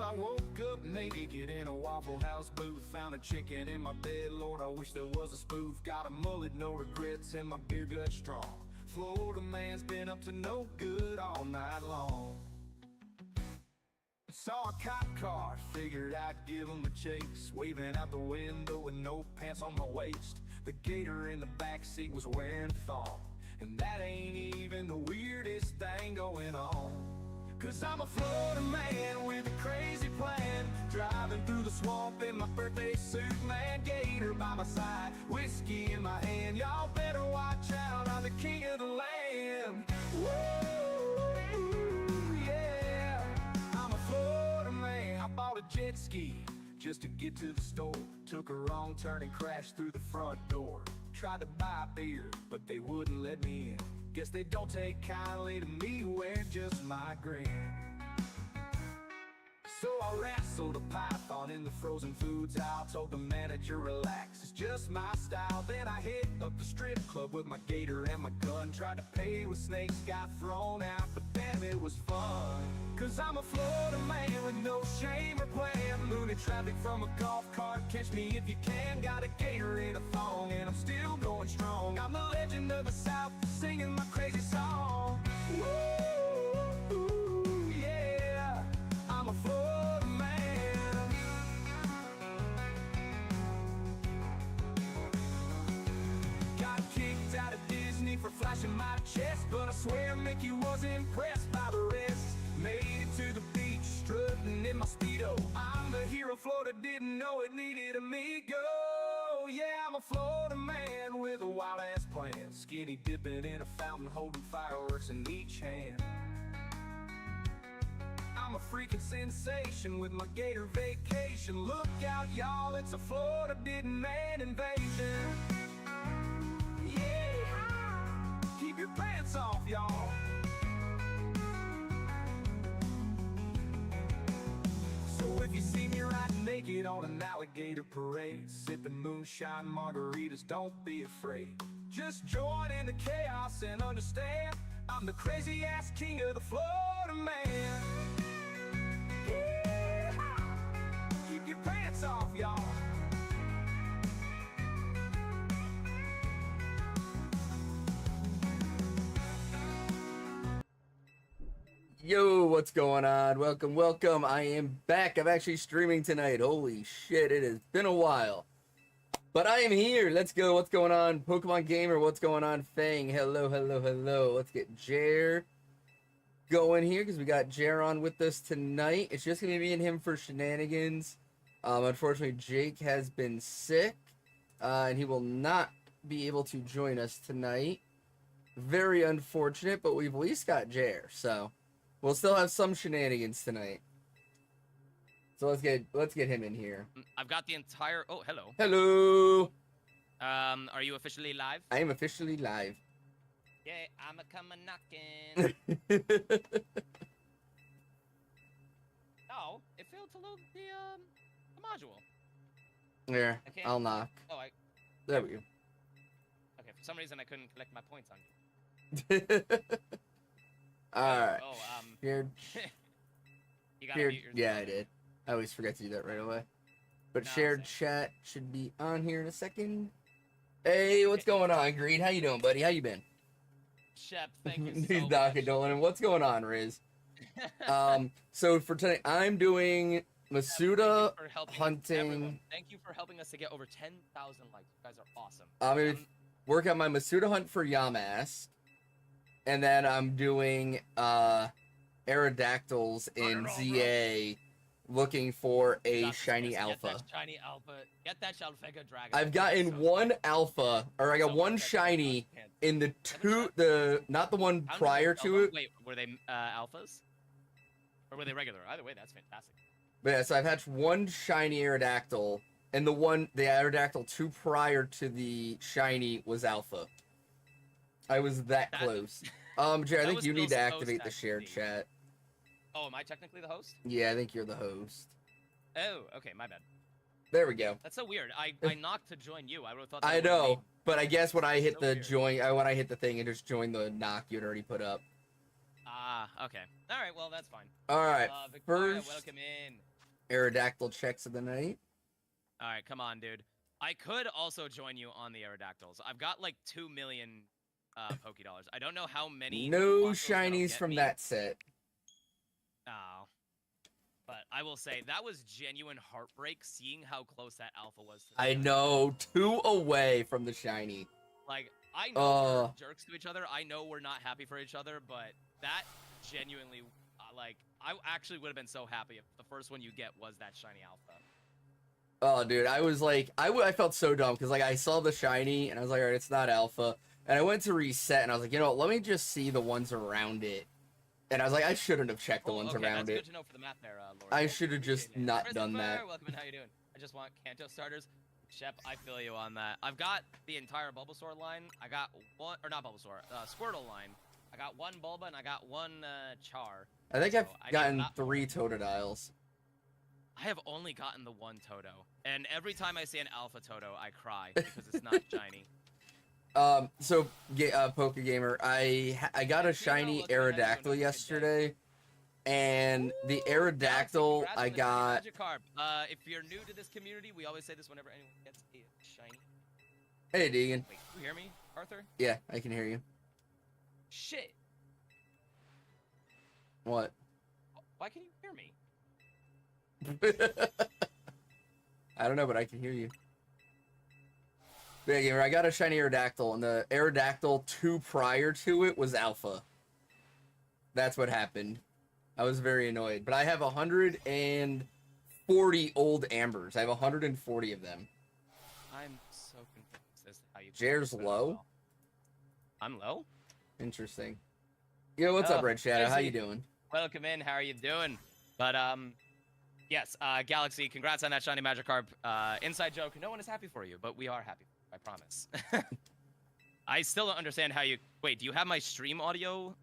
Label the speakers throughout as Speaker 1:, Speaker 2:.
Speaker 1: I woke up naked in a Waffle House booth. Found a chicken in my bed, Lord, I wish there was a spoof. Got a mullet, no regrets, and my beer gut strong. Florida man's been up to no good all night long. Saw a cop car, figured I'd give him a chase. Waving out the window with no pants on my waist. The gator in the backseat was wearing thong. And that ain't even the weirdest thing going on. 'Cause I'm a Florida man with a crazy plan. Driving through the swamp in my birthday suit, man. Gator by my side, whiskey in my hand. Y'all better watch out, I'm the king of the land. Woo, yeah, I'm a Florida man. I bought a jet ski just to get to the store. Took a wrong turn and crashed through the front door. Tried to buy beer, but they wouldn't let me in. Guess they don't take kindly to me wearing just my grin. So I wrestled a python in the frozen foods aisle. Told the manager, relax, it's just my style. Then I hit up the strip club with my gator and my gun. Tried to pay with snakes, got thrown out, but damn, it was fun. 'Cause I'm a Florida man with no shame or plan. Moving traffic from a golf cart, catch me if you can. Got a gator in a thong and I'm still going strong. I'm the legend of the South, singing my crazy song. Woo, yeah, I'm a Florida man. Got kicked out of Disney for flashing my chest, but I swear Mickey was impressed by the rest. Made it to the beach, strutting in my Speedo. I'm the hero Florida didn't know it needed amigo. Yeah, I'm a Florida man with a wild-ass plan. Skinny dipping in a fountain, holding fireworks in each hand. I'm a freaking sensation with my gator vacation. Look out, y'all, it's a Florida didn't man invasion. Yeah, keep your pants off, y'all. So if you see me riding naked on an alligator parade, sipping moonshine margaritas, don't be afraid. Just join in the chaos and understand, I'm the crazy ass king of the Florida man. Yeah. Keep your pants off, y'all.
Speaker 2: Yo, what's going on? Welcome. I am back. I'm actually streaming tonight. Holy shit, it has been a while. But I am here. Let's go. What's going on? Pokemon Gamer, what's going on? Fang, hello. Let's get Jer going here because we got Jer on with us tonight. It's just going to be me and him for shenanigans. Unfortunately, Jake has been sick, and he will not be able to join us tonight. Very unfortunate, but we've at least got Jer, so we'll still have some shenanigans tonight. So let's get him in here.
Speaker 3: I've got the entire. Oh, hello.
Speaker 2: Hello.
Speaker 3: Are you officially live?
Speaker 2: I am officially live.
Speaker 3: Yeah, I'm a coming knocking. Oh, it failed to load the module.
Speaker 2: There, I'll knock.
Speaker 3: Oh,
Speaker 2: There we go.
Speaker 3: Okay, for some reason I couldn't collect my points on you.
Speaker 2: Alright.
Speaker 3: Oh,
Speaker 2: Shared.
Speaker 3: You gotta mute yourself.
Speaker 2: Yeah, I did. I always forget to do that right away. But
Speaker 3: No,
Speaker 2: shared
Speaker 3: same.
Speaker 2: chat should be on here in a second. Hey, what's going on, Greed? How you doing, buddy? How you been?
Speaker 3: Shep, thank you
Speaker 2: He's
Speaker 3: so
Speaker 2: knocking
Speaker 3: much.
Speaker 2: Dolan. What's going on, Riz? So for tonight, I'm doing Masuda
Speaker 3: Thank you for helping
Speaker 2: hunting.
Speaker 3: everyone. Thank you for helping us to get over 10,000 likes. You guys are awesome.
Speaker 2: I'm gonna work on my Masuda hunt for Yamask, and then I'm doing Aerodactyls in ZA, looking for a shiny alpha.
Speaker 3: Get that shiny alpha. Get that Shalpha dragon.
Speaker 2: I've gotten one alpha, or I got one shiny in the not the one prior to it.
Speaker 3: Wait, were they alphas? Or were they regular? Either way, that's fantastic.
Speaker 2: But yeah, so I've hatched one shiny Aerodactyl, and the Aerodactyl 2 prior to the shiny was alpha. I was that close. Jared, I think you need to activate the shared chat.
Speaker 3: Oh, am I technically the host?
Speaker 2: Yeah, I think you're the host.
Speaker 3: Oh, okay, my bad.
Speaker 2: There we go.
Speaker 3: That's so weird. I knocked to join you. I would have thought.
Speaker 2: I know, but I guess when I hit
Speaker 3: So
Speaker 2: the join, when I hit the thing and just joined the knock you'd already put up.
Speaker 3: Ah, okay. All right, well that's fine.
Speaker 2: All right,
Speaker 3: Victoria,
Speaker 2: first
Speaker 3: welcome in.
Speaker 2: Aerodactyl checks of the night.
Speaker 3: All right, come on, dude. I could also join you on the Aerodactyls. I've got like 2 million Poké Dollars. I don't know how many.
Speaker 2: No
Speaker 3: fossils that'll
Speaker 2: shinies
Speaker 3: get
Speaker 2: from
Speaker 3: me.
Speaker 2: that set.
Speaker 3: Oh. But I will say, that was genuine heartbreak seeing how close that alpha was to the
Speaker 2: I
Speaker 3: shiny.
Speaker 2: know, 2 away from the shiny.
Speaker 3: Like, I know we're jerks to each other. I know we're not happy for each other, but that genuinely, like, I actually would have been so happy if the first one you get was that shiny alpha.
Speaker 2: Oh, dude, I was like, I felt so dumb because like I saw the shiny and I was like, all right, it's not alpha, and I went to reset and I was like, you know what, let me just see the ones around it, and I was like, I shouldn't have checked the ones around
Speaker 3: that's
Speaker 2: it.
Speaker 3: good to know for the map there, Lord.
Speaker 2: I should have just
Speaker 3: Appreciate it.
Speaker 2: not
Speaker 3: Christopher,
Speaker 2: done that.
Speaker 3: Welcome in, how you doing? I just want Kanto starters. Shep, I feel you on that. I've got the entire Bulbasaur line. I got one, or not Bulbasaur, Squirtle line. I got one Bulba and I got one Char.
Speaker 2: I think I've
Speaker 3: I need
Speaker 2: gotten
Speaker 3: a lot
Speaker 2: 3 Totodiles.
Speaker 3: I have only gotten the one Toto, and every time I see an Alpha Toto, I cry because it's not shiny.
Speaker 2: So, Poke Gamer, I got a shiny Aerodactyl yesterday, and the Aerodactyl I got.
Speaker 3: If you're new to this community, we always say this whenever anyone gets a shiny.
Speaker 2: Hey, Deegan.
Speaker 3: Wait, you hear me, Arthur?
Speaker 2: Yeah, I can hear you.
Speaker 3: Shit.
Speaker 2: What?
Speaker 3: Why can you hear me?
Speaker 2: I don't know, but I can hear you. Big Gamer, I got a shiny Aerodactyl, and the Aerodactyl 2 prior to it was Alpha. That's what happened. I was very annoyed. But I have 140 old Ambers. I have 140 of them.
Speaker 3: I'm so confused as to how you.
Speaker 2: Jair's low?
Speaker 3: I'm low?
Speaker 2: Interesting. Yo, what's up, Red Shadow? How you doing?
Speaker 3: Welcome in. How are you doing? But, yes, Galaxy, congrats on that shiny Magikarp. Inside joke, no one is happy for you, but we are happy, I promise. I still don't understand how you... Wait, do you have my stream audio,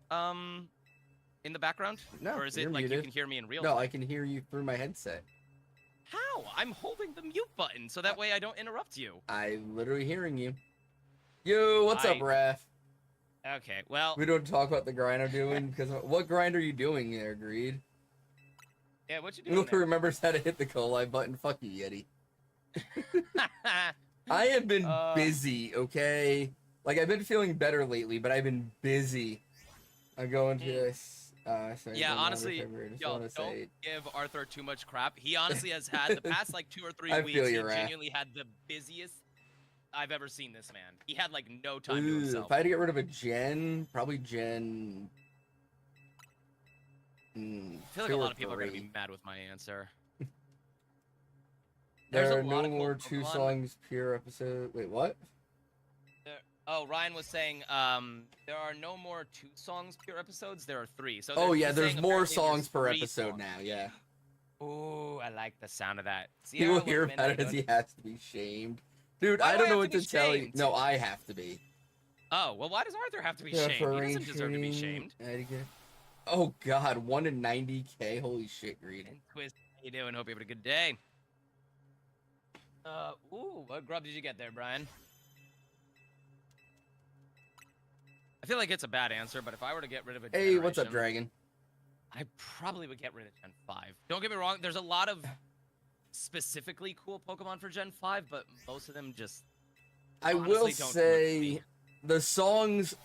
Speaker 3: in the background?
Speaker 2: No,
Speaker 3: or is it
Speaker 2: you're
Speaker 3: like
Speaker 2: muted.
Speaker 3: you can hear me in real time?
Speaker 2: No, I can hear you through my headset.
Speaker 3: How? I'm holding the mute button, so that way I don't interrupt you.
Speaker 2: I'm literally hearing you. Yo, what's up, Raph?
Speaker 3: Okay, well...
Speaker 2: We don't talk about the grind I'm doing, because what grind are you doing there, Greed?
Speaker 3: Yeah, what you doing
Speaker 2: Who
Speaker 3: there?
Speaker 2: remembers how to hit the collide button? Fuck you, Yeti. I have been busy, okay? Like, I've been feeling better lately, but I've been busy. I'm going to this. Sorry,
Speaker 3: yeah, honestly, don't give Arthur too much crap. He honestly has had the past, like, 2 or 3 weeks, he genuinely had the busiest I've ever seen this man. He had, like, no time to himself.
Speaker 2: If I had to get rid of a gen, probably gen...
Speaker 3: I feel like a lot of people are going to be mad with my answer.
Speaker 2: There are no more 2 songs per episode. Wait, what?
Speaker 3: Oh, Ryan was saying there are no more 2 songs per episodes. There are 3. So
Speaker 2: oh yeah, there's more songs per episode now. Yeah.
Speaker 3: Ooh, I like the sound of that.
Speaker 2: He will hear about it as he has to be shamed. Dude, I don't know what to tell you. No, I have to be.
Speaker 3: Oh, well, why does Arthur have to be shamed? He doesn't deserve to be shamed.
Speaker 2: Oh god, 1 in 90k. Holy shit, Greed.
Speaker 3: And Quiz, how you doing? Hope you have a good day. Ooh, what grub did you get there, Brian? I feel like it's a bad answer, but if I were to get rid of a
Speaker 2: Hey, what's up, Dragon?
Speaker 3: I probably would get rid of Gen 5. Don't get me wrong, there's a lot of specifically cool Pokemon for Gen 5, but most of them just
Speaker 2: I will say the songs,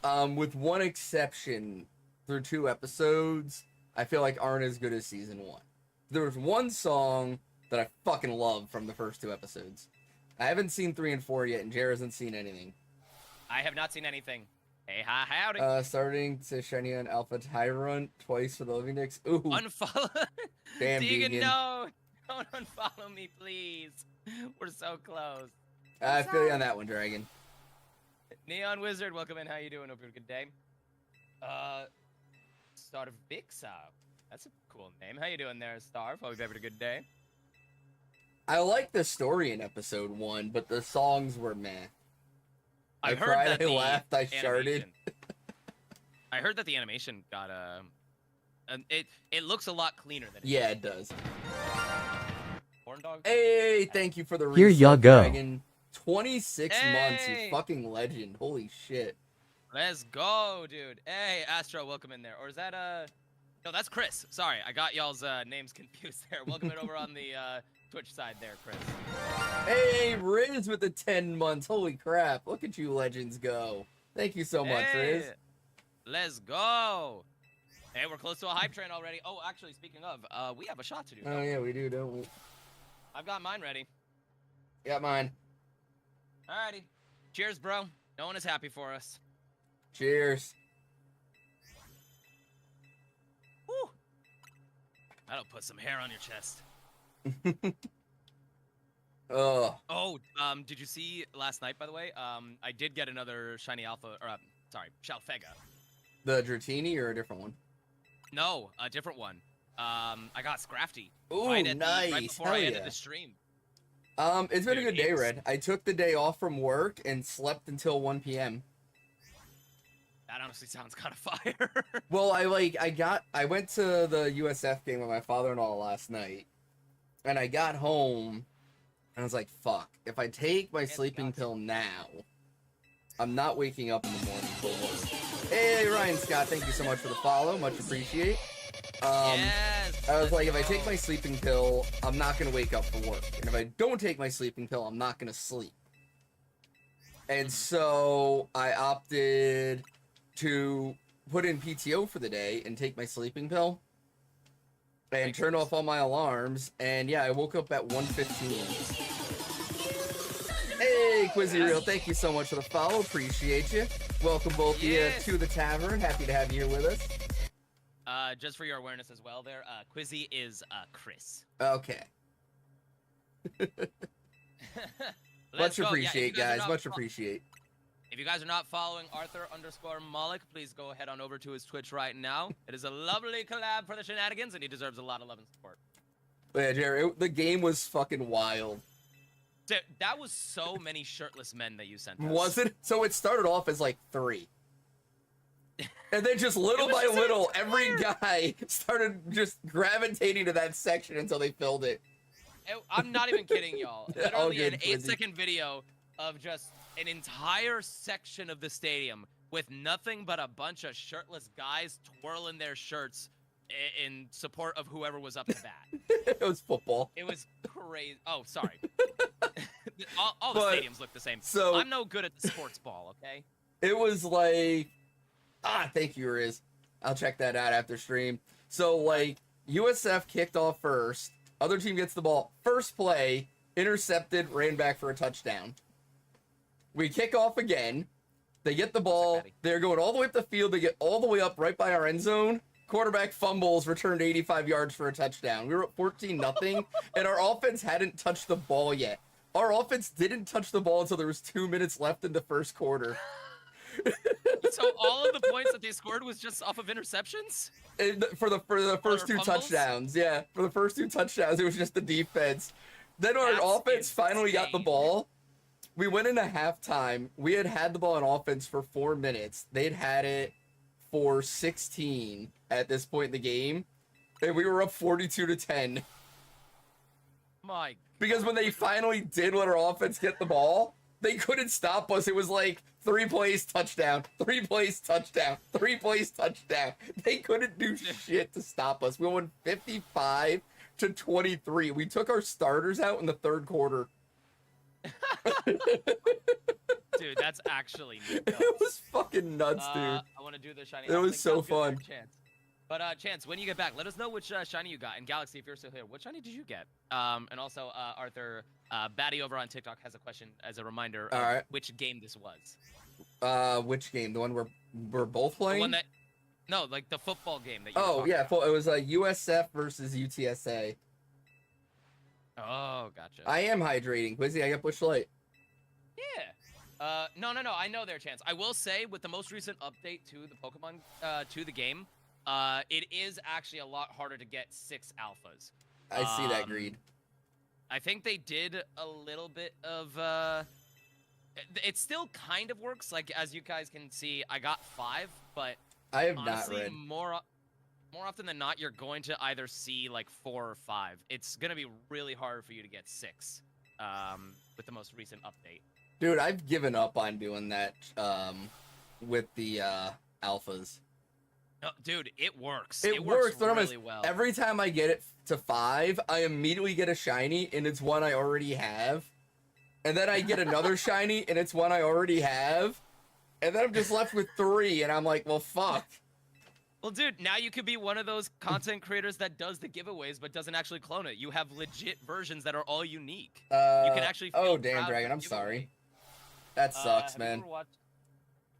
Speaker 2: with one exception, through 2 episodes, I feel like aren't as good as Season 1. There was one song that I fucking love from the first 2 episodes. I haven't seen 3 and 4 yet, and Jer hasn't seen anything.
Speaker 3: I have not seen anything. Hey, hi, howdy.
Speaker 2: Starting to shiny on Alpha Tyrant twice for the Living Dicks. Ooh.
Speaker 3: Unfollow.
Speaker 2: Damn,
Speaker 3: Deegan, no. Don't unfollow me, please. We're so close.
Speaker 2: I feel you on that one, Dragon.
Speaker 3: Neon Wizard, welcome in. How you doing? Hope you have a good day. Start of Bixa. That's a cool name. How you doing there, Starve? Hope you're having a good day.
Speaker 2: I like the story in episode 1, but the songs were meh. I
Speaker 3: heard
Speaker 2: cried,
Speaker 3: that
Speaker 2: I laughed, I sharded.
Speaker 3: I heard that the animation got it looks a lot cleaner than
Speaker 2: it does.
Speaker 3: Corn dog.
Speaker 2: Hey, thank you for the reset,
Speaker 4: Here ya go.
Speaker 2: Dragon. 26 months, you fucking legend. Holy shit.
Speaker 3: Let's go, dude. Hey, Astro, welcome in there. Or is that No, that's Chris. Sorry, I got y'all's names confused there. Welcome it over on the Twitch side there, Chris.
Speaker 2: Hey, Riz with the 10 months. Holy crap. Look at you legends go. Thank you so much, Riz.
Speaker 3: Let's go. Hey, we're close to a hype train already. Oh, actually, speaking of, we have a shot to do.
Speaker 2: Oh, yeah, we do, don't we?
Speaker 3: I've got mine ready.
Speaker 2: Got mine.
Speaker 3: Alrighty. Cheers, bro. No one is happy for us.
Speaker 2: Cheers.
Speaker 3: Woo. That'll put some hair on your chest.
Speaker 2: Oh.
Speaker 3: Oh, did you see last night, by the way? I did get another shiny alpha, or sorry, Shalpha.
Speaker 2: The Dratini or a different one?
Speaker 3: No, a different one. I got Scrafty.
Speaker 2: Ooh,
Speaker 3: right
Speaker 2: nice.
Speaker 3: Right before
Speaker 2: Hell
Speaker 3: I ended
Speaker 2: yeah.
Speaker 3: the stream.
Speaker 2: It's been a
Speaker 3: Dude,
Speaker 2: good day, Red. I took the day off from work and slept until 1 p.m.
Speaker 3: That honestly sounds kind of fire.
Speaker 2: Well, I went to the USF game with my father-in-law last night, and I got home, and I was like, fuck, if I take my sleeping pill now, I'm not waking up in the morning for work. Hey, Ryan Scott, thank you so much for the follow. Much appreciate.
Speaker 3: Yes.
Speaker 2: I was like, if I take my sleeping pill, I'm not going to wake up for work. And if I don't take my sleeping pill, I'm not going to sleep. And so I opted to put in PTO for the day and take my sleeping pill and turn off all my alarms. And yeah, I woke up at 1:15. Hey, Quizzy Real, thank you so much for the follow. Appreciate you. Welcome both of you to the tavern. Happy to have you here with us.
Speaker 3: Just for your awareness as well there, Quizzy is Chris.
Speaker 2: Okay. Much appreciate, guys. Much appreciate.
Speaker 3: If you guys are not following Arthur_Malik, please go ahead on over to his Twitch right now. It is a lovely collab for the shenanigans, and he deserves a lot of love and support.
Speaker 2: But yeah, Jerry, the game was fucking wild.
Speaker 3: Dude, that was so many shirtless men that you sent us.
Speaker 2: Was it? So it started off as like 3. And then just little by little, every guy started just gravitating to that section until they filled it.
Speaker 3: I'm not even kidding, y'all. Literally
Speaker 2: good,
Speaker 3: an
Speaker 2: Quizzy.
Speaker 3: 8-second video of just an entire section of the stadium with nothing but a bunch of shirtless guys twirling their shirts in support of whoever was up to bat.
Speaker 2: It was football.
Speaker 3: It was crazy. Oh, sorry. all the
Speaker 2: But,
Speaker 3: stadiums look the same.
Speaker 2: so-
Speaker 3: I'm no good at the sports ball, okay?
Speaker 2: It was like, thank you, Riz. I'll check that out after stream. So like, USF kicked off first. Other team gets the ball. First play, intercepted, ran back for a touchdown. We kick off again. They get the ball. They're going all the way up the field. They get all the way up right by our end zone. Quarterback fumbles, returned 85 yards for a touchdown. We were at 14-0, and our offense hadn't touched the ball yet. Our offense didn't touch the ball until there was 2 minutes left in the first quarter.
Speaker 3: So all of the points that they scored was just off of interceptions?
Speaker 2: For the first 2
Speaker 3: fumbles?
Speaker 2: touchdowns, yeah. For the first 2 touchdowns, it was just the defense. Then our
Speaker 3: That's
Speaker 2: offense finally got the
Speaker 3: insane.
Speaker 2: ball. We went into halftime. We had the ball in offense for 4 minutes. They'd had it for 16 at this point in the game. And we were up 42-10.
Speaker 3: My
Speaker 2: Because when they finally did let our offense get the ball, they couldn't stop us. It was like 3 plays, touchdown, 3 plays, touchdown, 3 plays, touchdown. They couldn't do shit to stop us. We won 55-23. We took our starters out in the third quarter.
Speaker 3: Dude, that's actually nuts.
Speaker 2: It was fucking nuts, dude.
Speaker 3: I want to do the shiny.
Speaker 2: It was so
Speaker 3: Sounds good there,
Speaker 2: fun.
Speaker 3: Chance. But Chance, when you get back, let us know which shiny you got. And Galaxy, if you're still here, what shiny did you get? And also, Arthur, Batty over on TikTok has a question as a reminder of
Speaker 2: Alright.
Speaker 3: which game this was.
Speaker 2: Which game? The one we're both
Speaker 3: The
Speaker 2: playing?
Speaker 3: one that, no, like the football game that you were
Speaker 2: Oh,
Speaker 3: talking
Speaker 2: yeah.
Speaker 3: about.
Speaker 2: It was USF versus UTSA.
Speaker 3: Oh, gotcha.
Speaker 2: I am hydrating. Quizzy, I got Bush Light.
Speaker 3: Yeah. No. I know their Chance. I will say, with the most recent update to the Pokemon, to the game, it is actually a lot harder to get 6 alphas.
Speaker 2: I see that, Greed.
Speaker 3: I think they did a little bit of, it still kind of works. Like, as you guys can see, I got 5, but
Speaker 2: I have
Speaker 3: honestly,
Speaker 2: not read.
Speaker 3: more often than not, you're going to either see, like, 4 or 5. It's going to be really hard for you to get 6, with the most recent update.
Speaker 2: Dude, I've given up on doing that with the alphas.
Speaker 3: No, dude, it works.
Speaker 2: It works, but
Speaker 3: really well.
Speaker 2: every time I get it to 5, I immediately get a shiny, and it's one I already have. And then I get another shiny, and it's one I already have. And then I'm just left with 3, and I'm like, well, fuck.
Speaker 3: Well, dude, now you could be one of those content creators that does the giveaways but doesn't actually clone it. You have legit versions that are all unique. You can actually feel
Speaker 2: oh, damn,
Speaker 3: proud
Speaker 2: Dragon,
Speaker 3: of
Speaker 2: I'm
Speaker 3: the
Speaker 2: sorry.
Speaker 3: giveaway.
Speaker 2: That sucks,
Speaker 3: Have
Speaker 2: man.
Speaker 3: You ever watched...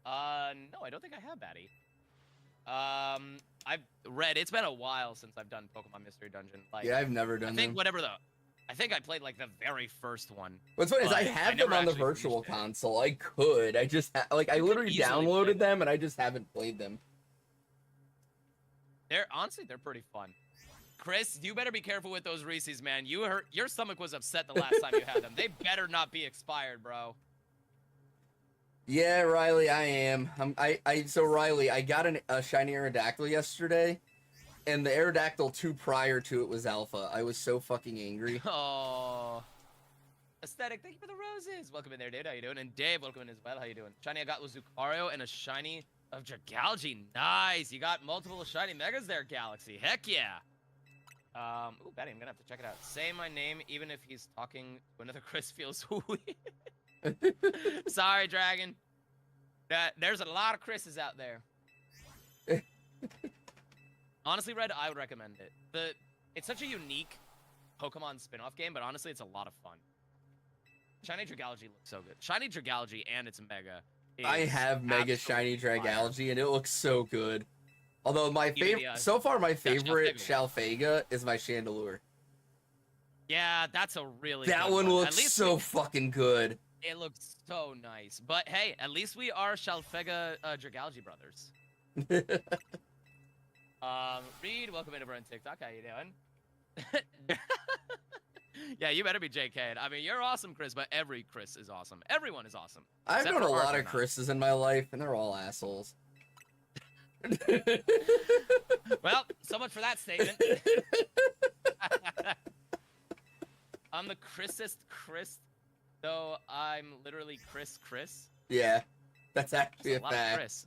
Speaker 3: no, I don't think I have, Batty. I've read. It's been a while since I've done Pokemon Mystery Dungeon. Like,
Speaker 2: Yeah, I've never done
Speaker 3: I think
Speaker 2: them.
Speaker 3: whatever the... I think I played, like, the very first one.
Speaker 2: What's funny is I
Speaker 3: but
Speaker 2: have
Speaker 3: never
Speaker 2: them on the
Speaker 3: actually
Speaker 2: virtual
Speaker 3: finished it.
Speaker 2: console. I could. I just, like, I
Speaker 3: You could
Speaker 2: literally
Speaker 3: easily play
Speaker 2: downloaded them, and I just haven't played them.
Speaker 3: Honestly, they're pretty fun. Chris, you better be careful with those Reese's, man. Your stomach was upset the last time you had them. They better not be expired, bro.
Speaker 2: Yeah, Riley, I am. So Riley, I got a shiny Aerodactyl yesterday, and the Aerodactyl 2 prior to it was Alpha. I was so fucking angry.
Speaker 3: Oh. Aesthetic, thank you for the roses. Welcome in there, dude. How you doing? And Dave, welcome in as well. How you doing? Shiny, I got Lucario and a shiny of Dragalge. Nice. You got multiple shiny megas there, Galaxy. Heck yeah. Ooh, Betty, I'm gonna have to check it out. Say my name, even if he's talking to another Chris feels weird. Sorry, Dragon. There's a lot of Chris's out there. Honestly, Red, I would recommend it. It's such a unique Pokemon spin-off game, but honestly, it's a lot of fun. Shiny Dragalge looks so good. Shiny Dragalge and its Mega.
Speaker 2: I have Mega Shiny Dragalge, and it looks so good. Although my favorite, so far my favorite Shalpha is my Chandelure.
Speaker 3: Yeah, that's a really
Speaker 2: that
Speaker 3: good
Speaker 2: one looks so fucking good.
Speaker 3: It looks so nice. But hey, at least we are Shalpha Dragalge brothers. Reed, welcome in over on TikTok. How you doing? Yeah, you better be JK. I mean, you're awesome, Chris, but every Chris is awesome. Everyone is awesome.
Speaker 2: I've known a lot of Chris's in my life, and they're all assholes.
Speaker 3: Well, so much for that statement. I'm the Chrisest Chris, though I'm literally Chris.
Speaker 2: Yeah, that's actually
Speaker 3: That's a lot
Speaker 2: fact.
Speaker 3: of Chris.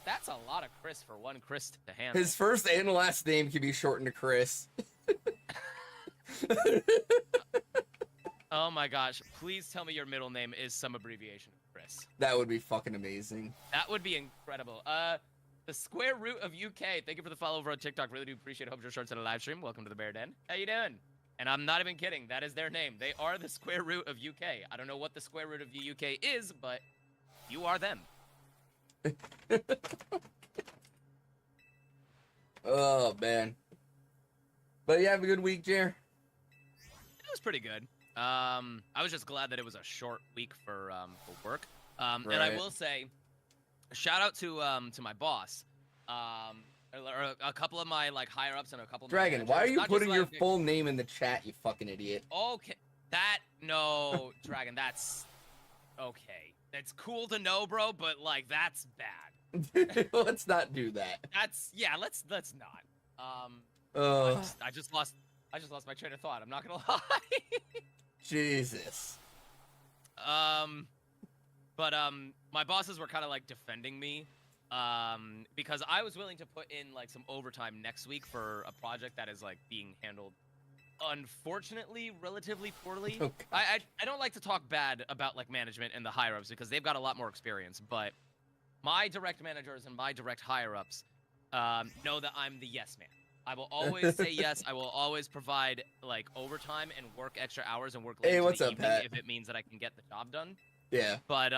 Speaker 3: That's a lot of Chris for one Chris to handle.
Speaker 2: His first and last name can be shortened to Chris.
Speaker 3: Oh my gosh, please tell me your middle name is some abbreviation of Chris.
Speaker 2: That would be fucking amazing.
Speaker 3: That would be incredible. The square root of UK. Thank you for the follow over on TikTok. Really do appreciate it. Hope your shorts at a live stream. Welcome to the Bear Den. How you doing? And I'm not even kidding. That is their name. They are the square root of UK. I don't know what the square root of the UK is, but you are them.
Speaker 2: Oh, man. But you have a good week, Jer?
Speaker 3: It was pretty good. I was just glad that it was a short week for work. And I will say, shout out to my boss. Or a couple of my like higher ups and a couple of
Speaker 2: Dragon,
Speaker 3: my
Speaker 2: why are you putting your
Speaker 3: like,
Speaker 2: full name in the chat, you fucking idiot?
Speaker 3: Okay, no, Dragon, that's okay. It's cool to know, bro, but like that's bad.
Speaker 2: Let's not do that.
Speaker 3: Let's not.
Speaker 2: Oh,
Speaker 3: I just lost my train of thought. I'm not gonna lie.
Speaker 2: Jesus.
Speaker 3: But my bosses were kind of like defending me. Because I was willing to put in like some overtime next week for a project that is like being handled, unfortunately, relatively poorly.
Speaker 2: Okay.
Speaker 3: I don't like to talk bad about like management and the higher ups because they've got a lot more experience. But my direct managers and my direct higher ups know that I'm the yes man. I will always say yes. I will always provide like overtime and work extra hours and work late into the evening if it means that I can get the job done.
Speaker 2: Yeah.
Speaker 3: But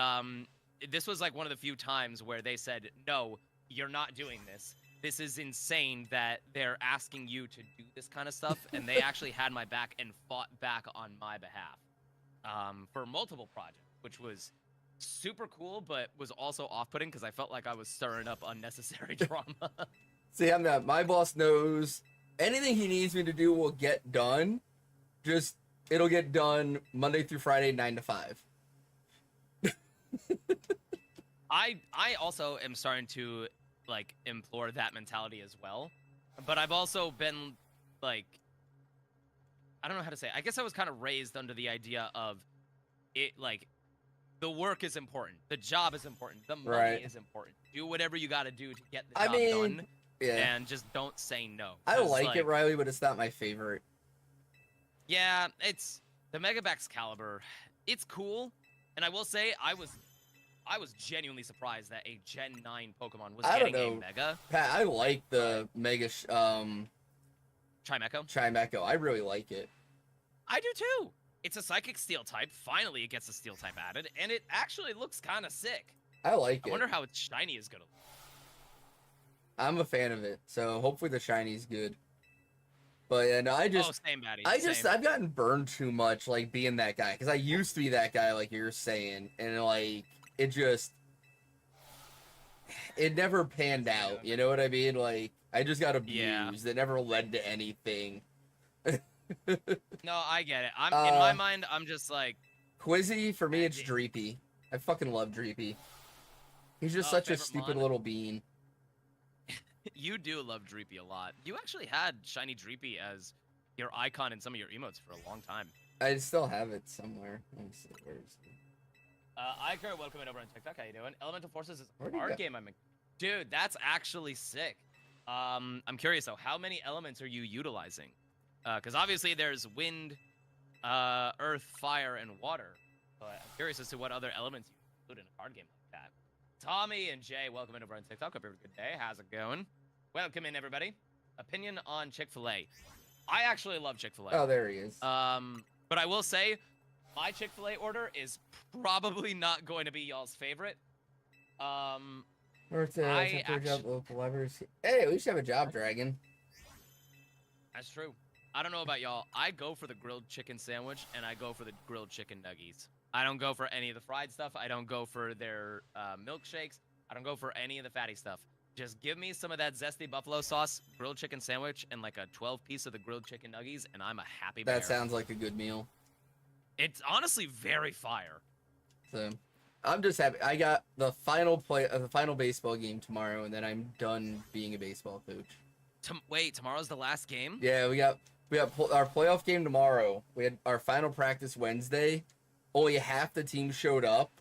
Speaker 3: this was like one of the few times where they said, no, you're not doing this. This is insane that they're asking you to do this kind of stuff. And they actually had my back and fought back on my behalf for multiple projects, which was super cool, but was also off-putting because I felt like I was stirring up unnecessary drama.
Speaker 2: See, I'm not. My boss knows anything he needs me to do will get done. Just, it'll get done Monday through Friday, 9 to 5.
Speaker 3: I also am starting to like implore that mentality as well, but I've also been like, I don't know how to say it. I guess I was kind of raised under the idea of it like the work is important. The job is important. The money
Speaker 2: Right.
Speaker 3: is important. Do whatever you got to do to get the
Speaker 2: I
Speaker 3: job
Speaker 2: mean,
Speaker 3: done,
Speaker 2: yeah.
Speaker 3: and just don't say no.
Speaker 2: I
Speaker 3: 'Cause,
Speaker 2: like it, Riley, but it's not my favorite.
Speaker 3: Yeah, it's the Megabax Caliber. It's cool, and I will say I was genuinely surprised that a Gen 9 Pokemon was
Speaker 2: I don't
Speaker 3: getting
Speaker 2: know.
Speaker 3: a Mega
Speaker 2: Pat, I like the Mega
Speaker 3: Chimecho.
Speaker 2: Chimecho. I really like it.
Speaker 3: I do too. It's a Psychic Steel type. Finally, it gets a Steel type added, and it actually looks kind of sick.
Speaker 2: I like
Speaker 3: I
Speaker 2: it.
Speaker 3: wonder how its shiny is gonna look.
Speaker 2: I'm a fan of it, so hopefully the shiny's good. But yeah, no,
Speaker 3: Oh, same, Maddie. Same.
Speaker 2: I've gotten burned too much, like being that guy, because I used to be that guy, like you're saying, and like it never panned out. You know what I mean? Like I just got abused. It never led to anything.
Speaker 3: No, I get it. In my mind, I'm just like
Speaker 2: Quizzy for me. It's Dreepy. I fucking love Dreepy. He's just such a
Speaker 3: favorite
Speaker 2: stupid
Speaker 3: mon?
Speaker 2: little bean.
Speaker 3: You do love Dreepy a lot. You actually had Shiny Dreepy as your icon in some of your emotes for a long time.
Speaker 2: I still have it somewhere. Let me see. Where is it?
Speaker 3: Iker, welcome in over on TikTok. How you doing? Elemental Forces is
Speaker 2: Where'd
Speaker 3: a
Speaker 2: he
Speaker 3: card
Speaker 2: go?
Speaker 3: game I'm in. Dude, that's actually sick. I'm curious though, how many elements are you utilizing? Because obviously there's wind, earth, fire, and water. But I'm curious as to what other elements you include in a card game like that. Tommy and Jay, welcome in over on TikTok. Hope you have a good day. How's it going? Welcome in, everybody. Opinion on Chick-fil-A. I actually love Chick-fil-A.
Speaker 2: Oh, there he is.
Speaker 3: But I will say, my Chick-fil-A order is probably not going to be y'all's favorite.
Speaker 2: Where's job local levers? Hey, at least you have a job, Dragon.
Speaker 3: That's true. I don't know about y'all. I go for the grilled chicken sandwich, and I go for the grilled chicken nuggies. I don't go for any of the fried stuff. I don't go for their milkshakes. I don't go for any of the fatty stuff. Just give me some of that zesty buffalo sauce, grilled chicken sandwich, and like a 12-piece of the grilled chicken nuggies, and I'm a happy bear.
Speaker 2: That sounds like a good meal.
Speaker 3: It's honestly very fire.
Speaker 2: So, I'm just happy. I got the final baseball game tomorrow, and then I'm done being a baseball coach.
Speaker 3: Wait, tomorrow's the last game?
Speaker 2: Yeah, we got our playoff game tomorrow. We had our final practice Wednesday. Only half the team showed up,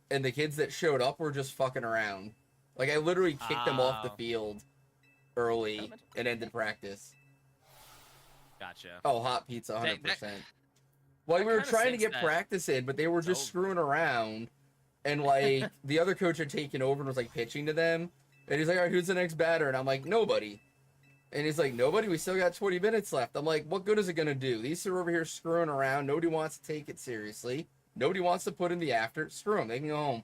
Speaker 2: and the kids that showed up were just fucking around. Like, I literally kicked them off the field early and ended practice.
Speaker 3: Gotcha.
Speaker 2: Oh, hot pizza, 100%.
Speaker 3: Well,
Speaker 2: we were trying to get practice in, but they were just screwing around. And, like, the other coach had taken over and was, like, pitching to them. And he's like, all right, who's the next batter? And I'm like, nobody. And he's like, nobody? We still got 20 minutes left. I'm like, what good is it going to do? These are over here screwing around. Nobody wants to take it seriously. Nobody wants to put in the after. Screw them. They can go home.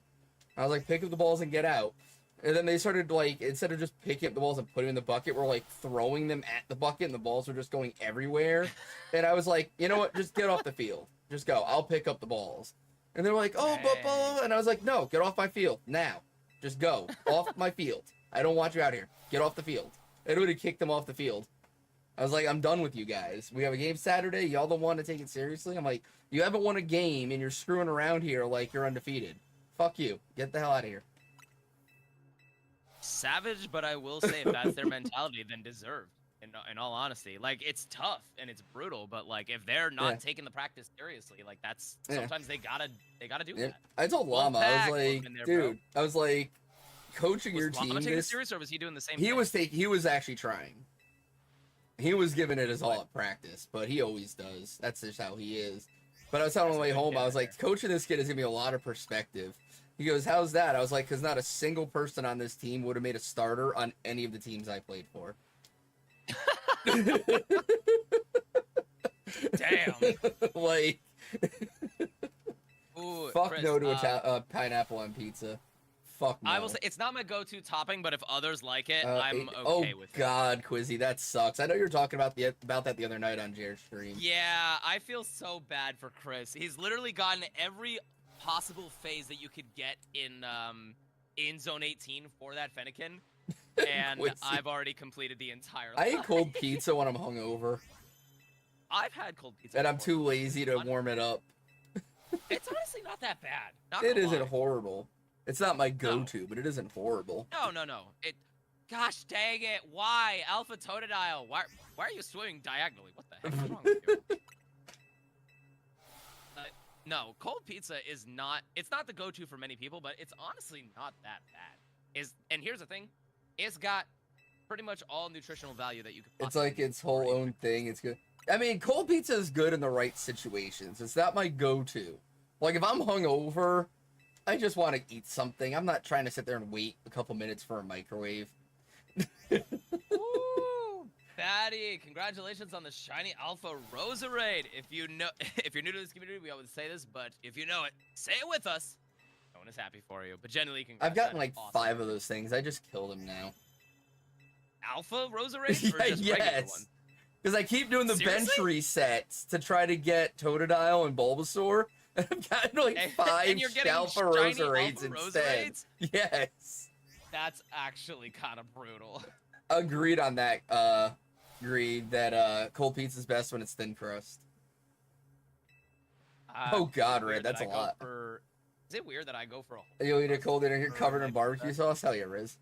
Speaker 2: I was like, pick up the balls and get out. And then they started, like, instead of just picking up the balls and putting them in the bucket, we're, like, throwing them at the bucket, and the balls were just going everywhere. And I was like, you know what? Just get off the field. Just go. I'll pick up the balls. And they were like, oh, but, and I was like, no, get off my field now. Just go. Off my field. I don't want you out here. Get off the field. It would have kicked them off the field. I was like, I'm done with you guys. We have a game Saturday. Y'all don't want to take it seriously? I'm like, you haven't won a game, and you're screwing around here like you're undefeated. Fuck you. Get the hell out of here.
Speaker 3: Savage, but I will say if that's their mentality, then deserved. In all honesty, like, it's tough and it's brutal, but like, if they're not taking the practice seriously, like, that's sometimes they gotta do that.
Speaker 2: I told Llama, I was like, dude, I was like, coaching your team.
Speaker 3: Was Llama taking it serious, or was he doing the same?
Speaker 2: He was actually trying. He was giving it his all at practice, but he always does. That's just how he is. But I was telling him on the way home, I was like, coaching this kid is giving me a lot of perspective. He goes, how's that? I was like, because not a single person on this team would have made a starter on any of the teams I played for.
Speaker 3: Damn.
Speaker 2: Like,
Speaker 3: ooh,
Speaker 2: fuck
Speaker 3: Chris,
Speaker 2: no to a pineapple on pizza. Fuck no.
Speaker 3: I will say, it's not my go-to topping, but if others like it, I'm okay with it.
Speaker 2: Oh, God, Quizzy, that sucks. I know you were talking about that the other night on Jared's stream.
Speaker 3: Yeah, I feel so bad for Chris. He's literally gotten every possible phase that you could get in Zone 18 for that Fennekin, and I've already completed the entire line.
Speaker 2: I eat cold pizza when I'm hungover.
Speaker 3: I've had cold pizza
Speaker 2: and
Speaker 3: before.
Speaker 2: I'm too lazy to warm it up.
Speaker 3: It's honestly not that bad.
Speaker 2: It isn't horrible. It's not my go-to, but it isn't horrible.
Speaker 3: No. Gosh dang it! Why Alpha Totodile? Why are you swimming diagonally? What the heck is wrong with you? No, cold pizza is not. It's not the go-to for many people, but it's honestly not that bad. And here's the thing, it's got pretty much all nutritional value that you could.
Speaker 2: It's like its whole own thing. It's good. I mean, cold pizza is good in the right situations. It's not my go-to. Like if I'm hungover, I just want to eat something. I'm not trying to sit there and wait a couple minutes for a microwave.
Speaker 3: Ooh, Fatty, congratulations on the shiny Alpha Roserade. If you're new to this community, we always say this, but if you know it, say it with us. No one is happy for you, but genuinely, congrats.
Speaker 2: I've gotten
Speaker 3: That's
Speaker 2: like
Speaker 3: awesome.
Speaker 2: 5 of those things. I just kill them now.
Speaker 3: Alpha Roserade or just regular one?
Speaker 2: Because I keep doing the bench
Speaker 3: Seriously?
Speaker 2: resets to try to get Totodile and Bulbasaur. And I've gotten like 5
Speaker 3: and you're getting
Speaker 2: Shalpha
Speaker 3: shiny
Speaker 2: Roserades
Speaker 3: Alpha
Speaker 2: instead.
Speaker 3: Roserades?
Speaker 2: Yes.
Speaker 3: That's actually kind of brutal.
Speaker 2: Agreed on that. Agreed that cold pizza's best when it's thin crust. Oh God, Red, that's a lot.
Speaker 3: Is it weird that I go for a
Speaker 2: You eat a cold dinner here covered in barbecue sauce? Hell yeah, Riz.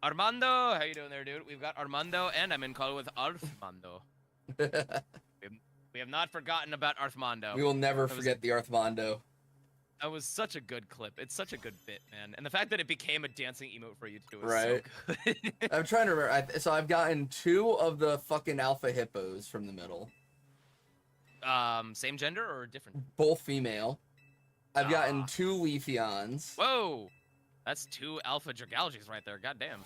Speaker 3: Armando, how you doing there, dude? We've got Armando, and I'm in call with Arthmando. We have not forgotten about Arthmando.
Speaker 2: We will never forget the Arthmando.
Speaker 3: That was such a good clip. It's such a good bit, man. And the fact that it became a dancing emote for you too is
Speaker 2: right.
Speaker 3: so good.
Speaker 2: I'm trying to remember. So I've gotten 2 of the fucking alpha hippos from the middle.
Speaker 3: Same gender or different?
Speaker 2: Both female. I've gotten 2 Leafeons.
Speaker 3: Whoa, that's 2 alpha Dragalges right there. Goddamn.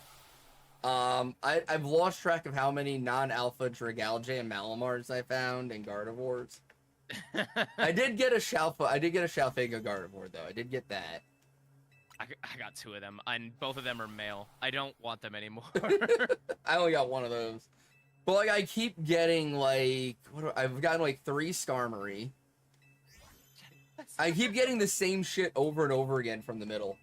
Speaker 2: I've lost track of how many non-alpha Dragalge and Malamars I found in Gardevoirs. I did get a Shalpha. I did get a Shalfega Gardevoir though. I did get that.
Speaker 3: I got 2 of them, and both of them are male. I don't want them anymore.
Speaker 2: I only got 1 of those. But like I keep getting like I've gotten like 3 Skarmory. I keep getting the same shit over and over again from the middle.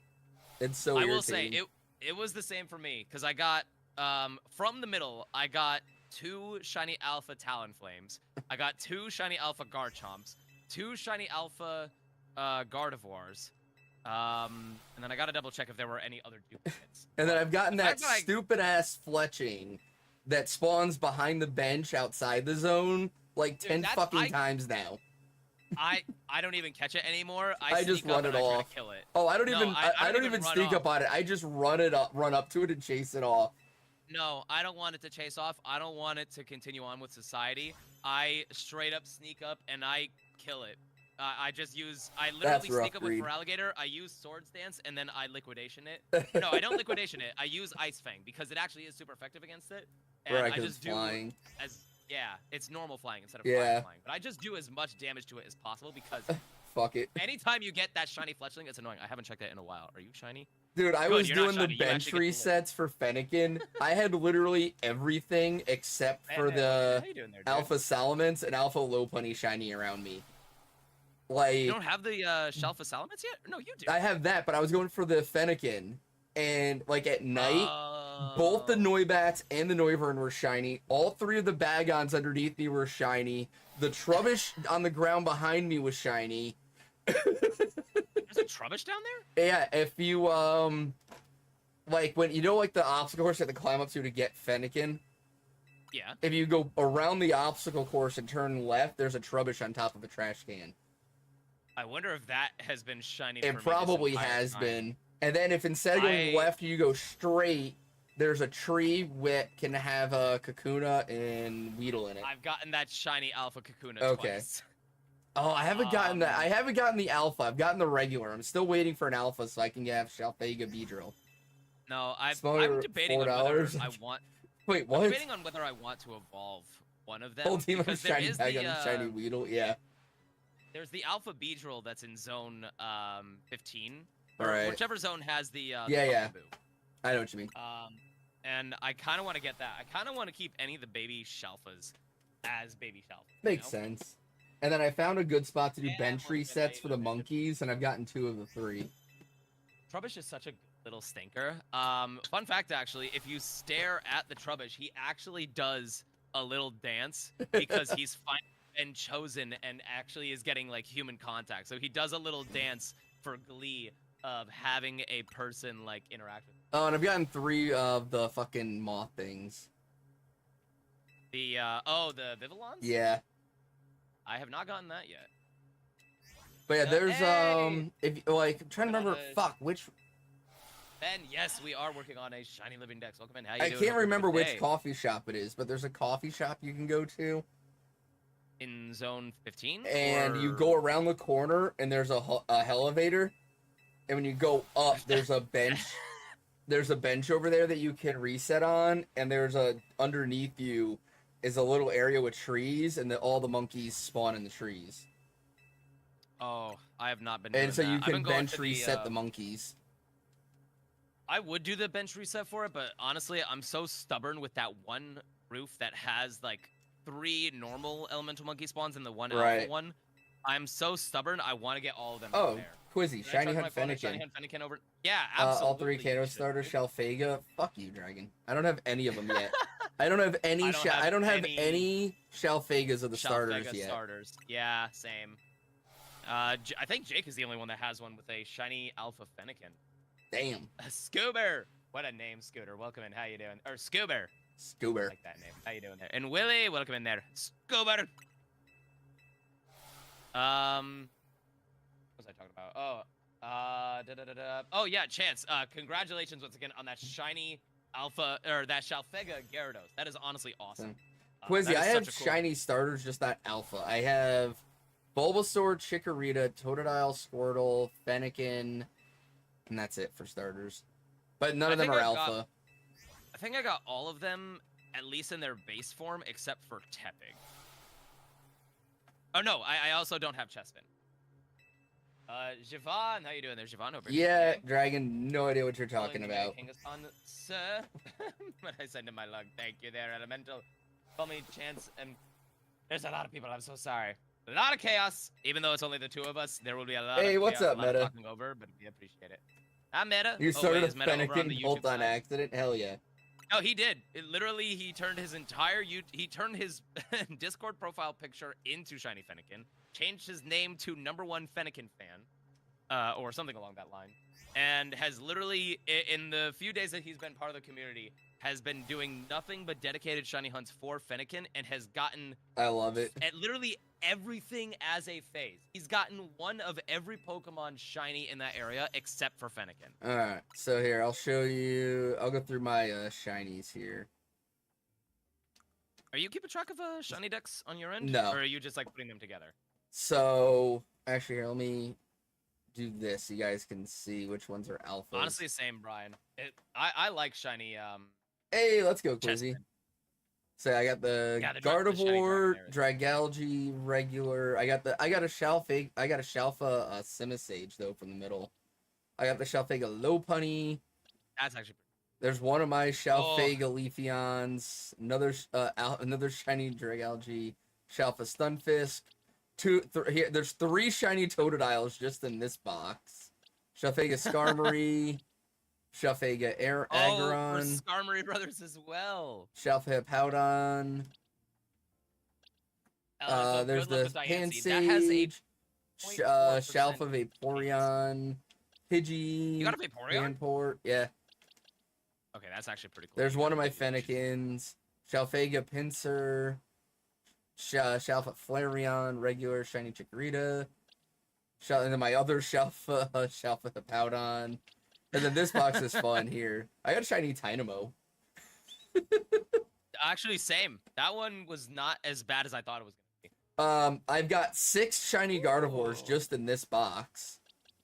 Speaker 2: It's so irritating.
Speaker 3: I will say it was the same for me because I got from the middle I got 2 shiny alpha Talonflames. I got 2 shiny alpha Garchomps, 2 shiny alpha Gardevoirs. And then I gotta double check if there were any other duplicates.
Speaker 2: And then I've gotten that stupid ass Fletching that spawns behind the bench outside the zone like 10 fucking times now.
Speaker 3: I don't even catch it anymore.
Speaker 2: I just run it off.
Speaker 3: Kill it.
Speaker 2: Oh, I don't even sneak up on it. I just run up to it and chase it off.
Speaker 3: No, I don't want it to chase off. I don't want it to continue on with society. I straight up sneak up and I kill it. I literally sneak up with Feraligatr, I use Swords Dance, and then I liquidation it. No, I don't liquidation it. I use Ice Fang because it actually is super effective against it. And
Speaker 2: right,
Speaker 3: I just do
Speaker 2: flying.
Speaker 3: It's normal flying instead of flying. But I just do as much damage to it as possible because
Speaker 2: fuck it.
Speaker 3: Anytime you get that shiny Fletchling, it's annoying. I haven't checked that in a while. Are you shiny?
Speaker 2: Dude, I was doing the bench resets for Fennekin. I had literally everything except for the Alpha Salamence and Alpha Lopunny shiny around me. Like,
Speaker 3: you don't have the Shalpha Salamence yet? No, you do.
Speaker 2: I have that, but I was going for the Fennekin. And, like, at night, both the Noibats and the Noivern were shiny. All 3 of the Bagons underneath me were shiny. The Trubbish on the ground behind me was shiny.
Speaker 3: There's a Trubbish down there?
Speaker 2: Yeah, if you, like, when, you know, like, the obstacle course you have to climb up to get Fennekin?
Speaker 3: Yeah.
Speaker 2: If you go around the obstacle course and turn left, there's a Trubbish on top of a trash can.
Speaker 3: I wonder if that has been shiny.
Speaker 2: It probably has been. And then if instead of going left, you go straight, there's a tree that can have a Kakuna and Weedle in it.
Speaker 3: I've gotten that shiny Alpha Kakuna twice.
Speaker 2: Oh, I haven't gotten that. I haven't gotten the Alpha. I've gotten the regular. I'm still waiting for an Alpha so I can have Shalfega Beedrill.
Speaker 3: No, I'm debating on whether I want...
Speaker 2: Wait, what?
Speaker 3: I'm debating on whether I want to evolve one of them.
Speaker 2: Whole team of shiny
Speaker 3: bag
Speaker 2: on shiny Weedle, yeah.
Speaker 3: There's the Alpha Beedrill that's in zone 15.
Speaker 2: Right.
Speaker 3: Whichever zone has the
Speaker 2: yeah. I know what you mean.
Speaker 3: And I kind of want to get that. I kind of want to keep any of the baby Shalphas as baby Shalphas.
Speaker 2: Makes sense. And then I found a good spot to do bench resets for the monkeys, and I've gotten 2 of the 3.
Speaker 3: Trubbish is such a little stinker. Fun fact, actually, if you stare at the Trubbish, he actually does a little dance because he's finally been chosen and actually is getting, like, human contact. So he does a little dance for glee of having a person, like, interact with him.
Speaker 2: Oh, and I've gotten 3 of the fucking moth things.
Speaker 3: The, the Vivillons?
Speaker 2: Yeah.
Speaker 3: I have not gotten that yet.
Speaker 2: But yeah, there's
Speaker 3: Hey!
Speaker 2: if like I'm trying to
Speaker 3: Working on
Speaker 2: remember,
Speaker 3: a-
Speaker 2: fuck which.
Speaker 3: Ben, yes, we are working on a shiny living dex. Welcome in. How you
Speaker 2: I
Speaker 3: doing?
Speaker 2: can't
Speaker 3: Hope you're having a
Speaker 2: remember
Speaker 3: good
Speaker 2: which
Speaker 3: day.
Speaker 2: coffee shop it is, but there's a coffee shop you can go to,
Speaker 3: In zone 15?
Speaker 2: and you
Speaker 3: or...
Speaker 2: go around the corner, and there's a elevator, and when you go up, there's a bench. There's a bench over there that you can reset on, and there's a underneath you is a little area with trees, and all the monkeys spawn in the trees.
Speaker 3: Oh, I have not been doing
Speaker 2: And so
Speaker 3: that.
Speaker 2: you
Speaker 3: I've
Speaker 2: can
Speaker 3: been going
Speaker 2: bench
Speaker 3: to
Speaker 2: reset the monkeys.
Speaker 3: I would do the bench reset for it, but honestly, I'm so stubborn with that one roof that has like 3 normal elemental monkey spawns and the one
Speaker 2: Right.
Speaker 3: alpha one. I'm so stubborn. I want to get all of them
Speaker 2: Oh,
Speaker 3: in there.
Speaker 2: Quizzy,
Speaker 3: Can I
Speaker 2: Shiny
Speaker 3: charge
Speaker 2: Hunt
Speaker 3: my phone and Shiny
Speaker 2: Fennekin.
Speaker 3: Hunt Fennekin over. Yeah, absolutely.
Speaker 2: All 3
Speaker 3: you
Speaker 2: Kato
Speaker 3: should,
Speaker 2: starters,
Speaker 3: dude.
Speaker 2: Shalfega. Fuck you, Dragon. I don't have any of them yet. I don't have any.
Speaker 3: I don't have
Speaker 2: any Shalfegas of the starters
Speaker 3: Shalpha
Speaker 2: yet.
Speaker 3: starters. Yeah, same. I think Jake is the only one that has one with a shiny alpha Fennekin.
Speaker 2: Damn.
Speaker 3: Scoober. What a name, Scooter. Welcome in. How you doing? Or Scoober. I
Speaker 2: Scoober.
Speaker 3: like that name. How you doing there? And Willie, welcome in there. Scoober. What was I talking about? Oh, yeah, Chance. Congratulations once again on that shiny alpha or that Shalfega Gyarados. That is honestly awesome.
Speaker 2: Quizzy,
Speaker 3: that
Speaker 2: I
Speaker 3: is
Speaker 2: have
Speaker 3: such a cool-
Speaker 2: shiny starters, just not alpha. I have Bulbasaur, Chikorita, Totodile, Squirtle, Fennekin, and that's it for starters. But none of them are alpha.
Speaker 3: I think I got all of them, at least in their base form, except for Tepig. Oh, no, I also don't have Chespin. Javon, how you doing there, Javon? Hope you're
Speaker 2: Yeah,
Speaker 3: okay.
Speaker 2: Dragon, no idea what you're talking
Speaker 3: Calling me
Speaker 2: about.
Speaker 3: Kangaskhan, sir. But I send him my lug. Thank you there, Elemental. Call me Chance, and there's a lot of people. I'm so sorry. A lot of chaos. Even though it's only the 2 of us, there will be a lot of
Speaker 2: Hey, what's
Speaker 3: chaos,
Speaker 2: up,
Speaker 3: a lot of
Speaker 2: Meta?
Speaker 3: talking over, but we appreciate it. I'm Meta.
Speaker 2: You started
Speaker 3: is
Speaker 2: a
Speaker 3: Meta over on the
Speaker 2: Fennekin
Speaker 3: YouTube
Speaker 2: bolt on
Speaker 3: side?
Speaker 2: accident? Hell yeah.
Speaker 3: Oh, he did. He turned his entire he turned his Discord profile picture into Shiny Fennekin, changed his name to #1 Fennekin fan, or something along that line, and has literally, in the few days that he's been part of the community, has been doing nothing but dedicated shiny hunts for Fennekin, and has gotten
Speaker 2: I love it.
Speaker 3: at literally everything as a phase. He's gotten one of every Pokemon shiny in that area except for Fennekin.
Speaker 2: Alright, so here, I'll show you. I'll go through my shinies here.
Speaker 3: Are you keeping track of shiny decks on your end?
Speaker 2: No.
Speaker 3: Or are you just like putting them together?
Speaker 2: So, actually, here, let me do this so you guys can see which ones are alphas.
Speaker 3: Honestly, same, Brian. I like shiny.
Speaker 2: Hey, let's go, Quizzy.
Speaker 3: Chespin.
Speaker 2: So I got the
Speaker 3: Yeah, they're not the shiny
Speaker 2: Gardevoir,
Speaker 3: dragon
Speaker 2: Dragalge, regular. I got a Shalfega. I got a Shalpha Simisage though from the middle. I got the Shalfega Lopunny.
Speaker 3: That's actually.
Speaker 2: There's one of my
Speaker 3: Oh.
Speaker 2: Shalfega Leafeons. Another shiny Dragalge. Shalpha Stunfisk. Here. There's 3 shiny Totodiles just in this box. Shalfega Skarmory. Shalfega
Speaker 3: Oh,
Speaker 2: Aggron.
Speaker 3: for Skarmory Brothers as well.
Speaker 2: Shalfha Hippowdon.
Speaker 3: So
Speaker 2: There's
Speaker 3: good luck
Speaker 2: the
Speaker 3: with Diancie. That has a
Speaker 2: Pansage.
Speaker 3: 0.4%
Speaker 2: Shalpha Vaporeon. Pidgey.
Speaker 3: You got a Vaporeon?
Speaker 2: Vanport. Yeah.
Speaker 3: Okay, that's actually pretty cool.
Speaker 2: There's
Speaker 3: You
Speaker 2: one
Speaker 3: got
Speaker 2: of my
Speaker 3: a Pidgey.
Speaker 2: Fennekins. Shalfega Pinsir. Shalpha Flareon. Regular Shiny Chikorita. And then my other Shalpha Hippowdon. And then this box is fun here. I got a shiny Tynamo.
Speaker 3: Actually, same. That one was not as bad as I thought it was gonna be.
Speaker 2: I've got 6 shiny Gardevoirs
Speaker 3: Ooh.
Speaker 2: just in this box.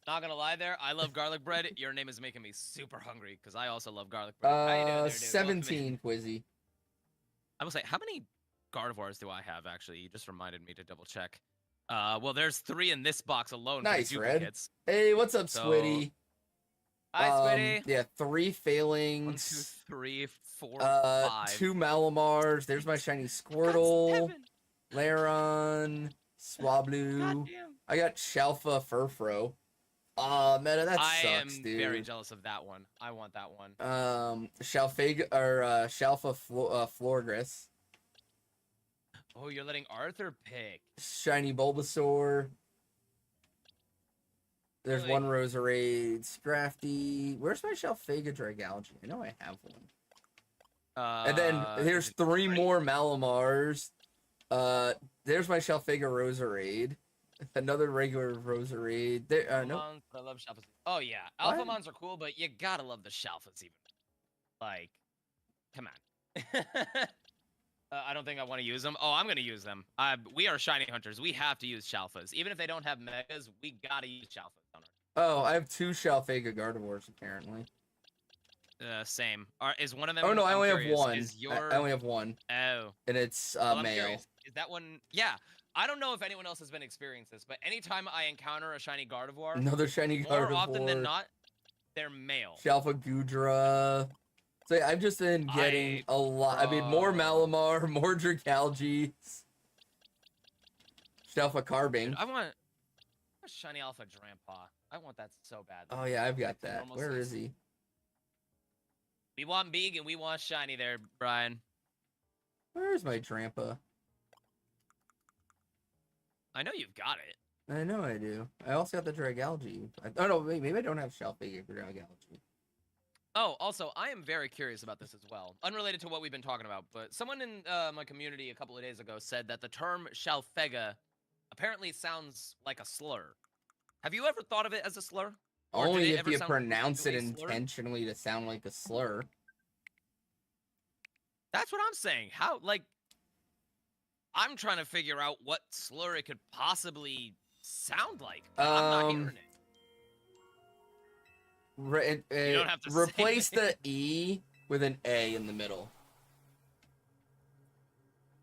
Speaker 3: Not gonna lie there, I love garlic bread. Your name is making me super hungry because I also love garlic bread. How you doing there, dude? Welcome in.
Speaker 2: 17, Quizzy.
Speaker 3: I will say, how many Gardevoirs do I have, actually? You just reminded me to double check. Well, there's 3 in this box alone.
Speaker 2: Nice,
Speaker 3: for the
Speaker 2: Red.
Speaker 3: duplicates.
Speaker 2: Hey, what's up,
Speaker 3: So,
Speaker 2: Switty?
Speaker 3: Hi, Squiddy.
Speaker 2: Yeah, 3
Speaker 3: 1, 2,
Speaker 2: failings.
Speaker 3: 3, 4, 5.
Speaker 2: 2 Malamars. There's my shiny Squirtle. Laron. Swablu.
Speaker 3: Goddamn.
Speaker 2: I got Shalpha Furfro. Meta, that
Speaker 3: I
Speaker 2: sucks,
Speaker 3: am
Speaker 2: dude.
Speaker 3: very jealous of that one. I want that one.
Speaker 2: Shalfega or Shalpha Florgris.
Speaker 3: Oh, you're letting Arthur pick.
Speaker 2: Shiny Bulbasaur. There's
Speaker 3: Really?
Speaker 2: one Roserade. Scrafty. Where's my Shalfega Dragalge? I know I have one. And then here's
Speaker 3: is it
Speaker 2: 3
Speaker 3: ready?
Speaker 2: more Malamars. There's my Shalfega Roserade. Another regular rosary. There, no.
Speaker 3: Alphamons, but I love Shalphas. Oh yeah,
Speaker 2: What?
Speaker 3: Alphamons are cool, but you gotta love the Shalphas even. Like, come on. I don't think I want to use them. Oh, I'm gonna use them. We are shiny hunters. We have to use Shalphas. Even if they don't have megas, we gotta use Shalphas on
Speaker 2: Oh, I have 2 Shalphaga Gardevoirs apparently.
Speaker 3: Same. Is one of them?
Speaker 2: Oh no, I
Speaker 3: I'm
Speaker 2: only
Speaker 3: curious,
Speaker 2: have 1.
Speaker 3: Is your...
Speaker 2: I only have 1,
Speaker 3: Oh.
Speaker 2: and it's
Speaker 3: Well, I'm
Speaker 2: male.
Speaker 3: curious. Is that one? Yeah. I don't know if anyone else has been experiencing this, but anytime I encounter a shiny Gardevoir,
Speaker 2: Another shiny
Speaker 3: more
Speaker 2: Gardevoir.
Speaker 3: often than not, they're male.
Speaker 2: Shalpha Gudra. So yeah, I've just been getting a lot. I mean, more Malamar, more Dragalges. Shalpha Carbing.
Speaker 3: Dude, I want a shiny Alpha Drampa. I want that so bad.
Speaker 2: Oh yeah, I've got that.
Speaker 3: Normal
Speaker 2: Where is
Speaker 3: season.
Speaker 2: he?
Speaker 3: We want big and we want shiny there, Brian.
Speaker 2: Where is my Drampa?
Speaker 3: I know you've got it.
Speaker 2: I know I do. I also got the Dragalge. Oh no, maybe I don't have Shalphaga Dragalge.
Speaker 3: Oh, also, I am very curious about this as well. Unrelated to what we've been talking about, but someone in my community a couple of days ago said that the term Shalfega apparently sounds like a slur. Have you ever thought of it as a slur? Or did
Speaker 2: Only
Speaker 3: it
Speaker 2: if
Speaker 3: ever
Speaker 2: you
Speaker 3: sound
Speaker 2: pronounce it
Speaker 3: like a slur?
Speaker 2: intentionally to sound like a slur.
Speaker 3: That's what I'm saying. How, like, I'm trying to figure out what slur it could possibly sound like. I'm not hearing it. You don't have to say
Speaker 2: replace
Speaker 3: it.
Speaker 2: the E with an A in the middle.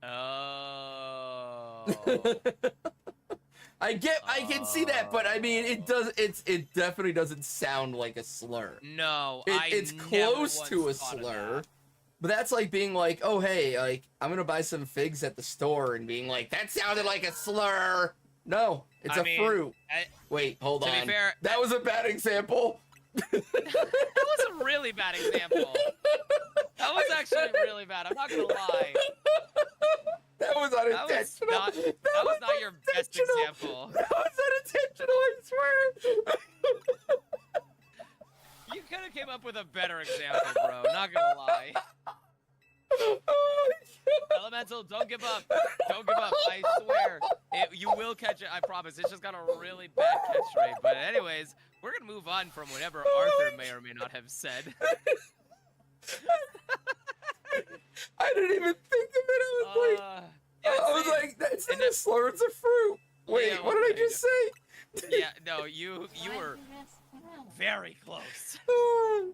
Speaker 3: Oh.
Speaker 2: I can see that, but I mean, it definitely doesn't sound like a slur.
Speaker 3: No,
Speaker 2: It's
Speaker 3: never
Speaker 2: close
Speaker 3: once
Speaker 2: to a
Speaker 3: thought of
Speaker 2: slur,
Speaker 3: that.
Speaker 2: but that's like being like, oh hey, like I'm gonna buy some figs at the store, and being like, that sounded like a slur. No, it's
Speaker 3: I
Speaker 2: a
Speaker 3: mean,
Speaker 2: fruit. Wait, hold
Speaker 3: to
Speaker 2: on.
Speaker 3: be fair,
Speaker 2: that was a bad example.
Speaker 3: that was a really bad example. That was actually really bad. I'm not gonna lie.
Speaker 2: That was unintentional.
Speaker 3: That was not your best example.
Speaker 2: That was unintentional, I swear.
Speaker 3: You could have came up with a better example, bro. Not gonna lie. Elemental, don't give up. Don't give up. I swear. You will catch it. I promise. It's just got a really bad catch rate. But anyways, we're gonna move on from whatever Arthur may or may not have said.
Speaker 2: I didn't even think of it. I was like, that's not a slur, it's a fruit. Wait,
Speaker 3: Yeah,
Speaker 2: what did I just say?
Speaker 3: Yeah, no, you were very close.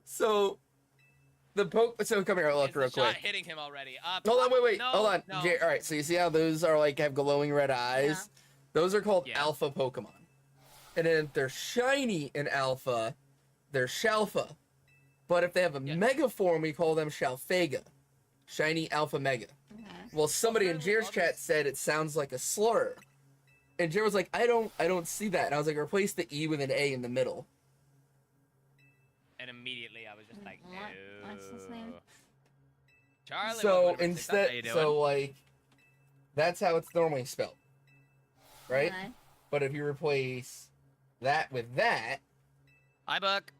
Speaker 2: So, so come here, look
Speaker 3: Is
Speaker 2: real
Speaker 3: the shot
Speaker 2: quick.
Speaker 3: hitting him already?
Speaker 2: Hold on, wait,
Speaker 3: no,
Speaker 2: hold on.
Speaker 3: No.
Speaker 2: All right, so you see how those are like have glowing red eyes?
Speaker 4: Yeah.
Speaker 2: Those are called
Speaker 3: Yeah.
Speaker 2: alpha Pokemon. And then if they're shiny in alpha, they're Shalpha. But if they have a mega form, we call them Shalphaga. Shiny Alpha Mega. Well, somebody in Jared's chat said it sounds like a slur. And Jared was like, I don't see that. And I was like, replace the E with an A in the middle.
Speaker 3: And immediately I was just like, no.
Speaker 4: What's his name?
Speaker 3: Charlie.
Speaker 2: So
Speaker 3: welcome to Brixton. How you
Speaker 2: instead,
Speaker 3: doing?
Speaker 2: so like, that's how it's normally spelled. Right?
Speaker 4: Okay.
Speaker 2: But if you replace that with that,
Speaker 3: Hi, Buck.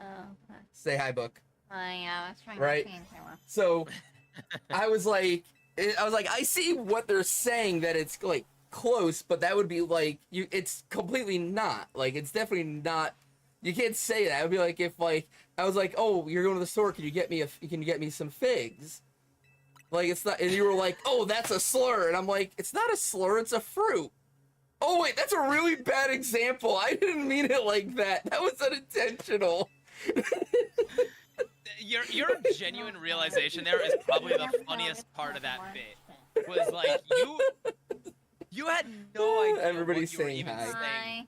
Speaker 4: Oh, okay.
Speaker 2: say hi, book.
Speaker 4: Yeah, I was trying
Speaker 2: Right.
Speaker 4: to change it.
Speaker 2: So I was like, I see what they're saying, that it's like close, but that would be like it's completely not. Like, it's definitely not. You can't say that. It would be like if like I was like, oh, you're going to the store. Can you get me some figs? Like, it's not. And you were like, oh, that's a slur. And I'm like, it's not a slur. It's a fruit. Oh wait, that's a really bad example. I didn't mean it like that. That was unintentional.
Speaker 3: Your genuine realization there is probably the funniest part of that bit. Was like you had no idea.
Speaker 2: Everybody's
Speaker 3: what you were
Speaker 2: saying
Speaker 3: even
Speaker 2: hi.
Speaker 3: saying.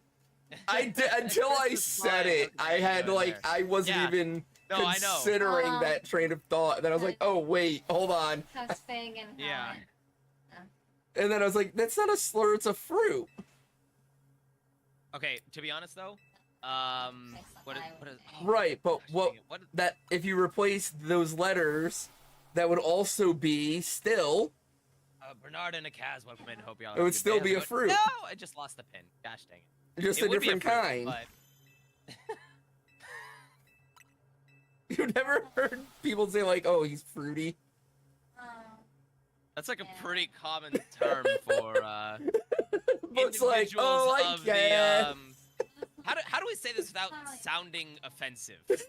Speaker 2: I did until I said it. I had like I wasn't
Speaker 3: Yeah.
Speaker 2: even
Speaker 3: No, I know.
Speaker 2: considering that train of thought. Then I was like, oh wait, hold on.
Speaker 4: Because Fig and
Speaker 3: Yeah.
Speaker 4: Helen.
Speaker 2: And then I was like, that's not a slur, it's a fruit.
Speaker 3: Okay, to be honest though, what is
Speaker 2: Right, but
Speaker 3: what
Speaker 2: that if you replace those letters, that would also be still.
Speaker 3: Bernard and a Kaz, welcome in. Hope y'all.
Speaker 2: It would still be a fruit.
Speaker 3: No, I just lost the pin. Gosh dang it.
Speaker 2: Just
Speaker 3: It
Speaker 2: a
Speaker 3: would be
Speaker 2: different
Speaker 3: fruit,
Speaker 2: kind.
Speaker 3: but-
Speaker 2: You've never heard people say like, oh, he's fruity?
Speaker 3: That's like a
Speaker 4: Yeah.
Speaker 3: pretty common term for
Speaker 2: It's like,
Speaker 3: individuals
Speaker 2: oh, I
Speaker 3: of
Speaker 2: guess.
Speaker 3: the how do we say this without sounding offensive? Because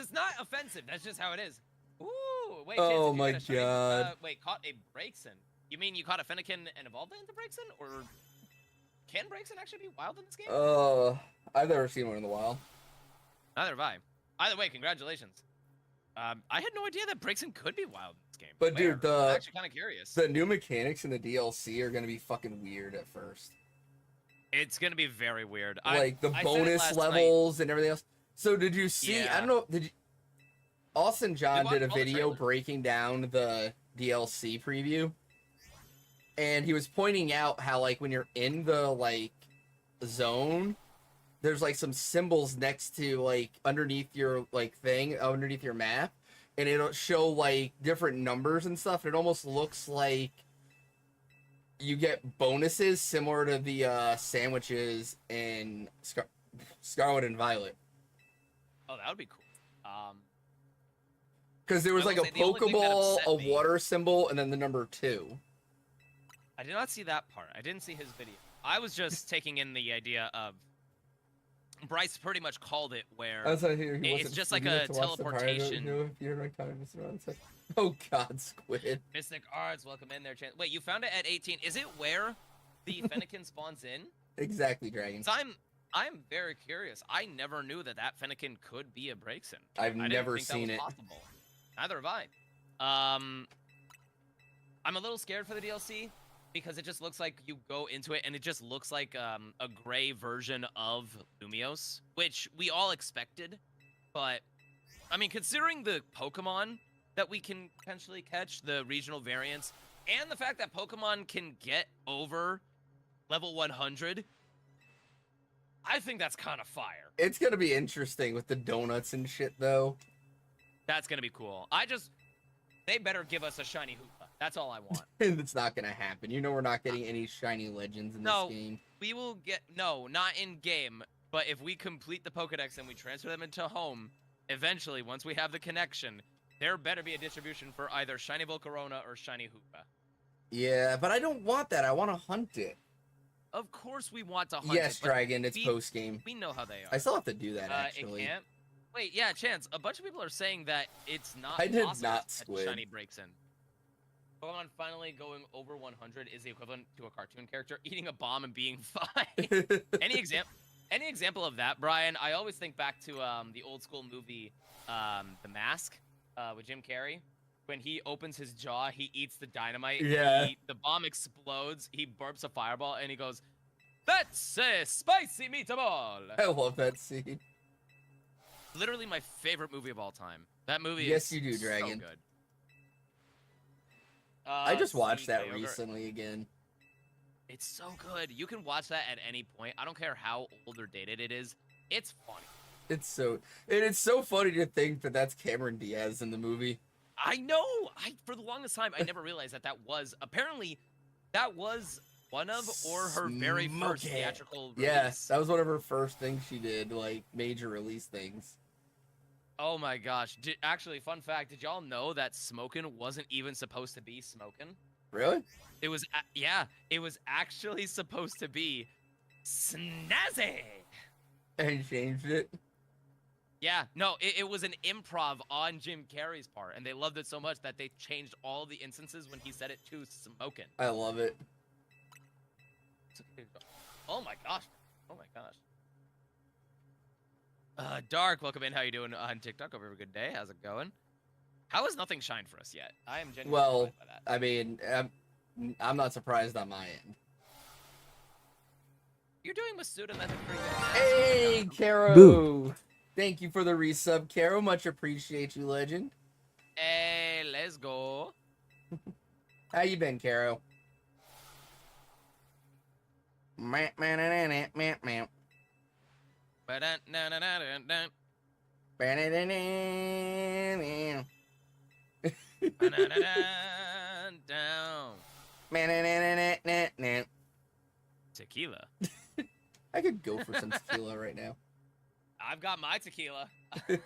Speaker 3: it's not offensive. That's just how it is. Ooh, wait. Chance,
Speaker 2: Oh
Speaker 3: did you
Speaker 2: my
Speaker 3: get a shiny,
Speaker 2: God.
Speaker 3: wait, caught a Braixen. You mean you caught a Fennekin and evolved it into Braixen, or can Braixen actually be wild in this game?
Speaker 2: I've never seen one in the wild.
Speaker 3: Neither have I. Either way, congratulations. I had no idea that Braixen could be wild in this game.
Speaker 2: But dude,
Speaker 3: I'm actually kind of curious.
Speaker 2: the new mechanics in the DLC are gonna be fucking weird at first.
Speaker 3: It's gonna be very weird.
Speaker 2: Like the
Speaker 3: I said it
Speaker 2: bonus
Speaker 3: last
Speaker 2: levels and everything else. So did you see?
Speaker 3: Yeah.
Speaker 2: I don't know. Did you? Austin John
Speaker 3: watched
Speaker 2: did a
Speaker 3: all the
Speaker 2: video
Speaker 3: trailers.
Speaker 2: breaking down the DLC preview, and he was pointing out how like when you're in the like zone, there's like some symbols next to like underneath your like thing underneath your map, and it'll show like different numbers and stuff. It almost looks like you get bonuses similar to the sandwiches in Scarlet and Violet.
Speaker 3: Oh, that would be cool.
Speaker 2: Because there was
Speaker 3: I
Speaker 2: like
Speaker 3: will
Speaker 2: a
Speaker 3: say the only thing that
Speaker 2: Pokeball,
Speaker 3: upset
Speaker 2: a
Speaker 3: me-
Speaker 2: water symbol, and then the number 2.
Speaker 3: I did not see that part. I didn't see his video. I was just taking in the idea of Bryce pretty much called it where
Speaker 2: I hear
Speaker 3: It's wasn't just like a teleportation.
Speaker 2: Oh God, Squid.
Speaker 3: Mystic Arts, welcome in there. Wait, you found it at 18. Is it where the Fennekin spawns in?
Speaker 2: Exactly, Dragon.
Speaker 3: So I'm very curious. I never knew that Fennekin could be a Braixen.
Speaker 2: I've
Speaker 3: I didn't
Speaker 2: never
Speaker 3: think that
Speaker 2: seen
Speaker 3: was
Speaker 2: it.
Speaker 3: possible. Neither have I. I'm a little scared for the DLC because it just looks like you go into it and it just looks like a gray version of Lumios, which we all expected. But I mean, considering the Pokemon that we can potentially catch, the regional variants, and the fact that Pokemon can get over level 100, I think that's kind of fire.
Speaker 2: It's gonna be interesting with the donuts and shit, though.
Speaker 3: That's gonna be cool. They better give us a shiny Hoopa. That's all I want.
Speaker 2: It's not gonna happen. You know we're not getting any shiny legends in
Speaker 3: No.
Speaker 2: this game.
Speaker 3: We will get, no, not in game, but if we complete the Pokedex and we transfer them into home, eventually, once we have the connection, there better be a distribution for either shiny Volcarona or shiny Hoopa.
Speaker 2: Yeah, but I don't want that. I want to hunt it.
Speaker 3: Of course we want to hunt
Speaker 2: Yes,
Speaker 3: it, but
Speaker 2: Dragon. It's
Speaker 3: we-
Speaker 2: post game.
Speaker 3: we know how they are.
Speaker 2: I still have to do that
Speaker 3: It
Speaker 2: actually.
Speaker 3: can't. Wait, yeah, Chance. A bunch of people are saying that it's not
Speaker 2: I did
Speaker 3: possible
Speaker 2: not,
Speaker 3: that
Speaker 2: Squid.
Speaker 3: shiny breaks in. Pokemon finally going over 100 is the equivalent to a cartoon character eating a bomb and being fine. Any example of that, Brian? I always think back to the old school movie, The Mask, with Jim Carrey. When he opens his jaw, he eats the dynamite.
Speaker 2: Yeah.
Speaker 3: The bomb explodes. He burps a fireball, and he goes, "That's a spicy meatball."
Speaker 2: I love that scene.
Speaker 3: Literally my favorite movie of all time. That movie
Speaker 2: Yes,
Speaker 3: is
Speaker 2: you do, Dragon.
Speaker 3: so good.
Speaker 2: I just watched that
Speaker 3: CK
Speaker 2: recently again.
Speaker 3: It's so good. You can watch that at any point. I don't care how old or dated it is. It's funny.
Speaker 2: It's so funny to think that that's Cameron Diaz in the movie.
Speaker 3: I know. For the longest time, I never realized that was one of or her very first
Speaker 2: Smoke it.
Speaker 3: theatrical release.
Speaker 2: Yes, that was one of her first things she did, like major release things.
Speaker 3: Oh my gosh. Actually, fun fact, did y'all know that Smokin' wasn't even supposed to be Smokin'?
Speaker 2: Really?
Speaker 3: It was, it was actually supposed to be Snazzy.
Speaker 2: And changed it.
Speaker 3: Yeah, no, it was an improv on Jim Carrey's part, and they loved it so much that they changed all the instances when he said it to Smokin'.
Speaker 2: I love it.
Speaker 3: Oh my gosh. Oh my gosh. Dark, welcome in. How you doing on TikTok? Hope you have a good day. How's it going? How has nothing shined for us yet? I am genuinely
Speaker 2: Well,
Speaker 3: surprised by that.
Speaker 2: I mean, I'm not surprised on my end.
Speaker 3: You're doing Masuda method pretty good.
Speaker 2: Hey, Caro!
Speaker 5: Boo.
Speaker 2: Thank you for the resub, Caro. Much appreciate you, legend.
Speaker 3: Hey, let's go.
Speaker 2: How you been, Caro? Meh, meh, meh, meh, meh, meh.
Speaker 3: Ba-dun-dun-dun-dun-dun.
Speaker 2: Ba-da-da-da-da.
Speaker 3: Ba-dun-dun-dun. Down.
Speaker 2: Ba-da-da-da-da-da.
Speaker 3: Tequila.
Speaker 2: I could go for some tequila right now.
Speaker 3: I've got my tequila.
Speaker 2: I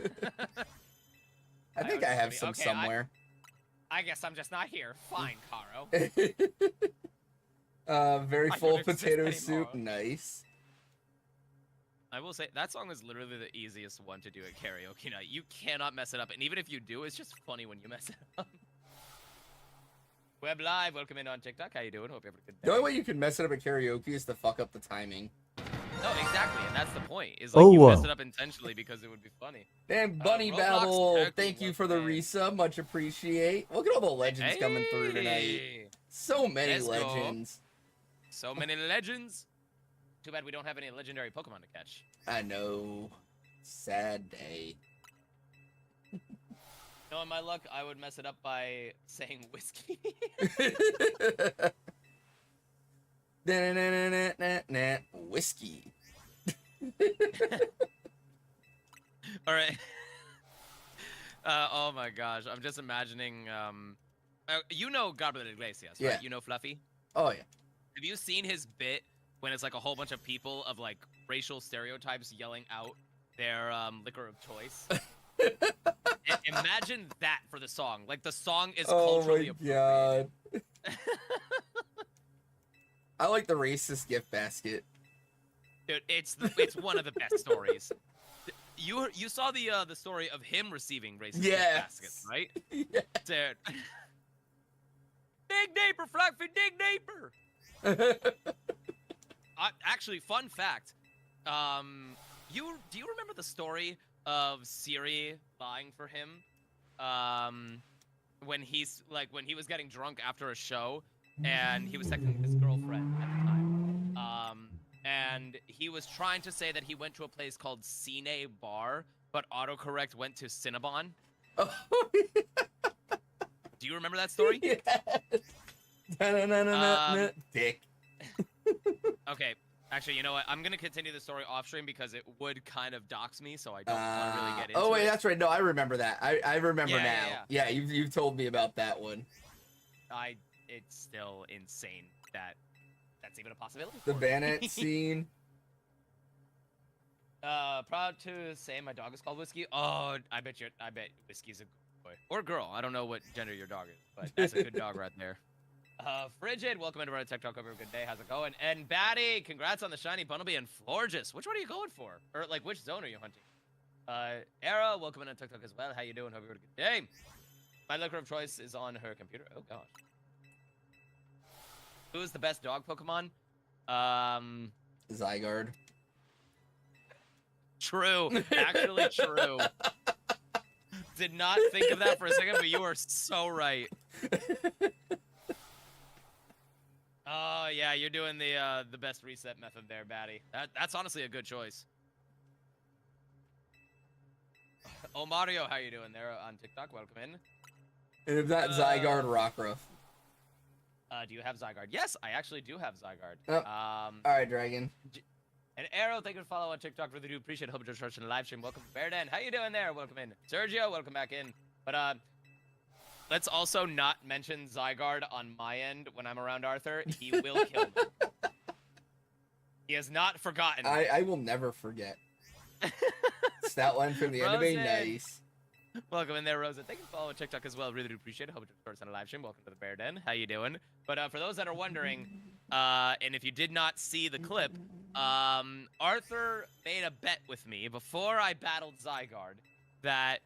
Speaker 2: think
Speaker 3: was
Speaker 2: I have
Speaker 3: just
Speaker 2: some
Speaker 3: kidding. Okay,
Speaker 2: somewhere.
Speaker 3: I guess I'm just not here. Fine, Caro.
Speaker 2: Very
Speaker 3: I
Speaker 2: full
Speaker 3: don't exist
Speaker 2: potato soup.
Speaker 3: anymore.
Speaker 2: Nice.
Speaker 3: I will say, that song is literally the easiest one to do at karaoke night. You cannot mess it up, and even if you do, it's just funny when you mess it up. Web Live, welcome in on TikTok. How you doing? Hope you have a good day.
Speaker 2: The only way you can mess it up at karaoke is to fuck up the timing.
Speaker 3: No, exactly, and that's the point. Is like you mess it up intentionally because it would be funny.
Speaker 2: And Bunny
Speaker 3: Roblox
Speaker 2: Babble,
Speaker 3: Turkey,
Speaker 2: thank you for
Speaker 3: welcome
Speaker 2: the
Speaker 3: in.
Speaker 2: resub. Much appreciate. Look at all the legends coming through tonight.
Speaker 3: Hey!
Speaker 2: So many
Speaker 3: Let's go.
Speaker 2: legends.
Speaker 3: So many legends. Too bad we don't have any legendary Pokemon to catch.
Speaker 2: I know. Sad day.
Speaker 3: Knowing my luck, I would mess it up by saying whiskey.
Speaker 2: Whiskey.
Speaker 3: All right. Oh my gosh, I'm just imagining. You know Gabriel Iglesias, right?
Speaker 2: Yeah.
Speaker 3: You know Fluffy.
Speaker 2: Oh yeah.
Speaker 3: Have you seen his bit when it's like a whole bunch of people of like racial stereotypes yelling out their liquor of choice? Imagine that for the song. Like the song is culturally appropriate.
Speaker 2: God. I like the racist gift basket.
Speaker 3: Dude, it's one of the best stories. You saw the story of him receiving racist gift baskets, right?
Speaker 2: Yeah.
Speaker 3: Dude. Dig deeper, Fluffy, dig deeper. Actually, fun fact. Do you remember the story of Siri lying for him? When he was getting drunk after a show, and he was texting his girlfriend at the time. And he was trying to say that he went to a place called Cine Bar, but autocorrect went to Cinnabon.
Speaker 2: Oh,
Speaker 3: Do you remember that story?
Speaker 2: yes. Dick.
Speaker 3: Okay. Actually, you know what? I'm gonna continue the story off stream because it would kind of dox me, so I don't want to really get into it.
Speaker 2: Oh wait, that's right. No, I remember that. I remember
Speaker 3: Yeah,
Speaker 2: now.
Speaker 3: yeah.
Speaker 2: Yeah, you've told me about that one.
Speaker 3: It's still insane that that's even a possibility.
Speaker 2: The
Speaker 3: for me.
Speaker 2: Bannet scene.
Speaker 3: Proud to say my dog is called Whiskey. Oh, I bet Whiskey's a good boy or girl. I don't know what gender your dog is, but that's a good dog right there. Frigid, welcome into our Tech Talk. Hope you have a good day. How's it going? And Batty, congrats on the shiny Bunnelby and Florges. Which one are you going for? Or like, which zone are you hunting? Era, welcome into Tech Talk as well. How you doing? Hope you have a good day. My liquor of choice is on her computer. Oh gosh. Who is the best dog Pokemon?
Speaker 2: Zygarde.
Speaker 3: True. Actually true. Did not think of that for a second, but you are so right. Oh yeah, you're doing the best reset method there, Batty. That's honestly a good choice. Oh Mario, how you doing there on TikTok? Welcome in.
Speaker 2: And if that Zygarde, Rockruff.
Speaker 3: Do you have Zygarde? Yes, I actually do have Zygarde.
Speaker 2: Oh. All right, Dragon.
Speaker 3: And Arrow, thank you for following on TikTok. Really do appreciate it. Hope you're watching the live stream. Welcome to Bearden. How you doing there? Welcome in. Sergio, welcome back in. But let's also not mention Zygarde on my end when I'm around Arthur. He will kill me. He has not forgotten.
Speaker 2: I will never forget. Stat line from the anime, nice.
Speaker 3: Welcome in there, Rosa. Thank you for following TikTok as well. Really do appreciate it. Hope you're on a live stream. Welcome to the Bear Den. How you doing? But for those that are wondering, and if you did not see the clip, Arthur made a bet with me before I battled Zygarde that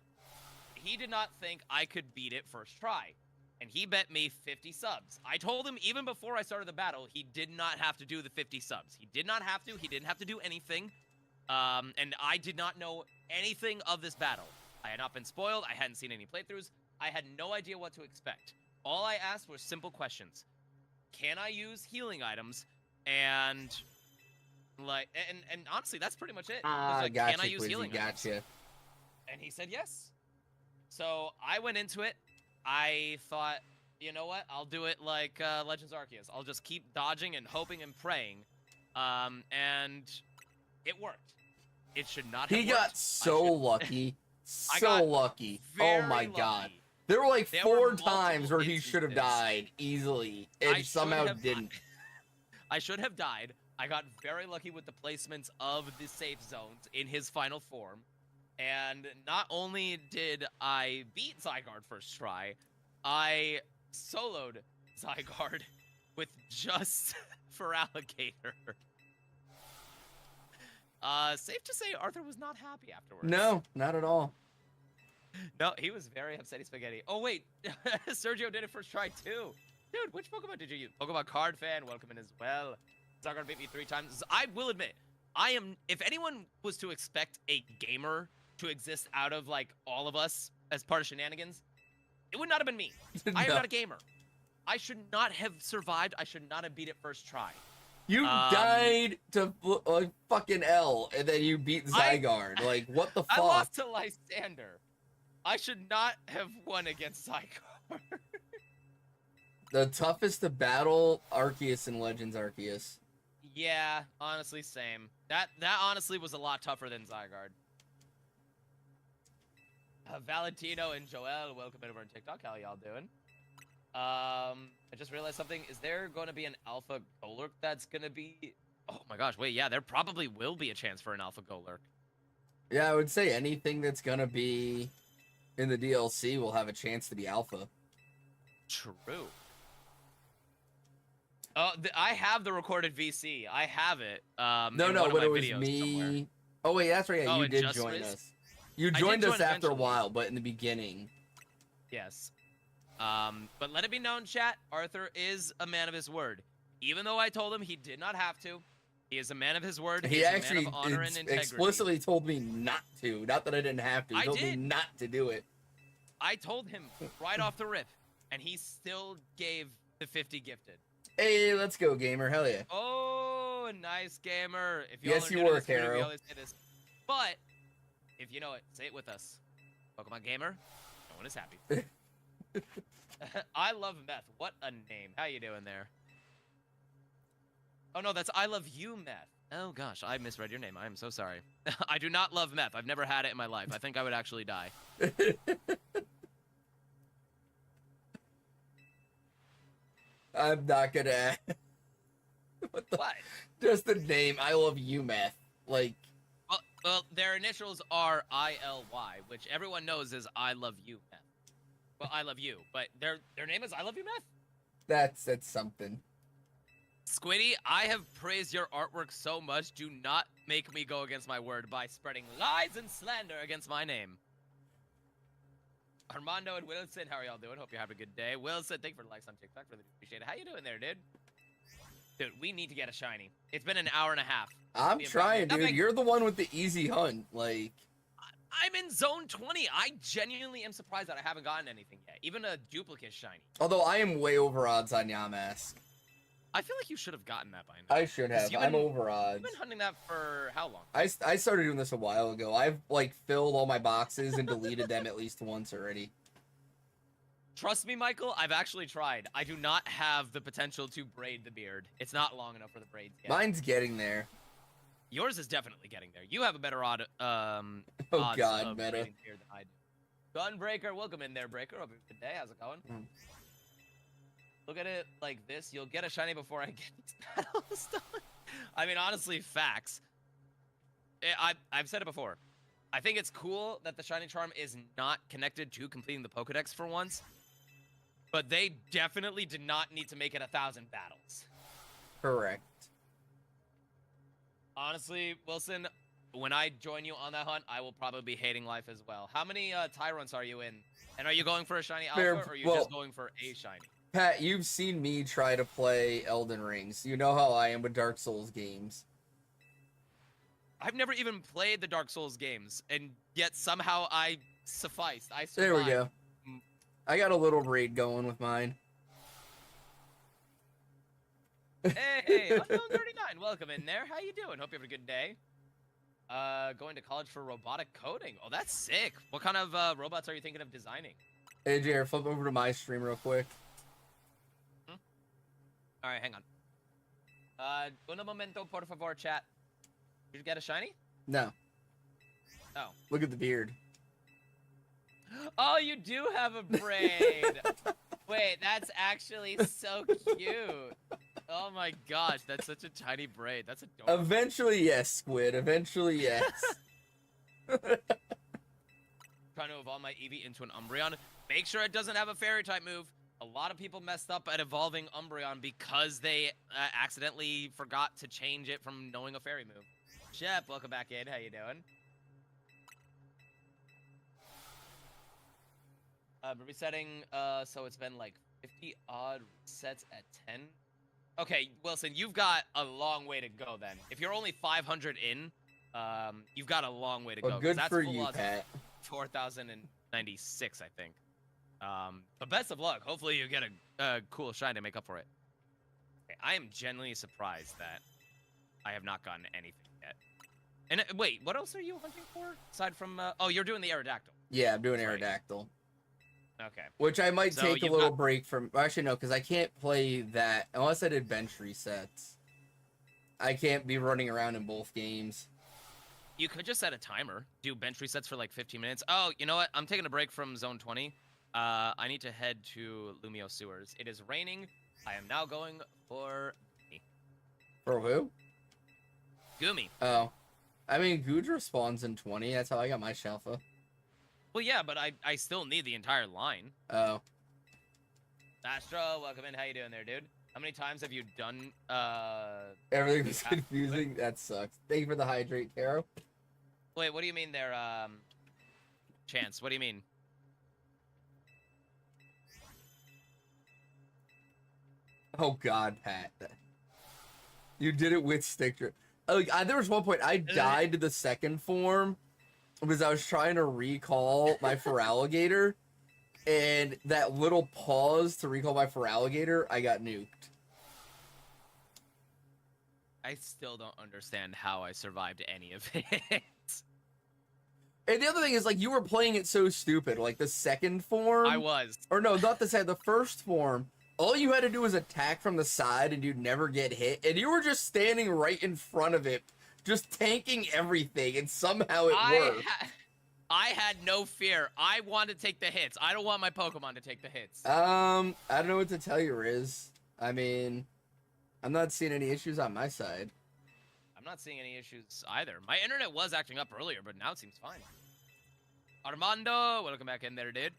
Speaker 3: he did not think I could beat it first try. And he bet me 50 subs. I told him even before I started the battle, he did not have to do the 50 subs. He did not have to. He didn't have to do anything. And I did not know anything of this battle. I had not been spoiled. I hadn't seen any playthroughs. I had no idea what to expect. All I asked were simple questions. Can I use healing items? And like, and honestly, that's pretty much it. Like,
Speaker 2: gotcha,
Speaker 3: can I use
Speaker 2: Quizzy,
Speaker 3: healing items?
Speaker 2: gotcha.
Speaker 3: And he said yes. So I went into it. I thought, you know what? I'll do it like Legends Arceus. I'll just keep dodging and hoping and praying. And it worked. It should not have
Speaker 2: He
Speaker 3: worked.
Speaker 2: got so lucky. So lucky. Oh my
Speaker 3: Very
Speaker 2: god.
Speaker 3: lucky.
Speaker 2: There were like
Speaker 3: There
Speaker 2: 4
Speaker 3: were
Speaker 2: times where he
Speaker 3: multiple
Speaker 2: should have
Speaker 3: instances.
Speaker 2: died easily.
Speaker 3: I
Speaker 2: And
Speaker 3: should
Speaker 2: somehow
Speaker 3: have
Speaker 2: didn't.
Speaker 3: died. I should have died. I got very lucky with the placements of the safe zones in his final form. And not only did I beat Zygarde first try, I soloed Zygarde with just for alligator. Safe to say Arthur was not happy afterwards.
Speaker 2: No, not at all.
Speaker 3: No, he was very upsetty spaghetti. Oh wait, Sergio did it first try too. Dude, which Pokemon did you use? Pokemon Card Fan, welcome in as well. Zygarde beat me 3 times. I will admit, if anyone was to expect a gamer to exist out of like all of us as part of shenanigans, it would not have been me. I am
Speaker 2: No.
Speaker 3: not a gamer. I should not have survived. I should not have beat it first try.
Speaker 2: You died to fucking L, and then you beat Zygarde. Like, what the fuck?
Speaker 3: I lost to Lysander. I should not have won against Zygarde.
Speaker 2: The toughest to battle, Arceus and Legends Arceus.
Speaker 3: Yeah, honestly, same. That honestly was a lot tougher than Zygarde. Valentino and Joel, welcome over on TikTok. How y'all doing? I just realized something. Is there going to be an Alpha Golurk that's going to be... Oh my gosh, wait, yeah, there probably will be a chance for an Alpha Golurk.
Speaker 2: Yeah, I would say anything that's gonna be in the DLC will have a chance to be Alpha.
Speaker 3: True. Oh, I have the recorded VC. I have it.
Speaker 2: No,
Speaker 3: in
Speaker 2: no,
Speaker 3: one of
Speaker 2: but
Speaker 3: my
Speaker 2: it was
Speaker 3: videos
Speaker 2: me.
Speaker 3: somewhere.
Speaker 2: Oh wait, that's right. Yeah,
Speaker 3: Oh,
Speaker 2: you
Speaker 3: and
Speaker 2: did
Speaker 3: Just
Speaker 2: join
Speaker 3: Riz?
Speaker 2: us. You
Speaker 3: I
Speaker 2: joined
Speaker 3: did
Speaker 2: us
Speaker 3: join
Speaker 2: after a
Speaker 3: eventually.
Speaker 2: while, but in the beginning.
Speaker 3: Yes. But let it be known, chat, Arthur is a man of his word. Even though I told him he did not have to, he is a man of his word.
Speaker 2: He
Speaker 3: is a
Speaker 2: actually
Speaker 3: man of honor and integrity.
Speaker 2: explicitly told me not to. Not that I didn't have to. He
Speaker 3: I
Speaker 2: told me
Speaker 3: did.
Speaker 2: not to do it.
Speaker 3: I told him right off the rip, and he still gave the 50 gifted.
Speaker 2: Hey, let's go, gamer. Hell yeah.
Speaker 3: Oh, nice gamer. If you
Speaker 2: Yes,
Speaker 3: all are
Speaker 2: you
Speaker 3: new to
Speaker 2: were,
Speaker 3: this community, we
Speaker 2: Caro.
Speaker 3: always say this. But if you know it, say it with us. Pokemon gamer, no one is happy. I love meth. What a name. How you doing there? Oh no, that's I love you meth. Oh gosh, I misread your name. I am so sorry. I do not love meth. I've never had it in my life. I think I would actually die.
Speaker 2: I'm not gonna. What the?
Speaker 3: What?
Speaker 2: Just the name. I love you, meth. Like,
Speaker 3: Well, their initials are ILY, which everyone knows is I love you meth. Well, I love you, but their name is I love you meth.
Speaker 2: that's something.
Speaker 3: Squiddy, I have praised your artwork so much. Do not make me go against my word by spreading lies and slander against my name. Armando and Wilson, how are y'all doing? Hope you're having a good day. Wilson, thank you for the likes on TikTok. Really appreciate it. How you doing there, dude? Dude, we need to get a shiny. It's been an hour and a half.
Speaker 2: I'm
Speaker 3: Be a
Speaker 2: trying,
Speaker 3: problem.
Speaker 2: dude. You're the one with the easy hunt. Like,
Speaker 3: I'm in zone 20. I genuinely am surprised that I haven't gotten anything yet. Even a duplicate shiny.
Speaker 2: although I am way over odds on Yamask.
Speaker 3: I feel like you should have gotten that by now.
Speaker 2: I should have.
Speaker 3: you've
Speaker 2: I'm
Speaker 3: been-
Speaker 2: over odds.
Speaker 3: You've been hunting that for how long?
Speaker 2: I started doing this a while ago. I've like filled all my boxes and deleted them at least once already.
Speaker 3: Trust me, Michael, I've actually tried. I do not have the potential to braid the beard. It's not long enough for the braids yet.
Speaker 2: Mine's getting there.
Speaker 3: Yours is definitely getting there. You have a better odds
Speaker 2: Oh
Speaker 3: of
Speaker 2: god, meta.
Speaker 3: braiding beard than I do. Gunbreaker, welcome in there, Breaker. Hope you have a good day. How's it going? Look at it like this. You'll get a shiny before I get these battles done. I mean, honestly, facts. I've said it before. I think it's cool that the shiny charm is not connected to completing the Pokedex for once. But they definitely did not need to make it 1,000 battles.
Speaker 2: Correct.
Speaker 3: Honestly, Wilson, when I join you on that hunt, I will probably be hating life as well. How many Tyrants are you in? And are you going for a shiny alpha,
Speaker 2: Fair-
Speaker 3: or are you
Speaker 2: well-
Speaker 3: just going for a shiny?
Speaker 2: Pat, you've seen me try to play Elden Rings. You know how I am with Dark Souls games.
Speaker 3: I've never even played the Dark Souls games, and yet somehow I sufficed. I survived.
Speaker 2: There we go. I got a little raid going with mine.
Speaker 3: Hey, Unknown39, welcome in there. How you doing? Hope you have a good day. Going to college for robotic coding. Oh, that's sick. What kind of robots are you thinking of designing?
Speaker 2: Hey, JR, flip over to my stream real quick.
Speaker 3: All right, hang on. Un momento, por favor, chat. Did you get a shiny?
Speaker 2: No.
Speaker 3: Oh.
Speaker 2: Look at the beard.
Speaker 3: Oh, you do have a braid. Wait, that's actually so cute. Oh my gosh, that's such a tiny braid. That's adorable.
Speaker 2: Eventually, yes, Squid. Eventually, yes.
Speaker 3: trying to evolve my Eevee into an Umbreon. Make sure it doesn't have a fairy type move. A lot of people messed up at evolving Umbreon because they accidentally forgot to change it from knowing a fairy move. Shep, welcome back in. How you doing? Resetting, so it's been like 50 odd resets at 10. Okay, Wilson, you've got a long way to go then. If you're only 500 in, you've got a long way to go.
Speaker 2: Well, good
Speaker 3: that's
Speaker 2: for
Speaker 3: full
Speaker 2: you,
Speaker 3: odds
Speaker 2: Pat.
Speaker 3: 4,096, I think. But best of luck. Hopefully you get a cool shine to make up for it. Okay, I am genuinely surprised that I have not gotten anything yet. And wait, what else are you hunting for? Aside from, oh, you're doing the Aerodactyl.
Speaker 2: Yeah, I'm doing
Speaker 3: That's right.
Speaker 2: Aerodactyl.
Speaker 3: Okay.
Speaker 2: Which I might
Speaker 3: So
Speaker 2: take a
Speaker 3: you've
Speaker 2: little
Speaker 3: got-
Speaker 2: break from. Actually, no, because I can't play that unless I did bench resets. I can't be running around in both games.
Speaker 3: You could just set a timer. Do bench resets for like 15 minutes. Oh, you know what? I'm taking a break from Zone 20. I need to head to Lumio Sewers. It is raining. I am now going for
Speaker 2: For who?
Speaker 3: Gumi.
Speaker 2: Oh. I mean, Goodra spawns in 20. That's how I got my Shalpha.
Speaker 3: Well, yeah, but I still need the entire line.
Speaker 2: Oh.
Speaker 3: Astro, welcome in. How you doing there, dude? How many times have you done,
Speaker 2: Everything was
Speaker 3: Yeah.
Speaker 2: confusing. That sucks. Thank you for the hydrate, Caro.
Speaker 3: Wait, what do you mean there, Chance? What do you mean?
Speaker 2: Oh, God, Pat. You did it with stick drift. Oh, there was one point I died to the second form because I was trying to recall my Feraligatr, and that little pause to recall my Feraligatr, I got nuked.
Speaker 3: I still don't understand how I survived any of it.
Speaker 2: And the other thing is, like, you were playing it so stupid. Like, the second form...
Speaker 3: I was.
Speaker 2: Or no, not the second, the first form. All you had to do was attack from the side and you'd never get hit. And you were just standing right in front of it, just tanking everything, and somehow it worked.
Speaker 3: I had no fear. I want to take the hits. I don't want my Pokemon to take the hits.
Speaker 2: I don't know what to tell you, Riz. I mean, I'm not seeing any issues on my side.
Speaker 3: I'm not seeing any issues either. My internet was acting up earlier, but now it seems fine. Armando, welcome back in there, dude.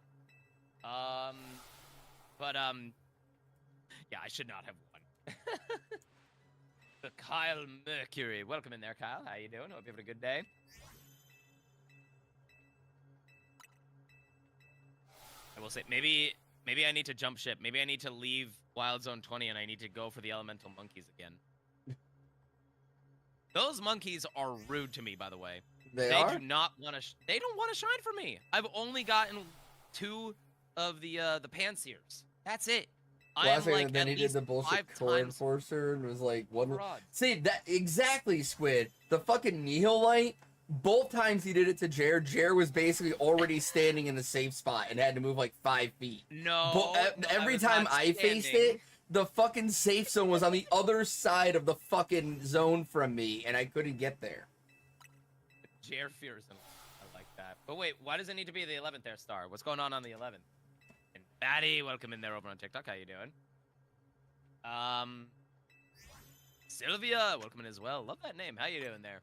Speaker 3: Yeah, I should not have won. The Kyle Mercury, welcome in there, Kyle. How you doing? Hope you're having a good day. I will say, maybe I need to jump ship. Maybe I need to leave Wild Zone 20 and I need to go for the elemental monkeys again. Those monkeys are rude to me, by the way.
Speaker 2: They
Speaker 3: do not want to. They don't want to shine for me. I've only gotten 2 of the Panseers. That's it. I am like
Speaker 2: then
Speaker 3: at
Speaker 2: he did
Speaker 3: least
Speaker 2: the bullshit
Speaker 3: 5
Speaker 2: core
Speaker 3: times
Speaker 2: enforcer and was like, "What?"
Speaker 3: fraud.
Speaker 2: See that exactly, Squid. The fucking Nihilite. Both times he did it to Jer was basically already standing in the safe spot and had to move like 5 feet.
Speaker 3: No.
Speaker 2: Every
Speaker 3: was
Speaker 2: time
Speaker 3: not
Speaker 2: I faced
Speaker 3: standing.
Speaker 2: it, the fucking safe zone was on the other side of the fucking zone from me, and I couldn't get there.
Speaker 3: Jer fears him. I like that. But wait, why does it need to be the 11th there, Star? What's going on the 11th? And Batty, welcome in there over on TikTok. How you doing? Sylvia, welcome in as well. Love that name. How you doing there?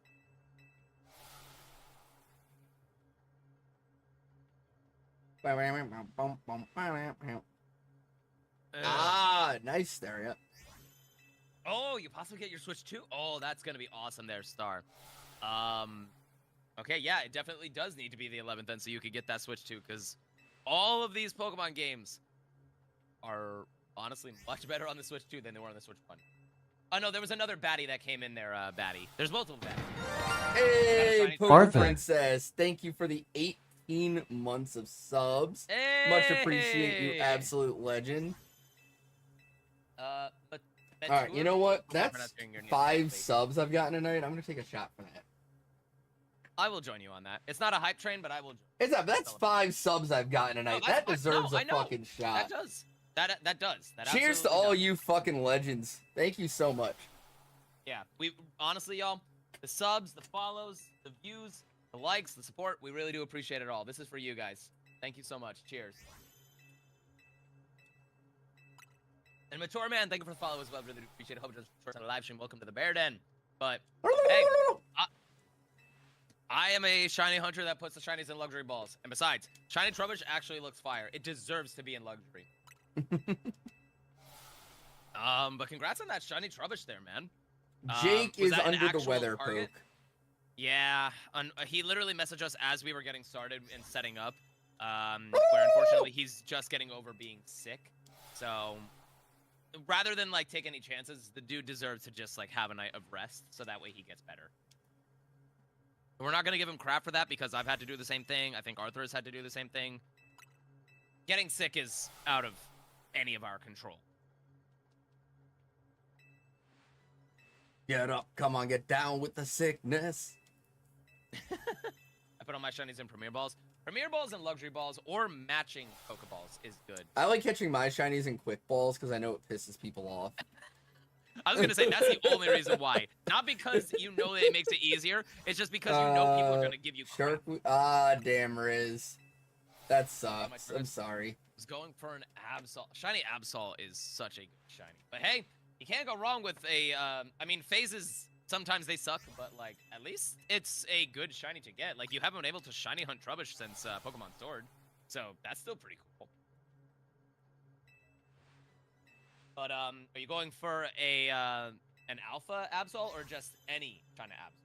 Speaker 2: Ah, nice there, yeah.
Speaker 3: Oh, you possibly get your Switch too? Oh, that's gonna be awesome there, Star. Okay, yeah, it definitely does need to be the 11th then, so you could get that Switch too, because all of these Pokemon games are honestly much better on the Switch 2 than they were on the Switch 1. Oh no, there was another baddie that came in there, baddie. There's multiple baddies.
Speaker 2: Hey, Poke
Speaker 5: Arthur.
Speaker 2: Princess, thank you for the 18 months of subs. Much appreciate you, absolute legend.
Speaker 3: But
Speaker 2: All right, you know what?
Speaker 3: I'm
Speaker 2: That's
Speaker 3: pronouncing your name
Speaker 2: 5
Speaker 3: correctly.
Speaker 2: subs I've gotten tonight. I'm gonna take a shot for that.
Speaker 3: I will join you on that. It's not a hype train, but I will.
Speaker 2: That's 5 subs I've gotten tonight.
Speaker 3: No,
Speaker 2: That
Speaker 3: that's
Speaker 2: deserves
Speaker 3: fine.
Speaker 2: a
Speaker 3: No, I know.
Speaker 2: fucking shot.
Speaker 3: That does. That does. That
Speaker 2: Cheers to
Speaker 3: absolutely
Speaker 2: all
Speaker 3: does.
Speaker 2: you fucking legends. Thank you so much.
Speaker 3: Yeah, we honestly, y'all, the subs, the follows, the views, the likes, the support, we really do appreciate it all. This is for you guys. Thank you so much. Cheers. And Mature Man, thank you for the follow as well. Really do appreciate it. Hope you just on a live stream. Welcome to the Bear Den. But hey, I am a shiny hunter that puts the shinies in luxury balls. And besides, shiny Trubbish actually looks fire. It deserves to be in luxury. But congrats on that shiny Trubbish there, man.
Speaker 2: Jake
Speaker 3: was
Speaker 2: is
Speaker 3: that an
Speaker 2: under the
Speaker 3: actual
Speaker 2: weather,
Speaker 3: target?
Speaker 2: Poke.
Speaker 3: Yeah, he literally messaged us as we were getting started and setting up, where unfortunately he's just getting over being sick. So rather than like take any chances, the dude deserves to just like have a night of rest, so that way he gets better. We're not gonna give him crap for that because I've had to do the same thing. I think Arthur has had to do the same thing. Getting sick is out of any of our control.
Speaker 2: Get up, come on, get down with the sickness.
Speaker 3: I put on my shinies in Premier Balls. Premier Balls and Luxury Balls or matching Pokeballs is good.
Speaker 2: I like catching my shinies in quick balls because I know it pisses people off.
Speaker 3: I was gonna say that's the only reason why. Not because you know that it makes it easier. It's just because you know people are gonna give you crap.
Speaker 2: Damn, Riz. That sucks. I'm sorry.
Speaker 3: I was going for an Absol. Shiny Absol is such a good shiny. But hey, you can't go wrong with a. I mean, phases sometimes they suck, but like at least it's a good shiny to get. Like you haven't been able to shiny hunt Trubbish since Pokemon Sword, so that's still pretty cool. But are you going for a an Alpha Absol or just any China Absol?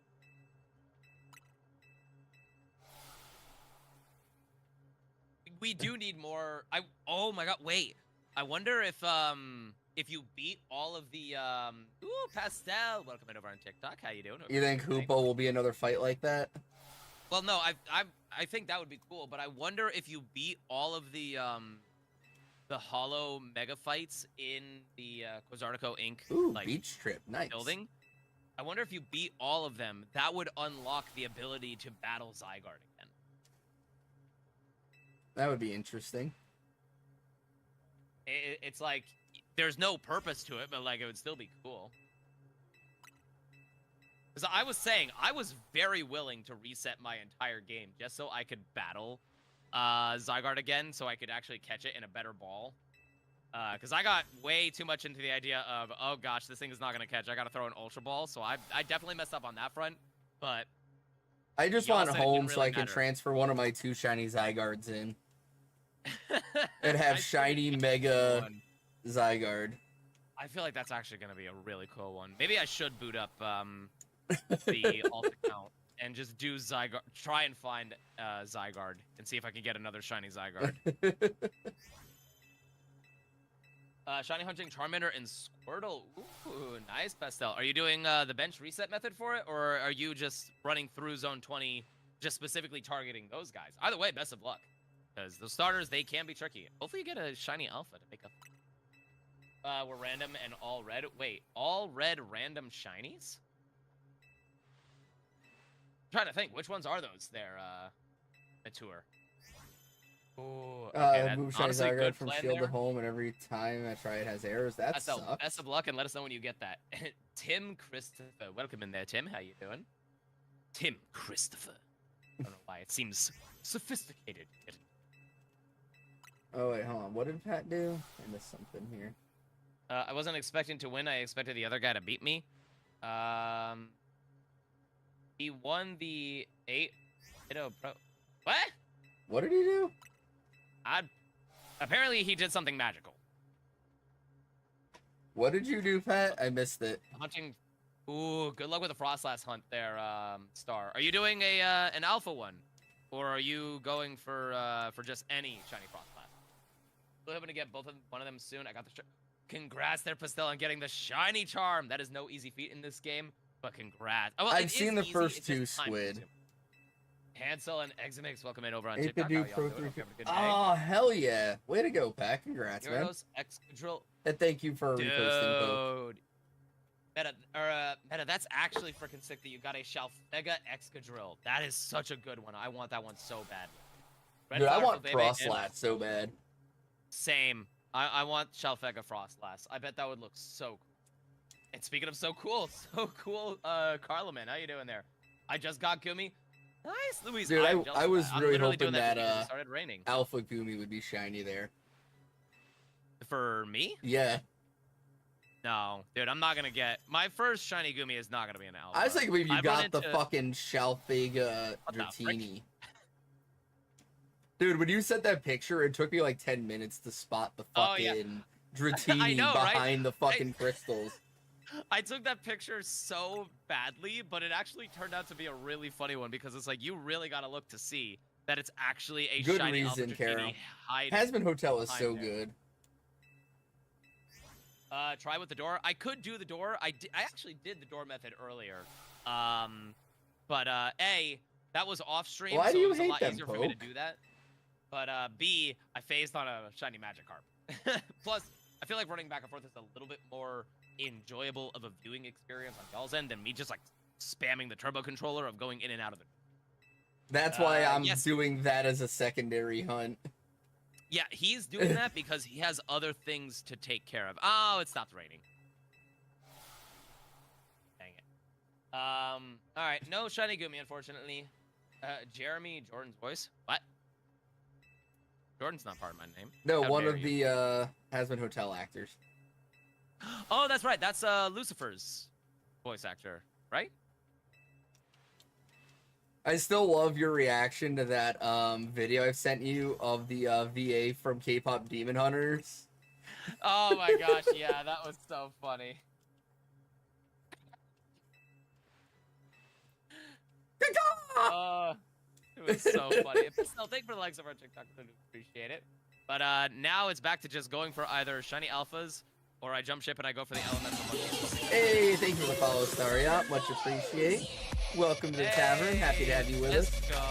Speaker 3: We do need more. Oh my god, wait. I wonder if you beat all of the ooh, Pastel. Welcome in over on TikTok. How you doing?
Speaker 2: You think Hoopa will be another fight like that?
Speaker 3: Well, no, I think that would be cool, but I wonder if you beat all of the hollow mega fights in the Quasartico Inc.
Speaker 2: Ooh,
Speaker 3: like
Speaker 2: beach trip, nice.
Speaker 3: building. I wonder if you beat all of them, that would unlock the ability to battle Zygarde again.
Speaker 2: That would be interesting.
Speaker 3: It's like there's no purpose to it, but like it would still be cool. Because I was saying, I was very willing to reset my entire game just so I could battle Zygarde again, so I could actually catch it in a better ball. Because I got way too much into the idea of, oh gosh, this thing is not going to catch. I got to throw an Ultra Ball, so I definitely messed up on that front. But
Speaker 2: I just
Speaker 3: y'all
Speaker 2: want
Speaker 3: said it
Speaker 2: home
Speaker 3: didn't
Speaker 2: so I
Speaker 3: really
Speaker 2: can
Speaker 3: matter.
Speaker 2: transfer one of my 2 shiny Zygardes in. And have
Speaker 3: I think
Speaker 2: shiny
Speaker 3: it's a
Speaker 2: Mega
Speaker 3: cool one.
Speaker 2: Zygarde.
Speaker 3: I feel like that's actually going to be a really cool one. Maybe I should boot up the alt account and just do Zygarde, try and find Zygarde and see if I can get another shiny Zygarde. Shiny hunting Charmander and Squirtle. Ooh, nice, Pastel. Are you doing the bench reset method for it, or are you just running through Zone 20, just specifically targeting those guys? Either way, best of luck. Because those starters, they can be tricky. Hopefully you get a shiny Alpha to make up. We're random and all red. Wait, all red random shinies? I'm trying to think, which ones are those there, Mature? Ooh, okay,
Speaker 2: Move
Speaker 3: that's
Speaker 2: shiny
Speaker 3: honestly a
Speaker 2: Zygarde
Speaker 3: good
Speaker 2: from
Speaker 3: plan
Speaker 2: shield
Speaker 3: there.
Speaker 2: to home, and every time I try it has errors. That
Speaker 3: Best
Speaker 2: sucks.
Speaker 3: of luck, and let us know when you get that. Tim Christopher, welcome in there, Tim. How you doing? Tim Christopher. I don't know why it seems sophisticated.
Speaker 2: Oh wait, hold on. What did Pat do? I missed something here.
Speaker 3: I wasn't expecting to win. I expected the other guy to beat me. He won the 8. What?
Speaker 2: What did he do?
Speaker 3: Apparently he did something magical.
Speaker 2: What did you do, Pat? I missed it.
Speaker 3: Hunting. Ooh, good luck with the Frostlass hunt there, Star. Are you doing a an alpha one, or are you going for just any shiny Frostlass? We're hoping to get one of them soon. I got the. Congrats there, Pastel, on getting the shiny charm. That is no easy feat in this game, but congrats. Oh, well,
Speaker 2: I've seen the first 2 squid.
Speaker 3: Hansel and Eximix, welcome in over on
Speaker 2: It
Speaker 3: TikTok.
Speaker 2: could do
Speaker 3: How y'all
Speaker 2: Pro
Speaker 3: doing?
Speaker 2: 3.
Speaker 3: Hope you have a good day.
Speaker 2: Oh, hell yeah. Way to go, Pat. Congrats, man.
Speaker 3: Gyarados, Excadrill.
Speaker 2: And thank you for reposting, Poke.
Speaker 3: Dude. Meta, that's actually freaking sick that you got a Shalpha Excadrill. That is such a good one. I want that one so bad. Red
Speaker 2: Dude, I
Speaker 3: Flower
Speaker 2: want
Speaker 3: for Bebe and-
Speaker 2: Frostlass so bad.
Speaker 3: Same. I want Shalfega Frostlass. I bet that would look so cool. And speaking of so cool, Carlaman, how you doing there? I just got Gumi. Nice, Louise.
Speaker 2: Dude,
Speaker 3: I'm jealous
Speaker 2: I
Speaker 3: of
Speaker 2: was
Speaker 3: that. I'm
Speaker 2: really
Speaker 3: literally
Speaker 2: hoping
Speaker 3: doing that
Speaker 2: that,
Speaker 3: because it started raining.
Speaker 2: Alpha Gumi would be shiny there.
Speaker 3: For me?
Speaker 2: Yeah.
Speaker 3: No, dude, I'm not gonna get my first shiny Gumi is not gonna be an alpha.
Speaker 2: I was like, maybe you
Speaker 3: I've
Speaker 2: got
Speaker 3: run
Speaker 2: the
Speaker 3: into-
Speaker 2: fucking Shalpha
Speaker 3: What the frick?
Speaker 2: Dratini. Dude, when you sent that picture, it took me like 10 minutes to spot the
Speaker 3: Oh, yeah.
Speaker 2: fucking Dratini
Speaker 3: know, right?
Speaker 2: behind the fucking crystals.
Speaker 3: I took that picture so badly, but it actually turned out to be a really funny one because it's like you really gotta look to see that it's actually a
Speaker 2: Good
Speaker 3: shiny
Speaker 2: reason,
Speaker 3: Alpha
Speaker 2: Carol.
Speaker 3: Dratini hiding.
Speaker 2: Hasbin Hotel is
Speaker 3: behind
Speaker 2: so
Speaker 3: there.
Speaker 2: good.
Speaker 3: Try with the door. I could do the door. I actually did the door method earlier. But A, that was off stream,
Speaker 2: Why
Speaker 3: so
Speaker 2: do you
Speaker 3: it was a
Speaker 2: hate
Speaker 3: lot
Speaker 2: them,
Speaker 3: easier for me to
Speaker 2: Poke?
Speaker 3: do that. But B, I phased on a shiny Magikarp. Plus, I feel like running back and forth is a little bit more enjoyable of a viewing experience on y'all's end than me just like spamming the turbo controller of going in and out of it.
Speaker 2: That's why I'm
Speaker 3: yes.
Speaker 2: doing that as a secondary hunt.
Speaker 3: Yeah, he's doing that because he has other things to take care of. Oh, it stopped raining. Dang it. All right, no shiny Gumi, unfortunately. Jeremy Jordan's voice. What? Jordan's not part of my name.
Speaker 2: No,
Speaker 3: How
Speaker 2: one
Speaker 3: dare
Speaker 2: of
Speaker 3: you.
Speaker 2: the Hasbin Hotel actors.
Speaker 3: Oh, that's right. That's Lucifer's voice actor, right?
Speaker 2: I still love your reaction to that video I've sent you of the VA from K-pop Demon Hunters.
Speaker 3: Oh my gosh, yeah, that was so funny. It was so funny. Still, thank you for the likes of our TikTok. I really appreciate it. But now it's back to just going for either shiny alphas or I jump ship and I go for the elemental monkeys.
Speaker 2: Hey, thank you for the follow, Stariot. Much appreciate. Welcome to the tavern. Happy to have you with us.
Speaker 3: Let's go.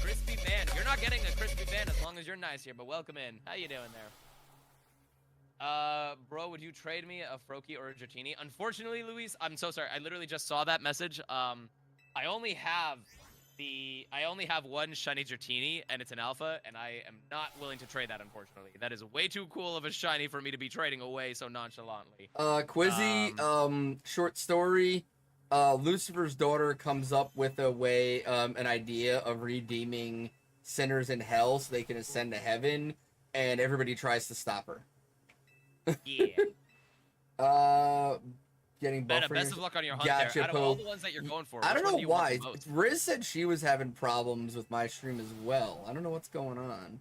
Speaker 3: Crispy band. You're not getting a crispy band as long as you're nice here, but welcome in. How you doing there? Bro, would you trade me a Froakie or a Dratini? Unfortunately, Luis, I'm so sorry. I literally just saw that message. I only have one shiny Dratini, and it's an alpha, and I am not willing to trade that, unfortunately. That is way too cool of a shiny for me to be trading away so nonchalantly.
Speaker 2: Quizzy, short story. Lucifer's daughter comes up with a way, an idea of redeeming sinners in hell so they can ascend to heaven, and everybody tries to stop her.
Speaker 3: Yeah.
Speaker 2: Getting
Speaker 3: Beta,
Speaker 2: buffering.
Speaker 3: best of luck on your hunt
Speaker 2: Gotcha,
Speaker 3: there. Out of all
Speaker 2: Pope.
Speaker 3: the ones that you're going for,
Speaker 2: I
Speaker 3: which
Speaker 2: don't
Speaker 3: one
Speaker 2: know
Speaker 3: do you want
Speaker 2: why.
Speaker 3: the most?
Speaker 2: Riz said she was having problems with my stream as well. I don't know what's going on.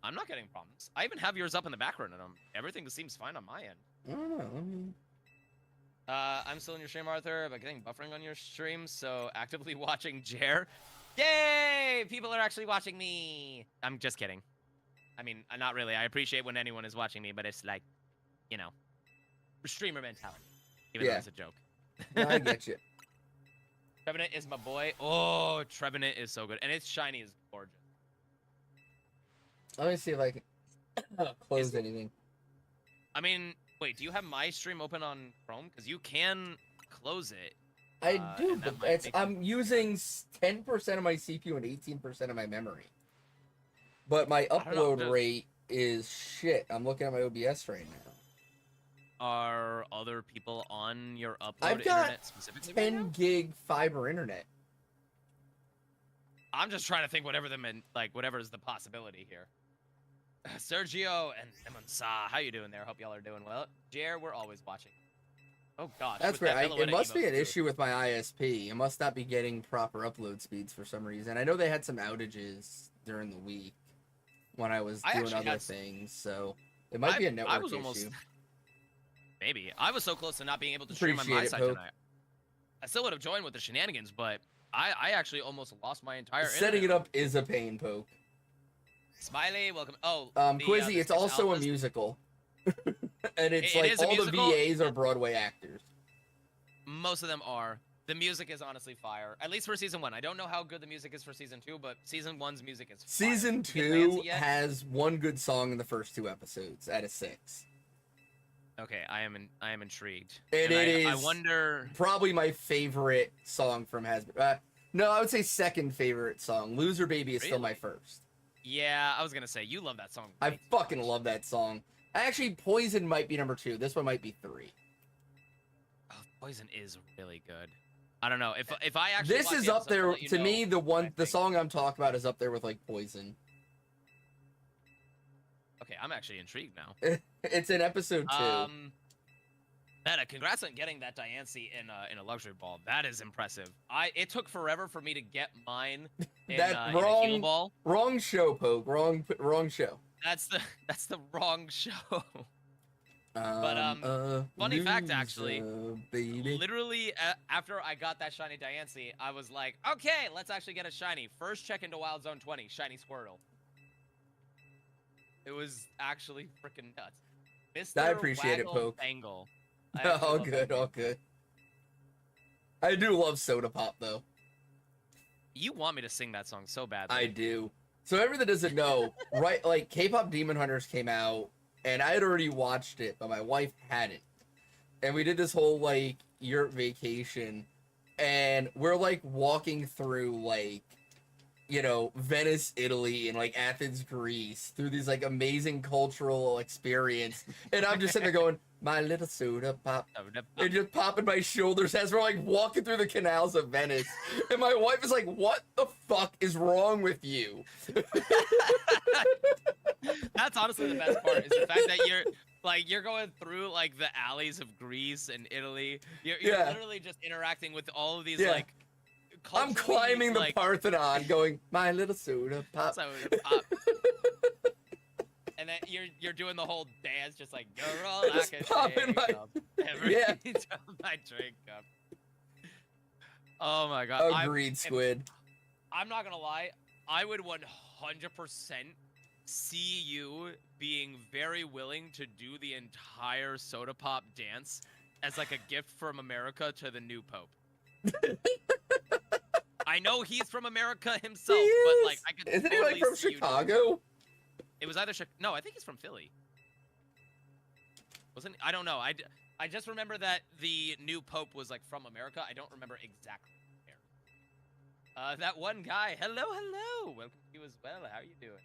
Speaker 3: I'm not getting problems. I even have yours up in the background, and everything seems fine on my end.
Speaker 2: I don't know. Let me...
Speaker 3: I'm still in your stream, Arthur, but getting buffering on your stream, so actively watching Jer. Yay! People are actually watching me. I'm just kidding. I mean, not really. I appreciate when anyone is watching me, but it's like, you know, streamer mentality. Even though
Speaker 2: Yeah.
Speaker 3: it's a joke.
Speaker 2: No, I get you.
Speaker 3: Trevenant is my boy. Oh, Trevenant is so good. And its shiny is gorgeous.
Speaker 2: Let me see if I can close anything.
Speaker 3: I mean, wait, do you have my stream open on Chrome? Because you can close it.
Speaker 2: I do,
Speaker 3: and that
Speaker 2: but
Speaker 3: might make
Speaker 2: I'm using 10% of my CPU and 18% of my memory. But my
Speaker 3: don't know,
Speaker 2: upload rate is shit. I'm looking at my OBS right now.
Speaker 3: Are other people on your upload
Speaker 2: I've got
Speaker 3: internet specifically? right now?
Speaker 2: 10 gig fiber internet.
Speaker 3: I'm just trying to think whatever whatever is the possibility here. Sergio and Emonsa, how you doing there? Hope y'all are doing well. Jer, we're always watching. Oh gosh.
Speaker 2: That's
Speaker 3: with that
Speaker 2: right. It
Speaker 3: Meloetta
Speaker 2: must be
Speaker 3: emote,
Speaker 2: an
Speaker 3: too.
Speaker 2: issue with my ISP. It must not be getting proper upload speeds for some reason. I know they had some outages during the week when I was
Speaker 3: I
Speaker 2: doing
Speaker 3: actually
Speaker 2: other
Speaker 3: had
Speaker 2: things, so it might be a network
Speaker 3: I was
Speaker 2: issue.
Speaker 3: almost maybe. I was so close to not being able to stream on
Speaker 2: Appreciate
Speaker 3: my
Speaker 2: it,
Speaker 3: side
Speaker 2: Pope.
Speaker 3: tonight. I still would have joined with the shenanigans, but I actually almost lost my entire
Speaker 2: Setting it
Speaker 3: internet.
Speaker 2: up is a pain, Poke.
Speaker 3: Smiley, welcome. Oh,
Speaker 2: Quizzy, it's
Speaker 3: the
Speaker 2: also a
Speaker 3: alphas.
Speaker 2: musical. And it's
Speaker 3: It
Speaker 2: like
Speaker 3: is a
Speaker 2: all
Speaker 3: musical.
Speaker 2: the VAs are Broadway actors.
Speaker 3: Most of them are. The music is honestly fire. At least for season 1. I don't know how good the music is for season 2, but season 1's music is fire.
Speaker 2: Season
Speaker 3: Did you get Lancey
Speaker 2: 2
Speaker 3: yet?
Speaker 2: has one good song in the first 2 episodes out of 6.
Speaker 3: Okay, I am intrigued.
Speaker 2: And
Speaker 3: And
Speaker 2: it
Speaker 3: I
Speaker 2: is
Speaker 3: wonder.
Speaker 2: probably my favorite song from Hasbro. No, I would say second favorite song. Loser Baby is still my
Speaker 3: Really?
Speaker 2: first.
Speaker 3: Yeah, I was gonna say you love that song.
Speaker 2: I
Speaker 3: way too
Speaker 2: fucking
Speaker 3: much.
Speaker 2: love that song. Actually, Poison might be number 2. This one might be 3.
Speaker 3: Oh, Poison is really good. I don't know if I actually.
Speaker 2: This
Speaker 3: watch
Speaker 2: is
Speaker 3: the
Speaker 2: up
Speaker 3: episode, I'll
Speaker 2: there
Speaker 3: let you
Speaker 2: to
Speaker 3: know
Speaker 2: me. The
Speaker 3: what I
Speaker 2: one, the
Speaker 3: think.
Speaker 2: song I'm talking about is up there with like Poison.
Speaker 3: Okay, I'm actually intrigued now.
Speaker 2: It's in episode 2.
Speaker 3: Meta, congrats on getting that Diancie in a luxury ball. That is impressive. It took forever for me to get mine in, in a heal ball.
Speaker 2: Wrong show, Poke. Wrong show.
Speaker 3: That's the wrong show. But funny fact, actually,
Speaker 2: baby.
Speaker 3: literally after I got that shiny Diancie, I was like, okay, let's actually get a shiny. First check into Wild Zone 20, shiny Squirtle. It was actually freaking nuts. Mr.
Speaker 2: I appreciate it, Poke.
Speaker 3: Bangle.
Speaker 2: All good, all good. I do love Soda Pop, though.
Speaker 3: You want me to sing that song so badly.
Speaker 2: I do. So everyone that doesn't know, right, like, K-pop Demon Hunters came out, and I had already watched it, but my wife hadn't. And we did this whole, like, Europe vacation, and we're, like, walking through, like, you know, Venice, Italy, and, like, Athens, Greece, through these, like, amazing cultural experience. And I'm just sitting there going, my little soda pop. And just popping my shoulders as we're, like, walking through the canals of Venice. And my wife is like, what the fuck is wrong with you?
Speaker 3: That's honestly the best part, is the fact that you're going through, like, the alleys of Greece and Italy. You're literally just interacting with all of these, like,
Speaker 2: I'm climbing the Parthenon going, my little soda pop.
Speaker 3: Soda pop. And then you're doing the whole dance, just like, you're all I can
Speaker 2: popping my...
Speaker 3: every time I drink up. Oh my god.
Speaker 2: Agreed, Squid.
Speaker 3: I'm not gonna lie, I would 100% see you being very willing to do the entire Soda Pop dance as like a gift from America to the new Pope. I know he's from America himself, but like I could
Speaker 2: Isn't
Speaker 3: totally
Speaker 2: he like from Chicago?
Speaker 3: It was either no, I think he's from Philly. Wasn't I don't know. I just remember that the new Pope was like from America. I don't remember exactly where. That one guy. Hello. Welcome to you as well. How are you doing?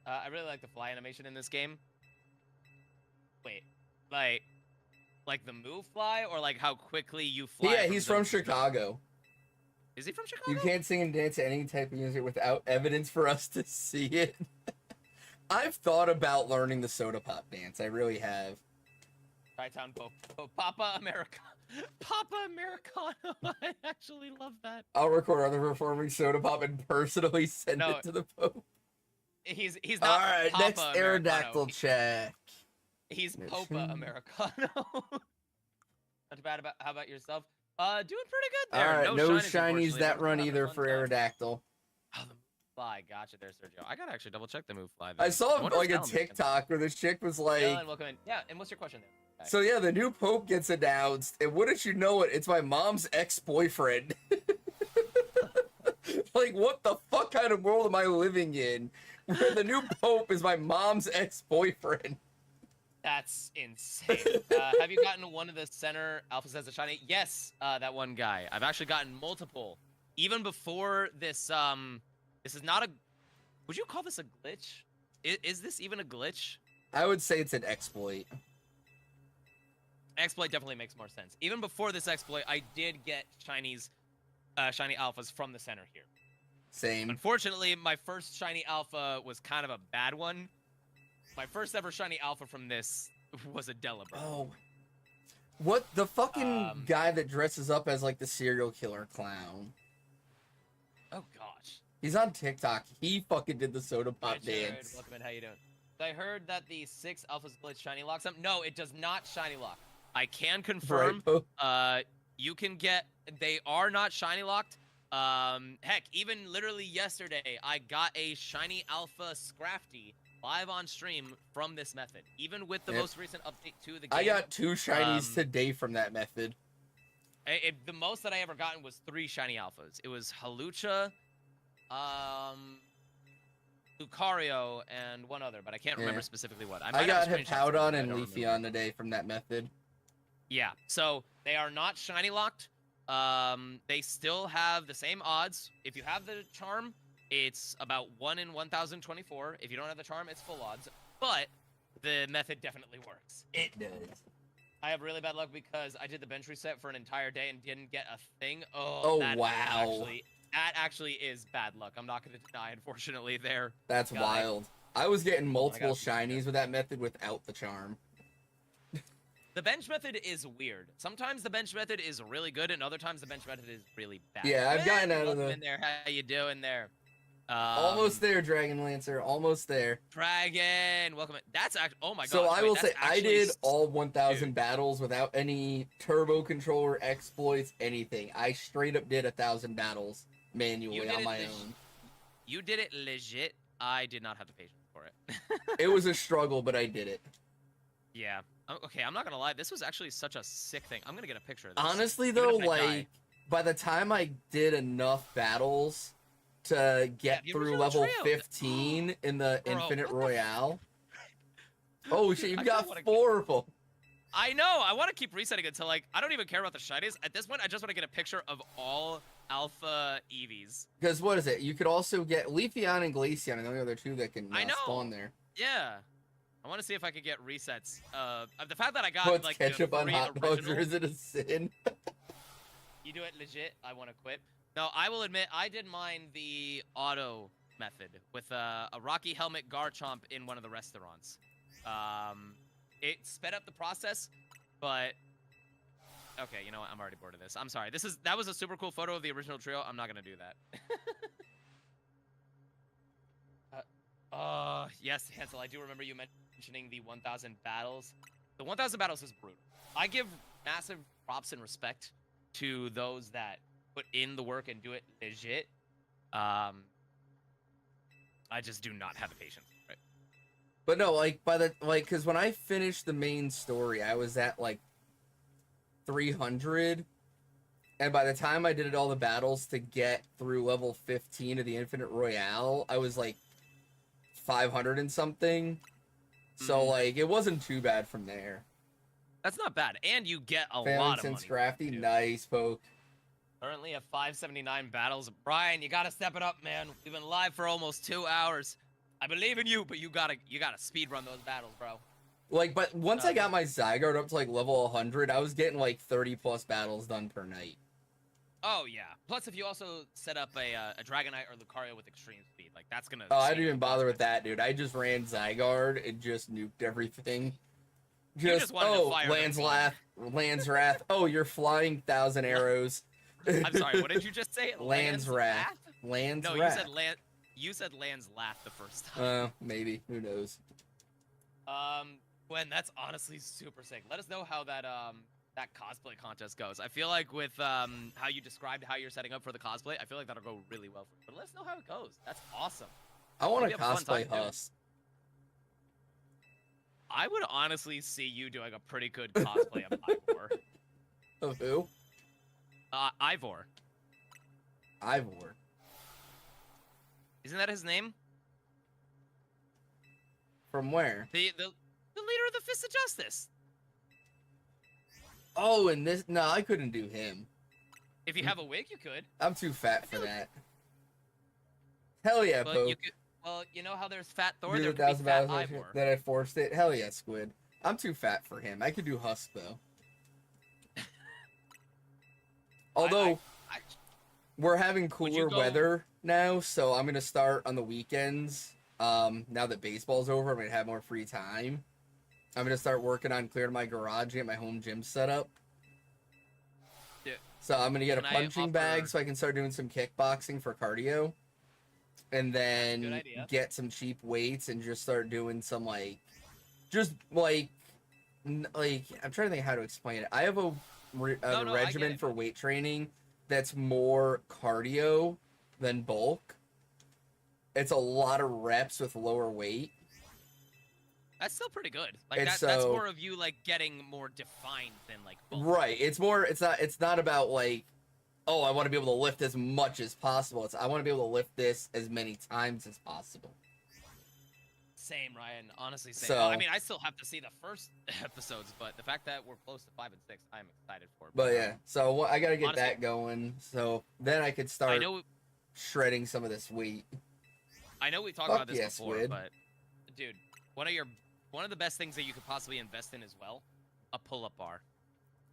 Speaker 3: I really like the fly animation in this game. Wait, like the move fly, or like how quickly you fly?
Speaker 2: Yeah, he's from Chicago.
Speaker 3: Is he from Chicago?
Speaker 2: You can't sing and dance to any type of music without evidence for us to see it. I've thought about learning the Soda Pop dance. I really have.
Speaker 3: Tri-Town Papa America. Papa Americano. I actually love that.
Speaker 2: I'll record other performing Soda Pop and personally send it to the Pope.
Speaker 3: He's not.
Speaker 2: All right,
Speaker 3: Papa
Speaker 2: next
Speaker 3: Americano.
Speaker 2: Aerodactyl check.
Speaker 3: He's Popa Americano. Not bad. How about yourself? Doing pretty good there.
Speaker 2: All right, no shinies that run either for Aerodactyl.
Speaker 3: Oh, the fly, gotcha there, Sergio. I gotta actually double check the move fly.
Speaker 2: I saw like a TikTok where this chick was like,
Speaker 3: welcome in. Yeah, and what's your question there? Okay.
Speaker 2: So yeah, the new Pope gets announced, and wouldn't you know it, it's my mom's ex-boyfriend. Like, what the fuck kind of world am I living in where the new Pope is my mom's ex-boyfriend?
Speaker 3: That's insane. Have you gotten one of the center alphas as a shiny? Yes, that one guy. I've actually gotten multiple. Even before this, this is not a... Would you call this a glitch? Is this even a glitch?
Speaker 2: I would say it's an exploit.
Speaker 3: Exploit definitely makes more sense. Even before this exploit, I did get shiny alphas from the center here.
Speaker 2: Same.
Speaker 3: Unfortunately, my first shiny alpha was kind of a bad one. My first ever shiny alpha from this was a Delibird.
Speaker 2: Oh. What? The fucking guy that dresses up as, like, the serial killer clown.
Speaker 3: Oh, gosh.
Speaker 2: He's on TikTok. He fucking did the Soda Pop dance.
Speaker 3: Welcome in. How you doing? I heard that the 6 alphas glitch shiny locks them. No, it does not shiny lock. I can confirm.
Speaker 2: Right,
Speaker 3: you can get... They are not shiny locked. Heck, even literally yesterday, I got a shiny alpha Scrafty live on stream from this method. Even with the most recent update to the game.
Speaker 2: I got 2 shinies today from that method.
Speaker 3: The most that I ever gotten was 3 shiny alphas. It was Halucha, Lucario, and one other, but I can't remember specifically what.
Speaker 2: I got Hippowdon and Leafeon today from that method.
Speaker 3: Yeah, so they are not shiny locked. They still have the same odds. If you have the charm, it's about 1 in 1,024. If you don't have the charm, it's full odds. But the method definitely works.
Speaker 2: It does.
Speaker 3: I have really bad luck because I did the bench reset for an entire day and didn't get a thing.
Speaker 2: Oh wow.
Speaker 3: That actually is bad luck. I'm not going to deny, unfortunately, there.
Speaker 2: That's wild. I was getting multiple shinies with that method without the charm.
Speaker 3: The bench method is weird. Sometimes the bench method is really good, and other times the bench method is really bad.
Speaker 2: Yeah, I've gotten out of
Speaker 3: Welcome
Speaker 2: the...
Speaker 3: in there. How you doing there?
Speaker 2: Almost there, Dragon Lancer. Almost there.
Speaker 3: Dragon. Welcome in. That's actually... Oh my god.
Speaker 2: So I will
Speaker 3: that's
Speaker 2: say, I
Speaker 3: actually
Speaker 2: did all 1,000
Speaker 3: dude.
Speaker 2: battles without any turbo controller, exploits, anything. I straight up did 1,000 battles manually on my own.
Speaker 3: You did it legit. I did not have the patience for it.
Speaker 2: It was a struggle, but I did it.
Speaker 3: Yeah. Okay, I'm not gonna lie. This was actually such a sick thing. I'm gonna get a picture of this.
Speaker 2: Honestly,
Speaker 3: Even
Speaker 2: though,
Speaker 3: if I die.
Speaker 2: by the time I did enough battles to get
Speaker 3: the
Speaker 2: through
Speaker 3: original
Speaker 2: level
Speaker 3: trio.
Speaker 2: 15 in the
Speaker 3: Bro,
Speaker 2: Infinite
Speaker 3: what the
Speaker 2: Royale. Oh shit,
Speaker 3: I
Speaker 2: you've
Speaker 3: kinda
Speaker 2: got
Speaker 3: wanna
Speaker 2: 4 of them.
Speaker 3: I know. I want to keep resetting until like I don't even care about the shinies. At this point, I just want to get a picture of all alpha EVs.
Speaker 2: Because what is it? You could also get Leafeon and Glaceon, and the only other 2 that can
Speaker 3: I know.
Speaker 2: spawn there.
Speaker 3: Yeah. I want to see if I could get resets. The fact that I got
Speaker 2: Puts
Speaker 3: like
Speaker 2: ketchup
Speaker 3: the
Speaker 2: on
Speaker 3: 3
Speaker 2: hot dogs, or
Speaker 3: original-
Speaker 2: is it a sin?
Speaker 3: You do it legit. I want to quit. No, I will admit I did mine the auto method with a Rocky Helmet Garchomp in one of the restaurants. It sped up the process, but okay, you know what? I'm already bored of this. I'm sorry. That was a super cool photo of the original trio. I'm not gonna do that. Yes, Hansel. I do remember you mentioning the 1,000 battles. The 1,000 battles is brutal. I give massive props and respect to those that put in the work and do it legit. I just do not have the patience. Right?
Speaker 2: But no, because when I finished the main story, I was at like 300, and by the time I did all the battles to get through level 15 of the Infinite Royale, I was like 500 and something. So like, it wasn't too bad from there.
Speaker 3: That's not bad, and you get a
Speaker 2: Failing
Speaker 3: lot of
Speaker 2: since
Speaker 3: money.
Speaker 2: Crafty,
Speaker 3: dude.
Speaker 2: nice poke.
Speaker 3: Currently at 579 battles. Brian, you gotta step it up, man. We've been live for almost 2 hours. I believe in you, but you gotta speed run those battles, bro.
Speaker 2: Like, but once I got my Zygarde up to like level 100, I was getting like 30 plus battles done per night.
Speaker 3: Oh yeah. Plus, if you also set up a Dragonite or Lucario with extreme speed, like that's gonna.
Speaker 2: Oh, I didn't even bother with that, dude. I just ran Zygarde and just nuked everything.
Speaker 3: just wanted to fire
Speaker 2: Land's
Speaker 3: them.
Speaker 2: Land's Wrath. Oh, you're flying 1,000 arrows.
Speaker 3: I'm sorry. What did you just say?
Speaker 2: Land's Wrath.
Speaker 3: Laugh?
Speaker 2: Land's
Speaker 3: No,
Speaker 2: Wrath.
Speaker 3: you said Land. You said Land's laugh the first time.
Speaker 2: Maybe. Who knows?
Speaker 3: Gwen, that's honestly super sick. Let us know how that that cosplay contest goes. I feel like with how you described how you're setting up for the cosplay, I feel like that'll go really well for you. But let us know how it goes. That's awesome.
Speaker 2: I want
Speaker 3: Maybe
Speaker 2: to
Speaker 3: have a fun
Speaker 2: cosplay
Speaker 3: time doing it.
Speaker 2: Husk.
Speaker 3: I would honestly see you doing a pretty good cosplay of Ivor.
Speaker 2: Of who?
Speaker 3: Ivor.
Speaker 2: Ivor.
Speaker 3: Isn't that his name?
Speaker 2: From where?
Speaker 3: The leader of the Fist of Justice.
Speaker 2: Oh, and this... No, I couldn't do him.
Speaker 3: If you have a wig, you could.
Speaker 2: I'm too fat for that. Hell yeah,
Speaker 3: But
Speaker 2: Poke.
Speaker 3: you could. Well, you know how there's Fat Thor,
Speaker 2: Do
Speaker 3: there
Speaker 2: the
Speaker 3: could be
Speaker 2: 1,000
Speaker 3: Fat
Speaker 2: battles
Speaker 3: Ivor.
Speaker 2: that I forced it. Hell yeah, Squid. I'm too fat for him. I could do Husk, though. Although...
Speaker 3: I-
Speaker 2: We're having
Speaker 3: you
Speaker 2: cooler
Speaker 3: go-
Speaker 2: weather now, so I'm gonna start on the weekends. Now that baseball's over, I'm gonna have more free time. I'm gonna start working on clearing my garage and get my home gym set up.
Speaker 3: Yeah.
Speaker 2: So I'm gonna get a
Speaker 3: Can I
Speaker 2: punching bag
Speaker 3: offer-
Speaker 2: so I can start doing some kickboxing for cardio. And
Speaker 3: Good
Speaker 2: then
Speaker 3: idea.
Speaker 2: get some cheap weights and just start doing some I'm trying to think how to explain it. I have a
Speaker 3: No, I get
Speaker 2: regimen
Speaker 3: it.
Speaker 2: for weight training that's more cardio than bulk. It's a lot of reps with lower weight.
Speaker 3: That's still pretty good. Like
Speaker 2: And
Speaker 3: that's
Speaker 2: so-
Speaker 3: more of you like getting more defined than like bulk.
Speaker 2: Right. It's not about like, oh, I want to be able to lift as much as possible. I want to be able to lift this as many times as possible.
Speaker 3: Same, Ryan. Honestly, same.
Speaker 2: So-
Speaker 3: Well, I mean, I still have to see the first episodes, but the fact that we're close to 5 and 6, I'm excited for.
Speaker 2: But yeah, so I gotta get
Speaker 3: Honestly-
Speaker 2: that going. So then I could
Speaker 3: I
Speaker 2: start
Speaker 3: know.
Speaker 2: shredding some of this weight.
Speaker 3: I know we talked
Speaker 2: Fuck
Speaker 3: about this
Speaker 2: yeah,
Speaker 3: before,
Speaker 2: Squid.
Speaker 3: but dude, one of the best things that you could possibly invest in as well, a pull-up bar.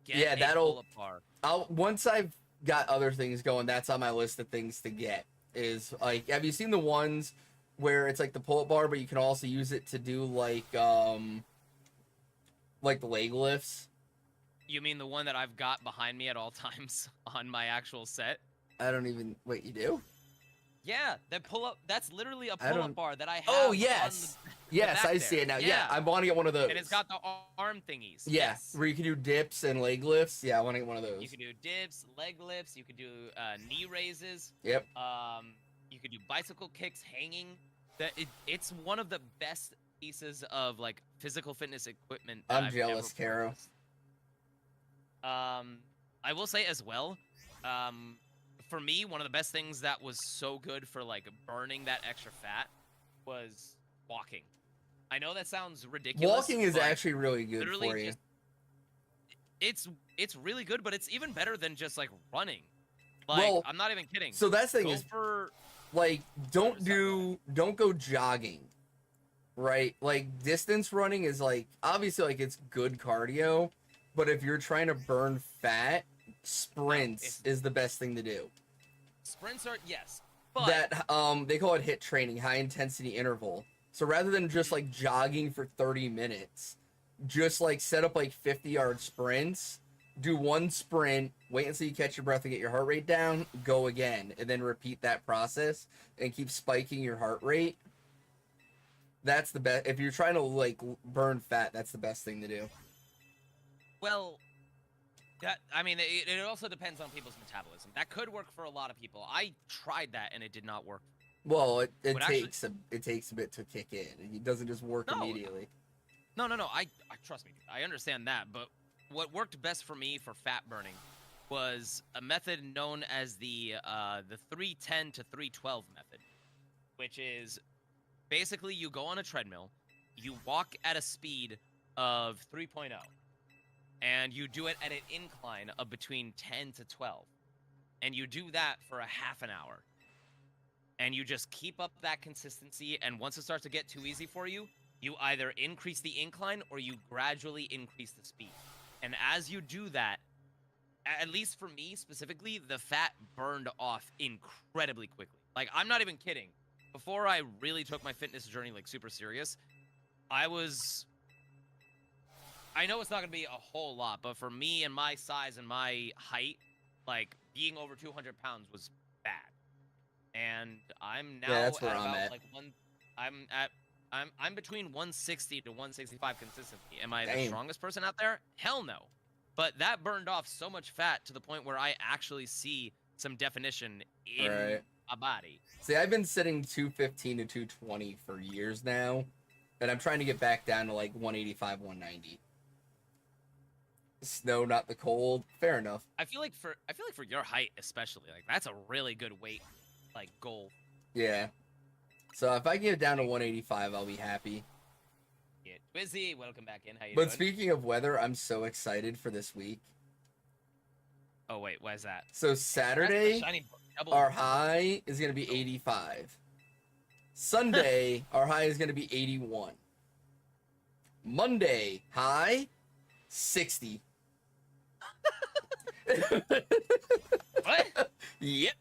Speaker 3: Get
Speaker 2: Yeah,
Speaker 3: a
Speaker 2: that'll-
Speaker 3: pull-up bar.
Speaker 2: Once I've got other things going, that's on my list of things to get. Is like, have you seen the ones where it's like the pull-up bar, but you can also use it to do like Like the leg lifts?
Speaker 3: You mean the one that I've got behind me at all times on my actual set?
Speaker 2: I don't even... Wait, you do?
Speaker 3: Yeah, that pull-up, that's literally a
Speaker 2: I don't-
Speaker 3: pull-up bar that I have
Speaker 2: Oh,
Speaker 3: on
Speaker 2: yes!
Speaker 3: the
Speaker 2: Yes,
Speaker 3: back
Speaker 2: I see
Speaker 3: there.
Speaker 2: it now. Yeah, I want to get one of those.
Speaker 3: And it's got the arm thingies.
Speaker 2: Yeah,
Speaker 3: Yes.
Speaker 2: where you can do dips and leg lifts. Yeah, I want to get one of those.
Speaker 3: You can do dips, leg lifts, you can do knee raises.
Speaker 2: Yep.
Speaker 3: You could do bicycle kicks hanging. It's one of the best pieces of like physical fitness equipment that
Speaker 2: I'm
Speaker 3: I've
Speaker 2: jealous,
Speaker 3: ever
Speaker 2: Caro.
Speaker 3: purchased. I will say as well, for me, one of the best things that was so good for like burning that extra fat was walking. I know that sounds ridiculous.
Speaker 2: Walking is
Speaker 3: but
Speaker 2: actually really good
Speaker 3: literally
Speaker 2: for you.
Speaker 3: it's really good, but it's even better than just like running. Like,
Speaker 2: Well,
Speaker 3: I'm not even kidding.
Speaker 2: So that's the thing
Speaker 3: Go
Speaker 2: is,
Speaker 3: for
Speaker 2: like, don't go jogging, right? Like, distance running is like, obviously, like, it's good cardio, but if you're trying to burn fat, sprints is the best thing to do.
Speaker 3: sprints are yes, but
Speaker 2: That they call it HIIT training, high intensity interval. So rather than just like jogging for 30 minutes, just like set up like 50-yard sprints, do one sprint, wait until you catch your breath and get your heart rate down, go again, and then repeat that process and keep spiking your heart rate. That's the best. If you're trying to like burn fat, that's the best thing to do.
Speaker 3: well, that I mean, it also depends on people's metabolism. That could work for a lot of people. I tried that and it did not work.
Speaker 2: Well, it
Speaker 3: Would actually-
Speaker 2: takes a bit to kick in. It doesn't just work
Speaker 3: No.
Speaker 2: immediately.
Speaker 3: No. I trust me. I understand that, but what worked best for me for fat burning was a method known as the 310 to 312 method, which is basically you go on a treadmill, you walk at a speed of 3.0, and you do it at an incline of between 10 to 12, and you do that for a half an hour, and you just keep up that consistency, and once it starts to get too easy for you, you either increase the incline or you gradually increase the speed. And as you do that, at least for me specifically, the fat burned off incredibly quickly. Like, I'm not even kidding. Before I really took my fitness journey like super serious, I know it's not gonna be a whole lot, but for me and my size and my height, like being over 200 pounds was bad. And I'm now
Speaker 2: that's where
Speaker 3: at
Speaker 2: I'm
Speaker 3: about
Speaker 2: at.
Speaker 3: like I'm between 160 to 165 consistently. Am I the
Speaker 2: Damn.
Speaker 3: strongest person out there? Hell no. But that burned off so much fat to the point where I actually see some definition in
Speaker 2: Right.
Speaker 3: my body.
Speaker 2: See, I've been sitting 215 to 220 for years now, and I'm trying to get back down to like 185, 190. Snow, not the cold. Fair enough.
Speaker 3: I feel like for your height especially, like that's a really good weight like goal.
Speaker 2: Yeah. So if I can get down to 185, I'll be happy.
Speaker 3: Yeah. Twizzy, welcome back in. How you
Speaker 2: But
Speaker 3: doing?
Speaker 2: speaking of weather, I'm so excited for this week.
Speaker 3: Oh wait, why is that?
Speaker 2: So
Speaker 3: That's the
Speaker 2: Saturday,
Speaker 3: shiny double.
Speaker 2: our high is going to be 85. Sunday, our high is going to be 81. Monday, high, 60.
Speaker 3: What?
Speaker 2: Yep.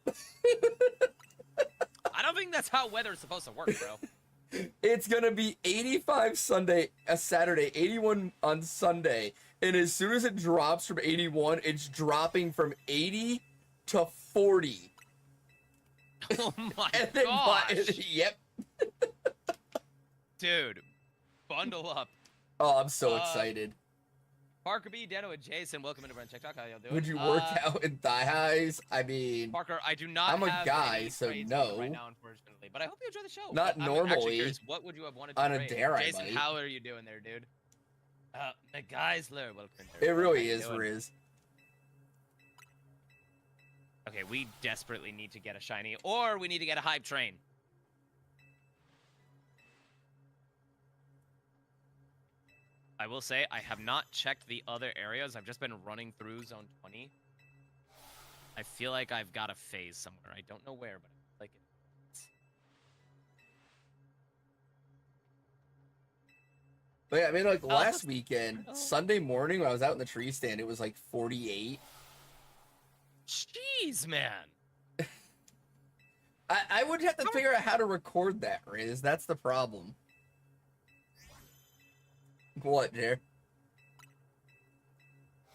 Speaker 3: I don't think that's how weather is supposed to work, bro.
Speaker 2: It's going to be 85 Saturday, 81 on Sunday. And as soon as it drops from 81, it's dropping from 80 to 40.
Speaker 3: Oh my
Speaker 2: And then
Speaker 3: gosh.
Speaker 2: yep.
Speaker 3: Dude, bundle up.
Speaker 2: Oh, I'm so excited.
Speaker 3: Parker B, Dano, and Jason, welcome into Brand TikTok. How y'all doing?
Speaker 2: Would you work out in thigh highs? I mean,
Speaker 3: Parker, I do not
Speaker 2: I'm a
Speaker 3: have
Speaker 2: guy,
Speaker 3: any
Speaker 2: so
Speaker 3: trades
Speaker 2: no.
Speaker 3: right now, unfortunately. But I hope you enjoy the show.
Speaker 2: Not
Speaker 3: I'm actually
Speaker 2: normally.
Speaker 3: curious, what would you have wanted to
Speaker 2: On a
Speaker 3: trade?
Speaker 2: dare I
Speaker 3: Jason,
Speaker 2: might.
Speaker 3: how are you doing there, dude? The guys, welcome into
Speaker 2: it really
Speaker 3: How you
Speaker 2: is,
Speaker 3: doing?
Speaker 2: Riz.
Speaker 3: Okay, we desperately need to get a shiny, or we need to get a hype train. I will say, I have not checked the other areas. I've just been running through Zone 20. I feel like I've got a phase somewhere. I don't know where, but I feel like it.
Speaker 2: But yeah, I mean, like
Speaker 3: Oh,
Speaker 2: last weekend,
Speaker 3: oh.
Speaker 2: Sunday morning when I was out in the tree stand, it was like 48.
Speaker 3: Jeez, man.
Speaker 2: I would have to figure out how to record that, Riz. That's the problem. What, Jer?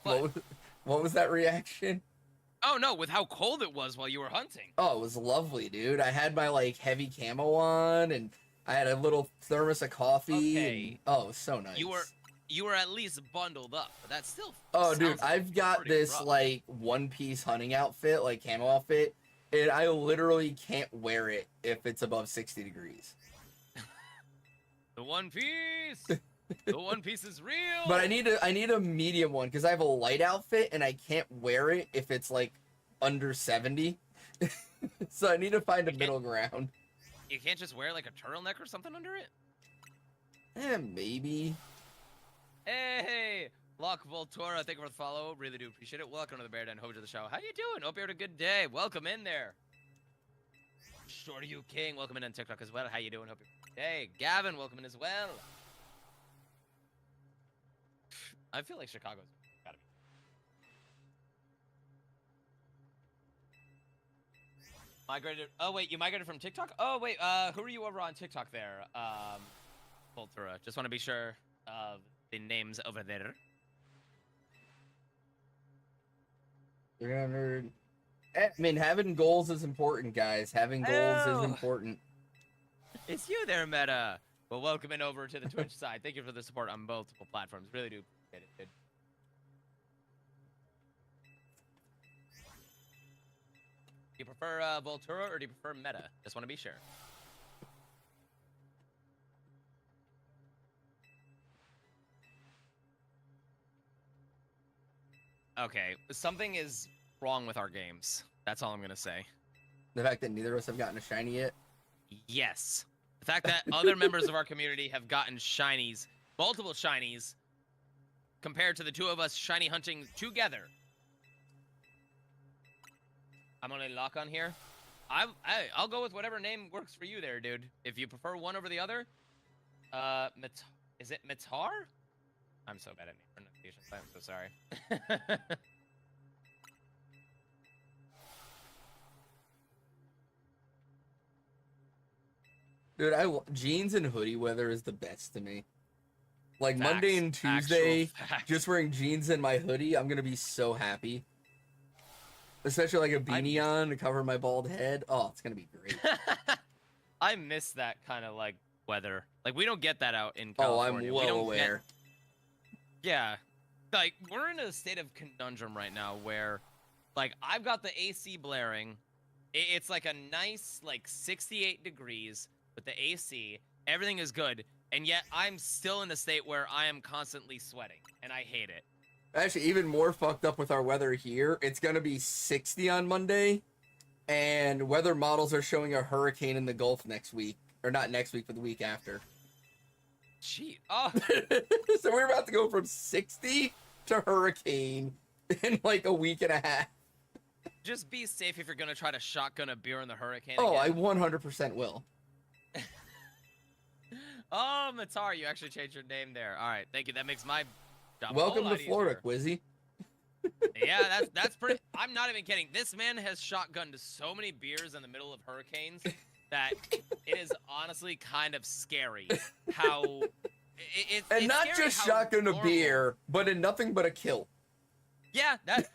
Speaker 2: What was that reaction?
Speaker 3: Oh no, with how cold it was while you were hunting.
Speaker 2: Oh, it was lovely, dude. I had my like heavy camo on, and I had a little thermos of coffee.
Speaker 3: Okay.
Speaker 2: And, oh, it was so nice.
Speaker 3: You were at least bundled up, but that's still.
Speaker 2: Oh, dude,
Speaker 3: sounds like
Speaker 2: I've got
Speaker 3: pretty
Speaker 2: this
Speaker 3: rough.
Speaker 2: like one-piece hunting outfit, like camo outfit, and I literally can't wear it if it's above 60 degrees.
Speaker 3: The One Piece. The One Piece is real.
Speaker 2: But I need a medium one because I have a light outfit and I can't wear it if it's like under 70. So I need to find a middle ground.
Speaker 3: You can't just wear like a turtleneck or something under it.
Speaker 2: Maybe.
Speaker 3: Hey, Lock Voltura, thank you for the follow. Really do appreciate it. Welcome to the Bear Den. Hope to the show. How you doing? Hope you're having a good day. Welcome in there. Shorty You King, welcome in on TikTok as well. How you doing? Hope you're hey, Gavin, welcome in as well. I feel like Chicago's gotta be. Migrated. Oh wait, you migrated from TikTok? Oh wait, who are you over on TikTok there? Voltura. Just want to be sure of the names over there.
Speaker 2: 300. I mean, having goals is important, guys. Having goals is important.
Speaker 3: It's you there, Meta. Well, welcome in over to the Twitch side. Thank you for the support on multiple platforms. Really do appreciate it, dude. Do you prefer Voltura or do you prefer Meta? Just want to be sure. Okay, something is wrong with our games. That's all I'm gonna say.
Speaker 2: The fact that neither of us have gotten a shiny yet.
Speaker 3: Yes. The fact that other members of our community have gotten shinies, multiple shinies, compared to the two of us shiny hunting together. I'm gonna lock on here. I'll go with whatever name works for you there, dude. If you prefer one over the other, is it Matar? I'm so bad at name pronunciation. I'm so sorry.
Speaker 2: Dude, jeans and hoodie weather is the best to me. Like
Speaker 3: Facts.
Speaker 2: Monday and Tuesday,
Speaker 3: Actual facts.
Speaker 2: just wearing jeans and my hoodie, I'm gonna be so happy. Especially like a beanie on to cover my bald head. Oh, it's gonna be great.
Speaker 3: I miss that kind of like weather. Like we don't get that out in
Speaker 2: Oh,
Speaker 3: California.
Speaker 2: I'm
Speaker 3: We
Speaker 2: well
Speaker 3: don't
Speaker 2: aware.
Speaker 3: Yeah. Like, we're in a state of conundrum right now where, like, I've got the AC blaring. It's like a nice, like, 68 degrees with the AC. Everything is good. And yet, I'm still in a state where I am constantly sweating. And I hate it.
Speaker 2: Actually, even more fucked up with our weather here. It's gonna be 60 on Monday. And weather models are showing a hurricane in the Gulf next week. Or not next week, but the week after.
Speaker 3: Gee. Oh.
Speaker 2: So we're about to go from 60 to hurricane in like a week and a half.
Speaker 3: Just be safe if you're going to try to shotgun a beer in the hurricane
Speaker 2: Oh,
Speaker 3: again.
Speaker 2: I 100% will.
Speaker 3: Oh, Matar, you actually changed your name there. All right, thank you. That makes my job
Speaker 2: Welcome
Speaker 3: a whole
Speaker 2: to
Speaker 3: lot
Speaker 2: Florida,
Speaker 3: easier.
Speaker 2: Quizzy.
Speaker 3: Yeah, that's pretty. I'm not even kidding. This man has shotgunned so many beers in the middle of hurricanes that it is honestly kind of scary how it's
Speaker 2: And not
Speaker 3: scary
Speaker 2: just
Speaker 3: how
Speaker 2: shotgun a
Speaker 3: normal-
Speaker 2: beer, but in nothing but a kill.
Speaker 3: Yeah, that's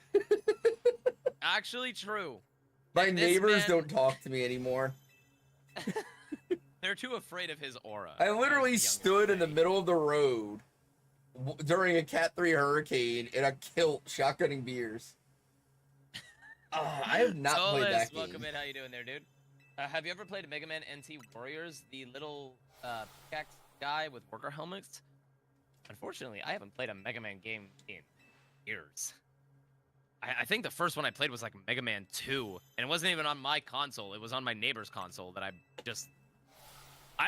Speaker 3: actually true.
Speaker 2: My
Speaker 3: This
Speaker 2: neighbors
Speaker 3: man-
Speaker 2: don't talk to me anymore.
Speaker 3: They're too afraid of his aura.
Speaker 2: I literally
Speaker 3: as the young
Speaker 2: stood in the
Speaker 3: say.
Speaker 2: middle of the road during a Cat 3 hurricane in a kilt shotgunning beers. I have not played
Speaker 3: Solis,
Speaker 2: that game.
Speaker 3: welcome in. How you doing there, dude? Have you ever played Mega Man NT Warriors, the little pickaxe guy with worker helmets? Unfortunately, I haven't played a Mega Man game in years. I think the first one I played was like Mega Man 2, and it wasn't even on my console. It was on my neighbor's console that I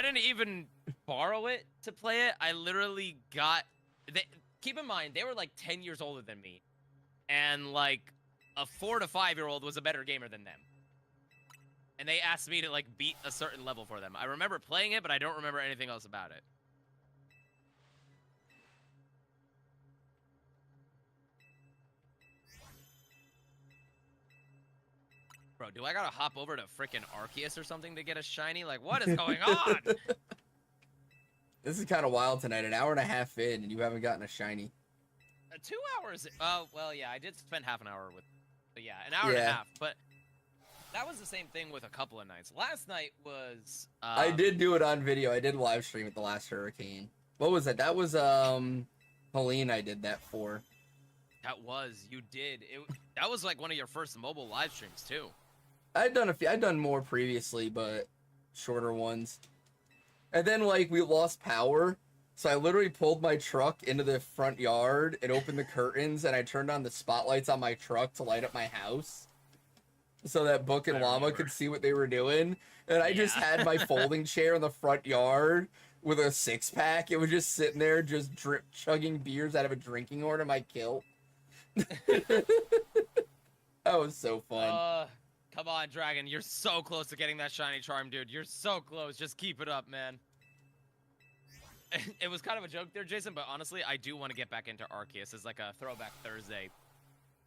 Speaker 3: didn't even borrow it to play it. I literally got... keep in mind, they were like 10 years older than me, and like a 4 to 5-year-old was a better gamer than them. And they asked me to like beat a certain level for them. I remember playing it, but I don't remember anything else about it. Bro, do I gotta hop over to frickin' Arceus or something to get a shiny? Like, what is going on?
Speaker 2: This is kind of wild tonight. An hour and a half in, and you haven't gotten a shiny.
Speaker 3: 2 hours. Oh, well, yeah, I did spend half an hour with. But yeah, an hour and a
Speaker 2: Yeah.
Speaker 3: half. But that was the same thing with a couple of nights. Last night was.
Speaker 2: I did do it on video. I did live stream at the last hurricane. What was that? That was Helene. I did that for.
Speaker 3: That was you did it. That was like one of your first mobile live streams too.
Speaker 2: I'd done a few. I'd done more previously, but shorter ones. And then like we lost power, so I literally pulled my truck into the front yard and opened the curtains, and I turned on the spotlights on my truck to light up my house, so that Book and
Speaker 3: I
Speaker 2: Llama
Speaker 3: remember.
Speaker 2: could see what they were doing. And I just
Speaker 3: Yeah.
Speaker 2: had my folding chair in the front yard with a 6-pack. It was just sitting there, just chugging beers out of a drinking horn in my kilt. That was so fun.
Speaker 3: Come on, Dragon. You're so close to getting that shiny charm, dude. You're so close. Just keep it up, man. It was kind of a joke there, Jason, but honestly, I do want to get back into Arceus as like a throwback Thursday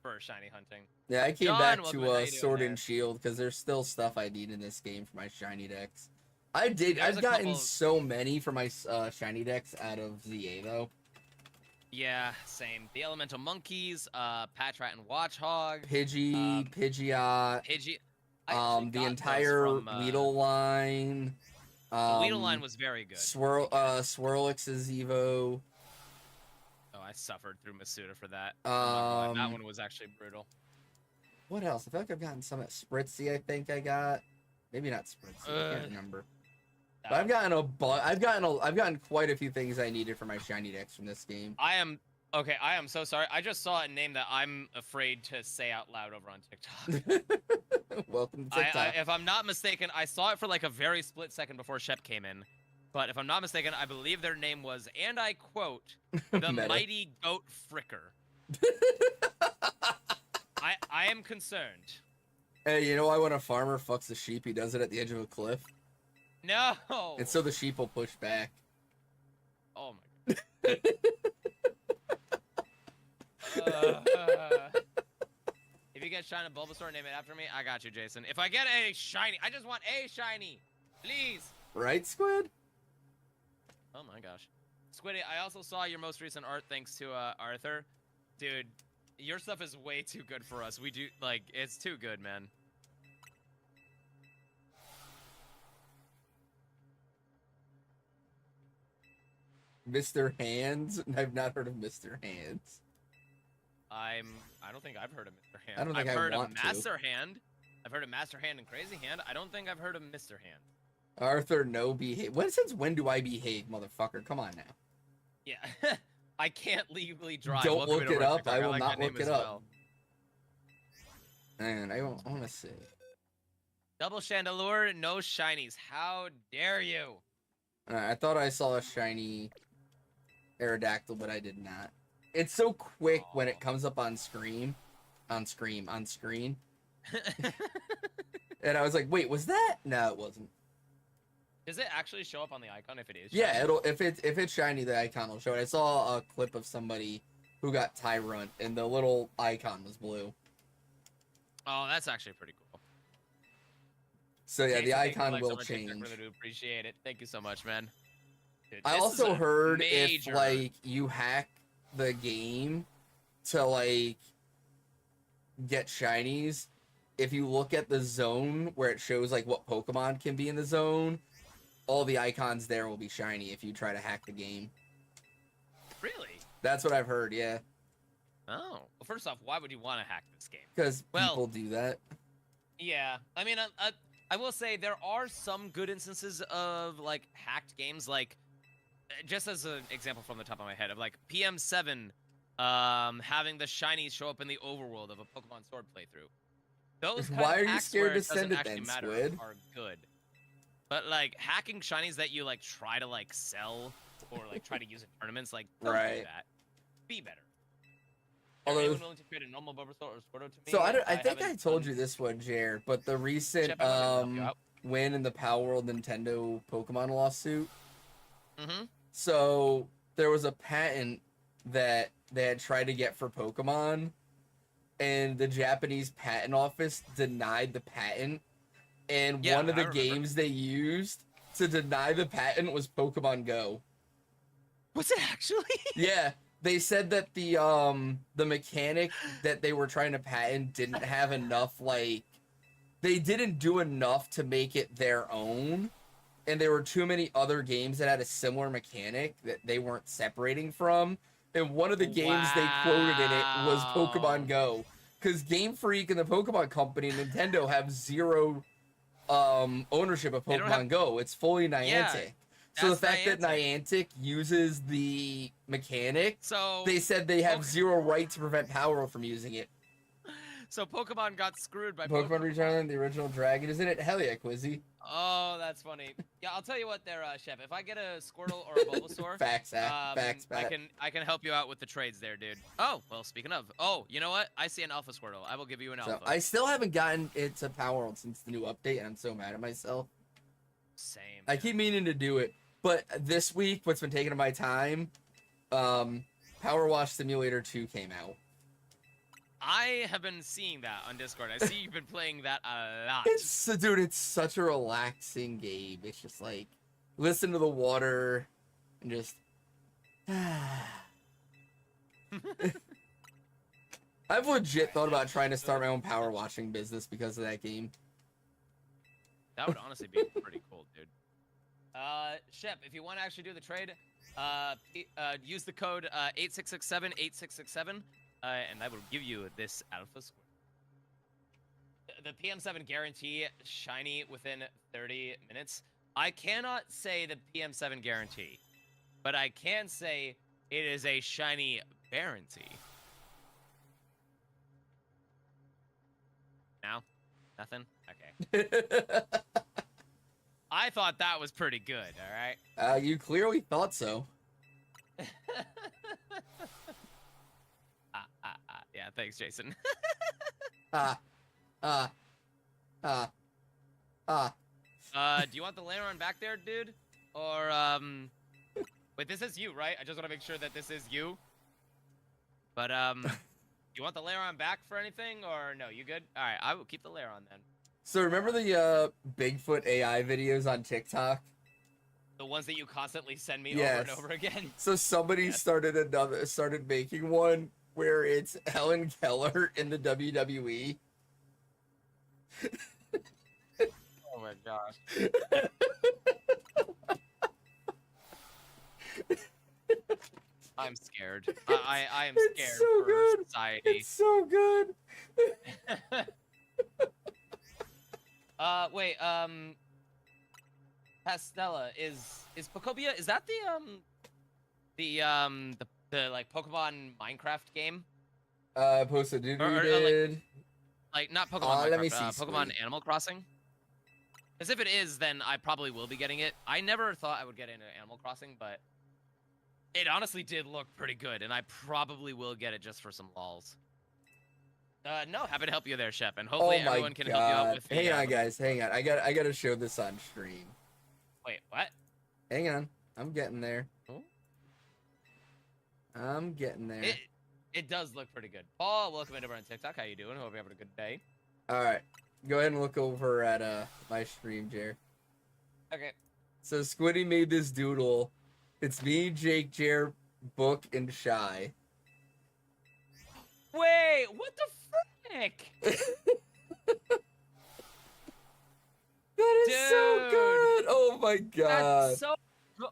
Speaker 3: for shiny hunting.
Speaker 2: Yeah, I came
Speaker 3: John,
Speaker 2: back
Speaker 3: welcome
Speaker 2: to
Speaker 3: in. How you doing,
Speaker 2: Sword
Speaker 3: man?
Speaker 2: and Shield because there's still stuff I need in this game for my shiny decks. I've gotten
Speaker 3: couple-
Speaker 2: so many for my shiny decks out of ZA though.
Speaker 3: Yeah, same. The Elemental Monkeys, Patrat and Watchhog,
Speaker 2: Pidgey, Pidgeot,
Speaker 3: Pidgey. I actually
Speaker 2: the
Speaker 3: got those
Speaker 2: entire
Speaker 3: from,
Speaker 2: Weedle line.
Speaker 3: The Weedle line was very good.
Speaker 2: Swirlix's Evo.
Speaker 3: Oh, I suffered through Masuda for that. I'm not gonna lie, that one was actually brutal.
Speaker 2: What else? I feel like I've gotten some at Spritzy. I think I got, maybe not Spritzy. I can't remember. But I've gotten quite a few things I needed for my shiny decks from this game.
Speaker 3: I am so sorry. I just saw a name that I'm afraid to say out loud over on TikTok.
Speaker 2: Welcome to TikTok.
Speaker 3: If I'm not mistaken, I saw it for like a very split second before Shep came in. But if I'm not mistaken, I believe their name was, and I quote, the
Speaker 2: Meta.
Speaker 3: Mighty Goat Fricker. I am concerned.
Speaker 2: Hey, you know why when a farmer fucks a sheep, he does it at the edge of a cliff?
Speaker 3: No.
Speaker 2: And so the sheep will push back.
Speaker 3: Oh my god. If you get shiny Bulbasaur, name it after me. I got you, Jason. If I get a shiny, I just want a shiny, please.
Speaker 2: Right, Squid?
Speaker 3: Oh my gosh. Squiddy, I also saw your most recent art thanks to Arthur. Dude, your stuff is way too good for us. We do, like, it's too good, man.
Speaker 2: Mr. Hands? I've not heard of Mr. Hands.
Speaker 3: I don't think I've heard of Mr. Hand.
Speaker 2: I don't think
Speaker 3: I've
Speaker 2: I
Speaker 3: heard
Speaker 2: want
Speaker 3: of
Speaker 2: to.
Speaker 3: Master Hand. I've heard of Master Hand and Crazy Hand. I don't think I've heard of Mr. Hand.
Speaker 2: Arthur, no behave. Since when do I behave, motherfucker? Come on now.
Speaker 3: Yeah. I can't legally drive.
Speaker 2: Don't
Speaker 3: Welcome
Speaker 2: look
Speaker 3: to
Speaker 2: it
Speaker 3: Red
Speaker 2: up.
Speaker 3: TikTok.
Speaker 2: I will
Speaker 3: like
Speaker 2: not
Speaker 3: that name
Speaker 2: look it
Speaker 3: as
Speaker 2: up.
Speaker 3: well.
Speaker 2: Man, I want to see.
Speaker 3: Double Chandelure, no shinies. How dare you?
Speaker 2: I thought I saw a shiny Aerodactyl, but I did not. It's so quick when it comes up on screen. On screen. And I was like, wait, was that? No, it wasn't.
Speaker 3: Does it actually show up on the icon if it is?
Speaker 2: Yeah,
Speaker 3: shiny?
Speaker 2: it'll if it's shiny, the icon will show it. I saw a clip of somebody who got Tyrunt, and the little icon was blue.
Speaker 3: Oh, that's actually pretty cool.
Speaker 2: So yeah,
Speaker 3: Jason,
Speaker 2: the
Speaker 3: thank you for
Speaker 2: icon
Speaker 3: likes
Speaker 2: will
Speaker 3: on my TikTok,
Speaker 2: change.
Speaker 3: Really do appreciate it. Thank you so much, man. Dude,
Speaker 2: I
Speaker 3: this is
Speaker 2: also
Speaker 3: a
Speaker 2: heard
Speaker 3: major...
Speaker 2: if like you hack the game to like get shinies, if you look at the zone where it shows like what Pokemon can be in the zone, all the icons there will be shiny if you try to hack the game.
Speaker 3: Really?
Speaker 2: That's what I've heard, yeah.
Speaker 3: Oh. Well, first off, why would you want to hack this game?
Speaker 2: Because
Speaker 3: Well-
Speaker 2: people do that.
Speaker 3: Yeah, I mean, I will say there are some good instances of like hacked games, like just as an example from the top of my head of like PM7, having the shinies show up in the overworld of a Pokemon Sword playthrough. Those kind
Speaker 2: Why
Speaker 3: of
Speaker 2: are you
Speaker 3: hacks
Speaker 2: scared
Speaker 3: where
Speaker 2: to
Speaker 3: it doesn't
Speaker 2: send it
Speaker 3: actually
Speaker 2: then,
Speaker 3: matter
Speaker 2: Squid?
Speaker 3: are good. But like hacking shinies that you like try to like sell or like try to use in tournaments, like don't do
Speaker 2: Right.
Speaker 3: that. Be better.
Speaker 2: Although-
Speaker 3: Anyone willing to create a normal Bulbasaur or Squirtle to me?
Speaker 2: So I think I
Speaker 3: haven't
Speaker 2: told
Speaker 3: done-
Speaker 2: you this one, Jer, but the recent
Speaker 3: Shep, I'm not gonna help you out.
Speaker 2: win in the Power World Nintendo Pokemon lawsuit.
Speaker 3: Mhm.
Speaker 2: So there was a patent that they had tried to get for Pokemon, and the Japanese patent office denied the patent. And
Speaker 3: Yeah,
Speaker 2: one of
Speaker 3: I
Speaker 2: the
Speaker 3: remember.
Speaker 2: games they used to deny the patent was Pokemon Go.
Speaker 3: Was it actually?
Speaker 2: Yeah, They said that the mechanic that they were trying to patent didn't have enough, like, they didn't do enough to make it their own, and there were too many other games that had a similar mechanic that they weren't separating from. And one of the games they quoted in it was Pokemon Go, because Game Freak and the Pokemon Company and Nintendo have zero ownership of Pokemon Go. It's fully Niantic. So the fact that Niantic uses the mechanic,
Speaker 3: So
Speaker 2: they said they have zero right to prevent Power from using it.
Speaker 3: So Pokemon got screwed by
Speaker 2: Pokemon Return, the original dragon, isn't it? Hell yeah, Quizzy.
Speaker 3: Oh, that's funny. Yeah, I'll tell you what there, Chef. If I get a Squirtle or a Bulbasaur,
Speaker 2: facts, Pat.
Speaker 3: I can help you out with the trades there, dude. Oh, well, speaking of. Oh, you know what? I see an Alpha Squirtle. I will give you an Alpha.
Speaker 2: I still haven't gotten it to Power World since the new update, and I'm so mad at myself.
Speaker 3: Same.
Speaker 2: I keep meaning to do it, but this week, what's been taking my time, Power Wash Simulator 2 came out.
Speaker 3: I have been seeing that on Discord. I see you've been playing that a lot.
Speaker 2: Dude, it's such a relaxing game. It's just like, listen to the water, and just... I've legit thought about trying to start my own power washing business because of that game.
Speaker 3: That would honestly be pretty cool, dude. Shep, if you want to actually do the trade, use the code 8667 and I will give you this Alpha Square. The PM7 guarantee shiny within 30 minutes. I cannot say the PM7 guarantee, but I can say it is a shiny guarantee. Now? Nothing? Okay. I thought that was pretty good, alright?
Speaker 2: You clearly thought so.
Speaker 3: Yeah, thanks, Jason.
Speaker 2: Do
Speaker 3: you want the Lairon back there, dude? Or, wait, this is you, right? I just want to make sure that this is you. But, you want the Lairon back for anything, or no, you good? Alright, I will keep the Lairon then.
Speaker 2: So remember the, Bigfoot AI videos on TikTok?
Speaker 3: The ones that you constantly send me over and over again?
Speaker 2: So somebody started making one where it's Helen Keller in the WWE.
Speaker 3: Oh my gosh. I'm scared. I am scared
Speaker 2: so
Speaker 3: for
Speaker 2: good.
Speaker 3: society.
Speaker 2: It's so good.
Speaker 3: Wait, Pastella, is Pokobia, is that the like Pokemon Minecraft game?
Speaker 2: Posted did.
Speaker 3: Like not Pokemon
Speaker 2: let me
Speaker 3: Minecraft,
Speaker 2: see,
Speaker 3: Pokemon Animal Crossing? Because if it is, then I probably will be getting it. I never thought I would get into Animal Crossing, but it honestly did look pretty good, and I probably will get it just for some lols. No, happy to help you there, Shep, and hopefully everyone can help you out with the...
Speaker 2: Hang on, guys, hang on. I gotta show this on stream.
Speaker 3: Wait, what?
Speaker 2: Hang on. I'm getting there.
Speaker 3: Oh?
Speaker 2: I'm getting there.
Speaker 3: It does look pretty good. Paul, welcome in over on TikTok. How you doing? Hope you're having a good day.
Speaker 2: Alright. Go ahead and look over at my stream, Jer.
Speaker 3: Okay.
Speaker 2: So Squiddy made this doodle. It's me, Jake, Jer, Book, and Shy.
Speaker 3: Wait, what the frick?
Speaker 2: That is so good! Oh my god.
Speaker 3: That's so good.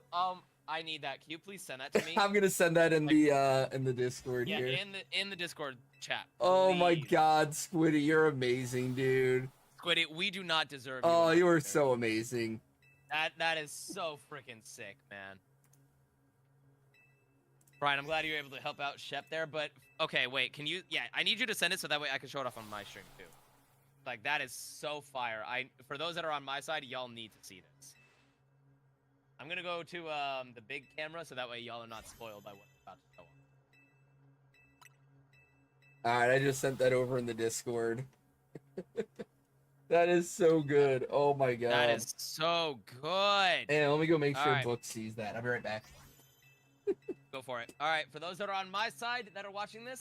Speaker 3: I need that. Can you please send that to me?
Speaker 2: I'm gonna send that in the Discord
Speaker 3: yeah,
Speaker 2: here.
Speaker 3: in the Discord chat.
Speaker 2: Oh my
Speaker 3: please.
Speaker 2: god, Squiddy, you're amazing, dude.
Speaker 3: Squiddy, we do not deserve
Speaker 2: Oh, you are
Speaker 3: here.
Speaker 2: so amazing.
Speaker 3: That is so freaking sick, man. Brian, I'm glad you were able to help out Shep there, but okay, wait, can you? Yeah, I need you to send it so that way I can show it off on my stream too. Like that is so fire. For those that are on my side, y'all need to see this. I'm gonna go to the big camera so that way y'all are not spoiled by what's about to show up.
Speaker 2: Alright, I just sent that over in the Discord. That is so good. Oh my god.
Speaker 3: That is so good.
Speaker 2: Hey, let me go make sure
Speaker 3: Alright.
Speaker 2: Book sees that. I'll be right back.
Speaker 3: Go for it. All right, for those that are on my side that are watching this,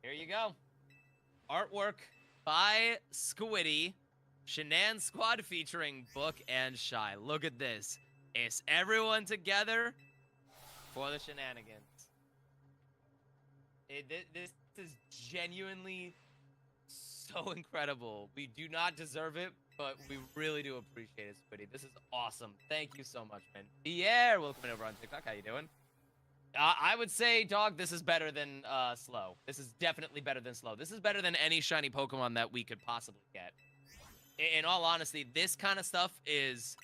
Speaker 3: here you go. Artwork by Squiddy, Shenan Squad featuring Book and Shy. Look at this. It's everyone together for the shenanigans. This is genuinely so incredible. We do not deserve it, but we really do appreciate it, Squiddy. This is awesome. Thank you so much, man. Pierre, welcome over on TikTok. How you doing? I would say, dog, this is better than Slow. This is definitely better than Slow. This is better than any shiny Pokemon that we could possibly get. In all honesty, this kind of stuff is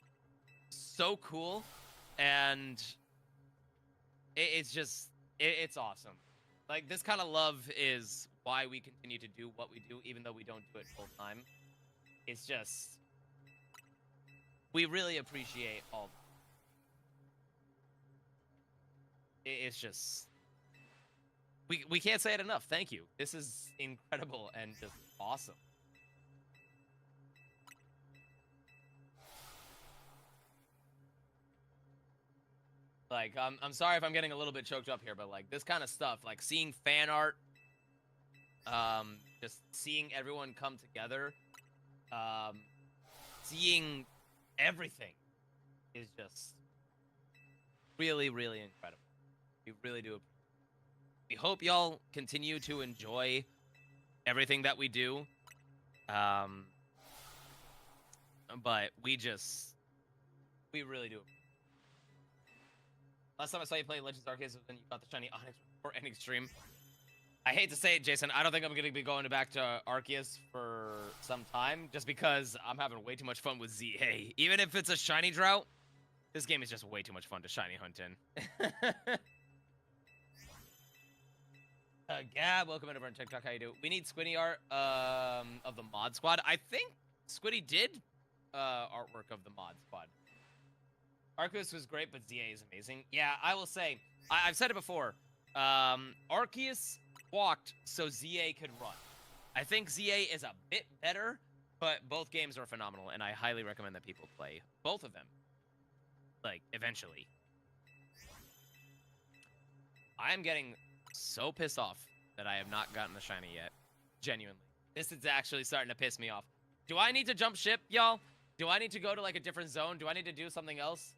Speaker 3: so cool, and it's awesome. Like, this kind of love is why we continue to do what we do, even though we don't do it full time. It's just, we really appreciate all. It's just, we can't say it enough. Thank you. This is incredible and just awesome. Like, I'm sorry if I'm getting a little bit choked up here, but like this kind of stuff, like seeing fan art, just seeing everyone come together, seeing everything is just really, really incredible. We really do. We hope y'all continue to enjoy everything that we do. But we really do. Last time I saw you play Legends Arceus was when you got the shiny Onyx for any stream. I hate to say it, Jason. I don't think I'm going to be going back to Arceus for some time, just because I'm having way too much fun with ZA. Even if it's a shiny drought, this game is just way too much fun to shiny hunt in. Gab, welcome in over on TikTok. How you do? We need Squiddy art of the mod squad. I think Squiddy did artwork of the mod squad. Arceus was great, but ZA is amazing. Yeah, I will say, I've said it before. Arceus walked so ZA could run. I think ZA is a bit better, but both games are phenomenal, and I highly recommend that people play both of them. Like, eventually. I am getting so pissed off that I have not gotten the shiny yet. Genuinely. This is actually starting to piss me off. Do I need to jump ship, y'all? Do I need to go to, like, a different zone? Do I need to do something else?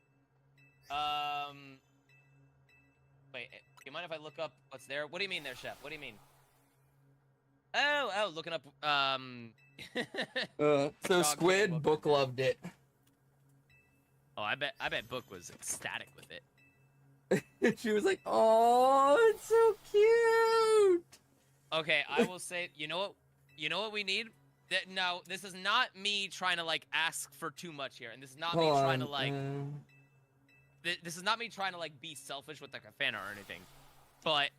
Speaker 3: Wait, do you mind if I look up what's there? What do you mean there, Chef? What do you mean? Oh, looking up,
Speaker 2: so Squid Book loved it.
Speaker 3: Oh, I bet Book was ecstatic with it.
Speaker 2: She was like, "Oh, it's so cute."
Speaker 3: Okay, I will say, you know what we need? No, this is not me trying to like ask for too much here, and this is not me trying to like. This is not me trying to like be selfish with like a fan art or anything, but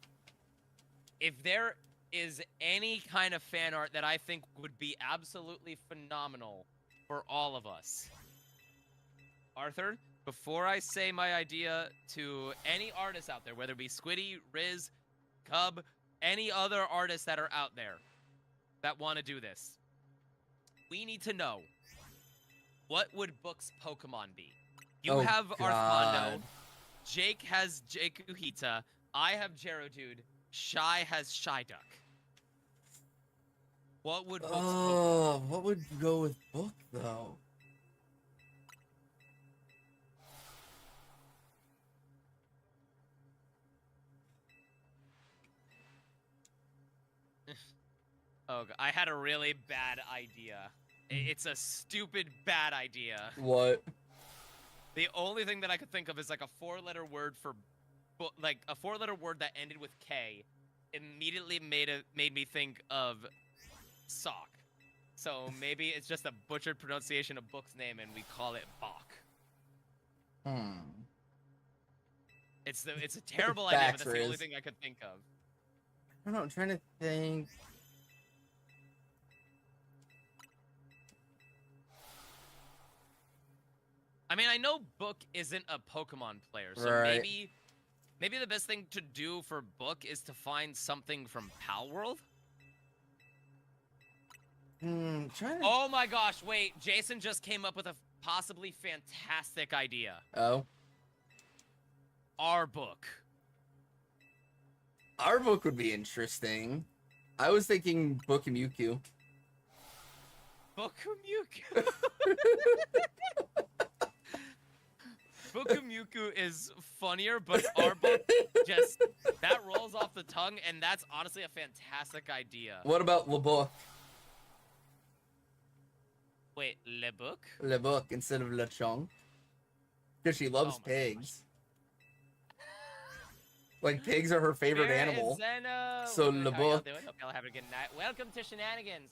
Speaker 3: if there is any kind of fan art that I think would be absolutely phenomenal for all of us, Arthur, before I say my idea to any artists out there, whether it be Squiddy, Riz, Cub, any other artists that are out there that want to do this, we need to know, what would Book's Pokemon be? You have Arthmondo, Jake has Jakeuhita, I have Geodude, Shy has Psyduck. What would Book's Pokemon be?
Speaker 2: What would go with Book, though?
Speaker 3: Oh, I had a really bad idea. It's a stupid bad idea.
Speaker 2: What?
Speaker 3: The only thing that I could think of is like a four-letter word for, like a four-letter word that ended with K. Immediately made me think of sock. So maybe it's just a butchered pronunciation of Book's name, and we call it Bach. It's a terrible idea, but that's the only thing I could think of.
Speaker 2: I don't know. I'm trying to think.
Speaker 3: I mean, I know Book isn't a Pokemon player, so
Speaker 2: right.
Speaker 3: maybe the best thing to do for Book is to find something from Pal World. Oh my gosh, wait, Jason just came up with a possibly fantastic idea.
Speaker 2: Oh?
Speaker 3: Our Book.
Speaker 2: Our Book would be interesting. I was thinking Book and Mewtwo.
Speaker 3: Book Mewtwo. Fukumyuku is funnier, but our book just that rolls off the tongue, and that's honestly a fantastic idea.
Speaker 2: What about Le Book?
Speaker 3: Wait, Le Book?
Speaker 2: Le Book instead of Le Chong. Because she loves
Speaker 3: Oh my
Speaker 2: pigs. Like, pigs are her favorite
Speaker 3: Spirit
Speaker 2: animal.
Speaker 3: and Zeno.
Speaker 2: So,
Speaker 3: How
Speaker 2: Le
Speaker 3: y'all
Speaker 2: Book.
Speaker 3: doing? Hope y'all having a good night. Welcome to Shenanigans.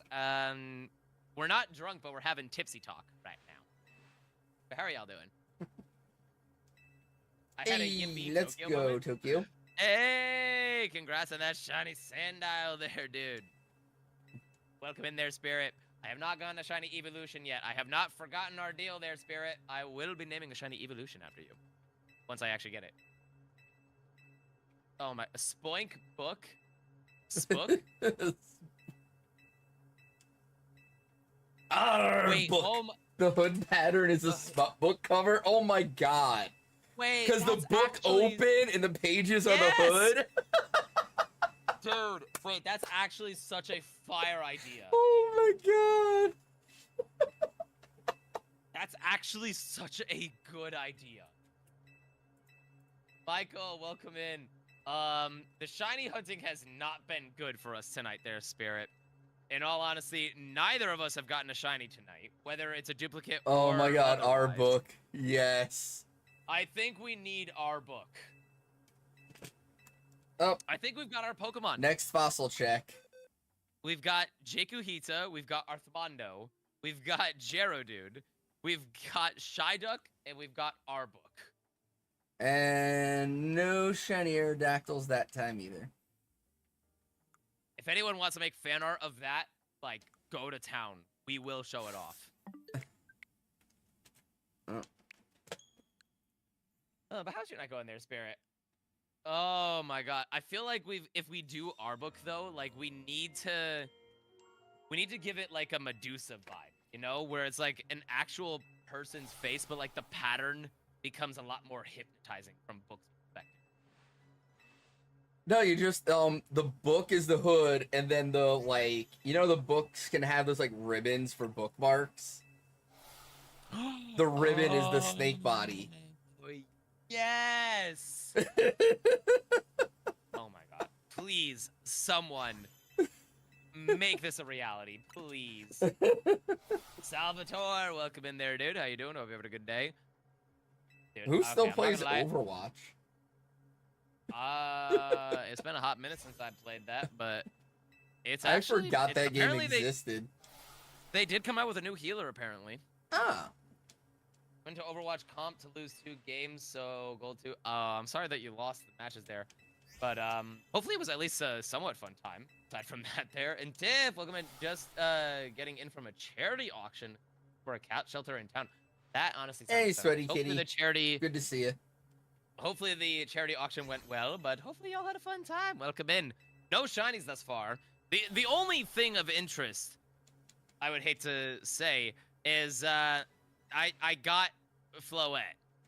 Speaker 3: We're not drunk, but we're having tipsy talk right now. But how are y'all doing? I had a
Speaker 2: Hey,
Speaker 3: yippee
Speaker 2: let's
Speaker 3: Tokyo
Speaker 2: go,
Speaker 3: moment.
Speaker 2: Tokyo.
Speaker 3: Hey, congrats on that shiny sandile there, dude. Welcome in there, Spirit. I have not gone to Shiny Evolution yet. I have not forgotten our deal there, Spirit. I will be naming a Shiny Evolution after you. Once I actually get it. Oh my, a Spoink book? Spook?
Speaker 2: Arr,
Speaker 3: Wait,
Speaker 2: book.
Speaker 3: oh my,
Speaker 2: The hood pattern is a smut book cover. Oh my god.
Speaker 3: wait.
Speaker 2: Because the
Speaker 3: that's
Speaker 2: book
Speaker 3: actually...
Speaker 2: open and the pages are the
Speaker 3: Yes!
Speaker 2: hood.
Speaker 3: Dude, wait, that's actually such a fire idea.
Speaker 2: Oh my god.
Speaker 3: That's actually such a good idea. Michael, welcome in. The shiny hunting has not been good for us tonight there, Spirit. In all honesty, neither of us have gotten a shiny tonight, whether it's a duplicate
Speaker 2: Oh
Speaker 3: or
Speaker 2: my god, our
Speaker 3: otherwise.
Speaker 2: book. Yes.
Speaker 3: I think we need our book.
Speaker 2: Oh.
Speaker 3: I think we've got our Pokemon.
Speaker 2: Next fossil check.
Speaker 3: We've got Jekuhita, we've got Arthmondo, we've got Geodude, we've got Psyduck, and we've got our book.
Speaker 2: And no shiny Aerodactyls that time either.
Speaker 3: If anyone wants to make fan art of that, like, go to town. We will show it off. Oh, but how's your night going there, Spirit? Oh my god. I feel like if we do our book though, like we need to give it like a Medusa vibe, you know, where it's like an actual person's face, but like the pattern becomes a lot more hypnotizing from book's perspective.
Speaker 2: No, you just the book is the hood, and then the like, you know, the books can have those like ribbons for bookmarks. The ribbon is the snake body.
Speaker 3: Yes. Oh my god. Please, someone make this a reality, please. Salvatore, welcome in there, dude. How you doing? Hope you're having a good day. Dude,
Speaker 2: Who still
Speaker 3: I'm not
Speaker 2: plays
Speaker 3: gonna lie.
Speaker 2: Overwatch?
Speaker 3: It's been a hot minute since I played that, but it's
Speaker 2: I
Speaker 3: actually
Speaker 2: forgot that game
Speaker 3: apparently
Speaker 2: existed.
Speaker 3: They did come out with a new healer apparently.
Speaker 2: Ah.
Speaker 3: Went to Overwatch comp to lose 2 games, so gold 2. I'm sorry that you lost the matches there, but hopefully it was at least a somewhat fun time. Aside from that, there. And Tiff, welcome in. Just getting in from a charity auction for a cat shelter in town. That honestly sounds
Speaker 2: Hey,
Speaker 3: fun.
Speaker 2: sweaty
Speaker 3: Hopefully
Speaker 2: kitty.
Speaker 3: the charity.
Speaker 2: Good to see you.
Speaker 3: Hopefully the charity auction went well, but hopefully y'all had a fun time. Welcome in. No shinies thus far. The only thing of interest, I would hate to say, is I got Floette.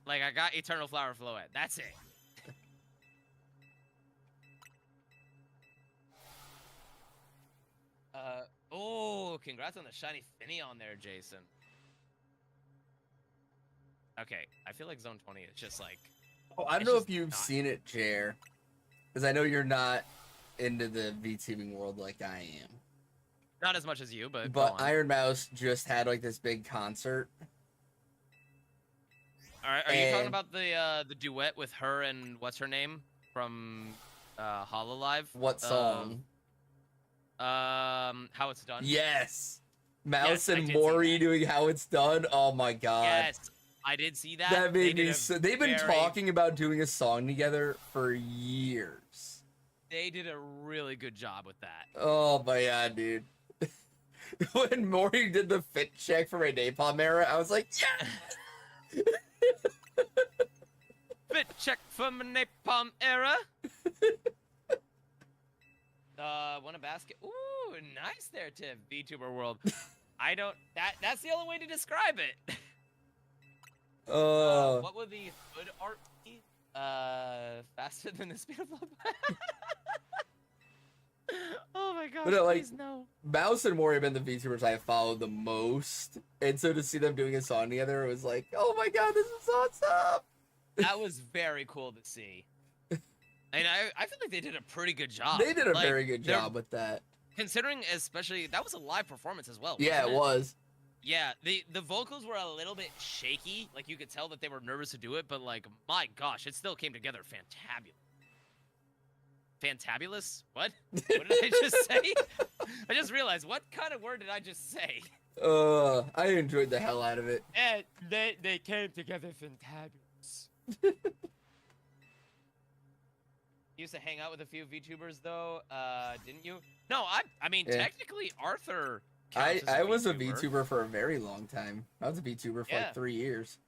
Speaker 3: Like, I got Eternal Flower Floette. That's it. Oh, congrats on the shiny Finneon there, Jason. Okay, I feel like Zone 20 is just like...
Speaker 2: Oh, I don't
Speaker 3: It's
Speaker 2: know
Speaker 3: just
Speaker 2: if you've
Speaker 3: not-
Speaker 2: seen it, Jer. Because I know you're not into the VTubing world like I am.
Speaker 3: Not as much as you, but
Speaker 2: But
Speaker 3: go on.
Speaker 2: Iron Mouse just had like this big concert.
Speaker 3: Are you talking
Speaker 2: and-
Speaker 3: about the duet with her and what's her name from Hololive?
Speaker 2: What song?
Speaker 3: How It's Done?
Speaker 2: Yes. Mouse
Speaker 3: Yes, I
Speaker 2: and
Speaker 3: did see
Speaker 2: Mori
Speaker 3: that.
Speaker 2: doing How It's Done. Oh my god.
Speaker 3: Yes, I did see that.
Speaker 2: That
Speaker 3: They
Speaker 2: made me
Speaker 3: did a
Speaker 2: so. They've been
Speaker 3: very-
Speaker 2: talking about doing a song together for years.
Speaker 3: They did a really good job with that.
Speaker 2: Oh my god, dude. When Maury did the fit check for my Napalm era, I was like, yeah!
Speaker 3: Fit check from a Napalm era. Won a basket. Ooh, nice there, Tim. VTuber world. I don't. That's the only way to describe it. What would the hood art be? Faster than the speed of light. Oh my god!
Speaker 2: But no, like-
Speaker 3: please no.
Speaker 2: Mouse and Maury have been the VTubers I have followed the most. And so to see them doing a song together, it was like, oh my god, this is awesome!
Speaker 3: That was very cool to see. And I feel like they did a pretty good job.
Speaker 2: They did a
Speaker 3: Like,
Speaker 2: very good
Speaker 3: they're-
Speaker 2: job with that.
Speaker 3: Considering, especially, that was a live performance as well.
Speaker 2: Yeah,
Speaker 3: wasn't
Speaker 2: it was.
Speaker 3: Yeah, the vocals were a little bit shaky. Like, you could tell that they were nervous to do it, but, like, my gosh, it still came together fantabulous. Fantabulous? What? What did I just say? I just realized, what kind of word did I just say?
Speaker 2: I enjoyed the hell out of it.
Speaker 3: And they came together fantabulous. You used to hang out with a few VTubers, though, didn't you? No, I mean,
Speaker 2: Yeah.
Speaker 3: technically, Arthur counts as
Speaker 2: I was a
Speaker 3: VTuber.
Speaker 2: VTuber for a very long time. I was a VTuber for
Speaker 3: Yeah.
Speaker 2: like 3 years.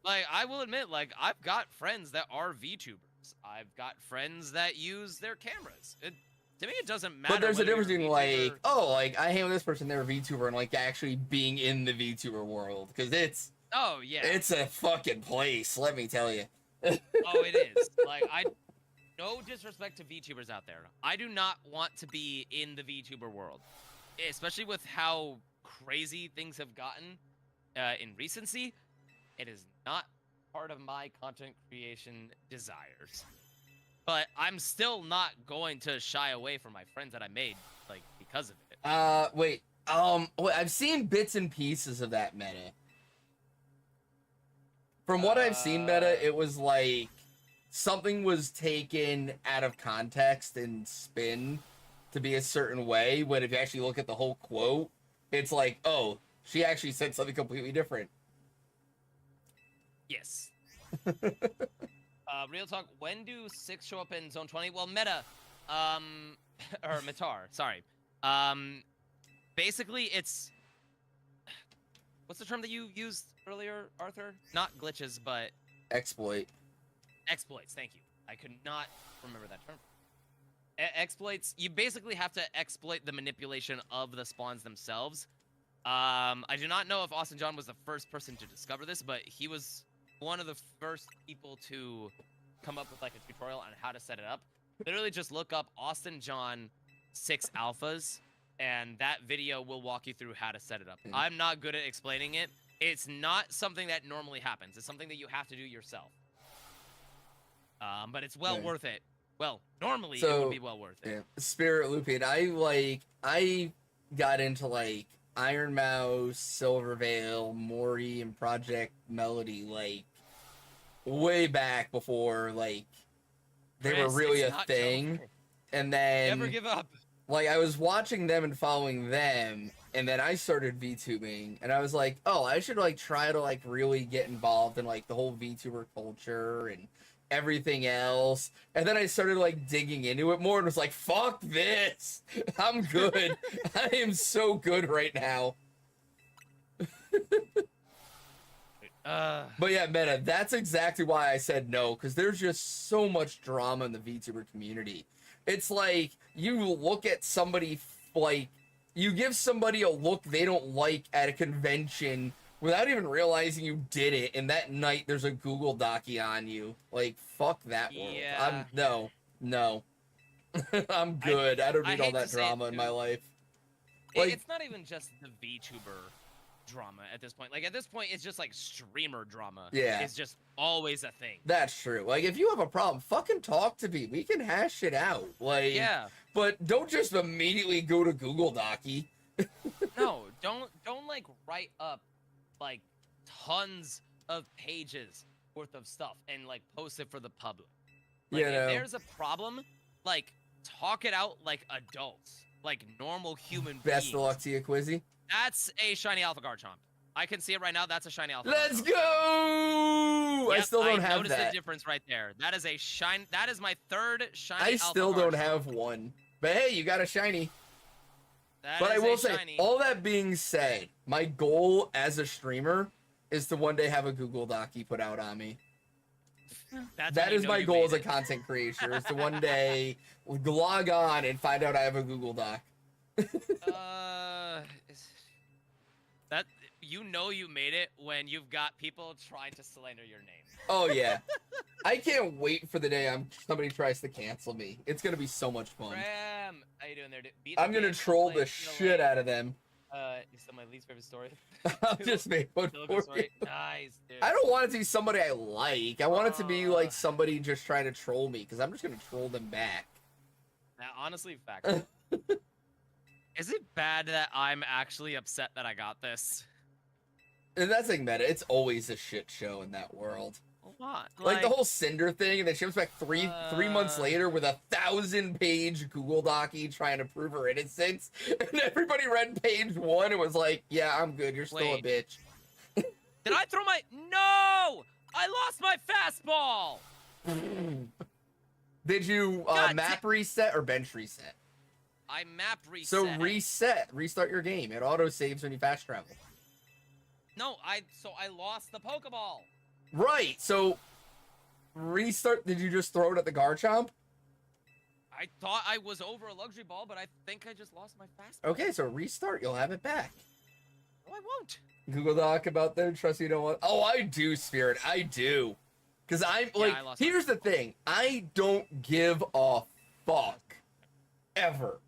Speaker 3: Like, I will admit, like, I've got friends that are VTubers. I've got friends that use their cameras. To me, it doesn't matter.
Speaker 2: But there's a
Speaker 3: whether
Speaker 2: difference
Speaker 3: you're
Speaker 2: between
Speaker 3: VTuber.
Speaker 2: like, oh, like I hang with this person, they're a VTuber, and like actually being in the VTuber world, because
Speaker 3: Oh, yeah.
Speaker 2: it's a fucking place. Let me tell you.
Speaker 3: Oh, it is. Like, no disrespect to VTubers out there. I do not want to be in the VTuber world, especially with how crazy things have gotten in recency. It is not part of my content creation desires. But I'm still not going to shy away from my friends that I made, like, because of it.
Speaker 2: Wait, I've seen bits and pieces of that meta. From what I've seen meta, it was like something was taken out of context and spin to be a certain way, when if you actually look at the whole quote, it's like, oh, she actually said something completely different.
Speaker 3: Yes. Real talk, when do 6 show up in Zone 20? Well, Meta, or Matar, sorry. Basically, it's... What's the term that you used earlier, Arthur? Not glitches, but...
Speaker 2: Exploit.
Speaker 3: Exploits, thank you. I could not remember that term. Exploits, you basically have to exploit the manipulation of the spawns themselves. I do not know if Austin John was the first person to discover this, but he was one of the first people to come up with like a tutorial on how to set it up. Literally just look up Austin John 6 alphas, and that video will walk you through how to set it up. I'm not good at explaining it. It's not something that normally happens. It's something that you have to do yourself. But it's well worth it. Well, normally it would be well worth it.
Speaker 2: Yeah. Spirit Looping. I got into like Iron Mouse, Silver Veil, Mori, and Project Melody like way back before like they were
Speaker 3: Chris,
Speaker 2: really
Speaker 3: it's
Speaker 2: a
Speaker 3: not
Speaker 2: thing.
Speaker 3: Shalpha.
Speaker 2: And then
Speaker 3: Never give up.
Speaker 2: like I was watching them and following them, and then I started VTubing, and I was like, oh, I should like try to like really get involved in like the whole VTuber culture and everything else. And then I started like digging into it more and was like, fuck this. I'm good. I am so good right now. But yeah, Meta, that's exactly why I said no, because there's just so much drama in the VTuber community. It's like you look at somebody, like, you give somebody a look they don't like at a convention without even realizing you did it, and that night there's a Google Docie on you. Like, fuck that world.
Speaker 3: Yeah.
Speaker 2: No. I'm good. I don't need all
Speaker 3: hate
Speaker 2: that
Speaker 3: to say it,
Speaker 2: drama in my
Speaker 3: too.
Speaker 2: life. Like,
Speaker 3: It's not even just the VTuber drama at this point. Like, at this point, it's just like streamer drama.
Speaker 2: Yeah.
Speaker 3: It's just always a thing.
Speaker 2: that's true. Like, if you have a problem, fucking talk to me. We can hash it out. Like,
Speaker 3: Yeah.
Speaker 2: but don't just immediately go to Google Docie.
Speaker 3: No, don't like write up like tons of pages worth of stuff and like post it for the public. Like,
Speaker 2: You
Speaker 3: if
Speaker 2: know.
Speaker 3: there's a problem, like talk it out like adults, like normal human
Speaker 2: Best
Speaker 3: beings.
Speaker 2: of luck to you, Quizzy.
Speaker 3: That's a shiny Alpha Garchomp. I can see it right now. That's a shiny Alpha.
Speaker 2: Let's
Speaker 3: Garchomp.
Speaker 2: go! I
Speaker 3: Yep,
Speaker 2: still don't have
Speaker 3: noticed
Speaker 2: that.
Speaker 3: the difference right there. That is a shine. That is my third shiny.
Speaker 2: I
Speaker 3: Alpha
Speaker 2: still don't
Speaker 3: Garchomp.
Speaker 2: have one. But hey, you got a shiny.
Speaker 3: That
Speaker 2: But I
Speaker 3: is
Speaker 2: will
Speaker 3: a
Speaker 2: say,
Speaker 3: shiny.
Speaker 2: all that being said, my goal as a streamer is to one day have a Google Docie put out on me.
Speaker 3: That's
Speaker 2: That
Speaker 3: when you
Speaker 2: is
Speaker 3: know
Speaker 2: my
Speaker 3: you
Speaker 2: goal
Speaker 3: made
Speaker 2: as a
Speaker 3: it.
Speaker 2: content creator, is to one day log on and find out I have a Google Doc.
Speaker 3: That you know you made it when you've got people trying to slander your name.
Speaker 2: Oh yeah. I can't wait for the day somebody tries to cancel me. It's gonna be so much fun.
Speaker 3: Graham, how you doing there?
Speaker 2: I'm gonna troll the shit out of them.
Speaker 3: You said my least favorite story.
Speaker 2: I'll just make one
Speaker 3: Still a
Speaker 2: for
Speaker 3: good story.
Speaker 2: you.
Speaker 3: Nice, dude.
Speaker 2: I don't want it to be somebody I like. I want it to be like somebody just trying to troll me, because I'm just gonna troll them back.
Speaker 3: Now, honestly, fact. Is it bad that I'm actually upset that I got this?
Speaker 2: And that's like meta. It's always a shit show in that world.
Speaker 3: What?
Speaker 2: Like the whole Cinder thing, and then she comes back three months later with a 1,000-page Google docy trying to prove her innocence, and everybody read page 1 and was like, "Yeah, I'm good. You're still a bitch."
Speaker 3: Did I throw my? No! I lost my fastball.
Speaker 2: Did you map reset or bench reset?
Speaker 3: I map reset.
Speaker 2: So restart your game. It auto saves when you fast travel.
Speaker 3: No, I lost the Pokeball.
Speaker 2: Right. So restart. Did you just throw it at the Garchomp?
Speaker 3: I thought I was over a luxury ball, but I think I just lost my fastball.
Speaker 2: Okay, so restart. You'll have it back.
Speaker 3: No, I won't.
Speaker 2: Google Doc about their trust you don't want. Oh, I do, Spirit. I do. Because I'm like, here's the thing. I don't give a fuck. Ever.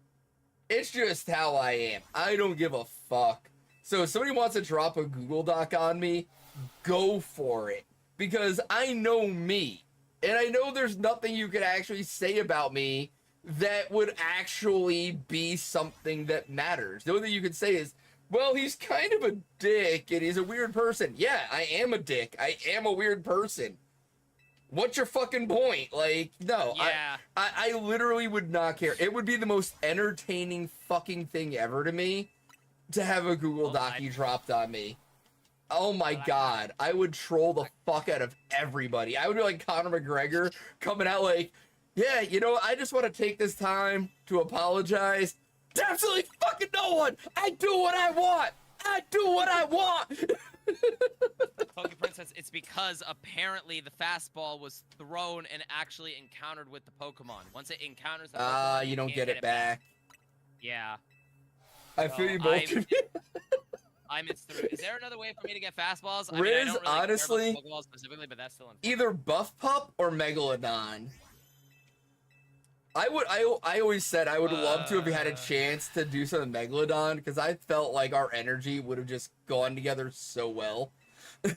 Speaker 2: It's just how I am. I don't give a fuck. So if somebody wants to drop a Google Doc on me, go for it. Because I know me. And I know there's nothing you could actually say about me that would actually be something that matters. The only thing you could say is, well, he's kind of a dick and he's a weird person. Yeah, I am a dick. I am a weird person. What's your fucking point? Like, no.
Speaker 3: Yeah.
Speaker 2: I literally would not care. It would be the most entertaining fucking thing ever to me to have a Google docy dropped on me. Oh my god. I would troll the fuck out of everybody. I would be like Conor McGregor coming out like, yeah, you know, I just want to take this time to apologize. Absolutely fucking no one! I do what I want! I do what I want!
Speaker 3: Poke Princess, it's because apparently the fastball was thrown and actually encountered with the Pokemon. Once it encounters the Pokemon,
Speaker 2: you don't get it back.
Speaker 3: Yeah.
Speaker 2: I feel you both.
Speaker 3: I missed through. Is there another way for me to get fastballs? I
Speaker 2: Riz,
Speaker 3: mean, I don't really
Speaker 2: honestly,
Speaker 3: care about Pokeballs specifically, but that's still unfair.
Speaker 2: Either Buff Pup or Megalodon. I always said I would love to have had a chance to do something Megalodon, because I felt like our energy would have just gone together so well.
Speaker 3: Well,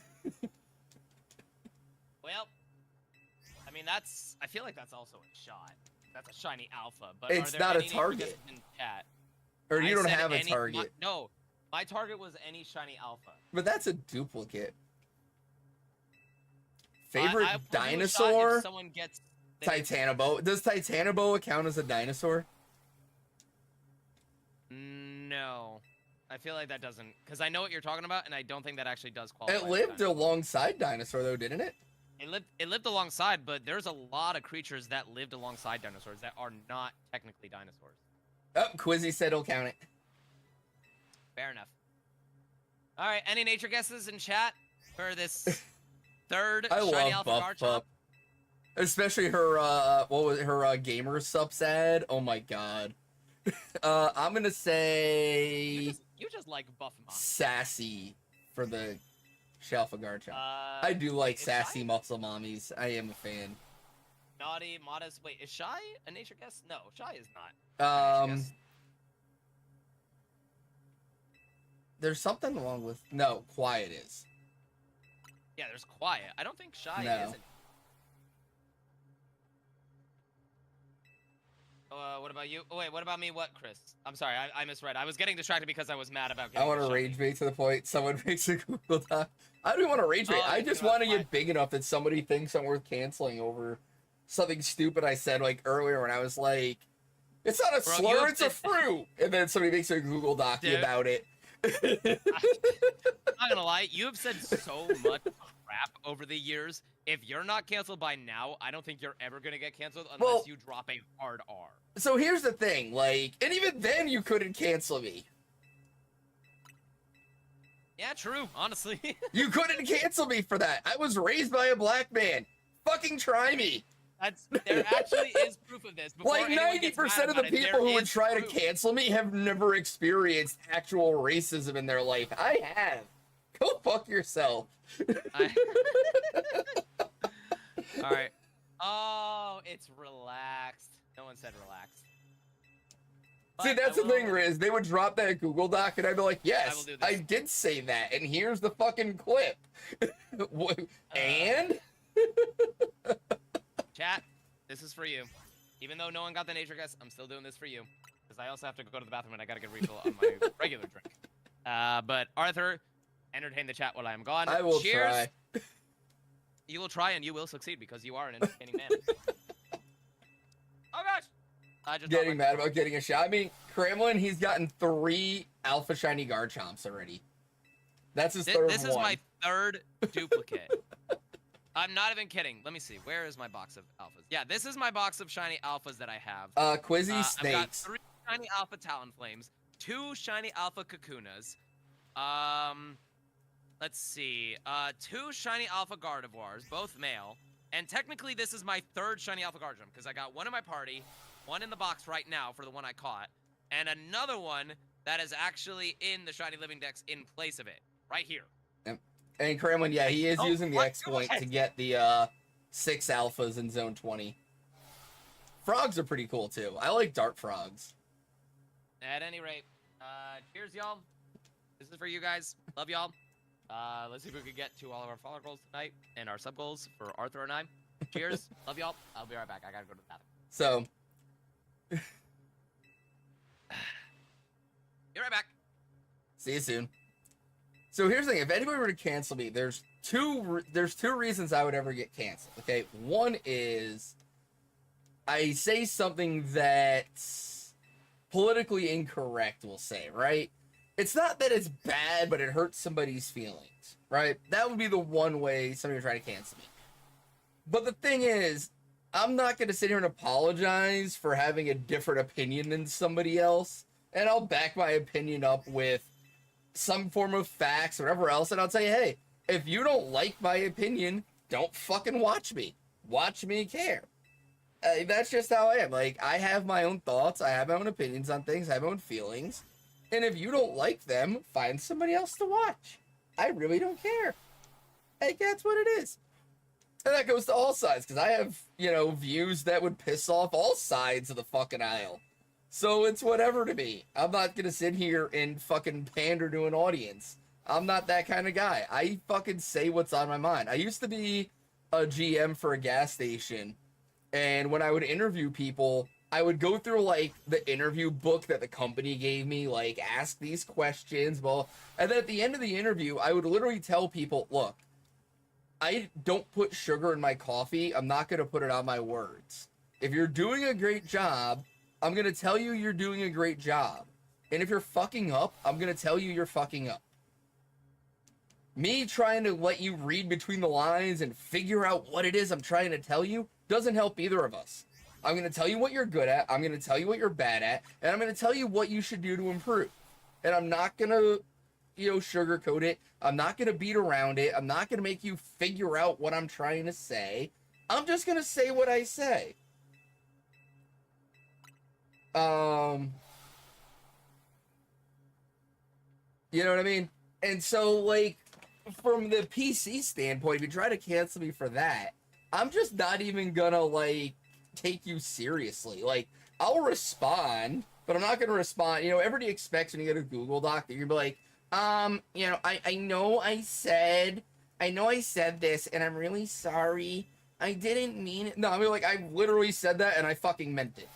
Speaker 3: I mean, I feel like that's also a shot. That's a shiny alpha, but
Speaker 2: It's not a target. Or you don't have a target.
Speaker 3: No, my target was any shiny alpha.
Speaker 2: But that's a duplicate. Favorite
Speaker 3: I
Speaker 2: dinosaur?
Speaker 3: if someone gets
Speaker 2: Titanoboa. Does Titanoboa count as a dinosaur?
Speaker 3: No. I feel like that doesn't, because I know what you're talking about, and I don't think that actually does qualify.
Speaker 2: It lived alongside dinosaur, though, didn't it?
Speaker 3: It lived alongside, but there's a lot of creatures that lived alongside dinosaurs that are not technically dinosaurs.
Speaker 2: Oh, Quizzy said he'll count it.
Speaker 3: Fair enough. All right, any nature guesses in chat for this third shiny alpha Garchomp?
Speaker 2: Especially her, what was it, her gamer subs ad? Oh my god. I'm gonna say...
Speaker 3: You just like buff mom.
Speaker 2: Sassy for the Shalpha Garchomp. I do like sassy muscle mommies. I am a fan.
Speaker 3: Naughty, modest. Wait, is Shy a nature guess? No, Shy is not.
Speaker 2: There's something wrong with... No, Quiet is.
Speaker 3: Yeah, there's Quiet. I don't think Shy is. What about you? Oh, wait, what about me? What, Chris? I'm sorry, I misread. I was getting distracted because I was mad about getting
Speaker 2: I want to rage bait to the point someone makes a Google Doc. I don't want to rage bait. I just want to get big enough that somebody thinks I'm worth canceling over something stupid I said like earlier when I was like, it's not a slur, it's a fruit. And then somebody makes a Google Doc about it.
Speaker 3: I'm not gonna lie, you have said so much crap over the years. If you're not canceled by now, I don't think you're ever gonna get canceled unless you drop a hard R.
Speaker 2: So here's the thing, like, and even then you couldn't cancel me.
Speaker 3: Yeah, true, honestly.
Speaker 2: You couldn't cancel me for that. I was raised by a black man. Fucking try me.
Speaker 3: There actually is proof of this.
Speaker 2: Like 90% of the people who would try to cancel me have never experienced actual racism in their life. I have. Go fuck yourself.
Speaker 3: All right. Oh, it's relaxed. No one said relaxed.
Speaker 2: See,
Speaker 3: But
Speaker 2: that's the
Speaker 3: I
Speaker 2: thing,
Speaker 3: will-
Speaker 2: Riz. They would drop that Google Doc, and I'd be like,
Speaker 3: I will
Speaker 2: yes,
Speaker 3: do this.
Speaker 2: I did say that, and here's the fucking clip. And?
Speaker 3: Chat, this is for you. Even though no one got the nature guess, I'm still doing this for you. Because I also have to go to the bathroom and I gotta get refill on my regular drink. But Arthur, entertain the chat while I am gone.
Speaker 2: I will
Speaker 3: Cheers.
Speaker 2: try.
Speaker 3: You will try and you will succeed because you are an entertaining man. Oh gosh! I just
Speaker 2: Getting mad about getting a shot. I mean, Kremlin, he's gotten 3 Alpha Shiny Garchomps already. That's his third
Speaker 3: This
Speaker 2: one.
Speaker 3: is my third duplicate. I'm not even kidding. Let me see. Where is my box of alphas? Yeah, this is my box of shiny alphas that I have.
Speaker 2: Quizzy
Speaker 3: I've got
Speaker 2: Snakes.
Speaker 3: 3 shiny alpha Talonflames, 2 shiny alpha Kakunas, let's see, 2 shiny alpha Gardevoirs, both male, and technically this is my 3rd shiny alpha Gardevoir because I got one in my party, one in the box right now for the one I caught, and another one that is actually in the shiny living dex in place of it, right here.
Speaker 2: And Kremlin, yeah, he is
Speaker 3: Oh,
Speaker 2: using the
Speaker 3: what?
Speaker 2: exploit
Speaker 3: Go
Speaker 2: to get the 6 alphas in zone 20. Frogs are pretty cool too. I like dart frogs.
Speaker 3: At any rate, cheers, y'all. This is for you guys. Love y'all. Let's see if we can get to all of our follower goals tonight and our sub goals for Arthur and I. Cheers. Love y'all. I'll be right back. I gotta go to the bathroom.
Speaker 2: So,
Speaker 3: Be right back.
Speaker 2: see you soon. So here's the thing: if anybody were to cancel me, there's two reasons I would ever get canceled. Okay, one is I say something that's politically incorrect. We'll say, right? It's not that it's bad, but it hurts somebody's feelings, right? That would be the one way somebody would try to cancel me. But the thing is, I'm not going to sit here and apologize for having a different opinion than somebody else, and I'll back my opinion up with some form of facts or whatever else, and I'll tell you, hey, if you don't like my opinion, don't fucking watch me. Watch me care. That's just how I am. Like, I have my own thoughts, I have my own opinions on things, I have my own feelings, and if you don't like them, find somebody else to watch. I really don't care. Like, that's what it is. And that goes to all sides, because I have, views that would piss off all sides of the fucking aisle. So it's whatever to me. I'm not gonna sit here and fucking pander to an audience. I'm not that kind of guy. I fucking say what's on my mind. I used to be a GM for a gas station, and when I would interview people, I would go through, like, the interview book that the company gave me, like, ask these questions, well, and then at the end of the interview, I would literally tell people, look, I don't put sugar in my coffee. I'm not going to put it on my words. If you're doing a great job, I'm going to tell you you're doing a great job. And if you're fucking up, I'm going to tell you you're fucking up. Me trying to let you read between the lines and figure out what it is I'm trying to tell you doesn't help either of us. I'm going to tell you what you're good at, I'm going to tell you what you're bad at, and I'm going to tell you what you should do to improve. And I'm not going to, sugarcoat it. I'm not going to beat around it. I'm not going to make you figure out what I'm trying to say. I'm just going to say what I say. You know what I mean? And so, like, from the PC standpoint, if you try to cancel me for that, I'm just not even gonna, like, take you seriously. Like, I'll respond, but I'm not gonna respond. Everybody expects when you get a Google Doc that you're gonna be like, I know I said this, and I'm really sorry. I didn't mean it. No, I mean, like, I literally said that, and I fucking meant it.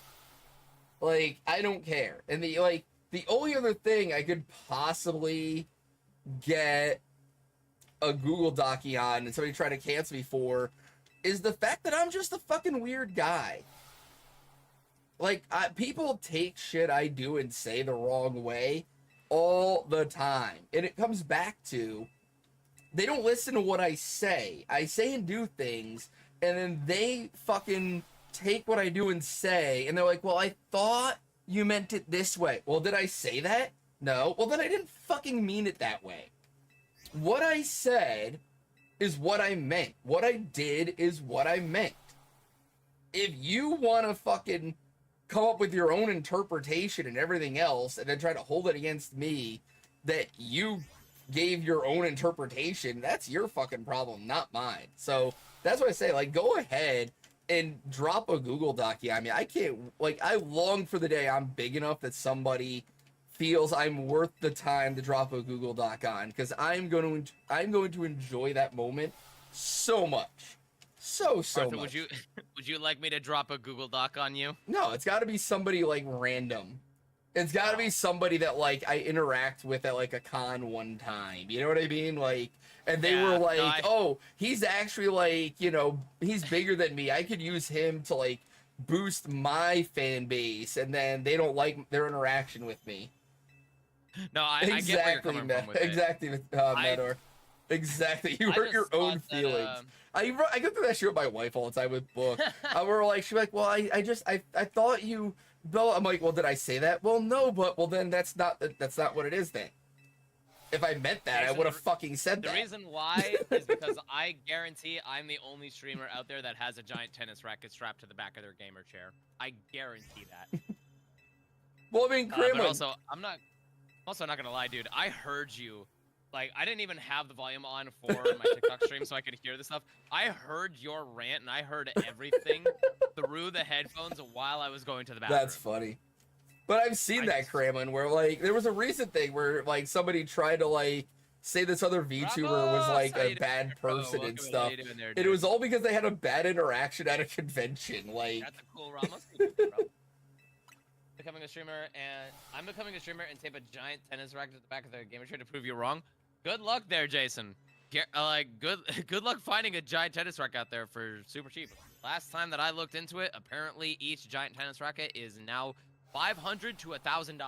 Speaker 2: Like, I don't care. And the only other thing I could possibly get a Google Docky on and somebody try to cancel me for is the fact that I'm just a fucking weird guy. Like, people take shit I do and say the wrong way all the time. And it comes back to, they don't listen to what I say. I say and do things, and then they fucking take what I do and say, and they're like, well, I thought you meant it this way. Well, did I say that? No. Well, then I didn't fucking mean it that way. What I said is what I meant. What I did is what I meant. If you want to fucking come up with your own interpretation and everything else, and then try to hold it against me that you gave your own interpretation, that's your fucking problem, not mine. So that's what I say. Like, go ahead and drop a Google Doc. Yeah, I mean, I can't, like, I long for the day I'm big enough that somebody feels I'm worth the time to drop a Google Doc on, because I'm going to enjoy that moment so much. So
Speaker 3: Arthur,
Speaker 2: much.
Speaker 3: would you like me to drop a Google Doc on you?
Speaker 2: No, it's got to be somebody, like, random. It's got to be somebody that, like, I interact with at, like, a con one time. You know what I mean? Like, and they were like, oh, he's actually, like, you know, he's bigger than me. I could use him to, like, boost my fan base, and then they don't like their interaction with me.
Speaker 3: No, I get where you're coming from with
Speaker 2: exactly, Medor. Exactly. You hurt your own feelings. I go through that shit with my wife all the time with book. We're like, she's like, well, I thought you. No, I'm like, well, did I say that? Well, no, but well, then that's not what it is then. If I meant that, I would have fucking said that.
Speaker 3: The reason why is because I guarantee I'm the only streamer out there that has a giant tennis racket strapped to the back of their gamer chair. I guarantee that.
Speaker 2: Well, I mean,
Speaker 3: but also, I'm also not gonna lie, dude. I heard you. Like, I didn't even have the volume on for my TikTok stream so I could hear this stuff. I heard your rant and I heard everything through the headphones while I was going to the bathroom.
Speaker 2: That's funny. But I've seen that, Kremlin, where, like, there was a recent thing where, like, somebody tried to, like, say this other VTuber was, like, a bad person and stuff. And it was all because they had a bad interaction at a convention. Like,
Speaker 3: that's a cool Ramos. Bro. Becoming a streamer, and I'm becoming a streamer and tape a giant tennis racket to the back of the gamer chair to prove you wrong. Good luck there, Jason. Good luck finding a giant tennis racket out there for super cheap. Last time that I looked into it, apparently each giant tennis racket is now $500 to $1,000.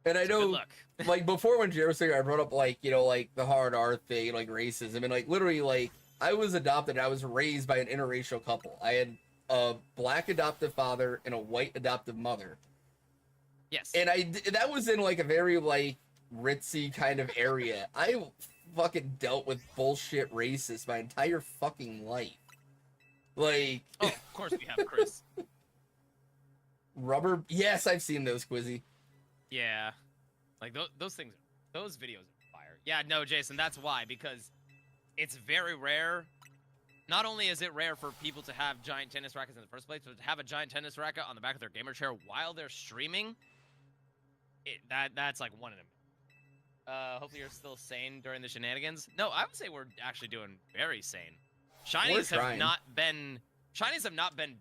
Speaker 2: And I know, like, before when Jared was saying, I brought up, like, you know, like, the hard R thing, like, racism, and, like, literally, like, I was adopted, I was raised by an interracial couple. I had a black adoptive father and a white adoptive mother.
Speaker 3: Yes.
Speaker 2: And that was in, like, a very, like, ritzy kind of area. I fucking dealt with bullshit racist my entire fucking life. Like...
Speaker 3: Oh, of course we have, Chris.
Speaker 2: Rubber... Yes, I've seen those, Quizzy.
Speaker 3: Yeah. Like, those things... Those videos are fire. Yeah, no, Jason, that's why. Because it's very rare. Not only is it rare for people to have giant tennis rackets in the first place, but to have a giant tennis racket on the back of their gamer chair while they're streaming, that's like one in a million. Hopefully you're still sane during the shenanigans. No, I would say we're actually doing very sane. Shinies have not been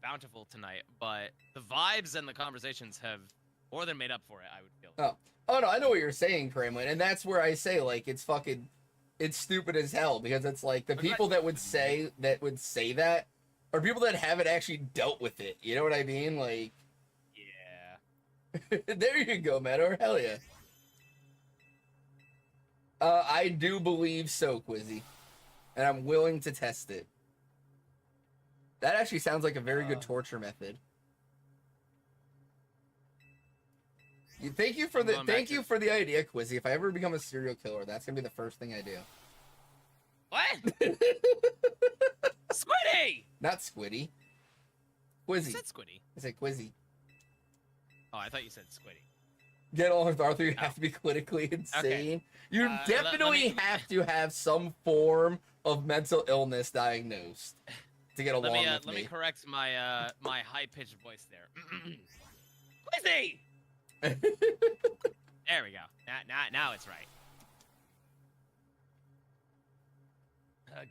Speaker 3: bountiful tonight, but the vibes and the conversations have more than made up for it, I would feel.
Speaker 2: Oh no, I know what you're saying, Kremlin, and that's where I say, like, it's stupid as hell, because it's like the people that would say that are people that haven't actually dealt with it. You know what I mean? Like,
Speaker 3: yeah.
Speaker 2: There you go, Meadow. Hell yeah. I do believe so, Quizzy. And I'm willing to test it. That actually sounds like a very good torture method. Thank you for the idea, Quizzy. If I ever become a serial killer, that's gonna be the first thing I do.
Speaker 3: What? Squiddy!
Speaker 2: Not Squiddy. Quizzy.
Speaker 3: You said Squiddy.
Speaker 2: I said Quizzy.
Speaker 3: Oh, I thought you said Squiddy.
Speaker 2: Get on with Arthur, you have to be clinically insane. Okay. You definitely have to have some form of mental illness diagnosed to get along with me.
Speaker 3: Let me correct my my high-pitched voice there. Quizzy! There we go. Now it's right.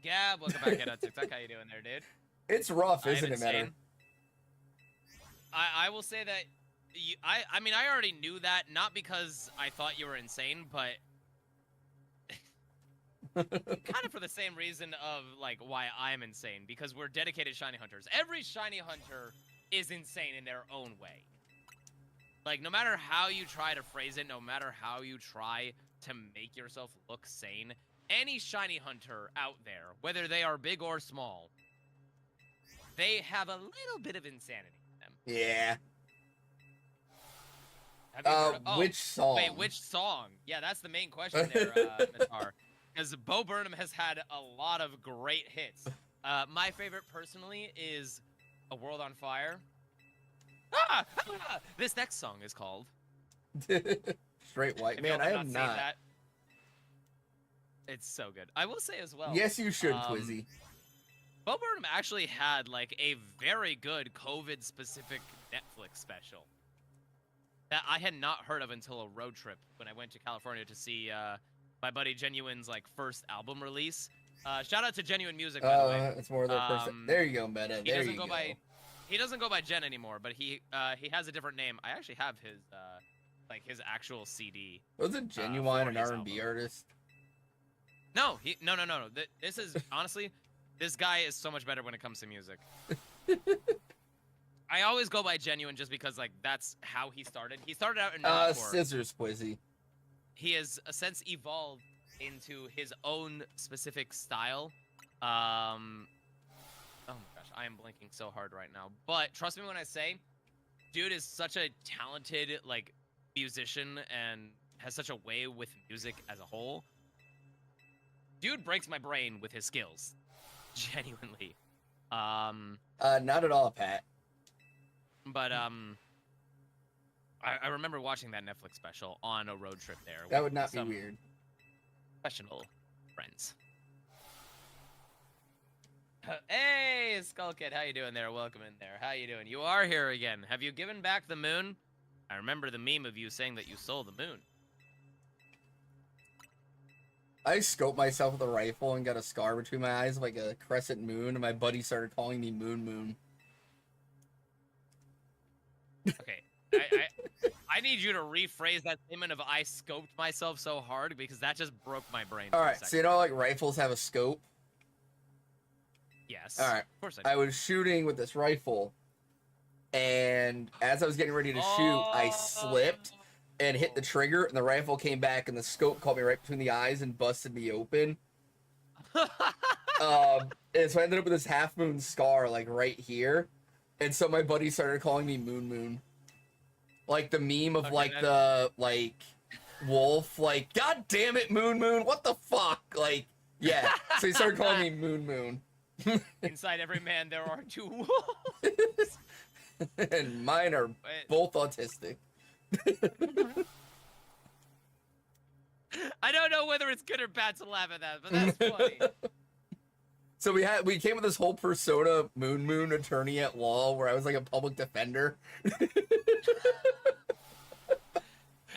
Speaker 3: Gab, welcome back at TikTok. How you doing there, dude?
Speaker 2: It's rough, isn't it, man?
Speaker 3: I will say that I mean, I already knew that, not because I thought you were insane, but kind of for the same reason of, like, why I'm insane, because we're dedicated shiny hunters. Every shiny hunter is insane in their own way. Like, no matter how you try to phrase it, no matter how you try to make yourself look sane, any shiny hunter out there, whether they are big or small, they have a little bit of insanity in them.
Speaker 2: Yeah.
Speaker 3: Which song? Wait, which song? Yeah, that's the main question there, Natar. Because Bo Burnham has had a lot of great hits. My favorite, personally, is A World on Fire. This next song is called
Speaker 2: Straight White Man. I have not. That,
Speaker 3: it's so good. I will say as well.
Speaker 2: Yes, you should, Quizzy.
Speaker 3: Bo Burnham actually had like a very good COVID-specific Netflix special that I had not heard of until a road trip when I went to California to see my buddy Genuine's like first album release. Shout out to Genuine Music, by the way.
Speaker 2: It's more their person. There you go, Meta.
Speaker 3: He
Speaker 2: There
Speaker 3: doesn't
Speaker 2: you
Speaker 3: go
Speaker 2: go.
Speaker 3: by he doesn't go by Jen anymore, but he has a different name. I actually have his like his actual CD.
Speaker 2: Was it Genuine an
Speaker 3: his
Speaker 2: R&B
Speaker 3: album.
Speaker 2: artist?
Speaker 3: No, no. This is honestly, this guy is so much better when it comes to music. I always go by Genuine just because like that's how he started. He started out in
Speaker 2: Scissors Quizzy.
Speaker 3: He has since evolved into his own specific style. Oh my gosh, I am blinking so hard right now. But trust me when I say, dude is such a talented like musician and has such a way with music as a whole. Dude breaks my brain with his skills. Genuinely.
Speaker 2: Not at all, Pat.
Speaker 3: But I remember watching that Netflix special on a road trip there.
Speaker 2: That
Speaker 3: with
Speaker 2: would not be
Speaker 3: some
Speaker 2: weird.
Speaker 3: Professional friends. Hey, Skull Kid, how you doing there? Welcome in there. How you doing? You are here again. Have you given back the moon? I remember the meme of you saying that you stole the moon.
Speaker 2: I scoped myself with a rifle and got a scar between my eyes like a crescent moon, and my buddy started calling me Moon Moon.
Speaker 3: Okay, I need you to rephrase that statement of I scoped myself so hard because that just broke my brain.
Speaker 2: All
Speaker 3: for a
Speaker 2: right, so
Speaker 3: second.
Speaker 2: you know like rifles have a scope?
Speaker 3: Yes.
Speaker 2: All right.
Speaker 3: Of course I do.
Speaker 2: I was shooting with this rifle, and as I was getting ready to shoot, I slipped and hit the trigger, and the rifle came back, and the scope caught me right between the eyes and busted me open. And so I ended up with this half moon scar, like right here. And so my buddy started calling me Moon Moon, like the meme of
Speaker 3: Okay,
Speaker 2: like the like wolf, like God damn it, Moon Moon, what the fuck, like yeah. So he started calling me Moon Moon.
Speaker 3: Inside every man there are two wolves.
Speaker 2: And mine are both autistic.
Speaker 3: I don't know whether it's good or bad to laugh at that, but that's funny.
Speaker 2: So we came with this whole persona, Moon Moon attorney at law, where I was like a public defender.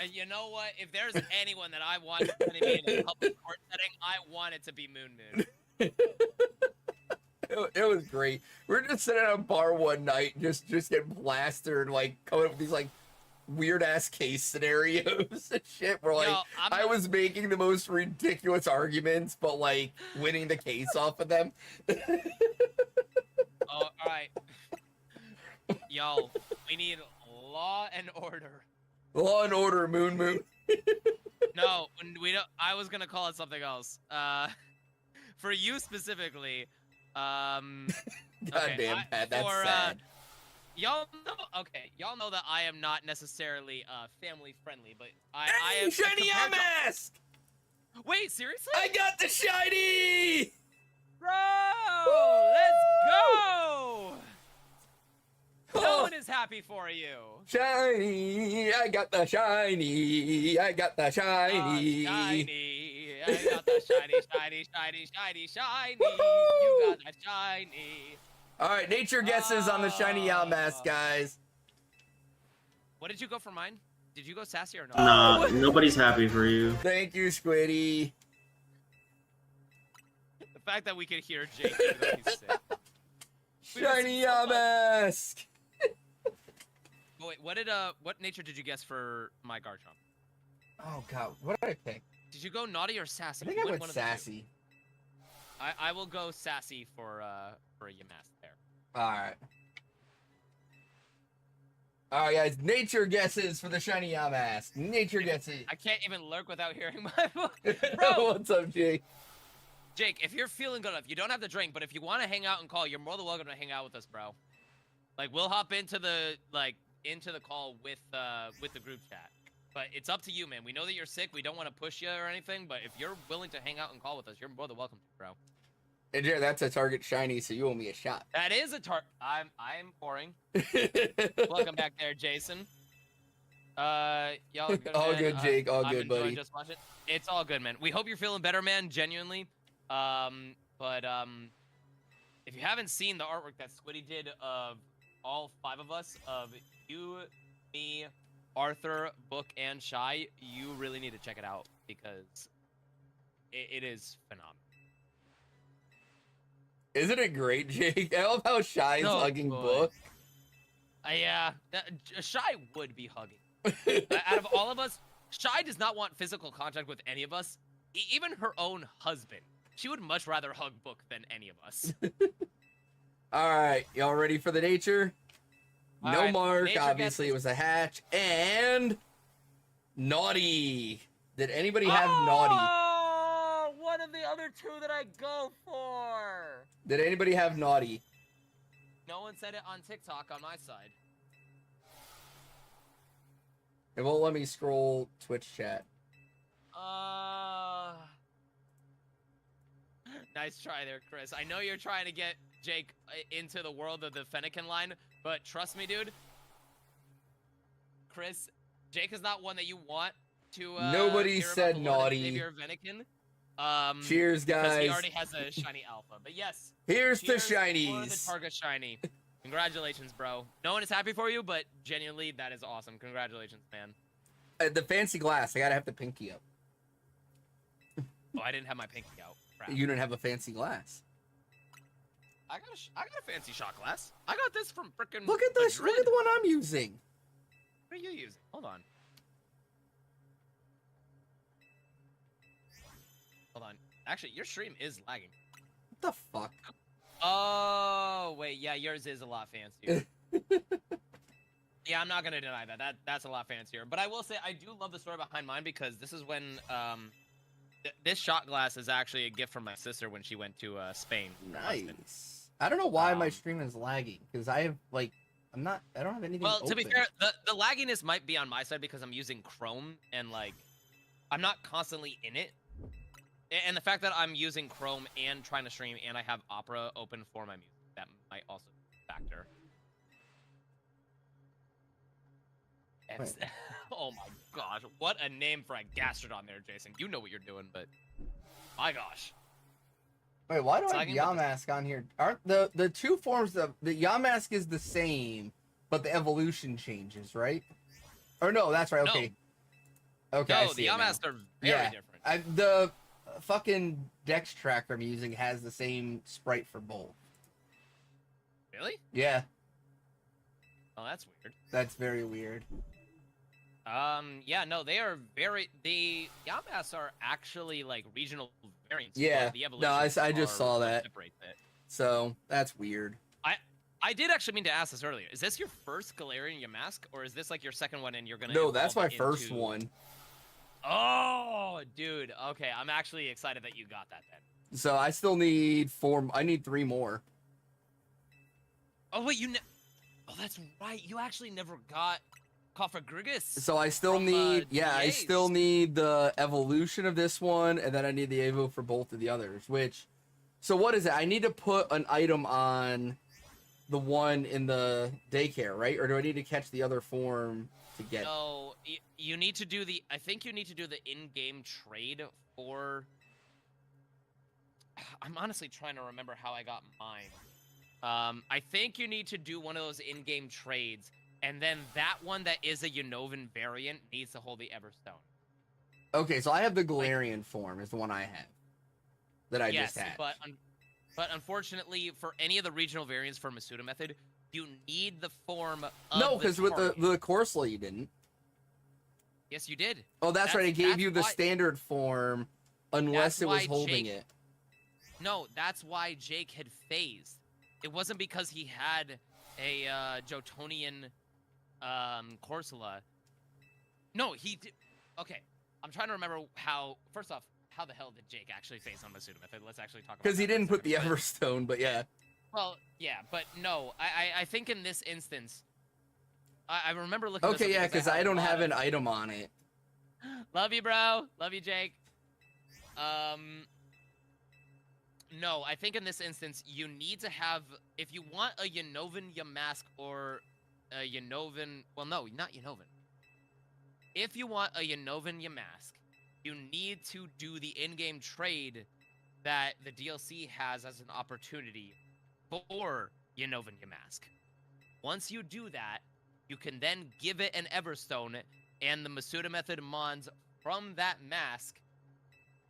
Speaker 3: And you know what? If there's anyone that I want to be in a public court setting, I want it to be Moon Moon.
Speaker 2: It was great. We were just sitting at a bar one night, just getting plastered, like coming up with these like weird ass case scenarios and shit. Where like I was making the most ridiculous arguments, but like winning the case off of them.
Speaker 3: Oh, all right. Yo, we need law and order.
Speaker 2: Law and order, Moon Moon.
Speaker 3: No, we don't. I was gonna call it something else. For you specifically.
Speaker 2: God
Speaker 3: Okay,
Speaker 2: damn, Pat, that's sad.
Speaker 3: Y'all know that I am not necessarily family friendly, but I
Speaker 2: Hey,
Speaker 3: am
Speaker 2: shiny
Speaker 3: compared to-
Speaker 2: mask!
Speaker 3: Wait, seriously?
Speaker 2: I got the shiny!
Speaker 3: Bro, let's go! No one is happy for you.
Speaker 2: Shiny, I got the shiny, I got the shiny.
Speaker 3: Shiny, I got the shiny. You got the shiny.
Speaker 2: All right, nature guesses on the shiny mask, guys.
Speaker 3: What did you go for mine? Did you go sassy or no?
Speaker 5: Nah, nobody's happy for you.
Speaker 2: Thank you, Squiddy.
Speaker 3: The fact that we could hear Jake. even though he's sick.
Speaker 2: Shiny mask.
Speaker 3: Oh, wait, what nature did you guess for my Garchomp?
Speaker 2: Oh God, what did I pick?
Speaker 3: Did you go naughty or sassy?
Speaker 2: I think
Speaker 3: You
Speaker 2: I
Speaker 3: went
Speaker 2: went
Speaker 3: one of the two.
Speaker 2: sassy.
Speaker 3: I will go sassy for a Yamask there.
Speaker 2: All right. All right, guys. Nature guesses for the shiny mask. Nature guesses.
Speaker 3: I can't even lurk without hearing my voice. Bro,
Speaker 2: What's up, Jake?
Speaker 3: Jake, if you're feeling good enough, you don't have to drink, but if you want to hang out and call, you're more than welcome to hang out with us, bro. Like we'll hop into the call with the group chat. But it's up to you, man. We know that you're sick. We don't want to push you or anything, but if you're willing to hang out and call with us, you're more than welcome to, bro.
Speaker 2: And Jared, that's a target shiny, so you owe me a shot.
Speaker 3: That is a I'm pouring. Welcome back there, Jason. Y'all good,
Speaker 2: All
Speaker 3: man?
Speaker 2: good, Jake. All
Speaker 3: I'm
Speaker 2: good,
Speaker 3: enjoying
Speaker 2: buddy.
Speaker 3: Just watching. It's all good, man. We hope you're feeling better, man. Genuinely. if you haven't seen the artwork that Squiddy did of all 5 of us, of you, me, Arthur, Book, and Shy, you really need to check it out because it is phenomenal.
Speaker 2: Isn't it great, Jake? I love how Shy is
Speaker 3: Oh,
Speaker 2: hugging
Speaker 3: boy.
Speaker 2: Book.
Speaker 3: Yeah, Shy would be hugging. Out of all of us, Shy does not want physical contact with any of us, even her own husband. She would much rather hug Book than any of us.
Speaker 2: All right, y'all ready for the nature?
Speaker 3: All
Speaker 2: No
Speaker 3: right,
Speaker 2: mark,
Speaker 3: nature
Speaker 2: obviously it
Speaker 3: gets-
Speaker 2: was a hatch, and naughty. Did anybody have naughty?
Speaker 3: Oh, one of the other 2 that I go for.
Speaker 2: Did anybody have naughty?
Speaker 3: No one said it on TikTok on my side.
Speaker 2: It won't let me scroll Twitch chat.
Speaker 3: Nice try there, Chris. I know you're trying to get Jake into the world of the Fennekin line, but trust me, dude. Chris, Jake is not one that you want to.
Speaker 2: Nobody
Speaker 3: hear about
Speaker 2: said
Speaker 3: the Lord and
Speaker 2: naughty.
Speaker 3: Savior of Fennekin.
Speaker 2: Cheers,
Speaker 3: Because he
Speaker 2: guys.
Speaker 3: already has a shiny alpha. But yes,
Speaker 2: Here's the
Speaker 3: cheers for the
Speaker 2: shinies.
Speaker 3: Targa shiny. Congratulations, bro. No one is happy for you, but genuinely, that is awesome. Congratulations, man.
Speaker 2: The fancy glass. I gotta have the pinky up.
Speaker 3: Oh, I didn't have my pinky out. Crap.
Speaker 2: You didn't have a fancy glass.
Speaker 3: I got a fancy shot glass. I got this from frickin'
Speaker 2: Look at this.
Speaker 3: Madrid.
Speaker 2: Look at the one I'm using.
Speaker 3: What are you using? Hold on. Hold on. Actually, your stream is lagging.
Speaker 2: What the fuck?
Speaker 3: Oh, wait. Yeah, yours is a lot fancier. Yeah, I'm not going to deny that. That's a lot fancier. But I will say, I do love the story behind mine because this is when... this shot glass is actually a gift from my sister when she went to Spain. for her husband.
Speaker 2: Nice. I don't know why my
Speaker 3: Um,
Speaker 2: stream is lagging because I have like I don't have anything.
Speaker 3: Well, to be
Speaker 2: open.
Speaker 3: fair, the lagginess might be on my side because I'm using Chrome and like I'm not constantly in it. And the fact that I'm using Chrome and trying to stream and I have Opera open for my music, that might also factor.
Speaker 2: Wait.
Speaker 3: Oh my gosh, what a name for a gastrodon there, Jason. You know what you're doing, but my gosh.
Speaker 2: Wait, why do
Speaker 3: It's
Speaker 2: I have
Speaker 3: lagging with
Speaker 2: Yamask on here? Aren't the two forms of the Yamask is the same, but the evolution changes, right? Or no, that's right.
Speaker 3: No.
Speaker 2: Okay. Okay. I
Speaker 3: No,
Speaker 2: see
Speaker 3: the
Speaker 2: it now.
Speaker 3: Yamask are very
Speaker 2: Yeah.
Speaker 3: different.
Speaker 2: The fucking Dex tracker I'm using has the same sprite for both.
Speaker 3: Really?
Speaker 2: Yeah,
Speaker 3: Oh, that's weird.
Speaker 2: that's very weird.
Speaker 3: Yeah, no, they are the Yamask are actually like regional variants.
Speaker 2: Yeah.
Speaker 3: but the
Speaker 2: No, I
Speaker 3: evolutions
Speaker 2: just
Speaker 3: are
Speaker 2: saw
Speaker 3: what
Speaker 2: that.
Speaker 3: separates it.
Speaker 2: So that's weird.
Speaker 3: I did actually mean to ask this earlier. Is this your first Galarian Yamask, or is this like your second one and you're gonna?
Speaker 2: No, that's my
Speaker 3: evolve it
Speaker 2: first
Speaker 3: into-
Speaker 2: one.
Speaker 3: Oh, dude. Okay, I'm actually excited that you got that then.
Speaker 2: So I still need four. I need 3 more.
Speaker 3: Oh wait, oh, that's right. You actually never got Cofagrigus.
Speaker 2: So I still
Speaker 3: From,
Speaker 2: need, I
Speaker 3: DAs.
Speaker 2: still need the evolution of this one, and then I need the Evo for both of the others, which, so what is it? I need to put an item on the one in the daycare, right? Or do I need to catch the other form to get?
Speaker 3: No, you need to do I think you need to do the in-game trade for... I'm honestly trying to remember how I got mine. I think you need to do one of those in-game trades, and then that one that is a Unnovan variant needs to hold the Everstone.
Speaker 2: Okay, so I have the Galarian form is the one I have. That I
Speaker 3: Yes,
Speaker 2: just had.
Speaker 3: but unfortunately, for any of the regional variants for Masuda method, you need the form of
Speaker 2: No,
Speaker 3: the
Speaker 2: because with
Speaker 3: target.
Speaker 2: the Corsola you didn't.
Speaker 3: Yes, you did.
Speaker 2: Oh, that's right. It gave
Speaker 3: that's
Speaker 2: you the
Speaker 3: why-
Speaker 2: standard form unless
Speaker 3: That's
Speaker 2: it was
Speaker 3: why
Speaker 2: holding
Speaker 3: Jake-
Speaker 2: it.
Speaker 3: No, that's why Jake had phased. It wasn't because he had a Jotonian Corsola. No, he did. Okay, I'm trying to remember how. First off, how the hell did Jake actually phase on Masuda method? Let's actually talk about
Speaker 2: Because he
Speaker 3: that for a
Speaker 2: didn't put the
Speaker 3: second. But-
Speaker 2: Everstone, but yeah.
Speaker 3: Well, yeah, but no, I think in this instance, I remember looking. this
Speaker 2: Okay,
Speaker 3: up
Speaker 2: yeah, because I
Speaker 3: had a
Speaker 2: don't
Speaker 3: lot
Speaker 2: have
Speaker 3: of-
Speaker 2: an item on it.
Speaker 3: Love you, bro. Love you, Jake. No, I think in this instance, you need to have, if you want a Unnovan Yamask or a Unnovan, well, no, not Unnovan. If you want a Unnovan Yamask, you need to do the in-game trade that the DLC has as an opportunity. for Yanovan Yamask. Once you do that, you can then give it an Everstone, and the Masuda Method Mons from that mask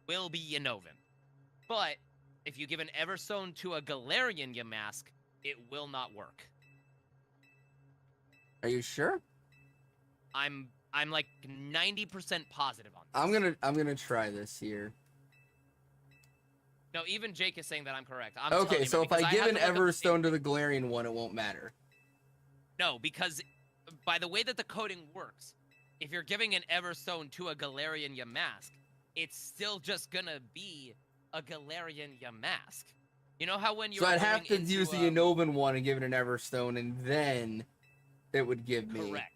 Speaker 3: will be Yanovan. But if you give an Everstone to a Galarian Yamask, it will not work.
Speaker 2: Are you sure?
Speaker 3: I'm like 90% positive on this.
Speaker 2: I'm gonna try this here.
Speaker 3: No, even Jake is saying that I'm correct. I'm
Speaker 2: Okay,
Speaker 3: telling
Speaker 2: so
Speaker 3: you,
Speaker 2: if I
Speaker 3: because
Speaker 2: give
Speaker 3: have
Speaker 2: an
Speaker 3: to look up the
Speaker 2: Everstone to the Galarian one, it won't matter.
Speaker 3: No, because by the way that the coding works, if you're giving an Everstone to a Galarian Yamask, it's still just gonna be a Galarian Yamask. You know how when you're
Speaker 2: So I'd have to use the Unnovan one and give it an Everstone, and then it would give me...
Speaker 3: Correct.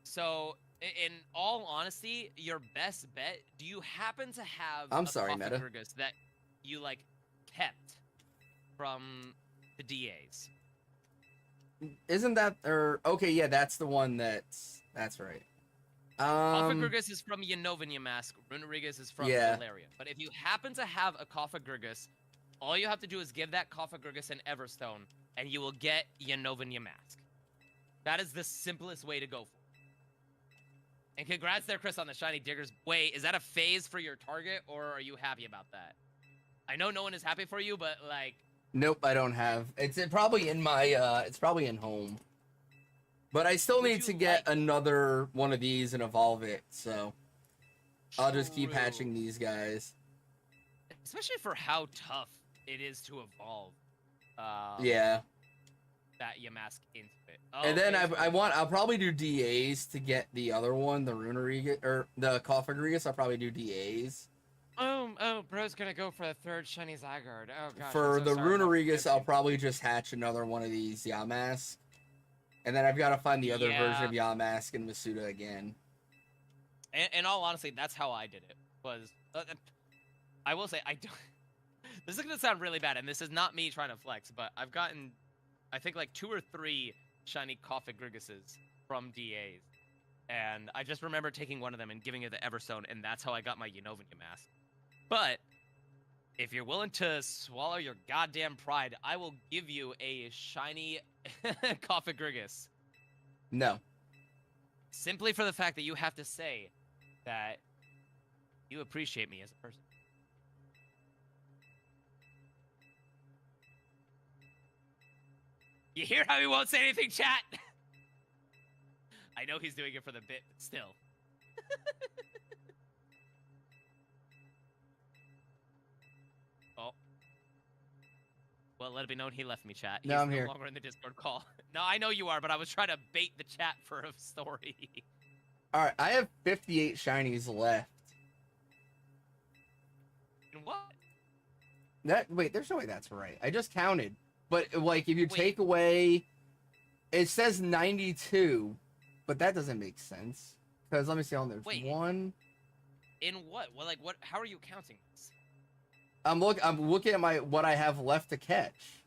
Speaker 3: So, in all honesty, your best bet, do you happen to have
Speaker 2: I'm sorry, Meta.
Speaker 3: Coffagrigus that you, like, kept from the DAs?
Speaker 2: Isn't that... okay, yeah, that's the one that's right.
Speaker 3: Coffagrigus is from Yanovan Yamask, Runerigus is from Galarian. But if you happen to have a Coffagrigus, all you have to do is give that Coffagrigus an Everstone, and you will get Yanovan Yamask. That is the simplest way to go for it. And congrats there, Chris, on the Shiny Diggers. Wait, is that a phase for your target, or are you happy about that? I know no one is happy for you, but, like...
Speaker 2: Nope, I don't have. It's probably in my, it's probably in home. But I still need to get another one of these and evolve it, so... I'll just keep hatching these guys.
Speaker 3: Especially for how tough it is to evolve.
Speaker 2: Yeah.
Speaker 3: That Yamask into it. Oh,
Speaker 2: And then I'll probably do DAs to get the other one, the Runerigus, or the Coffagrigus. I'll probably do DAs.
Speaker 3: Oh, bro's gonna go for the third shiny Zygarde. Oh gosh.
Speaker 2: For the Runerigus, I'll probably just hatch another one of these Yamask. And then I've got to find the other version of Yamask and Masuda again.
Speaker 3: In all honesty, that's how I did it. I will say, I don't... This is gonna sound really bad, and this is not me trying to flex, but I've gotten, I think, like 2 or 3 shiny Coffagrigases from DAs. And I just remember taking one of them and giving it the Everstone, and that's how I got my Yanovan Yamask. But if you're willing to swallow your goddamn pride, I will give you a shiny Coffagrigus.
Speaker 2: No.
Speaker 3: Simply for the fact that you have to say that you appreciate me as a person. You hear how he won't say anything, chat? I know he's doing it for the bit, but still. Oh. Well, let it be known he left me, chat. He's
Speaker 2: I'm
Speaker 3: no
Speaker 2: here.
Speaker 3: longer in the Discord call. No, I know you are, but I was trying to bait the chat for a story.
Speaker 2: Alright, I have 58 shinies left.
Speaker 3: And what?
Speaker 2: Wait, there's no way that's right. I just counted. But, like, if you take away... It says 92, but that doesn't make sense. Because, let me see, there's one...
Speaker 3: In what? Well, like, what? How are you counting this?
Speaker 2: I'm looking at what I have left to catch.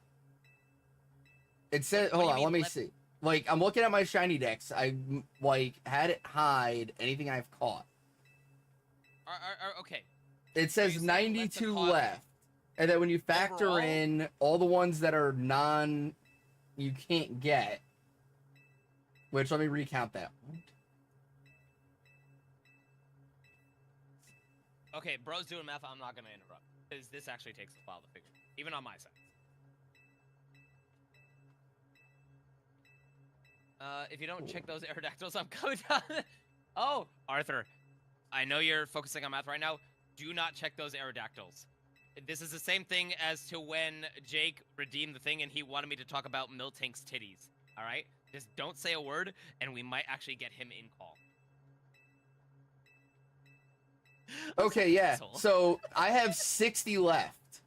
Speaker 2: It says... Hold on, let me see. Like, I'm looking at my shiny decks. I, like, had it hide anything I've caught.
Speaker 3: Okay.
Speaker 2: It says 92 left. And then when you factor in all the ones that are you can't get, which let me recount that.
Speaker 3: Okay, bro's doing math. I'm not going to interrupt. Because this actually takes a while to figure, even on my side. If you don't check those Aerodactyls, I'm coming down. Oh, Arthur, I know you're focusing on math right now. Do not check those Aerodactyls. This is the same thing as to when Jake redeemed the thing and he wanted me to talk about Miltank's titties. All right? Just don't say a word, and we might actually get him in call.
Speaker 2: Okay, yeah. So I have 60 left.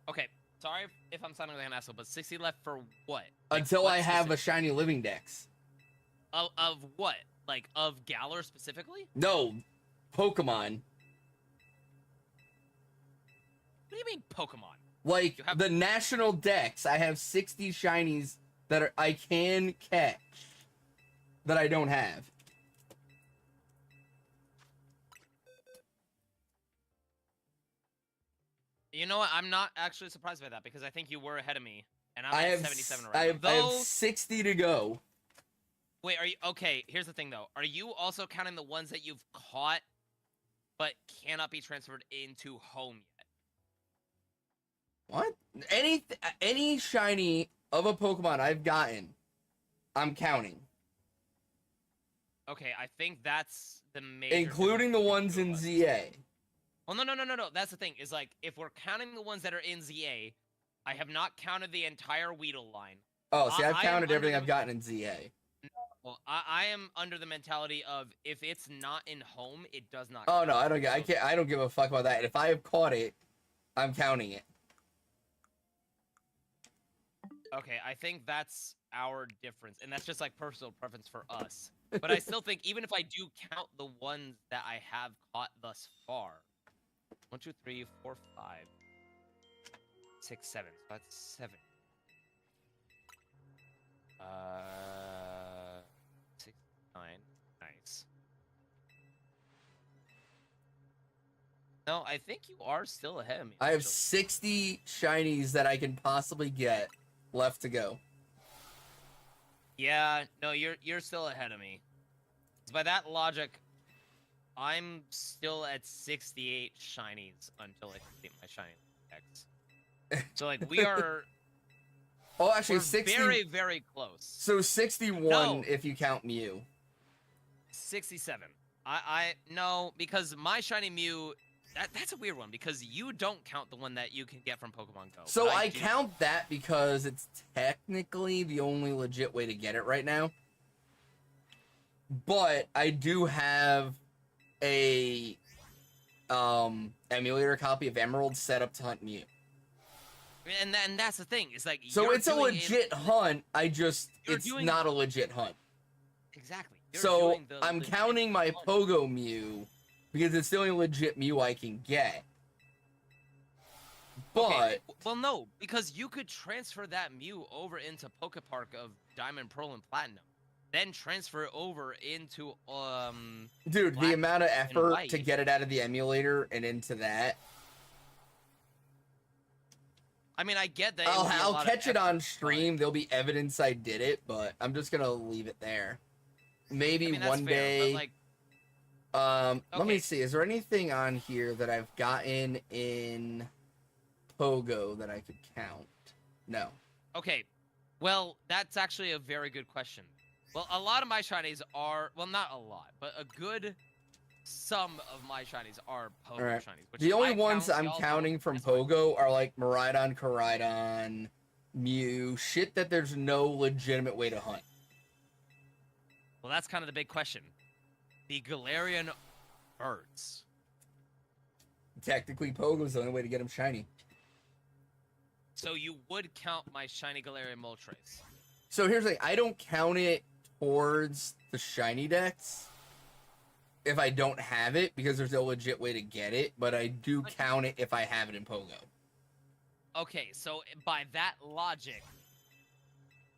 Speaker 3: Okay. Sorry if I'm sounding like an asshole, but 60 left for what?
Speaker 2: Until I have a shiny living dex.
Speaker 3: Of what? Like, of Galar specifically?
Speaker 2: No. Pokemon.
Speaker 3: What do you mean Pokemon?
Speaker 2: Like, the national dex, I have 60 shinies that I can catch that I don't have.
Speaker 3: You know what? I'm not actually surprised by that because I think you were ahead of me, and I'm
Speaker 2: I
Speaker 3: at
Speaker 2: have
Speaker 3: 77
Speaker 2: I
Speaker 3: right
Speaker 2: have,
Speaker 3: now.
Speaker 2: I have
Speaker 3: Though,
Speaker 2: 60 to go.
Speaker 3: wait, are you okay? Here's the thing, though. Are you also counting the ones that you've caught, but cannot be transferred into home yet?
Speaker 2: What? Any shiny of a Pokemon I've gotten, I'm counting,
Speaker 3: Okay, I think that's the major.
Speaker 2: including the ones in ZA.
Speaker 3: Well, no. That's the thing. Is like if we're counting the ones that are in ZA, I have not counted the entire Weedle line.
Speaker 2: Oh, see, I've
Speaker 3: I am
Speaker 2: counted
Speaker 3: under
Speaker 2: everything
Speaker 3: the-
Speaker 2: I've gotten in ZA.
Speaker 3: Well, I am under the mentality of if it's not in home, it does not.
Speaker 2: Oh
Speaker 3: count.
Speaker 2: no, I don't
Speaker 3: So-
Speaker 2: get. I don't give a fuck about that. If I have caught it, I'm counting it.
Speaker 3: Okay, I think that's our difference, and that's just like personal preference for us. But I still think even if I do count the ones that I have caught thus far, 1, 2, 3, 4, 5, 6, 7. So that's 7. 6, 9. Nice. No, I think you are still ahead of me.
Speaker 2: I have
Speaker 3: actually.
Speaker 2: 60 shinies that I can possibly get left to go.
Speaker 3: Yeah, no, you're still ahead of me. By that logic, I'm still at 68 shinies until I complete my shiny X. So like we are
Speaker 2: Oh, actually,
Speaker 3: we're
Speaker 2: 60.
Speaker 3: very, very close.
Speaker 2: So 61
Speaker 3: No.
Speaker 2: if you count Mew.
Speaker 3: 67. I no, because my shiny Mew, that's a weird one because you don't count the one that you can get from Pokemon Go.
Speaker 2: So
Speaker 3: but
Speaker 2: I
Speaker 3: do.
Speaker 2: count that because it's technically the only legit way to get it right now. But I do have a emulator copy of Emerald set up to hunt Mew.
Speaker 3: And that's the thing. It's like
Speaker 2: So
Speaker 3: you're
Speaker 2: it's a
Speaker 3: doing
Speaker 2: legit hunt. It's
Speaker 3: doing-
Speaker 2: not a legit hunt.
Speaker 3: Exactly. You're
Speaker 2: So
Speaker 3: doing the
Speaker 2: I'm
Speaker 3: legit
Speaker 2: counting my
Speaker 3: hunt.
Speaker 2: Pogo Mew because it's the only legit Mew I can get. But
Speaker 3: Okay, well, no, because you could transfer that Mew over into Pokepark of Diamond, Pearl, and Platinum, then transfer it over into
Speaker 2: dude, the
Speaker 3: Black
Speaker 2: amount of
Speaker 3: and
Speaker 2: effort
Speaker 3: white.
Speaker 2: to get it out of the emulator and into that,
Speaker 3: I mean, I get that. it would be a
Speaker 2: I'll
Speaker 3: lot of
Speaker 2: catch it on
Speaker 3: effort,
Speaker 2: stream. There'll be evidence I did it, but I'm just gonna leave it there. Maybe
Speaker 3: but, I mean, that's
Speaker 2: one
Speaker 3: fair,
Speaker 2: day.
Speaker 3: But like,
Speaker 2: Let me
Speaker 3: okay.
Speaker 2: see. Is there anything on here that I've gotten in Pogo that I could count? No.
Speaker 3: okay, well, that's actually a very good question. Well, a lot of my shinies are, well, not a lot, but a good sum of my shinies are Pogo
Speaker 2: Alright.
Speaker 3: shinies. Which
Speaker 2: The only
Speaker 3: I
Speaker 2: ones
Speaker 3: count,
Speaker 2: I'm
Speaker 3: y'all
Speaker 2: counting
Speaker 3: don't,
Speaker 2: from
Speaker 3: that's fine.
Speaker 2: Pogo are like Miraidon, Koraidon, Mew, shit that there's no legitimate way to hunt.
Speaker 3: Well, that's kind of the big question. The Galarian birds.
Speaker 2: Technically, Pogo's the only way to get them shiny.
Speaker 3: So you would count my shiny Galarian Moltres.
Speaker 2: So here's the thing. I don't count it towards the shiny dex if I don't have it because there's no legit way to get it, but I do count it if I have it in Pogo.
Speaker 3: Okay, so by that logic,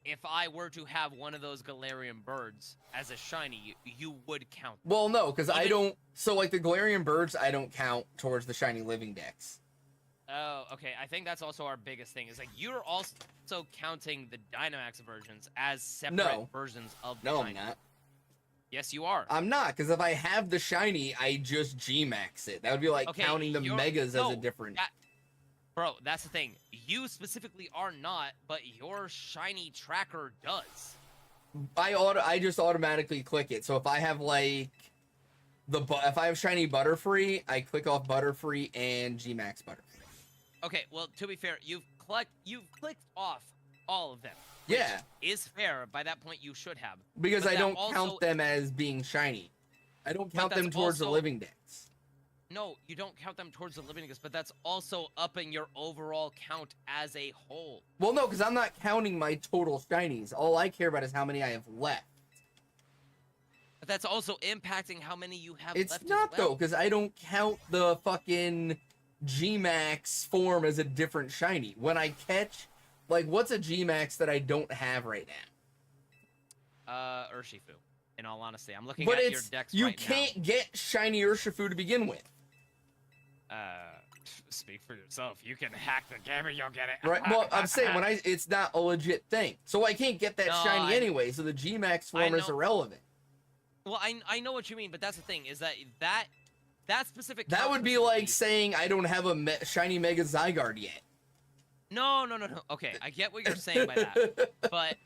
Speaker 3: if I were to have one of those Galarian birds as a shiny, you would count.
Speaker 2: Well, no, because I
Speaker 3: Even-
Speaker 2: don't. So, like the Galarian birds, I don't count towards the shiny living dex.
Speaker 3: Oh, okay. I think that's also our biggest thing. Is like you're also counting the Dynamax versions as separate
Speaker 2: No.
Speaker 3: versions of the
Speaker 2: No,
Speaker 3: shiny.
Speaker 2: I'm not.
Speaker 3: Yes, you are.
Speaker 2: I'm not, because if I have the shiny, I just G-max it. That would be like
Speaker 3: Okay,
Speaker 2: counting the
Speaker 3: you're-
Speaker 2: megas as
Speaker 3: no,
Speaker 2: a different.
Speaker 3: Bro, that's the thing. You specifically are not, but your shiny tracker does.
Speaker 2: I just automatically click it. So if I have like if I have shiny Butterfree, I click off Butterfree and G-max Butterfree.
Speaker 3: Okay, well, to be fair, you've clicked off all of them. which
Speaker 2: Yeah,
Speaker 3: is fair. By that point, you should have.
Speaker 2: because
Speaker 3: But
Speaker 2: I
Speaker 3: that
Speaker 2: don't
Speaker 3: also-
Speaker 2: count them as being shiny. I don't
Speaker 3: But
Speaker 2: count them
Speaker 3: that's
Speaker 2: towards the
Speaker 3: also-
Speaker 2: living dex.
Speaker 3: No, you don't count them towards the living dex, but that's also upping your overall count as a whole.
Speaker 2: Well, no, because I'm not counting my total shinies. All I care about is how many I have left.
Speaker 3: But that's also impacting how many you have
Speaker 2: It's
Speaker 3: left
Speaker 2: not
Speaker 3: as well.
Speaker 2: though, because I don't count the fucking G-max form as a different shiny. When I catch, like, what's a G-max that I don't have right now?
Speaker 3: Urshifu. In all honesty, I'm looking
Speaker 2: But
Speaker 3: at your
Speaker 2: it's
Speaker 3: decks
Speaker 2: you
Speaker 3: right
Speaker 2: can't get shiny Urshifu to begin with.
Speaker 3: now. Speak for yourself. You can hack the game and you'll get it.
Speaker 2: Right. Well, I'm saying it's not a legit thing, so I can't get that
Speaker 3: No,
Speaker 2: shiny anyway. So the G-Max form is
Speaker 3: know.
Speaker 2: irrelevant.
Speaker 3: Well, I know what you mean, but that's the thing is that specific.
Speaker 2: That would be like saying I don't have a shiny Mega Zygarde yet.
Speaker 3: No. Okay, I get what you're saying by that, but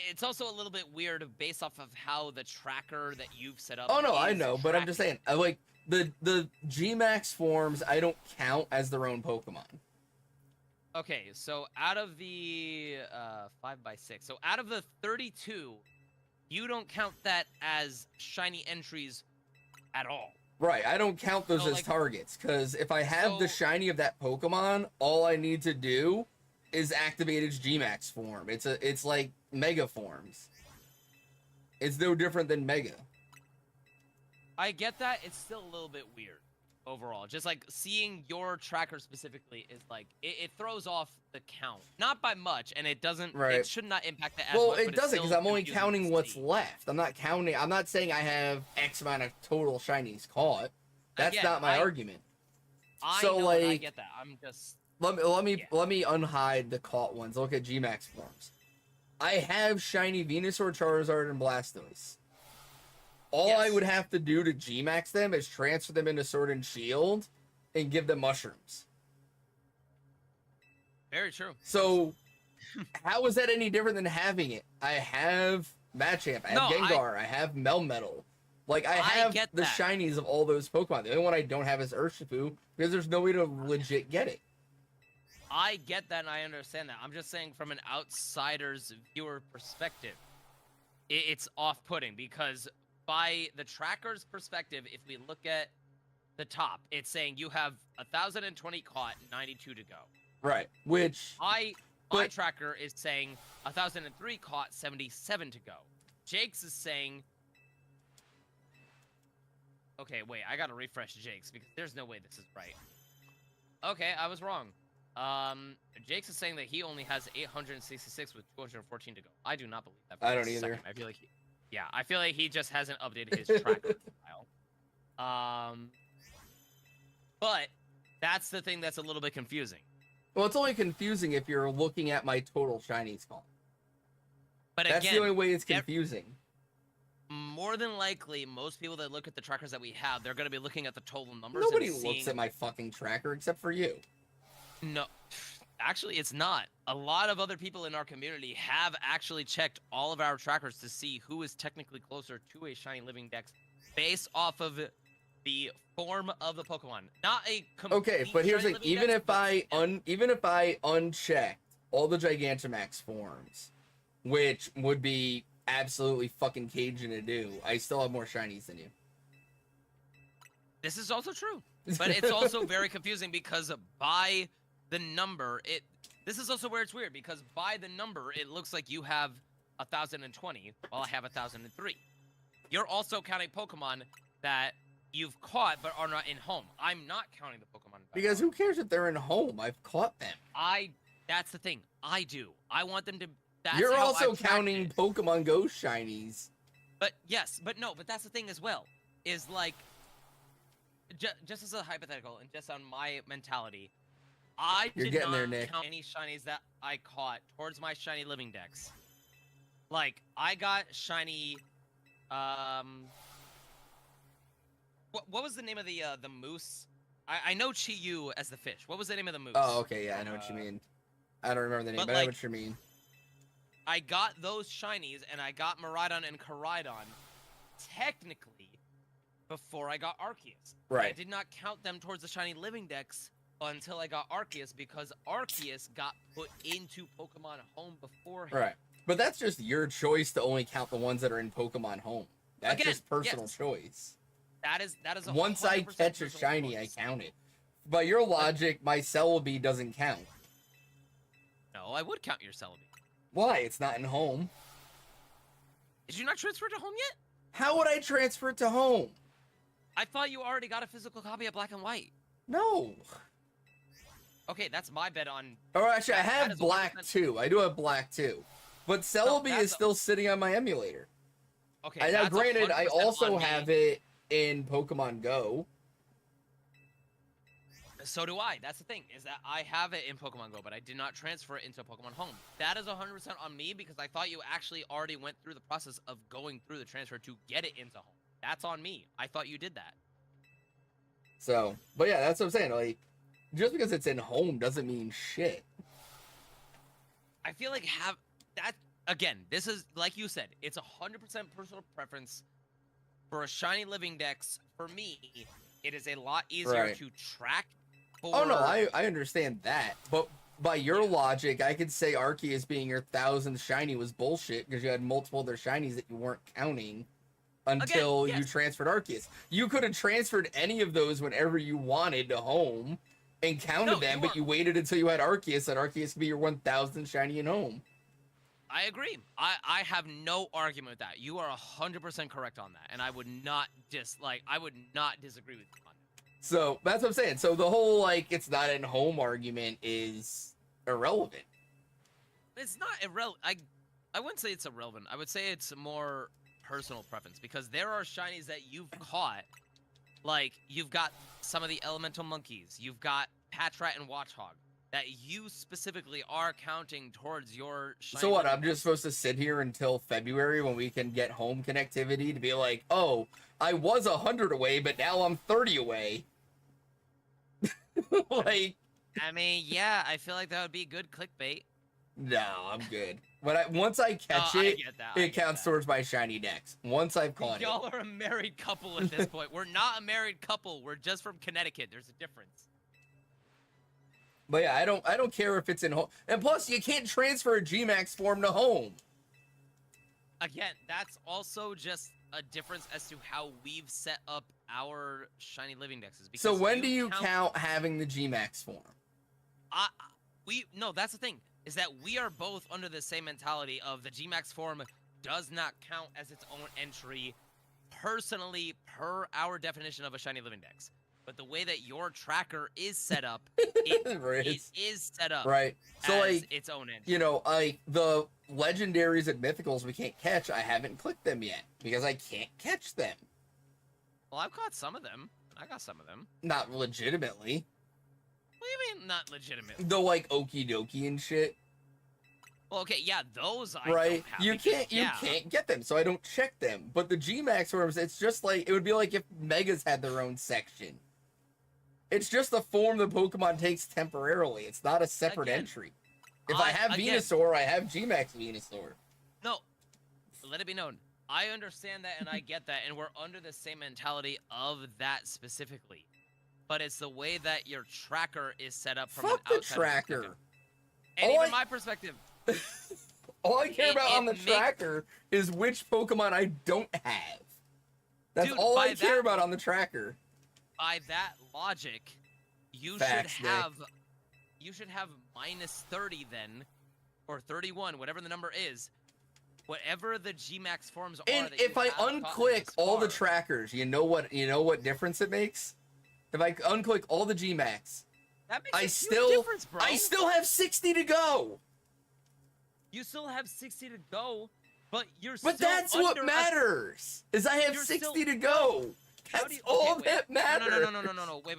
Speaker 3: it's also a little bit weird based off of how the tracker that you've set up.
Speaker 2: Oh no, I
Speaker 3: is
Speaker 2: know, but I'm just saying, like the G-Max forms, I don't count as their own Pokemon.
Speaker 3: Okay, so out of the 5x6, so out of the 32, you don't count that as shiny entries at all.
Speaker 2: Right, I don't count those
Speaker 3: So,
Speaker 2: as
Speaker 3: like,
Speaker 2: targets, because if I have the
Speaker 3: so-
Speaker 2: shiny of that Pokemon, all I need to do is activate its G-Max form. It's like Mega forms. It's no different than Mega.
Speaker 3: I get that. It's still a little bit weird overall. Just like seeing your tracker specifically is like it throws off the count, not by much, and it doesn't.
Speaker 2: Right.
Speaker 3: It should not impact it as
Speaker 2: Well,
Speaker 3: much.
Speaker 2: it
Speaker 3: but it's
Speaker 2: doesn't, because
Speaker 3: still
Speaker 2: I'm only
Speaker 3: confusing
Speaker 2: counting
Speaker 3: to
Speaker 2: what's
Speaker 3: see.
Speaker 2: left. I'm not saying I have X amount of total shinies caught. That's
Speaker 3: Again,
Speaker 2: not my argument.
Speaker 3: I
Speaker 2: So,
Speaker 3: know and I
Speaker 2: like,
Speaker 3: get that. I'm just.
Speaker 2: Let me unhide the caught ones. Look at G-Max forms. I have shiny Venusaur, Charizard, and Blastoise. All I
Speaker 3: Yes.
Speaker 2: would have to do to G-Max them is transfer them into Sword and Shield and give them mushrooms.
Speaker 3: Very true.
Speaker 2: So, how is that any different than having it? I have Machamp, I have
Speaker 3: No,
Speaker 2: Gengar, I have Melmetal. Like, I have
Speaker 3: get
Speaker 2: the
Speaker 3: that.
Speaker 2: shinies of all those Pokemon. The only one I don't have is Urshifu, because there's no way to legit get it.
Speaker 3: I get that and I understand that. I'm just saying from an outsider's viewer perspective, it's off-putting because by the tracker's perspective, if we look at the top, it's saying you have 1,020 caught, 92 to go.
Speaker 2: Right. Which,
Speaker 3: My
Speaker 2: But-
Speaker 3: tracker is saying 1,003 caught, 77 to go. Jake's is saying... Okay, wait, I gotta refresh Jake's because there's no way this is right. Okay, I was wrong. Jake's is saying that he only has 866 with 214 to go. I do not believe that. For
Speaker 2: I
Speaker 3: a
Speaker 2: don't either.
Speaker 3: second. I feel like he just hasn't updated his tracker file. But that's the thing that's a little bit confusing.
Speaker 2: well, it's only confusing if you're looking at my total shinies count.
Speaker 3: But
Speaker 2: That's
Speaker 3: again,
Speaker 2: the only way it's confusing.
Speaker 3: more than likely, most people that look at the trackers that we have, they're going to be looking at the total numbers.
Speaker 2: Nobody
Speaker 3: and
Speaker 2: looks
Speaker 3: seeing...
Speaker 2: at my fucking tracker except for you.
Speaker 3: No, actually, it's not. A lot of other people in our community have actually checked all of our trackers to see who is technically closer to a shiny living dex based off of the form of the Pokemon. Not a complete
Speaker 2: Okay, but here's the
Speaker 3: shiny
Speaker 2: thing.
Speaker 3: living dex, but
Speaker 2: Even if I unchecked all the Gigantamax forms, which would be absolutely fucking Cajun to do, I still have more shinies than you.
Speaker 3: this is also true. But it's also very confusing because by the number, this is also where it's weird because by the number, it looks like you have 1,020 while I have 1,003. You're also counting Pokemon that you've caught but are not in home. I'm not counting the Pokemon.
Speaker 2: Because who cares if they're in home? I've caught them.
Speaker 3: That's the thing. I do. I want them to.
Speaker 2: You're
Speaker 3: how
Speaker 2: also
Speaker 3: I've tracked
Speaker 2: counting
Speaker 3: it.
Speaker 2: Pokemon Go shinies.
Speaker 3: But yes, but no, but that's the thing as well. Is like, just as a hypothetical and just on my mentality, I
Speaker 2: You're
Speaker 3: did
Speaker 2: getting
Speaker 3: not
Speaker 2: there, Nick.
Speaker 3: count any shinies that I caught towards my shiny living dex. Like I got shiny. What was the name of the moose? I know Chi-Yu as the fish. What was the name of the moose?
Speaker 2: Oh, okay, yeah, I know what you mean. I don't remember the name,
Speaker 3: but,
Speaker 2: but I know
Speaker 3: like,
Speaker 2: what you mean.
Speaker 3: I got those shinies, and I got Miraidon and Koraidon, technically, before I got Arceus. But I
Speaker 2: Right.
Speaker 3: did not count them towards the shiny living dex until I got Arceus, because Arceus got put into Pokemon Home beforehand.
Speaker 2: Right. But that's just your choice to only count the ones that are in Pokemon Home. That's
Speaker 3: Again,
Speaker 2: just personal
Speaker 3: yes.
Speaker 2: choice.
Speaker 3: That is a
Speaker 2: Once I
Speaker 3: 100%
Speaker 2: catch a
Speaker 3: personal
Speaker 2: shiny,
Speaker 3: choice.
Speaker 2: I count it. By your logic, my Celebi doesn't count.
Speaker 3: No, I would count your Celebi.
Speaker 2: Why? It's not in home.
Speaker 3: Did you not transfer to Home yet?
Speaker 2: How would I transfer it to home?
Speaker 3: I thought you already got a physical copy of Black and White.
Speaker 2: No.
Speaker 3: Okay, that's my bet on.
Speaker 2: Or actually, I
Speaker 3: That
Speaker 2: have
Speaker 3: is
Speaker 2: black
Speaker 3: 100%.
Speaker 2: too. I do have black too. But Celebi
Speaker 3: that's
Speaker 2: is still sitting on my emulator.
Speaker 3: Okay,
Speaker 2: Now,
Speaker 3: that's
Speaker 2: granted, I
Speaker 3: 100%
Speaker 2: also
Speaker 3: on me.
Speaker 2: have it in Pokemon Go.
Speaker 3: So do I. That's the thing, is that I have it in Pokemon Go, but I did not transfer it into Pokemon Home. That is 100% on me because I thought you actually already went through the process of going through the transfer to get it into Home. That's on me. I thought you did that.
Speaker 2: So, but yeah, that's what I'm saying. Like, just because it's in Home doesn't mean shit.
Speaker 3: I feel like again, this is, like you said, it's 100% personal preference. For a shiny living dex, for me, it is a lot easier to track.
Speaker 2: Oh no, I understand that, but by your logic, I could say Arceus being your 1000th shiny was bullshit because you had multiple other shinies that you weren't counting until you transferred Arceus. You could have transferred any of those whenever you wanted to Home and counted them, but you waited until you had Arceus, and Arceus could be your 1000th shiny in Home.
Speaker 3: I agree. I have no argument with that. You are 100% correct on that, and I would not disagree with you on that.
Speaker 2: So that's what I'm saying. So the whole like it's not in Home argument is irrelevant.
Speaker 3: It's not irrelevant. I wouldn't say it's irrelevant. I would say it's more personal preference because there are shinies that you've caught, like you've got some of the elemental monkeys, you've got Patrat and Watchhog that you specifically are counting towards your shiny.
Speaker 2: So what? I'm just supposed to sit here until February when we can get Home connectivity to be like, oh, I was 100 away, but now I'm 30 away. Like,
Speaker 3: I mean, yeah, I feel like that would be good clickbait.
Speaker 2: No, I'm good. Once I catch it, it counts towards my shiny dex. Once I've caught it.
Speaker 3: Y'all are a married couple at this point. We're not a married couple. We're just from Connecticut. There's a difference.
Speaker 2: But yeah, I don't care if it's in Home. And plus, you can't transfer a Gmax form to Home.
Speaker 3: Again, that's also just a difference as to how we've set up our shiny living dexes.
Speaker 2: So when do you count having the Gmax form?
Speaker 3: No, that's the thing, is that we are both under the same mentality of the Gmax form does not count as its own entry personally per our definition of a shiny living dex. But the way that your tracker is set up, it is set up
Speaker 2: right. So
Speaker 3: as
Speaker 2: like
Speaker 3: its own entry.
Speaker 2: You know, like the legendaries and mythicals we can't catch, I haven't clicked them yet because I can't catch them.
Speaker 3: Well, I've caught some of them. I got some of them.
Speaker 2: Not legitimately.
Speaker 3: What do you mean, not legitimate?
Speaker 2: The like Okie Dokie and shit.
Speaker 3: Well, okay, yeah, those I
Speaker 2: right.
Speaker 3: don't have.
Speaker 2: You can't get them, so I don't check them. But the Gmax forms, it's just like it would be like if Megas had their own section. It's just a form the Pokemon takes temporarily. It's not a separate entry. If I have Venusaur, I have Gmax Venusaur.
Speaker 3: No, let it be known. I understand that and I get that, and we're under the same mentality of that specifically. But it's the way that your tracker is set up from an outside
Speaker 2: tracker.
Speaker 3: And even my perspective.
Speaker 2: All I care about on the tracker is which Pokemon I don't have. That's all I care about on the tracker.
Speaker 3: By that logic, you should have minus 30 then, or 31, whatever the number is. Whatever the Gmax forms are.
Speaker 2: And if I unclick all the trackers, you know what difference it makes? If I unclick all the Gmax,
Speaker 3: that makes a huge difference, bro.
Speaker 2: I still have 60 to go.
Speaker 3: You still have 60 to go, but you're
Speaker 2: But that's what matters. Is I have 60 to go. That's all that matters.
Speaker 3: No. Wait.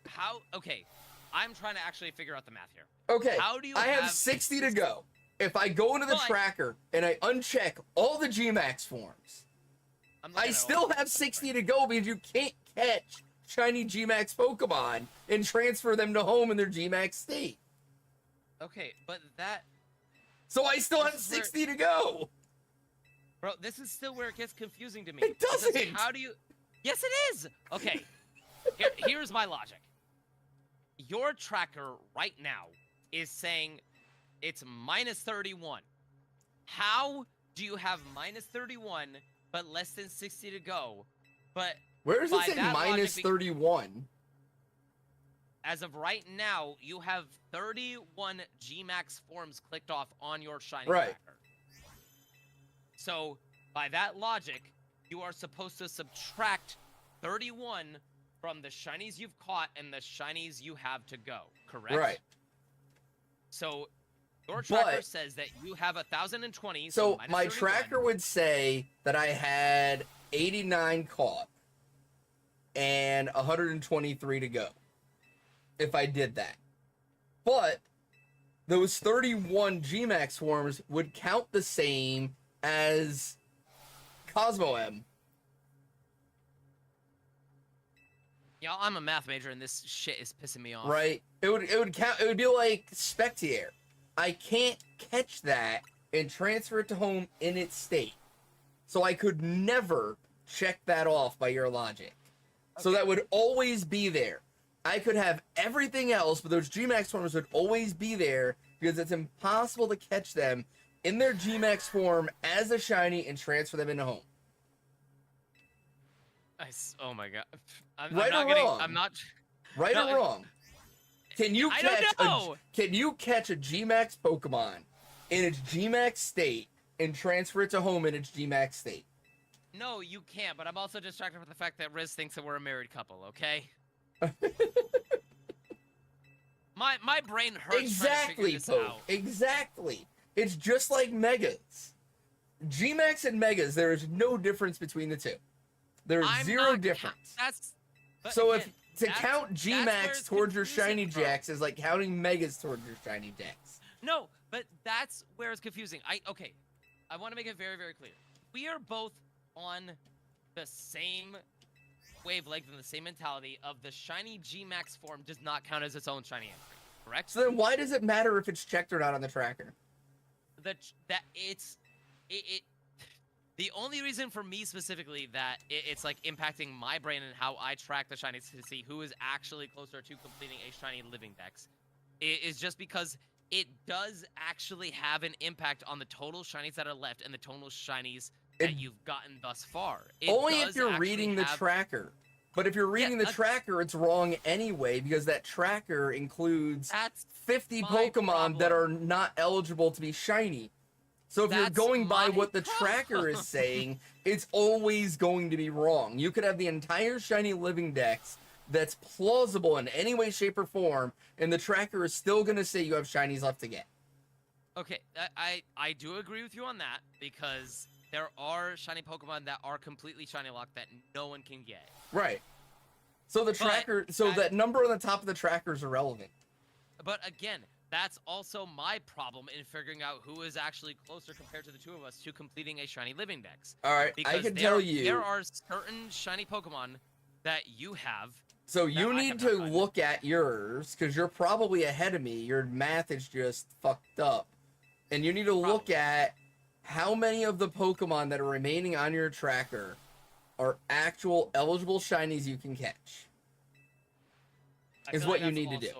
Speaker 3: How? Okay, I'm trying to actually figure out the math here.
Speaker 2: Okay.
Speaker 3: How do you
Speaker 2: I have 60 to go. If I go into the tracker and I uncheck all the Gmax forms, I still have 60 to go because you can't catch shiny Gmax Pokemon and transfer them to Home in their Gmax state.
Speaker 3: Okay, but that...
Speaker 2: So I still have 60 to go.
Speaker 3: Bro, this is still where it gets confusing to me.
Speaker 2: It doesn't.
Speaker 3: How do you... Yes, it is. Okay, here's my logic. Your tracker right now is saying it's minus 31. How do you have minus 31 but less than 60 to go? But
Speaker 2: where does it say minus 31?
Speaker 3: As of right now, you have 31 Gmax forms clicked off on your shiny tracker. So by that logic, you are supposed to subtract 31 from the shinies you've caught and the shinies you have to go, correct?
Speaker 2: Right.
Speaker 3: So your tracker says that you have 1,020.
Speaker 2: So my tracker would say that I had 89 caught and 123 to go. if I did that. But those 31 Gmax forms would count the same as Cosmo M.
Speaker 3: Yeah, I'm a math major, and this shit is pissing me off.
Speaker 2: Right? It would count. It would be like Spectier. I can't catch that and transfer it to home in its state, so I could never check that off by your logic. So that would always be there. I could have everything else, but those Gmax forms would always be there because it's impossible to catch them in their Gmax form as a shiny and transfer them into home.
Speaker 3: Oh my god.
Speaker 2: Right or wrong?
Speaker 3: I'm not.
Speaker 2: Right
Speaker 3: No,
Speaker 2: or wrong? Can you
Speaker 3: I
Speaker 2: catch
Speaker 3: don't know.
Speaker 2: Can you catch a Gmax Pokemon in its Gmax state and transfer it to home in its Gmax state?
Speaker 3: No, you can't. But I'm also distracted with the fact that Riz thinks that we're a married couple. Okay. my brain hurts.
Speaker 2: Exactly,
Speaker 3: trying to figure this
Speaker 2: Poke.
Speaker 3: out.
Speaker 2: Exactly. It's just like Megas. Gmax and Megas, there is no difference between the two. There's
Speaker 3: I'm
Speaker 2: zero
Speaker 3: not
Speaker 2: difference.
Speaker 3: but
Speaker 2: So
Speaker 3: again,
Speaker 2: to
Speaker 3: that's-
Speaker 2: count
Speaker 3: that's where
Speaker 2: Gmax
Speaker 3: it's
Speaker 2: towards your
Speaker 3: confusing,
Speaker 2: shiny
Speaker 3: bro.
Speaker 2: Jax is like counting Megas towards your shiny Jax.
Speaker 3: No, but that's where it's confusing. Okay, I want to make it very, very clear. We are both on the same wavelength and the same mentality of the shiny Gmax form does not count as its own shiny entry, correct?
Speaker 2: So then why does it matter if it's checked or not on the tracker?
Speaker 3: The only reason for me specifically that it's like impacting my brain and how I track the shinies to see who is actually closer to completing a shiny living dex is just because it does actually have an impact on the total shinies that are left and the total shinies that you've gotten thus far.
Speaker 2: Only
Speaker 3: does
Speaker 2: if you're
Speaker 3: actually
Speaker 2: reading the
Speaker 3: have-
Speaker 2: tracker. But if you're reading the
Speaker 3: uh,
Speaker 2: tracker, it's wrong anyway because that tracker includes
Speaker 3: That's
Speaker 2: 50
Speaker 3: my
Speaker 2: Pokemon that are
Speaker 3: problem.
Speaker 2: not eligible to be shiny. So if you're
Speaker 3: That's
Speaker 2: going by
Speaker 3: my
Speaker 2: what the tracker
Speaker 3: problem.
Speaker 2: is saying, it's always going to be wrong. You could have the entire shiny living dex that's plausible in any way, shape, or form, and the tracker is still going to say you have shinies left to get.
Speaker 3: Okay, I do agree with you on that because there are shiny Pokemon that are completely shiny locked that no one can get.
Speaker 2: Right. So the tracker, so that number on the top of the tracker is irrelevant.
Speaker 3: But again, that's also my problem in figuring out who is actually closer compared to the two of us to completing a shiny living dex.
Speaker 2: All right, I can tell you.
Speaker 3: There are certain shiny Pokemon that you have.
Speaker 2: So you
Speaker 3: I
Speaker 2: need
Speaker 3: have
Speaker 2: to
Speaker 3: not gotten.
Speaker 2: look at yours because you're probably ahead of me. Your math is just fucked up. And you need to look at how many of the Pokemon that are remaining on your tracker are actual eligible shinies you can catch.
Speaker 3: I
Speaker 2: Is
Speaker 3: feel
Speaker 2: what
Speaker 3: like
Speaker 2: you
Speaker 3: that's
Speaker 2: need to do.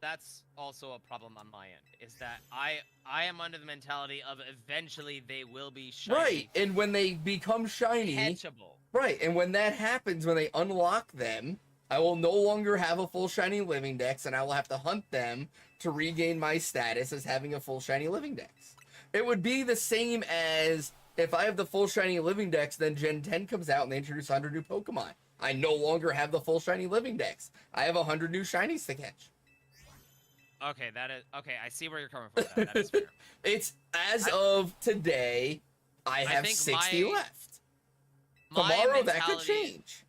Speaker 3: That's also a problem on my end, is that I am under the mentality of eventually they will be shiny.
Speaker 2: Right, and when they become shiny,
Speaker 3: Catchable.
Speaker 2: right, and when that happens, when they unlock them, I will no longer have a full shiny living dex, and I will have to hunt them to regain my status as having a full shiny living dex. It would be the same as if I have the full shiny living dex, then Gen 10 comes out and they introduce 100 new Pokemon. I no longer have the full shiny living dex. I have 100 new shinies to catch.
Speaker 3: Okay, I see where you're coming from. That is fair.
Speaker 2: It's of today, I have
Speaker 3: think
Speaker 2: 60
Speaker 3: my-
Speaker 2: left.
Speaker 3: My
Speaker 2: Tomorrow that could
Speaker 3: mentality-
Speaker 2: change.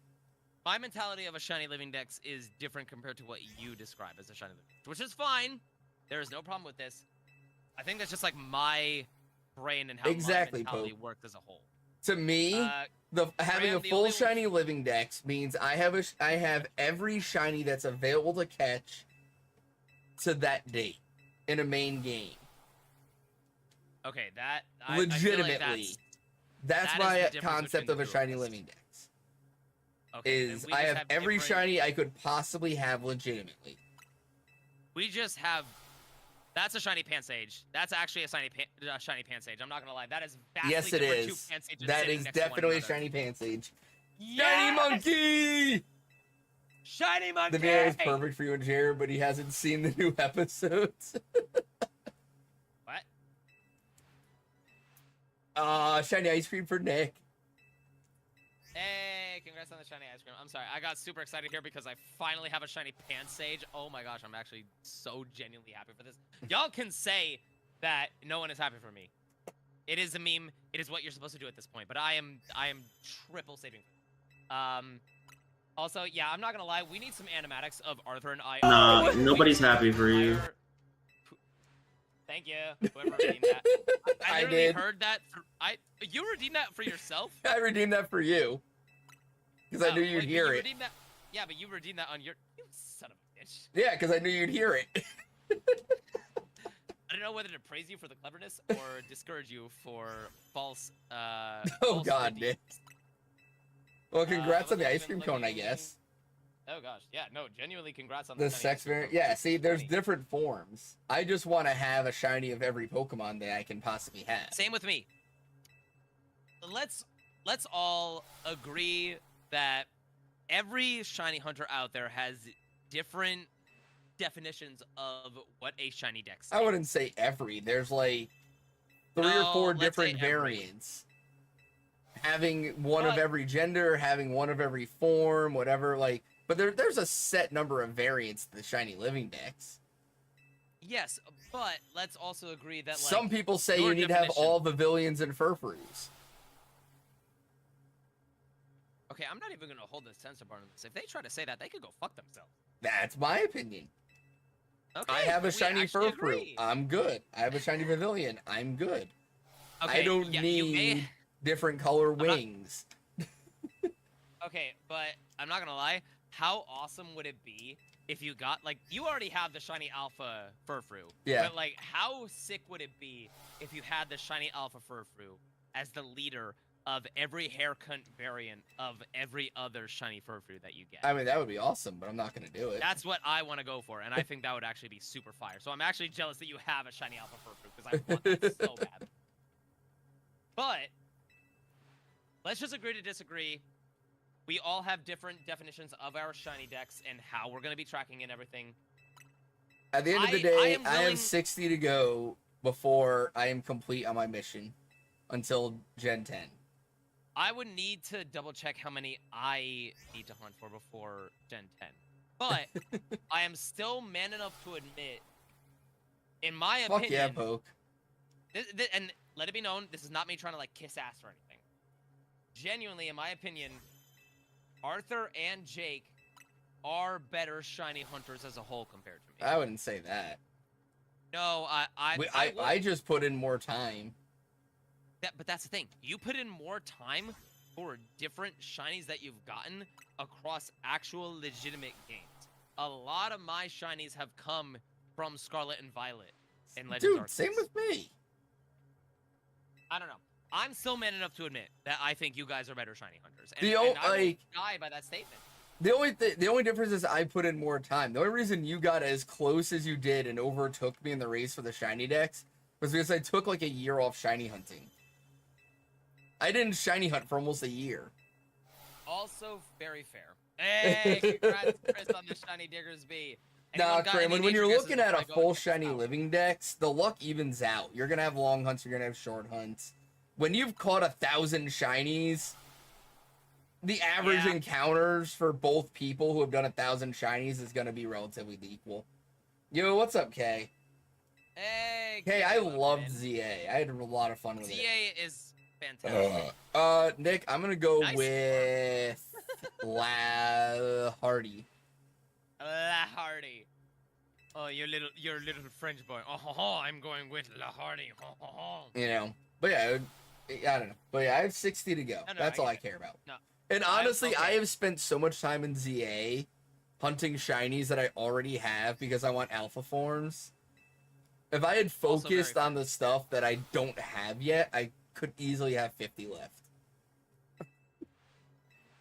Speaker 3: My mentality of a shiny living dex is different compared to what you describe as a shiny living dex, which is fine. There is no problem with this. I think that's just like my brain and how
Speaker 2: Exactly,
Speaker 3: my mentality
Speaker 2: Pope.
Speaker 3: works as a whole.
Speaker 2: To me, having
Speaker 3: Graham,
Speaker 2: a
Speaker 3: the
Speaker 2: full
Speaker 3: only-
Speaker 2: shiny living dex means I have every shiny that's available to catch to that date in a main game.
Speaker 3: Okay, that
Speaker 2: Legitimately.
Speaker 3: I feel like
Speaker 2: That's
Speaker 3: that is
Speaker 2: my
Speaker 3: the difference
Speaker 2: concept
Speaker 3: between
Speaker 2: of
Speaker 3: the
Speaker 2: a
Speaker 3: two of
Speaker 2: shiny
Speaker 3: us.
Speaker 2: living dex.
Speaker 3: okay, then
Speaker 2: Is
Speaker 3: we
Speaker 2: I
Speaker 3: just
Speaker 2: have every
Speaker 3: different-
Speaker 2: shiny I could possibly have legitimately.
Speaker 3: We just have. That's a shiny Pansage. That's actually a shiny Pansage. I'm not gonna lie. That is vastly
Speaker 2: Yes, it
Speaker 3: different.
Speaker 2: is.
Speaker 3: Two Pansages
Speaker 2: That
Speaker 3: sitting
Speaker 2: is
Speaker 3: next to one
Speaker 2: definitely a
Speaker 3: another.
Speaker 2: shiny Pansage.
Speaker 3: Yes!
Speaker 2: Shiny monkey!
Speaker 3: Shiny monkey.
Speaker 2: The video is perfect for you and Jared, but he hasn't seen the new episodes.
Speaker 3: What?
Speaker 2: Shiny ice cream for Nick.
Speaker 3: Hey, congrats on the shiny ice cream. I'm sorry, I got super excited here because I finally have a shiny Pansage. Oh my gosh, I'm actually so genuinely happy for this. Y'all can say that no one is happy for me. It is a meme. It is what you're supposed to do at this point. But I am triple saving. Also, yeah, I'm not gonna lie. We need some animatics of Arthur and I.
Speaker 5: Nah, nobody's happy for you.
Speaker 3: Thank you, whoever redeemed that. I
Speaker 2: I
Speaker 3: literally
Speaker 2: did.
Speaker 3: heard that. You redeemed that for yourself?
Speaker 2: I redeemed that for you. Because I
Speaker 3: Oh,
Speaker 2: knew you'd
Speaker 3: wait, but
Speaker 2: hear
Speaker 3: you
Speaker 2: it.
Speaker 3: redeemed that. Yeah, but you redeemed that on your. You son of a bitch.
Speaker 2: Yeah, because I knew you'd hear it.
Speaker 3: I don't know whether to praise you for the cleverness or discourage you for false.
Speaker 2: Oh
Speaker 3: false
Speaker 2: God,
Speaker 3: redeems.
Speaker 2: Nick. Well, congrats on the
Speaker 3: wasn't
Speaker 2: ice
Speaker 3: even
Speaker 2: cream cone, I
Speaker 3: looking-
Speaker 2: guess.
Speaker 3: Oh gosh, yeah, no, genuinely congrats on
Speaker 2: The
Speaker 3: shiny
Speaker 2: sex
Speaker 3: ice cream
Speaker 2: variant.
Speaker 3: cone.
Speaker 2: Yeah, see, there's
Speaker 3: Funny.
Speaker 2: different forms. I just want to have a shiny of every Pokemon that I can possibly have.
Speaker 3: Same with me. Let's all agree that every shiny hunter out there has different definitions of what a shiny dex is.
Speaker 2: I wouldn't say every. There's like 3 or
Speaker 3: No,
Speaker 2: 4
Speaker 3: let's say
Speaker 2: different
Speaker 3: every.
Speaker 2: variants. Having one of
Speaker 3: But-
Speaker 2: every gender, having one of every form, whatever. Like, but there's a set number of variants to the shiny living dex.
Speaker 3: Yes, but let's also agree that like
Speaker 2: Some people say
Speaker 3: your
Speaker 2: you need to have
Speaker 3: definition-
Speaker 2: all Pavilions and Furfroos.
Speaker 3: Okay, I'm not even gonna hold the censor bar on this. If they try to say that, they could go fuck themselves.
Speaker 2: That's my opinion.
Speaker 3: Okay.
Speaker 2: I have a
Speaker 3: we
Speaker 2: shiny
Speaker 3: actually
Speaker 2: Furfroo.
Speaker 3: agree.
Speaker 2: I'm good. I have a shiny Pavilion. I'm good.
Speaker 3: Okay,
Speaker 2: I don't
Speaker 3: yeah, you
Speaker 2: need
Speaker 3: may-
Speaker 2: different color
Speaker 3: not-
Speaker 2: wings.
Speaker 3: Okay, but I'm not gonna lie. How awesome would it be if you got like you already have the shiny Alpha Furfroo?
Speaker 2: Yeah.
Speaker 3: But like, how sick would it be if you had the shiny Alpha Furfroo as the leader of every haircut variant of every other shiny Furfroo that you get?
Speaker 2: I mean, that would be awesome, but I'm not going to do it.
Speaker 3: That's what I want to go for, and I think that would actually be super fire. So I'm actually jealous that you have a shiny Alpha Furfroo because I want that so bad. But let's just agree to disagree. We all have different definitions of our shiny decks and how we're going to be tracking and everything.
Speaker 2: At the end of the
Speaker 3: I
Speaker 2: day,
Speaker 3: am
Speaker 2: I
Speaker 3: willing-
Speaker 2: have 60 to go before I am complete on my mission until Gen 10.
Speaker 3: I would need to double check how many I need to hunt for before Gen 10. But I am still man enough to admit, in my
Speaker 2: Fuck
Speaker 3: opinion,
Speaker 2: yeah, Poke.
Speaker 3: and let it be known, this is not me trying to like kiss ass or anything. Genuinely, in my opinion, Arthur and Jake are better shiny hunters as a whole compared to me.
Speaker 2: I wouldn't say that.
Speaker 3: No, I
Speaker 2: I just put in more time.
Speaker 3: but that's the thing. You put in more time for different shinies that you've gotten across actual legitimate games. A lot of my shinies have come from Scarlet and Violet and Legends
Speaker 2: Dude,
Speaker 3: Arceus.
Speaker 2: same with me.
Speaker 3: I don't know. I'm still man enough to admit that I think you guys are better shiny hunters. And,
Speaker 2: The o-
Speaker 3: and I won't
Speaker 2: like-
Speaker 3: die by that statement.
Speaker 2: The only difference is I put in more time. The only reason you got as close as you did and overtook me in the race for the shiny decks was because I took like a year off shiny hunting. I didn't shiny hunt for almost a year.
Speaker 3: Also, very fair. Hey, congrats, Chris, on the shiny Diggersby.
Speaker 2: Nah,
Speaker 3: Anyone got any
Speaker 2: Kramer, when you're
Speaker 3: nature
Speaker 2: looking
Speaker 3: guesses
Speaker 2: at a
Speaker 3: before I go
Speaker 2: full
Speaker 3: and check
Speaker 2: shiny
Speaker 3: this out?
Speaker 2: living decks, the luck evens out. You're gonna have long hunts, you're gonna have short hunts. When you've caught 1,000 shinies, the average
Speaker 3: Yeah.
Speaker 2: encounters for both people who have done 1,000 shinies is gonna be relatively equal. Yo, what's up, Kay?
Speaker 3: Hey,
Speaker 2: Hey, I
Speaker 3: welcome
Speaker 2: loved
Speaker 3: in.
Speaker 2: ZA. I had a lot of fun with it.
Speaker 3: ZA is fantastic.
Speaker 2: Nick, I'm gonna go
Speaker 3: Nice
Speaker 2: with La Hardy.
Speaker 3: La Hardy. Oh, your little French boy. Oh, I'm going with La Hardy.
Speaker 2: You know, but yeah, I don't know. But yeah, I have 60 to go.
Speaker 3: No, no,
Speaker 2: That's
Speaker 3: I
Speaker 2: all I
Speaker 3: get it.
Speaker 2: care about.
Speaker 3: No.
Speaker 2: And honestly, I
Speaker 3: okay.
Speaker 2: have spent so much time in ZA hunting shinies that I already have because I want alpha forms. If I had
Speaker 3: Also very
Speaker 2: focused on the stuff that I don't have yet, I could easily have 50 left.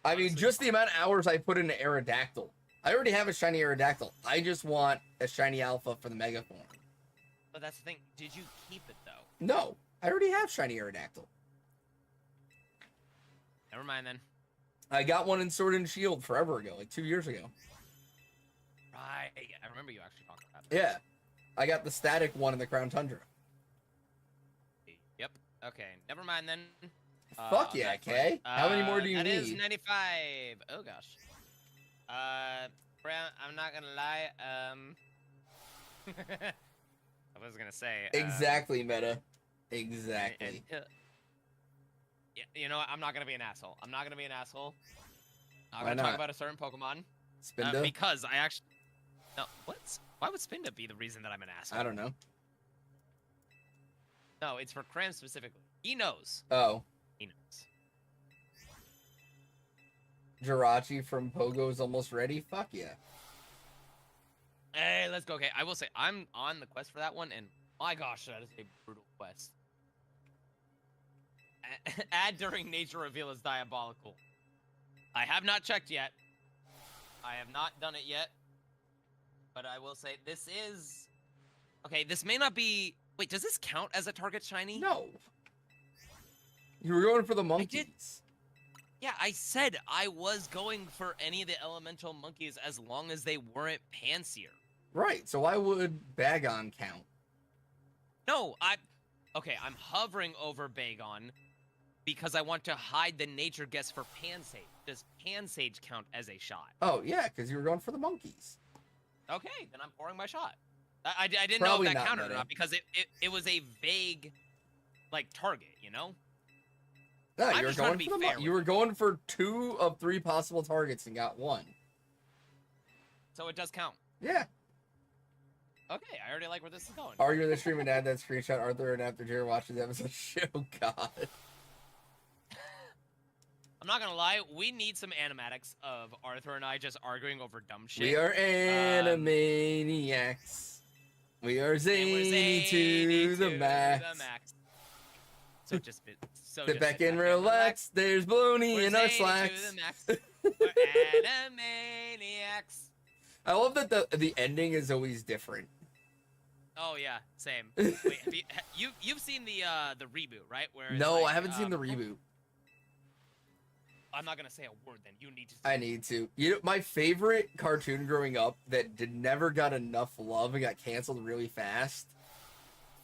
Speaker 2: I mean,
Speaker 3: Honestly,
Speaker 2: just the amount of hours I put into Aerodactyl. I already have a shiny Aerodactyl. I just want a shiny alpha for the mega form.
Speaker 3: But that's the thing. Did you keep it though?
Speaker 2: No, I already have shiny Aerodactyl.
Speaker 3: Never mind then.
Speaker 2: I got one in Sword and Shield forever ago, like 2 years ago.
Speaker 3: Right. I remember you actually talking about that.
Speaker 2: Yeah. I got the static one in the Crown Tundra.
Speaker 3: Yep. Okay. Never mind then.
Speaker 2: Fuck yeah,
Speaker 3: that's fine.
Speaker 2: Kay. How many more do you
Speaker 3: That is
Speaker 2: need?
Speaker 3: 95. Oh gosh. Brown, I'm not gonna lie. I was gonna say.
Speaker 2: Exactly, Meta. Exactly.
Speaker 3: Yeah, you know what? I'm not gonna be an asshole. I'm not gonna be an asshole. I'm
Speaker 2: Why
Speaker 3: gonna talk
Speaker 2: not?
Speaker 3: about a certain Pokemon
Speaker 2: Spinda?
Speaker 3: because I actually. No, what? Why would Spinda be the reason that I'm an asshole?
Speaker 2: I don't know.
Speaker 3: No, it's for Cram specifically. He knows.
Speaker 2: Oh.
Speaker 3: He knows.
Speaker 2: Jirachi from Pogo's almost ready? Fuck yeah.
Speaker 3: Hey, let's go. Okay, I will say I'm on the quest for that one, and my gosh, that is a brutal quest. Add during nature reveal is diabolical. I have not checked yet. I have not done it yet. But I will say this is... Okay, this may not be... Wait, does this count as a target shiny?
Speaker 2: No. You were going for the monkeys.
Speaker 3: Yeah, I said I was going for any of the elemental monkeys as long as they weren't Panseer.
Speaker 2: Right, so why would Bagon count?
Speaker 3: No, Okay, I'm hovering over Bagon because I want to hide the nature guess for Pansage. Does Pansage count as a shot?
Speaker 2: Oh, yeah, because you were going for the monkeys.
Speaker 3: Okay, then I'm pouring my shot. I didn't
Speaker 2: Probably
Speaker 3: know if that
Speaker 2: not
Speaker 3: counted or
Speaker 2: meta.
Speaker 3: not because it was a vague, like, target, you know?
Speaker 2: No,
Speaker 3: I'm
Speaker 2: you were
Speaker 3: just trying to
Speaker 2: going
Speaker 3: be
Speaker 2: for the
Speaker 3: fair
Speaker 2: you
Speaker 3: with
Speaker 2: were going for 2 of 3 possible targets and got 1.
Speaker 3: So it does count.
Speaker 2: Yeah.
Speaker 3: Okay, I already like where this is going.
Speaker 2: Are you in the stream and add that screenshot, Arthur, and after Jared watches the episode? Oh, God.
Speaker 3: I'm not gonna lie, we need some animatics of Arthur and I just arguing over dumb shit.
Speaker 2: We are animaniacs. We are
Speaker 3: And we're
Speaker 2: zany to the max.
Speaker 3: So just so
Speaker 2: Sit
Speaker 3: just
Speaker 2: back and relax. There's baloney
Speaker 3: We're
Speaker 2: in our
Speaker 3: zany
Speaker 2: slacks.
Speaker 3: to the max. We're animaniacs.
Speaker 2: I love that the ending is always different.
Speaker 3: Oh yeah, same. Wait, have you've seen the reboot, right? Where it's
Speaker 2: No,
Speaker 3: like,
Speaker 2: I haven't seen the reboot.
Speaker 3: I'm not gonna say a word then. You need to.
Speaker 2: I need to. You know, my favorite cartoon growing up that never got enough love and got canceled really fast.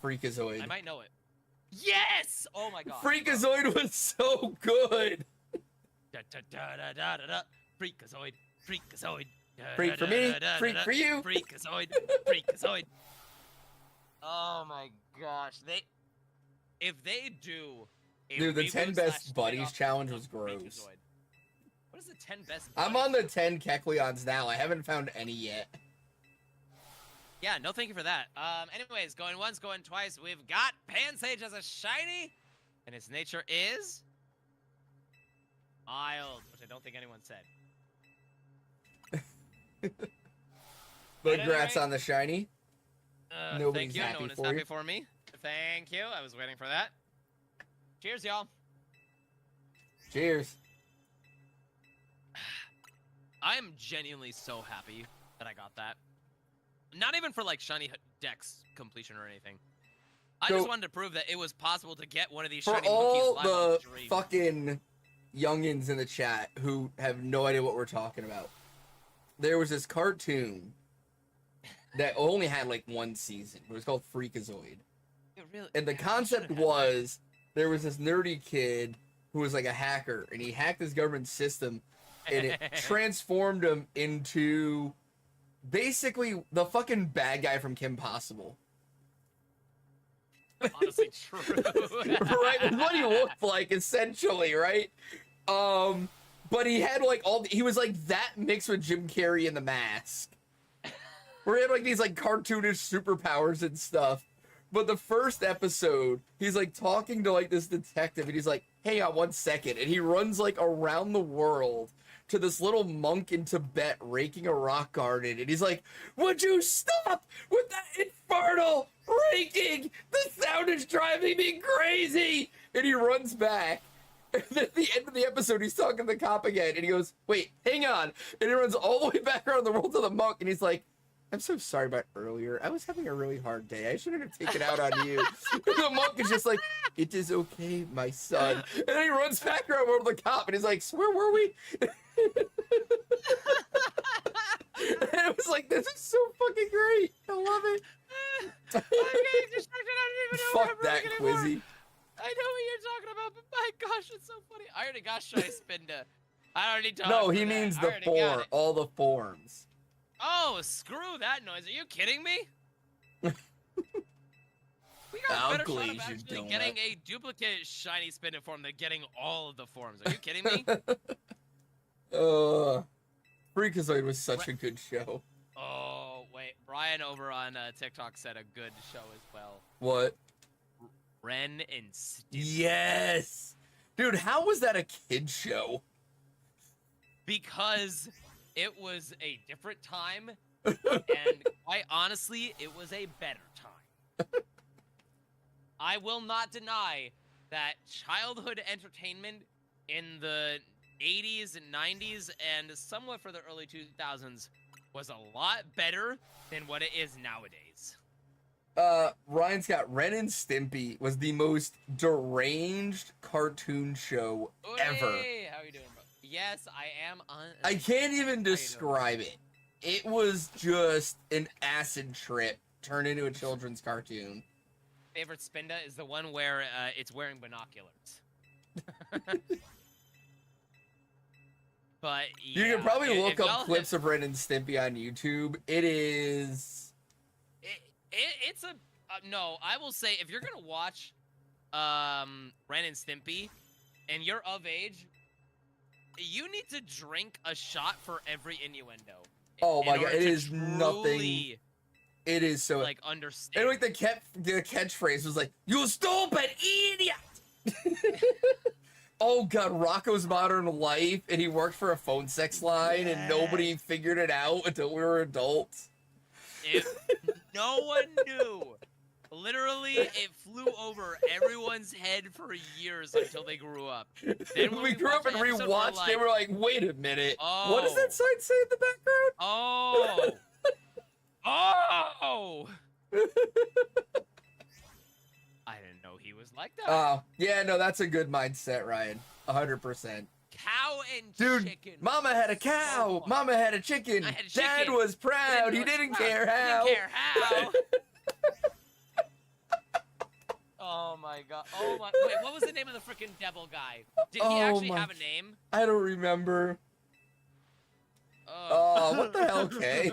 Speaker 2: Freakazoid.
Speaker 3: I might know it. Yes! Oh my god.
Speaker 2: Freakazoid was so good.
Speaker 3: Da, da, da, da, da, da, da. Freakazoid. Freakazoid. Da,
Speaker 2: Freak
Speaker 3: da,
Speaker 2: for
Speaker 3: da,
Speaker 2: me,
Speaker 3: da, da,
Speaker 2: freak
Speaker 3: da.
Speaker 2: for you.
Speaker 3: Freakazoid. Freakazoid. Oh my gosh. If they do a
Speaker 2: Dude, the
Speaker 3: reboot
Speaker 2: 10
Speaker 3: slash
Speaker 2: best buddies
Speaker 3: spin-off
Speaker 2: challenge
Speaker 3: of
Speaker 2: was gross.
Speaker 3: Freakazoid. What is the 10 best
Speaker 2: I'm
Speaker 3: buddies?
Speaker 2: on the 10 Kecleons now. I haven't found any yet.
Speaker 3: Yeah, no thank you for that. Anyways, going once, going twice. We've got Pansage as a shiny, and its nature is mild, which I don't think anyone said.
Speaker 2: But
Speaker 3: At any
Speaker 2: congrats
Speaker 3: rate-
Speaker 2: on the shiny. Nobody's
Speaker 3: thank you.
Speaker 2: happy
Speaker 3: No one is
Speaker 2: for
Speaker 3: happy
Speaker 2: you.
Speaker 3: for me. Thank you. I was waiting for that. Cheers, y'all.
Speaker 2: Cheers.
Speaker 3: I am genuinely so happy that I got that. Not even for like shiny dex completion or anything. I
Speaker 2: So-
Speaker 3: just wanted to prove that it was possible to get one of these
Speaker 2: For
Speaker 3: shiny
Speaker 2: all
Speaker 3: monkeys live on
Speaker 2: the
Speaker 3: stream.
Speaker 2: fucking youngins in the chat who have no idea what we're talking about, there was this cartoon that only had like 1 season. It was called Freakazoid.
Speaker 3: It really-
Speaker 2: And the
Speaker 3: yeah, I
Speaker 2: concept
Speaker 3: should've had that.
Speaker 2: was there was this nerdy kid who was like a hacker, and he hacked this government system, and it transformed him into basically the fucking bad guy from Kim Possible.
Speaker 3: Honestly true.
Speaker 2: Right? That's what he looked like, essentially, right? But he had like he was like that mixed with Jim Carrey in The Mask. Where he had like these like cartoonish superpowers and stuff. But the first episode, he's like talking to like this detective, and he's like, "Hang on 1 second," and he runs like around the world to this little monk in Tibet raking a rock garden, and he's like, "Would you stop with that infernal raking? The sound is driving me crazy!" And he runs back. And then at the end of the episode, he's talking to the cop again, and he goes, "Wait, hang on." And he runs all the way back around the world to the monk, and he's like, "I'm so sorry about earlier. I was having a really hard day. I shouldn't have taken it out on you." And the monk is just like, "It is okay, my son." And then he runs back around over to the cop, and he's like, "So where were we?" And it was like, this is so fucking great. I love it.
Speaker 3: I'm getting distracted. I don't even know where
Speaker 2: Fuck
Speaker 3: I'm
Speaker 2: that,
Speaker 3: going anymore.
Speaker 2: Quizzy.
Speaker 3: I know what you're talking about, but my gosh, it's so funny. I already got Shy Spinda. I already talked.
Speaker 2: No, he
Speaker 3: for that.
Speaker 2: means
Speaker 3: I
Speaker 2: the
Speaker 3: already got it.
Speaker 2: all the forms.
Speaker 3: Oh, screw that noise. Are you kidding me? We got
Speaker 2: How
Speaker 3: a better shot
Speaker 2: glaze
Speaker 3: of
Speaker 2: your
Speaker 3: actually
Speaker 2: donut.
Speaker 3: getting a duplicate shiny Spinda form than getting all of the forms. Are you kidding me?
Speaker 2: Freakazoid was such a good show.
Speaker 3: Oh, wait. Brian over on TikTok said a good show as well.
Speaker 2: What?
Speaker 3: Ren and Stimpy.
Speaker 2: Yes! Dude, how was that a kid show?
Speaker 3: Because it was a different time, and quite honestly, it was a better time. I will not deny that childhood entertainment in the 80s and 90s and somewhat for the early 2000s was a lot better than what it is nowadays.
Speaker 2: Ryan's got Ren and Stimpy was the most deranged cartoon show ever.
Speaker 3: Hey, how are you doing, bro? Yes, I am on.
Speaker 2: I can't even describe it. It was just an acid trip turned into a children's cartoon.
Speaker 3: Favorite Spinda is the one where it's wearing binoculars. But yeah,
Speaker 2: You can probably look
Speaker 3: y'all
Speaker 2: up clips of Ren and Stimpy on YouTube. It is.
Speaker 3: It's a no. I will say if you're gonna watch Ren and Stimpy, and you're of age, you need to drink a shot for every innuendo.
Speaker 2: Oh my
Speaker 3: in
Speaker 2: god,
Speaker 3: order
Speaker 2: it
Speaker 3: to
Speaker 2: is nothing.
Speaker 3: truly,
Speaker 2: It is so.
Speaker 3: like understand.
Speaker 2: And like the catchphrase was like, "You stupid idiot." Oh god, Rocco's Modern Life, and he worked for a phone sex line, and nobody figured it out until we were adults.
Speaker 3: No one knew. Literally, it flew over everyone's head for years until they grew up. Then when
Speaker 2: we grew up and
Speaker 3: watched the episode,
Speaker 2: rewatched it, we're like, wait a minute. What does
Speaker 3: Oh.
Speaker 2: that sign say in the background?
Speaker 3: Oh. Oh. I didn't know he was like that.
Speaker 2: Oh, yeah, no, that's a good mindset, Ryan. 100%.
Speaker 3: Cow and
Speaker 2: Dude,
Speaker 3: chicken.
Speaker 2: Mama had a cow.
Speaker 3: Oh.
Speaker 2: Mama had a chicken.
Speaker 3: I had a
Speaker 2: Dad
Speaker 3: chicken.
Speaker 2: was proud. He
Speaker 3: was
Speaker 2: didn't
Speaker 3: proud.
Speaker 2: care how.
Speaker 3: Didn't care how. Oh my god. Oh my. Wait, what was the name of the freaking devil guy? Did he
Speaker 2: Oh
Speaker 3: actually
Speaker 2: my-
Speaker 3: have a name?
Speaker 2: I don't remember. Oh, what the hell, Kay?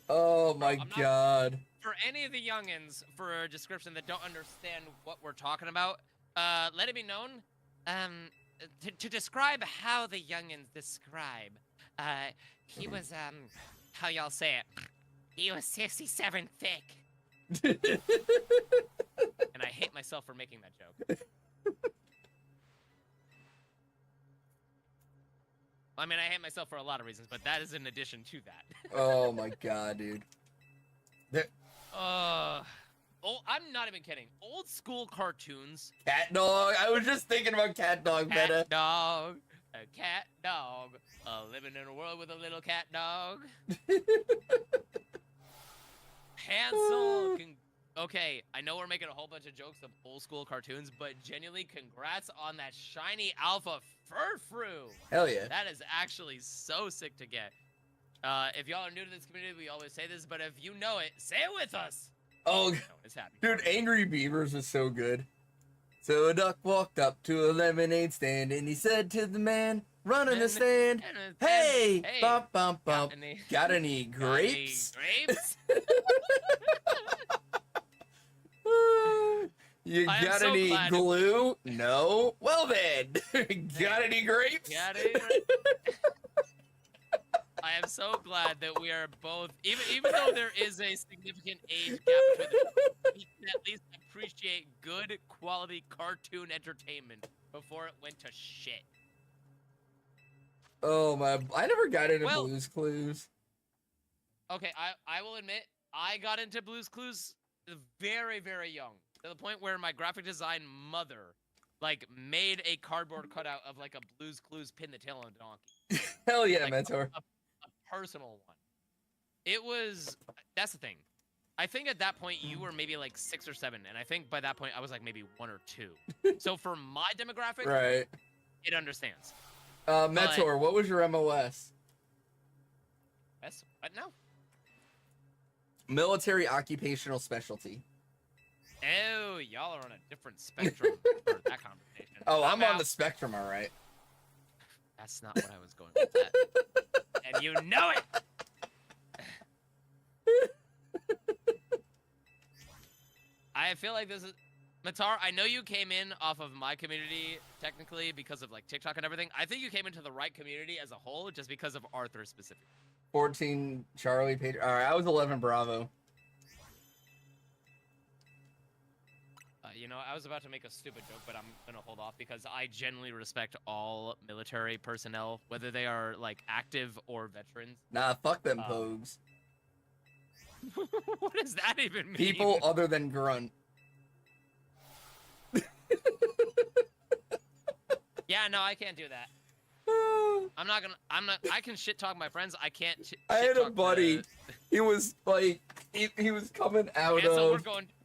Speaker 2: Oh my
Speaker 3: I'm not-
Speaker 2: god.
Speaker 3: For any of the youngins, for a description that don't understand what we're talking about, let it be known, to describe how the youngins describe, he was, how y'all say it, he was 67 thick. And I hate myself for making that joke. I mean, I hate myself for a lot of reasons, but that is in addition to that.
Speaker 2: Oh my god, dude.
Speaker 3: Oh, I'm not even kidding. Old school cartoons.
Speaker 2: Cat dog. I was just thinking about cat dog meta.
Speaker 3: Cat dog, a cat dog, living in a world with a little cat dog. Hansel. Okay, I know we're making a whole bunch of jokes of old school cartoons, but genuinely, congrats on that shiny alpha fur-frou.
Speaker 2: Hell yeah.
Speaker 3: That is actually so sick to get. If y'all are new to this community, we always say this, but if you know it, say it with us.
Speaker 2: Oh,
Speaker 3: No one is happy.
Speaker 2: dude, Angry Beavers was so good. So a duck walked up to a lemonade stand and he said to the man running the stand, "Hey, bump, bump, bump. Got any grapes?"
Speaker 3: Grapes?
Speaker 2: You
Speaker 3: I am
Speaker 2: got
Speaker 3: so
Speaker 2: any
Speaker 3: glad-
Speaker 2: glue? No. Well then, got any grapes?
Speaker 3: Got it? I am so glad that we are both, even though there is a significant age gap between the we can at least appreciate good quality cartoon entertainment before it went to shit.
Speaker 2: Oh my! I never got into
Speaker 3: Well-
Speaker 2: Blue's Clues.
Speaker 3: Okay, I will admit, I got into Blue's Clues very, very young. To the point where my graphic design mother, like, made a cardboard cutout of, like, a Blue's Clues pin the tail on a donkey.
Speaker 2: Hell yeah,
Speaker 3: Like,
Speaker 2: mentor.
Speaker 3: A personal one. It was, that's the thing. I think at that point you were maybe like 6 or 7, and I think by that point I was like maybe 1 or 2. So for my demographic,
Speaker 2: Right.
Speaker 3: it understands.
Speaker 2: Mentor, what was your MOS?
Speaker 3: That's what now?
Speaker 2: Military occupational specialty.
Speaker 3: Oh, y'all are on a different spectrum for that conversation.
Speaker 2: Oh, I'm on
Speaker 3: out.
Speaker 2: the spectrum, all right.
Speaker 3: That's not what I was going with that. And you know it! I feel like this is... Matar, I know you came in off of my community technically because of like TikTok and everything. I think you came into the right community as a whole just because of Arthur specifically.
Speaker 2: 14 Charlie page. All right, I was 11 Bravo.
Speaker 3: You know, I was about to make a stupid joke, but I'm gonna hold off because I genuinely respect all military personnel, whether they are like active or veterans.
Speaker 2: Nah, fuck them pogues.
Speaker 3: What does that even mean?
Speaker 2: People other than grunt.
Speaker 3: Yeah, no, I can't do that. I can shit talk my friends. I can't
Speaker 2: I had a
Speaker 3: talk
Speaker 2: buddy. He was like, he was coming out
Speaker 3: okay,
Speaker 2: of.
Speaker 3: so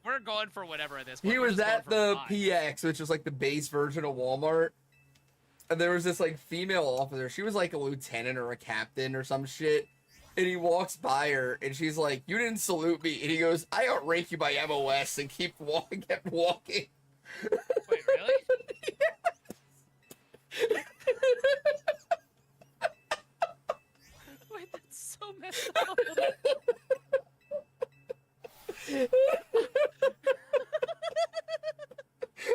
Speaker 3: we're going for whatever at this point.
Speaker 2: He was at the PX, which is like the base version of Walmart. And there was this like female officer. She was like a lieutenant or a captain or some shit. And he walks by her and she's like, "You didn't salute me." And he goes, "I outrank you by MOS," and kept walking.
Speaker 3: Wait, really? Wait, that's so messed up.
Speaker 2: Oh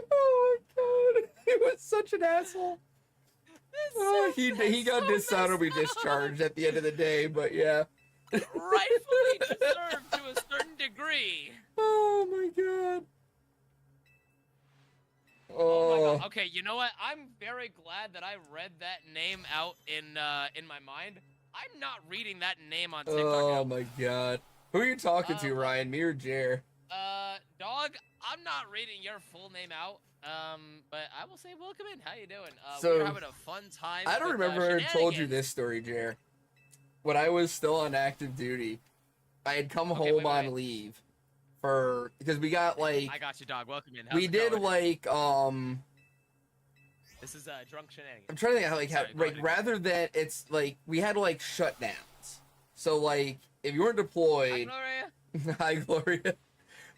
Speaker 2: my god. He was such an asshole.
Speaker 3: So,
Speaker 2: He got dishonorably discharged at the end of the day, but yeah.
Speaker 3: rightfully deserved to a certain degree.
Speaker 2: Oh my god.
Speaker 3: Oh my god. Okay, you know what? I'm very glad that I read that name out in my mind. I'm not reading that name on TikTok.
Speaker 2: Oh my god. Who are you talking to, Ryan? Me or Jer?
Speaker 3: Dog, I'm not reading your full name out. But I will say welcome in. How you doing?
Speaker 2: So,
Speaker 3: we're having a fun time.
Speaker 2: I don't remember I told you this story, Jer. When I was still on active duty, I had come home on leave because we got like
Speaker 3: I got you, dog. Welcome in.
Speaker 2: We did like
Speaker 3: This is drunk shenanigans.
Speaker 2: I'm trying to think how like rather than it's like we had like shutdowns. So like if you weren't deployed,
Speaker 3: Hi, Gloria.
Speaker 2: hi Gloria.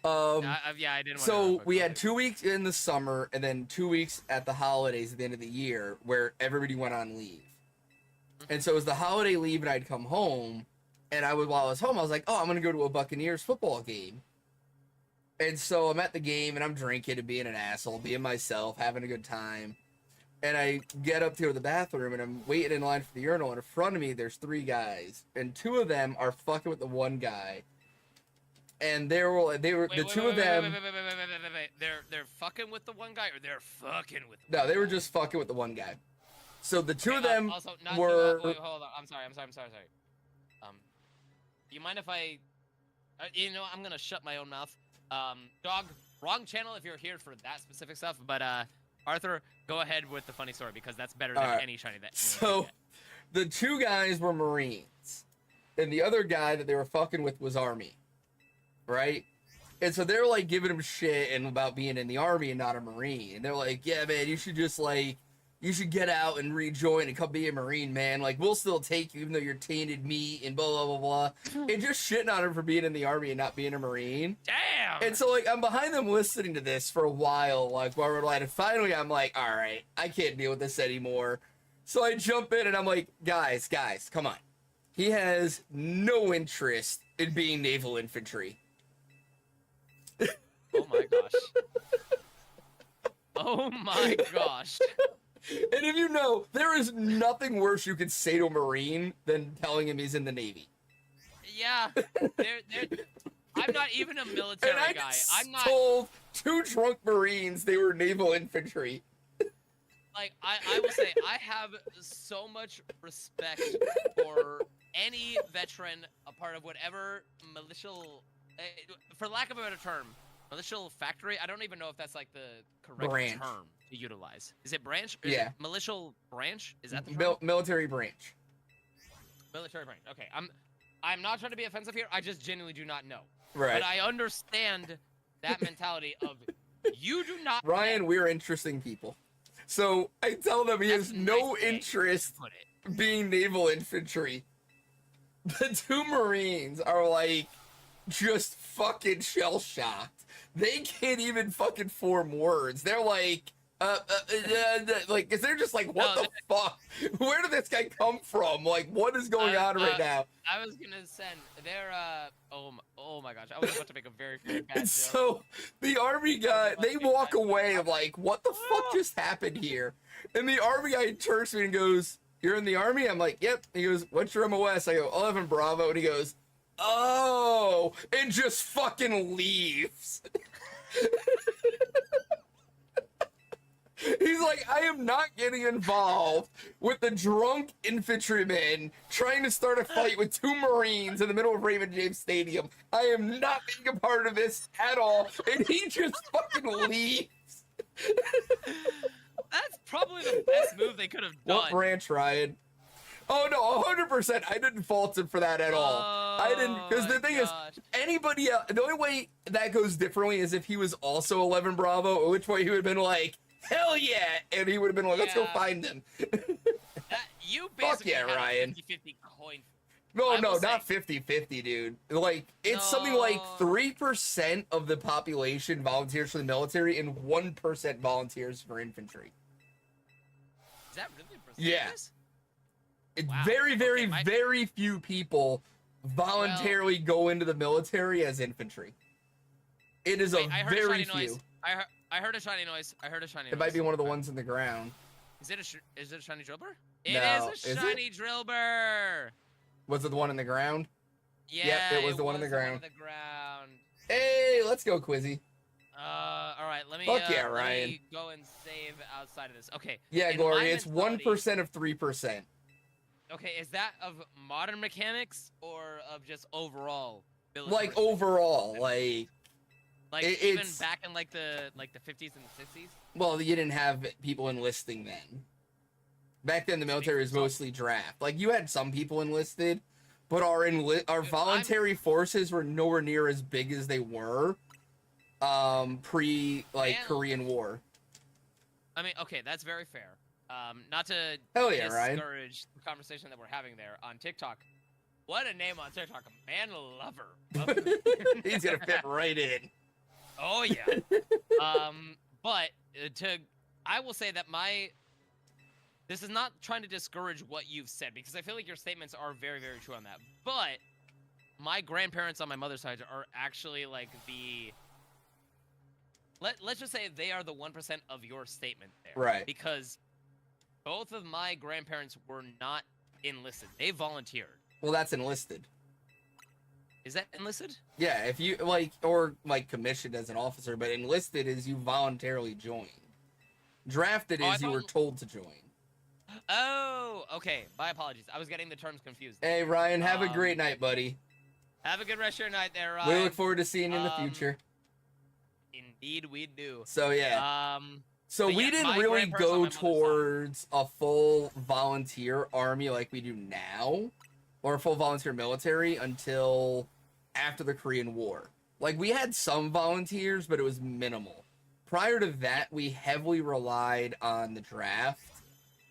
Speaker 3: Yeah, I didn't.
Speaker 2: So we had 2 weeks in the summer and then 2 weeks at the holidays at the end of the year where everybody went on leave. And so it was the holiday leave and I'd come home and while I was home, I was like, "Oh, I'm going to go to a Buccaneers football game." And so I'm at the game and I'm drinking and being an asshole, being myself, having a good time. And I get up to go to the bathroom and I'm waiting in line for the urinal. And in front of me, there's 3 guys and 2 of them are fucking with the one guy. And they were the two of them.
Speaker 3: They're fucking with the one guy, or they're fucking with.
Speaker 2: No, they were just fucking with the one guy. So the two of them
Speaker 3: also,
Speaker 2: were.
Speaker 3: Wait, hold on. I'm sorry. You mind if I? You know, I'm gonna shut my own mouth. Dog, wrong channel if you're here for that specific stuff. But Arthur, go ahead with the funny story because that's better than any shiny that.
Speaker 2: So, the 2 guys were Marines, and the other guy that they were fucking with was Army. Right? And so they're like giving him shit and about being in the Army and not a Marine. And they're like, "Yeah, man, you should just like, you should get out and rejoin and come be a Marine, man. Like, we'll still take you even though you're tainted meat and blah, blah, blah, blah." And just shitting on him for being in the Army and not being a Marine.
Speaker 3: Damn!
Speaker 2: And so, like, I'm behind them listening to this for a while, like, while we're like, and finally I'm like, all right, I can't deal with this anymore. So I jump in and I'm like, guys, come on. He has no interest in being naval infantry.
Speaker 3: Oh my gosh. Oh my gosh.
Speaker 2: And if you know, there is nothing worse you could say to a Marine than telling him he's in the Navy.
Speaker 3: Yeah. I'm not even a military guy. I'm not
Speaker 2: told 2 drunk Marines they were naval infantry.
Speaker 3: Like, I will say, I have so much respect for any veteran, a part of whatever militial, for lack of a better term, militial factory. I don't even know if that's like the correct term to utilize. Is it branch? Is it militial branch? Is that the term?
Speaker 2: Military branch.
Speaker 3: Military branch. Okay. I'm not trying to be offensive here. I just genuinely do not know.
Speaker 2: Right.
Speaker 3: But I understand that mentality of you do not.
Speaker 2: Ryan, we're interesting people. So I tell them he has no interest being naval infantry. The 2 Marines are like just fucking shell shocked. They can't even fucking form words. They're like, Like, is there just like, what
Speaker 3: No,
Speaker 2: the fuck? Where did this guy come from? Like, what is going on right now?
Speaker 3: I was gonna send their oh my gosh, I was about to make a very bad joke.
Speaker 2: So the army guy, they walk away like, what the fuck just happened here? And the army guy turns to me and goes, "You're in the army?" I'm like, "Yep." He goes, "What's your MOS?" I go, 11 Bravo. And he goes, "Oh," and just fucking leaves. He's like, "I am not getting involved with the drunk infantryman trying to start a fight with 2 Marines in the middle of Raymond James Stadium. I am not being a part of this at all." And he just fucking leaves.
Speaker 3: That's probably the best move they could have done.
Speaker 2: What branch, Ryan? Oh no, 100%. I didn't fault him for that at all. I didn't, because the thing is, anybody else, the only way that goes differently is if he was also 11 Bravo, at which point he would have been like, "Hell yeah!" And he would have been like, "Let's go find them."
Speaker 3: You
Speaker 2: Fuck
Speaker 3: basically
Speaker 2: yeah,
Speaker 3: had
Speaker 2: Ryan.
Speaker 3: a 50-50 coin.
Speaker 2: No,
Speaker 3: I will
Speaker 2: not
Speaker 3: say-
Speaker 2: 50-50, dude. Like, it's something like
Speaker 3: No.
Speaker 2: 3% of the population volunteers for the military and 1% volunteers for infantry.
Speaker 3: Is that really a
Speaker 2: Yeah.
Speaker 3: percentage?
Speaker 2: It's
Speaker 3: Wow.
Speaker 2: very, very,
Speaker 3: Okay,
Speaker 2: very few people voluntarily go into the military as infantry. It is
Speaker 3: Wait,
Speaker 2: a
Speaker 3: I heard
Speaker 2: very
Speaker 3: a shiny
Speaker 2: few.
Speaker 3: noise. I heard a shiny noise. I heard a shiny noise.
Speaker 2: It might be one of the ones in the ground.
Speaker 3: Is it a shiny drillbur? It
Speaker 2: No,
Speaker 3: is a
Speaker 2: is it?
Speaker 3: shiny drillbur.
Speaker 2: Was it the one in the ground?
Speaker 3: Yeah,
Speaker 2: it was the one in the ground. Hey, let's go, Quizzy.
Speaker 3: All right, let me.
Speaker 2: Fuck yeah,
Speaker 3: let
Speaker 2: Ryan.
Speaker 3: me go and save outside of this. Okay.
Speaker 2: Yeah,
Speaker 3: in
Speaker 2: Glory,
Speaker 3: my
Speaker 2: it's
Speaker 3: mentality-
Speaker 2: 1% of 3%.
Speaker 3: Okay, is that of modern mechanics or of just overall?
Speaker 2: Like,
Speaker 3: military?
Speaker 2: overall, like,
Speaker 3: Like even
Speaker 2: it's-
Speaker 3: back in like the 50s and the 60s.
Speaker 2: well, you didn't have people enlisting then. Back then, the military was mostly draft. Like, you had some people enlisted, but our voluntary forces were nowhere near as big as they were pre, like,
Speaker 3: And-
Speaker 2: Korean War.
Speaker 3: I mean, okay, that's very fair. Not to
Speaker 2: Hell yeah, Ryan.
Speaker 3: discourage the conversation that we're having there on TikTok. What a name on TikTok, a man lover.
Speaker 2: He's gonna fit right in.
Speaker 3: Oh yeah. But I will say that this is not trying to discourage what you've said, because I feel like your statements are very, very true on that. But my grandparents on my mother's side are actually like let's just say they are the 1% of your statement there.
Speaker 2: Right.
Speaker 3: Because both of my grandparents were not enlisted. They volunteered.
Speaker 2: Well, that's enlisted.
Speaker 3: Is that enlisted?
Speaker 2: Yeah, if you, like, or, like, commissioned as an officer, but enlisted is you voluntarily join. Drafted
Speaker 3: Oh, I
Speaker 2: is you were
Speaker 3: thought-
Speaker 2: told to join.
Speaker 3: Oh, okay. My apologies. I was getting the terms confused.
Speaker 2: Hey, Ryan, have a great night, buddy.
Speaker 3: Have a good rest of your night there, Ryan.
Speaker 2: We look forward to seeing you in the future.
Speaker 3: Indeed, we do.
Speaker 2: So, yeah. So
Speaker 3: but
Speaker 2: we
Speaker 3: yeah,
Speaker 2: didn't
Speaker 3: my
Speaker 2: really
Speaker 3: grandparents on my
Speaker 2: go
Speaker 3: mother's side-
Speaker 2: towards a full volunteer army like we do now, or a full volunteer military until after the Korean War. Like, we had some volunteers, but it was minimal. Prior to that, we heavily relied on the draft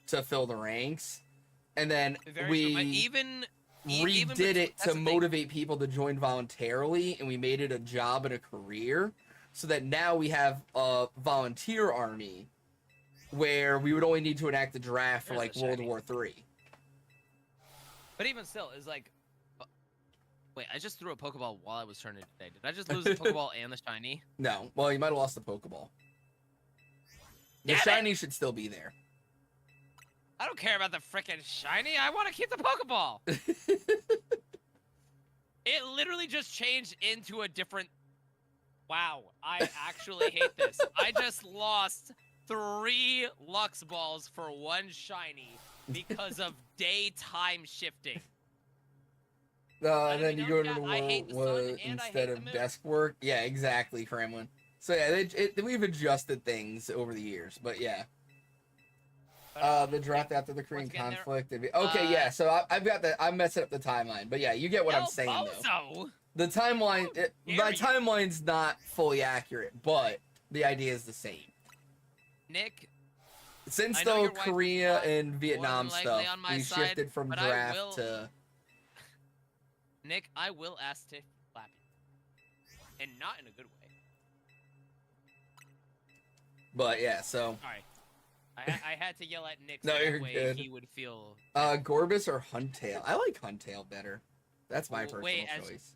Speaker 2: to fill the ranks, and then
Speaker 3: Very
Speaker 2: we
Speaker 3: true, but even
Speaker 2: redid it
Speaker 3: that's
Speaker 2: to
Speaker 3: the thing.
Speaker 2: motivate people to join voluntarily, and we made it a job and a career, so that now we have a volunteer army where we would only need to enact the draft for
Speaker 3: There's
Speaker 2: like
Speaker 3: the
Speaker 2: World
Speaker 3: shiny.
Speaker 2: War III.
Speaker 3: But even still, it's like, wait, I just threw a Pokeball while I was turning it today. Did I just lose the Pokeball and the shiny?
Speaker 2: No, well, you might have lost the Pokeball. The
Speaker 3: Damn it!
Speaker 2: shiny should still be there.
Speaker 3: I don't care about the frickin' shiny. I want to keep the Pokeball. It literally just changed into a different. Wow, I actually hate this. I just lost 3 Lux Balls for 1 shiny because of daytime shifting.
Speaker 2: And
Speaker 3: Let
Speaker 2: then
Speaker 3: me
Speaker 2: you
Speaker 3: know,
Speaker 2: go into
Speaker 3: chat.
Speaker 2: the
Speaker 3: I hate the sun
Speaker 2: world
Speaker 3: and I
Speaker 2: instead
Speaker 3: hate the
Speaker 2: of
Speaker 3: moon.
Speaker 2: desk work. Yeah, exactly, Kremlin. So yeah, we've adjusted things over the years, but yeah. The draft after the Korean
Speaker 3: once again, there-
Speaker 2: conflict. Okay, yeah. So I'm messing up the timeline, but yeah, you get what I'm
Speaker 3: Yo,
Speaker 2: saying though.
Speaker 3: bozo!
Speaker 2: The timeline,
Speaker 3: How
Speaker 2: my
Speaker 3: dare you.
Speaker 2: timeline's not fully accurate, but the idea is the same.
Speaker 3: Nick,
Speaker 2: Since
Speaker 3: I know
Speaker 2: though
Speaker 3: your wife is
Speaker 2: Korea
Speaker 3: not
Speaker 2: and
Speaker 3: more
Speaker 2: Vietnam
Speaker 3: than likely
Speaker 2: stuff,
Speaker 3: on my
Speaker 2: we
Speaker 3: side,
Speaker 2: shifted from
Speaker 3: but I
Speaker 2: draft
Speaker 3: will-
Speaker 2: to.
Speaker 3: Nick, I will ask to slap you. And not in a good way.
Speaker 2: But yeah, so
Speaker 3: Sorry. I had to yell at Nick so
Speaker 2: No, you're
Speaker 3: that way
Speaker 2: good.
Speaker 3: he would feel.
Speaker 2: Gorbis or Huntail? I like Huntail better. That's my personal
Speaker 3: Wait,
Speaker 2: choice.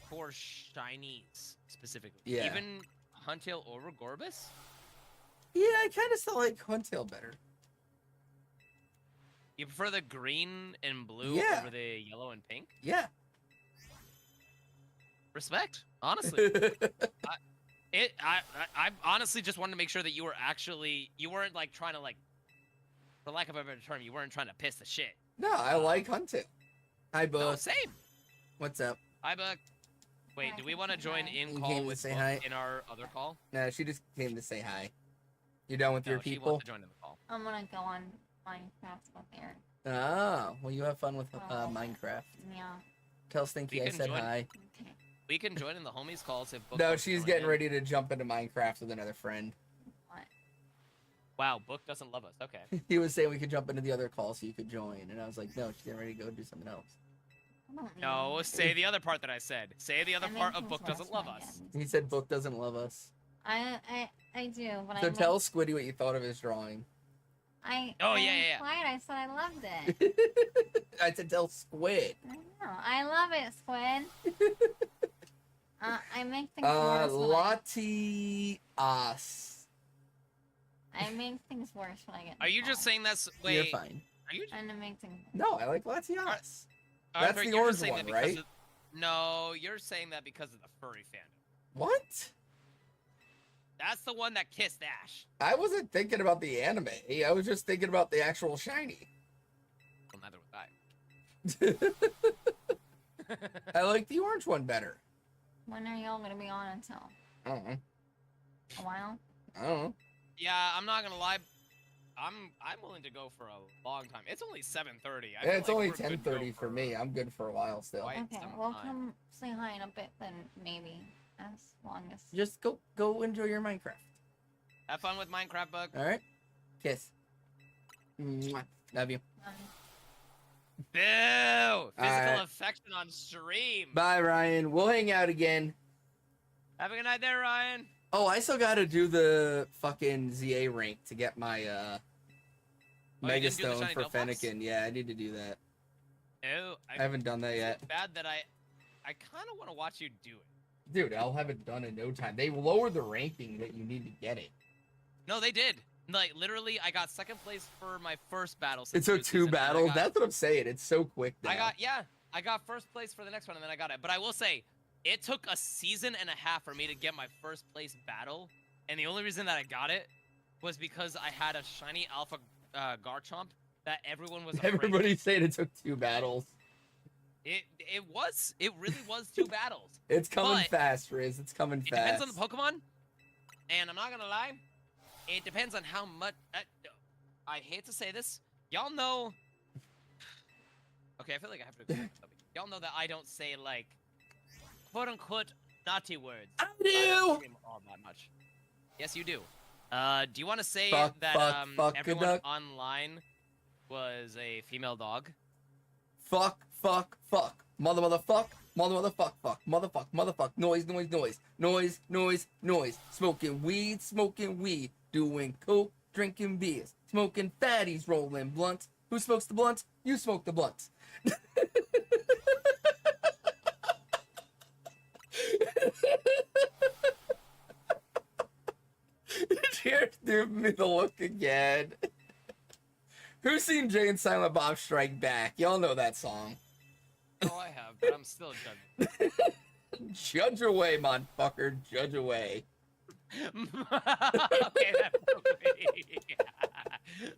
Speaker 3: for shinies specifically.
Speaker 2: Yeah.
Speaker 3: Even Huntail over Gorbis?
Speaker 2: Yeah, I kind of still like Huntail better.
Speaker 3: You prefer the green and blue
Speaker 2: Yeah.
Speaker 3: over the yellow and pink?
Speaker 2: Yeah.
Speaker 3: Respect, honestly. I honestly just wanted to make sure that you weren't like trying to like, for lack of a better term, you weren't trying to piss the shit.
Speaker 2: No, I like Huntail. Hi,
Speaker 3: No,
Speaker 2: Book.
Speaker 3: same.
Speaker 2: What's up?
Speaker 3: Hi, Buck. Wait, do we want to join in
Speaker 2: You
Speaker 3: call
Speaker 2: came to
Speaker 3: with
Speaker 2: say
Speaker 3: Book
Speaker 2: hi?
Speaker 3: in our other call?
Speaker 2: No, she just came to say hi. You done with
Speaker 3: No,
Speaker 2: your
Speaker 3: she
Speaker 2: people?
Speaker 3: wants to join in the call.
Speaker 4: I'm gonna go on Minecraft with Aaron.
Speaker 2: Oh, well, you have fun with
Speaker 4: Oh.
Speaker 2: Minecraft.
Speaker 4: Yeah.
Speaker 2: Tell Stinky
Speaker 3: We
Speaker 2: I
Speaker 3: can
Speaker 2: said
Speaker 3: join.
Speaker 2: hi.
Speaker 4: Okay.
Speaker 3: We can join in the homies calls if Book
Speaker 2: No,
Speaker 3: wants to
Speaker 2: she's
Speaker 3: join
Speaker 2: getting
Speaker 3: in.
Speaker 2: ready to jump into Minecraft with another friend.
Speaker 4: What?
Speaker 3: Wow, Book doesn't love us. Okay.
Speaker 2: He was saying we could jump into the other call so you could join, and I was like, no, she's getting ready to go do something else.
Speaker 4: I don't
Speaker 3: No,
Speaker 4: know.
Speaker 3: say the other part that I said. Say the other
Speaker 4: I
Speaker 3: part
Speaker 4: mean,
Speaker 3: of Book
Speaker 4: that's
Speaker 3: doesn't
Speaker 4: what
Speaker 3: love
Speaker 4: I
Speaker 3: us.
Speaker 4: get.
Speaker 2: He said Book doesn't love us.
Speaker 4: I do, but
Speaker 2: So
Speaker 4: I
Speaker 2: tell Squiddy what you thought of his drawing.
Speaker 3: Oh, yeah, yeah.
Speaker 4: Quiet. I said I loved it.
Speaker 2: I said tell Squid.
Speaker 4: I know. I love it, Squid. I make things worse.
Speaker 2: Latias.
Speaker 4: I make things worse when I get.
Speaker 3: Are you just saying that's
Speaker 2: You're
Speaker 3: wait?
Speaker 2: fine.
Speaker 3: Are you?
Speaker 4: And it makes things.
Speaker 2: No, I like Latias. That's
Speaker 3: Arthur,
Speaker 2: the
Speaker 3: you're
Speaker 2: orange
Speaker 3: just saying
Speaker 2: one,
Speaker 3: that because
Speaker 2: right?
Speaker 3: No, you're saying that because of the furry fandom.
Speaker 2: What?
Speaker 3: That's the one that kissed Ash.
Speaker 2: I wasn't thinking about the anime. I was just thinking about the actual shiny.
Speaker 3: Well, neither was I.
Speaker 2: I like the orange one better.
Speaker 4: When are y'all gonna be on until?
Speaker 2: I don't know.
Speaker 4: A while?
Speaker 2: I don't know.
Speaker 3: Yeah, I'm not gonna lie. I'm willing to go for a long time. It's only 7:30.
Speaker 2: Yeah, it's only 10:30 for me. I'm good for a while still.
Speaker 3: Quite
Speaker 4: Okay,
Speaker 3: some
Speaker 4: we'll
Speaker 3: time.
Speaker 4: come say hi in a bit then, maybe. As long as.
Speaker 2: Just go enjoy your Minecraft.
Speaker 3: Have fun with Minecraft, Bug.
Speaker 2: All right. Kiss. Mwah. Love you.
Speaker 3: Boo! Physical
Speaker 2: Alright.
Speaker 3: affection on stream.
Speaker 2: Bye, Ryan. We'll hang out again.
Speaker 3: Have a good night there, Ryan.
Speaker 2: Oh, I still gotta do the fucking ZA rank to get my
Speaker 3: Oh, you didn't do the
Speaker 2: Megastone
Speaker 3: shiny
Speaker 2: for
Speaker 3: Delphox?
Speaker 2: Fennekin. Yeah, I need to do that.
Speaker 3: Oh,
Speaker 2: I haven't done that
Speaker 3: is
Speaker 2: yet.
Speaker 3: it bad that I kind of want to watch you do it.
Speaker 2: Dude, I'll have it done in no time. They lowered the ranking that you need to get it.
Speaker 3: No, they did. Like literally, I got second place for my first battle.
Speaker 2: It
Speaker 3: Since
Speaker 2: took
Speaker 3: new
Speaker 2: 2
Speaker 3: season, and I
Speaker 2: battles.
Speaker 3: got-
Speaker 2: That's what I'm saying. It's so quick now.
Speaker 3: I got first place for the next one, and then I got it. But I will say, it took a season and a half for me to get my first place battle, and the only reason that I got it was because I had a shiny alpha Garchomp that everyone was afraid of.
Speaker 2: Everybody's saying it took 2 battles.
Speaker 3: It really was 2 battles.
Speaker 2: It's coming
Speaker 3: But
Speaker 2: fast, Riz. It's coming
Speaker 3: It
Speaker 2: fast.
Speaker 3: depends on the Pokemon, and I'm not gonna lie, it depends on how much. I hate to say this, y'all know. Okay, I feel like I have to explain something. Y'all know that I don't say like, quote unquote, naughty words.
Speaker 2: I
Speaker 3: I don't
Speaker 2: do.
Speaker 3: stream all that much. Yes, you do. Do you want to say
Speaker 2: Fuck,
Speaker 3: that
Speaker 2: fuck,
Speaker 3: everyone
Speaker 2: duck.
Speaker 3: online was a female dog?
Speaker 2: Fuck. Mother fuck. Noise. Smoking weed. Doing coke, drinking beers. Smoking fatties, rolling blunts. Who smokes the blunts? You smoke the blunts. Cheers, give me the look again. Who's seen Jay and Silent Bob Strike Back? Y'all know that song.
Speaker 3: Oh, I have, but I'm still judging.
Speaker 2: Judge away, motherfucker. Judge away.
Speaker 3: Okay, that broke me.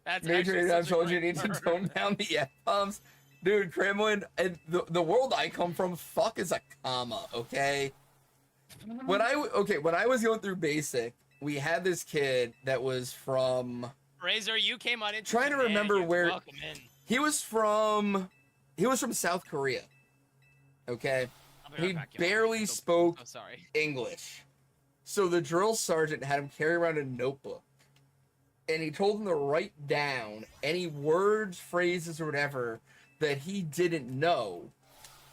Speaker 3: That's actually
Speaker 2: Major, I
Speaker 3: such a
Speaker 2: told you
Speaker 3: great
Speaker 2: need to
Speaker 3: burn.
Speaker 2: tone down the F-bombs. Dude, Kremlin, and the world I come from, fuck is a comma, okay? When I was going through basic, we had this kid that was from,
Speaker 3: Razor, you came on into
Speaker 2: Trying to remember where-
Speaker 3: Welcome in.
Speaker 2: he was from South Korea, okay?
Speaker 3: I'll be right
Speaker 2: He
Speaker 3: back, y'all.
Speaker 2: barely
Speaker 3: So-
Speaker 2: spoke
Speaker 3: so sorry.
Speaker 2: English. So the drill sergeant had him carry around a notebook. And he told him to write down any words, phrases, or whatever that he didn't know.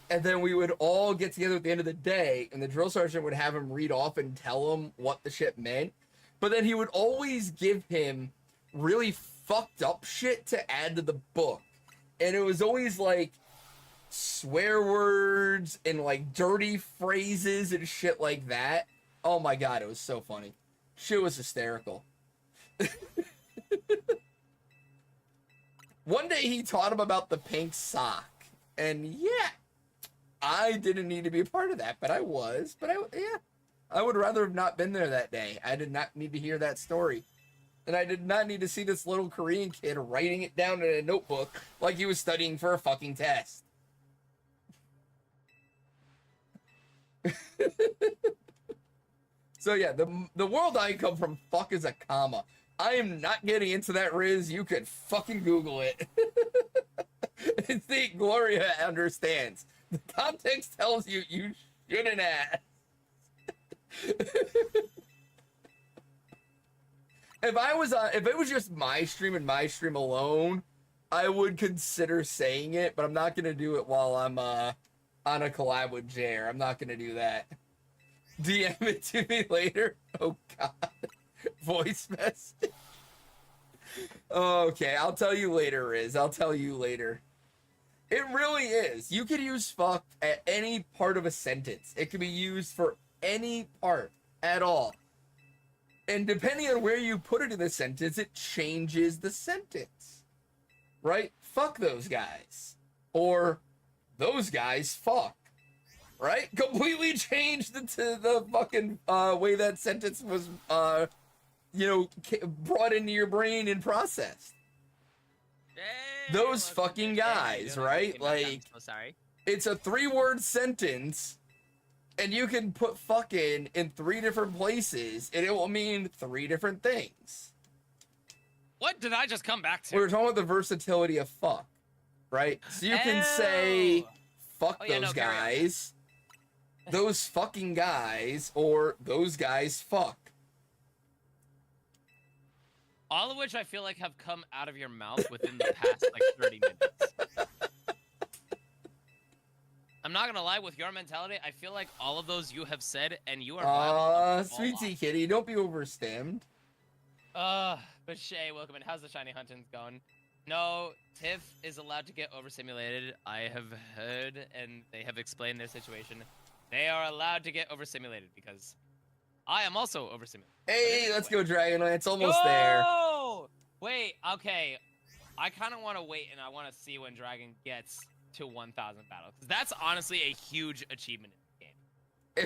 Speaker 2: And then we would all get together at the end of the day, and the drill sergeant would have him read off and tell him what the shit meant. but then he would always give him really fucked up shit to add to the book. And it was always like swear words and like dirty phrases and shit like that. Oh my god, it was so funny. Shit was hysterical. One day he taught him about the pink sock. And yeah, I didn't need to be a part of that, but I was. But I would rather have not been there that day. I did not need to hear that story. And I did not need to see this little Korean kid writing it down in a notebook like he was studying for a fucking test. So yeah, the world I come from, fuck is a comma. I am not getting into that, Riz. You could fucking Google it. See, Gloria understands. The context tells you you shouldn't ask. If it was just my stream and my stream alone, I would consider saying it, but I'm not gonna do it while I'm on a collab with Jer. I'm not gonna do that. DM it to me later. Oh god. Voice message. Okay, I'll tell you later, Riz. I'll tell you later. It really is. You could use fucked at any part of a sentence. It could be used for any part at all. And depending on where you put it in the sentence, it changes the sentence. Right? Fuck those guys. Or those guys fuck. Right? Completely changed the fucking way that sentence was, brought into your brain and processed.
Speaker 3: Hey,
Speaker 2: Those fucking guys, right? Like,
Speaker 3: I'm so sorry.
Speaker 2: It's a 3-word sentence, and you can put fucking in 3 different places, and it will mean 3 different things.
Speaker 3: What did I just come back to?
Speaker 2: We were talking about the versatility of fuck, right? So you can say, fuck those guys, those fucking guys, or those guys fuck.
Speaker 3: All of which I feel like have come out of your mouth within the past, 30 minutes. I'm not gonna lie, with your mentality, I feel like all of those you have said, and you are
Speaker 2: sweet tea kitty, don't be overstimmed.
Speaker 3: But Shay, welcome in. How's the shiny hunting going? No, Tiff is allowed to get overstimulated. I have heard, and they have explained their situation. They are allowed to get overstimulated because I am also overstimulated.
Speaker 2: Hey, let's go, Dragonlance. Almost there.
Speaker 3: Wait, okay. I kind of want to wait, and I want to see when Dragon gets to 1,000 battles. That's honestly a huge achievement in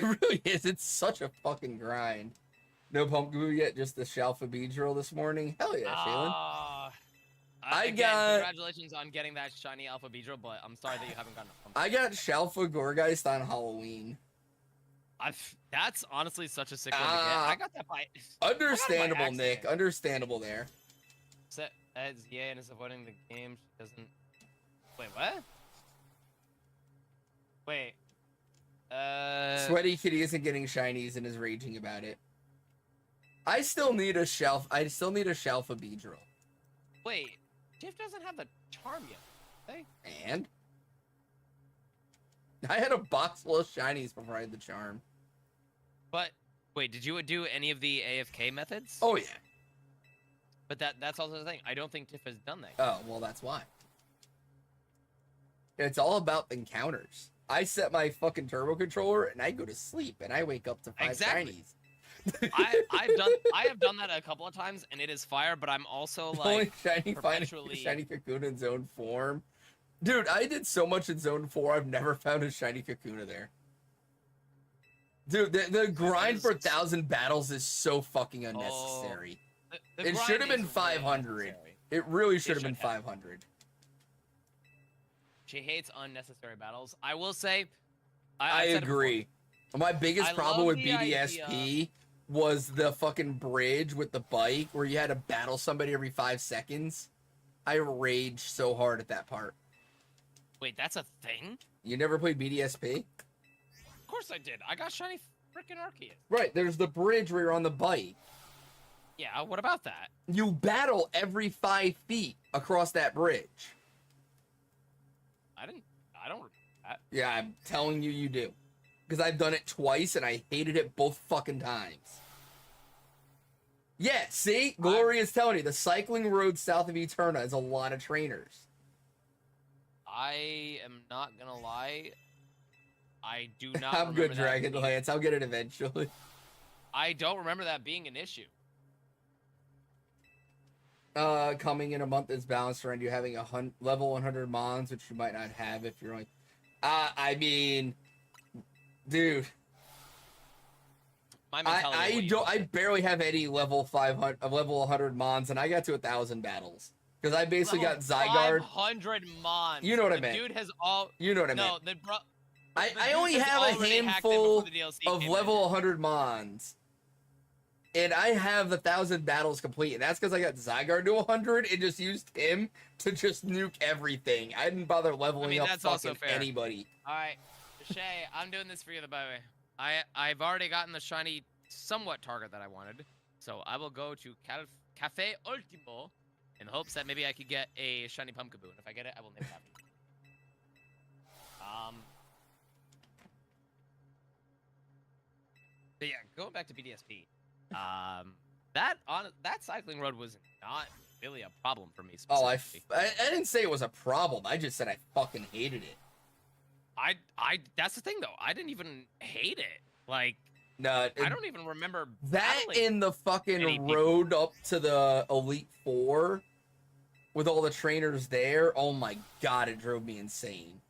Speaker 3: the game.
Speaker 2: It really is. It's such a fucking grind. No pump glue yet, just the Shalpha bead drill this morning. Hell yeah, Shaylin.
Speaker 3: Congratulations on getting that shiny alpha bead drill, but I'm sorry that you haven't gotten a pump.
Speaker 2: I got Shalpha Gorgeist on Halloween.
Speaker 3: That's honestly such a sick one to get. I got that by
Speaker 2: understandable, Nick. Understandable there.
Speaker 3: As and is avoiding the game. She doesn't. Wait, what? Wait.
Speaker 2: Sweaty Kitty isn't getting shinies and is raging about it. I still need a Shalpha bead drill.
Speaker 3: Wait, Jeff doesn't have the charm yet. Hey.
Speaker 2: And I had a box full of shinies before I had the charm.
Speaker 3: But wait, did you do any of the AFK methods?
Speaker 2: Oh yeah.
Speaker 3: But that's also the thing. I don't think Tiff has done that yet.
Speaker 2: Oh, well, that's why. It's all about encounters. I set my fucking turbo controller and I go to sleep and I wake up to 5 shinies.
Speaker 3: I have done that a couple of times and it is fire, but I'm also like
Speaker 2: only shiny Kakuna in zone form. Dude, I did so much in zone 4, I've never found a shiny Kakuna there. Dude, the grind for 1,000 battles is so fucking unnecessary. It should have been 500. It really should have been 500.
Speaker 3: She hates unnecessary battles. I will say,
Speaker 2: I agree. My biggest problem with BDSP was the fucking bridge with the bike where you had to battle somebody every 5 seconds. I raged so hard at that part.
Speaker 3: Wait, that's a thing?
Speaker 2: You never played BDSP?
Speaker 3: Of course I did. I got shiny freaking Arceus.
Speaker 2: Right, there's the bridge where you're on the bike.
Speaker 3: Yeah, what about that?
Speaker 2: You battle every 5 feet across that bridge.
Speaker 3: I don't remember that.
Speaker 2: Yeah, I'm telling you, you do. Because I've done it twice and I hated it both fucking times. Yeah, see? Glory is telling you, the cycling road south of Eterna is a lot of trainers.
Speaker 3: I am not gonna lie. I do not
Speaker 2: I'm
Speaker 3: remember
Speaker 2: good,
Speaker 3: that
Speaker 2: Dragon
Speaker 3: being-
Speaker 2: Lance. I'll get it eventually.
Speaker 3: I don't remember that being an issue.
Speaker 2: Coming in a month is balanced around you having level 100 mons, which you might not have if you're like, I mean, dude,
Speaker 3: My mentality.
Speaker 2: I barely have any level 500, level 100 mons, and I got to 1,000 battles because I basically got Zygarde.
Speaker 3: 500 mons.
Speaker 2: You know what I
Speaker 3: The
Speaker 2: meant.
Speaker 3: dude has all.
Speaker 2: You know what I
Speaker 3: No,
Speaker 2: meant.
Speaker 3: the bro.
Speaker 2: I
Speaker 3: dude
Speaker 2: only
Speaker 3: has
Speaker 2: have a
Speaker 3: already hacked in
Speaker 2: handful
Speaker 3: before the DLC
Speaker 2: of
Speaker 3: came
Speaker 2: level
Speaker 3: in.
Speaker 2: 100 mons. And I have the 1,000 battles complete, and that's because I got Zygarde to 100 and just used him to just nuke everything. I didn't bother leveling up
Speaker 3: that's also
Speaker 2: fucking
Speaker 3: fair.
Speaker 2: anybody.
Speaker 3: All right, Shay, I'm doing this for you, by the way. I've already gotten the shiny somewhat target that I wanted, so I will go to Cafe Ultimo in hopes that maybe I could get a shiny Pumpkaboo. And if I get it, I will name it after you. But yeah, going back to BDSP. That cycling road was not really a problem for me
Speaker 2: Oh,
Speaker 3: specifically.
Speaker 2: I didn't say it was a problem. I just said I fucking hated it.
Speaker 3: That's the thing though. I didn't even hate it. Like,
Speaker 2: No,
Speaker 3: I don't even remember
Speaker 2: that
Speaker 3: battling
Speaker 2: in the
Speaker 3: any
Speaker 2: fucking
Speaker 3: people.
Speaker 2: road up to the Elite Four with all the trainers there. Oh my god, it drove me insane.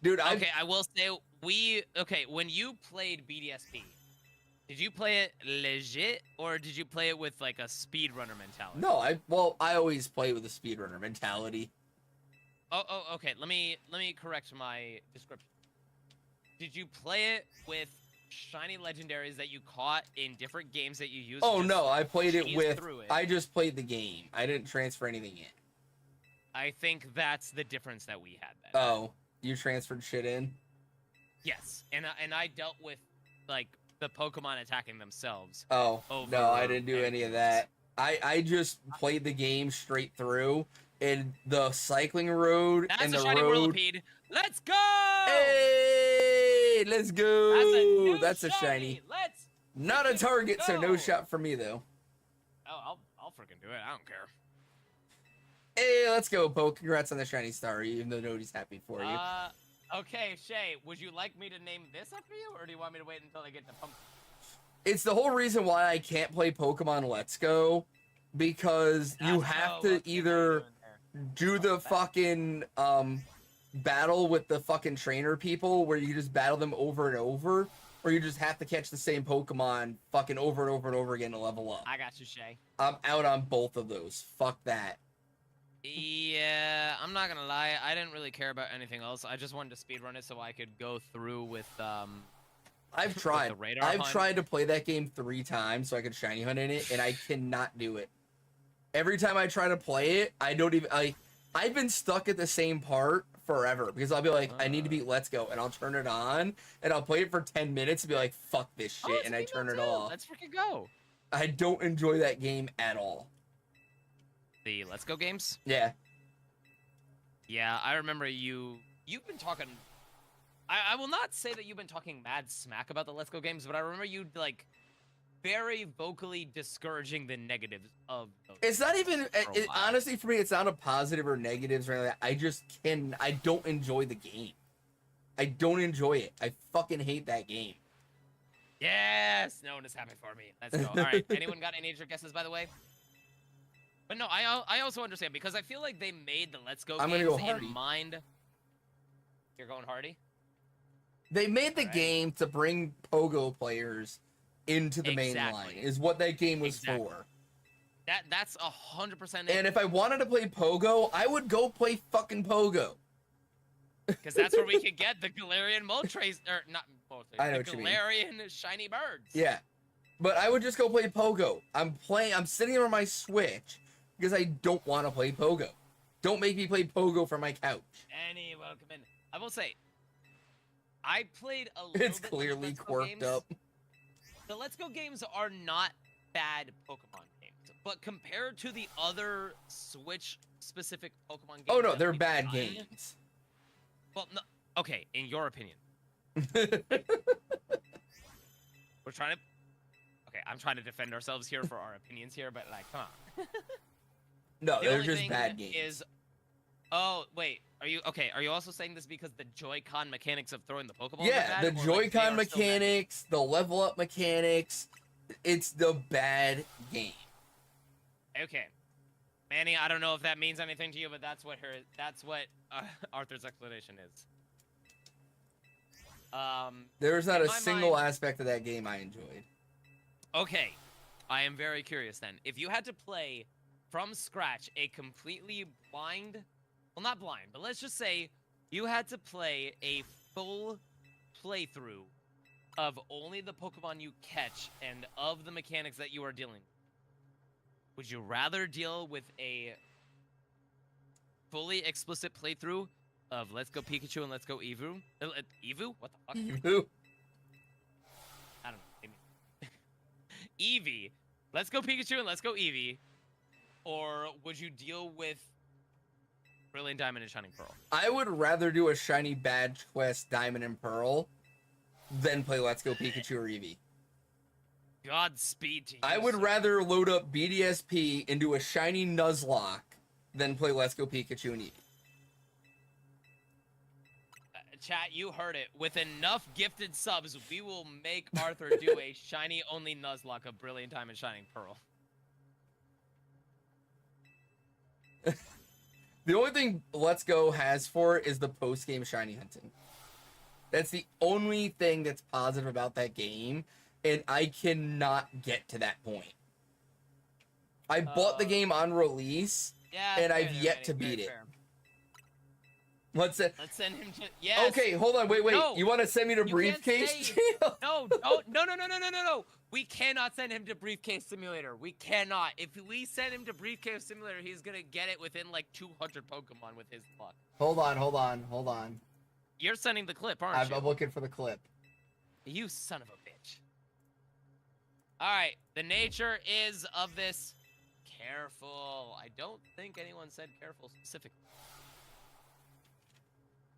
Speaker 2: Dude,
Speaker 3: Okay, I will say when you played BDSP, did you play it legit or did you play it with like a speedrunner mentality?
Speaker 2: No, I always play with a speedrunner mentality.
Speaker 3: Oh, okay. Let me correct my description. Did you play it with shiny legendaries that you caught in different games that you used?
Speaker 2: Oh no, I played it
Speaker 3: cheese
Speaker 2: with.
Speaker 3: through it?
Speaker 2: I just played the game. I didn't transfer anything in.
Speaker 3: I think that's the difference that we had then.
Speaker 2: Oh, you transferred shit in?
Speaker 3: Yes, and I dealt with like the Pokemon attacking themselves.
Speaker 2: Oh,
Speaker 3: Over
Speaker 2: no, I didn't do any of
Speaker 3: anything
Speaker 2: that. I just played the game straight through, and the cycling road
Speaker 3: That's
Speaker 2: and
Speaker 3: a
Speaker 2: the
Speaker 3: shiny
Speaker 2: road.
Speaker 3: Whirlipede. Let's go!
Speaker 2: Hey, let's go!
Speaker 3: That's
Speaker 2: a shiny.
Speaker 3: Let's.
Speaker 2: Not a target, so no
Speaker 3: go!
Speaker 2: shot for me though.
Speaker 3: Oh, I'll freaking do it. I don't care.
Speaker 2: Hey, let's go, Poke. Congrats on the shiny star, even though nobody's happy for you.
Speaker 3: Okay, Shay, would you like me to name this after you, or do you want me to wait until I get to Pumpkin?
Speaker 2: It's the whole reason why I can't play Pokemon Let's Go, because you have to either do the fucking battle with the fucking trainer people where you just battle them over and over, or you just have to catch the same Pokemon fucking over and over and over again to level up.
Speaker 3: I got you, Shay.
Speaker 2: I'm out on both of those. Fuck that.
Speaker 3: Yeah, I'm not gonna lie. I didn't really care about anything else. I just wanted to speedrun it so I could go through with
Speaker 2: I've tried.
Speaker 3: the radar
Speaker 2: I've
Speaker 3: hunt.
Speaker 2: tried to play that game 3 times so I could shiny hunt in it, and I cannot do it. Every time I try to play it, I don't even. I've been stuck at the same part forever because I'll be like, I need to beat Let's Go, and I'll turn it on, and I'll play it for 10 minutes and be like, fuck this shit,
Speaker 3: Oh,
Speaker 2: and I
Speaker 3: it's
Speaker 2: turn it
Speaker 3: email too.
Speaker 2: off.
Speaker 3: Let's freaking go.
Speaker 2: I don't enjoy that game at all.
Speaker 3: The Let's Go games.
Speaker 2: Yeah.
Speaker 3: Yeah, I remember you've been talking. I will not say that you've been talking mad smack about the Let's Go games, but I remember you like very vocally discouraging the negatives of those.
Speaker 2: It's not even.
Speaker 3: for a while.
Speaker 2: Honestly, for me, it's not a positive or negatives or anything. I just can. I don't enjoy the game. I don't enjoy it. I fucking hate that game.
Speaker 3: Yes, no one is happy for me. Let's go. All right, anyone got any extra guesses, by the way? But no, I also understand because I feel like they made the Let's Go
Speaker 2: I'm gonna
Speaker 3: games
Speaker 2: go Hardy.
Speaker 3: in mind. You're going Hardy?
Speaker 2: They made the
Speaker 3: Alright.
Speaker 2: game to bring Pogo players into the main line.
Speaker 3: Exactly.
Speaker 2: Is what that game was
Speaker 3: Exactly.
Speaker 2: for.
Speaker 3: That's 100%.
Speaker 2: And if I wanted to play Pogo, I would go play fucking Pogo.
Speaker 3: Because that's where we could get the Galarian Moltres, or not Moltres,
Speaker 2: I know
Speaker 3: the
Speaker 2: what you mean.
Speaker 3: Galarian shiny birds.
Speaker 2: Yeah. But I would just go play Pogo. I'm sitting on my Switch because I don't want to play Pogo. Don't make me play Pogo from my couch.
Speaker 3: Any welcome in. I will say, I played a little
Speaker 2: It's
Speaker 3: bit of
Speaker 2: clearly
Speaker 3: Let's Go
Speaker 2: quirked
Speaker 3: games.
Speaker 2: up.
Speaker 3: The Let's Go games are not bad Pokemon games, but compared to the other Switch-specific Pokemon games,
Speaker 2: Oh no,
Speaker 3: that
Speaker 2: they're
Speaker 3: we've
Speaker 2: bad
Speaker 3: done-
Speaker 2: games.
Speaker 3: Well, no, okay, in your opinion. What We're trying to. Okay, I'm trying to defend ourselves here for our opinions here, but like, come on.
Speaker 2: No,
Speaker 3: The
Speaker 2: they're
Speaker 3: only
Speaker 2: just
Speaker 3: thing
Speaker 2: bad games.
Speaker 3: Is, oh wait, are you okay? Are you also saying this because the Joy-Con mechanics of throwing the Pokeballs?
Speaker 2: Yeah,
Speaker 3: are bad,
Speaker 2: the
Speaker 3: or, like, they
Speaker 2: Joy-Con
Speaker 3: are still bad?
Speaker 2: mechanics, the level up mechanics, it's the bad game.
Speaker 3: Okay, Manny, I don't know if that means anything to you, but that's what Arthur's explanation is.
Speaker 2: There's not
Speaker 3: in
Speaker 2: a
Speaker 3: my
Speaker 2: single
Speaker 3: mind-
Speaker 2: aspect of that game I enjoyed.
Speaker 3: Okay, I am very curious then. If you had to play from scratch a completely blind, well, not blind, but let's just say you had to play a full playthrough of only the Pokemon you catch and of the mechanics that you are dealing with, would you rather deal with a fully explicit playthrough of Let's Go Pikachu and Let's Go Eevee? Eevee? What the fuck?
Speaker 2: Eevee.
Speaker 3: I don't know. Eevee. Let's Go Pikachu and Let's Go Eevee. Or would you deal with Brilliant Diamond and Shining Pearl?
Speaker 2: I would rather do a shiny badge quest Diamond and Pearl than play Let's Go Pikachu or Eevee.
Speaker 3: Godspeed to you.
Speaker 2: I would
Speaker 3: sir.
Speaker 2: rather load up BDSP and do a shiny Nuzlocke than play Let's Go Pikachu and Eevee.
Speaker 3: Chat, you heard it. With enough gifted subs, we will make Arthur do a shiny only Nuzlocke of Brilliant Diamond Shining Pearl.
Speaker 2: The only thing Let's Go has for it is the post-game shiny hunting. That's the only thing that's positive about that game, and I cannot get to that point. I bought the game on release,
Speaker 3: Yeah,
Speaker 2: and
Speaker 3: fair
Speaker 2: I've
Speaker 3: there,
Speaker 2: yet
Speaker 3: Manny,
Speaker 2: to
Speaker 3: very
Speaker 2: beat it.
Speaker 3: fair.
Speaker 2: Let's say,
Speaker 3: Let's send him to. Yes.
Speaker 2: okay, hold on, wait.
Speaker 3: No,
Speaker 2: You want to send me to
Speaker 3: you can't
Speaker 2: Briefcase?
Speaker 3: say- No, no. We cannot send him to Briefcase Simulator. We cannot. If we send him to Briefcase Simulator, he's gonna get it within like 200 Pokemon with his luck.
Speaker 2: Hold on.
Speaker 3: You're sending the clip, aren't you?
Speaker 2: I'm looking for the clip.
Speaker 3: You son of a bitch. Alright, the nature is of this careful. I don't think anyone said careful specifically.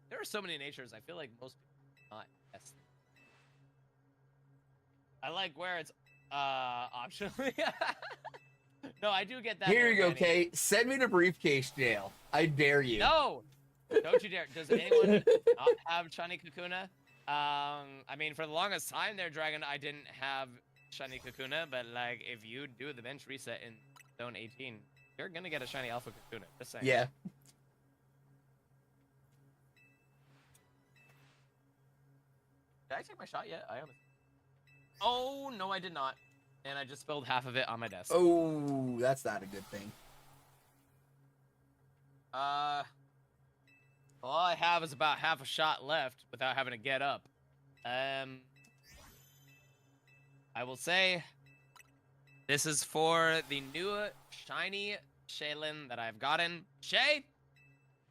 Speaker 3: There are so many natures, I feel like most people are not yes. I like where it's optionally. No, I do get that.
Speaker 2: Here
Speaker 3: there,
Speaker 2: you go,
Speaker 3: Manny.
Speaker 2: Kay. Send me to Briefcase Jail. I dare you.
Speaker 3: No! Don't you dare. Does anyone not have Shiny Kakuna? I mean, for the longest time there, Dragon, I didn't have Shiny Kakuna, but like, if you do the bench reset in Zone 18, you're gonna get a Shiny Alpha Kakuna. Just saying.
Speaker 2: Yeah.
Speaker 3: Did I take my shot yet? I honestly. Oh, no, I did not. And I just spilled half of it on my desk.
Speaker 2: Oh, that's not a good thing.
Speaker 3: All I have is about half a shot left without having to get up. I will say this is for the new shiny Shaylin that I've gotten. Shay,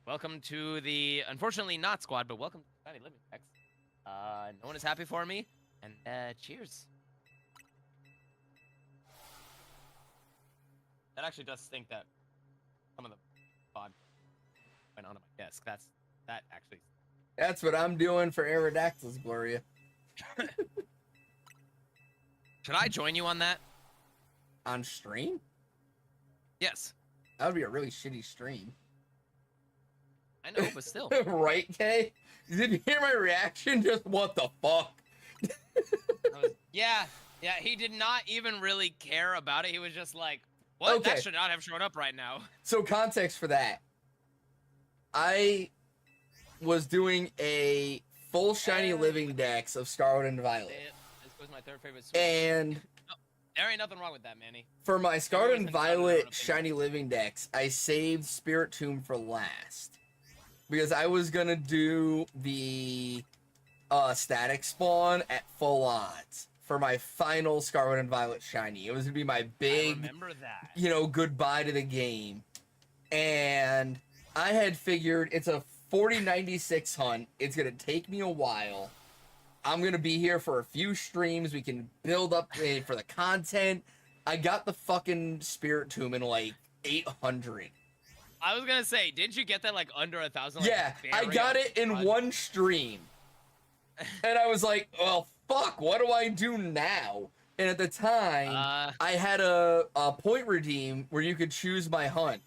Speaker 3: welcome to the, unfortunately not squad, but welcome to Shiny Living Packs. No one is happy for me, and cheers. That actually does stink that some of the pod went onto my desk. That actually.
Speaker 2: That's what I'm doing for Aerodactyls, Gloria.
Speaker 3: Should I join you on that?
Speaker 2: On stream?
Speaker 3: Yes.
Speaker 2: That would be a really shitty stream.
Speaker 3: I know, but still.
Speaker 2: Right, Kay? Did you hear my reaction? Just what the fuck?
Speaker 3: Yeah, he did not even really care about it. He was just like, what?
Speaker 2: Okay.
Speaker 3: That should not have shown up right now.
Speaker 2: So context for that. I was doing a full shiny living dex of Scarlet and Violet.
Speaker 3: This was my third favorite super.
Speaker 2: And
Speaker 3: There ain't nothing wrong with that, Manny.
Speaker 2: for my Scarlet and
Speaker 3: Everyone's entitled to their own
Speaker 2: Violet
Speaker 3: opinion.
Speaker 2: shiny living dex, I saved Spirit Tomb for last. Because I was gonna do the static spawn at full odds for my final Scarlet and Violet shiny. It was gonna be my
Speaker 3: I
Speaker 2: big,
Speaker 3: remember that.
Speaker 2: goodbye to the game. And I had figured it's a 4096 hunt. It's gonna take me a while. I'm gonna be here for a few streams. We can build up for the content. I got the fucking Spirit Tomb in like 800.
Speaker 3: I was gonna say, didn't you get that like under 1,000? Like,
Speaker 2: Yeah, I
Speaker 3: very
Speaker 2: got it in
Speaker 3: upfront?
Speaker 2: one stream. And I was like, well, fuck, what do I do now? And at the time, I had a point redeem where you could choose my hunt.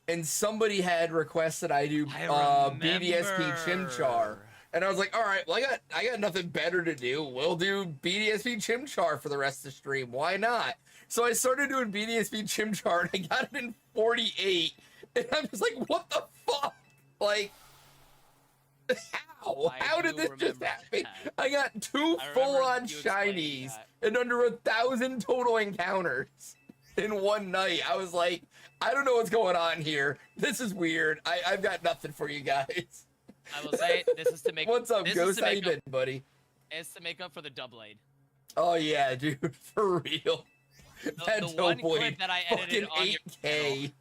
Speaker 2: And somebody had requested I do BDSP Chimchar. And I was like, all right, well, I got nothing better to do. We'll do BDSP Chimchar for the rest of the stream. Why not? So I started doing BDSP Chimchar, and I got it in 48. And I'm just like, what the fuck? Like, how? How did this just happen?
Speaker 3: That.
Speaker 2: I got 2 full-on shinies and under 1,000 total encounters in one night. I was like, I don't know what's going on here. This is weird. I've got nothing for you guys.
Speaker 3: I will say, this is to make...
Speaker 2: What's up, Ghost? How you been, buddy?
Speaker 3: It's to make up for the double aid.
Speaker 2: Oh, yeah, dude. For real.
Speaker 3: The one clip that I edited on
Speaker 2: 8K.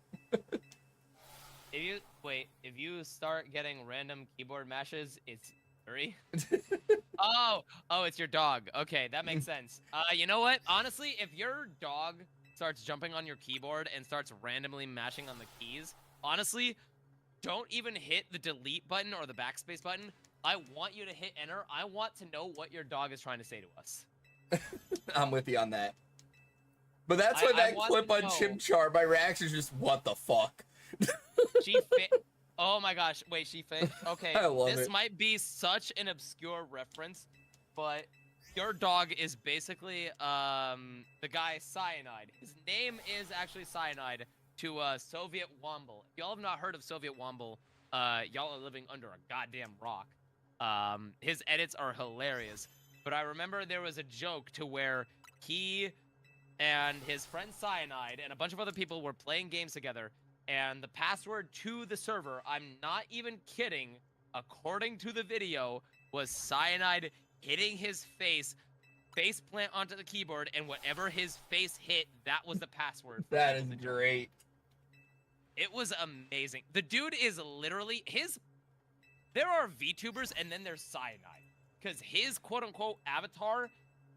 Speaker 3: If you start getting random keyboard mashes, it's 3. Oh, it's your dog. Okay, that makes sense. You know what? Honestly, if your dog starts jumping on your keyboard and starts randomly mashing on the keys, honestly, don't even hit the delete button or the backspace button. I want you to hit enter. I want to know what your dog is trying to say to us.
Speaker 2: I'm with you on that. But that's why that clip on Chimchar, my reaction is just, what the fuck?
Speaker 3: Oh my gosh, wait, she fit. Okay, this might be such an obscure reference, but your dog is basically the guy Cyanide. His name is actually Cyanide to Soviet Womble. If y'all have not heard of Soviet Womble, y'all are living under a goddamn rock. His edits are hilarious. But I remember there was a joke to where he and his friend Cyanide and a bunch of other people were playing games together, and the password to the server, I'm not even kidding, according to the video, was Cyanide hitting his face plant onto the keyboard, and whatever his face hit, that was the password.
Speaker 2: That is great.
Speaker 3: It was amazing. The dude is literally there are VTubers and then there's Cyanide. Because his quote-unquote avatar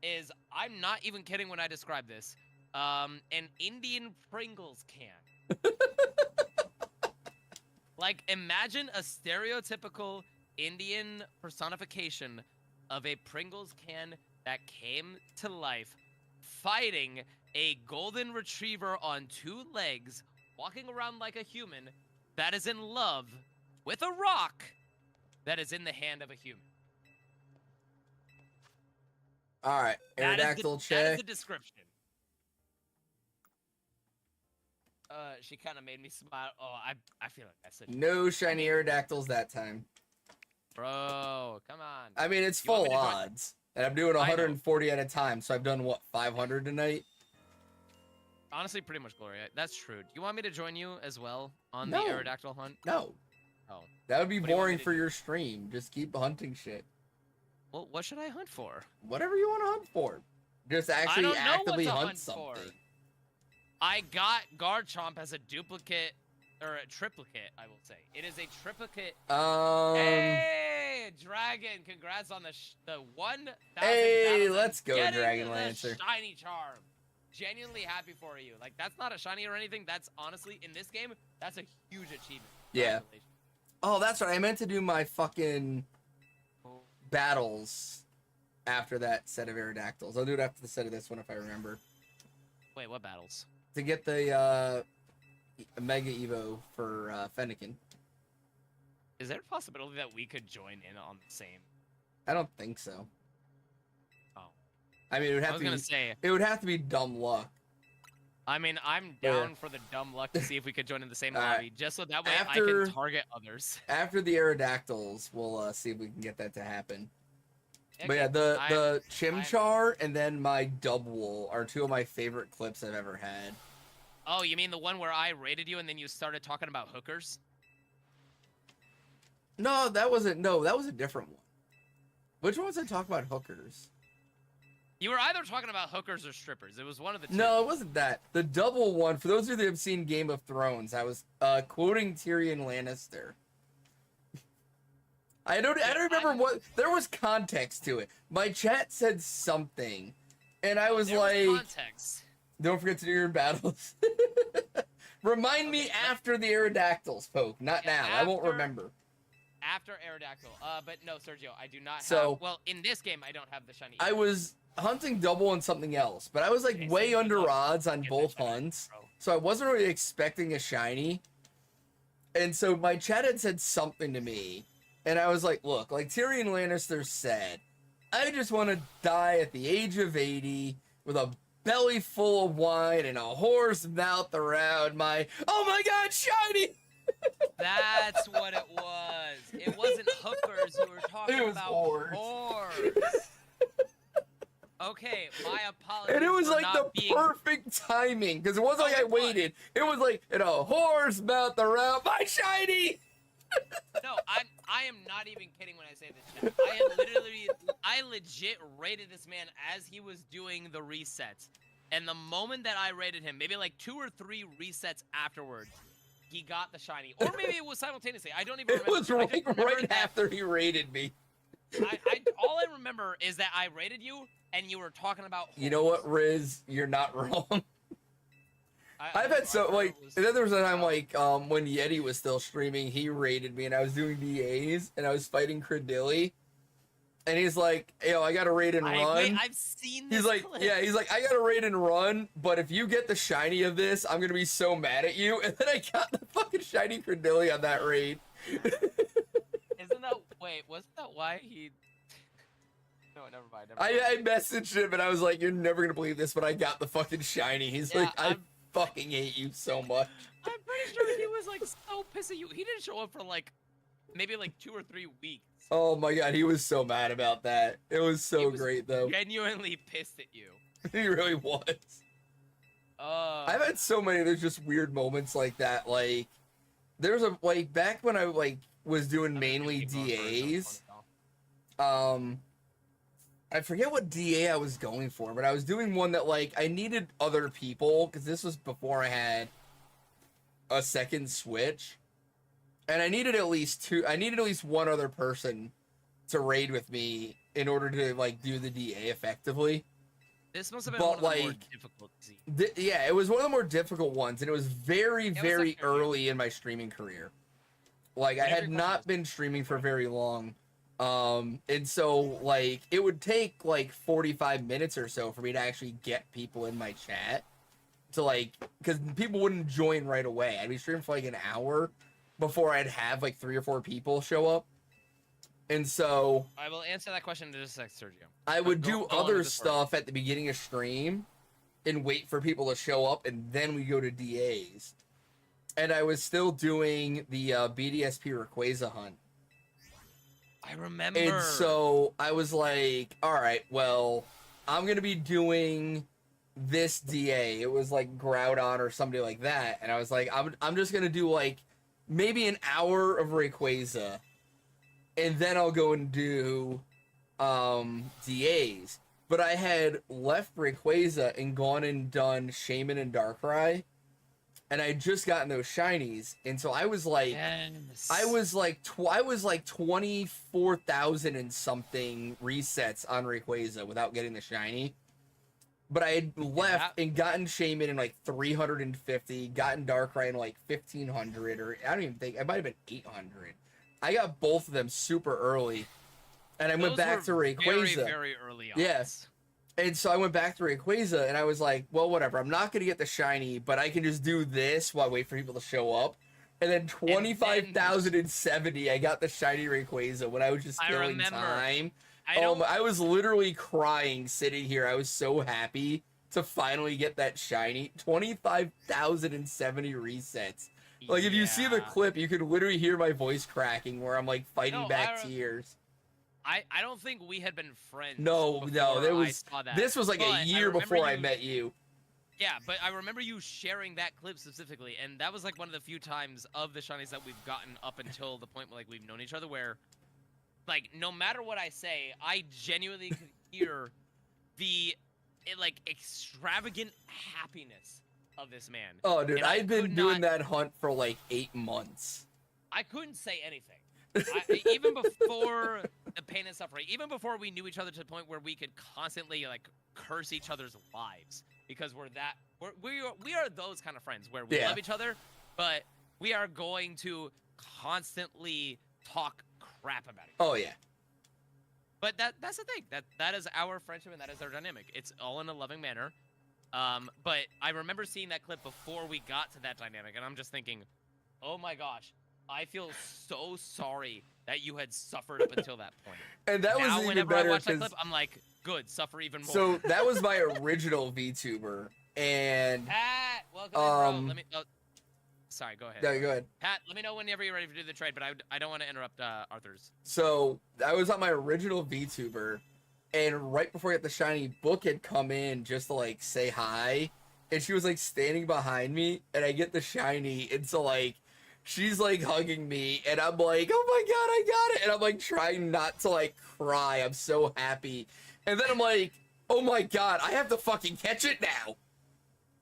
Speaker 3: is, I'm not even kidding when I describe this, an Indian Pringles can. Like, imagine a stereotypical Indian personification of a Pringles can that came to life, fighting a golden retriever on 2 legs, walking around like a human that is in love with a rock that is in the hand of a human.
Speaker 2: All right, Aerodactyl check.
Speaker 3: That is the description. She kind of made me smile. Oh, I feel like that's it.
Speaker 2: No shiny Aerodactyls that time.
Speaker 3: Bro, come on.
Speaker 2: I mean, it's full odds. And I'm doing 140 at a time, so I've done, what, 500 tonight?
Speaker 3: Honestly, pretty much Gloria. That's true. Do you want me to join you as well on the Aerodactyl hunt?
Speaker 2: No.
Speaker 3: Oh.
Speaker 2: That would be boring for your stream. Just keep hunting shit.
Speaker 3: Well, what should I hunt for?
Speaker 2: Whatever you want to hunt for. Just actually actively hunt something.
Speaker 3: I got Garchomp as a duplicate, or a triplicate, I will say. It is a triplicate. Hey, Dragon! Congrats on the 1,000.
Speaker 2: Hey, let's go, Dragon Lancer.
Speaker 3: Shiny charm. Genuinely happy for you. Like, that's not a shiny or anything. That's honestly, in this game, that's a huge achievement.
Speaker 2: Yeah. Oh, that's right. I meant to do my fucking battles after that set of Aerodactyls. I'll do it after the set of this one if I remember.
Speaker 3: Wait, what battles?
Speaker 2: To get the Mega Evo for Fennekin.
Speaker 3: Is there a possibility that we could join in on the same?
Speaker 2: I don't think so.
Speaker 3: Oh.
Speaker 2: I mean, it would have to be. It would have to be dumb luck.
Speaker 3: I mean, I'm down for the dumb luck to see if we could join in the same lobby, just so that way I can target others.
Speaker 2: After the Aerodactyls, we'll see if we can get that to happen. Okay. But yeah, the Chimchar and then my Dubwool are 2 of my favorite clips I've ever had.
Speaker 3: Oh, you mean the one where I rated you and then you started talking about hookers?
Speaker 2: No, that wasn't. No, that was a different one. Which one was I talking about hookers?
Speaker 3: You were either talking about hookers or strippers. It was one of the 2.
Speaker 2: No, it wasn't that. The double one, for those of you that have seen Game of Thrones, I was quoting Tyrion Lannister. I don't remember what. There was context to it. My chat said something, and I was like,
Speaker 3: context.
Speaker 2: Don't forget to do your battles. Remind me after the Aerodactyls, Poke, not now. I won't remember.
Speaker 3: after Aerodactyl. But no, Sergio, I do not
Speaker 2: So-
Speaker 3: have. Well, in this game, I don't have the shiny.
Speaker 2: I was hunting double on something else, but I was like
Speaker 3: Okay,
Speaker 2: way
Speaker 3: so
Speaker 2: under
Speaker 3: good luck
Speaker 2: odds on
Speaker 3: getting
Speaker 2: both
Speaker 3: that shiny,
Speaker 2: hunts,
Speaker 3: bro.
Speaker 2: so I wasn't really expecting a shiny. And so my chat had said something to me, and I was like, look, like Tyrion Lannister said, I just want to die at the age of 80 with a belly full of wine and a horse mouth around my, oh my god, shiny!
Speaker 3: That's what it was. It wasn't hookers who were talking
Speaker 2: It was
Speaker 3: about
Speaker 2: whores.
Speaker 3: whores. Okay, my apologies.
Speaker 2: And it was
Speaker 3: for
Speaker 2: like
Speaker 3: not
Speaker 2: the
Speaker 3: being...
Speaker 2: perfect timing, because it wasn't like I
Speaker 3: it was.
Speaker 2: waited. It was like, you know, horse mouth around my shiny!
Speaker 3: No, I am not even kidding when I say this. Chat. I legit rated this man as he was doing the resets, and the moment that I rated him, maybe like 2 or 3 resets afterwards, he got the shiny, or maybe it was simultaneously. I don't even
Speaker 2: It
Speaker 3: remember.
Speaker 2: was
Speaker 3: I just
Speaker 2: like
Speaker 3: remember
Speaker 2: right
Speaker 3: that
Speaker 2: after he rated me.
Speaker 3: all I remember is that I rated you, and you were talking about.
Speaker 2: You know what, Riz? You're not wrong. I've had so like, and then there was a time like when Yeti was still streaming, he rated me and I was doing DAs and I was fighting Credilli, and he's like, yo, I got to raid and run.
Speaker 3: Wait, I've seen this
Speaker 2: He's like,
Speaker 3: clip.
Speaker 2: yeah, he's like, I got to raid and run, but if you get the shiny of this, I'm gonna be so mad at you. And then I got the fucking shiny Credilli on that raid.
Speaker 3: Isn't that wasn't that why he? No, never mind.
Speaker 2: I messaged him and I was like, you're never gonna believe this, but I got the fucking shiny. He's
Speaker 3: Yeah,
Speaker 2: like, I fucking hate you so much.
Speaker 3: I'm pretty sure he was like so pissed at you. He didn't show up for like maybe like 2 or 3 weeks.
Speaker 2: Oh my god, he was so mad about that. It was so
Speaker 3: He was
Speaker 2: great though.
Speaker 3: Genuinely pissed at you.
Speaker 2: He really was. I've had so many. There's just weird moments like that. Like there's a like back when I like was doing mainly DAs. I forget what DA I was going for, but I was doing one that like I needed other people because this was before I had a second Switch, and I needed at least one other person to raid with me in order to like do the DA effectively.
Speaker 3: This must have been
Speaker 2: But,
Speaker 3: one of the more
Speaker 2: like,
Speaker 3: difficult scenes.
Speaker 2: Yeah, it was one of the more difficult ones, and it was very,
Speaker 3: was
Speaker 2: very
Speaker 3: up there, yeah.
Speaker 2: early in my streaming career. Like, I
Speaker 3: Whatever
Speaker 2: had
Speaker 3: your
Speaker 2: not
Speaker 3: question
Speaker 2: been streaming for very long. And so, like, it would take, like, 45 minutes or so for me to actually get people in my chat to, like, because people wouldn't join right away. I'd be streaming for, like, an hour before I'd have, like, 3 or 4 people show up. And so
Speaker 3: I will answer that question in just a sec, Sergio.
Speaker 2: I would
Speaker 3: Go-
Speaker 2: do
Speaker 3: go on with
Speaker 2: other
Speaker 3: this story.
Speaker 2: stuff at the beginning of stream and wait for people to show up, and then we go to DAs. And I was still doing the BDSP Rayquaza hunt.
Speaker 3: I remember.
Speaker 2: And so I was like, all right, well, I'm going to be doing this DA. It was like Groudon or somebody like that. And I was like, I'm just going to do like maybe an hour of Rayquaza. And then I'll go and do DAs. But I had left Rayquaza and gone and done Shaman and Darkrai. And I had just gotten those shinies. And so I was like,
Speaker 3: Yes.
Speaker 2: I was like 24,000 and something resets on Rayquaza without getting the shiny. But I had left and gotten Shaman in like 350, gotten Darkrai in like 1,500, or I don't even think, it might have been 800. I got both of them super early. And I went
Speaker 3: Those
Speaker 2: back to
Speaker 3: were
Speaker 2: Rayquaza.
Speaker 3: Very, very early on.
Speaker 2: Yes. And so I went back to Rayquaza, and I was like, well, whatever. I'm not going to get the shiny, but I can just do this while I wait for people to show up. And then 25,070, I got the shiny Rayquaza when I was just
Speaker 3: I
Speaker 2: killing
Speaker 3: remember.
Speaker 2: time.
Speaker 3: I
Speaker 2: I was literally crying sitting here. I was so happy to finally get that shiny. 25,070 resets. Like, if you see the clip, you can literally hear my voice cracking where I'm, like, fighting
Speaker 3: No,
Speaker 2: back tears.
Speaker 3: I don't think we had been friends.
Speaker 2: No,
Speaker 3: before
Speaker 2: there
Speaker 3: I
Speaker 2: was.
Speaker 3: saw that.
Speaker 2: This was like
Speaker 3: But
Speaker 2: a year
Speaker 3: remember
Speaker 2: before I
Speaker 3: you-
Speaker 2: met you.
Speaker 3: Yeah, but I remember you sharing that clip specifically, and that was like one of the few times of the shinies that we've gotten up until the point where like we've known each other where, like, no matter what I say, I genuinely could hear the like extravagant happiness of this man.
Speaker 2: Oh, dude,
Speaker 3: And I
Speaker 2: I've been
Speaker 3: could
Speaker 2: doing
Speaker 3: not-
Speaker 2: that hunt for like 8 months.
Speaker 3: I couldn't say anything. Even before the pain and suffering, even before we knew each other to the point where we could constantly like curse each other's lives, because we are those kind of friends where we
Speaker 2: Yeah.
Speaker 3: love each other, but we are going to constantly talk crap about it.
Speaker 2: Oh yeah.
Speaker 3: But that's the thing. That is our friendship and that is our dynamic. It's all in a loving manner. But I remember seeing that clip before we got to that dynamic, and I'm just thinking, oh my gosh, I feel so sorry that you had suffered up until that point.
Speaker 2: And that
Speaker 3: now,
Speaker 2: was even
Speaker 3: whenever
Speaker 2: better
Speaker 3: I watch that
Speaker 2: because
Speaker 3: clip, I'm like, good, suffer even more.
Speaker 2: so that was my original VTuber, and
Speaker 3: Pat, welcome in, bro. Let me. Oh, sorry, go ahead.
Speaker 2: no, go ahead.
Speaker 3: Pat, let me know whenever you're ready to do the trade, but I don't want to interrupt Arthur's.
Speaker 2: So I was on my original VTuber, and right before I got the shiny book had come in just to like say hi, and she was like standing behind me, and I get the shiny, and so like she's like hugging me, and I'm like, oh my god, I got it, and I'm like trying not to like cry. I'm so happy, and then I'm like, oh my god, I have to fucking catch it now.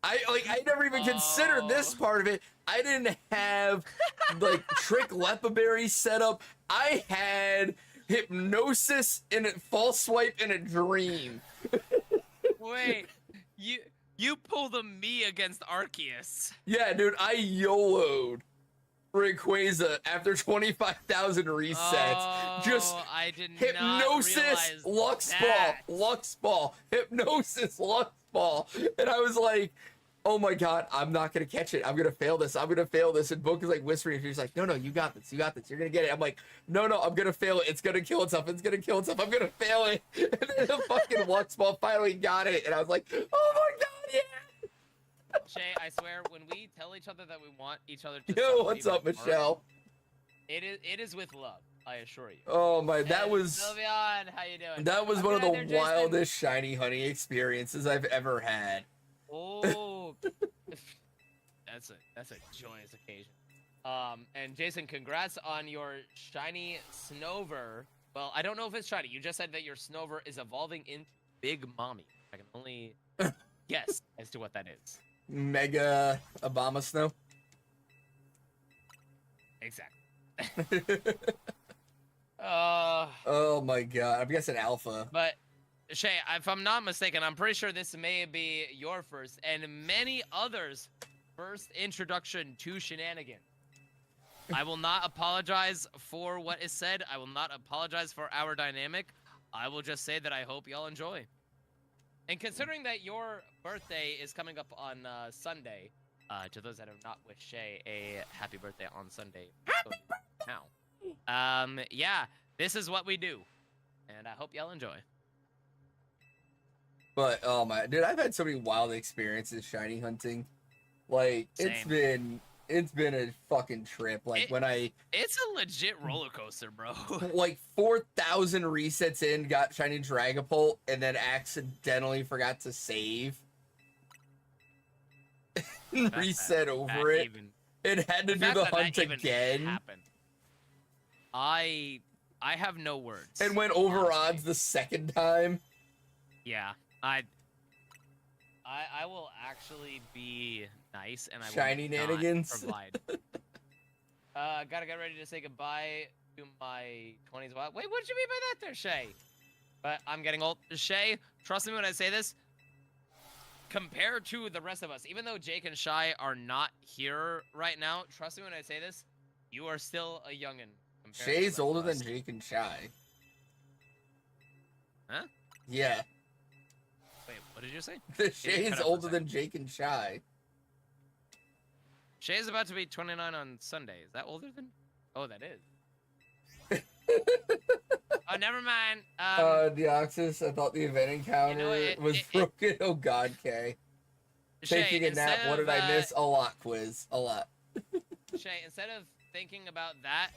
Speaker 2: I never even considered this part of it. I didn't have like trick Lepaberry set up. I had hypnosis in a false swipe in a dream.
Speaker 3: Wait, you pulled a me against Arceus.
Speaker 2: Yeah, dude, I YOLO'd Rayquaza after 25,000 resets.
Speaker 3: Oh,
Speaker 2: Just
Speaker 3: I did
Speaker 2: hypnosis,
Speaker 3: not
Speaker 2: Lux
Speaker 3: that.
Speaker 2: Ball, Lux Ball, hypnosis, Lux Ball. And I was like, oh my god, I'm not gonna catch it. I'm gonna fail this. I'm gonna fail this. And Book is like whispering. She's like, no, you got this. You got this. You're gonna get it. I'm like, no, I'm gonna fail it. It's gonna kill itself. It's gonna kill itself. I'm gonna fail it. And then the fucking Lux Ball finally got it. And I was like, oh my god, yeah.
Speaker 3: Shay, I swear, when we tell each other that we want each other to
Speaker 2: Yo,
Speaker 3: suffer
Speaker 2: what's
Speaker 3: even
Speaker 2: up,
Speaker 3: more,
Speaker 2: Michelle?
Speaker 3: it is with love, I assure you.
Speaker 2: Oh my, that
Speaker 3: And
Speaker 2: was
Speaker 3: Sylveon, how you doing?
Speaker 2: that was
Speaker 3: I'm
Speaker 2: one of
Speaker 3: good
Speaker 2: the
Speaker 3: out there, Jason.
Speaker 2: wildest shiny honey experiences I've ever had.
Speaker 3: Oh, that's a joyous occasion. And Jason, congrats on your shiny Snover. Well, I don't know if it's shiny. You just said that your Snover is evolving into Big Mommy. I can only guess as to what that is.
Speaker 2: Mega Obama Snow.
Speaker 3: Exactly.
Speaker 2: Oh my god, I'm guessing Alpha.
Speaker 3: But Shay, if I'm not mistaken, I'm pretty sure this may be your first and many others' first introduction to shenanigans. I will not apologize for what is said. I will not apologize for our dynamic. I will just say that I hope y'all enjoy. And considering that your birthday is coming up on Sunday, to those that have not wished Shay a happy birthday on Sunday, now, yeah, this is what we do, and I hope y'all enjoy.
Speaker 2: But oh my, dude, I've had so many wild experiences shiny hunting. Like
Speaker 3: Same.
Speaker 2: it's been a fucking trip. Like
Speaker 3: It's a legit roller coaster, bro.
Speaker 2: like 4,000 resets in, got shiny Dragapult, and then accidentally forgot to save. Reset over it. It had to do the hunt again.
Speaker 3: Happened. I have no words.
Speaker 2: And went over
Speaker 3: honestly.
Speaker 2: odds the second time.
Speaker 3: Yeah, I will actually be nice and I will
Speaker 2: Shiny
Speaker 3: not
Speaker 2: nanigans.
Speaker 3: provide. Gotta get ready to say goodbye to my 20s. Wait, what did you mean by that there, Shay? But I'm getting old. Shay, trust me when I say this. Compared to the rest of us, even though Jake and Shy are not here right now, trust me when I say this, you are still a youngin'.
Speaker 2: Shay's older than Jake and Shy.
Speaker 3: Huh?
Speaker 2: Yeah.
Speaker 3: Wait, what did you say?
Speaker 2: Shay's older than Jake and Shy.
Speaker 3: Shay's about to be 29 on Sunday. Is that older than? Oh, that is. Oh, never mind.
Speaker 2: Deoxys, I thought the event encounter was broken. Oh god, Kay.
Speaker 3: Shay,
Speaker 2: Taking a nap, what did I miss? A lot, quiz. A lot.
Speaker 3: Shay, instead of thinking about that,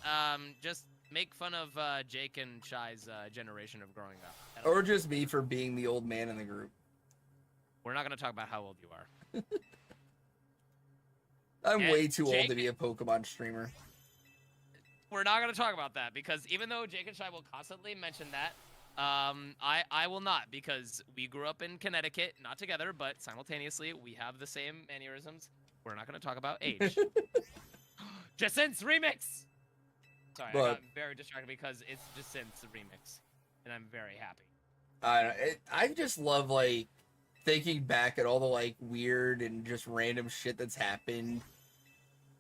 Speaker 3: just make fun of Jake and Shy's generation of growing up.
Speaker 2: Or just me for being the old man in the group.
Speaker 3: We're not going to talk about how old you are.
Speaker 2: I'm
Speaker 3: And
Speaker 2: way too old
Speaker 3: Jake-
Speaker 2: to be a Pokemon streamer.
Speaker 3: We're not going to talk about that because even though Jake and Shy will constantly mention that, I will not because we grew up in Connecticut, not together, but simultaneously we have the same mannerisms. We're not going to talk about age. Jacinth's remix! Sorry, I got very distracted because it's Jacinth's remix, and I'm very happy.
Speaker 2: I just love, like, thinking back at all the, like, weird and just random shit that's happened.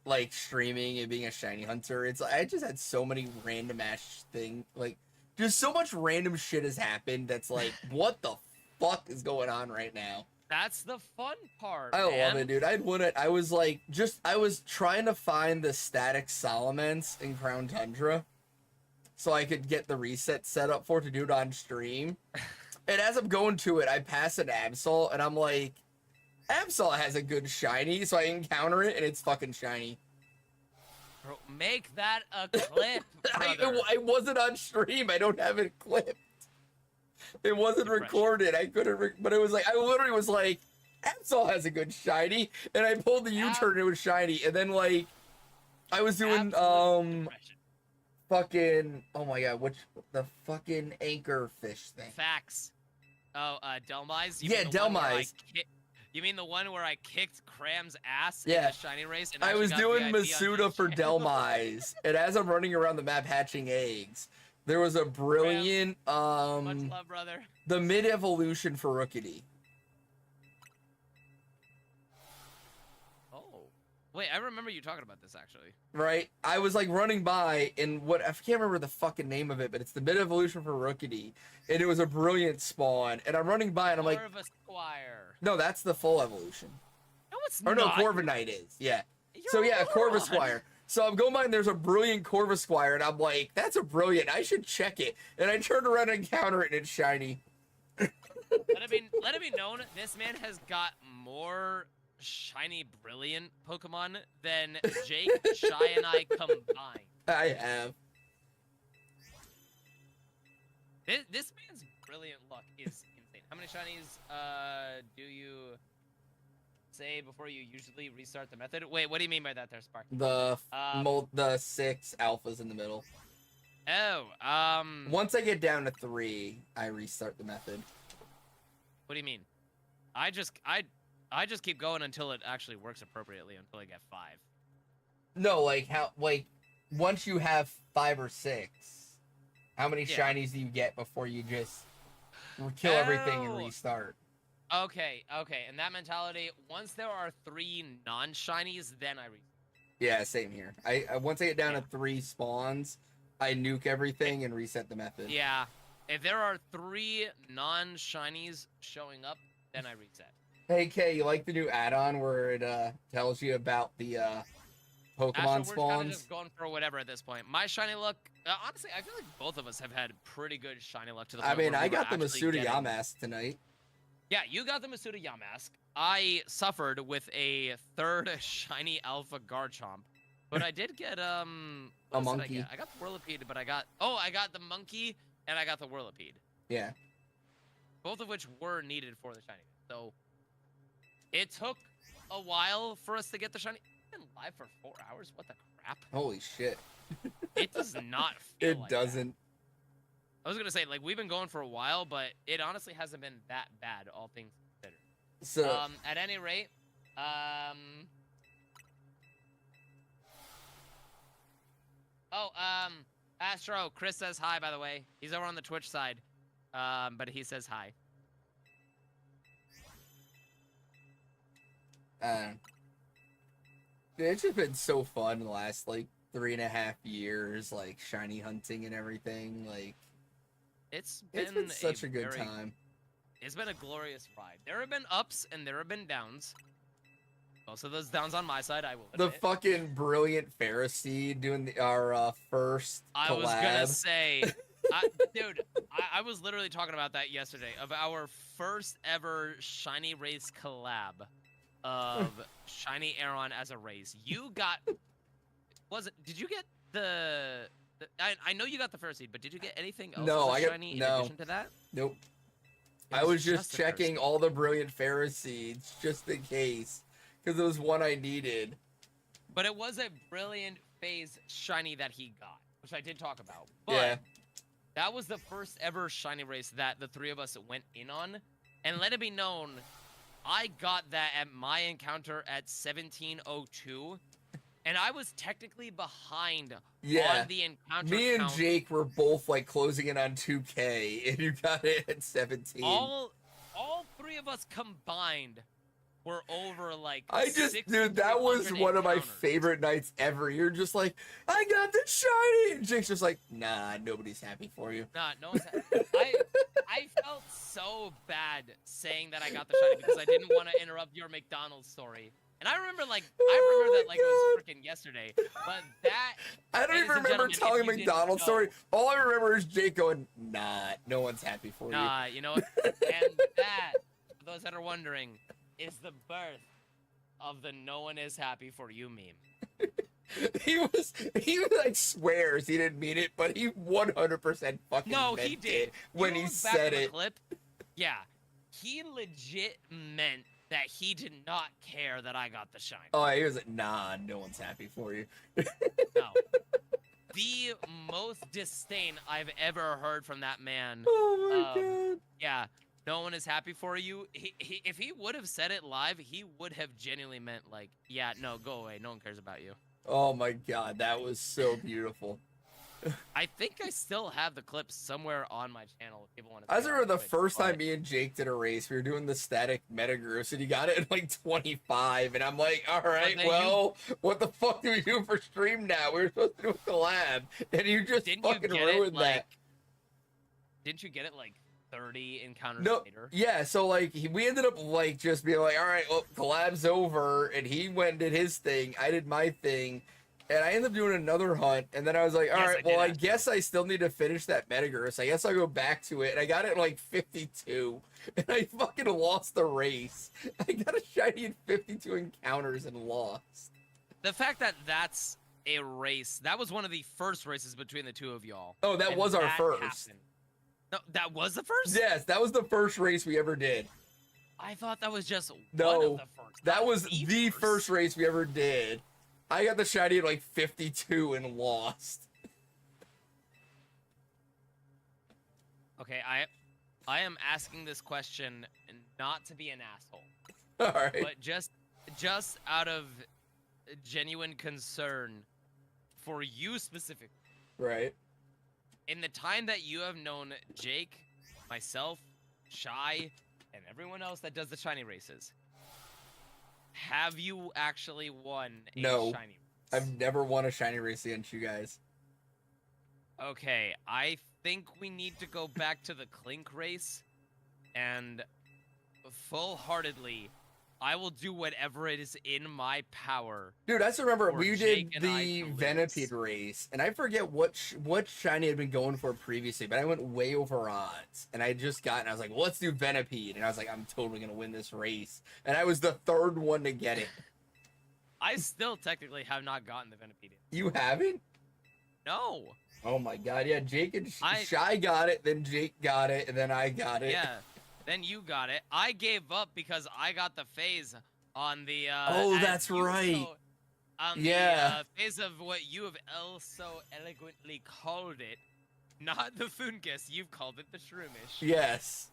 Speaker 2: like streaming and being a shiny hunter, it's I just had so many random ass thing, like just so much random shit has happened that's like, what the fuck is going on right now?
Speaker 3: That's the fun part.
Speaker 2: I
Speaker 3: man.
Speaker 2: love it, dude. I was trying to find the static Solomons in Crown Tundra so I could get the reset set up for it to do it on stream. And as I'm going to it, I pass an Absol and I'm like, Absol has a good shiny, so I encounter it and it's fucking shiny.
Speaker 3: Bro, make that a clip, brother.
Speaker 2: I wasn't on stream. I don't have it clipped. It wasn't recorded. I couldn't, but it was like, I literally was like, Absol has a good shiny, and I pulled the U-turn and it was shiny, and then like, I was doing, fucking, oh my god, the fucking anchor fish thing.
Speaker 3: Facts. Oh, Delmise?
Speaker 2: Yeah, Delmise.
Speaker 3: You mean the one where I kicked Cram's ass
Speaker 2: Yeah.
Speaker 3: in the shiny race? And
Speaker 2: I was
Speaker 3: got
Speaker 2: doing
Speaker 3: VIP on
Speaker 2: Masuda
Speaker 3: his
Speaker 2: for
Speaker 3: channel?
Speaker 2: Delmise, and as I'm running around the map hatching eggs, there was a brilliant,
Speaker 3: Much love, brother.
Speaker 2: the mid-evolution for Rookity.
Speaker 3: Oh. Wait, I remember you talking about this, actually.
Speaker 2: Right? I was like running by, and I can't remember the fucking name of it, but it's the mid-evolution for Rookity, and it was a brilliant spawn, and I'm running by, and I'm like,
Speaker 3: Corvus Squire.
Speaker 2: no, that's the full evolution.
Speaker 3: No, it's
Speaker 2: Or no,
Speaker 3: not.
Speaker 2: Corviknight is, yeah.
Speaker 3: You're
Speaker 2: So yeah,
Speaker 3: a
Speaker 2: Corvus
Speaker 3: moron.
Speaker 2: Squire. So I'm going by and there's a brilliant Corvus Squire, and I'm like, that's a brilliant, I should check it. And I turn around and encounter it, and it's shiny.
Speaker 3: Let it be known, this man has got more shiny brilliant Pokemon than Jake, Shy, and I combined.
Speaker 2: I have.
Speaker 3: This man's brilliant luck is insane. How many shinies do you say before you usually restart the method? Wait, what do you mean by that there, Spark?
Speaker 2: The 6 alphas in the middle.
Speaker 3: Oh,
Speaker 2: Once I get down to 3, I restart the method.
Speaker 3: what do you mean? I just keep going until it actually works appropriately until I get 5.
Speaker 2: No, like once you have 5 or 6, how many
Speaker 3: Yeah.
Speaker 2: shinies do you get before you just kill everything and
Speaker 3: Oh.
Speaker 2: restart?
Speaker 3: Okay, and that mentality, once there are 3 non-shinies, then I restart.
Speaker 2: Yeah, same here. I once I get down to 3 spawns, I nuke everything and reset the method.
Speaker 3: Yeah, if there are 3 non-shinies showing up, then I reset.
Speaker 2: Hey Kay, you like the new add-on where it tells you about the Pokemon
Speaker 3: Actually, we're kind of
Speaker 2: spawns?
Speaker 3: just going for whatever at this point. My shiny luck, honestly, I feel like both of us have had pretty good shiny luck to the
Speaker 2: I
Speaker 3: point
Speaker 2: mean,
Speaker 3: where
Speaker 2: I
Speaker 3: we were
Speaker 2: got the
Speaker 3: actually
Speaker 2: Masuda
Speaker 3: getting-
Speaker 2: Yamask tonight.
Speaker 3: Yeah, you got the Masuda Yamask. I suffered with a 3rd shiny Alpha Garchomp, but I did get
Speaker 2: A
Speaker 3: what else did
Speaker 2: monkey.
Speaker 3: I get? I got the Whirlipede, but I got the monkey and I got the Whirlipede,
Speaker 2: Yeah.
Speaker 3: both of which were needed for the shiny. So it took a while for us to get the shiny. I've been live for 4 hours. What the crap?
Speaker 2: Holy shit.
Speaker 3: It does not feel
Speaker 2: It
Speaker 3: like that.
Speaker 2: doesn't.
Speaker 3: I was gonna say, like, we've been going for a while, but it honestly hasn't been that bad, all things considered.
Speaker 2: So
Speaker 3: At any rate, Astro, Chris says hi, by the way. He's over on the Twitch side, but he says hi.
Speaker 2: it's just been so fun the last like 3.5 years, like shiny hunting and everything. Like
Speaker 3: It's
Speaker 2: it's been such a good time.
Speaker 3: It's been a glorious ride. There have been ups and there have been downs. Most of those downs on my side, I will
Speaker 2: The
Speaker 3: admit.
Speaker 2: fucking brilliant Pharisee doing our first collab.
Speaker 3: I was gonna say, dude, I was literally talking about that yesterday, of our first ever Shiny Race collab of Shiny Aeron as a race. You got, did you get I know you got the first seed, but did you get anything else
Speaker 2: No,
Speaker 3: as a
Speaker 2: I got-
Speaker 3: shiny
Speaker 2: no.
Speaker 3: in addition to that?
Speaker 2: Nope.
Speaker 3: It
Speaker 2: I was just
Speaker 3: the first
Speaker 2: checking
Speaker 3: seed.
Speaker 2: all the brilliant Pharisees just in case, because it was one I needed.
Speaker 3: But it was a brilliant phase shiny that he got, which I did talk about. But
Speaker 2: Yeah.
Speaker 3: that was the first ever shiny race that the 3 of us went in on. And let it be known, I got that at my encounter at 1702. And I was technically behind
Speaker 2: Yeah.
Speaker 3: on the encounter
Speaker 2: Me and
Speaker 3: count.
Speaker 2: Jake were both like closing in on 2K, and you got it at 17.
Speaker 3: All 3 of us combined were over like
Speaker 2: dude, that was
Speaker 3: 600
Speaker 2: one of my
Speaker 3: encounters.
Speaker 2: favorite nights ever. You're just like, I got the shiny, and Jake's just like, nah, nobody's happy for you.
Speaker 3: Nah, no one's. I felt so bad saying that I got the shiny because I didn't want to interrupt your McDonald's story. And I remember that like it was freaking yesterday. But that
Speaker 2: I don't
Speaker 3: ladies
Speaker 2: even
Speaker 3: and
Speaker 2: remember
Speaker 3: gentlemen,
Speaker 2: telling
Speaker 3: if you didn't
Speaker 2: McDonald's
Speaker 3: know-
Speaker 2: story. All I remember is Jake going, nah, no one's happy for
Speaker 3: Nah, you know what? And that, for those that are wondering, is the birth of the "no one is happy for you" meme.
Speaker 2: you. He like swears he didn't mean it, but he 100% fucking
Speaker 3: No,
Speaker 2: meant
Speaker 3: he
Speaker 2: it
Speaker 3: did.
Speaker 2: when
Speaker 3: You
Speaker 2: he
Speaker 3: look back
Speaker 2: said
Speaker 3: at the
Speaker 2: it.
Speaker 3: clip, yeah, he legit meant that he did not care that I got the shine.
Speaker 2: Oh, he was like, nah, no one's happy for you.
Speaker 3: No. The most disdain I've ever heard from that man.
Speaker 2: Oh my god.
Speaker 3: Yeah, no one is happy for you. If he would have said it live, he would have genuinely meant like, yeah, no, go away. No one cares about you.
Speaker 2: Oh my god, that was so beautiful.
Speaker 3: I think I still have the clips somewhere on my channel if people want to.
Speaker 2: I just remember the first time me and Jake did a race, we were doing the static metagross, and he got it at like 25, and I'm like, all right,
Speaker 3: then
Speaker 2: well, what the fuck do we do for stream now? We were supposed to do a collab, and you just
Speaker 3: Didn't you
Speaker 2: fucking
Speaker 3: get
Speaker 2: ruined
Speaker 3: it like?
Speaker 2: that.
Speaker 3: Didn't you get it like 30 encounters
Speaker 2: No,
Speaker 3: later?
Speaker 2: yeah, so like we ended up like just being like, all right, well, collab's over, and he went and did his thing, I did my thing, and I ended up doing another hunt, and then I was like, all
Speaker 3: Yes,
Speaker 2: right,
Speaker 3: I did
Speaker 2: well, I
Speaker 3: ask
Speaker 2: guess I still need to finish that metagross. I guess I'll go back to it, and I got it at like 52, and I fucking lost the race. I got a shiny in 52 encounters and lost.
Speaker 3: The fact that that's a race, that was one of the first races between the two of y'all.
Speaker 2: Oh, that
Speaker 3: and
Speaker 2: was our
Speaker 3: that
Speaker 2: first.
Speaker 3: happened. No, that was the first?
Speaker 2: Yes, that was the first race we ever did.
Speaker 3: I thought that was just one
Speaker 2: No,
Speaker 3: of the first.
Speaker 2: that
Speaker 3: not
Speaker 2: was the first race we ever did. I got the shiny at like 52 and lost.
Speaker 3: Okay, I am asking this question not to be an asshole,
Speaker 2: All right.
Speaker 3: but just out of genuine concern for you specifically.
Speaker 2: Right.
Speaker 3: In the time that you have known Jake, myself, Shy, and everyone else that does the shiny races, have you actually won a
Speaker 2: No.
Speaker 3: shiny race?
Speaker 2: I've never won a shiny race against you guys.
Speaker 3: Okay, I think we need to go back to the Clink race, and full-heartedly, I will do whatever it is in my power.
Speaker 2: Dude, I still remember
Speaker 3: For
Speaker 2: we
Speaker 3: Jake
Speaker 2: did
Speaker 3: and I
Speaker 2: the
Speaker 3: to lose.
Speaker 2: Venipede race, and I forget what shiny I'd been going for previously, but I went way over odds, and I just got, and I was like, well, let's do Venipede, and I was like, I'm totally gonna win this race, and I was the third one to get it.
Speaker 3: I still technically have not gotten the Venipede.
Speaker 2: You haven't?
Speaker 3: No.
Speaker 2: Oh my god, yeah, Jake and
Speaker 3: I-
Speaker 2: Shy got it, then Jake got it, and then I got it.
Speaker 3: Yeah. Then you got it. I gave up because I got the phase on the.
Speaker 2: Oh,
Speaker 3: as
Speaker 2: that's
Speaker 3: you
Speaker 2: right.
Speaker 3: The phase of what you have so eloquently called it, not the Fungus. You've called it the Shroomish.
Speaker 2: Yes.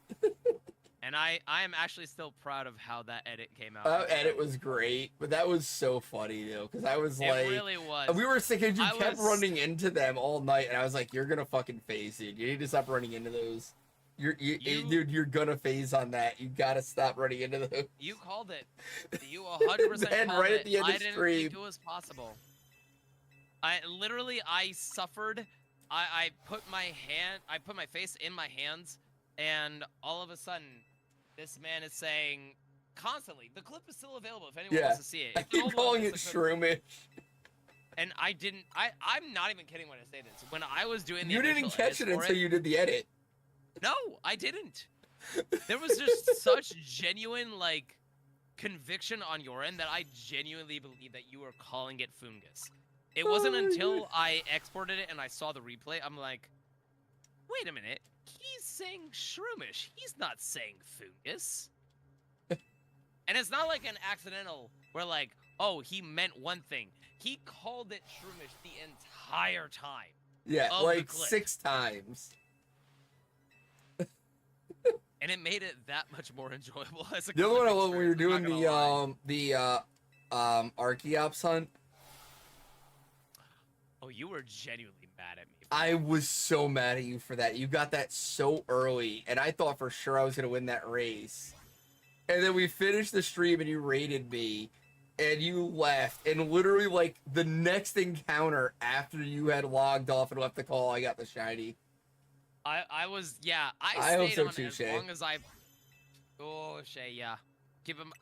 Speaker 3: And I am actually still proud of how that edit came out.
Speaker 2: That edit was great, but that was so funny though, because I was
Speaker 3: It
Speaker 2: like,
Speaker 3: really was.
Speaker 2: we were sick, and you
Speaker 3: I
Speaker 2: kept
Speaker 3: was-
Speaker 2: running into them all night, and I was like, you're gonna fucking phase, dude. You need to stop running into those. Dude, you're gonna phase on that. You gotta stop running into those.
Speaker 3: You called it. You 100%
Speaker 2: Then
Speaker 3: called
Speaker 2: right
Speaker 3: it.
Speaker 2: at the end
Speaker 3: I
Speaker 2: of
Speaker 3: didn't
Speaker 2: stream.
Speaker 3: think it was possible. I suffered. I put my face in my hands, and all of a sudden, this man is saying constantly, the clip is still available if anyone
Speaker 2: Yeah.
Speaker 3: wants to see it.
Speaker 2: I
Speaker 3: It's an
Speaker 2: keep
Speaker 3: old one,
Speaker 2: calling it
Speaker 3: it's the clip.
Speaker 2: Shroomish.
Speaker 3: And I didn't. I'm not even kidding when I say this. When I was doing the
Speaker 2: You didn't
Speaker 3: initial
Speaker 2: catch it
Speaker 3: edits for
Speaker 2: until you did the edit.
Speaker 3: No, I didn't. There was just such genuine like conviction on your end that I genuinely believe that you were calling it Fungus. It wasn't
Speaker 2: Oh my
Speaker 3: until
Speaker 2: God.
Speaker 3: I exported it and I saw the replay, I'm like, wait a minute, he's saying Shroomish. He's not saying Fungus. And it's not like an accidental where like, oh, he meant one thing. He called it Shroomish the entire time.
Speaker 2: Yeah,
Speaker 3: Of the
Speaker 2: like
Speaker 3: clip.
Speaker 2: 6 times.
Speaker 3: And it made it that much more enjoyable as a
Speaker 2: The other one I
Speaker 3: clip
Speaker 2: love when we were
Speaker 3: experience,
Speaker 2: doing
Speaker 3: I'm not gonna lie.
Speaker 2: the Archeops hunt.
Speaker 3: Oh, you were genuinely mad at me.
Speaker 2: I was so mad at you for that. You got that so early, and I thought for sure I was gonna win that race. And then we finished the stream and you raided me and you left. And literally like the next encounter after you had logged off and left the call, I got the shiny.
Speaker 3: I was, yeah, I
Speaker 2: hope
Speaker 3: stayed
Speaker 2: so
Speaker 3: on
Speaker 2: too,
Speaker 3: as
Speaker 2: Shay.
Speaker 3: long as I... Oh, Shay, yeah.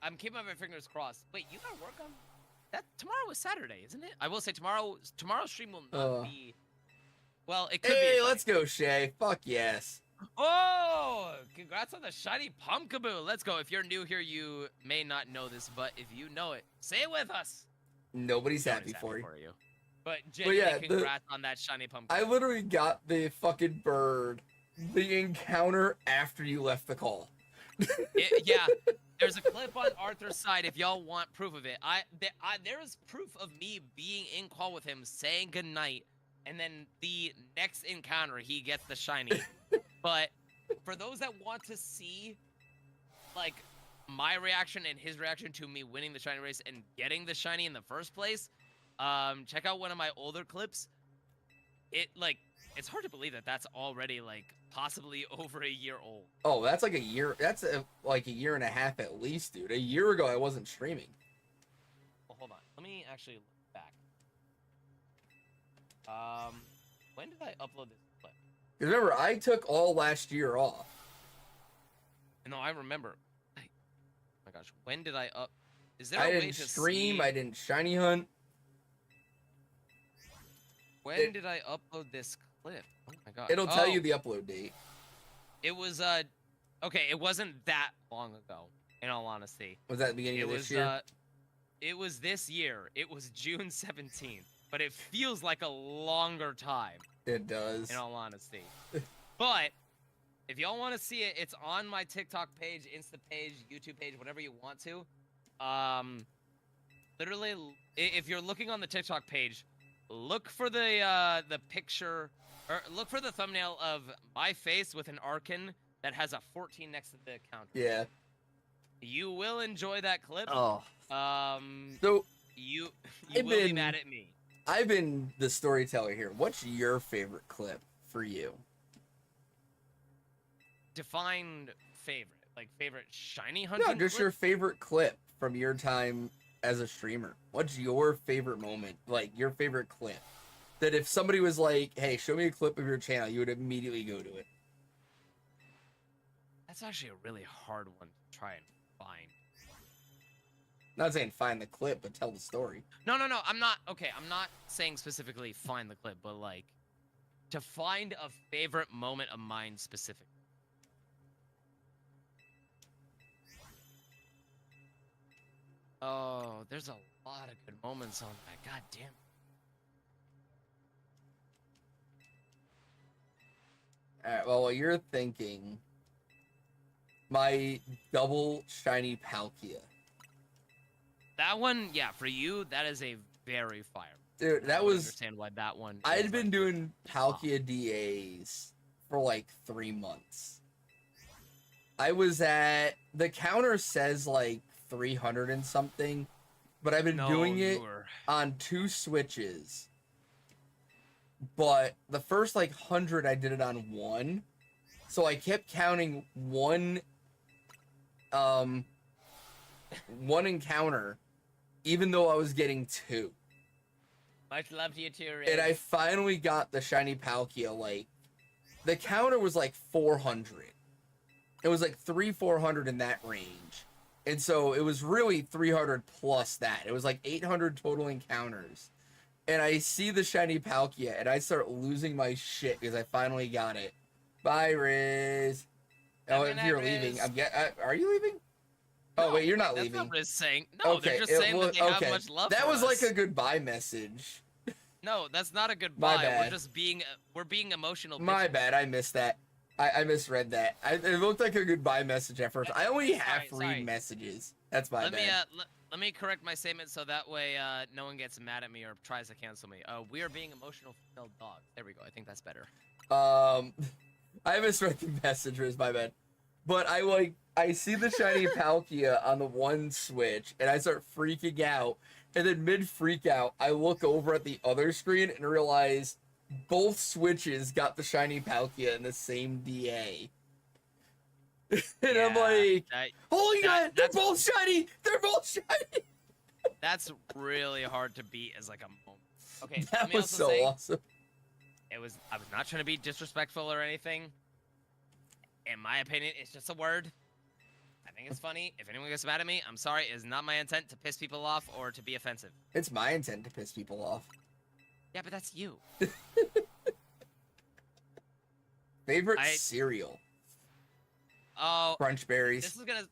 Speaker 3: I'm keeping my fingers crossed. Wait, you gotta work on... That tomorrow is Saturday, isn't it? I will say tomorrow's stream will not be... Well, it could be.
Speaker 2: Hey, let's go, Shay. Fuck yes.
Speaker 3: Oh, congrats on the shiny Pumpkaboo. Let's go. If you're new here, you may not know this, but if you know it, say it with us.
Speaker 2: Nobody's happy
Speaker 3: Nobody's
Speaker 2: for you.
Speaker 3: But genuinely,
Speaker 2: yeah,
Speaker 3: congrats on that shiny Pumpkaboo.
Speaker 2: I literally got the fucking bird, the encounter after you left the call.
Speaker 3: Yeah, there's a clip on Arthur's side if y'all want proof of it. There is proof of me being in call with him, saying goodnight, and then the next encounter, he gets the shiny. But for those that want to see, like, my reaction and his reaction to me winning the shiny race and getting the shiny in the first place, check out one of my older clips. It's hard to believe that that's already, like, possibly over a year old.
Speaker 2: Oh, that's like a year. That's like a year and a half at least, dude. A year ago, I wasn't streaming.
Speaker 3: Well, hold on. Let me actually look back. When did I upload this clip?
Speaker 2: Because remember, I took all last year off.
Speaker 3: No, I remember. Oh my gosh, when did I up? Is there
Speaker 2: I
Speaker 3: a way
Speaker 2: didn't
Speaker 3: to
Speaker 2: stream.
Speaker 3: see...
Speaker 2: I didn't shiny hunt.
Speaker 3: When did I upload this clip? Oh my god.
Speaker 2: It'll tell you the upload date.
Speaker 3: It was okay, it wasn't that long ago, in all honesty.
Speaker 2: Was that the beginning of this year?
Speaker 3: It was this year. It was June 17th, but it feels like a longer time.
Speaker 2: It does.
Speaker 3: In all honesty. But if y'all want to see it, it's on my TikTok page, Insta page, YouTube page, whatever you want to. Literally, if you're looking on the TikTok page, look for the picture, or look for the thumbnail of my face with an Arkin that has a 14 next to the counter.
Speaker 2: Yeah.
Speaker 3: You will enjoy that clip.
Speaker 2: Oh. So
Speaker 3: you will be mad at me.
Speaker 2: I've been the storyteller here. What's your favorite clip for you?
Speaker 3: Define favorite. Like favorite shiny hunting?
Speaker 2: No, just
Speaker 3: clip?
Speaker 2: your favorite clip from your time as a streamer. What's your favorite moment? Like your favorite clip? That if somebody was like, hey, show me a clip of your channel, you would immediately go to it.
Speaker 3: That's actually a really hard one to try and find.
Speaker 2: Not saying find the clip, but tell the story.
Speaker 3: No. I'm not saying specifically find the clip, but like to find a favorite moment of mine specifically. Oh, there's a lot of good moments on that. God damn.
Speaker 2: Alright, well, while you're thinking, my double shiny Palkia.
Speaker 3: That one, yeah, for you, that is a very fire.
Speaker 2: Dude, that
Speaker 3: I
Speaker 2: was...
Speaker 3: understand why that one...
Speaker 2: I'd been doing Palkia DAs for like 3 months. I was at... The counter says like 300 and something, but I've been doing it on 2 switches. But the first like 100 I did it on 1. So I kept counting one encounter, even though I was getting 2.
Speaker 3: Much love to you too, Ray.
Speaker 2: And I finally got the shiny Palkia. Like, the counter was like 400. It was like 400 in that range. And so it was really 300 plus that. It was like 800 total encounters. And I see the shiny Palkia, and I start losing my shit because I finally got it. Bye, Riz. Oh, if you're leaving, are you leaving? Oh, wait, you're not leaving.
Speaker 3: That's not Riz saying. No,
Speaker 2: okay,
Speaker 3: they're just saying that they have much love
Speaker 2: that
Speaker 3: for
Speaker 2: was
Speaker 3: us.
Speaker 2: like a goodbye message.
Speaker 3: No, that's not a goodbye.
Speaker 2: My bad.
Speaker 3: We're being emotional.
Speaker 2: My bad, I missed that. I misread that. It looked like a goodbye message at first. I only read messages. That's my bad.
Speaker 3: Let me correct my statement so that way no one gets mad at me or tries to cancel me. We are being emotional fulfilled dogs. There we go. I think that's better.
Speaker 2: I misread the message, Riz, my bad. But I see the shiny Palkia on the 1 switch, and I start freaking out. And then mid-freak out, I look over at the other screen and realize both switches got the shiny Palkia in the same DA. And I'm
Speaker 3: Yeah,
Speaker 2: like, holy God, they're
Speaker 3: that's
Speaker 2: both shiny! They're both shiny!
Speaker 3: that's really hard to beat as like a moment. Okay, let
Speaker 2: That
Speaker 3: me
Speaker 2: was
Speaker 3: also
Speaker 2: so
Speaker 3: say
Speaker 2: awesome.
Speaker 3: I was not trying to be disrespectful or anything. In my opinion, it's just a word. I think it's funny. If anyone gets mad at me, I'm sorry. It is not my intent to piss people off or to be offensive.
Speaker 2: It's my intent to piss people off.
Speaker 3: Yeah, but that's you.
Speaker 2: Favorite cereal?
Speaker 3: Oh,
Speaker 2: Crunch berries.
Speaker 3: this is gonna.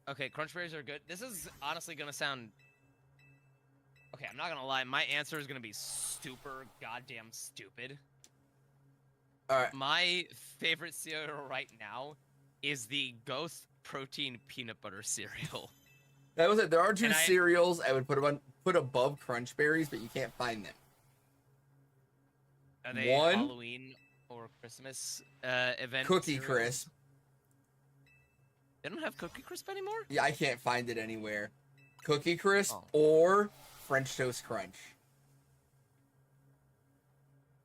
Speaker 3: Okay, crunch berries are good. This is honestly gonna sound. Okay, I'm not gonna lie. My answer is gonna be super goddamn stupid.
Speaker 2: All right.
Speaker 3: My favorite cereal right now is the Ghost Protein Peanut Butter cereal.
Speaker 2: That was it. There are two
Speaker 3: And
Speaker 2: cereals I would put above crunch berries, but you can't find them.
Speaker 3: Are they Halloween or Christmas event?
Speaker 2: Cookie
Speaker 3: cereals?
Speaker 2: Crisp.
Speaker 3: They don't have Cookie Crisp anymore?
Speaker 2: Yeah, I can't find it anywhere. Cookie Crisp
Speaker 3: Oh.
Speaker 2: or French Toast Crunch.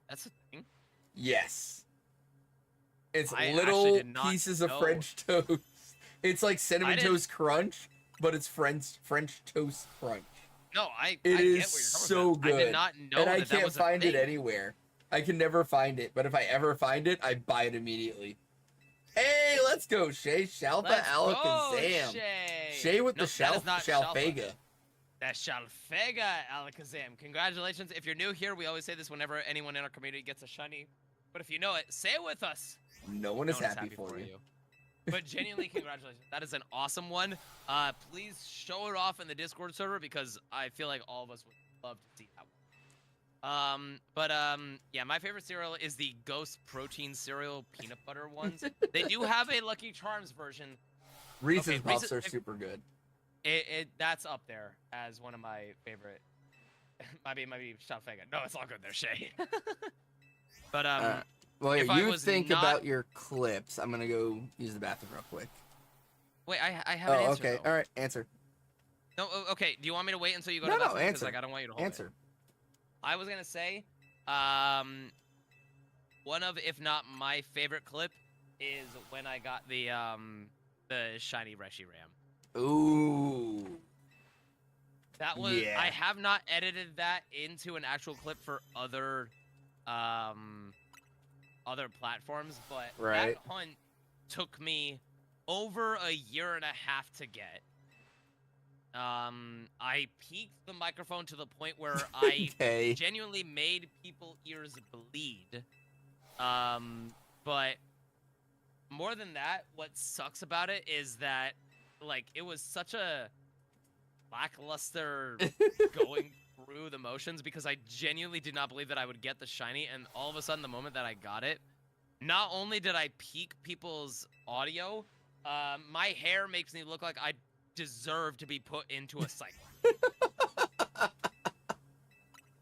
Speaker 3: That's a thing.
Speaker 2: Yes. It's
Speaker 3: I
Speaker 2: little
Speaker 3: actually did not
Speaker 2: pieces of
Speaker 3: know.
Speaker 2: French toast. It's like Cinnamon
Speaker 3: didn't-
Speaker 2: Toast Crunch, but it's French Toast Crunch.
Speaker 3: No, I
Speaker 2: It
Speaker 3: get
Speaker 2: is
Speaker 3: where you're coming
Speaker 2: so
Speaker 3: from.
Speaker 2: good.
Speaker 3: I did not know
Speaker 2: And I
Speaker 3: that
Speaker 2: can't
Speaker 3: was a
Speaker 2: find it
Speaker 3: thing.
Speaker 2: anywhere. I can never find it, but if I ever find it, I buy it immediately. Hey, let's go, Shay. Shalpha
Speaker 3: Let's go,
Speaker 2: Alakazam.
Speaker 3: Shay.
Speaker 2: Shay with
Speaker 3: No,
Speaker 2: the
Speaker 3: that is not Shalpha.
Speaker 2: Shalfega.
Speaker 3: That's Shalfega Alakazam. Congratulations. If you're new here, we always say this whenever anyone in our community gets a shiny. But if you know it, say it with us.
Speaker 2: No one is
Speaker 3: No one
Speaker 2: happy for you.
Speaker 3: But genuinely, congratulations. That is an awesome one. Please show it off in the Discord server because I feel like all of us would love to see that one. Yeah, my favorite cereal is the Ghost Protein cereal peanut butter ones. They do have a Lucky Charms version.
Speaker 2: Reese's
Speaker 3: Okay,
Speaker 2: Puffs
Speaker 3: Reese's-
Speaker 2: are super good.
Speaker 3: That's up there as one of my favorite. Maybe Shalfega. No, it's all good there, Shay. But
Speaker 2: Well,
Speaker 3: if
Speaker 2: yeah,
Speaker 3: I
Speaker 2: you
Speaker 3: was
Speaker 2: think
Speaker 3: not-
Speaker 2: about your clips. I'm gonna go use the bathroom real quick.
Speaker 3: wait, I have an
Speaker 2: Oh,
Speaker 3: answer.
Speaker 2: okay.
Speaker 3: though.
Speaker 2: All right, answer.
Speaker 3: No, okay. Do you want me to wait until you go
Speaker 2: No,
Speaker 3: to the
Speaker 2: no,
Speaker 3: bathroom?
Speaker 2: answer.
Speaker 3: Like, I don't want you to hold it.
Speaker 2: Answer.
Speaker 3: I was gonna say, one of, if not my favorite clip, is when I got the shiny Reshiram.
Speaker 2: Ooh.
Speaker 3: That was
Speaker 2: Yeah.
Speaker 3: I have not edited that into an actual clip for other platforms, but
Speaker 2: Right.
Speaker 3: that hunt took me over a year and a half to get. I peaked the microphone to the point where I
Speaker 2: Okay.
Speaker 3: genuinely made people's ears bleed. But more than that, what sucks about it is that, like, it was such a lackluster going through the motions because I genuinely did not believe that I would get the shiny, and all of a sudden, the moment that I got it, not only did I peak people's audio, my hair makes me look like I deserve to be put into a cycle.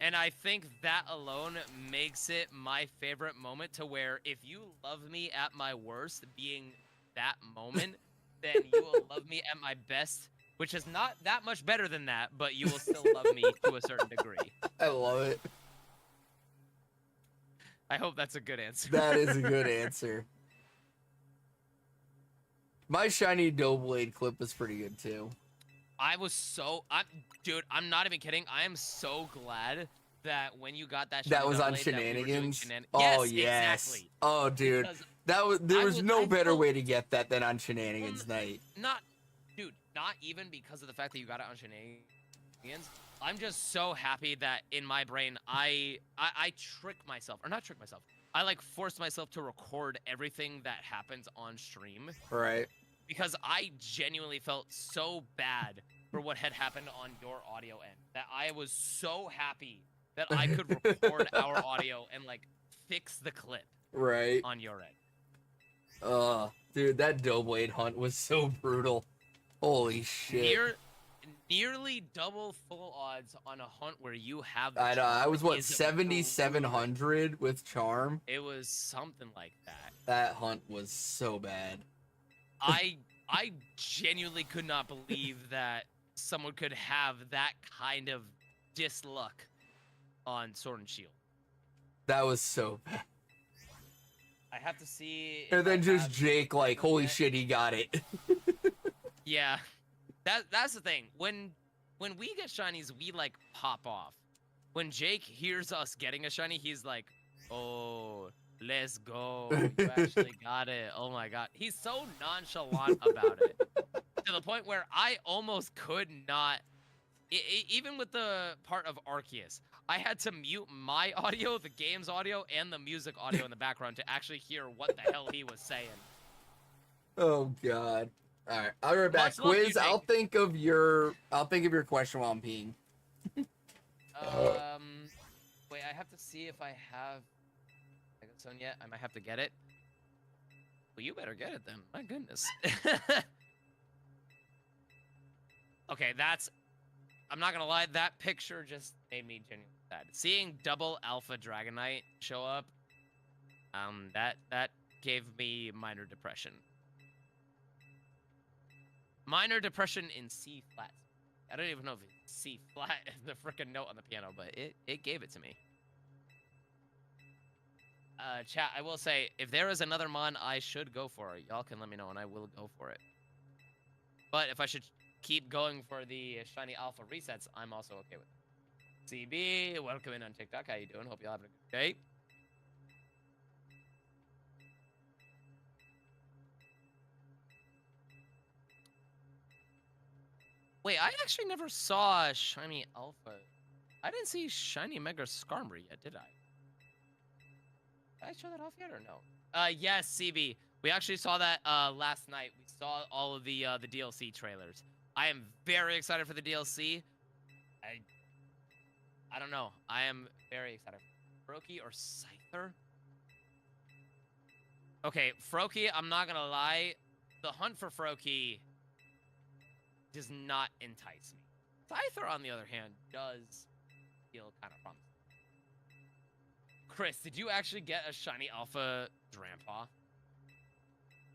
Speaker 3: And I think that alone makes it my favorite moment, to where if you love me at my worst, being that moment, then you will love me at my best, which is not that much better than that, but you will still love me to a certain degree.
Speaker 2: I love it.
Speaker 3: I hope that's a good answer.
Speaker 2: That is a good answer. My shiny Doughblade clip was pretty good too.
Speaker 3: Dude, I'm not even kidding. I am so glad that when you got that
Speaker 2: That
Speaker 3: shiny
Speaker 2: was on
Speaker 3: Double A, that we were doing
Speaker 2: Shenanigans. Oh
Speaker 3: yes,
Speaker 2: yes.
Speaker 3: exactly.
Speaker 2: Oh dude,
Speaker 3: Because
Speaker 2: there
Speaker 3: I
Speaker 2: was
Speaker 3: was-
Speaker 2: no
Speaker 3: I
Speaker 2: better
Speaker 3: felt-
Speaker 2: way to get that than on Shenanigans night.
Speaker 3: not even because of the fact that you got it on Shenanigans. I'm just so happy that in my brain I trick myself, or not trick myself. I like force myself to record everything that happens on stream,
Speaker 2: Right.
Speaker 3: because I genuinely felt so bad for what had happened on your audio end, that I was so happy that I could record our audio and like fix the clip
Speaker 2: Right.
Speaker 3: on your end.
Speaker 2: Dude, that Doughblade hunt was so brutal. Holy shit.
Speaker 3: Nearly double full odds on a hunt where you have the
Speaker 2: I know. I
Speaker 3: charm
Speaker 2: was what
Speaker 3: is
Speaker 2: 7,700 with charm.
Speaker 3: It was something like that.
Speaker 2: That hunt was so bad.
Speaker 3: I genuinely could not believe that someone could have that kind of disluck on Sword and Shield.
Speaker 2: That was so bad.
Speaker 3: I have to see.
Speaker 2: And
Speaker 3: if
Speaker 2: then
Speaker 3: I
Speaker 2: just
Speaker 3: have
Speaker 2: Jake, like, holy
Speaker 3: yet.
Speaker 2: shit, he got it.
Speaker 3: Yeah, that's the thing. When we get shinies, we like pop off. When Jake hears us getting a shiny, he's like, "Oh, let's go! You actually got it! Oh my god!" He's so nonchalant about it, to the point where I almost could not. Even with the part of Arceus, I had to mute my audio, the game's audio, and the music audio in the background to actually hear what the hell he was saying.
Speaker 2: Oh god. All right, I'll be right back.
Speaker 3: Much love to you,
Speaker 2: Quiz.
Speaker 3: Jake.
Speaker 2: I'll think of your question while I'm peeing.
Speaker 3: Wait, I have to see if I have Megaton yet. I might have to get it. Well, you better get it then. My goodness. Okay, I'm not gonna lie, that picture just made me genuinely sad. Seeing double Alpha Dragonite show up, that gave me minor depression. Minor depression in C flat. I don't even know if it's C flat is the frickin' note on the piano, but it gave it to me. Chat, I will say, if there is another mon I should go for, y'all can let me know and I will go for it. But if I should keep going for the shiny alpha resets, I'm also okay with it. CB, welcome in on TikTok. How you doing? Hope you're having a good day. Wait, I actually never saw shiny alpha. I didn't see shiny mega Skarmory yet, did I? Did I show that off yet or no? Yes, CB. We actually saw that last night. We saw all of the DLC trailers. I am very excited for the DLC. I don't know. I am very excited. Froakie or Scyther? Okay, Froakie, I'm not gonna lie. The hunt for Froakie does not entice me. Scyther, on the other hand, does feel kind of promising. Chris, did you actually get a shiny alpha Drampa?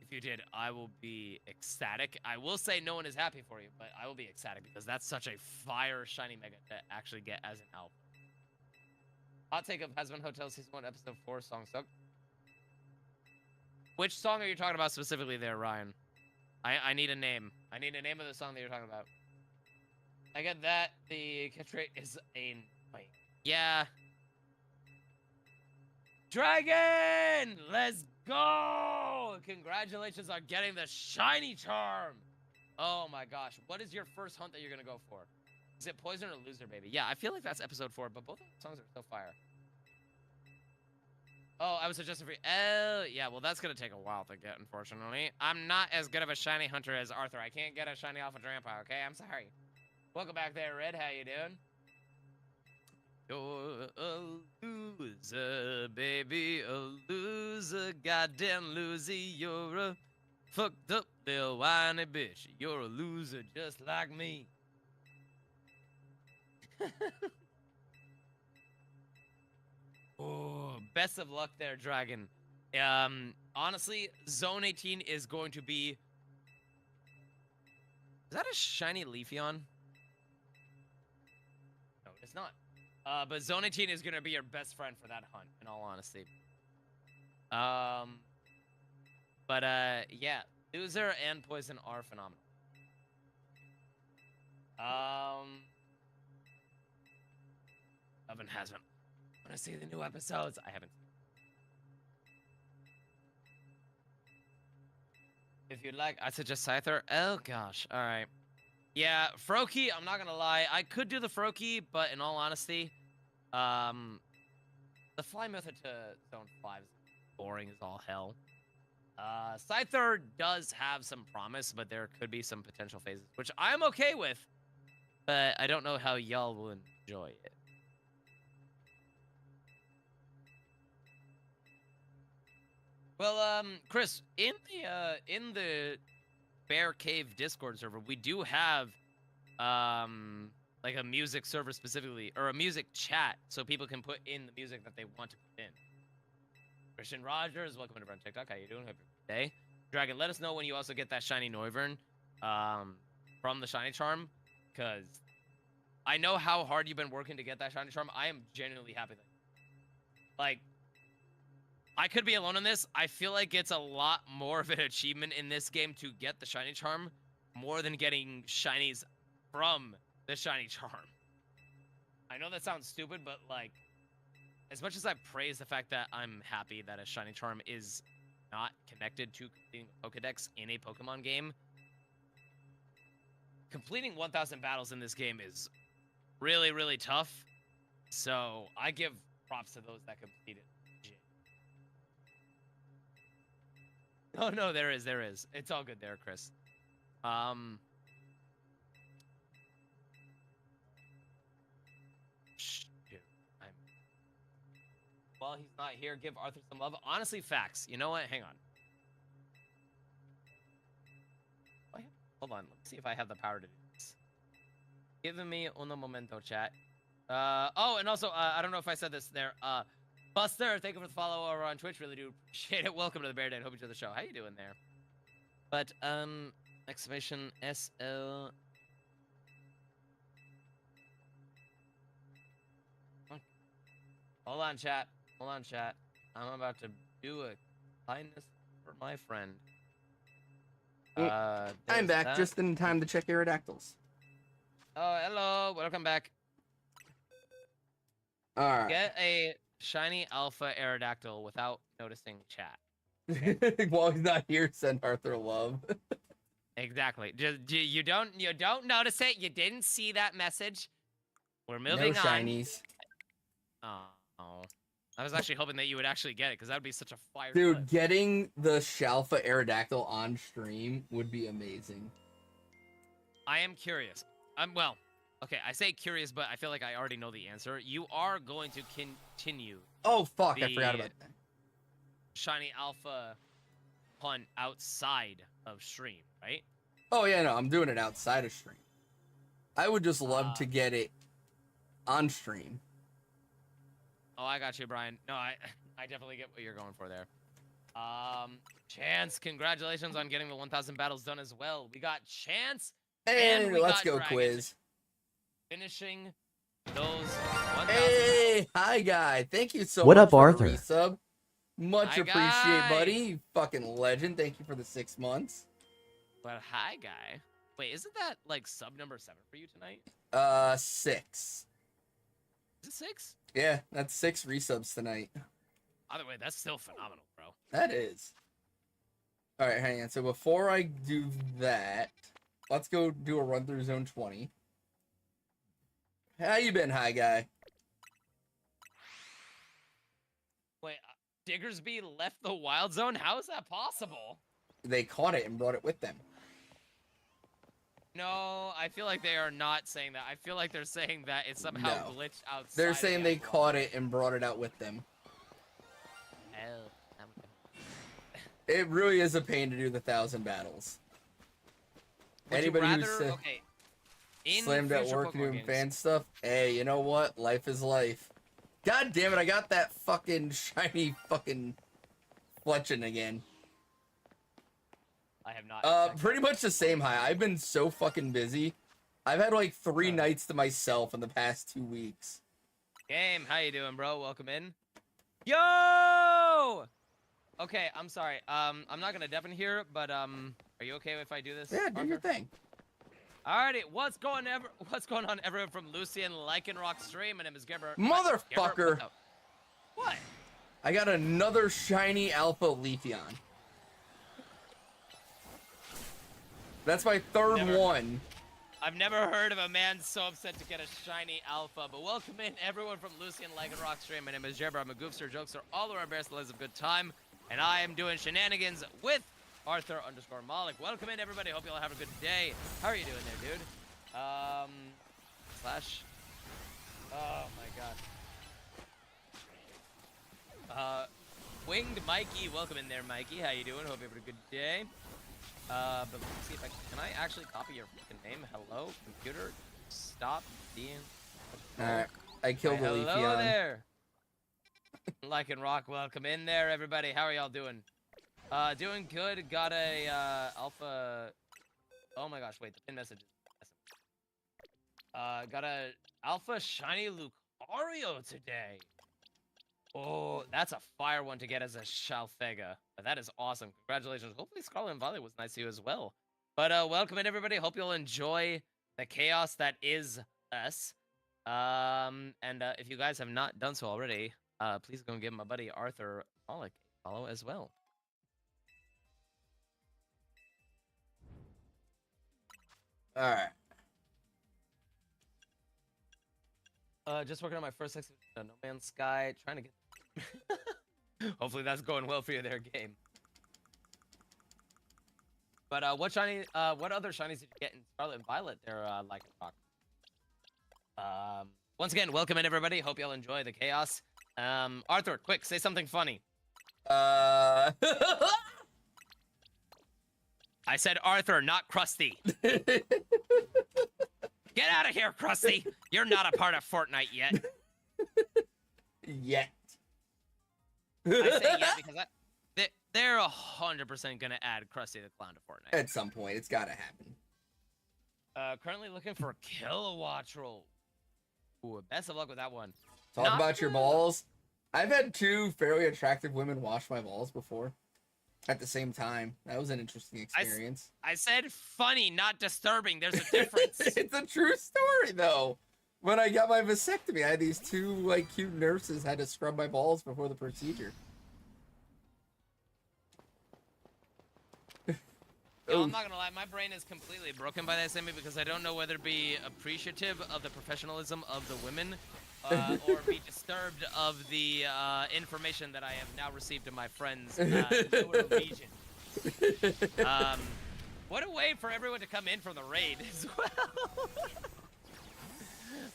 Speaker 3: If you did, I will be ecstatic. I will say no one is happy for you, but I will be ecstatic because that's such a fire shiny mega to actually get as an alpha. Hot take of Husband Hotel Season 1 Episode 4 song suck. Which song are you talking about specifically there, Ryan? I need a name. I need a name of the song that you're talking about. I get that. The catch rate is a... Wait. Yeah. Dragon! Let's go! Congratulations on getting the shiny charm! Oh my gosh. What is your first hunt that you're gonna go for? Is it Poison or Loser, baby? Yeah, I feel like that's episode 4, but both of the songs are so fire. Oh, I was suggesting for... Oh, yeah, well, that's gonna take a while to get, unfortunately. I'm not as good of a shiny hunter as Arthur. I can't get a shiny alpha Drampa, okay? I'm sorry. Welcome back there, Red. How you doing? You're a loser, baby, a loser, goddamn loser. You're a fucked up little whiny bitch. You're a loser just like me. Oh, best of luck there, Dragon. Honestly, Zone 18 is going to be... Is that a shiny Leafeon? No, it's not. But Zone 18 is gonna be your best friend for that hunt, in all honesty. Yeah, Loser and Poison are phenomenal. Oven has been. I wanna see the new episodes. I haven't. If you'd like, I suggest Scyther. Oh gosh, all right. Yeah, Froakie, I'm not gonna lie. I could do the Froakie, but in all honesty, the fly method to Zone 5 is boring as all hell. Scyther does have some promise, but there could be some potential phases, which I'm okay with, but I don't know how y'all will enjoy it. Well, Chris, in the Bear Cave Discord server, we do have, like a music server specifically, or a music chat, so people can put in the music that they want to put in. Christian Rogers, welcome to TikTok. How you doing? Hope you're good day. Dragon, let us know when you also get that shiny Noivern, from the shiny charm, because I know how hard you've been working to get that shiny charm. I am genuinely happy that, like, I could be alone in this. I feel like it's a lot more of an achievement in this game to get the shiny charm more than getting shinies from the shiny charm. I know that sounds stupid, but like, as much as I praise the fact that I'm happy that a shiny charm is not connected to completing a Pokedex in a Pokemon game, completing 1,000 battles in this game is really, really tough. So I give props to those that complete it. Oh no, there is. It's all good there, Chris. Shoot, while he's not here, give Arthur some love. Honestly, facts. You know what? Hang on. Hold on. Let's see if I have the power to do this. Give me un momento, chat. Oh, and also, I don't know if I said this there. Buster, thank you for the follow over on Twitch. Really do appreciate it. Welcome to the Bear Den. Hope you enjoy the show. How you doing there? But, exclamation SL. Hold on, chat. I'm about to do a kindness for my friend.
Speaker 2: I'm back
Speaker 3: that.
Speaker 2: just in time to check Aerodactyls.
Speaker 3: Oh, hello. Welcome back.
Speaker 2: All right.
Speaker 3: Get a shiny alpha Aerodactyl without noticing chat.
Speaker 2: While he's not here, send Arthur love.
Speaker 3: Exactly. You don't notice it. You didn't see that message. We're
Speaker 2: No
Speaker 3: moving on.
Speaker 2: shinies.
Speaker 3: Oh. I was actually hoping that you would actually get it, because that would be such a fire.
Speaker 2: Dude,
Speaker 3: clip.
Speaker 2: getting the Shalpha Aerodactyl on stream would be amazing.
Speaker 3: I am curious. Well, okay, I say curious, but I feel like I already know the answer. You are going to continue
Speaker 2: Oh, fuck, I
Speaker 3: The-
Speaker 2: forgot about that.
Speaker 3: shiny alpha hunt outside of stream, right?
Speaker 2: Oh, yeah, no, I'm doing it outside of stream. I would just love to get it on stream.
Speaker 3: Oh, I got you, Brian. No, I definitely get what you're going for there. Chance, congratulations on getting the 1,000 battles done as well. We got Chance
Speaker 2: And
Speaker 3: we
Speaker 2: let's
Speaker 3: got
Speaker 2: go,
Speaker 3: Dragon.
Speaker 2: quiz.
Speaker 3: finishing those 1,000.
Speaker 2: Hey, hi, guy. Thank you so
Speaker 6: What
Speaker 2: much
Speaker 6: up,
Speaker 2: for
Speaker 6: Arthur?
Speaker 2: the resub. Much
Speaker 3: Hi,
Speaker 2: appreciate,
Speaker 3: guy.
Speaker 2: buddy. You fucking legend. Thank you for the 6 months.
Speaker 3: But hi, guy. Wait, isn't that like sub number 7 for you tonight?
Speaker 2: 6.
Speaker 3: Is it 6?
Speaker 2: Yeah, that's 6 resubs tonight.
Speaker 3: Either way, that's still phenomenal, bro.
Speaker 2: That is. All right, hang on. So before I do that, let's go do a run through Zone 20. How you been, hi guy?
Speaker 3: Wait, Diggersby left the wild zone? How is that possible?
Speaker 2: They caught it and brought it with them.
Speaker 3: No, I feel like they are not saying that. I feel like they're saying that it somehow
Speaker 2: No.
Speaker 3: glitched outside.
Speaker 2: They're
Speaker 3: of
Speaker 2: saying
Speaker 3: the
Speaker 2: they
Speaker 3: actual-
Speaker 2: caught it and brought it out with them.
Speaker 3: Oh,
Speaker 2: It really is a pain to do the 1,000 battles.
Speaker 3: Would
Speaker 2: Anybody
Speaker 3: you
Speaker 2: who
Speaker 3: rather,
Speaker 2: said
Speaker 3: okay, in
Speaker 2: slammed at
Speaker 3: future
Speaker 2: work
Speaker 3: Pokemon
Speaker 2: doing
Speaker 3: games,
Speaker 2: fan stuff, hey, you know what? Life is life. God damn it, I got that fucking shiny fucking Fletchin again.
Speaker 3: I have not.
Speaker 2: Pretty much the same high. I've been so fucking busy. I've had like 3
Speaker 3: Uh.
Speaker 2: nights to myself in the past 2 weeks.
Speaker 3: Game, how you doing, bro? Welcome in. Yo! Okay, I'm sorry. I'm not gonna deafen here, but are you okay if I do this?
Speaker 2: Yeah, do your
Speaker 3: Arthur?
Speaker 2: thing.
Speaker 3: Alrighty, what's going on, everyone from Lucian Lycanrock stream? My name is Gerber.
Speaker 2: Motherfucker!
Speaker 3: What?
Speaker 2: I got another shiny Alpha Leafeon. That's my 3rd
Speaker 3: Never.
Speaker 2: one.
Speaker 3: I've never heard of a man so upset to get a shiny alpha, but welcome in everyone from Lucian Lycanrock stream. My name is Gerber. I'm a goofster, jokester, all around bears that lives a good time, and I am doing shenanigans with Arthur_Malik. Welcome in, everybody. Hope you all have a good day. How are you doing there, dude? Slash. Oh my god. Winged Mikey. Welcome in there, Mikey. How you doing? Hope you have a good day. But let's see if can I actually copy your fucking name? Hello, computer. Stop being.
Speaker 2: Alright, I killed the
Speaker 3: Hello
Speaker 2: Leafeon.
Speaker 3: there. Lycanrock, welcome in there, everybody. How are y'all doing? Doing good. Got a alpha. Oh my gosh, wait, the pin message. Got a alpha shiny Lucario today. Oh, that's a fire one to get as a Shalfega. That is awesome. Congratulations. Hopefully Scarlet and Violet was nice to you as well. But welcome in, everybody. Hope you'll enjoy the chaos that is us. If you guys have not done so already, please go and give my buddy Arthur Pollock a follow as well.
Speaker 2: All right.
Speaker 3: Just working on my first exit No Man's Sky, trying to get. Hopefully that's going well for you there, game. But what other shinies did you get in Scarlet and Violet there, like rock? Once again, welcome in, everybody. Hope y'all enjoy the chaos. Arthur, quick, say something funny. I said Arthur, not Krusty. Get out of here, Krusty! You're not a part of Fortnite yet.
Speaker 2: Yet.
Speaker 3: I say yet because they're 100% gonna add Krusty the Clown to Fortnite.
Speaker 2: At some point, it's gotta happen.
Speaker 3: Currently looking for a kilowatt roll. Ooh, best of luck with that one.
Speaker 2: Talk
Speaker 3: Not
Speaker 2: about your
Speaker 3: good.
Speaker 2: balls. I've had 2 fairly attractive women wash my balls before. At the same time. That was an interesting experience.
Speaker 3: I said funny, not disturbing. There's a difference.
Speaker 2: It's a true story, though. When I got my vasectomy, I had these 2, like, cute nurses had to scrub my balls before the procedure.
Speaker 3: Yo, I'm not gonna lie, my brain is completely broken by that statement because I don't know whether to be appreciative of the professionalism of the women or be disturbed of the information that I have now received in my friend's lower region. What a way for everyone to come in from the raid as well.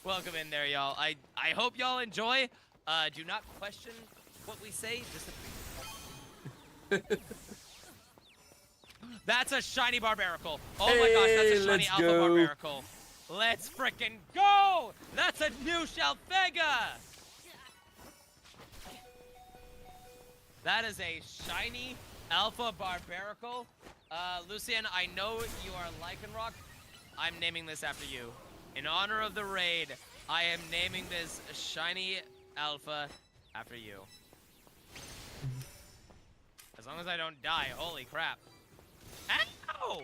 Speaker 3: Welcome in there, y'all. I hope y'all enjoy. Do not question what we say, just appreciate. That's a shiny Barbaracle. Oh my gosh, that's a shiny
Speaker 2: let's
Speaker 3: Alpha
Speaker 2: go.
Speaker 3: Barbaracle. Let's frickin' go! That's a new Shalfega! That is a shiny Alpha Barbaracle. Lucian, I know you are Lycanroc. I'm naming this after you. In honor of the raid, I am naming this shiny Alpha after you. As long as I don't die, holy crap. Ow!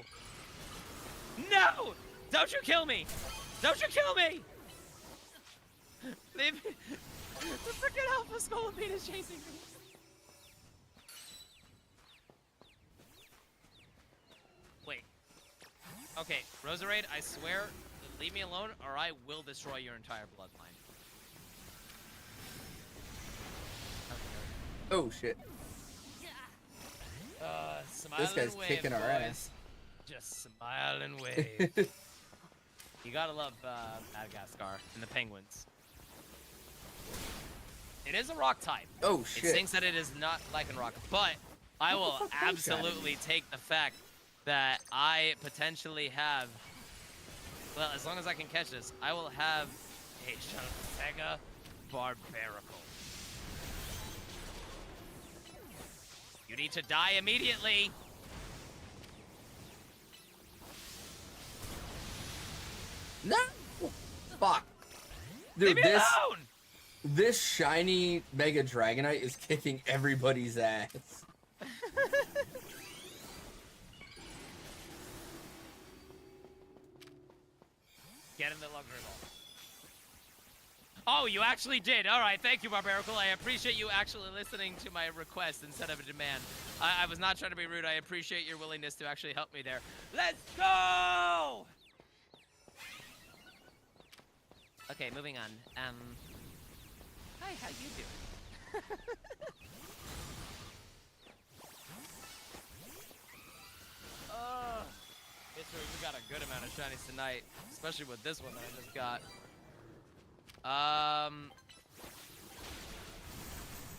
Speaker 3: No! Don't you kill me! Don't you kill me! Leave me. The freaking Alpha Scolipede is chasing me. Wait. Okay, Roserade, I swear, leave me alone or I will destroy your entire bloodline.
Speaker 2: Oh, shit.
Speaker 3: Smile
Speaker 2: This guy's
Speaker 3: and wave,
Speaker 2: kicking our
Speaker 3: boys.
Speaker 2: ass.
Speaker 3: Just smile and wave. You gotta love Madagascar and the penguins. It is a rock type.
Speaker 2: Oh,
Speaker 3: It
Speaker 2: shit.
Speaker 3: thinks that it is not Lycanroc, but I will absolutely take the fact that I potentially have, well, as long as I can catch this, I will have a Shalfega Barbaracle. You need to die immediately.
Speaker 2: No! Fuck.
Speaker 3: Leave
Speaker 2: Dude,
Speaker 3: me alone!
Speaker 2: this shiny Mega Dragonite is kicking everybody's ass.
Speaker 3: Get in the luxury ball. Oh, you actually did. All right, thank you, Barbaracle. I appreciate you actually listening to my request instead of a demand. I was not trying to be rude. I appreciate your willingness to actually help me there. Let's go! Okay, moving on. Hi, how you doing? We got a good amount of shinies tonight, especially with this one that I just got.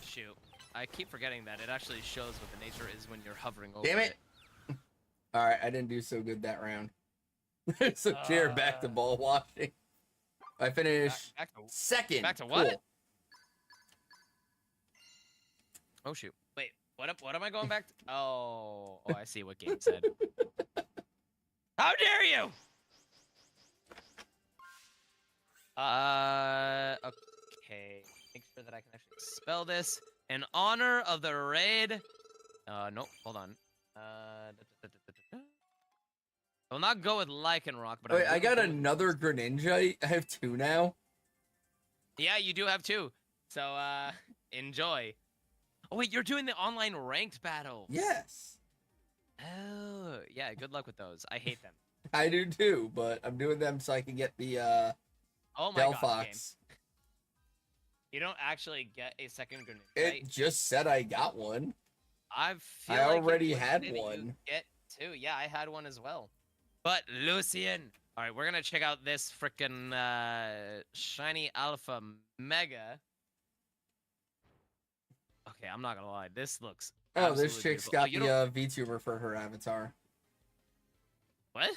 Speaker 3: Shoot. I keep forgetting that it actually shows what the nature is when you're hovering over
Speaker 2: Damn it! Alright, I didn't do so good that round. So clear back to ball washing. I finished
Speaker 3: Back to,
Speaker 2: second.
Speaker 3: back to what?
Speaker 2: Cool.
Speaker 3: Oh shoot. Wait, what am I going back to? Oh, I see what game said. How dare you! Okay. Make sure that I can actually spell this. In honor of the raid. Nope, hold on. I will not go with Lycanroc, but
Speaker 2: Wait, I
Speaker 3: will
Speaker 2: got
Speaker 3: go with-
Speaker 2: another Greninja. I have 2 now.
Speaker 3: Yeah, you do have 2. So, enjoy. Oh, wait, you're doing the online ranked battles.
Speaker 2: Yes.
Speaker 3: Oh, yeah, good luck with those. I hate them.
Speaker 2: I do too, but I'm doing them so I can get the
Speaker 3: Oh my gosh, game.
Speaker 2: Delphox.
Speaker 3: You don't actually get a second Greninja.
Speaker 2: It just said I got one.
Speaker 3: I feel
Speaker 2: I
Speaker 3: like
Speaker 2: already
Speaker 3: it
Speaker 2: had
Speaker 3: maybe you
Speaker 2: one.
Speaker 3: Get 2. Yeah, I had one as well. But Lucian. All right, we're gonna check out this freaking shiny alpha mega. Okay, I'm not gonna lie. This looks.
Speaker 2: Oh, this
Speaker 3: absolutely
Speaker 2: chick's
Speaker 3: beautiful.
Speaker 2: got the VTuber for her avatar.
Speaker 3: What?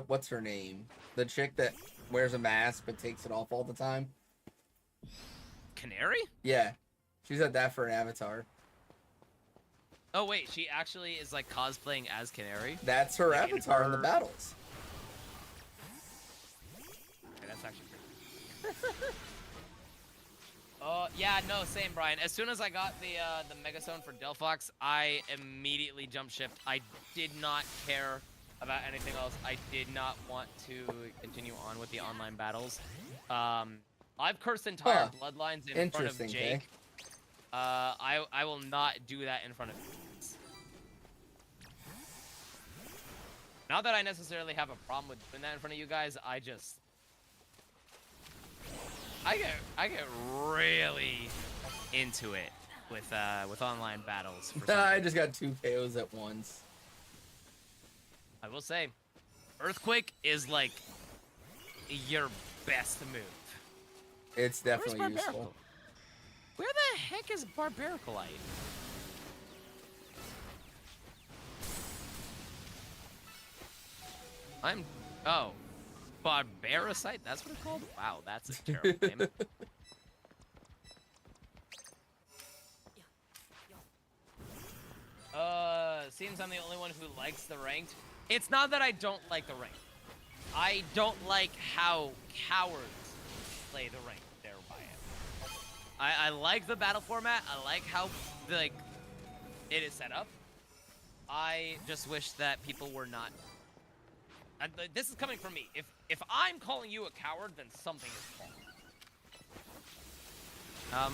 Speaker 2: What's her name? The chick that wears a mask but takes it off all the time.
Speaker 3: Canary?
Speaker 2: Yeah, she's got that for an avatar.
Speaker 3: Oh wait, she actually is like cosplaying as Canary.
Speaker 2: That's her
Speaker 3: Like in
Speaker 2: avatar in the
Speaker 3: her-
Speaker 2: battles.
Speaker 3: Okay, that's actually pretty. Oh yeah, no, same, Brian. As soon as I got the Megastone for Delphox, I immediately jumped shipped. I did not care about anything else. I did not want to continue on with the online battles. I've cursed entire bloodlines in front of
Speaker 2: Interesting,
Speaker 3: Jake. I will not do that in front of you. Not that I necessarily have a problem with doing that in front of you guys. I get really into it with online battles. For some
Speaker 2: I
Speaker 3: reason.
Speaker 2: just got 2 KOs at once.
Speaker 3: I will say, Earthquake is like your best move.
Speaker 2: It's
Speaker 3: Where's
Speaker 2: definitely useful.
Speaker 3: Barbaracle? Where the heck is Barbaricalite? Oh, Barbaricite? That's what it's called? Wow, that's a terrible name. Seems I'm the only one who likes the ranked. It's not that I don't like the ranked. I don't like how cowards play the ranked there by it. I like the battle format. I like how like it is set up. I just wish that people were not. This is coming from me. If I'm calling you a coward, then something is wrong.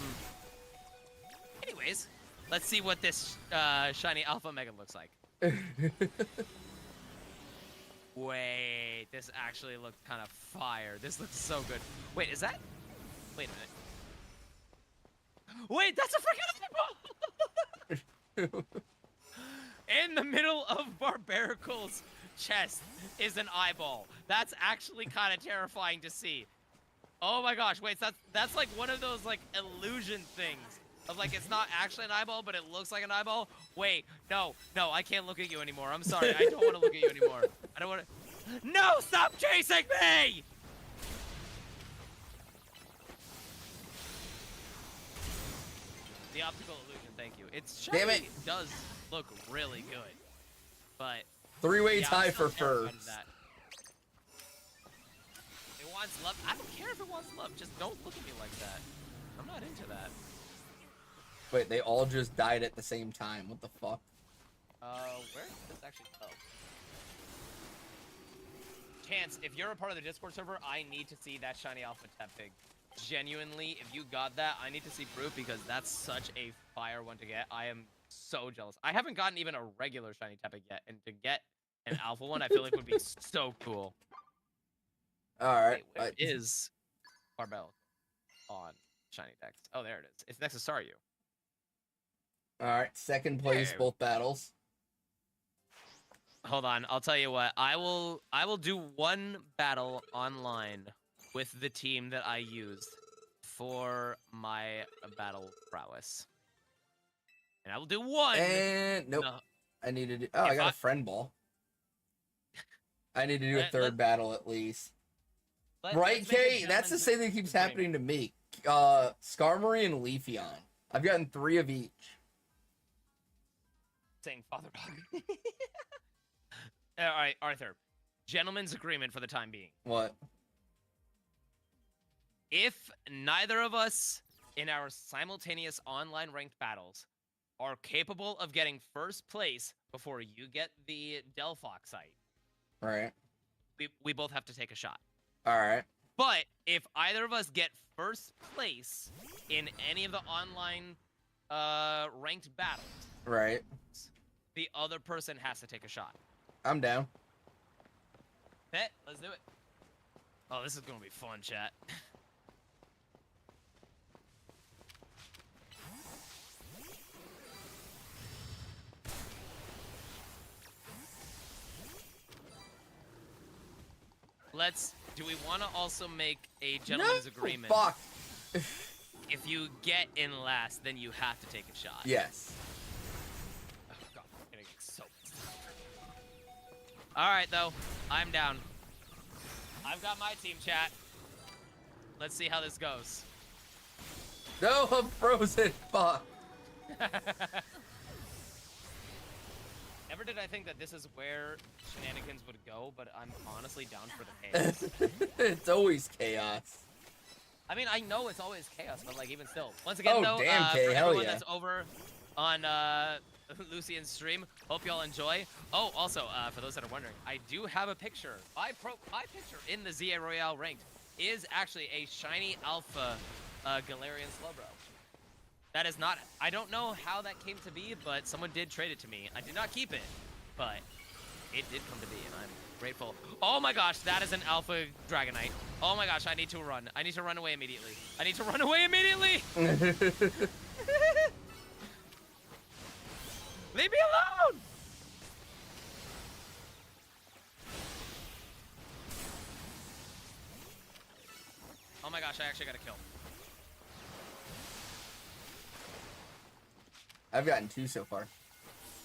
Speaker 3: Anyways, let's see what this shiny alpha mega looks like. Wait, this actually looked kind of fire. This looks so good. Wait, is that? Wait a minute. Wait, that's a freaking eyeball! In the middle of Barbarical's chest is an eyeball. That's actually kind of terrifying to see. Oh my gosh, wait, that's like one of those like illusion things. Of like, it's not actually an eyeball, but it looks like an eyeball. Wait, no, I can't look at you anymore. I'm sorry, I don't want to look at you anymore. I don't want to. No, stop chasing me! The optical illusion, thank you. It's shiny.
Speaker 2: Damn it.
Speaker 3: It does look really good, but
Speaker 2: 3-way
Speaker 3: yeah,
Speaker 2: tie
Speaker 3: I'm
Speaker 2: for
Speaker 3: still terrified of
Speaker 2: first.
Speaker 3: that. It wants love. I don't care if it wants love. Just don't look at me like that. I'm not into that.
Speaker 2: Wait, they all just died at the same time. What the fuck?
Speaker 3: Where is this actually? Oh. Chance, if you're a part of the Discord server, I need to see that shiny alpha Tepig. Genuinely, if you got that, I need to see proof because that's such a fire one to get. I am so jealous. I haven't gotten even a regular shiny Tepig yet, and to get an alpha one, I feel like would be so cool.
Speaker 2: Alright.
Speaker 3: Wait, where is Barbell on shiny Dex? Oh, there it is. It's next to Staryu.
Speaker 2: Alright, second place,
Speaker 3: Hey.
Speaker 2: both battles.
Speaker 3: Hold on, I'll tell you what. I will do one battle online with the team that I used for my battle prowess. And I will do one.
Speaker 2: And nope.
Speaker 3: No,
Speaker 2: I need to do. Oh, I
Speaker 3: If
Speaker 2: got
Speaker 3: I-
Speaker 2: a friend ball. I need to do a
Speaker 3: Let-
Speaker 2: third
Speaker 3: let-
Speaker 2: battle at least.
Speaker 3: let's
Speaker 2: Right,
Speaker 3: make a
Speaker 2: Kay? That's the
Speaker 3: gentleman's
Speaker 2: same thing that keeps
Speaker 3: agreement.
Speaker 2: happening to me. Skarmory and Leafeon. I've gotten 3 of each.
Speaker 3: Saying father dog. All right, Arthur. Gentleman's agreement for the time being.
Speaker 2: What?
Speaker 3: If neither of us in our simultaneous online ranked battles are capable of getting first place before you get the Delphox site,
Speaker 2: Right.
Speaker 3: we both have to take a shot.
Speaker 2: All right.
Speaker 3: But if either of us get first place in any of the online ranked battles,
Speaker 2: Right.
Speaker 3: the other person has to take a shot.
Speaker 2: I'm down.
Speaker 3: Bet, let's do it. Oh, this is gonna be fun, chat. Do we want to also make a gentleman's agreement?
Speaker 2: Fuck.
Speaker 3: If you get in last, then you have to take a shot.
Speaker 2: Yes.
Speaker 3: Oh, God, I'm getting so pissed. All right, though. I'm down. I've got my team, chat. Let's see how this goes.
Speaker 2: No, I'm frozen. Fuck.
Speaker 3: Never did I think that this is where shenanigans would go, but I'm honestly down for the chaos.
Speaker 2: It's always chaos.
Speaker 3: I mean, I know it's always chaos, but like even still. Once again, though,
Speaker 2: damn, Kay,
Speaker 3: for
Speaker 2: hell
Speaker 3: everyone
Speaker 2: yeah.
Speaker 3: that's over on Lucian's stream, hope y'all enjoy. Oh, also, for those that are wondering, I do have a picture. My picture in the ZA Royale ranked is actually a shiny alpha Galarian Slowbro. That is not. I don't know how that came to be, but someone did trade it to me. I did not keep it, but it did come to be, and I'm grateful. Oh my gosh, that is an alpha Dragonite. Oh my gosh, I need to run. I need to run away immediately. I need to run away immediately! Leave me alone! Oh my gosh, I actually got a kill.
Speaker 2: I've gotten 2 so far.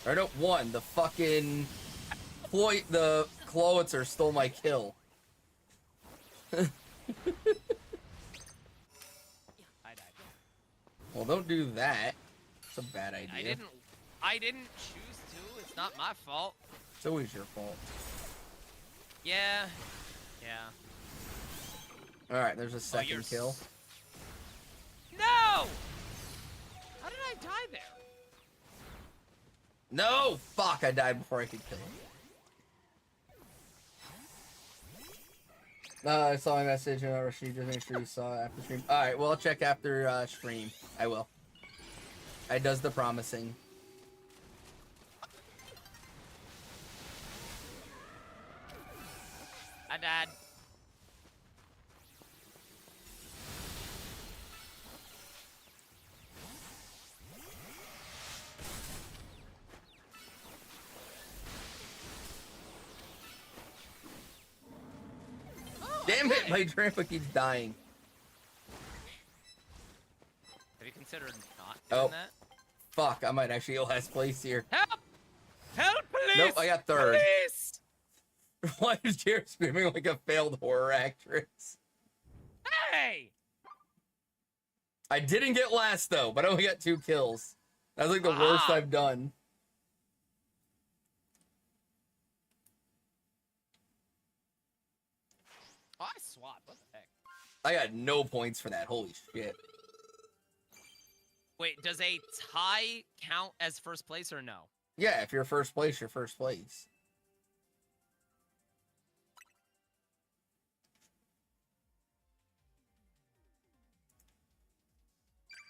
Speaker 2: Or no, 1. The fucking the Clowitzer stole my kill.
Speaker 3: I died.
Speaker 2: Well, don't do that. It's a bad idea.
Speaker 3: I didn't choose to. It's not my fault.
Speaker 2: It's always your fault.
Speaker 3: Yeah. Yeah.
Speaker 2: Alright, there's a second kill.
Speaker 3: No! How did I die there?
Speaker 2: No! Fuck, I died before I could kill him. I saw my message and Rashid, just make sure you saw it after stream. Alright, well, I'll check after stream. I will. I does the promising.
Speaker 3: I died.
Speaker 2: Damn it, my grandpa keeps dying.
Speaker 3: Have you considered not doing that?
Speaker 2: Fuck, I might actually get last place here.
Speaker 3: Help! Help, police!
Speaker 2: Nope, I got 3rd.
Speaker 3: Police!
Speaker 2: Why is Jared screaming like a failed horror actress?
Speaker 3: Hey!
Speaker 2: I didn't get last, though, but I only got 2 kills. That's like the worst I've done.
Speaker 3: Oh, I swapped. What the heck?
Speaker 2: I got no points for that. Holy shit.
Speaker 3: Wait, does a tie count as first place or no?
Speaker 2: Yeah, if you're first place, you're first place.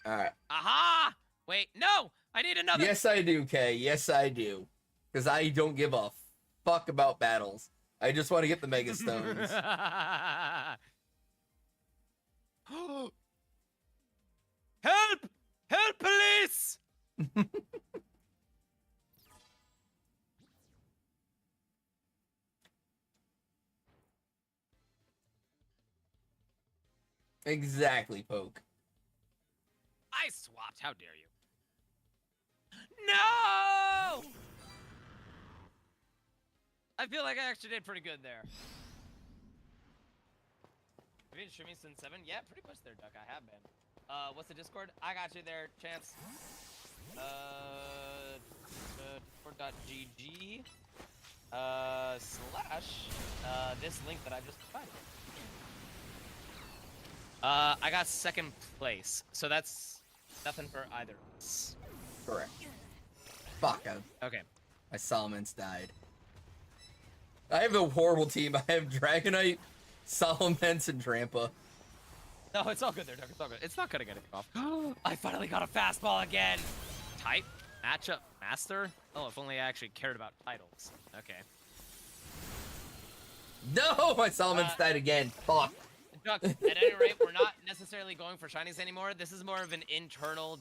Speaker 2: Alright.
Speaker 3: Aha! Wait, no! I need another.
Speaker 2: Yes, I do, Kay. Yes, I do. Because I don't give a fuck about battles. I just want to get the Mega Stones.
Speaker 3: Help! Help, police!
Speaker 2: Exactly, Poke.
Speaker 3: I swapped. How dare you? No! I feel like I actually did pretty good there. Have you been streaming since 7? Yeah, pretty much there, Duck. I have been. What's the Discord? I got you there, Chance. Discord.gg / this link that I just provided. I got second place, so that's nothing for either of us.
Speaker 2: Correct. Fuck,
Speaker 3: Okay.
Speaker 2: my Salamence died. I have a horrible team. I have Dragonite, Salamence, and Drampa.
Speaker 3: No, it's all good there, Doug. It's all good. It's not gonna get it off. I finally got a fastball again. Type, matchup, master. Oh, if only I actually cared about titles. Okay.
Speaker 2: No, my Salamence died again. Fuck.
Speaker 3: Duck, at any rate, we're not necessarily going for shinies anymore. This is more of an internal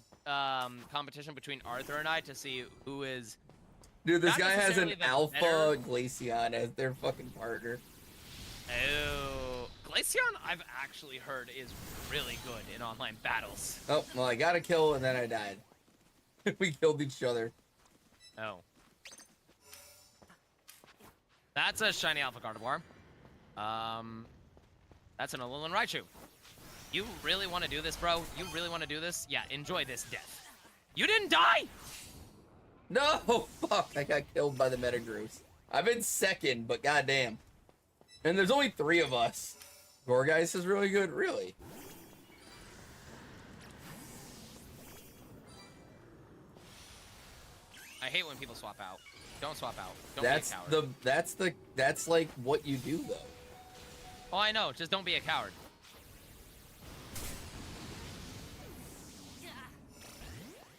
Speaker 3: competition between Arthur and I to see who is.
Speaker 2: Dude, this
Speaker 3: Not
Speaker 2: guy has an
Speaker 3: necessarily the
Speaker 2: Alpha
Speaker 3: better-
Speaker 2: Glaceon as their fucking partner.
Speaker 3: Oh, Glaceon, I've actually heard is really good in online battles.
Speaker 2: Oh, well, I got a kill and then I died. We killed each other.
Speaker 3: Oh. That's a shiny Alpha Gardevoir. That's an Alolan Raichu. You really want to do this, bro? You really want to do this? Yeah, enjoy this death. You didn't die!
Speaker 2: No, fuck, I got killed by the Metagross. I've been second, but goddamn. And there's only 3 of us. Gorgeist is really good, really.
Speaker 3: I hate when people swap out. Don't swap out. Don't be a coward.
Speaker 2: That's like what you do though.
Speaker 3: Oh, I know. Just don't be a coward.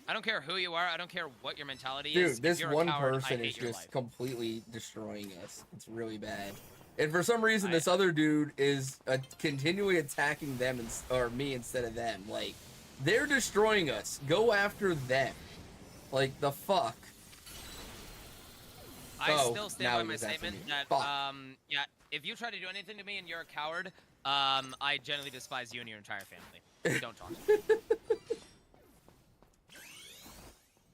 Speaker 3: I don't care who you are. I don't care what your mentality is.
Speaker 2: Dude,
Speaker 3: If
Speaker 2: this
Speaker 3: you're a
Speaker 2: one
Speaker 3: coward, I
Speaker 2: person
Speaker 3: hate
Speaker 2: is
Speaker 3: your
Speaker 2: just
Speaker 3: life.
Speaker 2: completely destroying us. It's really bad. And for some reason,
Speaker 3: I-
Speaker 2: this other dude is continually attacking them or me instead of them. Like, they're destroying us. Go after them. Like, the fuck.
Speaker 3: I
Speaker 2: Oh,
Speaker 3: still
Speaker 2: now
Speaker 3: stand by
Speaker 2: he
Speaker 3: my
Speaker 2: was after
Speaker 3: statement
Speaker 2: me.
Speaker 3: that,
Speaker 2: Fuck.
Speaker 3: yeah, if you try to do anything to me and you're a coward, I generally despise you and your entire family. Don't talk to me.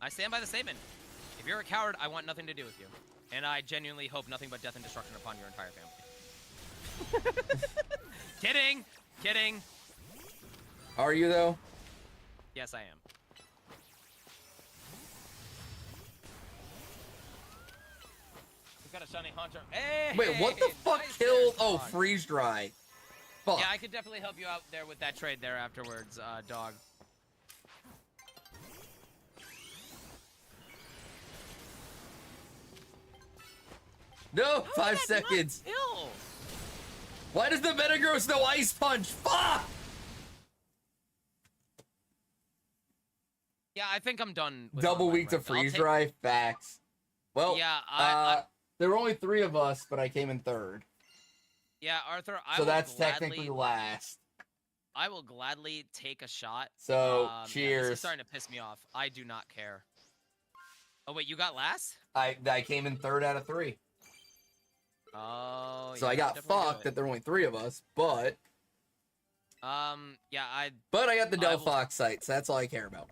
Speaker 3: I stand by the statement. If you're a coward, I want nothing to do with you. And I genuinely hope nothing but death and destruction upon your entire family. Kidding! Kidding!
Speaker 2: Are you though?
Speaker 3: Yes, I am. We've got a shiny Haunter. Hey!
Speaker 2: Wait, what the fuck
Speaker 3: nice
Speaker 2: killed?
Speaker 3: there,
Speaker 2: Oh,
Speaker 3: dog.
Speaker 2: freeze dry. Fuck.
Speaker 3: Yeah, I could definitely help you out there with that trade there afterwards, dog.
Speaker 2: No,
Speaker 3: How
Speaker 2: 5
Speaker 3: did that not
Speaker 2: seconds.
Speaker 3: kill?
Speaker 2: Why does the Metagross no Ice Punch? Fuck!
Speaker 3: Yeah, I think I'm done. With
Speaker 2: Double
Speaker 3: online
Speaker 2: week to
Speaker 3: runs. I'll
Speaker 2: freeze
Speaker 3: take-
Speaker 2: dry. Facts. Well,
Speaker 3: Yeah,
Speaker 2: there were only 3 of us, but I came in 3rd.
Speaker 3: yeah, Arthur.
Speaker 2: So that's technically last.
Speaker 3: I will gladly take a shot.
Speaker 2: So,
Speaker 3: Yeah, this
Speaker 2: cheers.
Speaker 3: is starting to piss me off. I do not care. Oh wait, you got last?
Speaker 2: I came in 3rd out of 3.
Speaker 3: Oh.
Speaker 2: So
Speaker 3: yeah,
Speaker 2: I got
Speaker 3: definitely do
Speaker 2: fucked
Speaker 3: it.
Speaker 2: that there were only 3 of us, but
Speaker 3: Yeah, I
Speaker 2: I got the
Speaker 3: I will-
Speaker 2: Delphox site, so that's all I care about.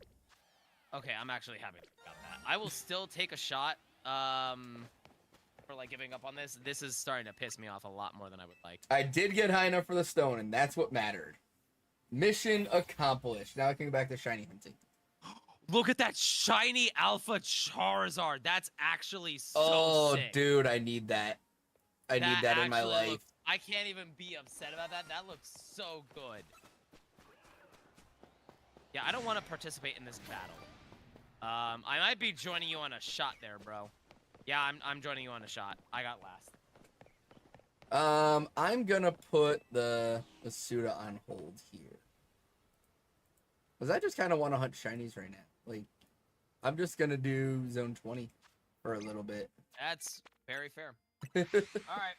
Speaker 3: Okay, I'm actually happy about that. I will still take a shot. For like giving up on this. This is starting to piss me off a lot more than I would like.
Speaker 2: I did get high enough for the stone, and that's what mattered. Mission accomplished. Now I can go back to shiny hunting.
Speaker 3: Look at that shiny Alpha Charizard. That's actually so
Speaker 2: Oh,
Speaker 3: sick.
Speaker 2: dude, I need that. I need that in my
Speaker 3: actually
Speaker 2: life.
Speaker 3: looks- I can't even be upset about that. That looks so good. Yeah, I don't want to participate in this battle. I might be joining you on a shot there, bro. Yeah, I'm joining you on a shot. I got last.
Speaker 2: I'm gonna put the Suda on hold here. Cause I just kind of want to hunt shinies right now. Like, I'm just gonna do zone 20 for a little bit.
Speaker 3: That's very fair. All right.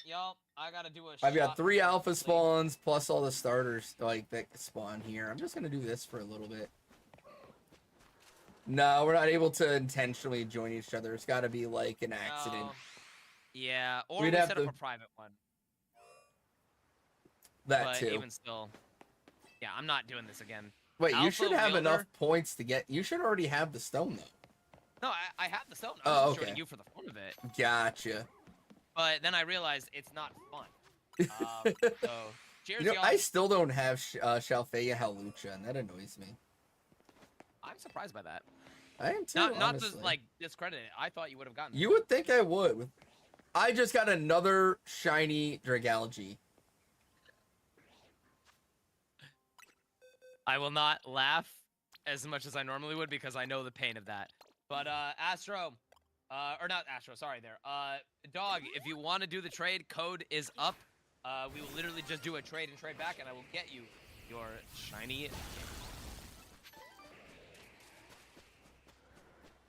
Speaker 3: Y'all, I gotta do a
Speaker 2: I've got
Speaker 3: shot
Speaker 2: 3 alpha
Speaker 3: quickly.
Speaker 2: spawns plus all the starters like that spawn here. I'm just gonna do this for a little bit. No, we're not able to intentionally join each other. It's got to be like an accident.
Speaker 3: No. Yeah, or
Speaker 2: We'd
Speaker 3: we
Speaker 2: have
Speaker 3: set
Speaker 2: to-
Speaker 3: up a private one.
Speaker 2: That
Speaker 3: But
Speaker 2: too.
Speaker 3: even still, yeah, I'm not doing this again.
Speaker 2: Wait, you
Speaker 3: Alpha
Speaker 2: should have
Speaker 3: Wielder?
Speaker 2: enough points to get. You should already have the stone though.
Speaker 3: No, I have the stone. I
Speaker 2: Oh,
Speaker 3: was just
Speaker 2: okay.
Speaker 3: showing you for the fun of it.
Speaker 2: Gotcha.
Speaker 3: But then I realized it's not fun. So, cheers,
Speaker 2: You know,
Speaker 3: y'all.
Speaker 2: I still don't have Shalpha Halucha, and that annoys me.
Speaker 3: I'm surprised by that.
Speaker 2: I am too.
Speaker 3: Not to
Speaker 2: honestly.
Speaker 3: like discredit it. I thought you would have gotten.
Speaker 2: You would think I would. I just got another shiny Dragalge.
Speaker 3: I will not laugh as much as I normally would because I know the pain of that. But Astro, or not Astro, sorry there. Dog, if you want to do the trade, code is up. We will literally just do a trade and trade back, and I will get you your shiny.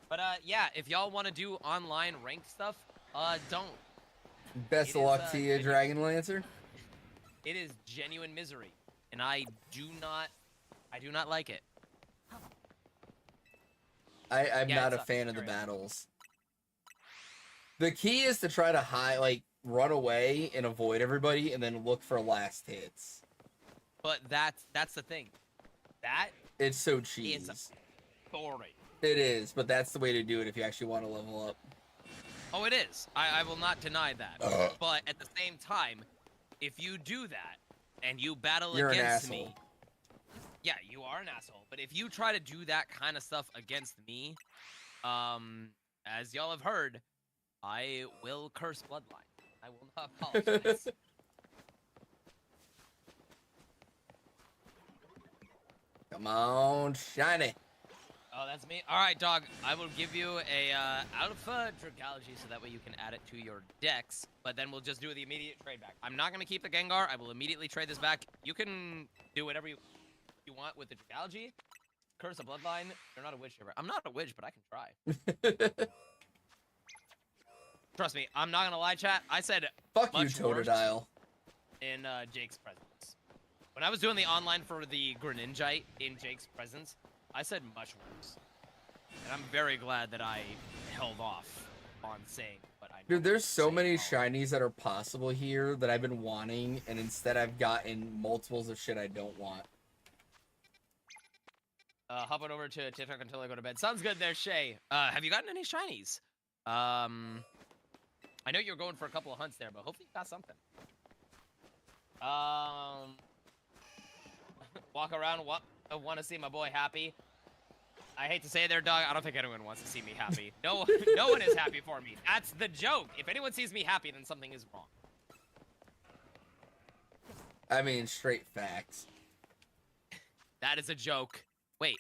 Speaker 3: But yeah, if y'all want to do online ranked stuff, don't.
Speaker 2: Best of luck to you, Dragon Lancer.
Speaker 3: It is genuine misery, and I do not like it.
Speaker 2: I'm
Speaker 3: Yeah,
Speaker 2: not
Speaker 3: it
Speaker 2: a fan of the
Speaker 3: sucks.
Speaker 2: battles. The key is to try to run away and avoid everybody, and then look for last hits.
Speaker 3: But that's the thing. That
Speaker 2: It's so cheese.
Speaker 3: is boring.
Speaker 2: It is, but that's the way to do it if you actually want to level up.
Speaker 3: Oh, it is. I will not deny that. But at the same time, if you do that and you battle
Speaker 2: You're an
Speaker 3: against me,
Speaker 2: asshole.
Speaker 3: yeah, you are an asshole. But if you try to do that kind of stuff against me, as y'all have heard, I will curse Bloodline. I will not apologize.
Speaker 2: Come on, shiny.
Speaker 3: Oh, that's me. All right, dog. I will give you a Alpha Dragology so that way you can add it to your decks. But then we'll just do the immediate trade back. I'm not gonna keep the Gengar. I will immediately trade this back. You can do whatever you want with the Dragology. Curse a Bloodline. You're not a witch ever. I'm not a witch, but I can try. Trust me, I'm not gonna lie, chat. I said
Speaker 2: Fuck you,
Speaker 3: much worse
Speaker 2: Totodile.
Speaker 3: in Jake's presence. When I was doing the online for the Greninjite in Jake's presence, I said much worse. And I'm very glad that I held off on saying what I
Speaker 2: Dude, there's so
Speaker 3: say
Speaker 2: many
Speaker 3: wrong.
Speaker 2: shinies that are possible here that I've been wanting, and instead I've gotten multiples of shit I don't want.
Speaker 3: Hop on over to TikTok until I go to bed. Sounds good there, Shay. Have you gotten any shinies? I know you're going for a couple of hunts there, but hopefully you got something. Walk around, want to see my boy happy. I hate to say it there, dog. I don't think anyone wants to see me happy. No, no one is happy for me. That's the joke. If anyone sees me happy, then something is wrong.
Speaker 2: I mean, straight facts.
Speaker 3: That is a joke. Wait.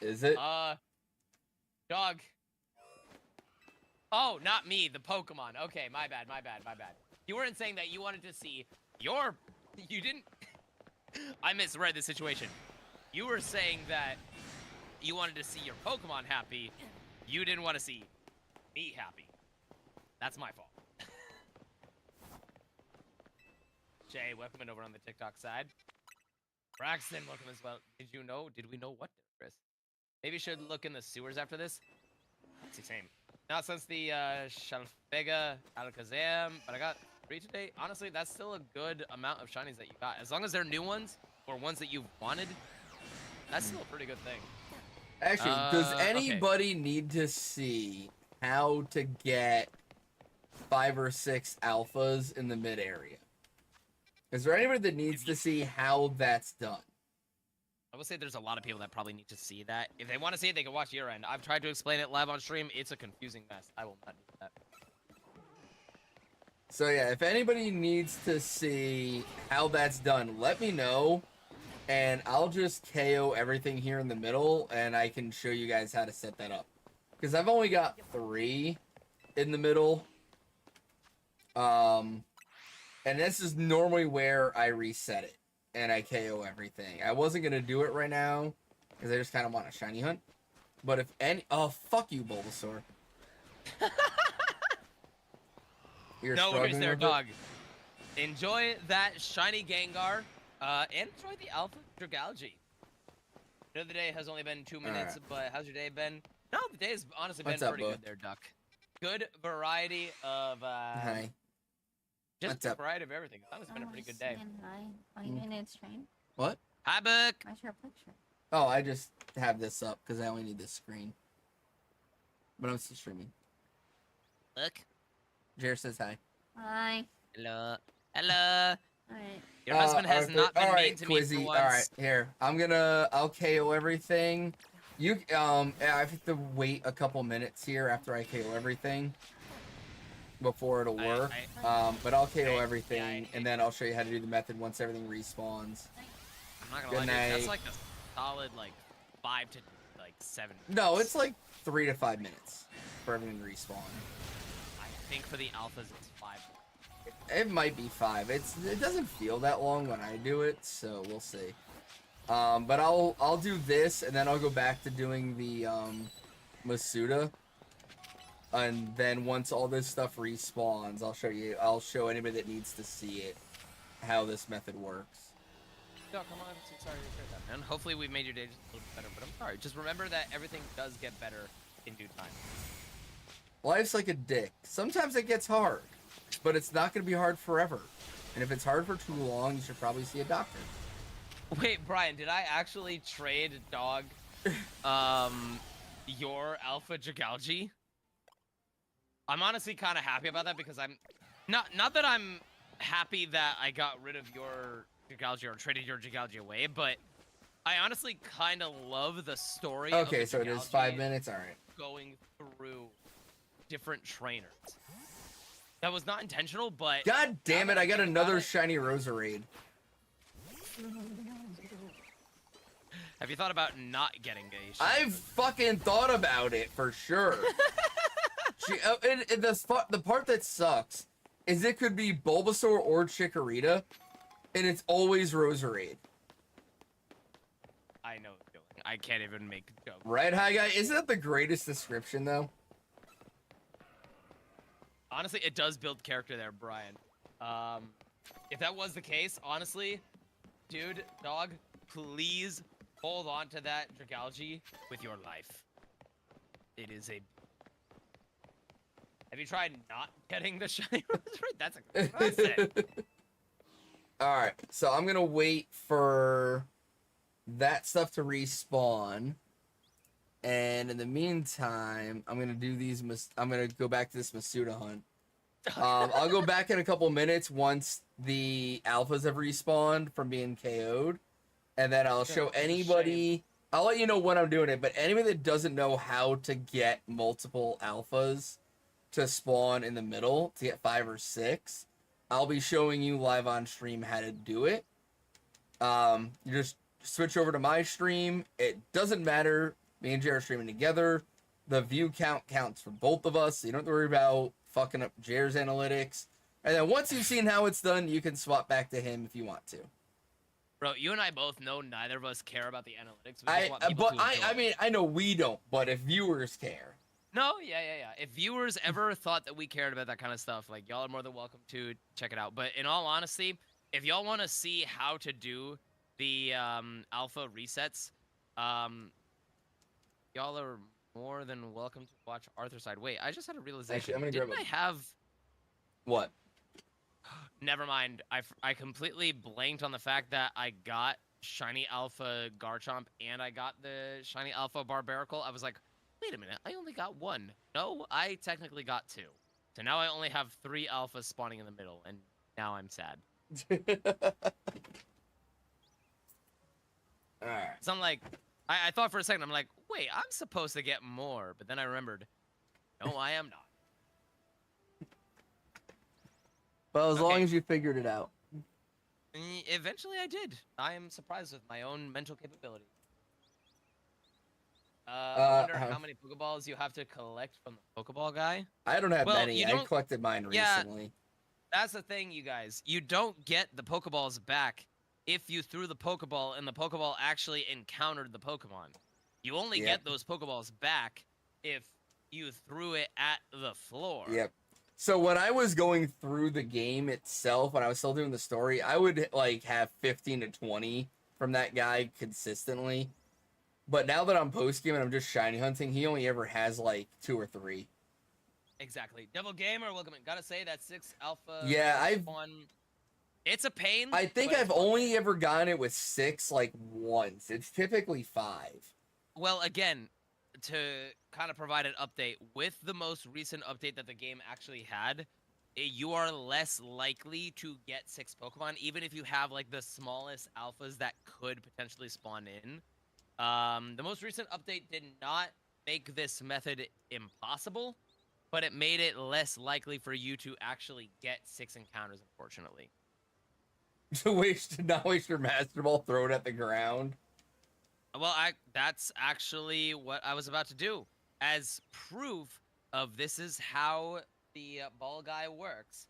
Speaker 2: Is it?
Speaker 3: Dog. Oh, not me, the Pokemon. Okay, my bad. You weren't saying that you wanted to see your... You didn't... I misread the situation. You were saying that you wanted to see your Pokemon happy. You didn't want to see me happy. That's my fault. Jay, welcome in over on the TikTok side. Braxton, welcome as well. Did we know what, Chris? Maybe should look in the sewers after this. It's the same. Not since the Shalpha, Alakazam, but I got 3 today. Honestly, that's still a good amount of shinies that you got. As long as they're new ones, or ones that you've wanted, that's still a pretty good thing.
Speaker 2: Actually, does anybody need to see how to get 5 or 6 alphas in the mid area? Is there anybody that needs to see how that's done?
Speaker 3: I would say there's a lot of people that probably need to see that. If they want to see it, they can watch your end. I've tried to explain it live on stream. It's a confusing mess. I will not do that.
Speaker 2: So yeah, if anybody needs to see how that's done, let me know, and I'll just KO everything here in the middle, and I can show you guys how to set that up. Because I've only got 3 in the middle. And this is normally where I reset it, and I KO everything. I wasn't going to do it right now, because I just kind of want a shiny hunt. But if any... Oh, fuck you, Bulbasaur. You're
Speaker 3: no worries
Speaker 2: struggling
Speaker 3: there,
Speaker 2: with it?
Speaker 3: dog. Enjoy that shiny Gengar, and enjoy the Alpha Dragology. I know the day has only been 2 minutes, but how's your day been? No, the day has honestly been pretty good there, Duck. Good variety of,
Speaker 2: Hi.
Speaker 3: just
Speaker 2: What's
Speaker 3: a
Speaker 2: up?
Speaker 3: variety of everything. It's honestly been a pretty good day.
Speaker 4: Hi. Are you in it stream?
Speaker 2: What?
Speaker 3: Hi, Book.
Speaker 4: Where's your picture?
Speaker 2: Oh, I just have this up because I only need this screen. But I'm still streaming.
Speaker 3: Look.
Speaker 2: Jared says hi.
Speaker 4: Hi.
Speaker 3: Hello. Hello.
Speaker 4: Alright.
Speaker 3: Your husband has
Speaker 2: Arthur.
Speaker 3: not been
Speaker 2: All
Speaker 3: mean
Speaker 2: right,
Speaker 3: to me for
Speaker 2: Quizzy.
Speaker 3: once.
Speaker 2: All right, here. I'll KO everything. You, I have to wait a couple minutes here after I KO everything before it'll work. But I'll KO everything, and then I'll show you how to do the method once everything respawns.
Speaker 3: I'm not gonna lie, dude, that's like solid like 5 to like 7
Speaker 2: No,
Speaker 3: minutes.
Speaker 2: it's like 3 to 5 minutes for everything to respawn.
Speaker 3: I think for the alphas it's 5.
Speaker 2: It might be 5. It doesn't feel that long when I do it, so we'll see. But I'll do this, and then I'll go back to doing the Masuda. And then once all this stuff respawns, I'll show anybody that needs to see it how this method works.
Speaker 3: No, come on, I'm so sorry to hear that, man. Hopefully we made your day just a little bit better, but I'm sorry. Just remember that everything does get better in due time.
Speaker 2: Life's like a dick. Sometimes it gets hard, but it's not going to be hard forever. And if it's hard for too long, you should probably see a doctor.
Speaker 3: Wait, Brian, did I actually trade dog your alpha Jagalji? I'm honestly kind of happy about that because I'm not that I'm happy that I got rid of your Jagalji or traded your Jagalji away, but I honestly kind of love the story.
Speaker 2: Okay,
Speaker 3: of the
Speaker 2: so it is
Speaker 3: Jagalji
Speaker 2: 5 minutes. All right.
Speaker 3: going through different trainers. That was not intentional, but
Speaker 2: God damn it! I got another shiny Roserade.
Speaker 3: Have you thought about not getting a
Speaker 2: I've fucking thought about it for sure. The part that sucks is it could be Bulbasaur or Chikorita, and it's always Roserade.
Speaker 3: I know the feeling. I can't even make a joke.
Speaker 2: Right, Hi Guy? Isn't that the greatest description, though?
Speaker 3: Honestly, it does build character there, Brian. If that was the case, honestly, dude, dog, please hold on to that Dragalge with your life. It is a... Have you tried not getting the shiny Roserade? That's it.
Speaker 2: Alright, so I'm gonna wait for that stuff to respawn. And in the meantime, I'm gonna do these. I'm gonna go back to this Masuda hunt. I'll go back in a couple minutes once the alphas have respawned from being KO'd, and then I'll show anybody. I'll let you know when I'm doing it. But anybody that doesn't know how to get multiple alphas to spawn in the middle to get 5 or 6, I'll be showing you live on stream how to do it. You just switch over to my stream. It doesn't matter. Me and Jay are streaming together. The view count counts for both of us, so you don't have to worry about fucking up Jair's analytics. And then once you've seen how it's done, you can swap back to him if you want to.
Speaker 3: Bro, you and I both know neither of us care about the analytics. We just want people
Speaker 2: But
Speaker 3: to enjoy
Speaker 2: I
Speaker 3: it.
Speaker 2: mean, I know we don't, but if viewers care.
Speaker 3: No, yeah. If viewers ever thought that we cared about that kind of stuff, like, y'all are more than welcome to check it out. But in all honesty, if y'all want to see how to do the alpha resets, y'all are more than welcome to watch Arthur's side. Wait, I just had a realization.
Speaker 2: Actually, I'm gonna
Speaker 3: Didn't
Speaker 2: grab
Speaker 3: I have...
Speaker 2: What?
Speaker 3: Never mind. I completely blanked on the fact that I got shiny alpha Garchomp and I got the shiny alpha Barbaracle. I was like, wait a minute, I only got 1. No, I technically got 2. So now I only have 3 alphas spawning in the middle, and now I'm sad.
Speaker 2: Alright.
Speaker 3: So I'm like, I thought for a second, I'm like, wait, I'm supposed to get more, but then I remembered, no, I am not.
Speaker 2: Well, as long
Speaker 3: Okay.
Speaker 2: as you figured it out.
Speaker 3: Eventually I did. I am surprised with my own mental capability. I wonder how many Pokeballs you have to collect from the Pokeball guy.
Speaker 2: I don't have
Speaker 3: Well,
Speaker 2: many.
Speaker 3: you
Speaker 2: I
Speaker 3: don't-
Speaker 2: collected mine
Speaker 3: Yeah.
Speaker 2: recently.
Speaker 3: That's the thing, you guys. You don't get the Pokeballs back if you threw the Pokeball and the Pokeball actually encountered the Pokemon. You only
Speaker 2: Yep.
Speaker 3: get those Pokeballs back if you threw it at the floor.
Speaker 2: Yep. So when I was going through the game itself, when I was still doing the story, I would like have 15 to 20 from that guy consistently. But now that I'm post game and I'm just shiny hunting, he only ever has like 2 or 3.
Speaker 3: Exactly. Devil Gamer, welcome in. Gotta say that 6 alpha.
Speaker 2: Yeah, I've-
Speaker 3: one. It's a pain.
Speaker 2: I think
Speaker 3: but
Speaker 2: I've
Speaker 3: it's fun.
Speaker 2: only ever gotten it with 6 like once. It's typically 5.
Speaker 3: Well, again, to kind of provide an update, with the most recent update that the game actually had, you are less likely to get 6 Pokemon, even if you have like the smallest alphas that could potentially spawn in. The most recent update did not make this method impossible, but it made it less likely for you to actually get 6 encounters, unfortunately.
Speaker 2: To not waste your Master Ball, throw it at the ground.
Speaker 3: Well, that's actually what I was about to do. As proof of this is how the ball guy works,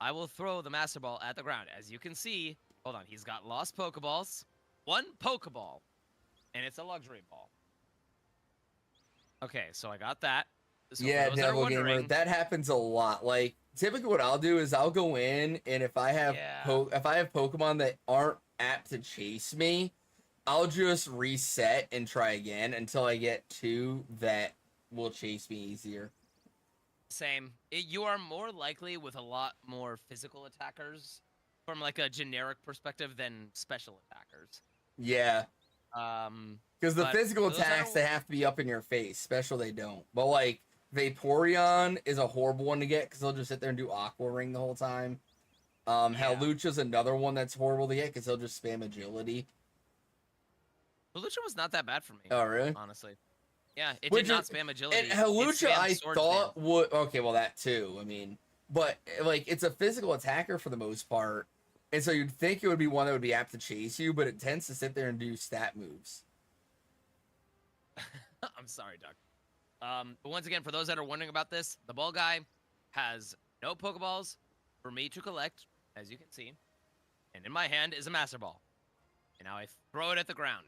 Speaker 3: I will throw the Master Ball at the ground. As you can see, hold on, he's got lost Pokeballs, 1 Pokeball, and it's a luxury ball. Okay, so I got that. So
Speaker 2: Yeah,
Speaker 3: for those that are
Speaker 2: Devil Gamer,
Speaker 3: wondering,
Speaker 2: that happens a lot. Like typically, what I'll do is I'll go in, and if I have
Speaker 3: Yeah.
Speaker 2: if I have Pokemon that aren't apt to chase me, I'll just reset and try again until I get 2 that will chase me easier.
Speaker 3: same. You are more likely with a lot more physical attackers from like a generic perspective than special attackers.
Speaker 2: Yeah, because the
Speaker 3: But
Speaker 2: physical
Speaker 3: those that
Speaker 2: attacks
Speaker 3: are,
Speaker 2: they have to be up in your face. Special they don't. But like Vaporeon is a horrible one to get because they'll just sit there and do Aqua Ring the whole time.
Speaker 3: Yeah.
Speaker 2: Halucha's another one that's horrible to get because they'll just spam agility.
Speaker 3: Halucha was not that bad for me.
Speaker 2: Oh, really?
Speaker 3: Honestly. Yeah, it
Speaker 2: Which
Speaker 3: did not
Speaker 2: is-
Speaker 3: spam agility.
Speaker 2: And
Speaker 3: It
Speaker 2: Halucha,
Speaker 3: spammed
Speaker 2: I
Speaker 3: Sword
Speaker 2: thought
Speaker 3: Slam.
Speaker 2: would. Okay, well, that too. I mean, but like, it's a physical attacker for the most part. And so you'd think it would be one that would be apt to chase you, but it tends to sit there and do stat moves.
Speaker 3: I'm sorry, Doug. But once again, for those that are wondering about this, the ball guy has no Pokeballs for me to collect, as you can see. And in my hand is a Master Ball. And now I throw it at the ground.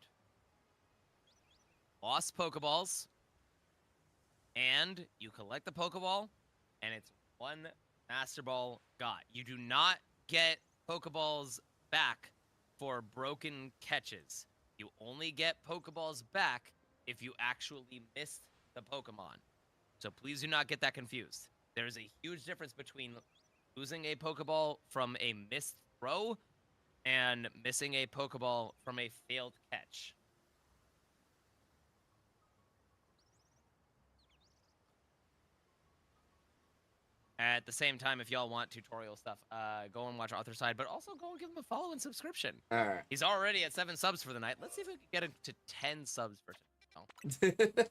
Speaker 3: Lost Pokeballs. And you collect the Pokeball, and it's 1 Master Ball got. You do not get Pokeballs back for broken catches. You only get Pokeballs back if you actually missed the Pokemon. So please do not get that confused. There is a huge difference between losing a Pokeball from a missed throw and missing a Pokeball from a failed catch. At the same time, if y'all want tutorial stuff, go and watch Arthur's Side, but also go and give him a follow and subscription.
Speaker 2: All right.
Speaker 3: He's already at 7 subs for the night. Let's see if we can get him to 10 subs for tonight.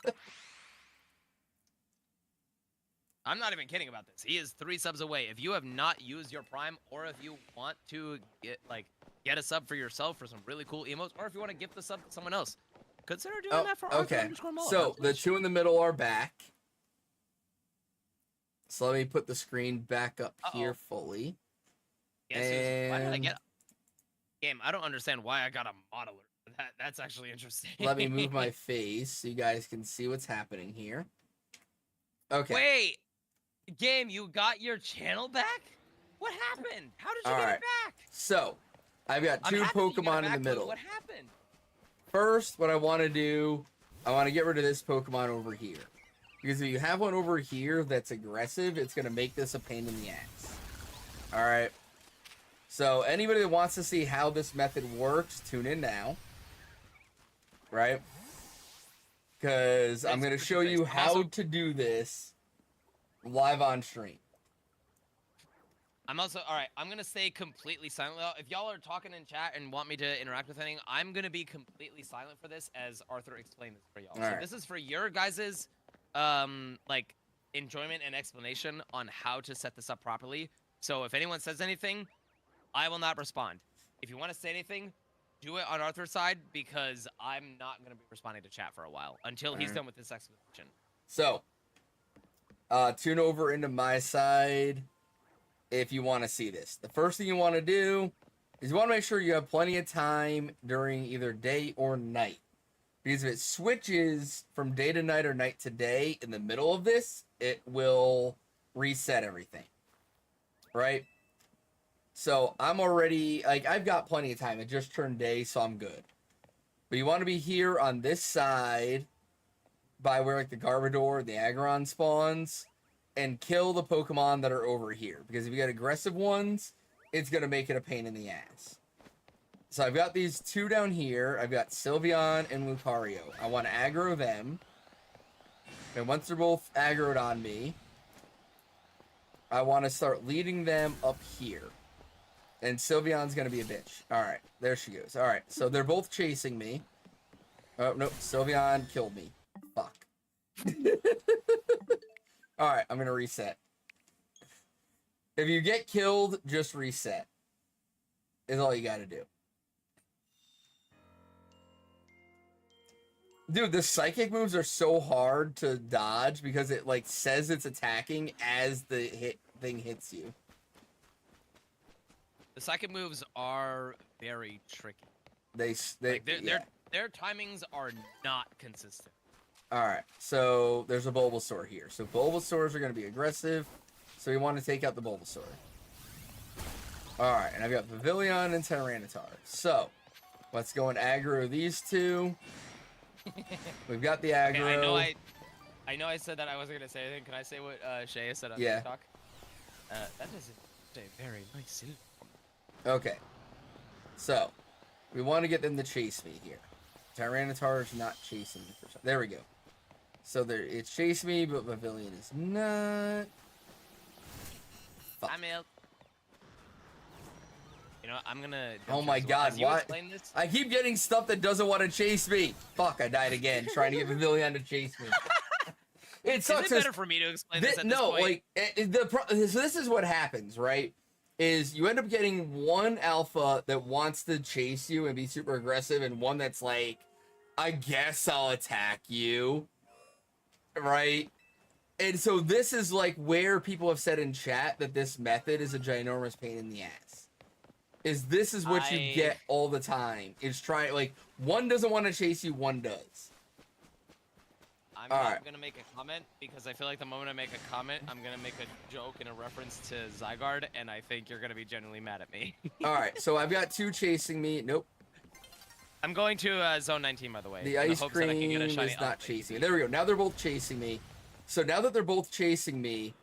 Speaker 3: I'm not even kidding about this. He is 3 subs away. If you have not used your Prime, or if you want to get a sub for yourself for some really cool emotes, or if you want to gift the sub to someone else, consider doing that for Arthur
Speaker 2: okay.
Speaker 3: _Mullet.
Speaker 2: So the 2 in the middle are back. So let me put the screen back up here fully.
Speaker 3: Yeah, Susan, why did I
Speaker 2: And-
Speaker 3: get game? I don't understand why I got a modeler. That's actually interesting.
Speaker 2: Let me move my face so you guys can see what's happening here. Okay.
Speaker 3: Wait, game, you got your channel back? What happened? How did you
Speaker 2: All
Speaker 3: get
Speaker 2: right.
Speaker 3: it back?
Speaker 2: So I've got
Speaker 3: I'm
Speaker 2: 2
Speaker 3: happy you got it
Speaker 2: Pokemon in
Speaker 3: back,
Speaker 2: the
Speaker 3: but
Speaker 2: middle.
Speaker 3: What happened?
Speaker 2: First, what I want to do, I want to get rid of this Pokemon over here. Because if you have one over here that's aggressive, it's going to make this a pain in the ass. Alright. So, anybody that wants to see how this method works, tune in now. Right? Because I'm going to show you how to do this live on stream.
Speaker 3: I'm also, alright, I'm going to stay completely silent. If y'all are talking in chat and want me to interact with anything, I'm going to be completely silent for this as Arthur explained this for y'all. So
Speaker 2: Alright.
Speaker 3: this is for your guys's enjoyment and explanation on how to set this up properly. So if anyone says anything, I will not respond. If you want to say anything, do it on Arthur's side, because I'm not going to be responding to chat for a while until he's done with this explanation.
Speaker 2: So, tune over into my side if you want to see this. The first thing you want to do is you want to make sure you have plenty of time during either day or night. Because if it switches from day to night or night to day in the middle of this, it will reset everything. Right? So I'm already, I've got plenty of time. It just turned day, so I'm good. But you want to be here on this side by where, the Garbodor, the Aggron spawns, and kill the Pokemon that are over here. Because if you got aggressive ones, it's going to make it a pain in the ass. So I've got these 2 down here. I've got Sylveon and Lucario. I want to aggro them. And once they're both aggroed on me, I want to start leading them up here. And Sylveon's going to be a bitch. Alright, there she goes. Alright, so they're both chasing me. Oh, nope, Sylveon killed me. Fuck. Alright, I'm going to reset. If you get killed, just reset. Is all you got to do. Dude, the psychic moves are so hard to dodge because it like says it's attacking as the thing hits you.
Speaker 3: The psychic moves are very tricky.
Speaker 2: They
Speaker 3: Like
Speaker 2: yeah.
Speaker 3: their timings are not consistent.
Speaker 2: All right, so there's a Bulbasaur here. So Bulbasaurs are going to be aggressive, so we want to take out the Bulbasaur. All right, and I've got Pavilion and Tyranitar. So let's go and aggro these two. We've got the aggro.
Speaker 3: Okay, I know I said that I wasn't gonna say anything. Can I say what Shay said on TikTok? That is a very nice.
Speaker 2: Okay, so we want to get them to chase me here. Tyranitar is not chasing me for some. There we go. So it's chase me, but Pavilion is not. Fuck.
Speaker 3: I'm out. You know, I'm gonna.
Speaker 2: Oh my god, what? I keep getting stuff that doesn't want to chase me. Fuck, I died again trying to get Pavilion to chase me. It sucks.
Speaker 3: Is it better for me to explain this at this
Speaker 2: no,
Speaker 3: point?
Speaker 2: so this is what happens, right? Is you end up getting one alpha that wants to chase you and be super aggressive, and one that's like, I guess I'll attack you, right? And so this is like where people have said in chat that this method is a ginormous pain in the ass. This is what you get all the time. It's like one doesn't want to chase you, one does.
Speaker 3: I'm not gonna make a comment because I feel like the moment I make a comment, I'm gonna make a joke in a reference to Zygarde, and I think you're gonna be genuinely mad at me.
Speaker 2: All right, so I've got two chasing me. Nope.
Speaker 3: I'm going to zone 19, by the way.
Speaker 2: The ice cream is not chasing me. There we go. Now they're both chasing me. So now that they're both chasing me,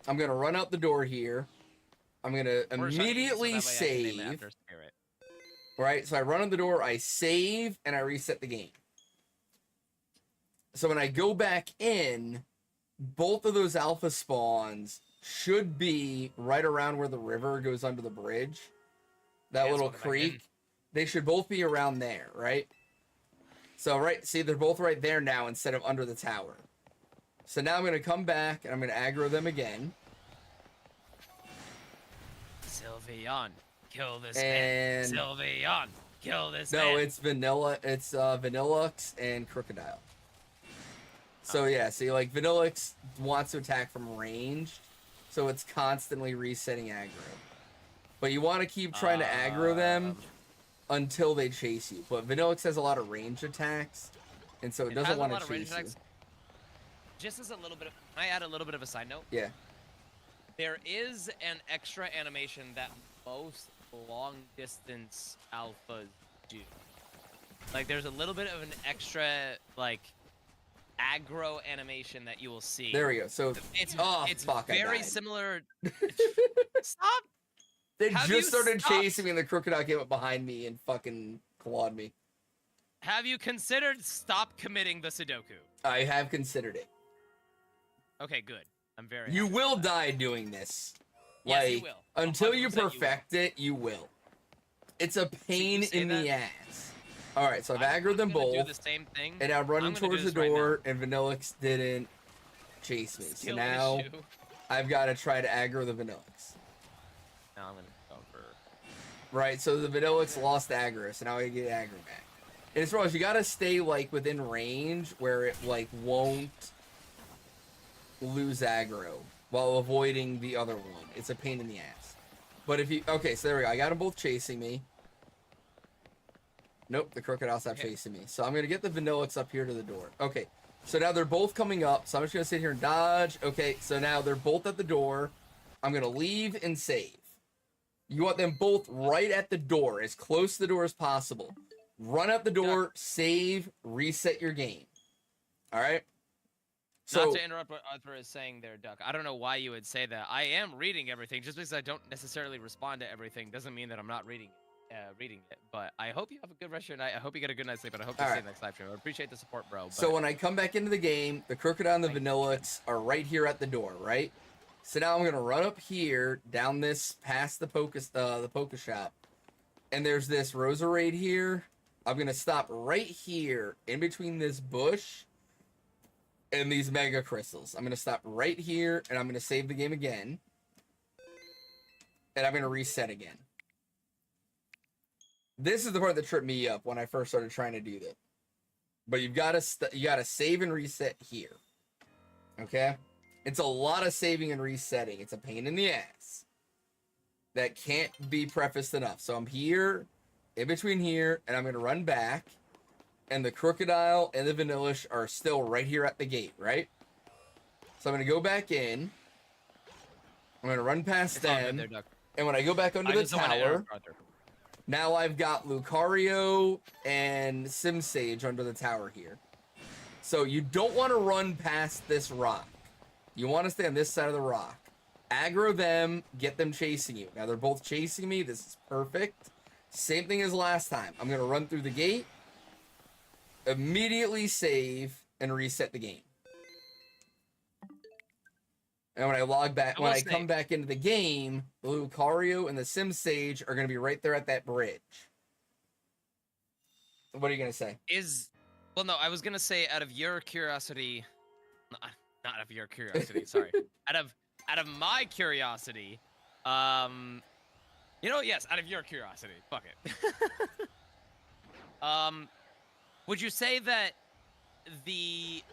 Speaker 2: I'm gonna run out the door here. I'm gonna immediately save. Right, so I run out the door, I save, and I reset the game. So when I go back in, both of those alpha spawns should be right around where the river goes under the bridge. That little creek. They should both be around there, right? So, see, they're both right there now instead of under the tower. So now I'm going to come back and I'm going to aggro them again.
Speaker 3: Sylveon, kill this man. Sylveon, kill this man.
Speaker 2: No, it's Vanilla. It's Vanillux and Crocodile. So yeah, see, like Vanillux wants to attack from range, so it's constantly resetting aggro. But you want to keep trying to aggro them until they chase you. But Vanillux has a lot of range attacks, and so it doesn't want to chase you.
Speaker 3: Just as a little bit of, can I add a little bit of a side note?
Speaker 2: Yeah.
Speaker 3: There is an extra animation that most long distance alphas do. Like there's a little bit of an extra like aggro animation that you will see.
Speaker 2: There we go. So
Speaker 3: it's
Speaker 2: fuck,
Speaker 3: very similar. Stop.
Speaker 2: They just started chasing me and the crocodile came up behind me and fucking clawed me.
Speaker 3: Have you considered stop committing the Sudoku?
Speaker 2: I have considered it.
Speaker 3: Okay, good. I'm very
Speaker 2: You will die doing this.
Speaker 3: Yes,
Speaker 2: like,
Speaker 3: you will.
Speaker 2: until you perfect it, you will. It's a pain in the ass. Alright, so I've aggroed them both.
Speaker 3: Do the same thing.
Speaker 2: And I'm running towards the door, and Vanillux didn't chase me. So now I've got to try to aggro the Vanillux.
Speaker 3: Now I'm going to go for...
Speaker 2: Right, so the Vanillux lost aggro, so now I get aggro back. And as far as you got to stay, like, within range where it, like, won't lose aggro while avoiding the other one. It's a pain in the ass. But if you... Okay, so there we go. I got them both chasing me. Nope, the crocodile stopped chasing me. So I'm going to get the Vanillux up here to the door. Okay, so now they're both coming up. So I'm just going to sit here and dodge. Okay, so now they're both at the door. I'm going to leave and save. You want them both right at the door, as close to the door as possible. Run out the door, save, reset your game. All right? So,
Speaker 3: not to interrupt what Arthur is saying there, Duck. I don't know why you would say that. I am reading everything. Just because I don't necessarily respond to everything doesn't mean that I'm not reading it. But I hope you have a good rest of your night. I hope you get a good night's sleep, and I hope to see you next live stream. I appreciate the support, bro. But...
Speaker 2: So when I come back into the game, the Crocodile and the Vanillux are right here at the door, right? So now I'm going to run up here, down this, past the Poke Shop. And there's this Roserade here. I'm going to stop right here, in between this bush and these Mega Crystals. I'm going to stop right here, and I'm going to save the game again. And I'm going to reset again. This is the part that tripped me up when I first started trying to do that. but you gotta save and reset here. Okay, it's a lot of saving and resetting. It's a pain in the ass. That can't be prefaced enough. So I'm here, in between here, and I'm gonna run back, and the crocodile and the vanillish are still right here at the gate, right? So I'm gonna go back in. I'm gonna run past them, and when I go back under the tower, now I've got Lucario and Sim Sage under the tower here. So you don't want to run past this rock. You want to stay on this side of the rock. Aggro them, get them chasing you. Now they're both chasing me. This is perfect. Same thing as last time. I'm going to run through the gate, immediately save, and reset the game. And when I log back, when I come back into the game, the Lucario and the Sim Sage are going to be right there at that bridge. What are you going to say?
Speaker 3: Well, no, I was going to say, out of your curiosity, not out of your curiosity, sorry. Out of my curiosity, yes, out of your curiosity, fuck it. Would you say that the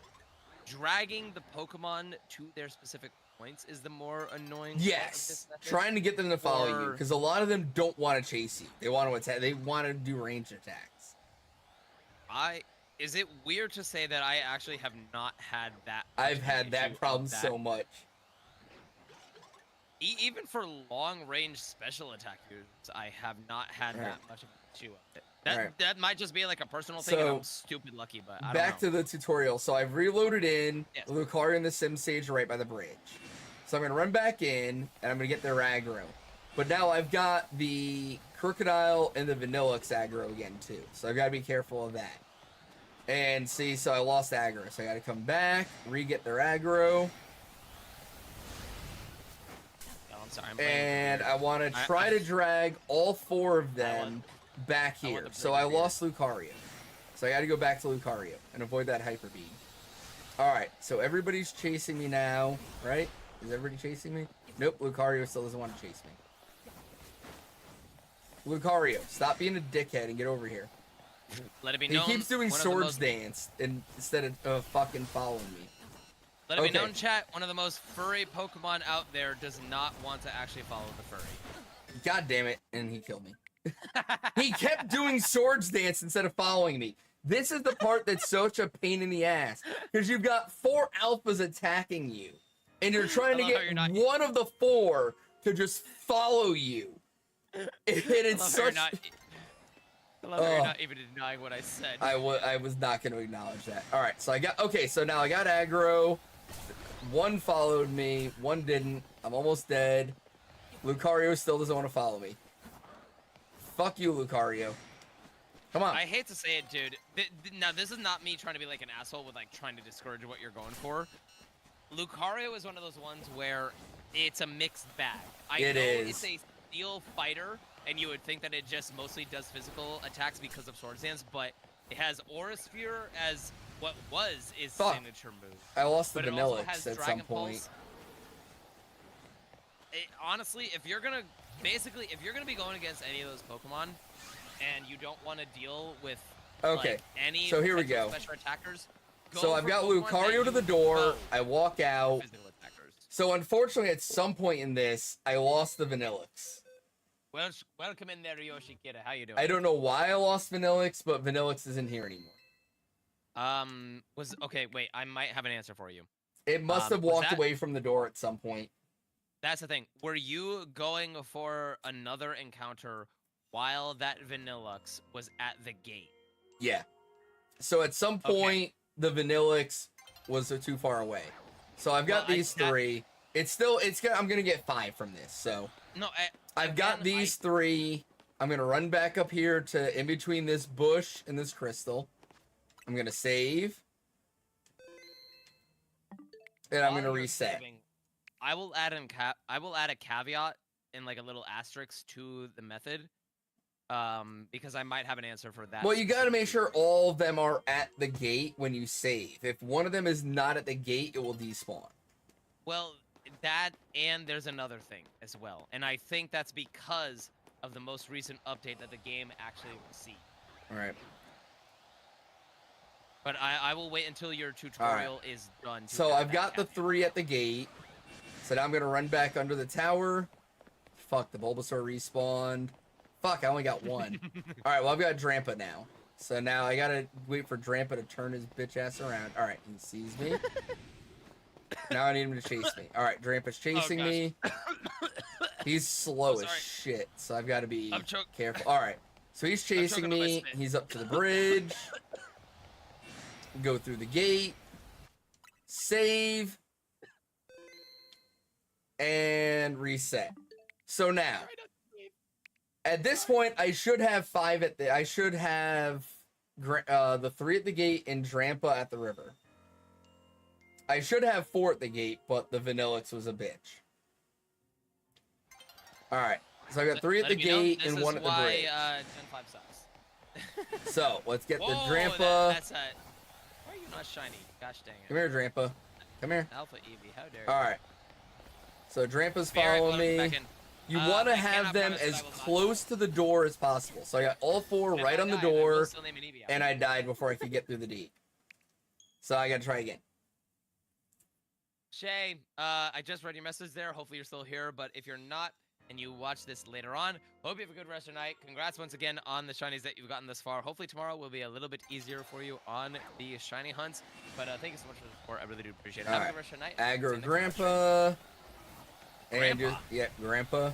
Speaker 3: dragging the Pokemon to their specific points is the more annoying?
Speaker 2: Yes, trying to get them to follow you, because a lot of them don't want to chase you. They want to attack. They want to do ranged attacks.
Speaker 3: Is it weird to say that I actually have not had that?
Speaker 2: I've had that problem so much.
Speaker 3: Even for long-range special attack dudes, I have not had that much of an issue with it. That might just be like a personal thing, and I'm stupid lucky, but I don't know.
Speaker 2: Back to the tutorial. So I've reloaded in. Yes. Lucario and the Sim Sage right by the bridge. So I'm going to run back in, and I'm going to get their aggro. But now I've got the Crocodile and the Vanillix aggro again, too. So I've got to be careful of that. And see, so I lost aggro. So I got to come back, re-get their aggro. And I want to try to drag all 4 of them back here. So I lost Lucario. So I got to go back to Lucario and avoid that Hyper Beam. Alright, so everybody's chasing me now, right? Is everybody chasing me? Nope, Lucario still doesn't want to chase me. Lucario, stop being a dickhead and get over here.
Speaker 3: Let it be known.
Speaker 2: He keeps doing Swords Dance instead of fucking following me.
Speaker 3: Let it be known, chat, one of the most furry Pokemon out there does not want to actually follow the furry.
Speaker 2: God damn it, and he killed me. He kept doing Swords Dance instead of following me. This is the part that's such a pain in the ass, because you've got 4 alphas attacking you, and you're trying to get one of the 4 to just follow you. And it's such...
Speaker 3: I love that you're not even denying what I said.
Speaker 2: I was not going to acknowledge that. All right, so so now I got aggro. 1 followed me, 1 didn't. I'm almost dead. Lucario still doesn't want to follow me. Fuck you, Lucario. Come on.
Speaker 3: I hate to say it, dude. Now, this is not me trying to be like an asshole with like trying to discourage what you're going for. Lucario is one of those ones where it's a mixed bag. I know it's a steel fighter, and you would think that it just mostly does physical attacks because of Swords Dance, but it has Aura Sphere as what was its signature move.
Speaker 2: I lost the Vanillix at some point.
Speaker 3: Honestly, if you're gonna be going against any of those Pokemon, and you don't want to deal with like, any
Speaker 2: so here we go.
Speaker 3: Special attackers,
Speaker 2: so I've got Lucario to the door. I walk out. So unfortunately, at some point in this, I lost the Vanillix.
Speaker 3: Welcome in there, Yoshikira. How you doing?
Speaker 2: I don't know why I lost Vanillix, but Vanillix isn't here anymore.
Speaker 3: Okay, wait, I might have an answer for you.
Speaker 2: It must have walked away from the door at some point.
Speaker 3: That's the thing. Were you going for another encounter while that Vanillix was at the gate?
Speaker 2: Yeah. So at some point, the Vanillix was too far away. So I've got these 3. I'm gonna get 5 from this. So
Speaker 3: no,
Speaker 2: I've got these 3. I'm gonna run back up here to in between this bush and this crystal. I'm gonna save, and I'm gonna reset.
Speaker 3: I will add a caveat and like a little asterisk to the method, because I might have an answer for that.
Speaker 2: Well, you gotta make sure all of them are at the gate when you save. If one of them is not at the gate, it will despawn.
Speaker 3: Well, that, and there's another thing as well, and I think that's because of the most recent update that the game actually received.
Speaker 2: All right.
Speaker 3: But I will wait until your tutorial is done. To
Speaker 2: So
Speaker 3: add
Speaker 2: I've
Speaker 3: that
Speaker 2: got the
Speaker 3: caveat.
Speaker 2: 3 at the gate. So now I'm gonna run back under the tower. Fuck, the Bulbasaur respawned. Fuck, I only got 1. Alright, well I've got Drampa now. So now I gotta wait for Drampa to turn his bitch ass around. Alright, he sees me. Now I need him to chase me. Alright, Drampa's chasing me. He's slow as
Speaker 3: sorry.
Speaker 2: shit, so I've got to be
Speaker 3: I'm
Speaker 2: careful. Alright, so he's chasing
Speaker 3: choking on my
Speaker 2: me.
Speaker 3: spit.
Speaker 2: He's up to the bridge. Go through the gate. Save. And reset. So now, at this point, I should have 5 at the... I should have the 3 at the gate and Drampa at the river. I should have 4 at the gate, but the Vanillix was a bitch. Alright, so I got 3 at the gate and 1 at the bridge.
Speaker 3: Gen 5 sucks.
Speaker 2: So, let's get the
Speaker 3: Whoa,
Speaker 2: Drampa.
Speaker 3: that's a... Why are you not shiny? Gosh dang it.
Speaker 2: Come here, Drampa. Come here.
Speaker 3: Alpha Eevee, how dare you.
Speaker 2: Alright. So, Drampa's
Speaker 3: Spirit,
Speaker 2: following
Speaker 3: load
Speaker 2: me.
Speaker 3: back in.
Speaker 2: You want to
Speaker 3: I
Speaker 2: have
Speaker 3: cannot
Speaker 2: them
Speaker 3: promise that
Speaker 2: as
Speaker 3: I will not.
Speaker 2: close to the door as possible. So, I got all 4
Speaker 3: If
Speaker 2: right
Speaker 3: I
Speaker 2: on the
Speaker 3: die, I will
Speaker 2: door,
Speaker 3: still name an Eevee
Speaker 2: and I died before I could get through the D. So, I got to try again.
Speaker 3: Shay, I just read your message there. Hopefully you're still here, but if you're not and you watch this later on, hope you have a good rest of your night. Congrats once again on the shinies that you've gotten this far. Hopefully tomorrow will be a little bit easier for you on the shiny hunts. But thank you so much for the support. I really do appreciate it. Have a good rest of your night.
Speaker 2: Aggro
Speaker 3: See you next time.
Speaker 2: Grandpa. And
Speaker 3: Grandpa.
Speaker 2: just, yeah, Grandpa.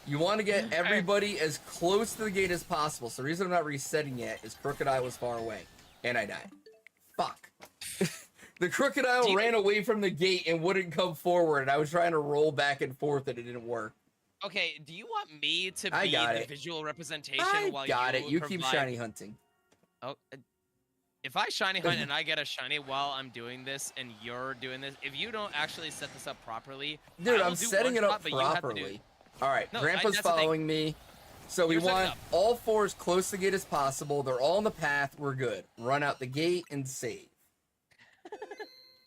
Speaker 2: You want to get everybody as close to the gate as possible. So the reason I'm not resetting yet is Crocodile was far away. And I died. Fuck. The Crocodile ran away from the gate and wouldn't come forward. And I was trying to roll back and forth and it didn't work.
Speaker 3: Okay, do you want me to
Speaker 2: I
Speaker 3: be
Speaker 2: got
Speaker 3: the
Speaker 2: it.
Speaker 3: visual representation
Speaker 2: I
Speaker 3: while
Speaker 2: got it. You
Speaker 3: provide...
Speaker 2: keep shiny hunting.
Speaker 3: Oh, if I shiny hunt and I get a shiny while I'm doing this and you're doing this, if you don't actually set this up properly,
Speaker 2: Dude,
Speaker 3: I will
Speaker 2: I'm
Speaker 3: do
Speaker 2: setting
Speaker 3: one
Speaker 2: it
Speaker 3: shot,
Speaker 2: up
Speaker 3: but you have to do-
Speaker 2: properly. All right,
Speaker 3: No,
Speaker 2: Grandpa's
Speaker 3: that's the thing.
Speaker 2: following me. So we
Speaker 3: You're setting
Speaker 2: want
Speaker 3: it up.
Speaker 2: all 4 as close to the gate as possible. They're all on the path. We're good. Run out the gate and save.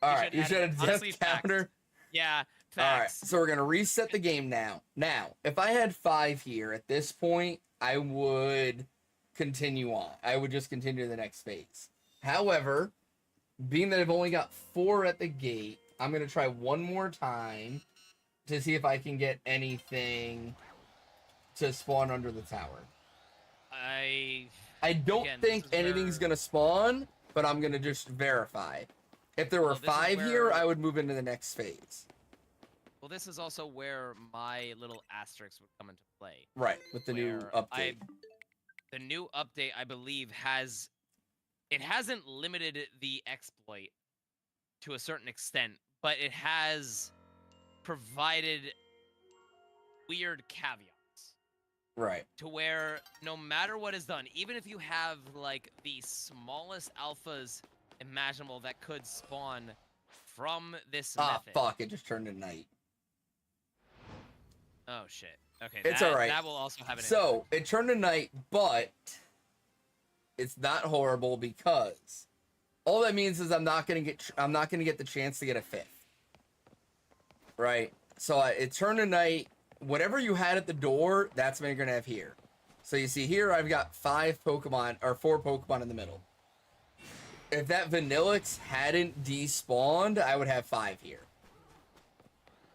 Speaker 2: All right, you should have
Speaker 3: honestly,
Speaker 2: death counter.
Speaker 3: Yeah,
Speaker 2: All right,
Speaker 3: facts.
Speaker 2: so we're gonna reset the game now. Now, if I had 5 here at this point, I would continue on. I would just continue to the next phase. However, being that I've only got 4 at the gate, I'm gonna try one more time to see if I can get anything to spawn under the tower. I don't
Speaker 3: Again,
Speaker 2: think
Speaker 3: this is
Speaker 2: anything's
Speaker 3: where-
Speaker 2: gonna spawn, but I'm gonna just verify. If there were
Speaker 3: Well, this is
Speaker 2: 5 here,
Speaker 3: where-
Speaker 2: I would move into the next phase.
Speaker 3: Well, this is also where my little asterisk would come into play.
Speaker 2: Right, with the new
Speaker 3: where
Speaker 2: update.
Speaker 3: The new update, I believe, hasn't limited the exploit to a certain extent, but it has provided weird caveats
Speaker 2: Right.
Speaker 3: to where no matter what is done, even if you have like the smallest alphas imaginable that could spawn from this
Speaker 2: Ah,
Speaker 3: method.
Speaker 2: fuck, it just turned to night.
Speaker 3: Oh shit. Okay,
Speaker 2: It's
Speaker 3: that,
Speaker 2: alright.
Speaker 3: That will also have an
Speaker 2: So, it turned to night, but it's not horrible because all that means is I'm not gonna get the chance to get a 5th. Right? So it turned to night. Whatever you had at the door, that's what you're gonna have here. So you see here, I've got 5 Pokemon or 4 Pokemon in the middle. If that Vanillix hadn't despawned, I would have 5 here.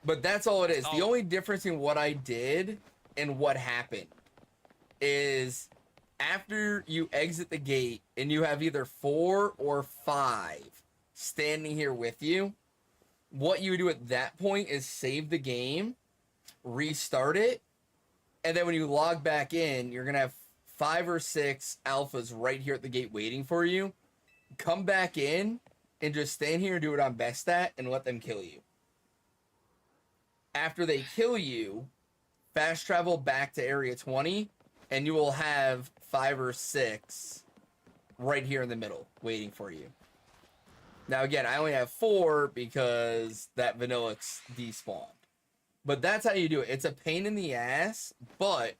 Speaker 2: But that's all it is. The only difference in what I did and what happened is after you exit the gate and you have either 4 or 5 standing here with you, what you do at that point is save the game, restart it, and then when you log back in, you're going to have 5 or 6 alphas right here at the gate waiting for you. Come back in and just stand here and do what I'm best at and let them kill you. After they kill you, fast travel back to Area 20, and you will have 5 or 6 right here in the middle waiting for you. Now, again, I only have 4 because that Vanillix despawned. But that's how you do it. It's a pain in the ass, but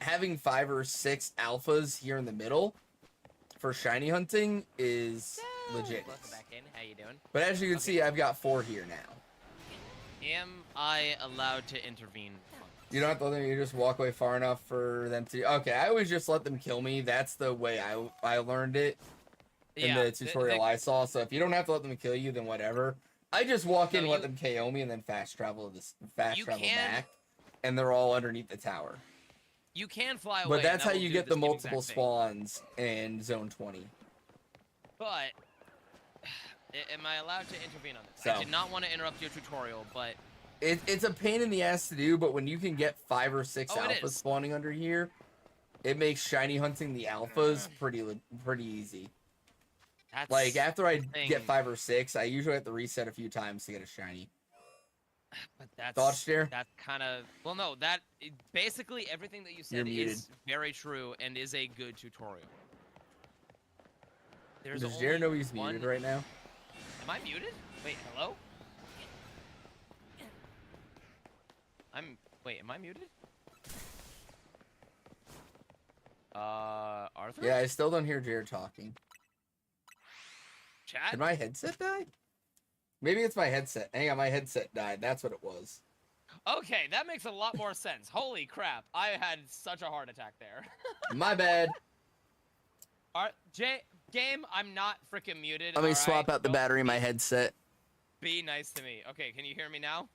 Speaker 2: having 5 or 6 alphas here in the middle for shiny hunting is legit.
Speaker 3: Welcome back in. How you doing?
Speaker 2: But as you can see, I've got 4 here now.
Speaker 3: Am I allowed to intervene?
Speaker 2: You don't have to let them, you just walk away far enough for them to... Okay, I always just let them kill me. That's the way I learned it. in the tutorial I saw. So if you don't have to let them kill you, then whatever. I just walk in, let them KO me, and then fast travel back, and they're all underneath the tower.
Speaker 3: You can fly away.
Speaker 2: But that's how you get the multiple spawns in Zone 20.
Speaker 3: But am I allowed to intervene on this?
Speaker 2: So,
Speaker 3: I did not want to interrupt your tutorial, but
Speaker 2: it's a pain in the ass to do. But when you can get 5 or 6 alphas spawning under here, it makes shiny hunting the alphas pretty easy.
Speaker 3: That's
Speaker 2: like after I get 5 or 6, I usually have to reset a few times to get a shiny.
Speaker 3: But that's
Speaker 2: thoughts, Jer?
Speaker 3: That kind of no. Basically everything that you said is very true and is a good tutorial.
Speaker 2: Does Jer know he's muted right now?
Speaker 3: Am I muted? Wait, hello? Wait, am I muted? Arthur?
Speaker 2: Yeah, I still don't hear Jer talking.
Speaker 3: Chat?
Speaker 2: Did my headset die? Maybe it's my headset. Hang on, my headset died. That's what it was.
Speaker 3: Okay, that makes a lot more sense. Holy crap. I had such a heart attack there.
Speaker 2: My bad.
Speaker 3: Game, I'm not freaking muted.
Speaker 2: Let me swap out the battery in my headset.
Speaker 3: Be nice to me. Okay, can you hear me now?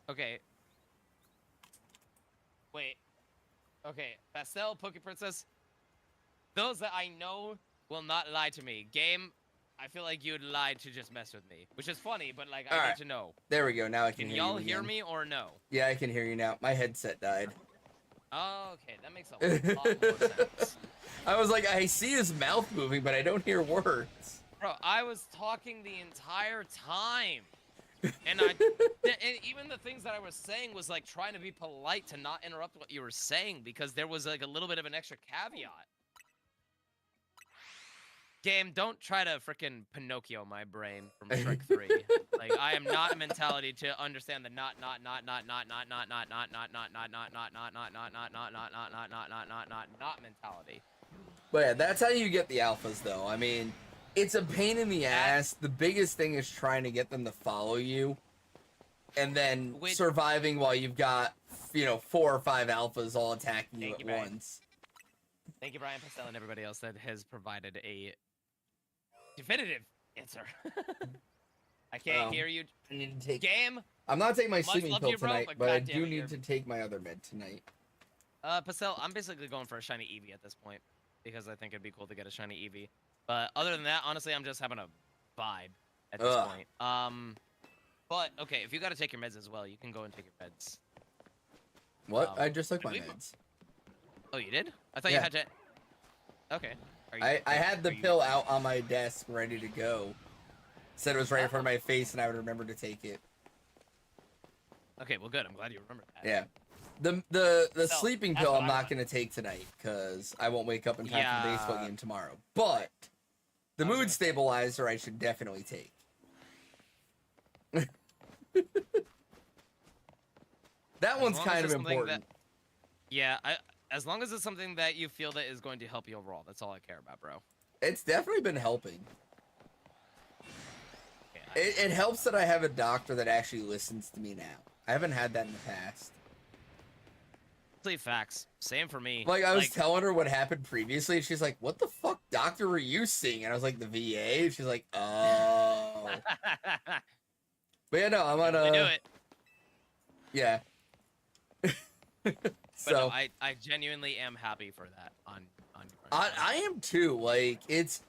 Speaker 3: Okay. Wait. Okay, Pastel, Poke Princess. Those that I know will not lie to me. Game, I feel like you'd lie to just mess with me. Which is funny, but like, I need to know.
Speaker 2: There we go, now I can hear you.
Speaker 3: Can y'all hear me or no?
Speaker 2: Yeah, I can hear you now. My headset died.
Speaker 3: Oh, okay, that makes a lot more sense.
Speaker 2: I was like, I see his mouth moving, but I don't hear words.
Speaker 3: Bro, I was talking the entire time. And and even the things that I was saying was like trying to be polite to not interrupt what you were saying because there was like a little bit of an extra caveat. Game, don't try to frickin' Pinocchio my brain from Shrek 3. Like, I am not a mentality to understand the not mentality.
Speaker 2: But yeah, that's how you get the alphas, though. I mean, it's a pain in the ass. The biggest thing is trying to get them to follow you, and then surviving while you've got, 4 or 5 alphas all attacking you at once.
Speaker 3: Thank you, Brian Pastel, and everybody else that has provided a definitive answer. I can't hear you.
Speaker 2: I need to take
Speaker 3: Game.
Speaker 2: I'm not taking my sleeping pill tonight, but I do
Speaker 3: need
Speaker 2: need to take my other med tonight.
Speaker 3: Pastel, I'm basically going for a shiny Eevee at this point because I think it'd be cool to get a shiny Eevee. But other than that, honestly, I'm just having a vibe at this point. But okay, if you got to take your meds as well, you can go and take your meds.
Speaker 2: What? I just took my meds.
Speaker 3: Oh, you did? I thought you had to. Okay.
Speaker 2: I had the pill out on my desk ready to go. Said it was right in front of my face and I would remember to take it.
Speaker 3: Okay, well good. I'm glad you remembered that.
Speaker 2: Yeah. The sleeping pill I'm not going to take tonight because I won't wake up in time for the baseball game tomorrow. But the mood stabilizer I should definitely take. That one's kind of important.
Speaker 3: As long as it's something that you feel that is going to help you overall. That's all I care about, bro.
Speaker 2: It's definitely been helping. It helps that I have a doctor that actually listens to me now. I haven't had that in the past.
Speaker 3: Facts. Same for me.
Speaker 2: Like, I was telling her what happened previously, and she's like, what the fuck doctor were you seeing? And I was like, the VA? And she's like, oh. But yeah, no, I'm on a...
Speaker 3: do it.
Speaker 2: Yeah.
Speaker 3: So no, I genuinely am happy for that on
Speaker 2: I am too. Like, it's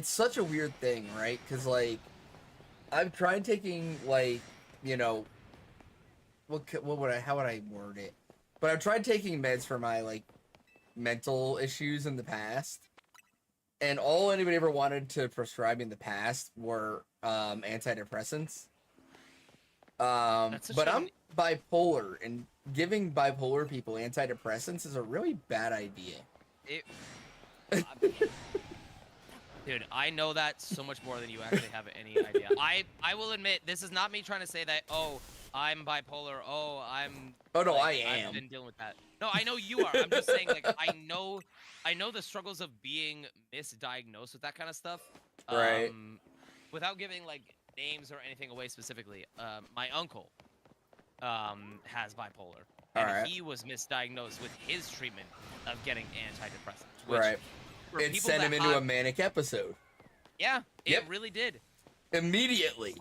Speaker 2: such a weird thing, right? Because, like, I've tried taking, like, how would I word it? But I've tried taking meds for my, like, mental issues in the past. And all anybody ever wanted to prescribe me in the past were antidepressants. But I'm bipolar, and giving bipolar people antidepressants is a really bad idea.
Speaker 3: Dude, I know that so much more than you actually have any idea. I will admit, this is not me trying to say that, oh, I'm bipolar,
Speaker 2: Oh, no, I am.
Speaker 3: I've been dealing with that. No, I know you are. I'm just saying, like, I know the struggles of being misdiagnosed with that kind of stuff.
Speaker 2: Right.
Speaker 3: Without giving, like, names or anything away specifically, my uncle has bipolar. and
Speaker 2: Alright.
Speaker 3: he was misdiagnosed with his treatment of getting antidepressants. Which,
Speaker 2: Right.
Speaker 3: for
Speaker 2: It
Speaker 3: people
Speaker 2: sent
Speaker 3: that
Speaker 2: him into a
Speaker 3: have-
Speaker 2: manic episode.
Speaker 3: Yeah,
Speaker 2: Yep.
Speaker 3: it really did.
Speaker 2: Immediately.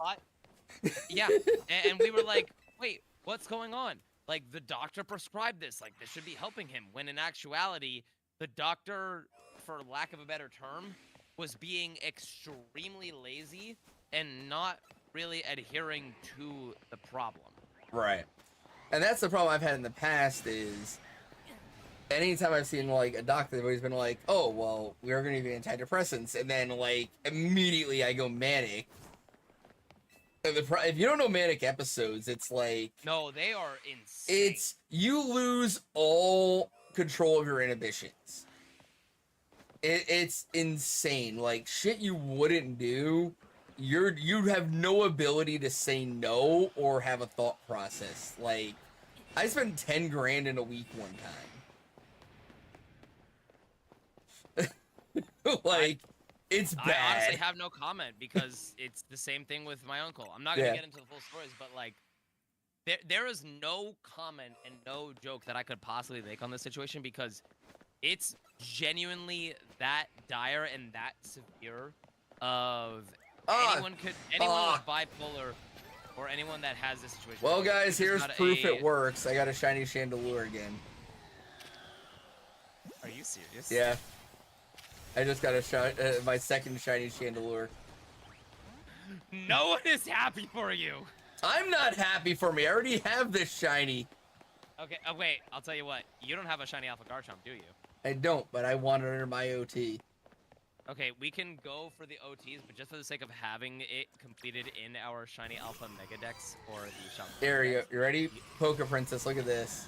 Speaker 3: Yeah, and we were like, wait, what's going on? Like, the doctor prescribed this. Like, this should be helping him. When in actuality, the doctor, for lack of a better term, was being extremely lazy and not really adhering to the problem.
Speaker 2: Right. And that's the problem I've had in the past is anytime I've seen like a doctor, they've always been like, oh, well, we are going to give you antidepressants. And then like immediately I go manic. And if you don't know manic episodes, it's like,
Speaker 3: No, they are insane.
Speaker 2: you lose all control of your inhibitions. It's insane. Like shit you wouldn't do. You have no ability to say no or have a thought process. Like I spent 10 grand in a week one time. Like it's bad.
Speaker 3: I honestly have no comment because it's the same thing with my uncle. I'm not gonna
Speaker 2: Yeah.
Speaker 3: get into the full stories, but like, there is no comment and no joke that I could possibly make on this situation because it's genuinely that dire and that severe. Of anyone with bipolar or anyone that has this situation.
Speaker 2: Well, guys,
Speaker 3: It's
Speaker 2: here's
Speaker 3: not
Speaker 2: proof it works. I got a shiny chandelier again.
Speaker 3: Are you serious?
Speaker 2: Yeah. I just got my second shiny chandelier.
Speaker 3: No one is happy for you.
Speaker 2: I'm not happy for me. I already have this shiny.
Speaker 3: Okay, wait. I'll tell you what. You don't have a shiny Alpha Garchomp, do you?
Speaker 2: I don't, but I want it under my OT.
Speaker 3: Okay, we can go for the OTs, but just for the sake of having it completed in our shiny Alpha Mega Dex or the Shalpha.
Speaker 2: There you go. You ready? Poker Princess, look at this.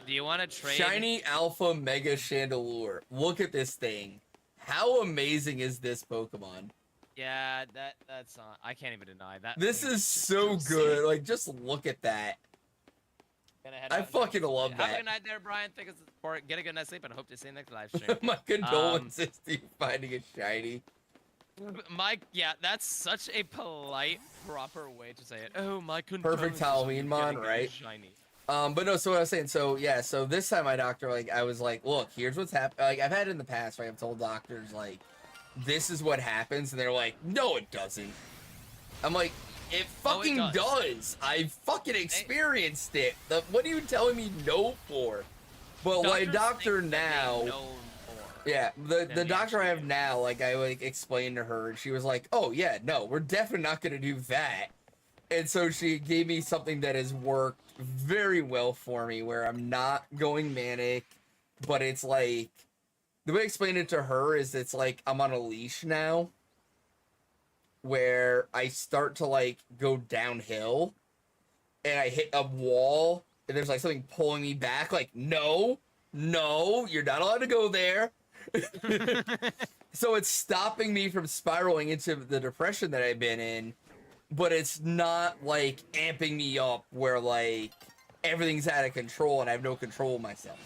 Speaker 3: Do you want to trade?
Speaker 2: Shiny Alpha Mega Chandelure. Look at this thing. How amazing is this Pokemon?
Speaker 3: Yeah, that's not. I can't even deny that.
Speaker 2: This
Speaker 3: thing
Speaker 2: is
Speaker 3: just
Speaker 2: so
Speaker 3: sick.
Speaker 2: good. Like, just look at that.
Speaker 3: Gonna head
Speaker 2: I
Speaker 3: out
Speaker 2: fucking
Speaker 3: now.
Speaker 2: love
Speaker 3: Have
Speaker 2: that.
Speaker 3: a good night there, Brian. Thank you for get a good night's sleep, and I hope to see you next live stream.
Speaker 2: My condolences to you finding a shiny.
Speaker 3: Mike, yeah, that's such a polite, proper way to say it. Oh, my condolences.
Speaker 2: Perfect Halloween mon,
Speaker 3: getting a
Speaker 2: right?
Speaker 3: Shiny.
Speaker 2: But no, so what I was saying, so yeah, so this time my doctor, like, I was like, look, here's what's happening. Like, I've had it in the past, right? I've told doctors, like, this is what happens, and they're like, no, it doesn't. I'm like, it fucking does. I fucking experienced it. What are you telling me no for? But my doctor now, yeah, the doctor I have now, like, I like explained to her, and she was like, oh yeah, no, we're definitely not gonna do that. And so she gave me something that has worked very well for me, where I'm not going manic, but it's like, the way I explained it to her is it's like I'm on a leash now, where I start to like go downhill, and I hit a wall, and there's like something pulling me back, like, no, you're not allowed to go there. So it's stopping me from spiraling into the depression that I've been in, but it's not like amping me up where like everything's out of control and I have no control of myself.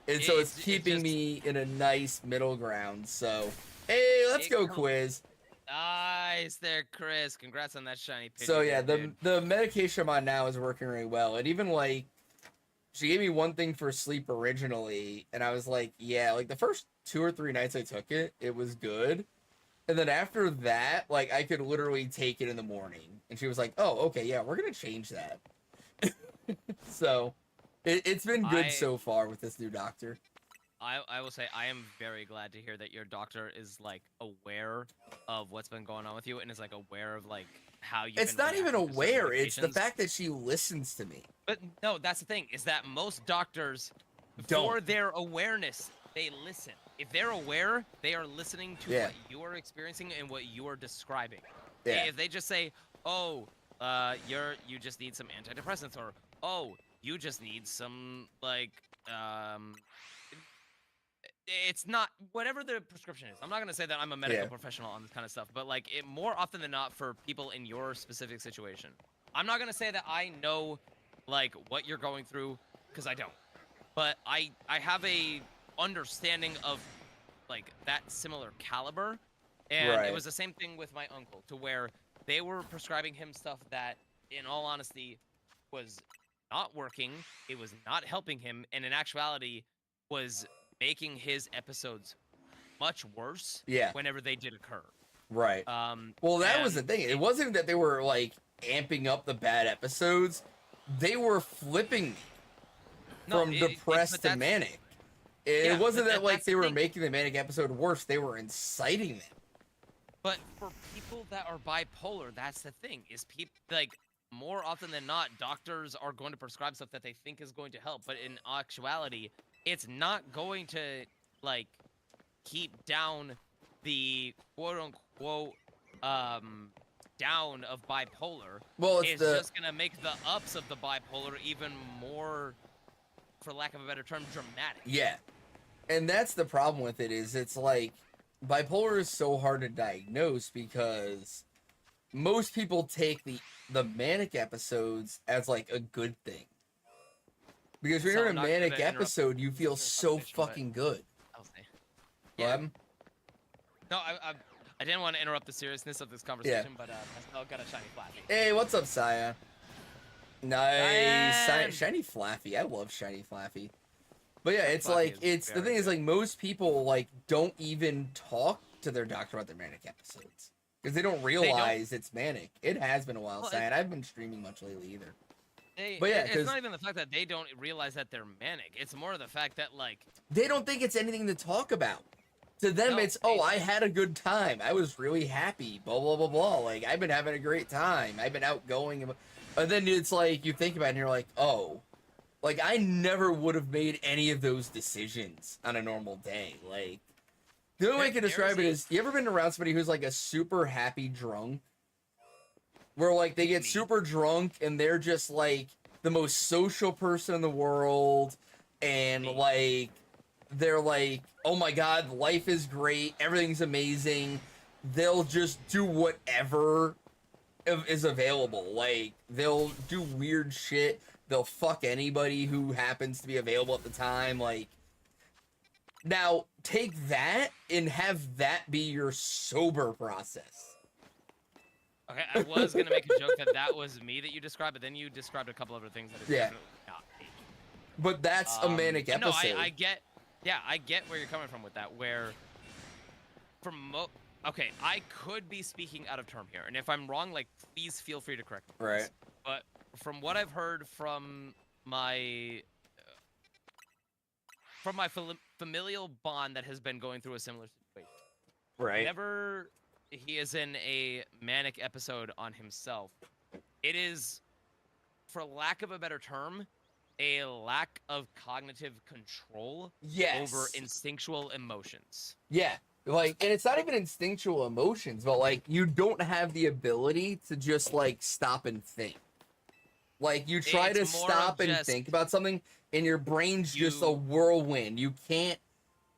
Speaker 2: And so it's keeping me in a nice middle ground. So, hey, let's go quiz.
Speaker 3: Nice there, Chris. Congrats on that shiny picture.
Speaker 2: So yeah, the medication I'm on now is working really well. And even like, she gave me one thing for sleep originally, and I was like, yeah, like the first 2 or 3 nights I took it, it was good. And then after that, like, I could literally take it in the morning. And she was like, oh, okay, yeah, we're gonna change that. So, it's been good so far with this new doctor.
Speaker 3: I will say I am very glad to hear that your doctor is like aware of what's been going on with you and is like aware of like how you.
Speaker 2: It's not even aware. It's the fact that she listens to me.
Speaker 3: But no, that's the thing, is that most doctors, for their awareness, they listen. If they're aware, they are listening to what you are experiencing and what you are describing.
Speaker 2: Yeah.
Speaker 3: If they just say, oh, you just need some antidepressants, or oh, you just need some like it's not whatever the prescription is. I'm not gonna say that I'm a medical professional on this kind of stuff, but like it more often than not for people in your specific situation. I'm not gonna say that I know like what you're going through, because I don't. But I have a understanding of like that similar caliber, and it was the same thing with my uncle, to where they were prescribing him stuff that, in all honesty, was not working, it was not helping him, and in actuality was making his episodes much worse
Speaker 2: Yeah.
Speaker 3: whenever they did occur.
Speaker 2: Right. Well, that was the
Speaker 3: and
Speaker 2: thing. It wasn't that they were like amping up the bad episodes. They were flipping me from depressed to manic. It wasn't that like they were making the manic episode worse. They were inciting them.
Speaker 3: But for people that are bipolar, that's the thing. Is people like more often than not, doctors are going to prescribe stuff that they think is going to help, but in actuality, it's not going to like keep down the quote unquote down of bipolar.
Speaker 2: Well,
Speaker 3: it's just gonna make the ups of the bipolar even more, for lack of a better term, dramatic.
Speaker 2: Yeah. And that's the problem with it, is it's like bipolar is so hard to diagnose because most people take the manic episodes as like a good thing. Because when you're in a manic episode, you feel so fucking good.
Speaker 3: Yeah. No, I didn't want to interrupt the seriousness of this conversation, but I still got a shiny flappy.
Speaker 2: Hey, what's up, Saya? Nice. Shiny Flaffy. I love Shiny Flaffy. But yeah, it's like, it's the thing is like most people like don't even talk to their doctor about their manic episodes because they don't realize it's manic. It has been a while, Saya, and I haven't been streaming much lately either. But yeah,
Speaker 3: it's not even the fact that they don't realize that they're manic. It's more the fact that like
Speaker 2: they don't think it's anything to talk about. To them, it's, oh, I had a good time. I was really happy. Blah blah blah blah. Like I've been having a great time. I've been outgoing. And then it's like you think about it and you're like, oh, like I never would have made any of those decisions on a normal day. Like the only way I can describe it is, you ever been around somebody who's like a super happy drunk? Where like they get super drunk and they're just like the most social person in the world, and like they're like, oh my god, life is great, everything's amazing. They'll just do whatever is available. Like they'll do weird shit. They'll fuck anybody who happens to be available at the time. Like, now take that and have that be your sober process.
Speaker 3: Okay, I was gonna make a joke that was me that you described, but then you described a couple other things that is definitely not me.
Speaker 2: But that's a manic episode.
Speaker 3: No, I get where you're coming from with that. Where, okay, I could be speaking out of term here, and if I'm wrong, like please feel free to correct me.
Speaker 2: Right.
Speaker 3: But from what I've heard from my familial bond that has been going through a similar situation,
Speaker 2: right?
Speaker 3: Whenever he is in a manic episode on himself, it is, for lack of a better term, a lack of cognitive control over instinctual emotions.
Speaker 2: Yeah, like, and it's not even instinctual emotions, but like you don't have the ability to just like stop and think. Like you try to stop and think about something and your brain's just a whirlwind. You can't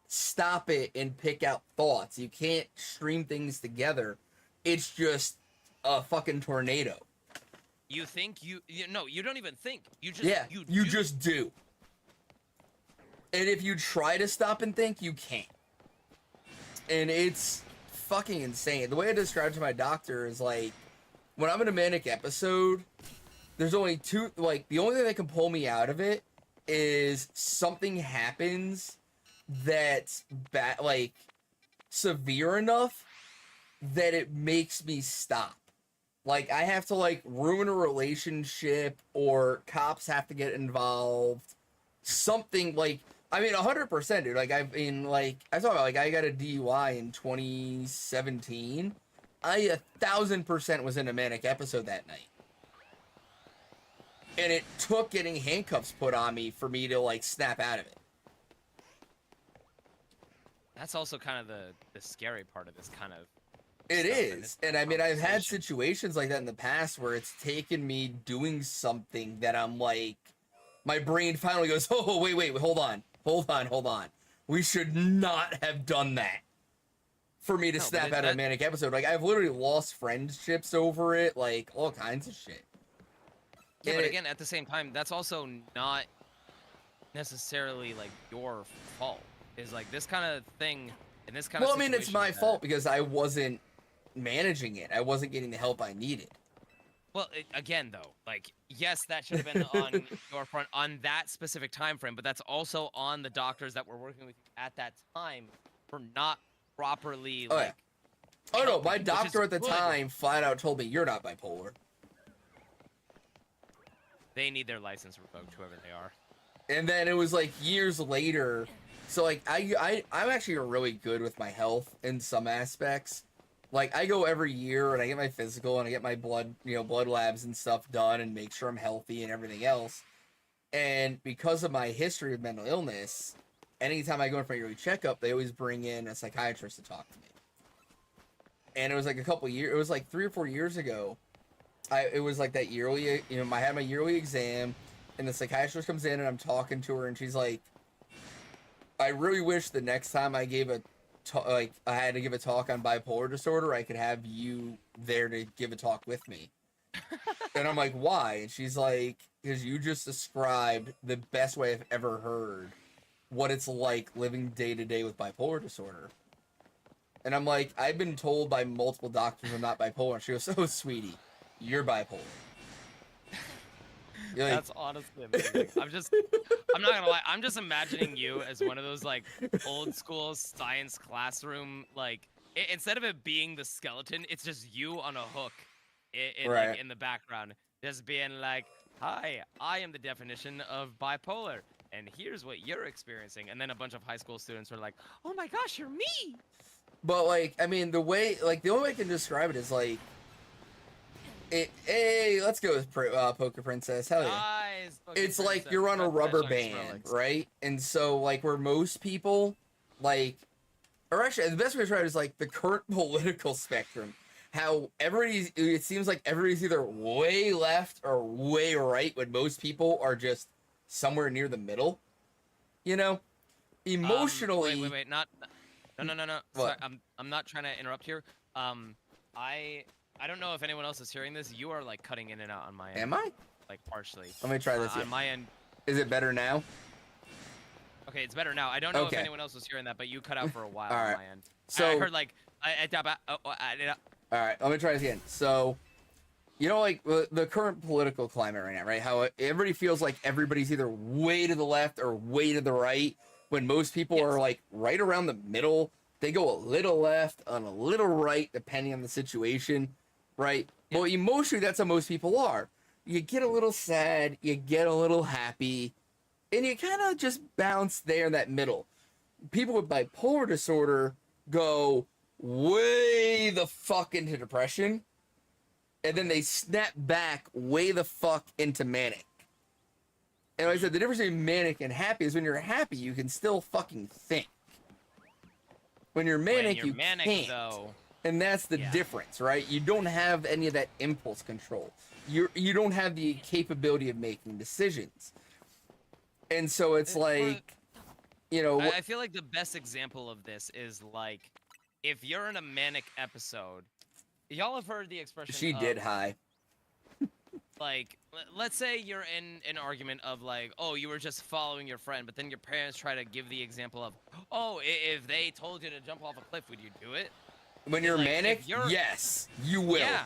Speaker 2: stop it and pick out thoughts. You can't stream things together. It's just a fucking tornado.
Speaker 3: You think you don't even think. You just
Speaker 2: you just do. And if you try to stop and think, you can't. And it's fucking insane. The way I describe it to my doctor is like, when I'm in a manic episode, there's only two, like, the only thing that can pull me out of it is something happens that's like severe enough that it makes me stop. Like, I have to like ruin a relationship, or cops have to get involved. Something like, I mean, 100%, dude. Like, I talk about, like, I got a DUI in 2017. I 1,000% was in a manic episode that night. And it took getting handcuffs put on me for me to, like, snap out of it.
Speaker 3: That's also kind of the scary part of this kind of
Speaker 2: It is. And I mean, I've had situations like that in the past where it's taken me doing something that I'm like, my brain finally goes, oh, wait, hold on. We should not have done that for me to snap out of a manic episode. Like, I've literally lost friendships over it, like, all kinds of shit.
Speaker 3: Yeah, but again, at the same time, that's also not necessarily, like, your fault. Is like, this kind of thing, in this kind of situation...
Speaker 2: Well, I mean, it's my fault because I wasn't managing it. I wasn't getting the help I needed.
Speaker 3: Well, again, though, like, yes, that should have been on your front on that specific time frame, but that's also on the doctors that were working with you at that time for not properly,
Speaker 2: Oh, yeah.
Speaker 3: like.
Speaker 2: Oh no,
Speaker 3: helping
Speaker 2: my
Speaker 3: you, which
Speaker 2: doctor
Speaker 3: is
Speaker 2: at the
Speaker 3: good.
Speaker 2: time flat out told me you're not bipolar.
Speaker 3: They need their license revoked, whoever they are.
Speaker 2: And then it was like years later. So like I'm actually really good with my health in some aspects. Like I go every year and I get my physical and I get my blood, blood labs and stuff done and make sure I'm healthy and everything else. And because of my history of mental illness, anytime I go in for a yearly checkup, they always bring in a psychiatrist to talk to me. And it was like it was like 3 or 4 years ago. It was like that yearly, I had my yearly exam, and the psychiatrist comes in and I'm talking to her and she's like, I really wish the next time I had to give a talk on bipolar disorder, I could have you there to give a talk with me. And I'm like, why? And she's like, because you just described the best way I've ever heard what it's like living day to day with bipolar disorder. And I'm like, I've been told by multiple doctors I'm not bipolar. And she goes, oh, sweetie, you're bipolar. You're like,
Speaker 3: That's honestly amazing. I'm not gonna lie, I'm just imagining you as one of those, like, old school science classroom, like, instead of it being the skeleton, it's just you on a hook
Speaker 2: Right.
Speaker 3: like, in the background, just being like, hi, I am the definition of bipolar, and here's what you're experiencing. And then a bunch of high school students are like, oh my gosh, you're me!
Speaker 2: But like, I mean, the only way I can describe it is like, hey, let's go with Poker Princess. Hell yeah.
Speaker 3: Nice, Poker
Speaker 2: It's like
Speaker 3: Princess.
Speaker 2: you're on a
Speaker 3: That
Speaker 2: rubber
Speaker 3: song
Speaker 2: band,
Speaker 3: Skrillex.
Speaker 2: right? And so like where most people like, or actually the best way to describe it is like the current political spectrum. How it seems like everybody's either way left or way right when most people are just somewhere near the middle. Emotionally.
Speaker 3: Wait, no.
Speaker 2: What?
Speaker 3: Sorry, I'm not trying to interrupt here. I don't know if anyone else is hearing this. You are like cutting in and out on my end.
Speaker 2: Am I?
Speaker 3: Like partially.
Speaker 2: Let me try this
Speaker 3: On
Speaker 2: again.
Speaker 3: my end.
Speaker 2: Is it better now?
Speaker 3: Okay, it's better now. I don't know
Speaker 2: Okay.
Speaker 3: if anyone else was hearing that, but you cut out for a while
Speaker 2: All
Speaker 3: on
Speaker 2: right.
Speaker 3: my end.
Speaker 2: So
Speaker 3: I heard like
Speaker 2: all right, let me try this again. So, like the current political climate right now, right? How everybody feels like everybody's either way to the left or way to the right, when most people are like right around the middle. They go a little left and a little right, depending on the situation, right? Well, emotionally, that's how most people are. You get a little sad, you get a little happy, and you kind of just bounce there in that middle. People with bipolar disorder go way the fuck into depression, and then they snap back way the fuck into manic. And like I said, the difference between manic and happy is when you're happy, you can still fucking think. When you're manic, you can't.
Speaker 3: Though.
Speaker 2: And that's the difference, right? You don't have any of that impulse control. You don't have the capability of making decisions. And so it's like,
Speaker 3: I feel like the best example of this is like, if you're in a manic episode, y'all have heard the expression.
Speaker 2: She did high.
Speaker 3: Like, let's say you're in an argument of like, oh, you were just following your friend, but then your parents try to give the example of, oh, if they told you to jump off a cliff, would you do it?
Speaker 2: When you're
Speaker 3: like,
Speaker 2: manic, yes, you will.
Speaker 3: Yeah.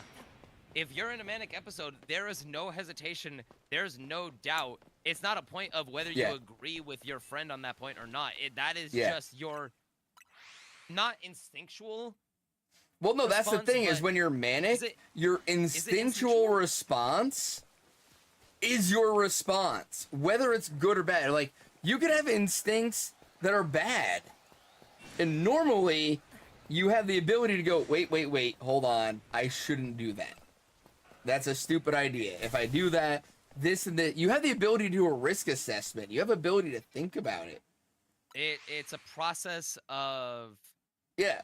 Speaker 3: If you're in a manic episode, there is no hesitation. There's no doubt. It's not a point of whether you agree with your friend on that point or not. That is just your not instinctual.
Speaker 2: Well, no, that's the thing is when you're manic, your instinctual response is your response, whether it's good or bad. Like, you could have instincts that are bad. And normally, you have the ability to go, wait, hold on. I shouldn't do that. That's a stupid idea. If I do that, this and that. You have the ability to do a risk assessment. You have ability to think about it.
Speaker 3: It's a process of...
Speaker 2: Yeah.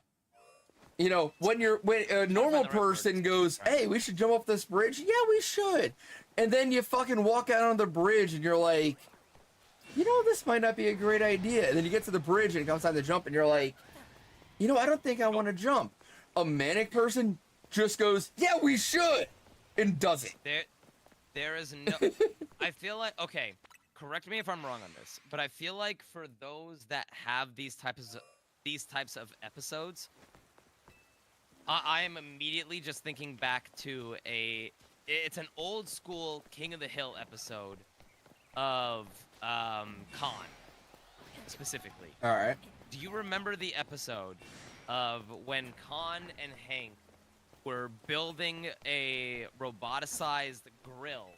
Speaker 2: When a normal person goes, hey, we should jump off this bridge. Yeah, we should. And then you fucking walk out on the bridge and you're like, this might not be a great idea. And then you get to the bridge and it comes time to jump and you're like, I don't think I want to jump. A manic person just goes, yeah, we should, and does it.
Speaker 3: There is no... I feel like... Okay, correct me if I'm wrong on this, but I feel like for those that have these types of episodes, I am immediately just thinking back to a it's an old school King of the Hill episode of Khan specifically.
Speaker 2: All right.
Speaker 3: Do you remember the episode of when Khan and Hank were building a roboticized grill?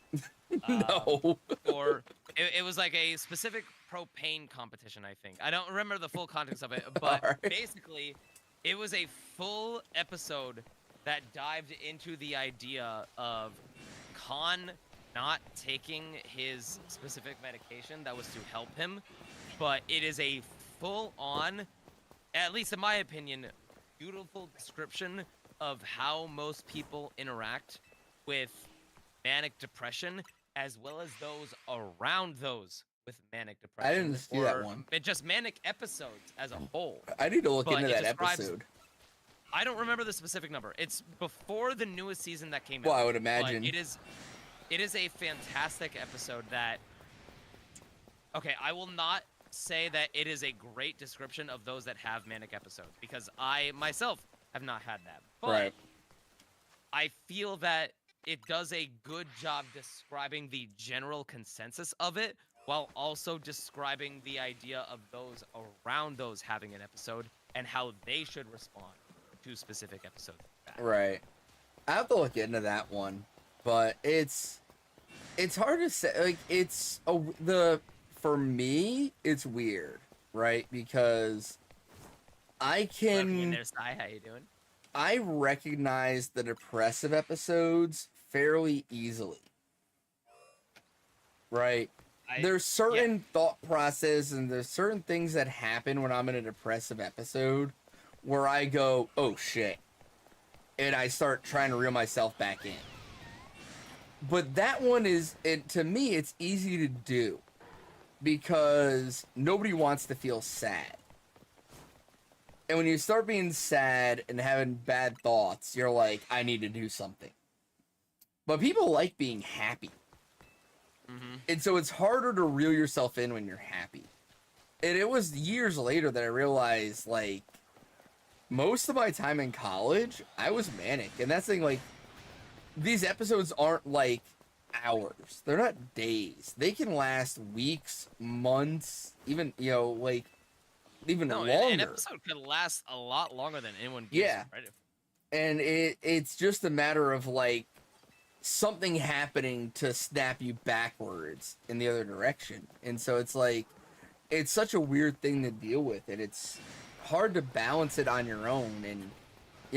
Speaker 2: No.
Speaker 3: Or it was like a specific propane competition, I think. I don't remember the full context of it, but
Speaker 2: Alright.
Speaker 3: basically, it was a full episode that dived into the idea of Khan not taking his specific medication that was to help him, but it is a full-on, at least in my opinion, beautiful description of how most people interact with manic depression, as well as those around those with manic depression.
Speaker 2: I didn't see that one.
Speaker 3: Just manic episodes as a whole.
Speaker 2: I need to look
Speaker 3: But
Speaker 2: into
Speaker 3: it
Speaker 2: that
Speaker 3: describes-
Speaker 2: episode.
Speaker 3: I don't remember the specific number. It's before the newest season that came
Speaker 2: Well,
Speaker 3: out.
Speaker 2: I would
Speaker 3: but
Speaker 2: imagine.
Speaker 3: it is a fantastic episode that. Okay, I will not say that it is a great description of those that have manic episodes, because I myself have not had that. But
Speaker 2: Right.
Speaker 3: I feel that it does a good job describing the general consensus of it, while also describing the idea of those around those having an episode and how they should respond to specific episodes like that.
Speaker 2: Right. I have to look into that one, but it's hard to say. Like, for me, it's weird, right? Because
Speaker 3: Welcome in there, Sai. How you doing?
Speaker 2: I recognize the depressive episodes fairly easily, right? There's certain thought process and there's certain things that happen when I'm in a depressive episode where I go, oh shit, and I start trying to reel myself back in. But that one to me, it's easy to do because nobody wants to feel sad. And when you start being sad and having bad thoughts, you're like, I need to do something. But people like being happy.
Speaker 3: Mm-hmm.
Speaker 2: And so it's harder to reel yourself in when you're happy. And it was years later that I realized, like, most of my time in college, I was manic. And that's the thing, like, these episodes aren't, like, hours. They're not days. They can last weeks, months, even, like, even longer.
Speaker 3: An episode could last a lot longer than anyone gives credit for.
Speaker 2: And it's just a matter of, like, something happening to snap you backwards in the other direction. And so it's like, it's such a weird thing to deal with, and it's hard to balance it on your own. And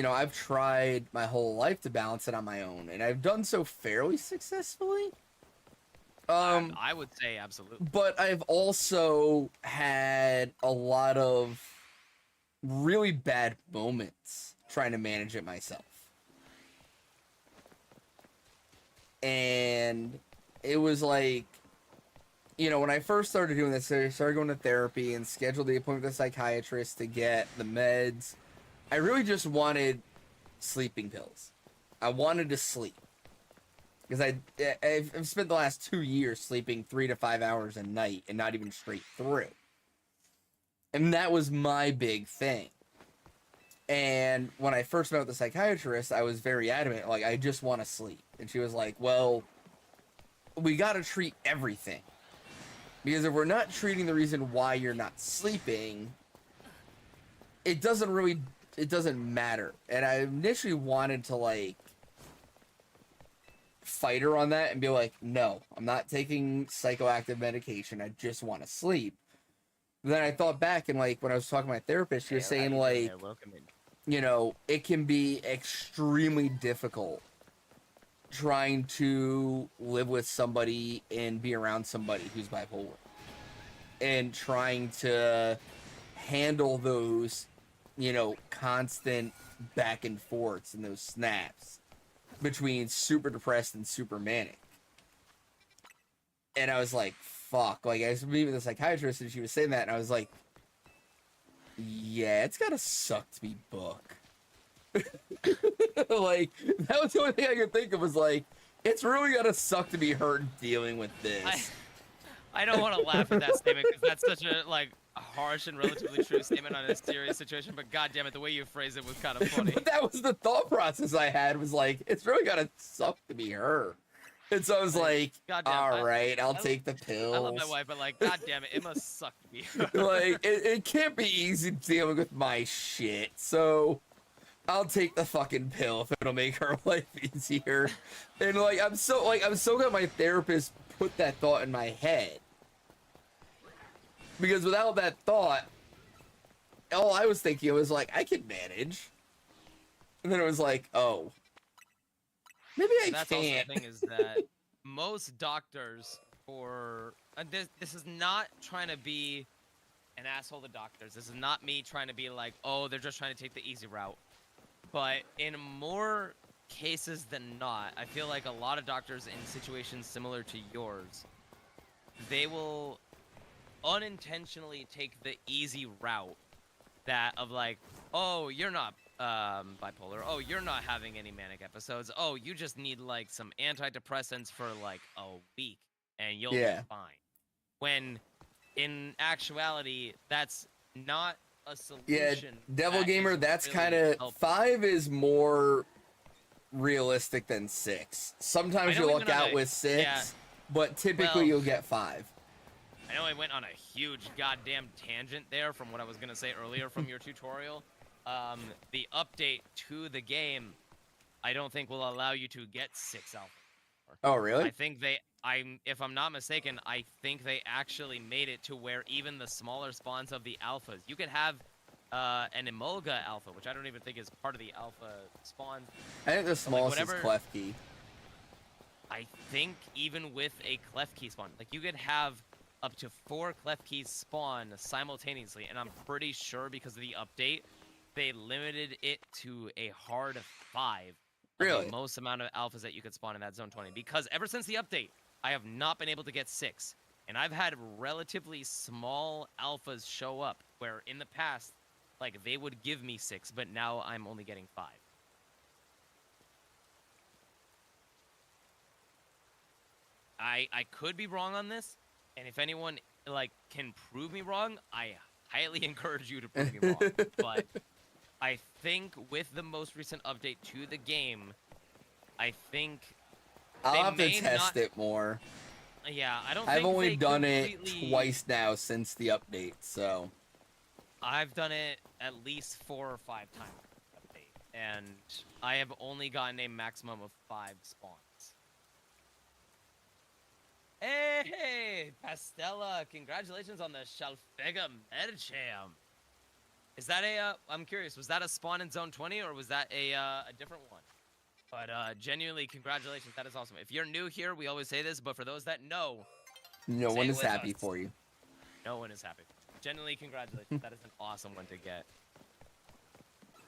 Speaker 2: I've tried my whole life to balance it on my own, and I've done so fairly successfully.
Speaker 3: I would say absolutely.
Speaker 2: But I've also had a lot of really bad moments trying to manage it myself. And it was like, when I first started doing this, I started going to therapy and scheduled the appointment with a psychiatrist to get the meds. I really just wanted sleeping pills. I wanted to sleep. Because I've spent the last 2 years sleeping 3 to 5 hours a night and not even straight through. And that was my big thing. And when I first met with the psychiatrist, I was very adamant, like, I just want to sleep. And she was like, well, we got to treat everything. Because if we're not treating the reason why you're not sleeping, it doesn't matter. And I initially wanted to, like, fight her on that and be like, no, I'm not taking psychoactive medication. I just want to sleep. Then I thought back, and, like, when I was talking to my therapist, she was saying, like, it can be extremely difficult trying to live with somebody and be around somebody who's bipolar. And trying to handle those, constant back and forths and those snaps between super depressed and super manic. And I was like, fuck. Like, I was meeting with a psychiatrist and she was saying that, and I was like, yeah, it's gotta suck to be Book. Like, that was the only thing I could think of, was like, it's really gotta suck to be her dealing with this.
Speaker 3: I don't want to laugh at that statement because that's such a, like, harsh and relatively true statement on a serious situation, but god damn it, the way you phrased it was kind of funny.
Speaker 2: But that was the thought process I had, was like, it's really gotta suck to be her. And so I was like,
Speaker 3: goddamn,
Speaker 2: all right, I'll take the pills.
Speaker 3: I love my wife, but like, god damn it, it must suck to be her.
Speaker 2: Like, it can't be easy dealing with my shit, so I'll take the fucking pill if it'll make her life easier. And like, I'm so glad my therapist put that thought in my head. Because without that thought, all I was thinking was like, I can manage. And then it was like, oh, maybe I
Speaker 3: That's
Speaker 2: can't.
Speaker 3: also the thing, is that most doctors, for this is not trying to be an asshole to doctors. This is not me trying to be like, oh, they're just trying to take the easy route. But in more cases than not, I feel like a lot of doctors in situations similar to yours, they will unintentionally take the easy route, that of like, oh, you're not bipolar, oh, you're not having any manic episodes, oh, you just need like some antidepressants for like a week and you'll be fine, when in actuality that's not a solution.
Speaker 2: Yeah, Devil
Speaker 3: that
Speaker 2: Gamer,
Speaker 3: is
Speaker 2: that's
Speaker 3: really
Speaker 2: kind of,
Speaker 3: helpful.
Speaker 2: 5 is more realistic than 6. Sometimes
Speaker 3: I
Speaker 2: you
Speaker 3: know we
Speaker 2: luck
Speaker 3: went on
Speaker 2: out
Speaker 3: a-
Speaker 2: with 6,
Speaker 3: yeah.
Speaker 2: but typically
Speaker 3: Well-
Speaker 2: you'll get 5.
Speaker 3: I know I went on a huge goddamn tangent there from what I was gonna say earlier from your tutorial. The update to the game, I don't think will allow you to get 6 alpha.
Speaker 2: Oh, really?
Speaker 3: I think if I'm not mistaken, I think they actually made it to where even the smaller spawns of the alphas, you could have an Emolga alpha, which I don't even think is part of the alpha spawn.
Speaker 2: I think the smallest
Speaker 3: whatever-
Speaker 2: is Klefki.
Speaker 3: I think even with a Klefki spawn, like you could have up to 4 Klefkis spawn simultaneously, and I'm pretty sure because of the update, they limited it to a hard 5.
Speaker 2: Really?
Speaker 3: The most amount of alphas that you could spawn in that zone 20. Because ever since the update, I have not been able to get 6. And I've had relatively small alphas show up, where in the past, like, they would give me 6, but now I'm only getting 5. I could be wrong on this, and if anyone, like, can prove me wrong, I highly encourage you to prove me wrong. But I think with the most recent update to the game, I think
Speaker 2: I'll
Speaker 3: they
Speaker 2: have to
Speaker 3: may
Speaker 2: test
Speaker 3: not-
Speaker 2: it more.
Speaker 3: yeah, I don't
Speaker 2: I've
Speaker 3: think
Speaker 2: only
Speaker 3: they
Speaker 2: done it
Speaker 3: completely-
Speaker 2: twice now since the update, so.
Speaker 3: I've done it at least 4 or 5 times update, and I have only gotten a maximum of 5 spawns. Hey, Pastella, congratulations on the Shalpha Medicham. Is that I'm curious, was that a spawn in Zone 20, or was that a different one? But genuinely, congratulations, that is awesome. If you're new here, we always say this, but for those that know,
Speaker 2: No
Speaker 3: Say
Speaker 2: one
Speaker 3: it
Speaker 2: is
Speaker 3: with
Speaker 2: happy
Speaker 3: us.
Speaker 2: for you.
Speaker 3: no one is happy. Genuinely, congratulations, that is an awesome one to get.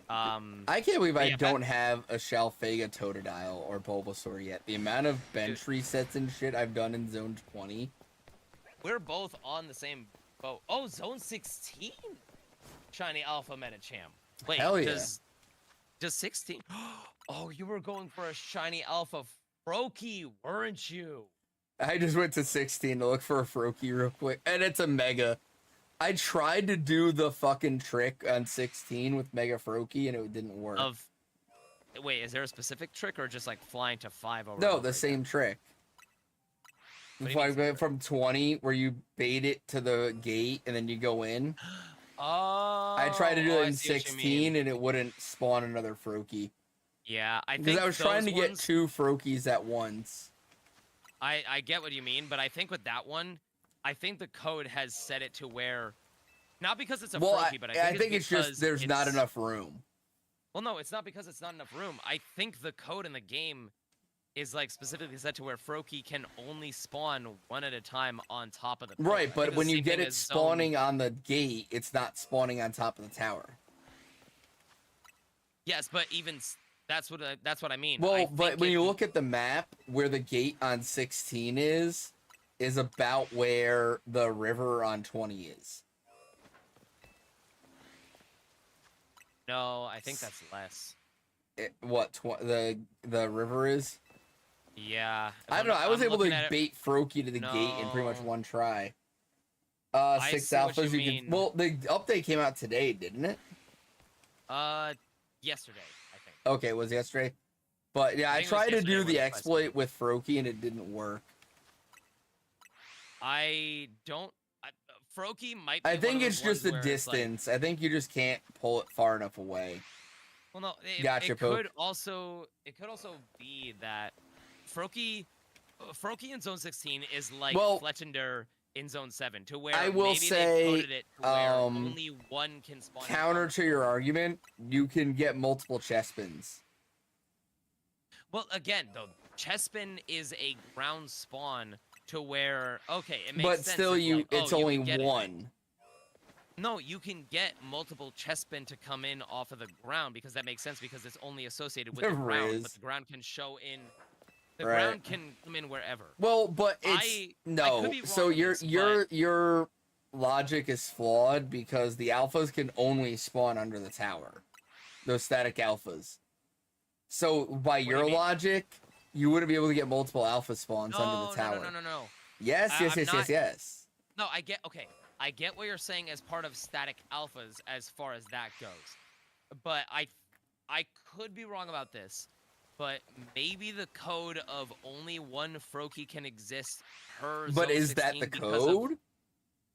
Speaker 3: Um,
Speaker 2: I can't believe I
Speaker 3: yeah,
Speaker 2: don't have a Shalpha Totodile or Bulbasaur yet. The amount of bench resets and shit I've done in Zone 20.
Speaker 3: we're both on the same boat. Oh, Zone 16? Shiny Alpha Medicham. Wait,
Speaker 2: Hell yeah.
Speaker 3: does 16? Oh, you were going for a Shiny Alpha Froakie, weren't you?
Speaker 2: I just went to 16 to look for a Froakie real quick, and it's a Mega. I tried to do the fucking trick on 16 with Mega Froakie, and it didn't work.
Speaker 3: Wait, is there a specific trick, or just like flying to 5 over?
Speaker 2: No,
Speaker 3: and over
Speaker 2: the same
Speaker 3: again?
Speaker 2: trick.
Speaker 3: What do you mean
Speaker 2: Like,
Speaker 3: same
Speaker 2: from 20, where you bait it to the gate, and then you go in.
Speaker 3: Oh,
Speaker 2: I tried to do
Speaker 3: oh,
Speaker 2: it
Speaker 3: I
Speaker 2: in
Speaker 3: see what you
Speaker 2: 16,
Speaker 3: mean.
Speaker 2: and it wouldn't spawn another Froakie.
Speaker 3: Yeah, I
Speaker 2: Because
Speaker 3: think
Speaker 2: I was trying to
Speaker 3: those
Speaker 2: get
Speaker 3: ones-
Speaker 2: 2 Froakies at once.
Speaker 3: I get what you mean, but I think with that one, I think the code has set it to where, not because it's a
Speaker 2: Well,
Speaker 3: Froakie, but I think
Speaker 2: it's just
Speaker 3: because
Speaker 2: there's not
Speaker 3: it's-
Speaker 2: enough room.
Speaker 3: Well, no, it's not because it's not enough room. I think the code in the game is like specifically set to where Froakie can only spawn 1 at a time on top of the code. I
Speaker 2: Right,
Speaker 3: think
Speaker 2: but
Speaker 3: the
Speaker 2: when you
Speaker 3: same
Speaker 2: get
Speaker 3: thing
Speaker 2: it
Speaker 3: as
Speaker 2: spawning on the gate, it's not spawning on top of the tower.
Speaker 3: Yes, but even that's what I mean.
Speaker 2: Well,
Speaker 3: I
Speaker 2: but
Speaker 3: think
Speaker 2: when
Speaker 3: it-
Speaker 2: you look at the map, where the gate on 16 is about where the river on 20 is.
Speaker 3: no, I think that's less.
Speaker 2: The river is?
Speaker 3: Yeah. if
Speaker 2: I don't
Speaker 3: I'm-
Speaker 2: know. I was
Speaker 3: I'm
Speaker 2: able
Speaker 3: looking
Speaker 2: to
Speaker 3: at it-
Speaker 2: bait Froakie to the gate in pretty much
Speaker 3: No.
Speaker 2: one try.
Speaker 3: I
Speaker 2: 6
Speaker 3: see what
Speaker 2: alphas.
Speaker 3: you
Speaker 2: You
Speaker 3: mean.
Speaker 2: can. Well, the update came out today, didn't it?
Speaker 3: Yesterday, I think.
Speaker 2: Okay, it was yesterday. But yeah, I
Speaker 3: think it was
Speaker 2: tried to
Speaker 3: yesterday
Speaker 2: do
Speaker 3: when
Speaker 2: the
Speaker 3: they
Speaker 2: exploit with Froakie and it didn't work.
Speaker 3: I don't. Froakie might be
Speaker 2: I think
Speaker 3: one of
Speaker 2: it's
Speaker 3: those
Speaker 2: just the
Speaker 3: ones where it's like-
Speaker 2: distance. I think you just can't pull it far enough away.
Speaker 3: well, no,
Speaker 2: Gotcha,
Speaker 3: it
Speaker 2: Poke.
Speaker 3: could also be that Froakie in Zone 16 is like
Speaker 2: Well,
Speaker 3: Fletchender in Zone 7, to where
Speaker 2: I will
Speaker 3: maybe
Speaker 2: say,
Speaker 3: they coded it to where only one can spawn.
Speaker 2: Counter to your argument, you can get multiple chest spins.
Speaker 3: Well, again, though, Chespin is a ground spawn to where okay, it makes
Speaker 2: But
Speaker 3: sense.
Speaker 2: still,
Speaker 3: Like,
Speaker 2: it's
Speaker 3: you
Speaker 2: only
Speaker 3: can get it.
Speaker 2: one.
Speaker 3: No, you can get multiple Chespin to come in off of the ground because that makes sense because it's only associated with the ground,
Speaker 2: Riz.
Speaker 3: but the ground can show in. The
Speaker 2: Right.
Speaker 3: ground can come in wherever.
Speaker 2: Well, but it's
Speaker 3: I
Speaker 2: no.
Speaker 3: could be wrong
Speaker 2: So
Speaker 3: on this,
Speaker 2: your logic is flawed because the alphas can only spawn under the tower. Those static alphas. So by
Speaker 3: do you
Speaker 2: your
Speaker 3: mean?
Speaker 2: logic, you wouldn't be able to get multiple alpha spawns under
Speaker 3: No,
Speaker 2: the tower.
Speaker 3: no.
Speaker 2: Yes,
Speaker 3: I-
Speaker 2: yes,
Speaker 3: I'm
Speaker 2: yes,
Speaker 3: not-
Speaker 2: yes.
Speaker 3: No, I get okay. I get what you're saying as part of static alphas as far as that goes. But I could be wrong about this. But maybe the code of only one Froakie can exist per
Speaker 2: But
Speaker 3: Zone
Speaker 2: is that
Speaker 3: 16
Speaker 2: the
Speaker 3: because of-
Speaker 2: code?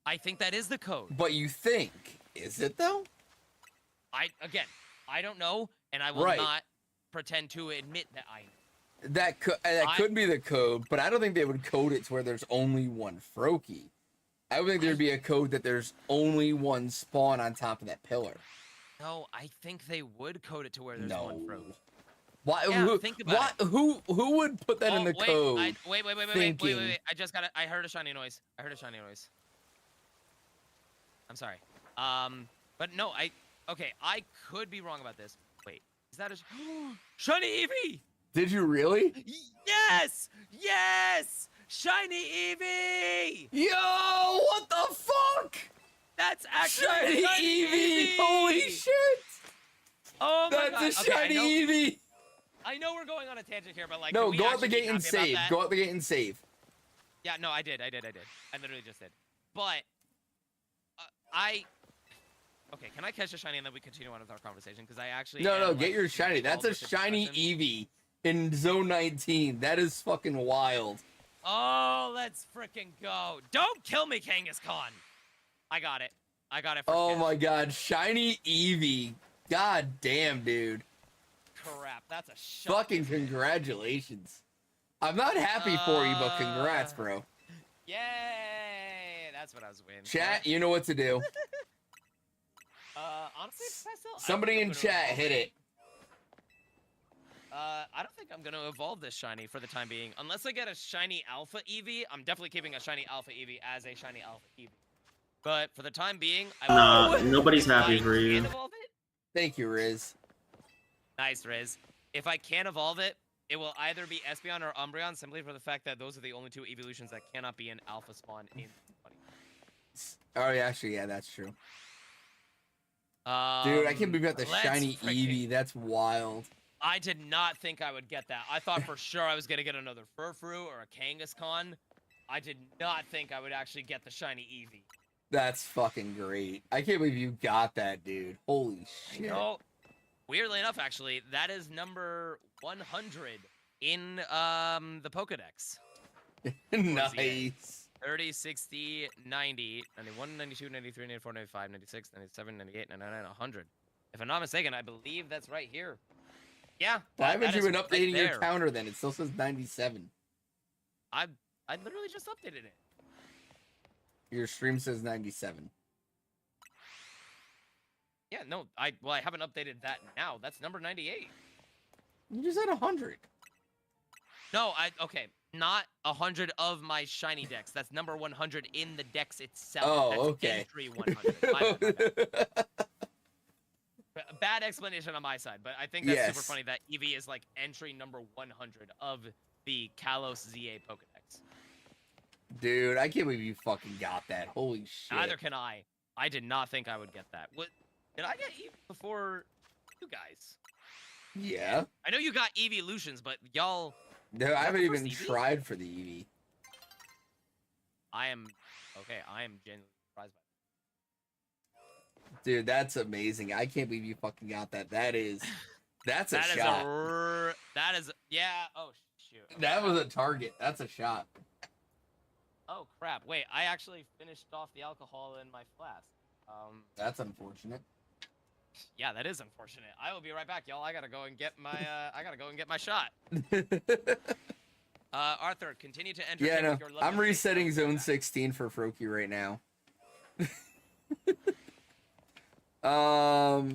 Speaker 3: I think that is the code.
Speaker 2: But you think, is it though?
Speaker 3: I don't know, and I will
Speaker 2: Right.
Speaker 3: not pretend to admit that I know.
Speaker 2: That could be the code, but I don't think they would code it to where there's only one Froakie. I would think there'd be a code that there's only one spawn on top of that pillar.
Speaker 3: No, I think they would code it to where there's
Speaker 2: No.
Speaker 3: one Froakie.
Speaker 2: Why?
Speaker 3: Yeah, think about it.
Speaker 2: Who would put that in the
Speaker 3: wait,
Speaker 2: code?
Speaker 3: wait.
Speaker 2: thinking-
Speaker 3: I just got it. I heard a shiny noise. I'm sorry. But no, okay, I could be wrong about this. Wait, is that a shiny Eevee?
Speaker 2: Did you really?
Speaker 3: Yes! Shiny Eevee!
Speaker 2: Yo, what the fuck?
Speaker 3: That's actually
Speaker 2: Shiny Eevee! Holy shit!
Speaker 3: Oh my
Speaker 2: That's
Speaker 3: god!
Speaker 2: a shiny Eevee!
Speaker 3: I know we're going on a tangent here, but like,
Speaker 2: No,
Speaker 3: can we
Speaker 2: go out the
Speaker 3: actually be
Speaker 2: gate and
Speaker 3: happy about
Speaker 2: save.
Speaker 3: that?
Speaker 2: Go out the gate and save.
Speaker 3: Yeah, no, I did. I literally just did. But okay, can I catch a shiny and then we continue on with our conversation? Because I actually
Speaker 2: No,
Speaker 3: am,
Speaker 2: get
Speaker 3: like,
Speaker 2: your shiny. That's a
Speaker 3: involved with the
Speaker 2: shiny
Speaker 3: discussion.
Speaker 2: Eevee in Zone 19. That is fucking wild.
Speaker 3: Oh, let's freaking go! Don't kill me, Kangaskhan. I got it. For
Speaker 2: Oh
Speaker 3: kids.
Speaker 2: my god, shiny Eevee. God damn, dude.
Speaker 3: Crap, that's a shot.
Speaker 2: Fucking congratulations. I'm not happy for you, but congrats, bro.
Speaker 3: Yay! That's what I was waiting
Speaker 2: Chat,
Speaker 3: for.
Speaker 2: you know what to do.
Speaker 3: Honestly, Pastel, I don't
Speaker 2: Somebody
Speaker 3: think
Speaker 2: in
Speaker 3: I'm gonna
Speaker 2: chat,
Speaker 3: evolve
Speaker 2: hit it.
Speaker 3: I don't think I'm gonna evolve this shiny for the time being. Unless I get a shiny alpha Eevee, I'm definitely keeping a shiny alpha Eevee as a shiny alpha Eevee. But for the time being, I
Speaker 5: Nah,
Speaker 3: will.
Speaker 5: nobody's
Speaker 3: If
Speaker 5: happy
Speaker 3: I
Speaker 5: for you.
Speaker 3: can't evolve it,
Speaker 2: Thank you, Riz.
Speaker 3: nice, Riz. If I can't evolve it, it will either be Espeon or Umbreon, simply for the fact that those are the only two evolutions that cannot be an alpha spawn in 20.
Speaker 2: Oh, yeah, actually, yeah, that's true. Dude, I can't believe you got the
Speaker 3: let's
Speaker 2: shiny
Speaker 3: freaking-
Speaker 2: Eevee. That's wild.
Speaker 3: I did not think I would get that. I thought for sure I was gonna get another Furfru or a Kangaskhan. I did not think I would actually get the shiny Eevee.
Speaker 2: That's fucking great. I can't believe you got that, dude. Holy shit.
Speaker 3: No, weirdly enough, actually, that is number 100 in the Pokedex.
Speaker 2: Nice.
Speaker 3: 30, 60, 90, 91, 92, 93, 94, 95, 96, 97, 98, 99, 100. If I'm not mistaken, I believe that's right here. Yeah.
Speaker 2: Why haven't
Speaker 3: that
Speaker 2: you
Speaker 3: is
Speaker 2: been
Speaker 3: right
Speaker 2: updating your
Speaker 3: there.
Speaker 2: counter then? It still says 97.
Speaker 3: I literally just updated it.
Speaker 2: Your stream says 97.
Speaker 3: Yeah, no, I haven't updated that now. That's number 98.
Speaker 2: You just had 100.
Speaker 3: No, okay, not 100 of my shiny decks. That's number 100 in the decks itself.
Speaker 2: Oh,
Speaker 3: That's
Speaker 2: okay.
Speaker 3: Entry 100. My bad. Bad explanation on my side, but I think that's super
Speaker 2: Yes.
Speaker 3: funny that Eevee is like entry number 100 of the Kalos ZA Pokedex.
Speaker 2: Dude, I can't believe you fucking got that. Holy shit.
Speaker 3: Neither can I. I did not think I would get that. What? Did I get Eevee before you guys?
Speaker 2: Yeah.
Speaker 3: I know you got Eeveelutions, but y'all.
Speaker 2: No, I haven't
Speaker 3: the
Speaker 2: even
Speaker 3: first Eevee?
Speaker 2: tried for the Eevee.
Speaker 3: I am genuinely
Speaker 2: Dude, that's amazing. I can't believe you fucking got that. That's a
Speaker 3: That is
Speaker 2: shot.
Speaker 3: that is yeah. Oh shoot.
Speaker 2: That was a target. That's a shot.
Speaker 3: Oh crap! Wait, I actually finished off the alcohol in my flask.
Speaker 2: That's unfortunate.
Speaker 3: Yeah, that is unfortunate. I will be right back, y'all. I gotta go and get my shot. Arthur, continue to enter.
Speaker 2: Yeah, no.
Speaker 3: With your
Speaker 2: I'm
Speaker 3: lovely
Speaker 2: resetting
Speaker 3: face.
Speaker 2: zone 16 for Froakie right now.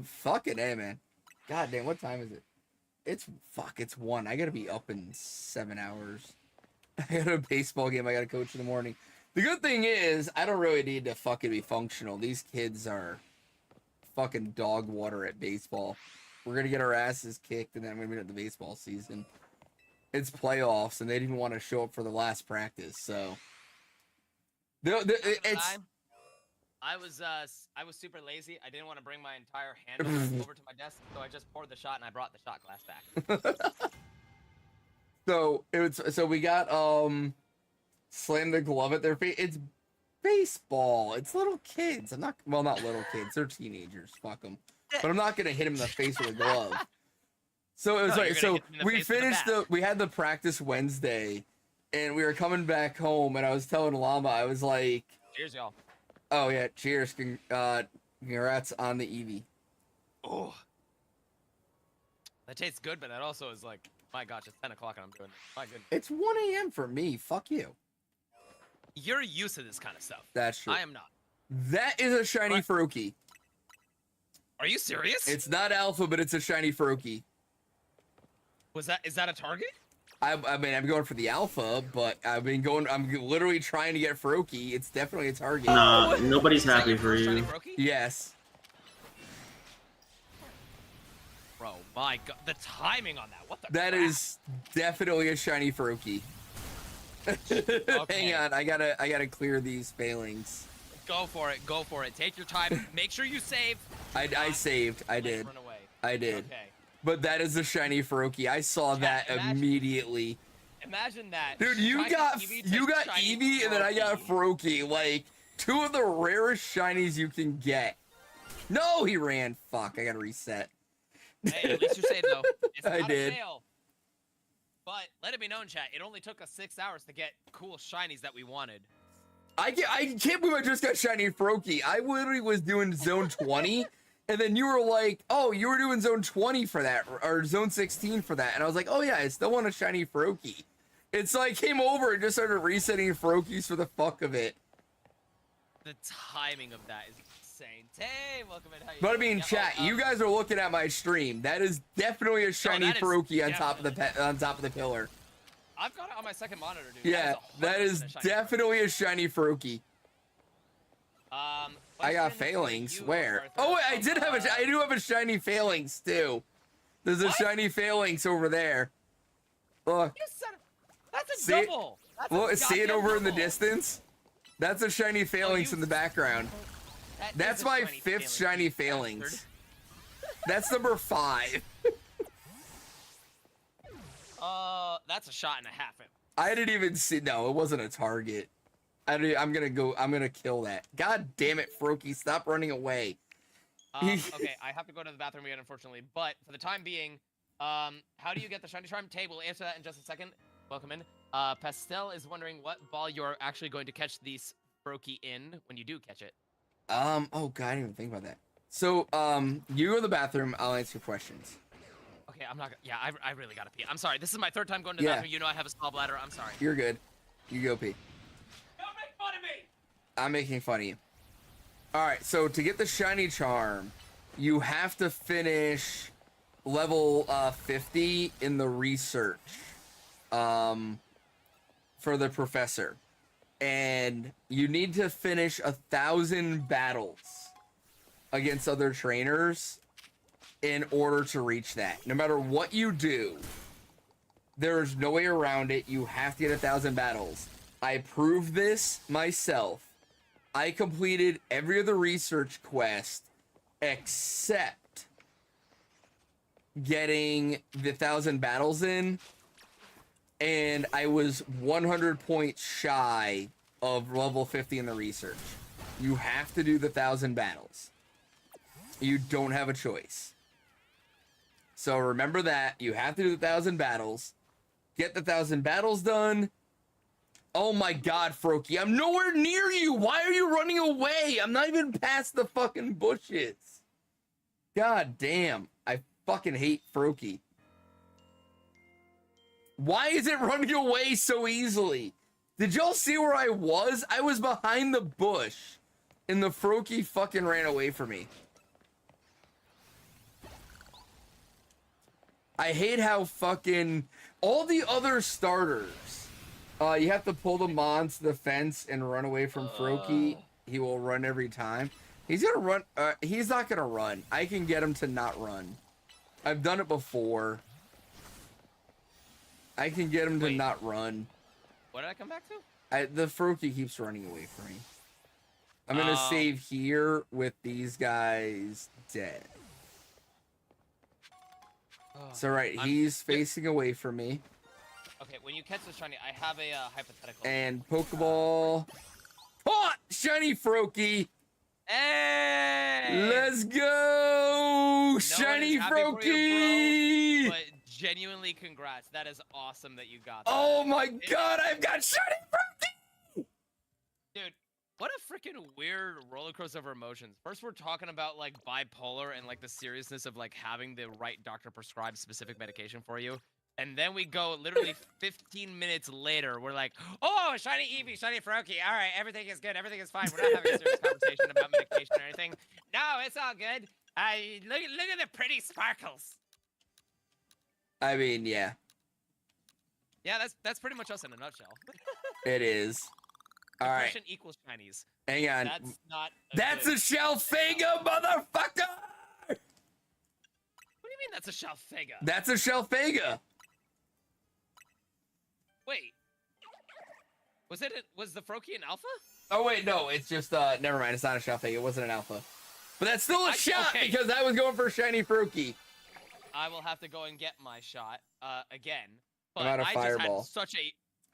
Speaker 2: Fucking A, man. God damn, what time is it? It's 1. I gotta be up in 7 hours. I got a baseball game I gotta coach in the morning. The good thing is, I don't really need to fucking be functional. These kids are fucking dog water at baseball. We're gonna get our asses kicked, and then we're gonna be at the baseball season. It's playoffs, and they didn't even want to show up for the last practice, so. It's.
Speaker 3: I was super lazy. I didn't want to bring my entire hand over to my desk, so I just poured the shot and I brought the shot glass back.
Speaker 2: So we got slam the glove at their face. It's baseball. It's little kids. Not little kids. They're teenagers. Fuck them. But I'm not gonna hit him in the face with a glove. So it was like, so we finished we had the practice Wednesday, and we were coming back home, and I was telling Llama, I was like,
Speaker 3: cheers, y'all.
Speaker 2: Oh yeah, cheers. Congrats on the Eevee.
Speaker 3: Oh, that tastes good, but that also is like, my gosh, it's 10 o'clock and I'm doing it. My goodness.
Speaker 2: It's 1 a.m. for me. Fuck you.
Speaker 3: You're used to this kind of stuff.
Speaker 2: That's true.
Speaker 3: I am not.
Speaker 2: That is a shiny Froakie.
Speaker 3: Are you serious?
Speaker 2: It's not alpha, but it's a shiny Froakie.
Speaker 3: Is that a target?
Speaker 2: I mean, I'm going for the alpha, but I'm literally trying to get Froakie. It's definitely a target.
Speaker 5: Nah, nobody's happy for you.
Speaker 2: Yes.
Speaker 3: Bro, my god, the timing on that. What the
Speaker 2: That
Speaker 3: crap?
Speaker 2: is definitely a shiny Froakie.
Speaker 3: Okay.
Speaker 2: Hang on, I gotta clear these failings.
Speaker 3: Go for it. Go for it. Take your time. Make sure you save.
Speaker 2: I saved. I did.
Speaker 3: Run away.
Speaker 2: I did.
Speaker 3: Okay.
Speaker 2: But that is a shiny Froakie. I saw that immediately.
Speaker 3: Imagine that.
Speaker 2: Dude, you got Eevee and then I got Froakie. Like, two of the rarest shinies you can get. No, he ran. Fuck, I gotta reset.
Speaker 3: Hey, at least you saved though. It's
Speaker 2: I
Speaker 3: not
Speaker 2: did.
Speaker 3: a fail. But let it be known, chat. It only took us 6 hours to get cool shinies that we wanted.
Speaker 2: I can't believe I just got shiny Froakie. I literally was doing zone 20. And then you were like, oh, you were doing zone 20 for that, or zone 16 for that. And I was like, oh yeah, I still want a shiny Froakie. It's like, came over and just started resetting Froakies for the fuck of it.
Speaker 3: The timing of that is insane. Hey, welcome in. How you
Speaker 2: But I
Speaker 3: doing?
Speaker 2: mean,
Speaker 3: Yeah,
Speaker 2: chat, you guys are looking at my stream. That is definitely a shiny
Speaker 3: that is
Speaker 2: Froakie on top of the pillar.
Speaker 3: I've got it on my second monitor, dude.
Speaker 2: Yeah, that is definitely a shiny Froakie. I got failings. Where?
Speaker 3: Arthur,
Speaker 2: Oh, wait, I do have a shiny failings too. There's a shiny failings over there. Look.
Speaker 3: You said that's a
Speaker 2: See it?
Speaker 3: double. That's
Speaker 2: Look, see it
Speaker 3: goddamn
Speaker 2: over in the
Speaker 3: double.
Speaker 2: distance? That's a shiny failings in the background.
Speaker 3: That is
Speaker 2: That's
Speaker 3: a
Speaker 2: my
Speaker 3: shiny
Speaker 2: 5th
Speaker 3: failing,
Speaker 2: shiny
Speaker 3: you
Speaker 2: failings.
Speaker 3: bastard.
Speaker 2: That's number 5.
Speaker 3: That's a shot and a half.
Speaker 2: I didn't even see. No, it wasn't a target. I'm gonna kill that. God damn it, Froakie, stop running away.
Speaker 3: Okay, I have to go to the bathroom again, unfortunately. But for the time being, how do you get the shiny charm? Tay will answer that in just a second. Welcome in. Pastel is wondering what ball you're actually going to catch these Froakie in when you do catch it.
Speaker 2: Oh god, I didn't even think about that. So, you go to the bathroom, I'll answer questions.
Speaker 3: Okay, I'm not gonna. Yeah, I really gotta pee. I'm sorry. This is my 3rd time going to the bathroom. You know I have a small bladder. I'm sorry.
Speaker 2: You're good. You go pee.
Speaker 3: Don't make fun of me!
Speaker 2: I'm making fun of you. Alright, so to get the shiny charm, you have to finish level 50 in the research for the professor. And you need to finish 1,000 battles against other trainers in order to reach that. No matter what you do, there's no way around it. You have to get 1,000 battles. I proved this myself. I completed every other research quest except getting the 1,000 battles in, and I was 100 points shy of level 50 in the research. You have to do the 1,000 battles. You don't have a choice. So remember that. You have to do the 1,000 battles. Get the 1,000 battles done. Oh my god, Froakie. I'm nowhere near you. Why are you running away? I'm not even past the fucking bushes. God damn. I fucking hate Froakie. Why is it running away so easily? Did y'all see where I was? I was behind the bush. And the Froakie fucking ran away from me. I hate how fucking... all the other starters... you have to pull them onto the fence and run away from Froakie. He will run every time. He's gonna run. He's not gonna run. I can get him to not run. I've done it before. I can get him to not run.
Speaker 3: What did I come back to?
Speaker 2: The Froakie keeps running away from me. I'm gonna save here with these guys dead. So he's facing away from me.
Speaker 3: Okay, when you catch the shiny, I have a hypothetical.
Speaker 2: And Pokeball. Oh, shiny Froakie.
Speaker 3: Hey!
Speaker 2: Let's go, shiny Froakie.
Speaker 3: But genuinely, congrats. That is awesome that you got that.
Speaker 2: Oh my god, I've got shiny Froakie.
Speaker 3: Dude, what a freaking weird roller coaster of emotions. First, we're talking about like bipolar and like the seriousness of like having the right doctor prescribe specific medication for you. And then we go literally 15 minutes later, we're like, oh, shiny Eevee, shiny Froakie. All right, everything is good. Everything is fine. We're not having a serious conversation about medication or anything. No, it's all good. Look at the pretty sparkles.
Speaker 2: I mean, yeah.
Speaker 3: Yeah, that's pretty much us in a nutshell.
Speaker 2: It is. All right.
Speaker 3: Depression equals shinies.
Speaker 2: Hang on.
Speaker 3: That's not
Speaker 2: That's a Shalpha, motherfucker!
Speaker 3: What do you mean that's a Shalpha?
Speaker 2: That's a Shalpha.
Speaker 3: Wait. Was the Froakie an alpha?
Speaker 2: Oh wait, no, it's just never mind, it's not a Shalpha, it wasn't an alpha. But that's still a shot because I was going for shiny Froakie.
Speaker 3: I will have to go and get my shot again. But
Speaker 2: I'm out of fireball.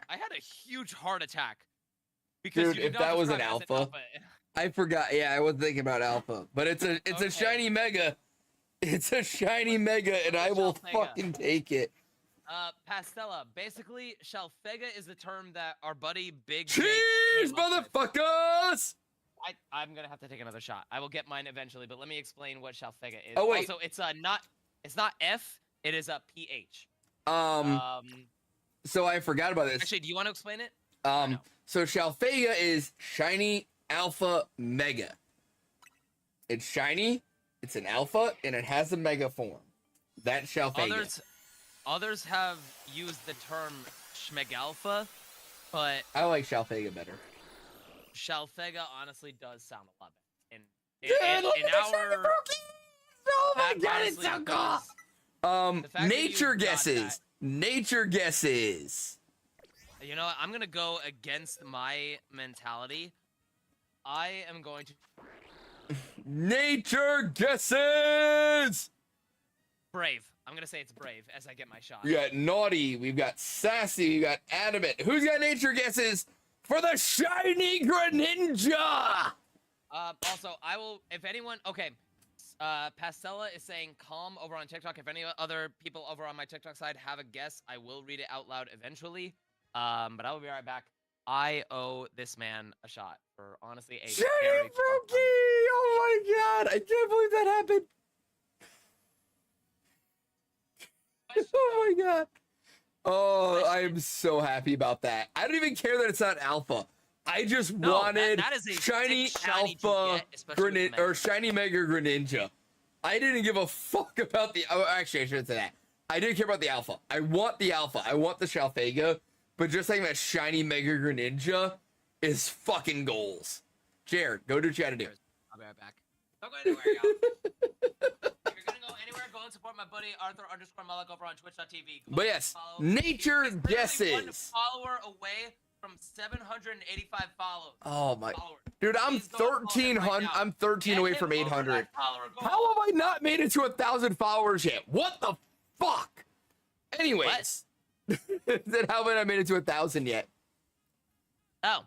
Speaker 3: I had a huge heart attack. Because
Speaker 2: dude, if that was an alpha, I forgot. Yeah, I wasn't thinking about alpha, but it's a shiny mega. It's a shiny mega, and I will fucking take it.
Speaker 3: Pastella, basically, Shalpha is the term that our buddy Big
Speaker 2: Cheese, motherfuckers!
Speaker 3: I'm gonna have to take another shot. I will get mine eventually, but let me explain what Shalpha is.
Speaker 2: Oh wait,
Speaker 3: also it's not F, it is a PH.
Speaker 2: So I forgot about this.
Speaker 3: Actually, do you want to explain it?
Speaker 2: So Shalpha is shiny alpha mega. It's shiny, it's an alpha, and it has a mega form. That's Shalpha.
Speaker 3: Others have used the term Schmegalpha, but
Speaker 2: I like Shalpha better.
Speaker 3: Shalpha honestly does sound a lot better.
Speaker 2: Oh my god, it's so cool! Nature guesses. Nature guesses.
Speaker 3: You know what? I'm gonna go against my mentality. I am going to...
Speaker 2: Nature guesses!
Speaker 3: Brave. I'm gonna say it's Brave as I get my shot.
Speaker 2: We got Naughty, we've got Sassy, we got Adamant. Who's got nature guesses for the shiny Greninja?
Speaker 3: Also, I will... If anyone... Okay. Pastella is saying calm over on TikTok. If any other people over on my TikTok side have a guess, I will read it out loud eventually. But I will be right back. I owe this man a shot for honestly a
Speaker 2: shiny Froakie! Oh my god, I can't believe that happened. Oh my god. Oh, I am so happy about that. I don't even care that it's not alpha. I just wanted
Speaker 3: that is a
Speaker 2: shiny alpha Greninja or shiny mega Greninja. I didn't give a fuck about the. Oh, actually, I shouldn't say that. I didn't care about the alpha. I want the alpha. I want the Shalpha. But just saying that shiny mega Greninja is fucking goals. Jared, go do chat to do.
Speaker 3: I'll be right back. Don't go anywhere, y'all. If you're gonna go anywhere, go and support my buddy Arthur_Mullock over on Twitch.tv.
Speaker 2: But yes, nature guesses.
Speaker 3: One follower away from 785 follows.
Speaker 2: Oh my, dude, I'm 1,300. I'm 13 away from 800. How have I not made it to 1,000 followers yet? What the fuck? Anyways, then how have I not made it to 1,000 yet?
Speaker 3: Oh,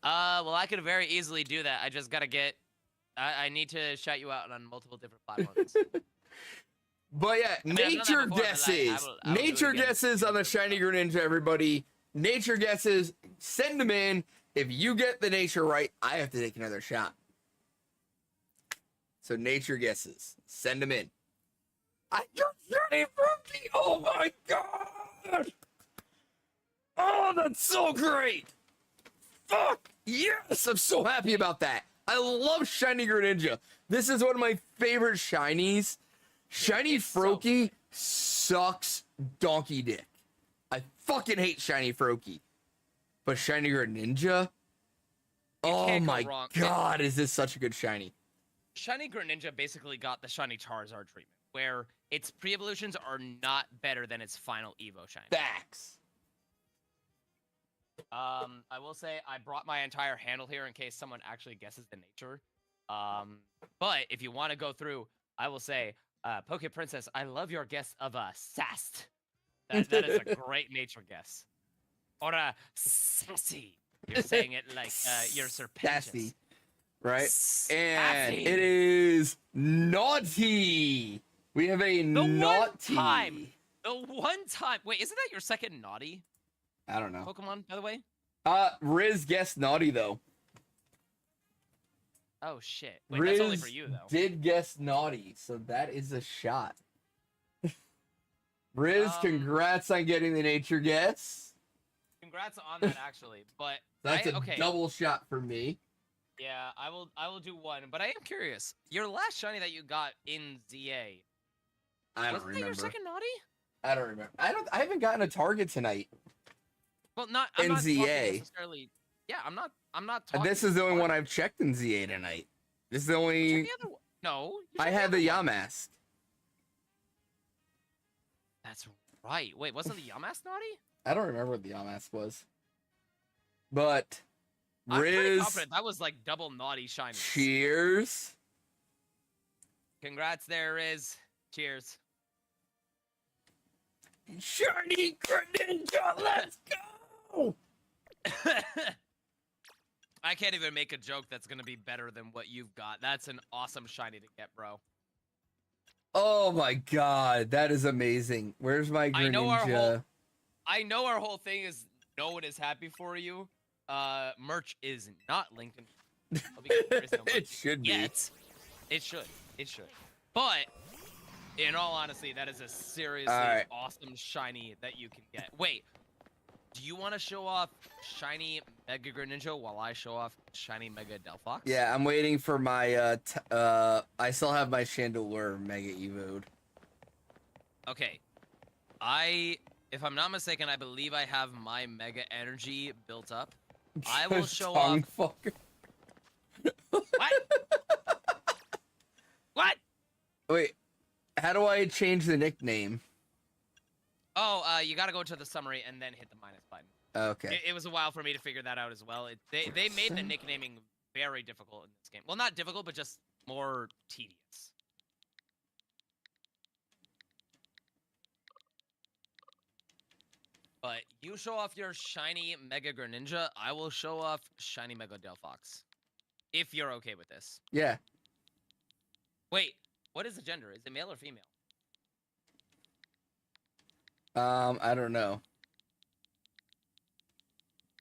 Speaker 3: well, I could very easily do that. I just gotta get I need to shout you out on multiple different platforms.
Speaker 2: But yeah,
Speaker 3: mean, I've done that
Speaker 2: nature
Speaker 3: before, but, like,
Speaker 2: guesses.
Speaker 3: I will do it
Speaker 2: Nature
Speaker 3: again.
Speaker 2: guesses on the Shiny Greninja, everybody. Nature guesses, send them in. If you get the nature right, I have to take another shot. So nature guesses, send them in. I got Shiny Fruity! Oh my god! Oh, that's so great! Fuck! Yes! I'm so happy about that. I love Shiny Greninja. This is one of my favorite shinies. Shiny
Speaker 3: It's so
Speaker 2: Froakie sucks donkey dick. I fucking hate Shiny Froakie. But Shiny Greninja? Oh
Speaker 3: can't go
Speaker 2: my
Speaker 3: wrong.
Speaker 2: god, is this such a good shiny.
Speaker 3: Shiny Greninja basically got the Shiny Charizard treatment, where its pre-evolutions are not better than its final Evo shiny.
Speaker 2: Facts.
Speaker 3: I will say I brought my entire handle here in case someone actually guesses the nature. But if you want to go through, I will say, Poke Princess, I love your guess of Sast. That is a great nature guess. Or Sassy. You're saying it like you're serpentous.
Speaker 2: Sassy. Right? And
Speaker 3: Sassy.
Speaker 2: it is naughty. We have a naughty.
Speaker 3: The one time. Wait, isn't that your second naughty
Speaker 2: I don't know.
Speaker 3: Pokemon, by the way?
Speaker 2: Riz guessed naughty though.
Speaker 3: Oh shit. Wait,
Speaker 2: Riz
Speaker 3: that's only for you though.
Speaker 2: did guess naughty, so that is a shot. Riz, congrats on getting the nature guess.
Speaker 3: Congrats on that actually, but
Speaker 2: That's a
Speaker 3: okay.
Speaker 2: double shot for me.
Speaker 3: Yeah, I will do one, but I am curious. Your last shiny that you got in ZA.
Speaker 2: I don't
Speaker 3: Wasn't that
Speaker 2: remember.
Speaker 3: your second naughty?
Speaker 2: I don't remember. I haven't gotten a target tonight.
Speaker 3: Well, I'm
Speaker 2: In
Speaker 3: not talking
Speaker 2: ZA.
Speaker 3: necessarily. Yeah, I'm not talking.
Speaker 2: This is the only one
Speaker 3: target.
Speaker 2: I've checked in ZA tonight. This is the
Speaker 3: Check
Speaker 2: only.
Speaker 3: the other one. No. you
Speaker 2: I
Speaker 3: check
Speaker 2: had the
Speaker 3: other one.
Speaker 2: Yamask.
Speaker 3: That's right. Wait, wasn't the Yamask naughty?
Speaker 2: I don't remember what the Yamask was. But
Speaker 3: I'm pretty
Speaker 2: Riz,
Speaker 3: confident that was like double naughty shiny.
Speaker 2: cheers.
Speaker 3: Congrats there, Riz. Cheers.
Speaker 2: Shiny Greninja, let's go!
Speaker 3: I can't even make a joke that's gonna be better than what you've got. That's an awesome shiny to get, bro.
Speaker 2: Oh my god, that is amazing. Where's my Greninja?
Speaker 3: I know our whole thing is no one is happy for you. Merch is not linked.
Speaker 2: It should be.
Speaker 3: Yet. It should. It should. But in all honesty, that is a seriously awesome shiny that you can get. Wait, do you want to show off shiny Mega Greninja while I show off shiny Mega Delphox?
Speaker 2: Yeah, I'm waiting for my I still have my Chandelure Mega Evo'd.
Speaker 3: Okay. If I'm not mistaken, I believe I have my Mega Energy built up. I will show off.
Speaker 2: Fucker.
Speaker 3: What? What?
Speaker 2: Wait, how do I change the nickname?
Speaker 3: Oh, you gotta go to the summary and then hit the minus button.
Speaker 2: Okay.
Speaker 3: It was a while for me to figure that out as well. They made the nicknaming very difficult in this game. Well, not difficult, but just more tedious. But you show off your shiny Mega Greninja, I will show off shiny Mega Delphox. If you're okay with this.
Speaker 2: Yeah.
Speaker 3: Wait, what is the gender? Is it male or female?
Speaker 2: I don't know.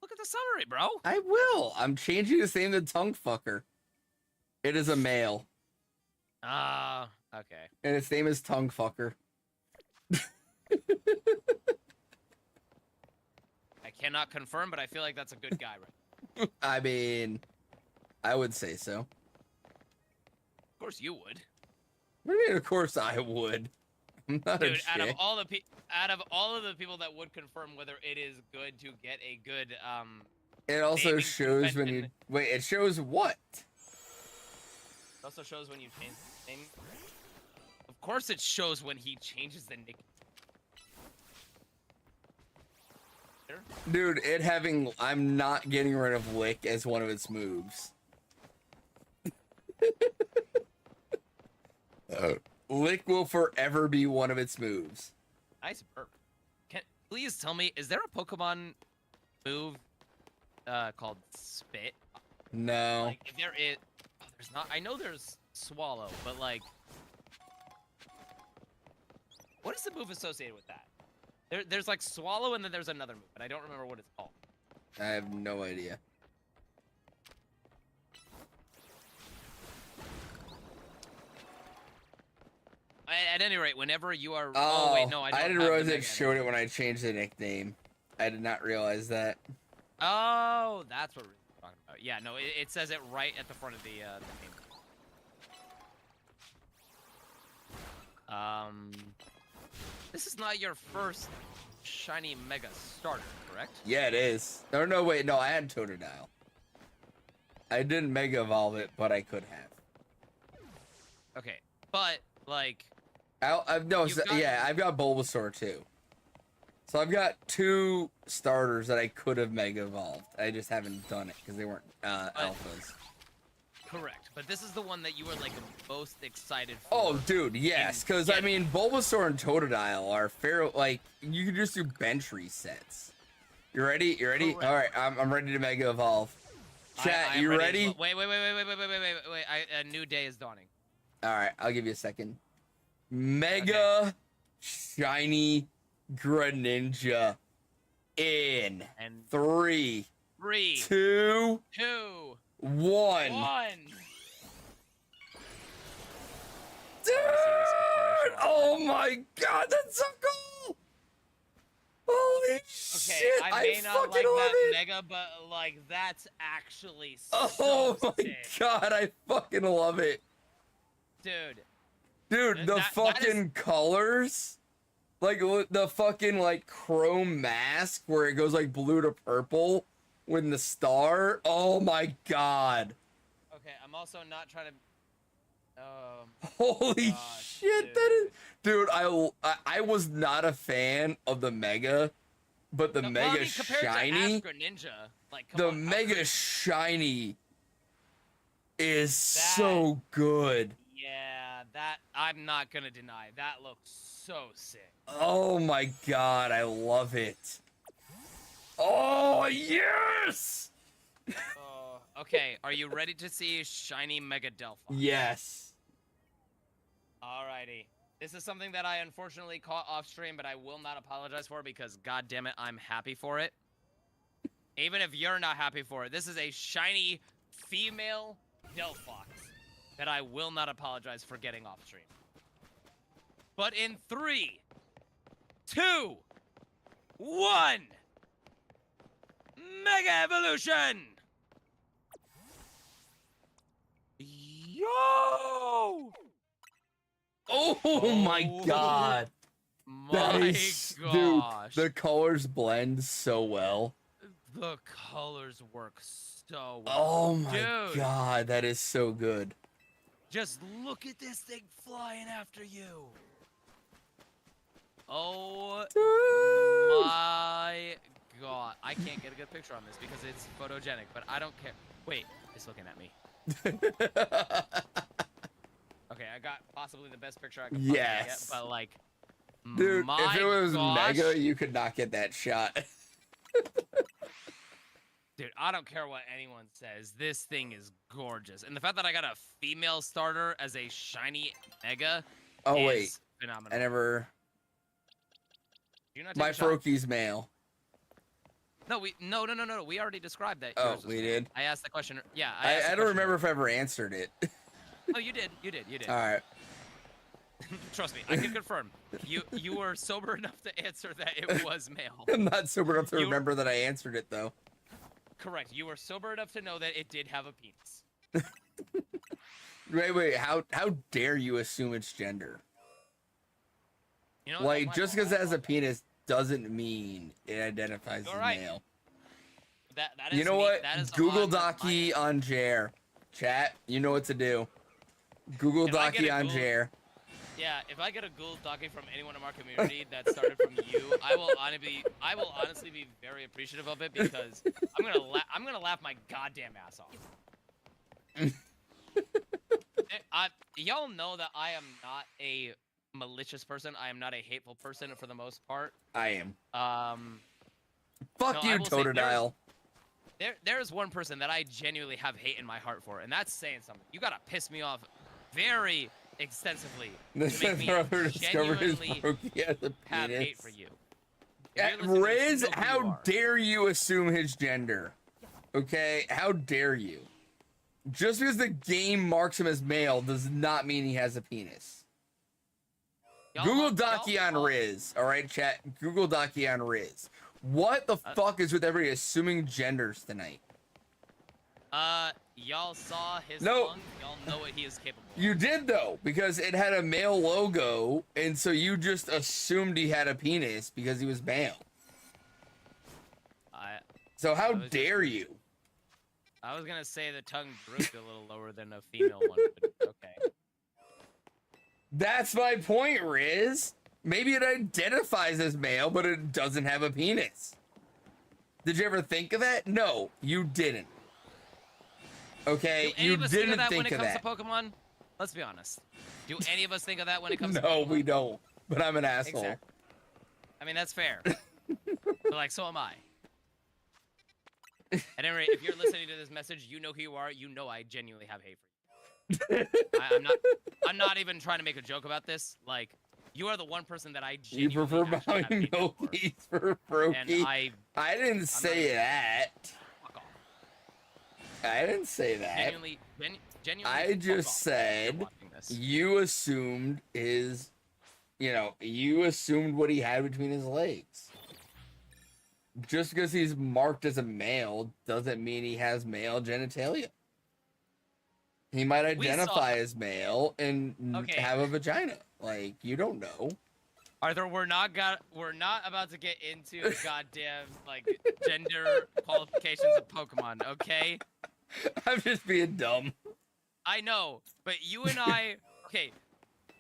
Speaker 3: Look at the summary, bro.
Speaker 2: I will. I'm changing his name to Tongue Fucker. It is a male.
Speaker 3: Ah, okay.
Speaker 2: And his name is Tongue Fucker.
Speaker 3: I cannot confirm, but I feel like that's a good guy, right?
Speaker 2: I mean, I would say so.
Speaker 3: Of course you would.
Speaker 2: What do you mean, of course I would. I'm not
Speaker 3: Dude,
Speaker 2: a
Speaker 3: out of
Speaker 2: chick.
Speaker 3: all of the people that would confirm whether it is good to get a good
Speaker 2: It also
Speaker 3: naming
Speaker 2: shows when you...
Speaker 3: convention-
Speaker 2: Wait, it shows what?
Speaker 3: It also shows when you change the name. Of course it shows when he changes the nick.
Speaker 2: Dude, it having... I'm not getting rid of Lick as one of its moves. Lick will forever be one of its moves.
Speaker 3: Nice burp. Please tell me, is there a Pokemon move called Spit?
Speaker 2: No.
Speaker 3: Like, if there is... Oh, There's not. I know there's Swallow, but like, what is the move associated with that? There's like Swallow, and then there's another move, but I don't remember what it's called.
Speaker 2: I have no idea.
Speaker 3: At any rate, whenever you are.
Speaker 2: Oh,
Speaker 3: wait, no, I don't
Speaker 2: didn't
Speaker 3: have
Speaker 2: realize
Speaker 3: the
Speaker 2: it
Speaker 3: Mega
Speaker 2: showed it
Speaker 3: anymore.
Speaker 2: when I changed the nickname. I did not realize that.
Speaker 3: Oh, that's what we're talking about. Yeah, no, it says it right at the front of the name. This is not your first shiny Mega starter, correct?
Speaker 2: Yeah, it is. Or no, wait, no, I had Totodile. I didn't Mega Evolve it, but I could have.
Speaker 3: Okay, but like.
Speaker 2: I've got Bulbasaur too. So I've got 2 starters that I could have Mega Evolved. I just haven't done it because they weren't alphas.
Speaker 3: Correct, but this is the one that you were like most excited for.
Speaker 2: Oh, dude, yes, because I mean, Bulbasaur and Totodile are fair. Like, you can just do bench resets. You ready? You ready?
Speaker 3: Correct.
Speaker 2: All right, I'm ready to Mega Evolve. Chat,
Speaker 3: I'm
Speaker 2: you
Speaker 3: ready?
Speaker 2: ready?
Speaker 3: Wait. A new day is dawning.
Speaker 2: All right, I'll give you a second. Mega Shiny Greninja in
Speaker 3: And
Speaker 2: 3,
Speaker 3: 3,
Speaker 2: 2,
Speaker 3: 2,
Speaker 2: 1.
Speaker 3: 1.
Speaker 2: Dude! Oh my god, that's so cool! Holy
Speaker 3: Okay,
Speaker 2: shit!
Speaker 3: I may not
Speaker 2: fucking
Speaker 3: like
Speaker 2: love
Speaker 3: that
Speaker 2: it!
Speaker 3: Mega, but like that's actually so
Speaker 2: Oh my
Speaker 3: sick.
Speaker 2: god, I fucking love it.
Speaker 3: Dude.
Speaker 2: Dude, the
Speaker 3: That
Speaker 2: fucking colors, like the fucking like chrome mask where it goes like blue to purple with the star. Oh my god!
Speaker 3: Okay, I'm also not trying to.
Speaker 2: Holy
Speaker 3: gosh,
Speaker 2: shit!
Speaker 3: dude.
Speaker 2: That is, dude. I was not a fan of the Mega, but the
Speaker 3: No,
Speaker 2: Mega
Speaker 3: well, I mean, compared
Speaker 2: Shiny,
Speaker 3: to Astro Ninja, like come
Speaker 2: the
Speaker 3: on,
Speaker 2: Mega Shiny is so good.
Speaker 3: Yeah, that I'm not gonna deny. That looks so sick.
Speaker 2: Oh my god, I love it. Oh, yes!
Speaker 3: Okay, are you ready to see shiny Mega Delphi?
Speaker 2: Yes.
Speaker 3: Alrighty. This is something that I unfortunately caught off stream, but I will not apologize for because god damn it, I'm happy for it. Even if you're not happy for it, this is a shiny female Delphox that I will not apologize for getting off stream. But in 3, 2, 1, Mega Evolution! Yo!
Speaker 2: Oh my god. That
Speaker 3: My
Speaker 2: is,
Speaker 3: gosh.
Speaker 2: dude, the colors blend so well.
Speaker 3: The colors work so well.
Speaker 2: Oh my
Speaker 3: Dude,
Speaker 2: god, that is so good.
Speaker 3: just look at this thing flying after you. Oh
Speaker 2: Dude.
Speaker 3: my god. I can't get a good picture on this because it's photogenic, but I don't care. Wait, it's looking at me. Okay, I got possibly the best picture I could possibly get,
Speaker 2: Yes.
Speaker 3: but like,
Speaker 2: Dude,
Speaker 3: my
Speaker 2: if it was
Speaker 3: gosh.
Speaker 2: Mega, you could not get that shot.
Speaker 3: Dude, I don't care what anyone says. This thing is gorgeous. And the fact that I got a female starter as a shiny Mega
Speaker 2: Oh
Speaker 3: is
Speaker 2: wait,
Speaker 3: phenomenal.
Speaker 2: I never.
Speaker 3: Do you not take
Speaker 2: My
Speaker 3: a shot?
Speaker 2: Froakie's male.
Speaker 3: No, we already described that.
Speaker 2: Oh,
Speaker 3: yours was
Speaker 2: we
Speaker 3: male.
Speaker 2: did?
Speaker 3: I asked the question. Yeah,
Speaker 2: I don't remember if I ever answered it.
Speaker 3: Oh, you did. You did.
Speaker 2: All right.
Speaker 3: Trust me, I can confirm. You were sober enough to answer that it was male.
Speaker 2: I'm not sober enough to
Speaker 3: You-
Speaker 2: remember that I answered it though.
Speaker 3: Correct. You were sober enough to know that it did have a penis.
Speaker 2: Wait, how dare you assume its gender?
Speaker 3: You know,
Speaker 2: Like,
Speaker 3: that's
Speaker 2: just
Speaker 3: my
Speaker 2: because it
Speaker 3: fault.
Speaker 2: has a penis doesn't mean it identifies
Speaker 3: You're
Speaker 2: as
Speaker 3: right.
Speaker 2: male.
Speaker 3: That is
Speaker 2: You know
Speaker 3: me.
Speaker 2: what?
Speaker 3: That is
Speaker 2: Google
Speaker 3: on my
Speaker 2: Docky
Speaker 3: end.
Speaker 2: on Jer. Chat, you know what to do. Google
Speaker 3: If I
Speaker 2: Docky
Speaker 3: get a
Speaker 2: on
Speaker 3: Google-
Speaker 2: Jer.
Speaker 3: Yeah, if I get a Google Docky from anyone in our community that started from you, I will honestly be very appreciative of it because I'm gonna laugh my goddamn ass off. Y'all know that I am not a malicious person. I am not a hateful person for the most part.
Speaker 2: I am.
Speaker 3: Um,
Speaker 2: Fuck
Speaker 3: No, I
Speaker 2: you,
Speaker 3: will say there's-
Speaker 2: Totodile.
Speaker 3: There's one person that I genuinely have hate in my heart for, and that's saying something. You gotta piss me off very extensively to make me genuinely have hate for you.
Speaker 2: Riz, how dare you assume his gender? Okay, how dare you? Just because the game marks him as male does not mean he has a penis. Google Dakion Riz, all right, chat. Google Dakion Riz. What the fuck is with everybody assuming genders tonight?
Speaker 3: Y'all saw his lung. Y'all know what he is capable of.
Speaker 2: You did though, because it had a male logo, and so you just assumed he had a penis because he was male. So how dare you?
Speaker 3: I was gonna say the tongue drooped a little lower than a female one, but okay.
Speaker 2: That's my point, Riz. Maybe it identifies as male, but it doesn't have a penis. Did you ever think of that? No, you didn't. Okay, you didn't think of that.
Speaker 3: When it comes to Pokemon? Let's be honest. Do any of us think of that when it comes to Pokemon?
Speaker 2: No, we don't. But I'm an asshole.
Speaker 3: Exactly. I mean, that's fair. But like, so am I. At any rate, if you're listening to this message, you know who you are. You know I genuinely have hate for you. I'm not even trying to make a joke about this. Like, you are the one person that I genuinely
Speaker 2: You prefer buying Milkies for Brokey? I didn't say that.
Speaker 3: Fuck off.
Speaker 2: I didn't say that.
Speaker 3: Genuinely
Speaker 2: I just said you assumed his, you assumed what he had between his legs. Just because he's marked as a male doesn't mean he has male genitalia. He might identify as male and have a vagina. Like, you don't know.
Speaker 3: Arthur, we're not about to get into goddamn gender qualifications of Pokemon, okay?
Speaker 2: I'm just being dumb.
Speaker 3: I know, but you and I, okay,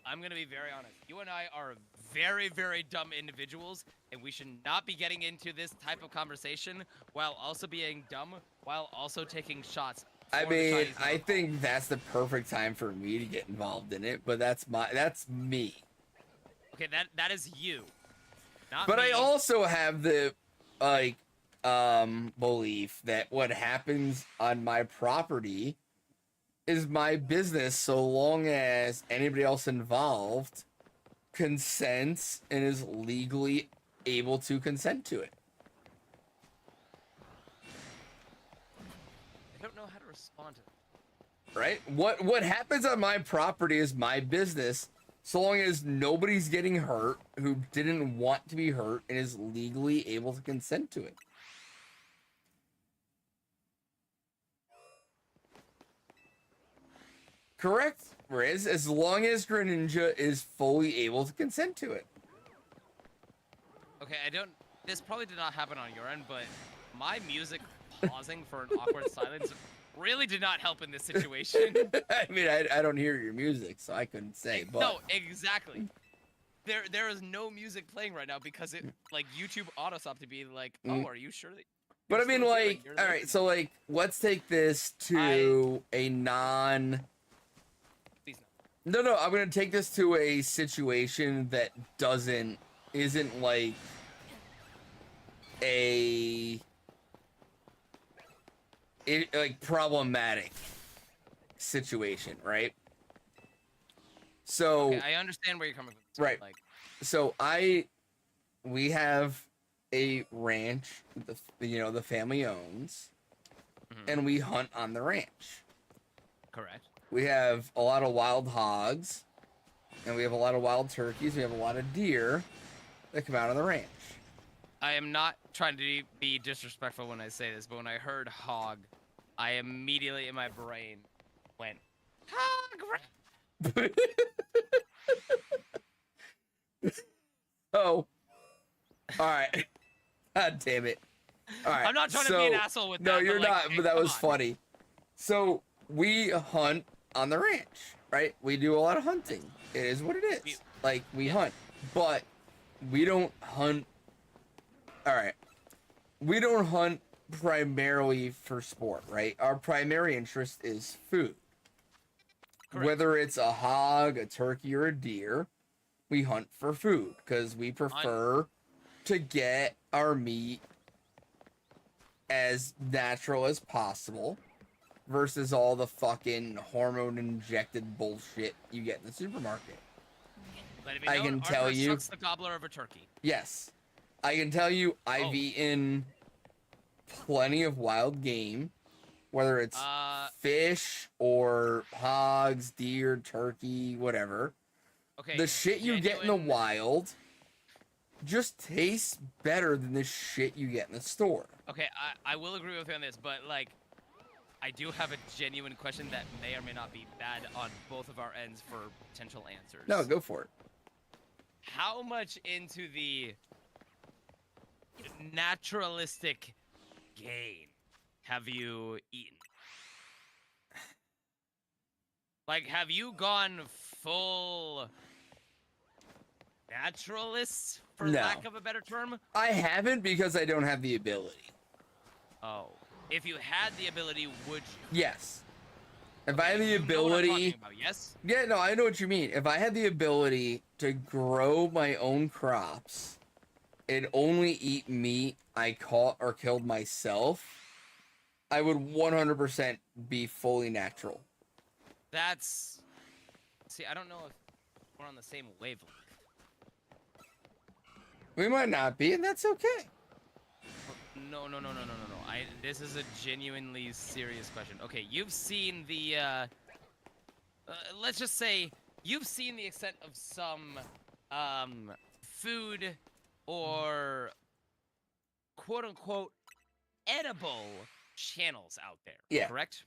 Speaker 3: I'm gonna be very honest. You and I are very, very dumb individuals, and we should not be getting into this type of conversation while also being dumb, while also taking shots.
Speaker 2: I mean, I think that's the perfect time for me to get involved in it, but that's me.
Speaker 3: Okay, that is you. Not
Speaker 2: but
Speaker 3: me.
Speaker 2: I also have the belief that what happens on my property is my business so long as anybody else involved consents and is legally able to consent to it.
Speaker 3: I don't know how to respond to that.
Speaker 2: Right? What happens on my property is my business so long as nobody's getting hurt who didn't want to be hurt and is legally able to consent to it. Correct, Riz, as long as Greninja is fully able to consent to it.
Speaker 3: Okay, this probably did not happen on your end, but my music pausing for an awkward silence really did not help in this situation.
Speaker 2: I mean, I don't hear your music, so I couldn't say, but...
Speaker 3: No, exactly. There is no music playing right now because YouTube auto-stopped to be like, oh, are you sure that...
Speaker 2: But I mean, all right, so let's take this to a non... No, I'm gonna take this to a situation that isn't like problematic situation, right? So
Speaker 3: okay, I understand where you're coming from.
Speaker 2: Right. So we have a ranch the family owns, and we hunt on the ranch.
Speaker 3: Correct.
Speaker 2: We have a lot of wild hogs, and we have a lot of wild turkeys. We have a lot of deer that come out on the ranch.
Speaker 3: I am not trying to be disrespectful when I say this, but when I heard hog, I immediately in my brain went, hog!
Speaker 2: Oh. Alright. God damn it. Alright.
Speaker 3: I'm not trying to be an asshole with that.
Speaker 2: No, you're not, but that was funny. So, we hunt on the ranch, right? We do a lot of hunting. It is what it is. We hunt. But we don't hunt... Alright. We don't hunt primarily for sport, right? Our primary interest is food. Correct. Whether it's a hog, a turkey, or a deer, we hunt for food because we prefer to get our meat as natural as possible versus all the fucking hormone injected bullshit you get in the supermarket.
Speaker 3: Let it be
Speaker 2: I
Speaker 3: known,
Speaker 2: can
Speaker 3: Arthur
Speaker 2: tell you-
Speaker 3: sucks the gobbler of a turkey.
Speaker 2: Yes. I can tell you I've
Speaker 3: Oh.
Speaker 2: eaten plenty of wild game, whether it's fish or hogs, deer, turkey, whatever.
Speaker 3: Okay.
Speaker 2: The shit you get in the
Speaker 3: genuine-
Speaker 2: wild just tastes better than the shit you get in the store.
Speaker 3: Okay, I will agree with you on this, but like, I do have a genuine question that may or may not be bad on both of our ends for potential answers.
Speaker 2: No, go for it.
Speaker 3: How much into the naturalistic gain have you eaten? Like, have you gone full naturalist, for
Speaker 2: No.
Speaker 3: lack of a better term?
Speaker 2: I haven't because I don't have the ability.
Speaker 3: Oh. If you had the ability, would you?
Speaker 2: Yes. If I
Speaker 3: Okay,
Speaker 2: had the
Speaker 3: you know what I'm
Speaker 2: ability...
Speaker 3: talking about, yes?
Speaker 2: Yeah, no, I know what you mean. If I had the ability to grow my own crops and only eat meat I caught or killed myself, I would 100% be fully natural.
Speaker 3: That's... See, I don't know if we're on the same wavelength.
Speaker 2: We might not be, and that's okay.
Speaker 3: No. This is a genuinely serious question. Okay, you've seen the, let's just say you've seen the extent of some, food or quote-unquote edible channels out there,
Speaker 2: Yeah.
Speaker 3: correct?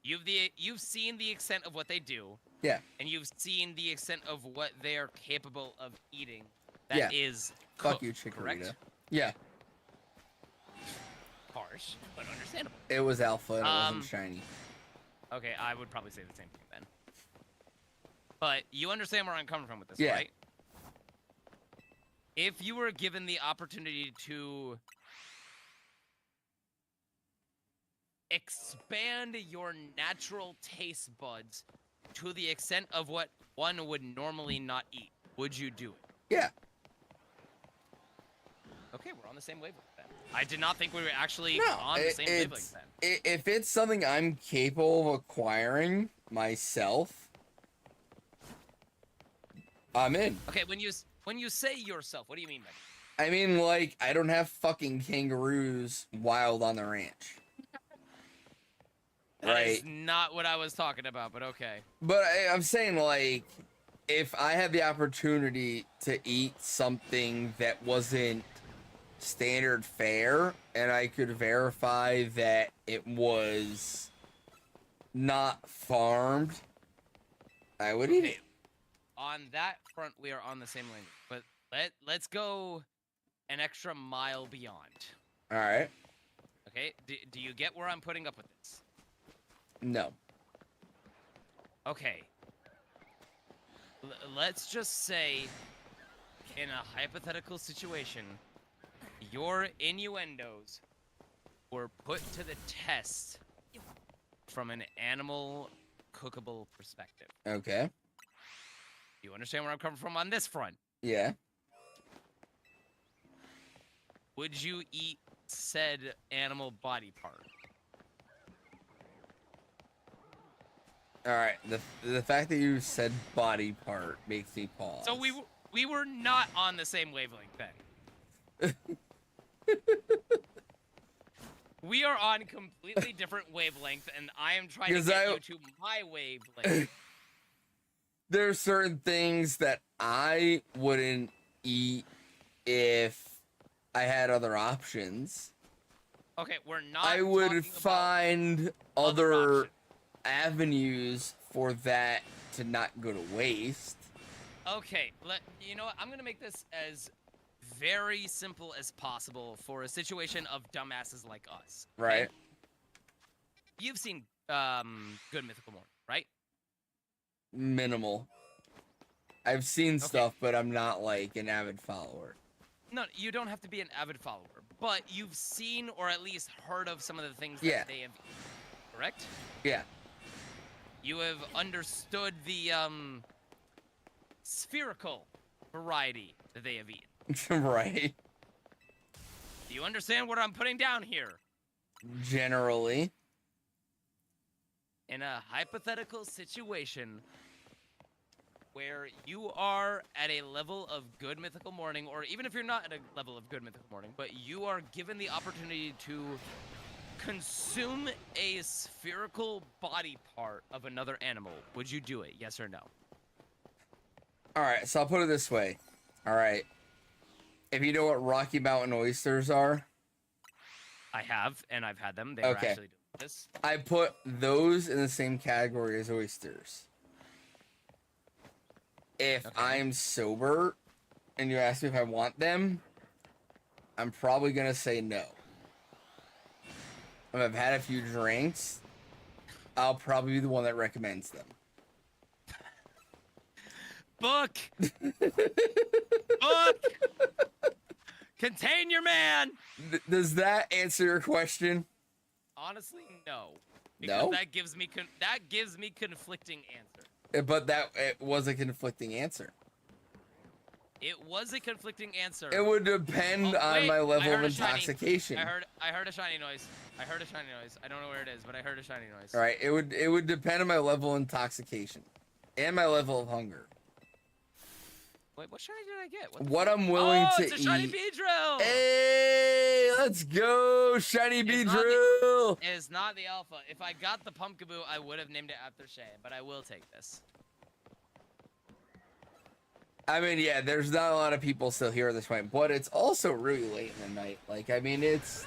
Speaker 3: You've seen the extent of what they do.
Speaker 2: Yeah.
Speaker 3: And you've seen the extent of what they are capable of eating. That is
Speaker 2: Fuck
Speaker 3: cooked,
Speaker 2: you, Chikorita.
Speaker 3: correct?
Speaker 2: Yeah.
Speaker 3: Harsh, but understandable.
Speaker 2: It was alpha and it wasn't shiny.
Speaker 3: Okay, I would probably say the same thing then. But you understand where I'm coming from with this,
Speaker 2: Yeah.
Speaker 3: right? If you were given the opportunity to expand your natural taste buds to the extent of what one would normally not eat, would you do it?
Speaker 2: Yeah.
Speaker 3: Okay, we're on the same wavelength then. I did not think we were actually
Speaker 2: No,
Speaker 3: on the same wavelength then.
Speaker 2: If it's something I'm capable of acquiring myself, I'm in.
Speaker 3: Okay, when you say yourself, what do you mean by that?
Speaker 2: I mean, like, I don't have fucking kangaroos wild on the ranch.
Speaker 3: That
Speaker 2: Right.
Speaker 3: is not what I was talking about, but okay.
Speaker 2: But I'm saying, like, if I had the opportunity to eat something that wasn't standard fare, and I could verify that it was not farmed, I would eat it.
Speaker 3: On that front, we are on the same lane. But let's go an extra mile beyond.
Speaker 2: All right.
Speaker 3: Okay? Do you get where I'm putting up with this?
Speaker 2: No.
Speaker 3: Okay. Let's just say, in a hypothetical situation, your innuendos were put to the test from an animal cookable perspective.
Speaker 2: Okay.
Speaker 3: You understand where I'm coming from on this front?
Speaker 2: Yeah.
Speaker 3: Would you eat said animal body part?
Speaker 2: All right. The fact that you said body part makes me pause.
Speaker 3: So we were not on the same wavelength then. We are on completely different wavelengths, and I am trying to get you to my wavelength.
Speaker 2: There are certain things that I wouldn't eat if I had other options.
Speaker 3: Okay, we're not.
Speaker 2: I
Speaker 3: talking
Speaker 2: would
Speaker 3: about
Speaker 2: find
Speaker 3: other
Speaker 2: other
Speaker 3: options.
Speaker 2: avenues for that to not go to waste.
Speaker 3: Okay, you know what? I'm gonna make this as very simple as possible for a situation of dumbasses like us. okay?
Speaker 2: Right.
Speaker 3: You've seen Good Mythical Morning, right?
Speaker 2: Minimal. I've seen stuff, but I'm not like an avid follower.
Speaker 3: No, you don't have to be an avid follower, but you've seen or at least heard of some of the things that
Speaker 2: Yeah.
Speaker 3: they have eaten, correct?
Speaker 2: Yeah.
Speaker 3: You have understood the spherical variety that they have eaten.
Speaker 2: Right.
Speaker 3: Do you understand what I'm putting down here?
Speaker 2: Generally.
Speaker 3: In a hypothetical situation where you are at a level of good mythical morning, or even if you're not at a level of good mythical morning, but you are given the opportunity to consume a spherical body part of another animal, would you do it? Yes or no?
Speaker 2: All right, so I'll put it this way. All right. If you know what Rocky Mountain oysters are,
Speaker 3: I have, and I've had them. They are
Speaker 2: Okay.
Speaker 3: actually delicious.
Speaker 2: I put those in the same category as oysters. If
Speaker 3: Okay.
Speaker 2: I'm sober and you ask me if I want them, I'm probably going to say no. If I've had a few drinks, I'll probably be the one that recommends them.
Speaker 3: Book! Book! Contain your man!
Speaker 2: Does that answer your question?
Speaker 3: Honestly, no. Because
Speaker 2: No?
Speaker 3: that gives me conflicting answer.
Speaker 2: But it was a conflicting answer.
Speaker 3: It was a conflicting answer.
Speaker 2: It would depend
Speaker 3: Oh,
Speaker 2: on
Speaker 3: wait,
Speaker 2: my
Speaker 3: I
Speaker 2: level of
Speaker 3: heard a shiny-
Speaker 2: intoxication.
Speaker 3: I heard a shiny noise. I heard a shiny noise. I don't know where it is, but I heard a shiny noise.
Speaker 2: All right, it would depend on my level of intoxication and my level of hunger.
Speaker 3: Wait, what shiny did I get?
Speaker 2: What I'm willing to
Speaker 3: it's a shiny
Speaker 2: eat.
Speaker 3: Beedrill!
Speaker 2: Hey, let's go, shiny
Speaker 3: It's not
Speaker 2: Beedrill!
Speaker 3: It's not the alpha. If I got the Pumpkaboo, I would have named it after Shay, but I will take this.
Speaker 2: I mean, yeah, there's not a lot of people still here at this point, but it's also really late in the night. Like, I mean, it's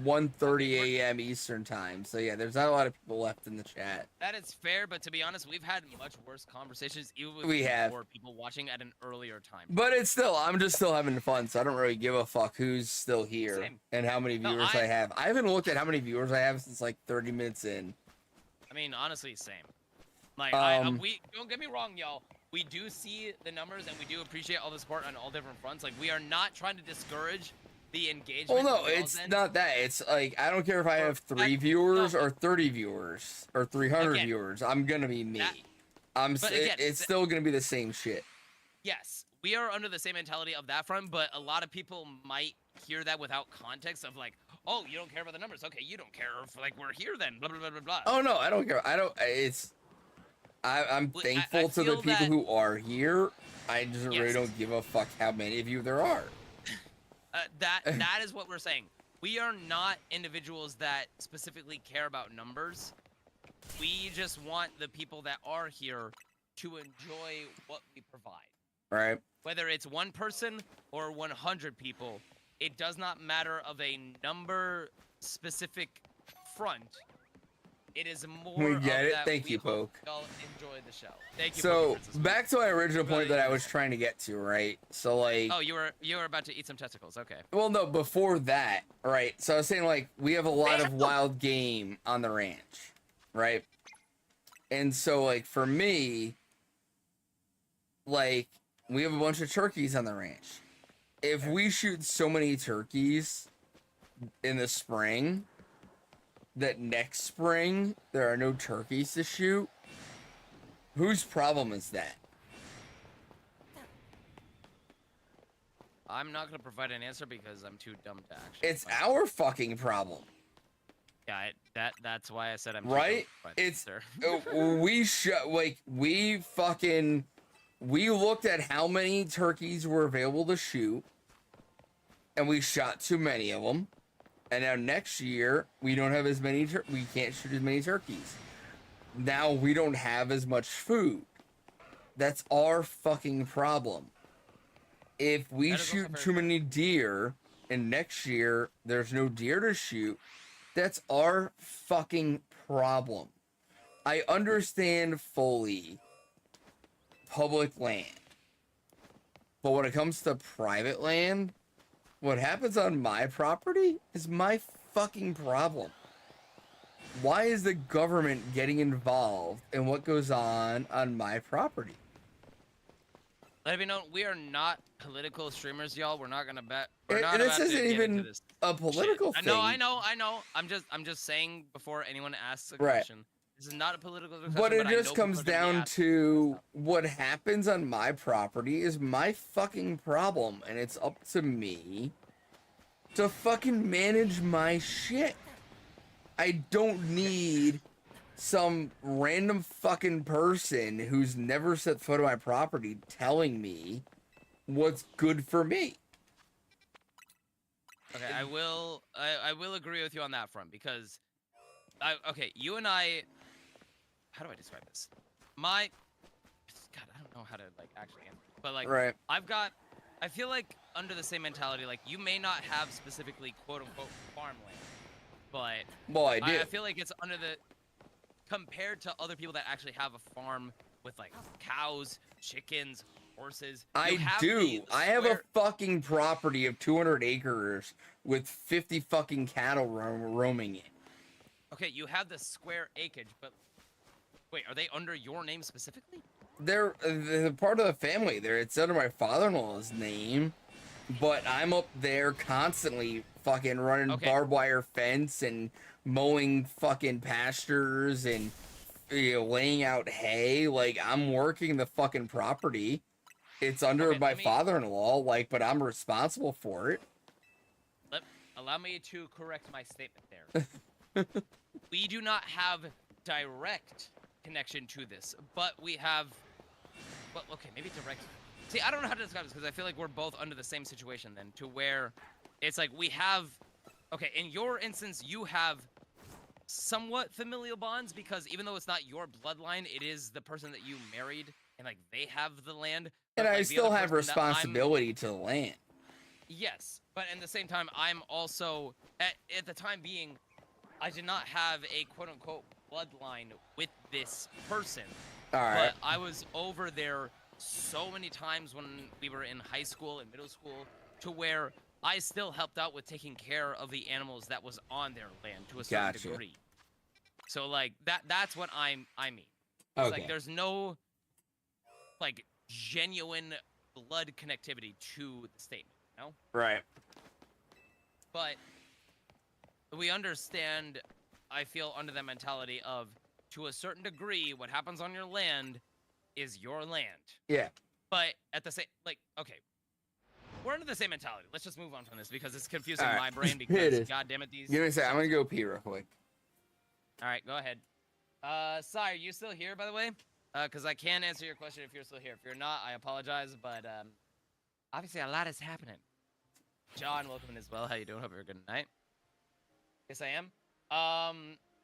Speaker 2: 1:30 a.m. Eastern time, so yeah, there's not a lot of people left in the chat.
Speaker 3: That is fair, but to be honest, we've had much worse conversations, even with
Speaker 2: We have.
Speaker 3: more people watching at an earlier time.
Speaker 2: But it's still, I'm just still having fun, so I don't really give a fuck who's still here
Speaker 3: Same.
Speaker 2: and how many
Speaker 3: No,
Speaker 2: viewers I have. I haven't looked at how many viewers I have since like 30 minutes in.
Speaker 3: I mean, honestly, same. Like, we don't get me wrong, y'all. We do see the numbers, and we do appreciate all the support on all different fronts. Like, we are not trying to discourage the engagement.
Speaker 2: Well, no,
Speaker 3: on y'all's
Speaker 2: it's
Speaker 3: end.
Speaker 2: not that. It's like, I don't care if I have 3
Speaker 3: that-
Speaker 2: viewers
Speaker 3: no.
Speaker 2: or 30 viewers or 300
Speaker 3: Again,
Speaker 2: viewers. I'm gonna be me.
Speaker 3: that- but
Speaker 2: It-
Speaker 3: again,
Speaker 2: it's still gonna be the same shit.
Speaker 3: Yes, we are under the same mentality of that front, but a lot of people might hear that without context of like, oh, you don't care about the numbers. Okay, you don't care if like we're here then. Blah blah blah blah blah.
Speaker 2: Oh no, I don't care. I'm
Speaker 3: I
Speaker 2: thankful to the
Speaker 3: feel
Speaker 2: people
Speaker 3: that-
Speaker 2: who are here. I just really
Speaker 3: Yes.
Speaker 2: don't give a fuck how many of you there are.
Speaker 3: That is what we're saying. We are not individuals that specifically care about numbers. We just want the people that are here to enjoy what we provide.
Speaker 2: Right?
Speaker 3: Whether it's one person or 100 people, it does not matter of a number specific front. It is more
Speaker 2: We
Speaker 3: of
Speaker 2: get it.
Speaker 3: that
Speaker 2: Thank
Speaker 3: we
Speaker 2: you,
Speaker 3: hope
Speaker 2: Poke.
Speaker 3: y'all enjoy the show. Thank you.
Speaker 2: So
Speaker 3: Princess.
Speaker 2: back to my original
Speaker 3: Really
Speaker 2: point that I
Speaker 3: enjoy
Speaker 2: was
Speaker 3: it.
Speaker 2: trying to get to, right? So like,
Speaker 3: Oh, you were about to eat some testicles. Okay.
Speaker 2: well, no, before that, right? So I was saying like we have a lot of
Speaker 3: Damn.
Speaker 2: wild game on the ranch, right? And so like for me, like we have a bunch of turkeys on the ranch. If we shoot so many turkeys in the spring that next spring there are no turkeys to shoot, whose problem is that?
Speaker 3: I'm not gonna provide an answer because I'm too dumb to actually.
Speaker 2: It's
Speaker 3: provide-
Speaker 2: our fucking problem,
Speaker 3: Yeah, that's why I said I'm too
Speaker 2: right?
Speaker 3: dumb to provide an
Speaker 2: It's
Speaker 3: answer.
Speaker 2: we looked at how many turkeys were available to shoot, and we shot too many of them. And now next year we don't have as many. We can't shoot as many turkeys. Now we don't have as much food. That's our fucking problem. If we
Speaker 3: That is also
Speaker 2: shoot
Speaker 3: very
Speaker 2: too
Speaker 3: fair.
Speaker 2: many deer, and next year there's no deer to shoot, that's our fucking problem. I understand fully public land, but when it comes to private land, what happens on my property is my fucking problem. Why is the government getting involved in what goes on my property?
Speaker 3: Let it be known, we are not political streamers, y'all. We're not gonna bet. We're not
Speaker 2: And this
Speaker 3: about to
Speaker 2: isn't
Speaker 3: get
Speaker 2: even
Speaker 3: into this
Speaker 2: a political
Speaker 3: shit.
Speaker 2: thing.
Speaker 3: I know. I'm just saying before anyone asks a
Speaker 2: Right.
Speaker 3: question. This is not a political discussion.
Speaker 2: But it
Speaker 3: I know
Speaker 2: just comes
Speaker 3: people are gonna be
Speaker 2: down
Speaker 3: asking
Speaker 2: to
Speaker 3: stuff.
Speaker 2: what happens on my property is my fucking problem, and it's up to me to fucking manage my shit. I don't need some random fucking person who's never set foot on my property telling me what's good for me.
Speaker 3: Okay, I will agree with you on that front because okay, you and I, how do I describe this? God, I don't know how to like actually answer it, but like
Speaker 2: Right.
Speaker 3: I feel like under the same mentality, like you may not have specifically quote unquote farmland, but
Speaker 2: Well, I do.
Speaker 3: I feel like it's under the, compared to other people that actually have a farm with like cows, chickens, horses.
Speaker 2: I do. I have a fucking property of 200 acres with 50 fucking cattle roaming it.
Speaker 3: Okay, you have the square acreage, but wait, are they under your name specifically?
Speaker 2: They're part of the family. It's under my father-in-law's name, but I'm up there constantly fucking running barbed wire fence and mowing fucking pastures and laying out hay. Like, I'm working the fucking property. It's under my father-in-law, like, but I'm responsible for it.
Speaker 3: Allow me to correct my statement there. We do not have direct connection to this, but we have, well, okay, maybe direct. See, I don't know how to describe this because I feel like we're both under the same situation then, to where it's like we have, okay, in your instance, you have somewhat familial bonds because even though it's not your bloodline, it is the person that you married and like they have the land.
Speaker 2: And
Speaker 3: like,
Speaker 2: I still have responsibility to the land.
Speaker 3: Yes, but at the same time, I'm also, at the time being, I did not have a quote-unquote bloodline with this person.
Speaker 2: All right.
Speaker 3: But I was over there so many times when we were in high school and middle school to where I still helped out with taking care of the animals that was on their land to a certain degree. So, like, that's what I mean. It's like, there's no, like, genuine blood connectivity to the statement, you know?
Speaker 2: Right.
Speaker 3: But we understand, I feel, under the mentality of, to a certain degree, what happens on your land is your land.
Speaker 2: Yeah.
Speaker 3: But at the same, like, okay, we're under the same mentality. Let's just move on from this because it's confusing my brain because, God damn it, these...
Speaker 2: Give me a second. I'm going to go pee real quick.
Speaker 3: All right, go ahead. Sai, are you still here, by the way? Because I can answer your question if you're still here. If you're not, I apologize, but obviously a lot is happening. John, welcome in as well. How you doing? Hope you're good night. Yes, I am.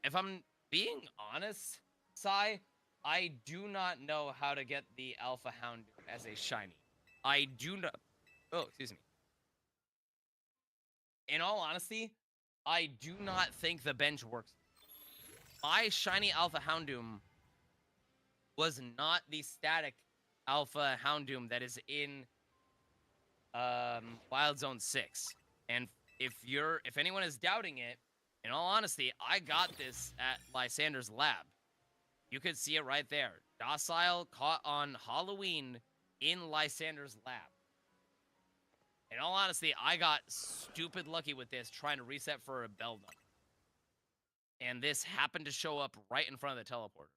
Speaker 3: If I'm being honest, Sai, I do not know how to get the Alpha Hound as a shiny. I do not... Oh, excuse me. In all honesty, I do not think the bench works. My shiny Alpha Houndoom was not the static Alpha Houndoom that is in Wild Zone 6. And if anyone is doubting it, in all honesty, I got this at Lysander's lab. You could see it right there. Docile caught on Halloween in Lysander's lab. In all honesty, I got stupid lucky with this trying to reset for a Beldum. And this happened to show up right in front of the teleporter.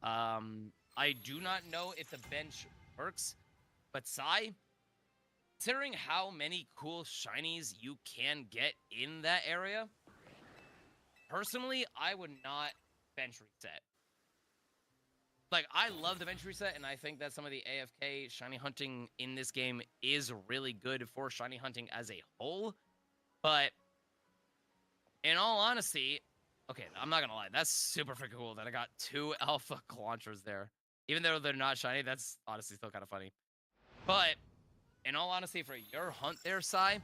Speaker 3: I do not know if the bench works, but Sai, considering how many cool shinies you can get in that area, personally, I would not bench reset. Like, I love the bench reset, and I think that some of the AFK shiny hunting in this game is really good for shiny hunting as a whole. But, in all honesty, okay, I'm not gonna lie, that's super freaking cool that I got 2 alpha Calantras there. Even though they're not shiny, that's honestly still kind of funny. But, in all honesty, for your hunt there, Sai,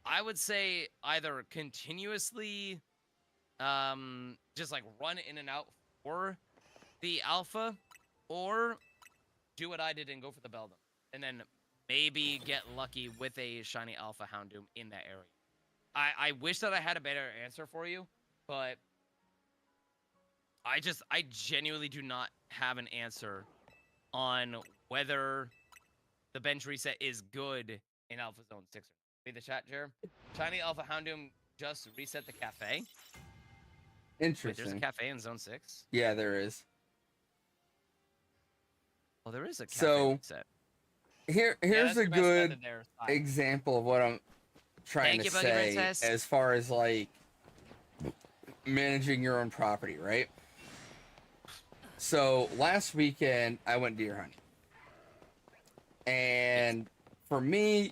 Speaker 3: I would say either continuously, just like run in and out for the alpha, or do what I did and go for the Beldum. And then maybe get lucky with a shiny Alpha Houndoom in that area. I wish that I had a better answer for you, but I genuinely do not have an answer on whether the bench reset is good in Alpha Zone 6. Read the chat, Jer. Shiny Alpha Houndoom just reset the cafe.
Speaker 2: Interesting.
Speaker 3: Wait, there's a cafe in Zone 6?
Speaker 2: Yeah, there is.
Speaker 3: Well, there is a cafe
Speaker 2: so
Speaker 3: reset.
Speaker 2: here's a good example of what I'm trying
Speaker 3: Thank
Speaker 2: to
Speaker 3: you, Buggy
Speaker 2: say
Speaker 3: Princess.
Speaker 2: as far as like managing your own property, right? So last weekend I went deer hunting. And for me,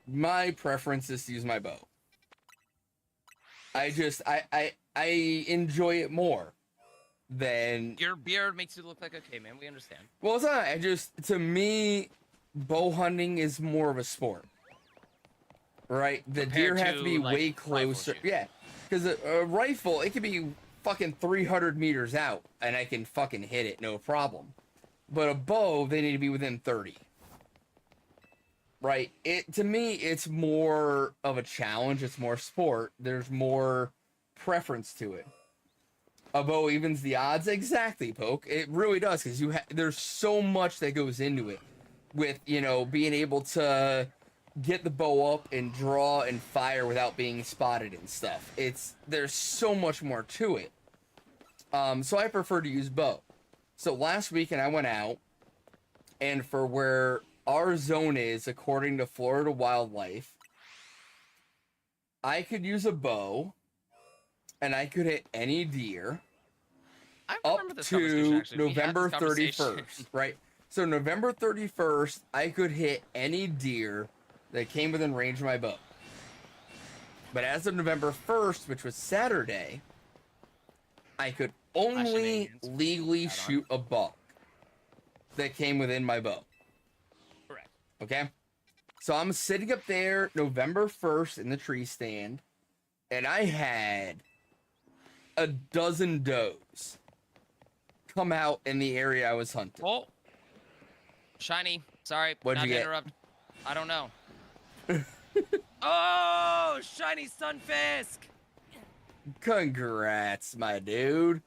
Speaker 2: my preference is to use my bow. I enjoy it more than...
Speaker 3: Your beard makes you look like a caveman. We understand.
Speaker 2: Well, it's not. To me, bow hunting is more of a sport. Right? The
Speaker 3: Compared
Speaker 2: deer have to be
Speaker 3: like,
Speaker 2: way
Speaker 3: rifle
Speaker 2: closer.
Speaker 3: shooting.
Speaker 2: Yeah. Because a rifle, it could be fucking 300 meters out, and I can fucking hit it, no problem. But a bow, they need to be within 30. Right? To me, it's more of a challenge. It's more sport. There's more preference to it. A bow evens the odds. Exactly, Poke. It really does, because there's so much that goes into it. With, being able to get the bow up and draw and fire without being spotted and stuff. There's so much more to it. So I prefer to use bow. So last weekend I went out, and for where our zone is, according to Florida Wildlife, I could use a bow, and I could hit any deer
Speaker 3: I
Speaker 2: up
Speaker 3: remember this conversation,
Speaker 2: to
Speaker 3: actually. We had
Speaker 2: November
Speaker 3: this conversation.
Speaker 2: 31st, right? So November 31st, I could hit any deer that came within range of my bow. But as of November 1st, which was Saturday, I could only legally shoot a buck that came within my bow.
Speaker 3: Correct.
Speaker 2: Okay? So I'm sitting up there November 1st in the tree stand, and I had a dozen does come out in the area I was hunting.
Speaker 3: Oh, shiny. Sorry,
Speaker 2: What'd
Speaker 3: not
Speaker 2: you
Speaker 3: to
Speaker 2: get?
Speaker 3: interrupt. I don't know. Oh, shiny sunfisk.
Speaker 2: Congrats, my dude.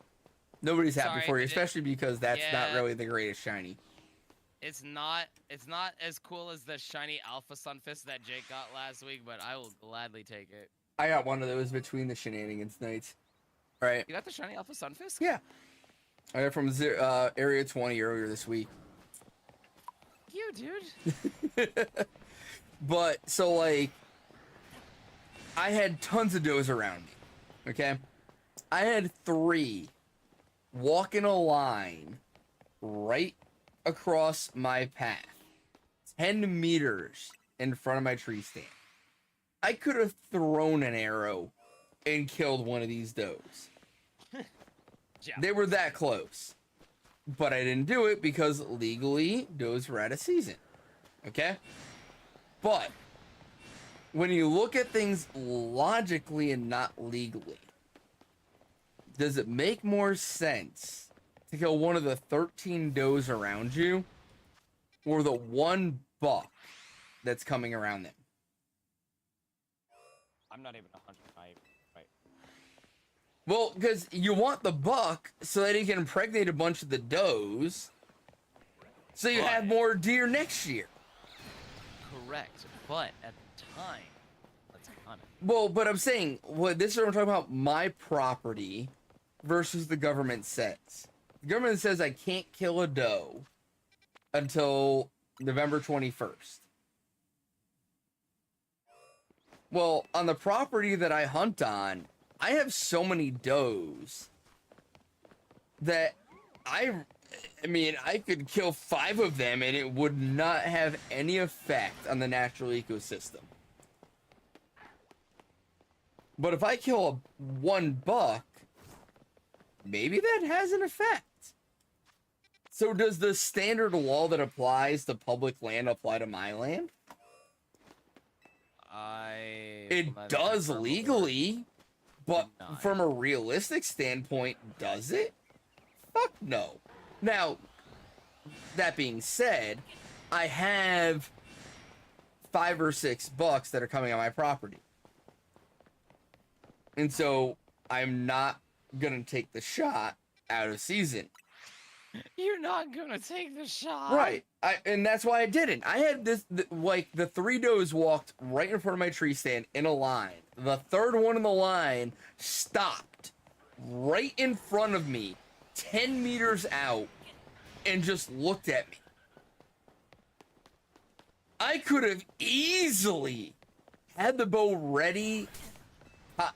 Speaker 2: Nobody's happy
Speaker 3: Sorry,
Speaker 2: for you,
Speaker 3: but
Speaker 2: especially because that's not
Speaker 3: yeah.
Speaker 2: really the greatest shiny.
Speaker 3: It's not as cool as the shiny alpha sunfisk that Jake got last week, but I will gladly take it.
Speaker 2: I got one of those between the shenanigans nights. Right?
Speaker 3: You got the shiny alpha sunfisk?
Speaker 2: Yeah. I got from Area 20 earlier this week.
Speaker 3: You, dude.
Speaker 2: But, so, like, I had tons of does around me. Okay? I had 3 walk in a line right across my path, 10 meters in front of my tree stand. I could have thrown an arrow and killed one of these does.
Speaker 3: Yeah.
Speaker 2: They were that close. But I didn't do it because legally does were out of season. Okay? But when you look at things logically and not legally, does it make more sense to kill one of the 13 does around you or the one buck that's coming around them?
Speaker 3: I'm not even 100. Right.
Speaker 2: Well, because you want the buck so that he can impregnate a bunch of the does so you have more deer next year.
Speaker 3: Correct. But at the time, let's hunt it.
Speaker 2: Well, but I'm saying, this is what I'm talking about, my property versus the government says. The government says I can't kill a doe until November 21st. Well, on the property that I hunt on, I have so many does that I could kill 5 of them and it would not have any effect on the natural ecosystem. But if I kill one buck, maybe that has an effect. So does the standard law that applies to public land apply to my land? It does legally, but from a realistic standpoint, does it? Fuck no. Now, that being said, I have 5 or 6 bucks that are coming on my property. And so I'm not gonna take the shot out of season.
Speaker 3: You're not gonna take the shot.
Speaker 2: Right. And that's why I didn't. I had the 3 does walked right in front of my tree stand in a line. The third one in the line stopped right in front of me, 10 meters out, and just looked at me. I could have easily had the bow ready,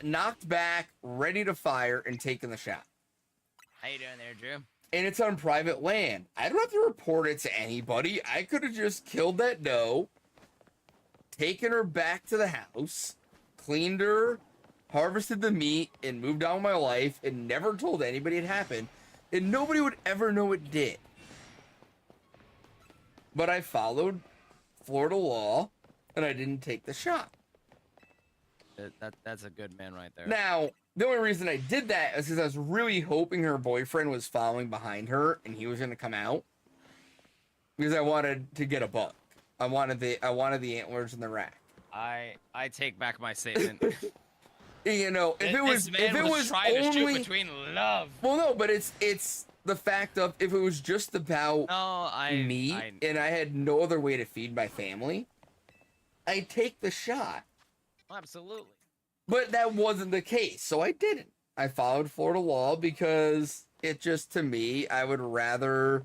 Speaker 2: knocked back, ready to fire, and taken the shot.
Speaker 3: How you doing there, Drew?
Speaker 2: And it's on private land. I don't have to report it to anybody. I could have just killed that doe, taken her back to the house, cleaned her, harvested the meat, and moved on with my life, and never told anybody it happened, and nobody would ever know it did. But I followed Florida law, and I didn't take the shot.
Speaker 3: That's a good man right there.
Speaker 2: Now, the only reason I did that is because I was really hoping her boyfriend was following behind her, and he was going to come out, because I wanted to get a buck. I wanted the antlers in the rack.
Speaker 3: I take back my statement.
Speaker 2: You know, if it was
Speaker 3: trying to shoot
Speaker 2: only
Speaker 3: between love.
Speaker 2: well, no, but it's the fact of if it was just about meat and I had no other way to feed my family, I'd take the shot.
Speaker 3: Absolutely.
Speaker 2: But that wasn't the case, so I didn't. I followed Florida law because it just, to me, I would rather,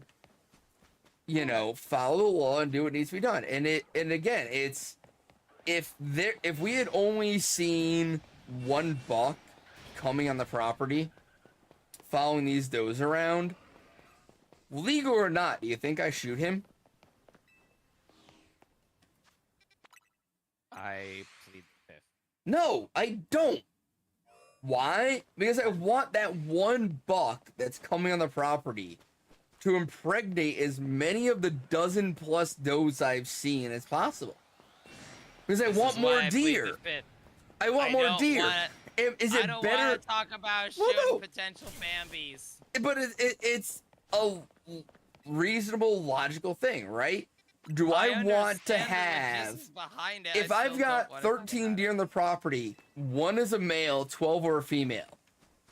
Speaker 2: you know, follow the law and do what needs to be done. And again, it's if we had only seen one buck coming on the property, following these does around, legal or not, do you think I shoot him?
Speaker 3: I plead the fifth.
Speaker 2: No, I don't. Why? Because I want that one buck that's coming on the property to impregnate as many of the dozen plus does I've seen as possible. Because I want more deer. I want more deer. Is it
Speaker 3: I don't
Speaker 2: better?
Speaker 3: want to talk about shooting potential Bambis.
Speaker 2: But it's a reasonable, logical thing, right? Do I want to have, if I've got 13 deer on the property, one is a male, 12 are a female.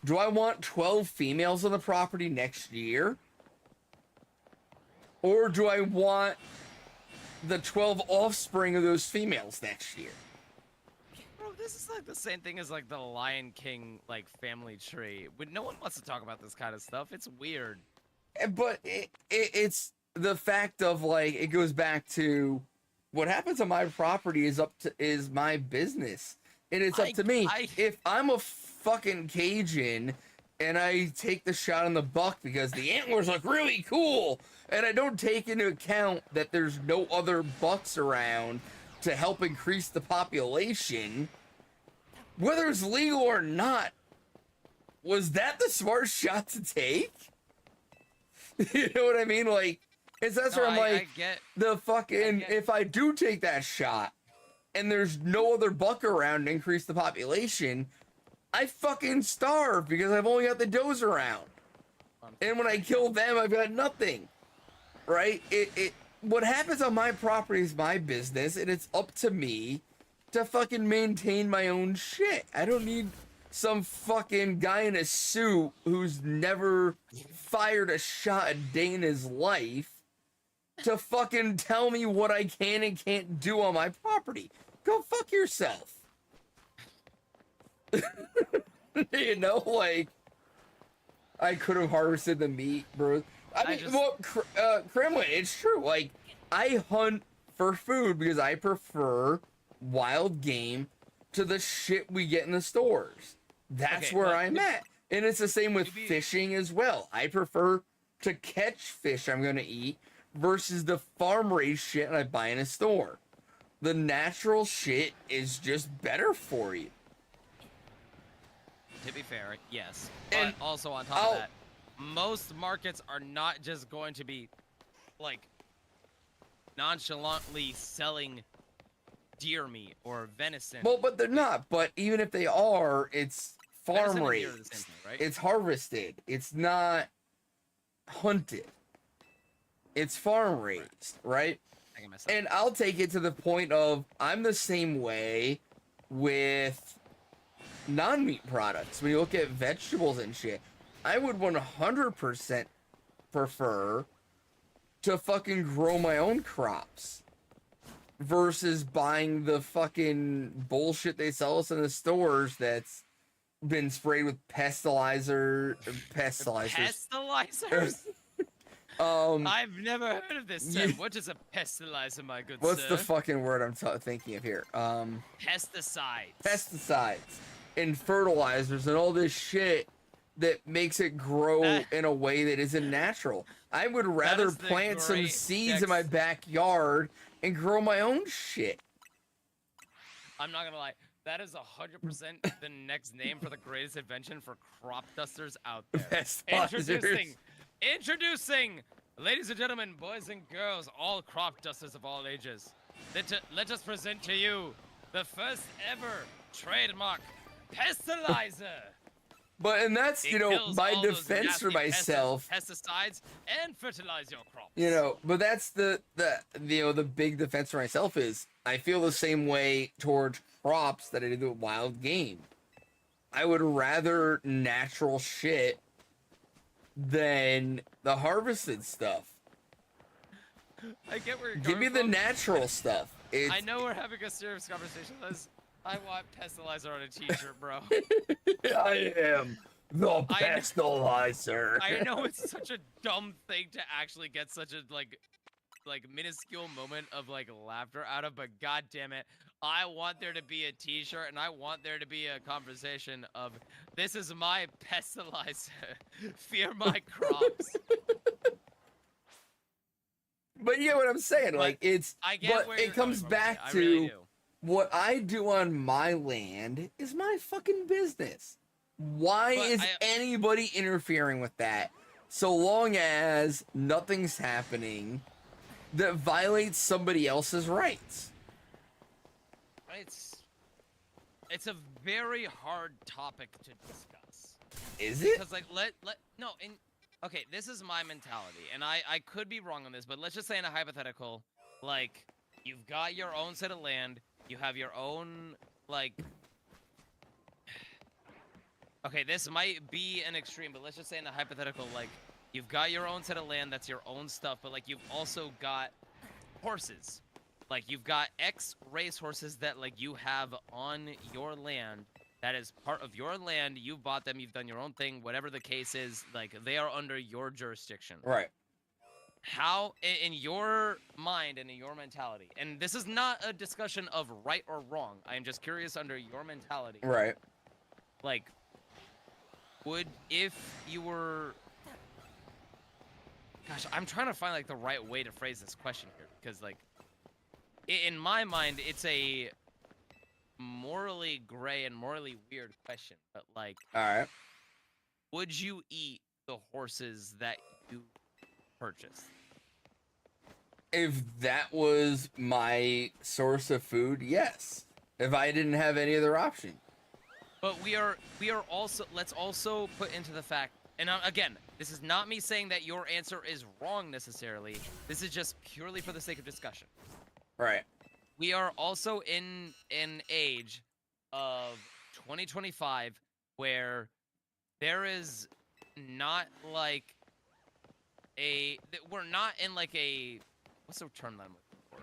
Speaker 2: Do I want 12 females on the property next year? Or do I want the 12 offspring of those females next year?
Speaker 3: Bro, this is like the same thing as like the Lion King like family tree. But no one wants to talk about this kind of stuff. It's weird.
Speaker 2: But it's the fact of like, it goes back to what happens on my property is my business. And it's up to me. If I'm a fucking Cajun and I take the shot on the buck because the antlers look really cool, and I don't take into account that there's no other bucks around to help increase the population, whether it's legal or not, was that the smart shot to take? You know what I mean? Like, that's where I'm like, if I do take that shot and there's no other buck around to increase the population, I fucking starve because I've only got the does around. And when I kill them, I've got nothing. Right? What happens on my property is my business, and it's up to me to fucking maintain my own shit. I don't need some fucking guy in a suit who's never fired a shot a day in his life to fucking tell me what I can and can't do on my property. Go fuck yourself. You know, like, I could have harvested the meat, bro. Kremlin, it's true. Like, I hunt for food because I prefer wild game to the shit we get in the stores. That's where I'm at. And it's the same with fishing as well. I prefer to catch fish I'm going to eat versus the farm-raised shit I buy in a store. The natural shit is just better for you.
Speaker 3: To be fair, yes. But also on top of that, most markets are not just going to be, like, nonchalantly selling deer meat or venison.
Speaker 2: Well, but they're not. But even if they are, it's farm raised.
Speaker 3: Thing, right?
Speaker 2: It's harvested. It's not hunted. It's farm raised, right? And I'll take it to the point of I'm the same way with non-meat products. When you look at vegetables and shit, I would 100% prefer to fucking grow my own crops versus buying the fucking bullshit they sell us in the stores that's been sprayed with pesticides.
Speaker 3: I've never heard of this term. What is a pestilizer, my good
Speaker 2: What's
Speaker 3: sir?
Speaker 2: the fucking word I'm thinking of here?
Speaker 3: Pesticides.
Speaker 2: Pesticides and fertilizers and all this shit that makes it grow in a way that isn't natural. I would rather
Speaker 3: is the
Speaker 2: plant some
Speaker 3: great
Speaker 2: seeds in my backyard and grow my own shit.
Speaker 3: I'm not gonna lie. That is 100% the next name for the greatest invention for crop dusters out there.
Speaker 2: Pestizers.
Speaker 3: Introducing, ladies and gentlemen, boys and girls, all crop dusters of all ages. Let us present to you the first ever trademark pestilizer.
Speaker 2: And that's,
Speaker 3: It
Speaker 2: you know,
Speaker 3: kills
Speaker 2: my
Speaker 3: all those
Speaker 2: defense
Speaker 3: nasty
Speaker 2: for myself.
Speaker 3: Pesticides and fertilize your crops.
Speaker 2: You know, but that's the big defense for myself is I feel the same way towards crops that I do with wild game. I would rather natural shit than the harvested stuff.
Speaker 3: I get where you're
Speaker 2: Give me
Speaker 3: coming
Speaker 2: the
Speaker 3: from.
Speaker 2: natural stuff.
Speaker 3: I know we're having a serious conversation, Liz. I want pestilizer on a t-shirt, bro.
Speaker 2: I am the pestilizer.
Speaker 3: I know it's such a dumb thing to actually get such a like minuscule moment of like laughter out of, but god damn it, I want there to be a t-shirt and I want there to be a conversation of this is my pestilizer. Fear my crops.
Speaker 2: But you get what I'm saying, like
Speaker 3: I get where
Speaker 2: it
Speaker 3: you're
Speaker 2: comes
Speaker 3: coming from,
Speaker 2: back
Speaker 3: I
Speaker 2: to
Speaker 3: really do.
Speaker 2: what I do on my land is my fucking business. Why
Speaker 3: But
Speaker 2: is anybody interfering with that? So long as nothing's happening that violates somebody else's rights.
Speaker 3: It's a very hard topic to discuss.
Speaker 2: Is it?
Speaker 3: Because like okay, this is my mentality, and I could be wrong on this, but let's just say in a hypothetical, like you've got your own set of land, you have your own like. Okay, this might be an extreme, but let's just say in a hypothetical, like you've got your own set of land, that's your own stuff, but like you've also got horses. Like you've got X race horses that like you have on your land. That is part of your land. You bought them. You've done your own thing. Whatever the case is, like they are under your jurisdiction.
Speaker 2: Right.
Speaker 3: How, in your mind and in your mentality, and this is not a discussion of right or wrong. I am just curious under your mentality.
Speaker 2: Right.
Speaker 3: Like, if you were, gosh, I'm trying to find like the right way to phrase this question here because like, in my mind, it's a morally gray and morally weird question, but like,
Speaker 2: all right,
Speaker 3: would you eat the horses that you purchased?
Speaker 2: If that was my source of food, yes. If I didn't have any other option.
Speaker 3: But we are also, let's also put into the fact, and again, this is not me saying that your answer is wrong necessarily. This is just purely for the sake of discussion.
Speaker 2: Right.
Speaker 3: We are also in an age of 2025 where there is not like we're not in like a, what's the term that I'm looking for?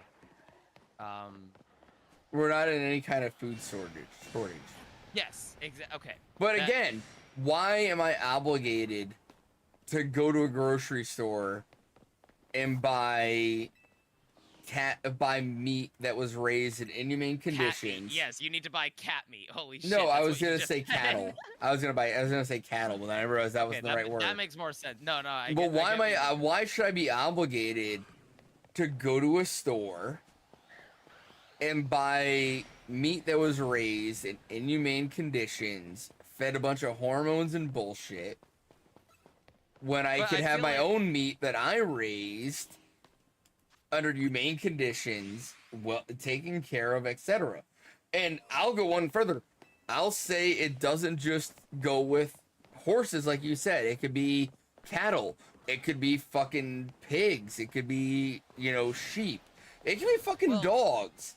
Speaker 2: We're not in any kind of food shortage.
Speaker 3: Yes, exactly. Okay.
Speaker 2: But again, why am I obligated to go to a grocery store and buy meat that was raised in inhumane conditions?
Speaker 3: Yes, you need to buy cat meat. Holy shit.
Speaker 2: No, I
Speaker 3: that's
Speaker 2: was
Speaker 3: what you
Speaker 2: gonna
Speaker 3: just
Speaker 2: say
Speaker 3: said.
Speaker 2: cattle. I was gonna say cattle, but then I realized that wasn't the right word.
Speaker 3: That makes more sense. No,
Speaker 2: But why should I be obligated to go to a store and buy meat that was raised in inhumane conditions, fed a bunch of hormones and bullshit, when I could have my own meat that I raised under humane conditions, well taken care of, etc. And I'll go one further. I'll say it doesn't just go with horses, like you said. It could be cattle. It could be fucking pigs. It could be, sheep. It could be fucking dogs.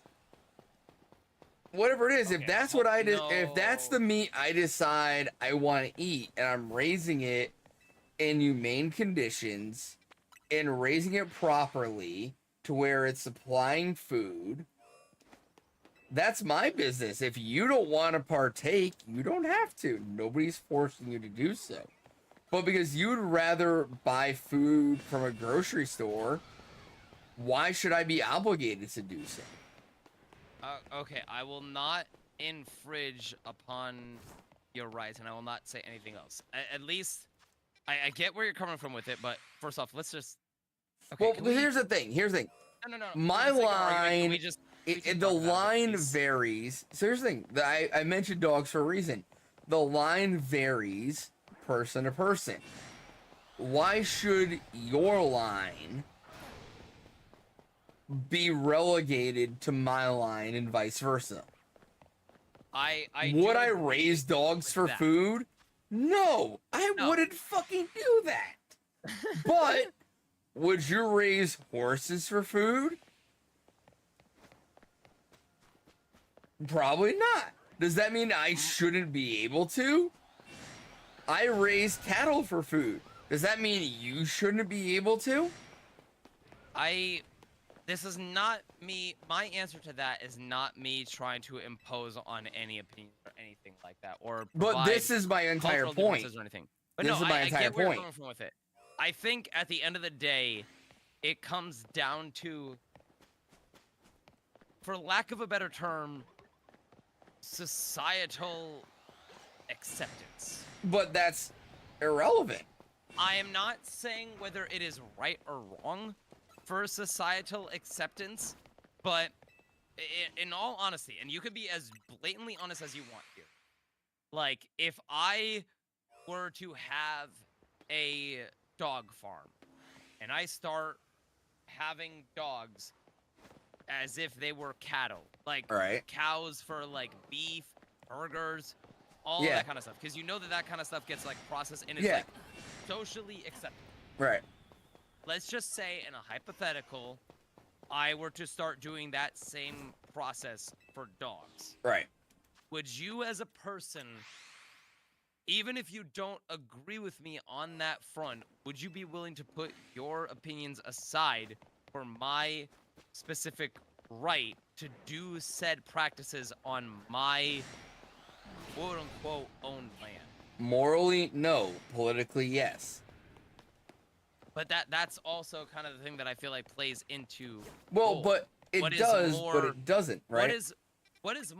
Speaker 2: Whatever it is, if that's what if that's the meat I decide I want to eat, and I'm raising it in humane conditions and raising it properly to where it's supplying food, that's my business. If you don't want to partake, you don't have to. Nobody's forcing you to do so. But because you'd rather buy food from a grocery store, why should I be obligated to do so?
Speaker 3: Okay, I will not infringe upon your rights, and I will not say anything else. At least, I get where you're coming from with it, but first off, let's just... Okay,
Speaker 2: Well, here's the thing.
Speaker 3: No.
Speaker 2: My line, the line
Speaker 3: please?
Speaker 2: varies. So here's the thing. I mentioned dogs for a reason. The line varies person to person. Why should your line be relegated to my line and vice versa? Would I raise dogs for food? No, I wouldn't fucking do that. But would you raise horses for food? Probably not. Does that mean I shouldn't be able to? I raise cattle for food. Does that mean you shouldn't be able to?
Speaker 3: This is not me. My answer to that is not me trying to impose on any opinion or anything like that, or
Speaker 2: but this is my entire point.
Speaker 3: Or anything. But
Speaker 2: this
Speaker 3: no,
Speaker 2: is my
Speaker 3: I
Speaker 2: entire
Speaker 3: get where
Speaker 2: point.
Speaker 3: you're coming from with it. I think at the end of the day, it comes down to, for lack of a better term, societal acceptance.
Speaker 2: But that's irrelevant.
Speaker 3: I am not saying whether it is right or wrong for societal acceptance, but in all honesty, and you can be as blatantly honest as you want here, like, if I were to have a dog farm and I start having dogs as if they were cattle, like cows for like beef, burgers, all that kind of stuff, because you know that kind of stuff gets like processed and it's like socially acceptable.
Speaker 2: Right.
Speaker 3: Let's just say in a hypothetical, I were to start doing that same process for dogs.
Speaker 2: Right.
Speaker 3: Would you as a person, even if you don't agree with me on that front, would you be willing to put your opinions aside for my specific right to do said practices on my quote-unquote own land?
Speaker 2: Morally, no. Politically, yes.
Speaker 3: But that's also kind of the thing that I feel like plays into.
Speaker 2: Well, but it does, but it doesn't, right?
Speaker 3: What is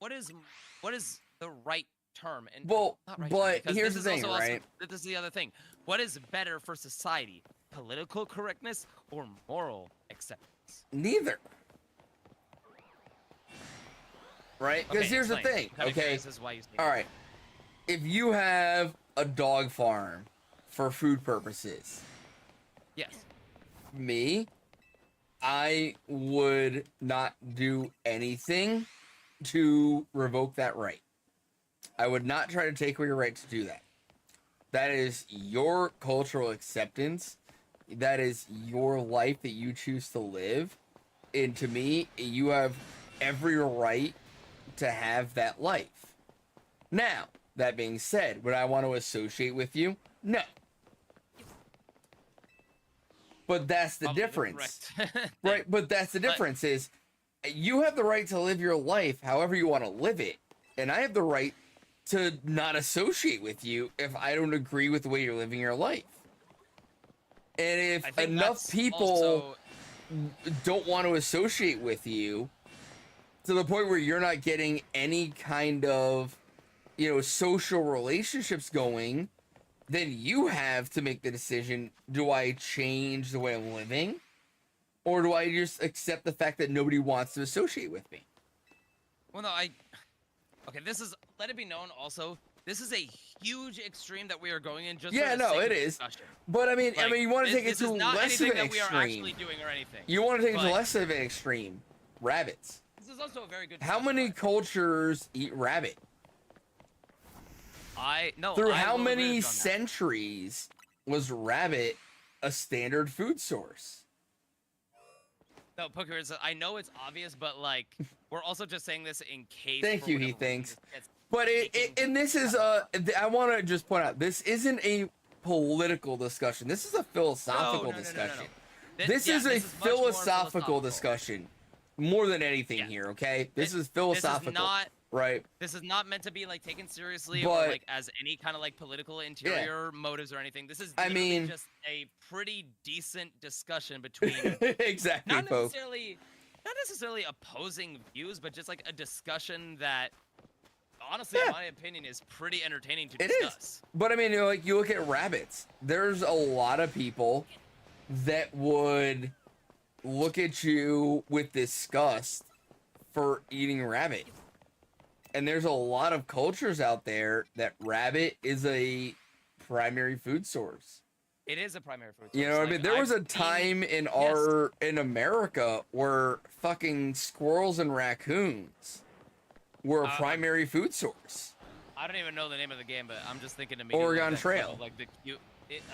Speaker 3: the right term? And
Speaker 2: well,
Speaker 3: right
Speaker 2: but
Speaker 3: term,
Speaker 2: here's the thing, right?
Speaker 3: This is the other thing. What is better for society? Political correctness or moral acceptance?
Speaker 2: Neither. Right? Because here's the thing, okay?
Speaker 3: This is why you
Speaker 2: all right. If you have a dog farm for food purposes.
Speaker 3: Yes.
Speaker 2: Me, I would not do anything to revoke that right. I would not try to take away your right to do that. That is your cultural acceptance. That is your life that you choose to live. And to me, you have every right to have that life. Now, that being said, would I want to associate with you? No. But that's the difference. Right? But that's the difference is you have the right to live your life however you want to live it. And I have the right to not associate with you if I don't agree with the way you're living your life. And if enough people don't want to associate with you to the point where you're not getting any kind of, social relationships going, then you have to make the decision, do I change the way I'm living? Or do I just accept the fact that nobody wants to associate with me?
Speaker 3: Well, no, okay, let it be known also, this is a huge extreme that we are going in just
Speaker 2: yeah, no, it is. But I mean, you want to take it to less of an extreme. We are actually doing or anything. You want to take it to less of an extreme. Rabbits.
Speaker 3: This is also a very good.
Speaker 2: How many cultures eat rabbit?
Speaker 3: Through
Speaker 2: how many centuries was rabbit a standard food source?
Speaker 3: No, Poker, I know it's obvious, but like we're also just saying this in case.
Speaker 2: Thank you, he thinks. But and this is I want to just point out, this isn't a political discussion. This is a philosophical discussion. No. This is a philosophical discussion more than anything here. Okay, this is philosophical. right?
Speaker 3: This is not meant to be like taken seriously
Speaker 2: But-
Speaker 3: or like as any kind of like political interior motives or anything. This is
Speaker 2: I
Speaker 3: literally
Speaker 2: mean-
Speaker 3: just a pretty decent discussion between
Speaker 2: Exactly,
Speaker 3: not
Speaker 2: folks.
Speaker 3: necessarily opposing views, but just like a discussion that honestly, in my opinion, is pretty entertaining to
Speaker 2: It
Speaker 3: discuss.
Speaker 2: is. But I mean, you know, like you look at rabbits. There's a lot of people that would look at you with disgust for eating rabbit. And there's a lot of cultures out there that rabbit is a primary food source.
Speaker 3: It is a primary food source.
Speaker 2: You know what I mean? There was a
Speaker 3: I've
Speaker 2: time
Speaker 3: seen-
Speaker 2: in America where fucking squirrels and raccoons were a primary food source.
Speaker 3: I don't even know the name of the game, but I'm just thinking
Speaker 2: Oregon
Speaker 3: of
Speaker 2: Trail.
Speaker 3: like the cute.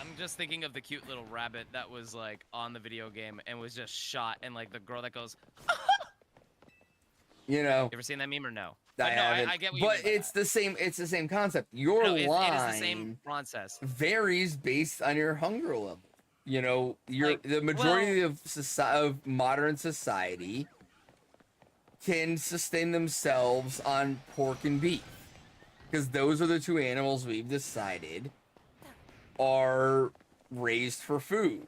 Speaker 3: I'm just thinking of the cute little rabbit that was like on the video game and was just shot, and like the girl that goes.
Speaker 2: You know,
Speaker 3: You ever seen that meme or no?
Speaker 2: I
Speaker 3: But no,
Speaker 2: haven't.
Speaker 3: I get what you
Speaker 2: But
Speaker 3: mean by
Speaker 2: it's
Speaker 3: that.
Speaker 2: the same. It's the same concept. Your
Speaker 3: No, it is
Speaker 2: line
Speaker 3: the same process.
Speaker 2: varies based on your hunger level. You know,
Speaker 3: Like,
Speaker 2: the majority of modern society can sustain themselves on pork and beef, because those are the two animals we've decided are raised for food.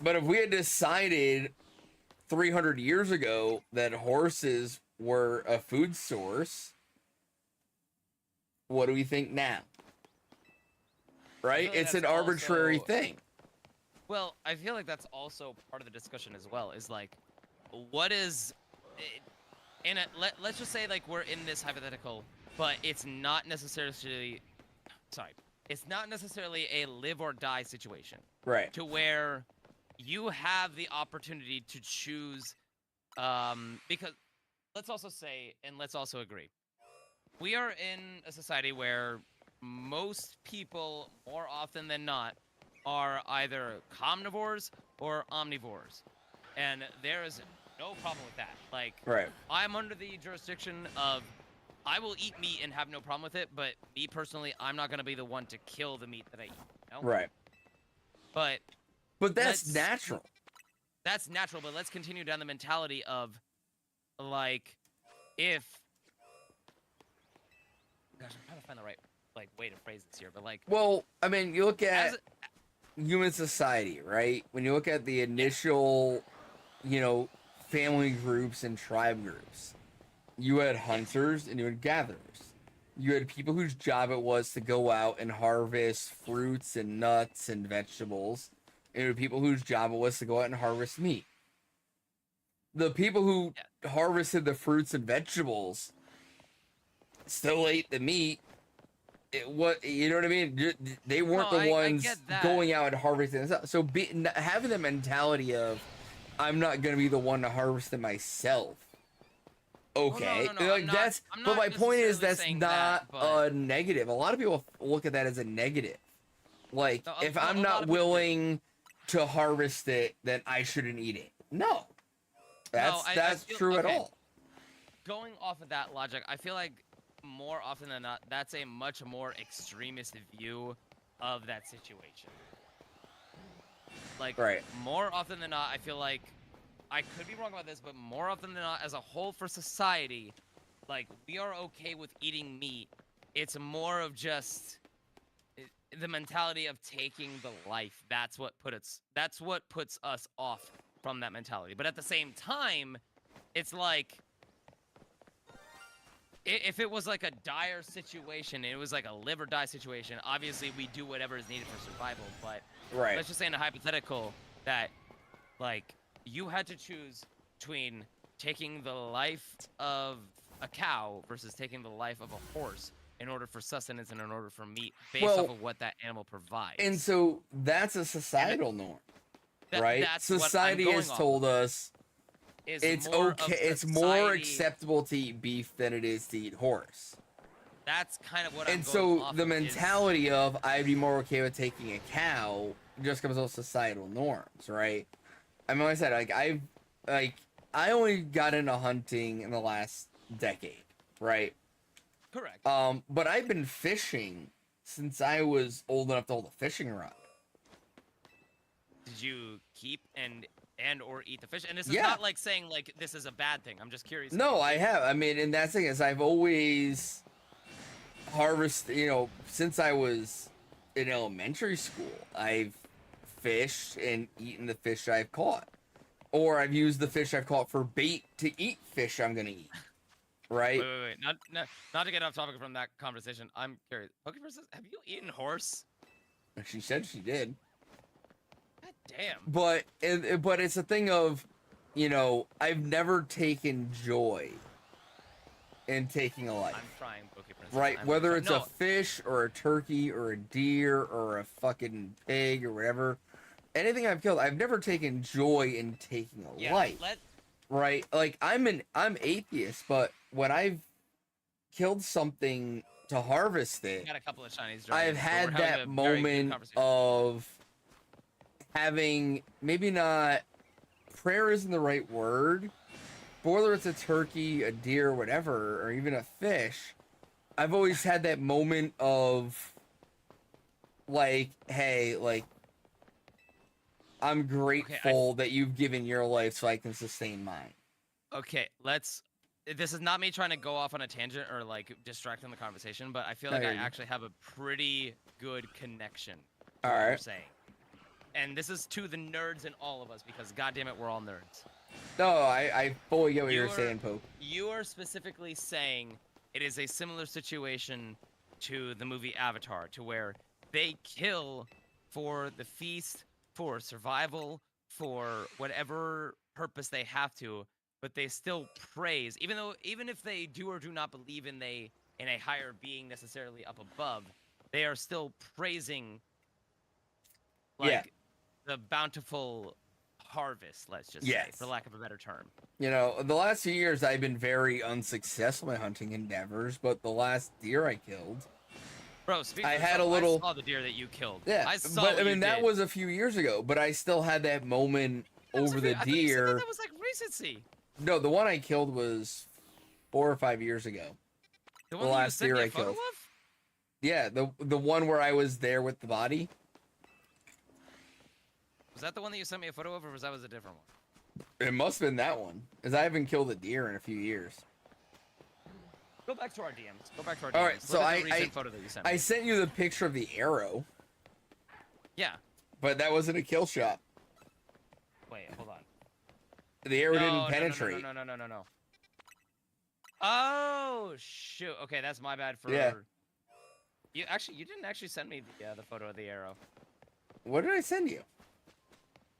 Speaker 2: But if we had decided 300 years ago that horses were a food source, what do we think now? Right?
Speaker 3: feel like
Speaker 2: It's an
Speaker 3: that's
Speaker 2: arbitrary
Speaker 3: also-
Speaker 2: thing.
Speaker 3: Well, I feel like that's also part of the discussion as well. Is like, what is, let's just say like we're in this hypothetical, but it's not necessarily, it's not necessarily a live or die situation.
Speaker 2: Right.
Speaker 3: To where you have the opportunity to choose, because let's also say, and let's also agree, we are in a society where most people, more often than not, are either carnivores or omnivores, and there is no problem with that. Like,
Speaker 2: Right.
Speaker 3: I'm under the jurisdiction of I will eat meat and have no problem with it, but me personally, I'm not gonna be the one to kill the meat that I eat. You know?
Speaker 2: Right.
Speaker 3: But
Speaker 2: But that's
Speaker 3: let's-
Speaker 2: natural.
Speaker 3: that's natural, but let's continue down the mentality of, like, if... Gosh, I'm trying to find the right, like, way to phrase this here, but, like...
Speaker 2: Well, I mean, you look at
Speaker 3: As
Speaker 2: human society, right? When you look at the initial, you know, family groups and tribe groups, you had hunters and you had gatherers. You had people whose job it was to go out and harvest fruits and nuts and vegetables. And you had people whose job it was to go out and harvest meat. The people who harvested the fruits and vegetables still ate the meat. You know what I mean? They weren't
Speaker 3: No,
Speaker 2: the
Speaker 3: I
Speaker 2: ones
Speaker 3: get that.
Speaker 2: going out and harvesting and stuff. So having the mentality of, I'm not gonna be the one to harvest it myself. Okay,
Speaker 3: no,
Speaker 2: like
Speaker 3: I'm
Speaker 2: but
Speaker 3: not
Speaker 2: my point is
Speaker 3: necessarily
Speaker 2: that's
Speaker 3: saying
Speaker 2: not
Speaker 3: that, but-
Speaker 2: a negative. A lot of people look at that as a negative. Like,
Speaker 3: No,
Speaker 2: if
Speaker 3: a
Speaker 2: I'm
Speaker 3: lot
Speaker 2: not
Speaker 3: of people do.
Speaker 2: willing to harvest it, then I shouldn't eat it. No,
Speaker 3: I
Speaker 2: that's
Speaker 3: feel-
Speaker 2: true at
Speaker 3: okay.
Speaker 2: all.
Speaker 3: Going off of that logic, I feel like more often than not, that's a much more extremist view of that situation. Like,
Speaker 2: Right.
Speaker 3: more often than not, I feel like, I could be wrong about this, but more often than not, as a whole for society, like, we are okay with eating meat. It's more of just the mentality of taking the life. That's what puts us off from that mentality. But at the same time, it's like, if it was like a dire situation, it was like a live or die situation, obviously we do whatever is needed for survival. But
Speaker 2: Right.
Speaker 3: let's just say in a hypothetical that, like, you had to choose between taking the life of a cow versus taking the life of a horse in order for sustenance and in order for meat based
Speaker 2: Well,
Speaker 3: off of what that animal provides.
Speaker 2: And so that's a societal norm,
Speaker 3: That-
Speaker 2: right?
Speaker 3: that's what I'm
Speaker 2: Society
Speaker 3: going
Speaker 2: has
Speaker 3: off
Speaker 2: told
Speaker 3: of,
Speaker 2: us
Speaker 3: is
Speaker 2: it's
Speaker 3: more of
Speaker 2: okay. It's more
Speaker 3: society-
Speaker 2: acceptable to eat beef than it is to eat horse.
Speaker 3: That's kind of what I'm
Speaker 2: And
Speaker 3: going
Speaker 2: so
Speaker 3: off
Speaker 2: the
Speaker 3: of is-
Speaker 2: mentality of I'd be more okay with taking a cow just comes with societal norms, right? I mean, like I said, I only got into hunting in the last decade, right?
Speaker 3: Correct.
Speaker 2: But I've been fishing since I was old enough to hold a fishing rod.
Speaker 3: Did did you keep and or eat the fish? And this is
Speaker 2: Yeah.
Speaker 3: not like saying like this is a bad thing. I'm just curious. if
Speaker 2: No,
Speaker 3: you
Speaker 2: I
Speaker 3: did.
Speaker 2: have. I mean, and that's the thing is I've always harvested, since I was in elementary school, I've fished and eaten the fish I've caught. Or I've used the fish I've caught for bait to eat fish I'm going to eat. Right?
Speaker 3: Wait. Not to get off topic from that conversation. I'm curious. Pokeverse, have you eaten horse?
Speaker 2: She said she did.
Speaker 3: God damn.
Speaker 2: But it's a thing of, I've never taken joy in taking a life.
Speaker 3: I'm trying, Pokeverse.
Speaker 2: Right,
Speaker 3: I'm
Speaker 2: whether
Speaker 3: trying.
Speaker 2: it's a fish or a turkey or a deer or a fucking pig or whatever, anything I've killed, I've never taken joy in taking a life. Right, like I'm atheist, but when I've killed something to harvest it,
Speaker 3: got a couple of shinies.
Speaker 2: I've had that moment of having, maybe not, prayer isn't the right word, but whether it's a turkey, a deer, whatever, or even a fish, I've always had that moment of, like, hey, like, I'm grateful that you've given your life so I can sustain mine.
Speaker 3: Okay, this is not me trying to go off on a tangent or like distracting the conversation, but I feel like I actually have a pretty good connection to what you're saying. And this is to the nerds in all of us because goddammit, we're all nerds.
Speaker 2: No, I fully get what you're saying, Pope.
Speaker 3: You are specifically saying it is a similar situation to the movie Avatar, to where they kill for the feast, for survival, for whatever purpose they have to, but they still praise, even if they do or do not believe in a higher being necessarily up above, they are still praising the bountiful harvest, let's just say, for lack of a better term.
Speaker 2: The last few years I've been very unsuccessful in hunting endeavors, but the last deer I killed,
Speaker 3: bro, I saw the deer that you killed.
Speaker 2: Yeah,
Speaker 3: I saw
Speaker 2: but
Speaker 3: what
Speaker 2: I mean
Speaker 3: you
Speaker 2: that
Speaker 3: did.
Speaker 2: was a few years ago, but I still had that moment over the
Speaker 3: I thought you said
Speaker 2: deer.
Speaker 3: that was like recency.
Speaker 2: No, the one I killed was 4 or 5 years ago.
Speaker 3: The one
Speaker 2: The
Speaker 3: that you
Speaker 2: last
Speaker 3: sent
Speaker 2: deer
Speaker 3: me a
Speaker 2: I
Speaker 3: photo
Speaker 2: killed.
Speaker 3: of?
Speaker 2: Yeah, the one where I was there with the body.
Speaker 3: Was that the one that you sent me a photo of, or was that a different one?
Speaker 2: It must have been that one, because I haven't killed a deer in a few years.
Speaker 3: Go back to our DMs.
Speaker 2: All right, so
Speaker 3: Look at the recent photo that you sent me.
Speaker 2: I sent you the picture of the arrow.
Speaker 3: Yeah.
Speaker 2: But that wasn't a kill shot.
Speaker 3: Wait, hold on.
Speaker 2: The arrow didn't penetrate.
Speaker 3: No. Oh shoot. Okay, that's my bad for.
Speaker 2: Yeah.
Speaker 3: You didn't actually send me the photo of the arrow.
Speaker 2: What did I send you?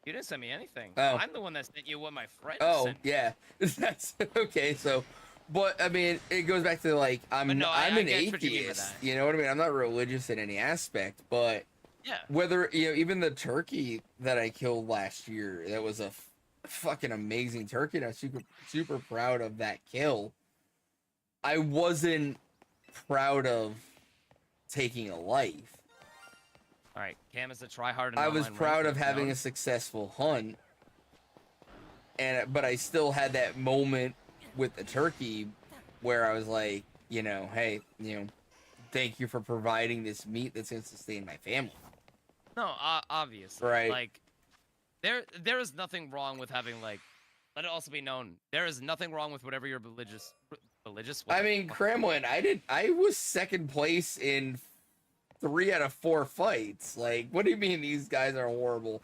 Speaker 3: You didn't send me anything.
Speaker 2: Oh.
Speaker 3: I'm the one that sent you what my friend sent me.
Speaker 2: Yeah. That's okay. So, but I mean, it goes back to like I'm an atheist. You know what I mean? I'm not religious in any aspect, but
Speaker 3: yeah.
Speaker 2: Whether even the turkey that I killed last year, that was a fucking amazing turkey, and I'm super proud of that kill. I wasn't proud of taking a life.
Speaker 3: All right, Cam is a tryhard.
Speaker 2: I was proud of having a successful hunt, but I still had that moment with the turkey where I was like, hey, thank you for providing this meat that's gonna sustain my family.
Speaker 3: No, obviously,
Speaker 2: right?
Speaker 3: Like, there is nothing wrong with having like. Let it also be known, there is nothing wrong with whatever your religious.
Speaker 2: I mean, Kremlin, I was second place in 3 out of 4 fights. Like, what do you mean these guys are horrible?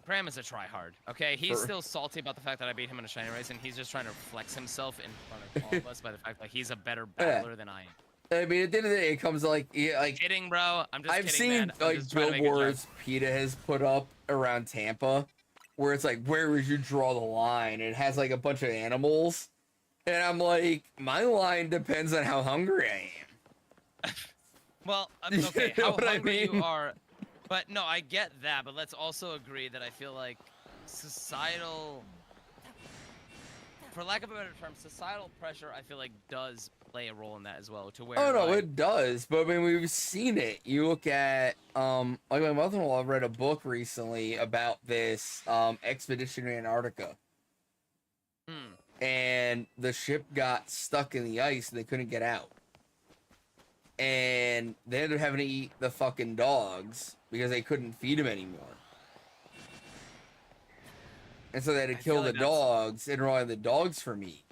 Speaker 3: Cram is a tryhard, okay? He's still salty about the fact that I beat him in a shiny race, and he's just trying to flex himself in front of all of us by the fact that he's a better battler than I am.
Speaker 2: I mean, at the end of the day, it comes to like
Speaker 3: kidding, bro.
Speaker 2: I've seen like billboards PETA has put up around Tampa, where it's like, where would you draw the line? And it has like a bunch of animals, and I'm like, my line depends on how hungry I am.
Speaker 3: Well, okay, how hungry you are. But no, I get that, but let's also agree that I feel like societal, for lack of a better term, societal pressure, I feel like does play a role in that as well. To where
Speaker 2: no, it does. But I mean, we've seen it. You look at like my mother-in-law read a book recently about this expedition in Antarctica, and the ship got stuck in the ice and they couldn't get out. and they ended up having to eat the fucking dogs because they couldn't feed them anymore. And so they had to kill the dogs and rely on the dogs for meat.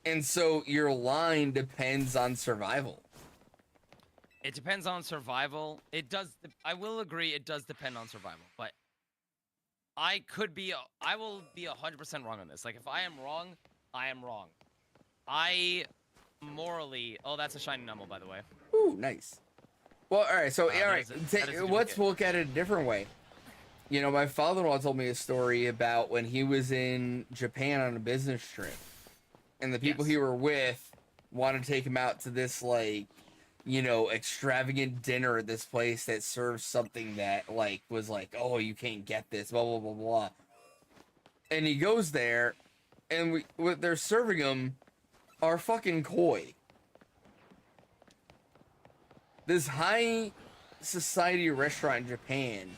Speaker 2: And so your line depends on survival.
Speaker 3: It depends on survival. It does. I will agree. It does depend on survival, but I will be 100% wrong on this. Like, if I am wrong, I am wrong. I morally. Oh, that's a shiny number, by the way.
Speaker 2: Ooh, nice. Well, all right. So, all right. Let's look at it a different way. You know, my father-in-law told me a story about when he was in Japan on a business trip, and the people he were with wanted to take him out to this, like, you know, extravagant dinner at this place that serves something that, like, was like, oh, you can't get this, blah, blah, blah, blah. And he goes there, and what they're serving him are fucking koi. This high society restaurant in Japan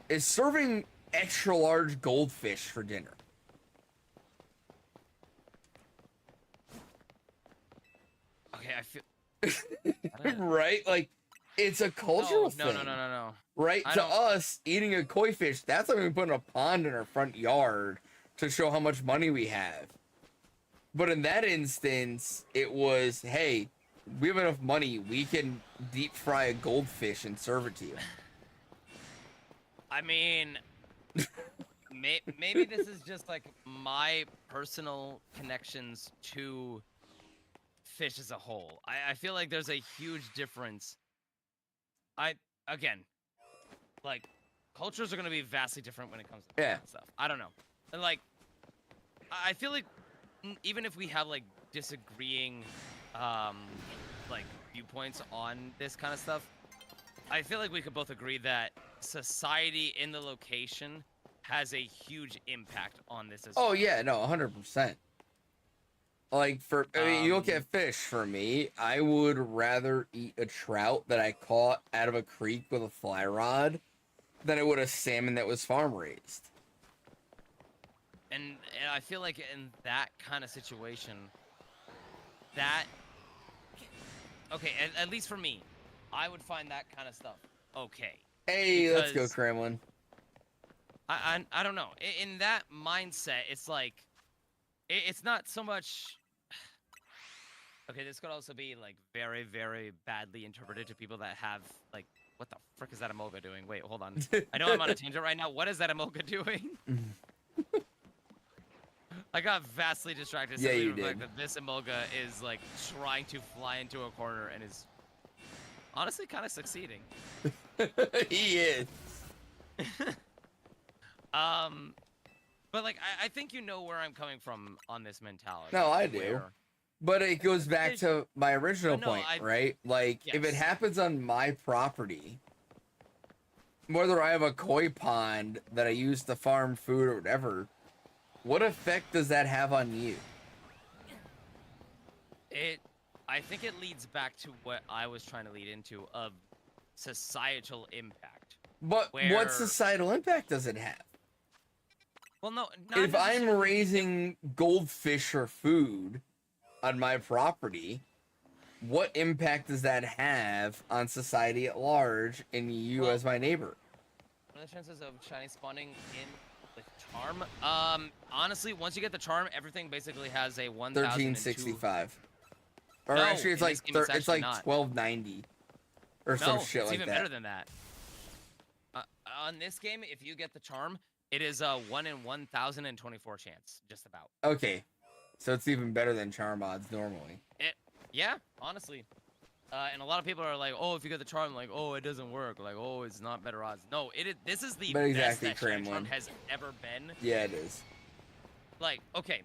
Speaker 2: is serving extra large goldfish for dinner.
Speaker 3: Okay, I feel
Speaker 2: right? Like, it's a cultural thing.
Speaker 3: No.
Speaker 2: Right? To us, eating a koi fish, that's like we put in a pond in our front yard to show how much money we have. But in that instance, it was, hey, we have enough money, we can deep fry a goldfish and serve it to you.
Speaker 3: I mean, maybe this is just like my personal connections to fish as a whole. I feel like there's a huge difference. Again, like, cultures are going to be vastly different when it comes to that kind of stuff. I don't know. And, like, I feel like even if we have, like, disagreeing, like, viewpoints on this kind of stuff, I feel like we could both agree that society in the location has a huge impact on this as well.
Speaker 2: Oh, yeah, no, 100%. Like, I mean, you look at fish, for me, I would rather eat a trout that I caught out of a creek with a fly rod than I would a salmon that was farm raised.
Speaker 3: And I feel like in that kind of situation, okay, at least for me, I would find that kind of stuff okay.
Speaker 2: Hey, let's go, Kremlin.
Speaker 3: I don't know. In that mindset, it's like, it's not so much. Okay, this could also be like very, very badly interpreted to people that have like, what the frick is that Emolga doing? Wait, hold on. I know I'm on a tangent right now. What is that Emolga doing? I got vastly distracted.
Speaker 2: Yeah, you
Speaker 3: did.
Speaker 2: did.
Speaker 3: That this Emolga is like trying to fly into a corner and is honestly kind of succeeding.
Speaker 2: He is.
Speaker 3: But like, I think you know where I'm coming from on this mentality.
Speaker 2: No, I do. But it goes back to my original point, right? Like, if it happens on my property, whether I have a koi pond that I use to farm food or whatever, what effect does that have on you?
Speaker 3: I think it leads back to what I was trying to lead into of societal impact.
Speaker 2: But what societal impact does it have?
Speaker 3: Well, no.
Speaker 2: If I'm raising goldfish for food on my property, what impact does that have on society at large and you as my neighbor?
Speaker 3: What are the chances of shiny spawning in with charm? Honestly, once you get the charm, everything basically has a
Speaker 2: 1365. Or
Speaker 3: No,
Speaker 2: actually, it's like
Speaker 3: it's like
Speaker 2: 1290 or some shit like that.
Speaker 3: It's even better than that. On this game, if you get the charm, it is a 1 in 1,024 chance, just about.
Speaker 2: Okay, so it's even better than charm odds normally.
Speaker 3: Yeah, honestly. And a lot of people are like, "Oh, if you get the charm, like, oh, it doesn't work. Like, oh, it's not better odds." No, this is the best that shiny charm has ever been.
Speaker 2: Yeah, it is.
Speaker 3: Like, okay,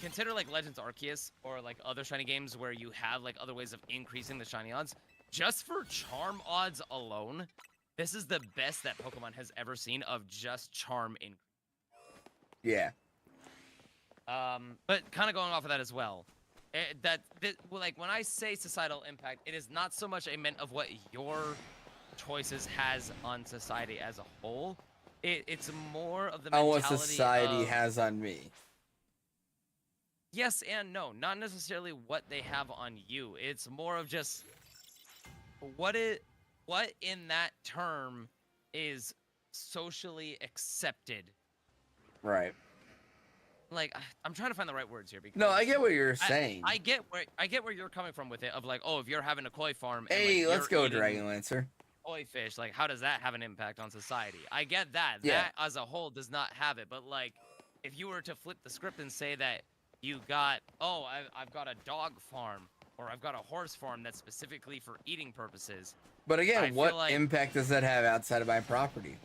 Speaker 3: consider like Legends Arceus or like other shiny games where you have like other ways of increasing the shiny odds. Just for charm odds alone, this is the best that Pokemon has ever seen of just charm increase.
Speaker 2: Yeah.
Speaker 3: But kind of going off of that as well, like when I say societal impact, it is not so much a meant of what your choices has on society as a whole. It's more of the mentality
Speaker 2: what society has on me.
Speaker 3: Yes and no, not necessarily what they have on you. It's more of just what in that term is socially accepted?
Speaker 2: Right.
Speaker 3: Like, I'm trying to find the right words here because
Speaker 2: No, I get what you're saying.
Speaker 3: I get where you're coming from with it. Of like, oh, if you're having a koi farm, and,
Speaker 2: Hey,
Speaker 3: like,
Speaker 2: let's go,
Speaker 3: you're eating
Speaker 2: Dragon Lancer.
Speaker 3: koi fish, like, how does that have an impact on society? I get that.
Speaker 2: Yeah.
Speaker 3: That as a whole does not have it. But like, if you were to flip the script and say that you got, oh, I've got a dog farm or I've got a horse farm that's specifically for eating purposes.
Speaker 2: But
Speaker 3: I
Speaker 2: again,
Speaker 3: feel
Speaker 2: what
Speaker 3: like-
Speaker 2: impact does that have outside of my property?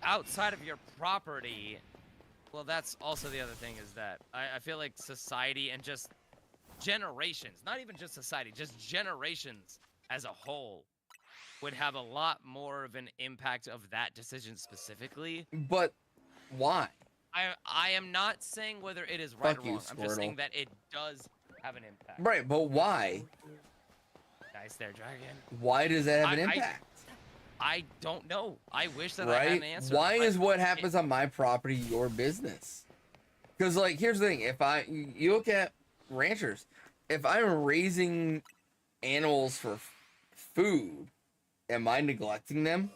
Speaker 3: Outside of your property, well, that's also the other thing is that I feel like society and just generations, not even just society, just generations as a whole would have a lot more of an impact of that decision specifically.
Speaker 2: But why?
Speaker 3: I am not saying whether it is right
Speaker 2: Fuck
Speaker 3: or
Speaker 2: you,
Speaker 3: wrong. I'm just saying
Speaker 2: Squirtle.
Speaker 3: that it does have an impact.
Speaker 2: Right, but why?
Speaker 3: Nice there, Dragon.
Speaker 2: Why does that have an
Speaker 3: I-
Speaker 2: impact?
Speaker 3: I don't know. I wish that I had
Speaker 2: Right?
Speaker 3: an answer.
Speaker 2: Why
Speaker 3: but
Speaker 2: is what happens on my property your business? Because, like, here's the thing. If you look at ranchers, if I'm raising animals for food, am I neglecting them?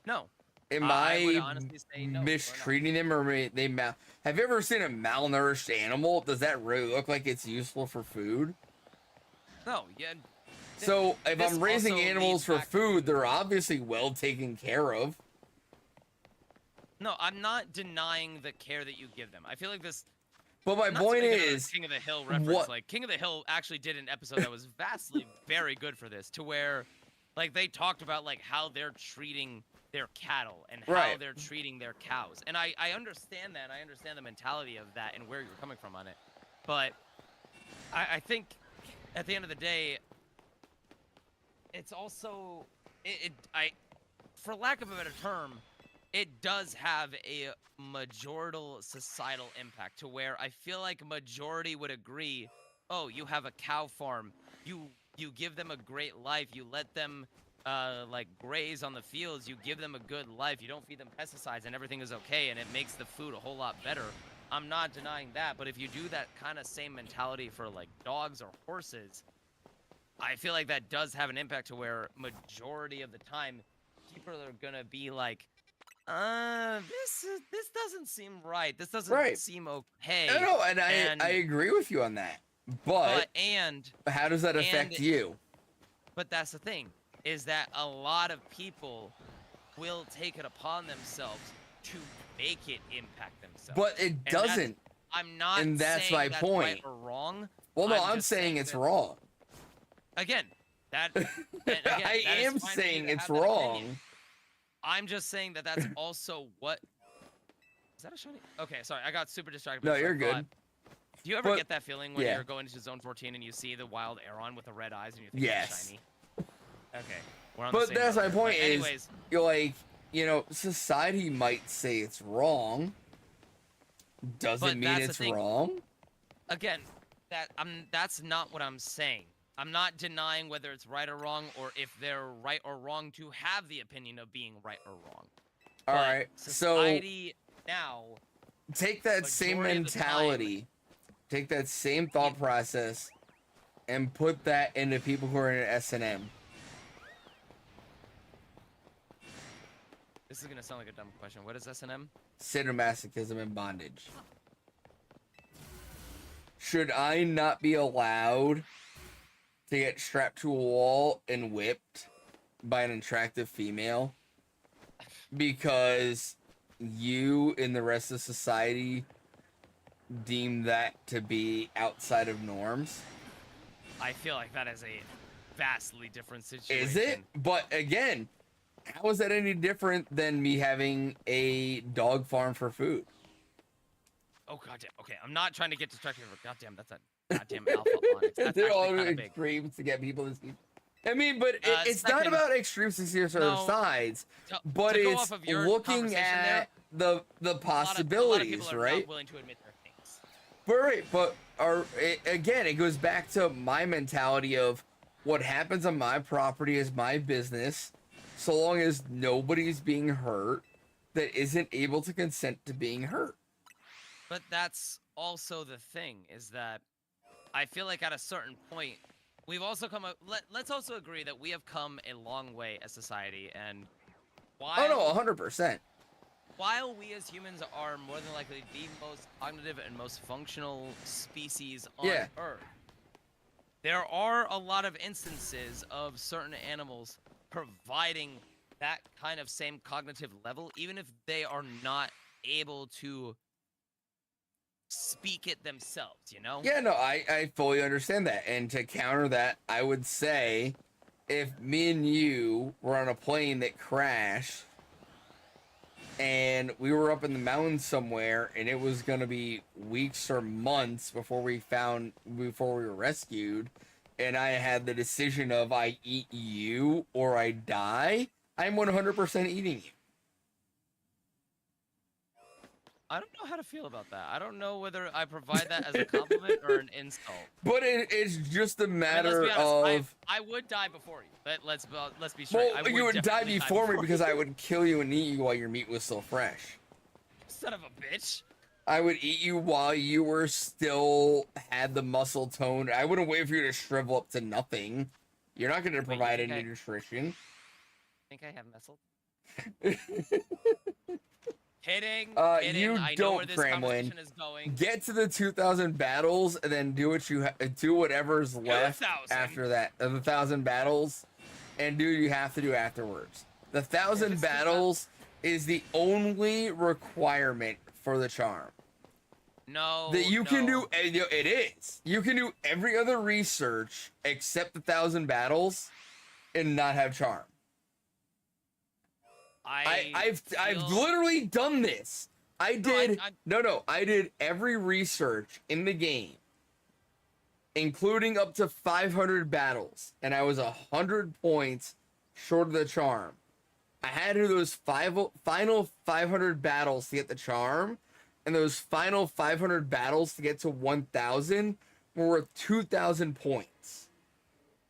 Speaker 3: No.
Speaker 2: Am
Speaker 3: I would
Speaker 2: I
Speaker 3: honestly say no, we're not.
Speaker 2: mistreating them, or have you ever seen a malnourished animal? Does that really look like it's useful for food?
Speaker 3: No, yeah.
Speaker 2: So if
Speaker 3: This
Speaker 2: I'm raising
Speaker 3: also
Speaker 2: animals
Speaker 3: leads
Speaker 2: for
Speaker 3: back-
Speaker 2: food, they're obviously well taken care of.
Speaker 3: No, I'm not denying the care that you give them. I feel like this.
Speaker 2: But my
Speaker 3: not to
Speaker 2: point
Speaker 3: make another
Speaker 2: is,
Speaker 3: King of the Hill reference.
Speaker 2: what-
Speaker 3: Like King of the Hill actually did an episode that was vastly very good for this, to where, like, they talked about like how they're treating their cattle and how
Speaker 2: Right.
Speaker 3: they're treating their cows, and I understand that. And I understand the mentality of that and where you're coming from on it, but I think at the end of the day, it's also for lack of a better term, it does have a majorital societal impact to where I feel like majority would agree, oh, you have a cow farm, you give them a great life, you let them like graze on the fields, you give them a good life, you don't feed them pesticides, and everything is okay, and it makes the food a whole lot better. I'm not denying that, but if you do that kind of same mentality for like dogs or horses, I feel like that does have an impact to where majority of the time people are gonna be like, this doesn't seem right. This doesn't
Speaker 2: Right.
Speaker 3: seem okay.
Speaker 2: no, and I agree with you on that. But how does that affect you?
Speaker 3: But that's the thing, is that a lot of people will take it upon themselves to make it impact themselves.
Speaker 2: But it
Speaker 3: And
Speaker 2: doesn't.
Speaker 3: I'm not
Speaker 2: and that's
Speaker 3: saying
Speaker 2: my
Speaker 3: that's
Speaker 2: point.
Speaker 3: right or wrong.
Speaker 2: Well, no, I'm
Speaker 3: just
Speaker 2: saying it's
Speaker 3: that-
Speaker 2: wrong.
Speaker 3: Again, that. and again,
Speaker 2: I
Speaker 3: that is
Speaker 2: am
Speaker 3: fine for you
Speaker 2: saying
Speaker 3: to
Speaker 2: it's
Speaker 3: have that opinion.
Speaker 2: wrong.
Speaker 3: I'm just saying that that's also what. Is that a shiny? Okay, sorry, I got super distracted.
Speaker 2: No,
Speaker 3: by this,
Speaker 2: you're
Speaker 3: I
Speaker 2: good.
Speaker 3: thought- Do you ever
Speaker 2: But-
Speaker 3: get that feeling when
Speaker 2: yeah.
Speaker 3: you're going into Zone 14 and you see the wild Aeron with the red eyes and you think
Speaker 2: Yes.
Speaker 3: it's shiny? Okay, we're on the
Speaker 2: But
Speaker 3: same
Speaker 2: that's
Speaker 3: boat
Speaker 2: my
Speaker 3: here.
Speaker 2: point
Speaker 3: But
Speaker 2: is,
Speaker 3: anyways,
Speaker 2: you're like, society might say it's wrong. Doesn't
Speaker 3: But
Speaker 2: mean
Speaker 3: that's the
Speaker 2: it's
Speaker 3: thing.
Speaker 2: wrong.
Speaker 3: again, that's not what I'm saying. I'm not denying whether it's right or wrong, or if they're right or wrong to have the opinion of being right or wrong.
Speaker 2: All
Speaker 3: But
Speaker 2: right, so
Speaker 3: society now.
Speaker 2: take that same
Speaker 3: majority of the time-
Speaker 2: mentality, take that same thought process, and put that into people who are in S&M.
Speaker 3: This is gonna sound like a dumb question. What is S&M?
Speaker 2: Sadomasochism and bondage. Should I not be allowed to get strapped to a wall and whipped by an attractive female because you and the rest of society deem that to be outside of norms?
Speaker 3: I feel like that is a vastly different situation.
Speaker 2: Is it? But again, how is that any different than me having a dog farm for food?
Speaker 3: Oh goddamn. Okay, I'm not trying to get distracted, but goddamn, that's a goddamn alpha onyx. That's
Speaker 2: They're all
Speaker 3: actually kind of big.
Speaker 2: extremes to get people to see. I mean, but it's not
Speaker 3: second-
Speaker 2: about extremes to see other
Speaker 3: No,
Speaker 2: sides,
Speaker 3: To-
Speaker 2: but
Speaker 3: to go
Speaker 2: it's
Speaker 3: off of your
Speaker 2: looking
Speaker 3: conversation
Speaker 2: at
Speaker 3: there,
Speaker 2: the
Speaker 3: a lot of
Speaker 2: possibilities,
Speaker 3: people are
Speaker 2: right?
Speaker 3: not willing to admit their things.
Speaker 2: But right, but again, it goes back to my mentality of what happens on my property is my business, so long as nobody's being hurt that isn't able to consent to being hurt.
Speaker 3: But that's also the thing, is that I feel like at a certain point, we've also come up. Let's also agree that we have come a long way as society, and while
Speaker 2: Oh no, 100%.
Speaker 3: while we as humans are more than likely the most cognitive and most functional species on
Speaker 2: Yeah.
Speaker 3: Earth, there are a lot of instances of certain animals providing that kind of same cognitive level, even if they are not able to speak it themselves, you know?
Speaker 2: Yeah, no, I fully understand that. And to counter that, I would say if me and you were on a plane that crashed and we were up in the mountains somewhere and it was going to be weeks or months before we were rescued, and I had the decision of I eat you or I die, I'm 100% eating you.
Speaker 3: I don't know how to feel about that. I don't know whether I provide that as a compliment or an insult.
Speaker 2: But it's just a
Speaker 3: I mean,
Speaker 2: matter
Speaker 3: let's be honest,
Speaker 2: of...
Speaker 3: I would die before you. Let's be straight.
Speaker 2: Well,
Speaker 3: I
Speaker 2: you would die
Speaker 3: definitely
Speaker 2: before me
Speaker 3: you.
Speaker 2: because I would kill you and eat you while your meat was still fresh.
Speaker 3: Son of a bitch.
Speaker 2: I would eat you while you were still had the muscle tone. I wouldn't wait for you to shrivel up to nothing. You're not going to provide any nutrition.
Speaker 3: Think I have muscle? Kidding.
Speaker 2: You
Speaker 3: I know
Speaker 2: don't,
Speaker 3: where this
Speaker 2: Cramlin.
Speaker 3: conversation is going.
Speaker 2: Get to the 2,000 battles and then do whatever's left
Speaker 3: 2,000?
Speaker 2: after that. The 1,000 battles, and do what you have to do afterwards. The 1,000 battles is the only requirement for the charm.
Speaker 3: No.
Speaker 2: That you can do. It is. You can do every other research except the 1,000 battles, and not have charm. I've literally done this. I did every research in the game, including up to 500 battles, and I was 100 points short of the charm. I had to do those final 500 battles to get the charm, and those final 500 battles to get to 1,000 were worth 2,000 points.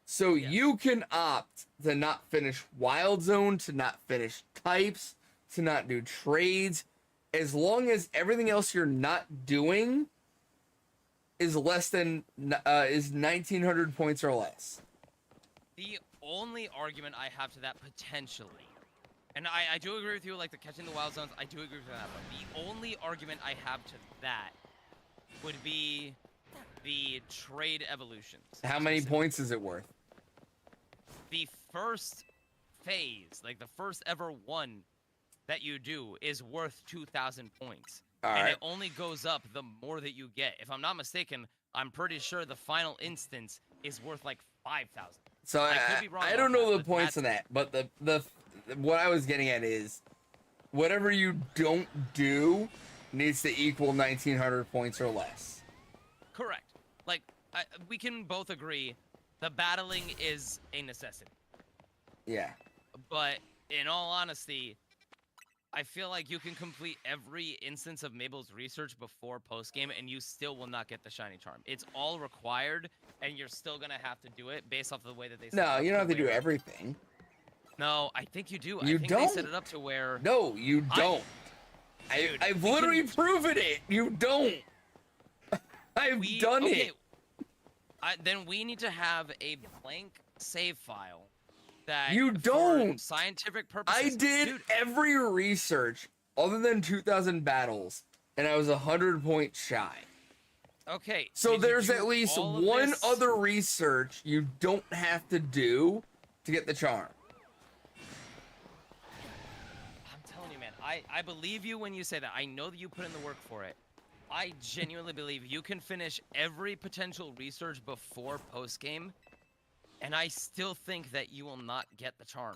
Speaker 2: So you can opt to not finish Wild Zone, to not finish types, to not do trades, as long as everything else you're not doing is less than is 1,900 points or less.
Speaker 3: The only argument I have to that potentially, and I do agree with you, like the catching the wild zones, I do agree with that, but the only argument I have to that would be the trade evolutions.
Speaker 2: How many points is it worth?
Speaker 3: The first phase, like the first ever one that you do, is worth 2,000 points. And it only goes up the more that you get. If I'm not mistaken, I'm pretty sure the final instance is worth like 5,000.
Speaker 2: So I don't know the points of that, but the what I was getting at is whatever you don't do needs to equal 1,900 points or less.
Speaker 3: Correct. Like we can both agree, the battling is a necessity.
Speaker 2: Yeah.
Speaker 3: But in all honesty, I feel like you can complete every instance of Mabel's research before post-game, and you still will not get the shiny charm. It's all required, and you're still gonna have to do it based off of the way that they set it up.
Speaker 2: No, you don't have to do everything.
Speaker 3: No, I think you do.
Speaker 2: You
Speaker 3: I think
Speaker 2: don't.
Speaker 3: they set it up to where...
Speaker 2: No, you don't.
Speaker 3: Dude,
Speaker 2: I've literally proven it. You don't. I've done it.
Speaker 3: Then we need to have a blank save file that
Speaker 2: you don't.
Speaker 3: For scientific purposes.
Speaker 2: I did every research other than 2,000 battles, and I was 100 points shy.
Speaker 3: Okay.
Speaker 2: So there's at least one other research you don't have to do to get the charm.
Speaker 3: I'm telling you, man. I believe you when you say that. I know that you put in the work for it. I genuinely believe you can finish every potential research before post-game, and I still think that you will not get the charm.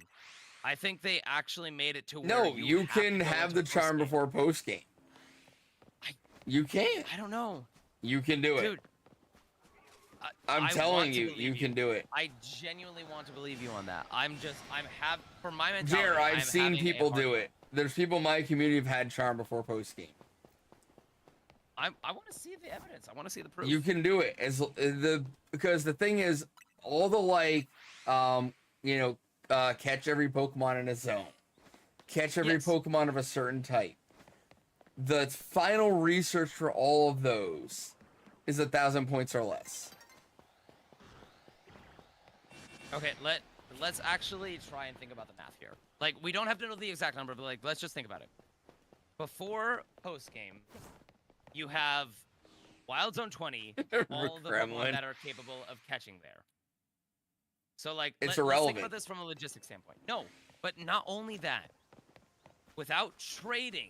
Speaker 3: I think they actually made it to where
Speaker 2: No, you can have the charm before post-game. You can.
Speaker 3: I don't know.
Speaker 2: You can do it.
Speaker 3: Dude,
Speaker 2: I'm telling you, you can do it.
Speaker 3: I genuinely want to believe you on that. For my mentality,
Speaker 2: Jer, I've seen people do it. There's people in my community who've had charm before post-game.
Speaker 3: I want to see the evidence. I want to see the proof.
Speaker 2: You can do it because the thing is, all the catch every Pokemon in a zone, catch every Pokemon of a certain type. The final research for all of those is 1,000 points or less.
Speaker 3: Okay, let's actually try and think about the math here. Like, we don't have to know the exact number, but like, let's just think about it. Before post game, you have Wild Zone 20, all the Pokemon
Speaker 2: Kremlin.
Speaker 3: that are capable of catching there. So like,
Speaker 2: It's
Speaker 3: let's think
Speaker 2: irrelevant.
Speaker 3: about this from a logistics standpoint. No, but not only that. Without trading,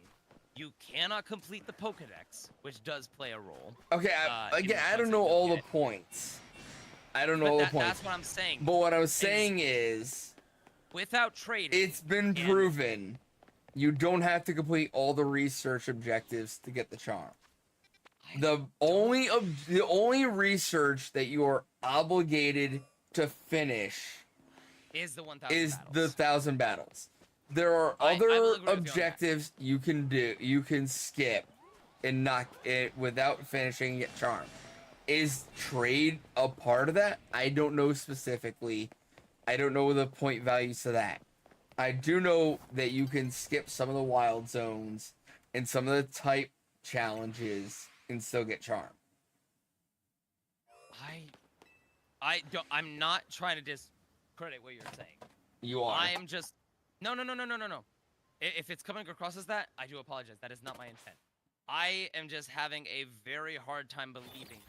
Speaker 3: you cannot complete the Pokedex, which does play a role.
Speaker 2: Okay, again, I don't know all the points. I don't know all the points.
Speaker 3: That's what I'm saying.
Speaker 2: But what I'm saying is,
Speaker 3: without trading,
Speaker 2: it's been proven you don't have to complete all the research objectives to get the charm. The only research that you are obligated to finish
Speaker 3: is the 1,000
Speaker 2: is
Speaker 3: battles.
Speaker 2: the 1,000 battles. There are
Speaker 3: I will
Speaker 2: other
Speaker 3: agree with
Speaker 2: objectives you can do. You can skip and knock it without finishing it charm. Is trade a part of that? I don't know specifically. I don't know the point values to that. I do know that you can skip some of the wild zones and some of the type challenges and still get charm.
Speaker 3: I'm not trying to discredit what you're saying.
Speaker 2: You are.
Speaker 3: I am just no. If it's coming across as that, I do apologize. That is not my intent. I am just having a very hard time believing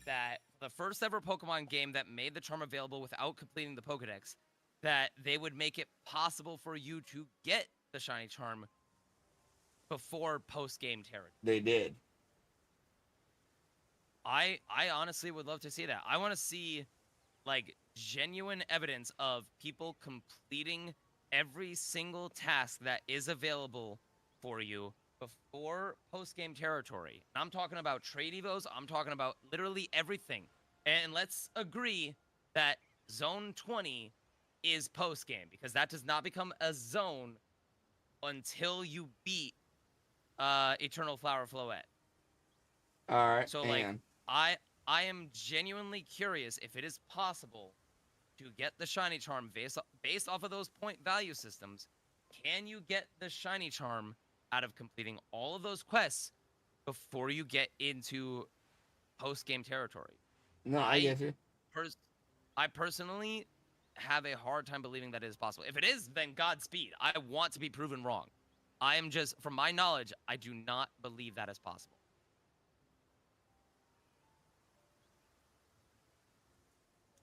Speaker 3: that the first ever Pokemon game that made the charm available without completing the Pokedex, that they would make it possible for you to get the shiny charm before post-game territory.
Speaker 2: They did.
Speaker 3: I honestly would love to see that. I want to see like genuine evidence of people completing every single task that is available for you before post-game territory. And I'm talking about trade evos, I'm talking about literally everything. And let's agree that Zone 20 is post-game, because that does not become a zone until you beat Eternal Flower Floette.
Speaker 2: All right.
Speaker 3: So like, I am genuinely curious if it is possible to get the shiny charm based off of those point value systems. Can you get the shiny charm out of completing all of those quests before you get into post-game territory?
Speaker 2: No, I get you.
Speaker 3: I personally have a hard time believing that it is possible. If it is, then Godspeed. I want to be proven wrong. I am just, from my knowledge, I do not believe that is possible.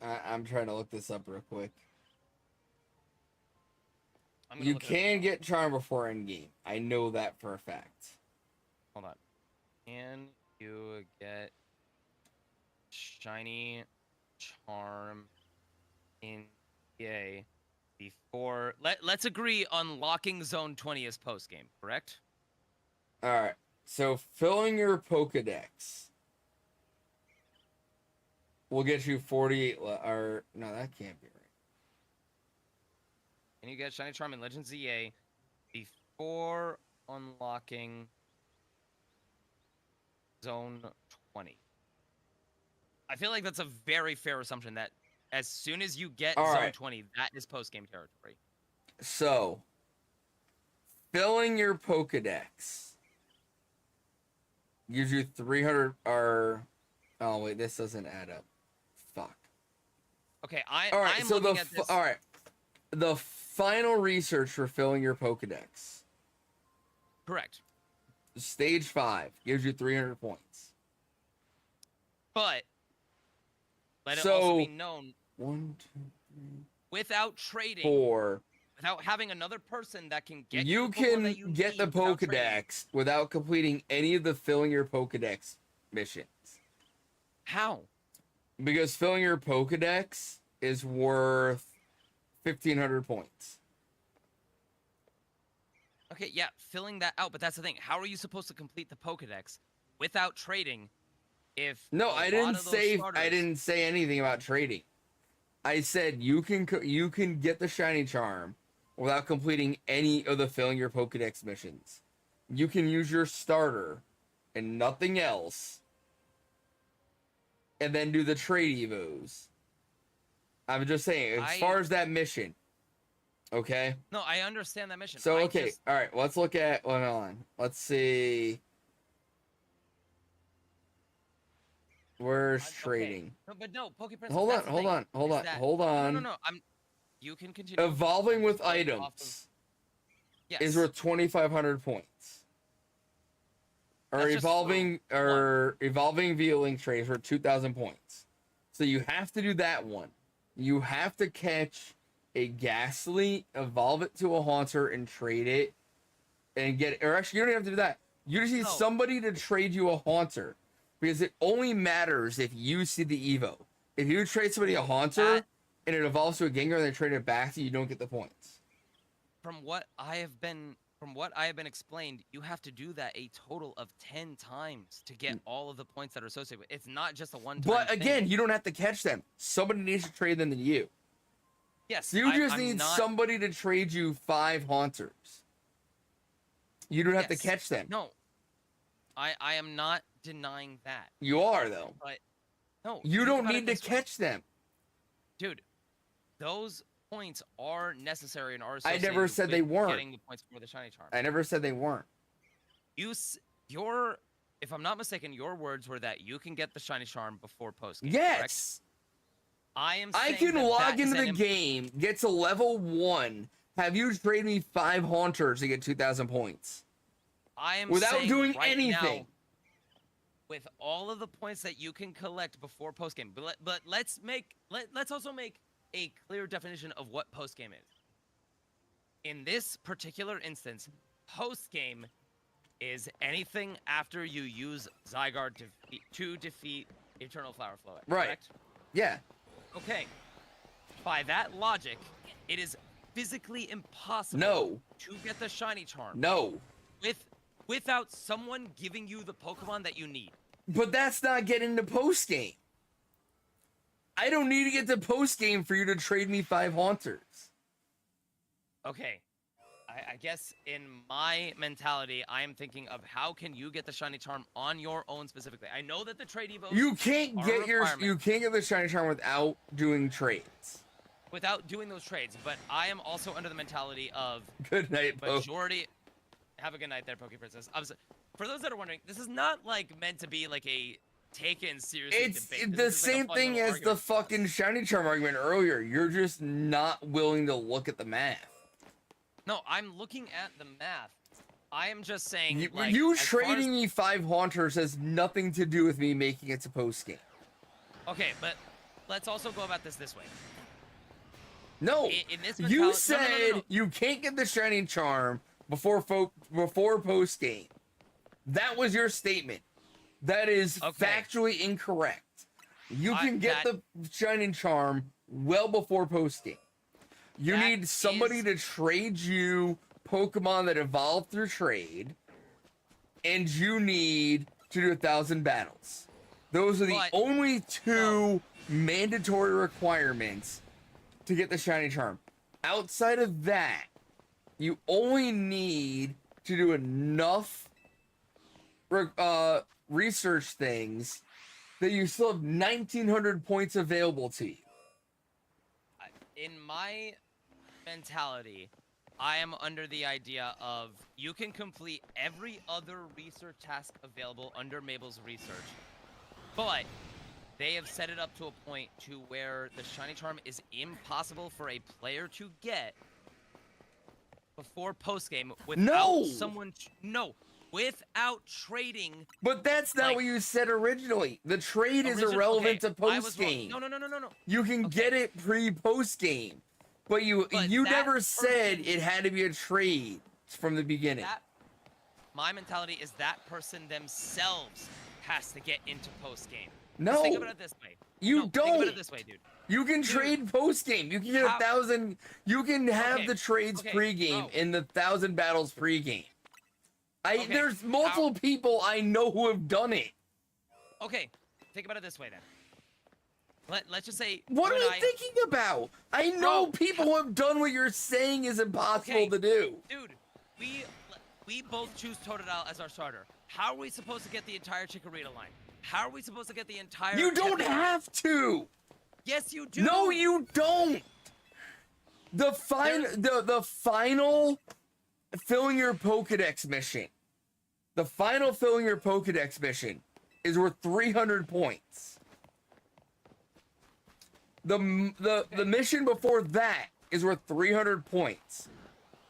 Speaker 2: I'm trying to look this up real quick.
Speaker 3: I'm gonna
Speaker 2: You
Speaker 3: look it
Speaker 2: can
Speaker 3: up.
Speaker 2: get charm before end game. I know that for a fact.
Speaker 3: Hold on. Can you get shiny charm in EA before? Let's agree unlocking Zone 20 is post game, correct?
Speaker 2: All right. So filling your Pokedex will get you 48. Or no, that can't be right.
Speaker 3: Can you get shiny charm in Legends EA before unlocking Zone 20? I feel like that's a very fair assumption that as soon as you get
Speaker 2: All
Speaker 3: Zone
Speaker 2: right.
Speaker 3: 20, that is post-game territory.
Speaker 2: So filling your Pokedex gives you 300. Or oh wait, this doesn't add up. Fuck.
Speaker 3: Okay,
Speaker 2: All right.
Speaker 3: I'm
Speaker 2: So
Speaker 3: looking at this.
Speaker 2: all right. The final research for filling your Pokedex,
Speaker 3: Correct.
Speaker 2: stage 5, gives you 300 points.
Speaker 3: But let it
Speaker 2: So,
Speaker 3: also be known
Speaker 2: 1, 2, 3,
Speaker 3: without trading,
Speaker 2: 4.
Speaker 3: without having another person that can get
Speaker 2: You
Speaker 3: the Pokemon that
Speaker 2: can
Speaker 3: you
Speaker 2: get the
Speaker 3: need without trading.
Speaker 2: Pokedex without completing any of the filling your Pokedex missions.
Speaker 3: How?
Speaker 2: Because filling your Pokedex is worth 1,500 points.
Speaker 3: Okay, yeah, filling that out, but that's the thing. How are you supposed to complete the Pokedex without trading if
Speaker 2: No,
Speaker 3: a
Speaker 2: I
Speaker 3: lot
Speaker 2: didn't
Speaker 3: of those
Speaker 2: say
Speaker 3: starters...
Speaker 2: I didn't say anything about trading. I said you can get the shiny charm without completing any of the filling your Pokedex missions. You can use your starter and nothing else, and then do the trade evos. I'm just saying, as far as that mission, okay?
Speaker 3: No, I understand that mission.
Speaker 2: So,
Speaker 3: I
Speaker 2: okay,
Speaker 3: just...
Speaker 2: all right, let's look at, hold on. Let's see. Where's
Speaker 3: Okay.
Speaker 2: trading?
Speaker 3: No, but no, Poke Princess.
Speaker 2: Hold on,
Speaker 3: that's the
Speaker 2: hold
Speaker 3: thing,
Speaker 2: on, hold
Speaker 3: is
Speaker 2: on,
Speaker 3: that-
Speaker 2: hold
Speaker 3: No,
Speaker 2: on.
Speaker 3: no. You can continue.
Speaker 2: Evolving with
Speaker 3: Going off
Speaker 2: items
Speaker 3: Yes.
Speaker 2: is worth 2,500 points. Or
Speaker 3: That's just
Speaker 2: evolving V-Link trades for 2,000 points. So you have to do that one. You have to catch a Ghastly, evolve it to a Haunter, and trade it, and get. Or actually, you don't have to do that. You just need
Speaker 3: No.
Speaker 2: somebody to trade you a Haunter, because it only matters if you see the Evo. If you trade somebody a Haunter and it evolves to a Gengar and they trade it back to you, you don't get the points.
Speaker 3: From what I have been explained, you have to do that a total of 10 times to get all of the points that are associated with it. It's not just a one-time
Speaker 2: But again,
Speaker 3: thing.
Speaker 2: you don't have to catch them. Somebody needs to trade them to you.
Speaker 3: Yes,
Speaker 2: So you just
Speaker 3: I'm
Speaker 2: need
Speaker 3: not,
Speaker 2: somebody to trade you 5 Haunters. You don't have to
Speaker 3: Yes.
Speaker 2: catch them.
Speaker 3: No, I am not denying that.
Speaker 2: You are, though.
Speaker 3: But no,
Speaker 2: You
Speaker 3: think
Speaker 2: don't
Speaker 3: about it
Speaker 2: need to
Speaker 3: this way.
Speaker 2: catch them.
Speaker 3: Dude, those points are necessary and are
Speaker 2: I
Speaker 3: associated
Speaker 2: never said they
Speaker 3: with
Speaker 2: weren't.
Speaker 3: getting the points for the shiny charm.
Speaker 2: I never said they weren't.
Speaker 3: If I'm not mistaken, your words were that you can get the shiny charm before post game.
Speaker 2: Yes.
Speaker 3: I am.
Speaker 2: I
Speaker 3: saying
Speaker 2: can
Speaker 3: that
Speaker 2: log
Speaker 3: that is
Speaker 2: into the
Speaker 3: an
Speaker 2: game, get to level 1, have you trade me 5 Haunters to get 2,000 points.
Speaker 3: I am
Speaker 2: Without
Speaker 3: saying
Speaker 2: doing
Speaker 3: right
Speaker 2: anything.
Speaker 3: now, with all of the points that you can collect before post game, but let's also make a clear definition of what post game is. In this particular instance, post game is anything after you use Zygarde to defeat Eternal Flower Flow.
Speaker 2: Right.
Speaker 3: Correct?
Speaker 2: Yeah.
Speaker 3: Okay. By that logic, it is physically impossible
Speaker 2: No.
Speaker 3: to get the shiny charm
Speaker 2: No.
Speaker 3: without someone giving you the Pokemon that you need.
Speaker 2: But that's not getting to post game. I don't need to get to post game for you to trade me 5 Haunters.
Speaker 3: Okay. I guess in my mentality, I am thinking of how can you get the shiny charm on your own specifically. I know that the trade evos
Speaker 2: You can't
Speaker 3: are a
Speaker 2: get
Speaker 3: requirement
Speaker 2: the shiny charm without doing trades.
Speaker 3: without doing those trades, but I am also under the mentality of
Speaker 2: Good night, Poke.
Speaker 3: majority. Have a good night there, Poke Princess. For those that are wondering, this is not like meant to be like a taken seriously
Speaker 2: It's
Speaker 3: debate.
Speaker 2: the
Speaker 3: This is like a
Speaker 2: same
Speaker 3: fun
Speaker 2: thing
Speaker 3: little
Speaker 2: as the
Speaker 3: argument for us.
Speaker 2: fucking shiny charm argument earlier. You're just not willing to look at the math.
Speaker 3: No, I'm looking at the math. I am just saying,
Speaker 2: You,
Speaker 3: like,
Speaker 2: you
Speaker 3: as far as-
Speaker 2: trading me 5 Haunters has nothing to do with me making it to post game.
Speaker 3: Okay, but let's also go about this way.
Speaker 2: No,
Speaker 3: In this
Speaker 2: you
Speaker 3: mentality-
Speaker 2: said
Speaker 3: no.
Speaker 2: you can't get the shiny charm before post game. That was your statement. That is
Speaker 3: Okay.
Speaker 2: factually incorrect. You can get
Speaker 3: that-
Speaker 2: the shining charm well before post game. You
Speaker 3: That
Speaker 2: need somebody
Speaker 3: is-
Speaker 2: to trade you Pokemon that evolve through trade, and you need to do 1,000 battles. Those are the
Speaker 3: But-
Speaker 2: only 2 mandatory requirements to get the shiny charm. Outside of that, you only need to do enough research things that you still have 1,900 points available to you.
Speaker 3: In my mentality, I am under the idea of you can complete every other research task available under Mabel's research, but they have set it up to a point to where the shiny charm is impossible for a player to get before post game without
Speaker 2: No!
Speaker 3: without trading.
Speaker 2: But that's not
Speaker 3: Like-
Speaker 2: what you said originally. The trade is
Speaker 3: Origin-
Speaker 2: irrelevant
Speaker 3: okay,
Speaker 2: to
Speaker 3: I was
Speaker 2: post
Speaker 3: wrong.
Speaker 2: game.
Speaker 3: No.
Speaker 2: You can
Speaker 3: Okay.
Speaker 2: get it pre-post game, but you
Speaker 3: But that
Speaker 2: never said
Speaker 3: person-
Speaker 2: it had to be a trade from the beginning.
Speaker 3: My mentality is that person themselves has to get into post game.
Speaker 2: No.
Speaker 3: Think about it this way.
Speaker 2: You
Speaker 3: No, Think about
Speaker 2: don't.
Speaker 3: it this way, dude.
Speaker 2: You can trade post game. You can get
Speaker 3: How-
Speaker 2: 1,000. You can have
Speaker 3: Okay,
Speaker 2: the trades
Speaker 3: okay,
Speaker 2: pre-game
Speaker 3: bro.
Speaker 2: and the 1,000 battles pre-game.
Speaker 3: Okay,
Speaker 2: There's multiple people I know who have done it.
Speaker 3: Okay, think about it this way then. Let's just say.
Speaker 2: What
Speaker 3: you
Speaker 2: are
Speaker 3: and
Speaker 2: we
Speaker 3: I-
Speaker 2: thinking about? I know
Speaker 3: Bro,
Speaker 2: people who have done what you're saying is impossible
Speaker 3: Okay.
Speaker 2: to do.
Speaker 3: Dude, we both choose Totodile as our starter. How are we supposed to get the entire Chikorita line? How are we supposed to get the entire?
Speaker 2: You don't
Speaker 3: Pepsi line?
Speaker 2: have to.
Speaker 3: Yes, you do.
Speaker 2: No, you don't. The final filling your Pokedex mission. The final filling your Pokedex mission is worth 300 points. The mission before that is worth 300 points.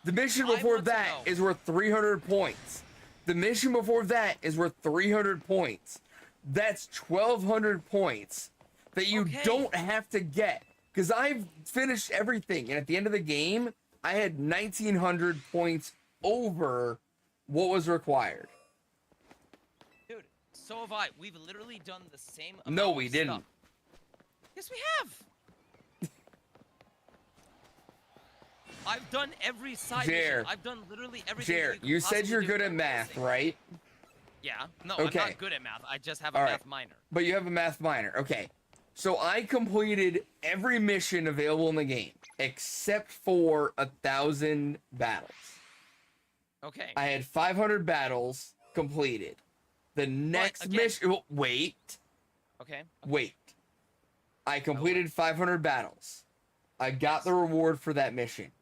Speaker 2: The mission before that is worth 300 points. The mission before that is worth 300 points. That's 1,200 points that you don't have to get. Because I've finished everything, and at the end of the game, I had 1,900 points over what was required.
Speaker 3: Dude, so have I. We've literally done the same amount
Speaker 2: No, we
Speaker 3: of
Speaker 2: didn't.
Speaker 3: stuff. Yes, we have. I've done every side mission. I've done literally everything.
Speaker 2: Jared, you said you're good at math, right?
Speaker 3: Yeah. No,
Speaker 2: Okay.
Speaker 3: I'm not good at math. I just have a math minor.
Speaker 2: But you have a math minor. Okay. So I completed every mission available in the game except for 1,000 battles.
Speaker 3: Okay.
Speaker 2: I had 500 battles completed. The next mission. Wait.
Speaker 3: Okay.
Speaker 2: Wait. I completed 500 battles. I got the reward for that mission.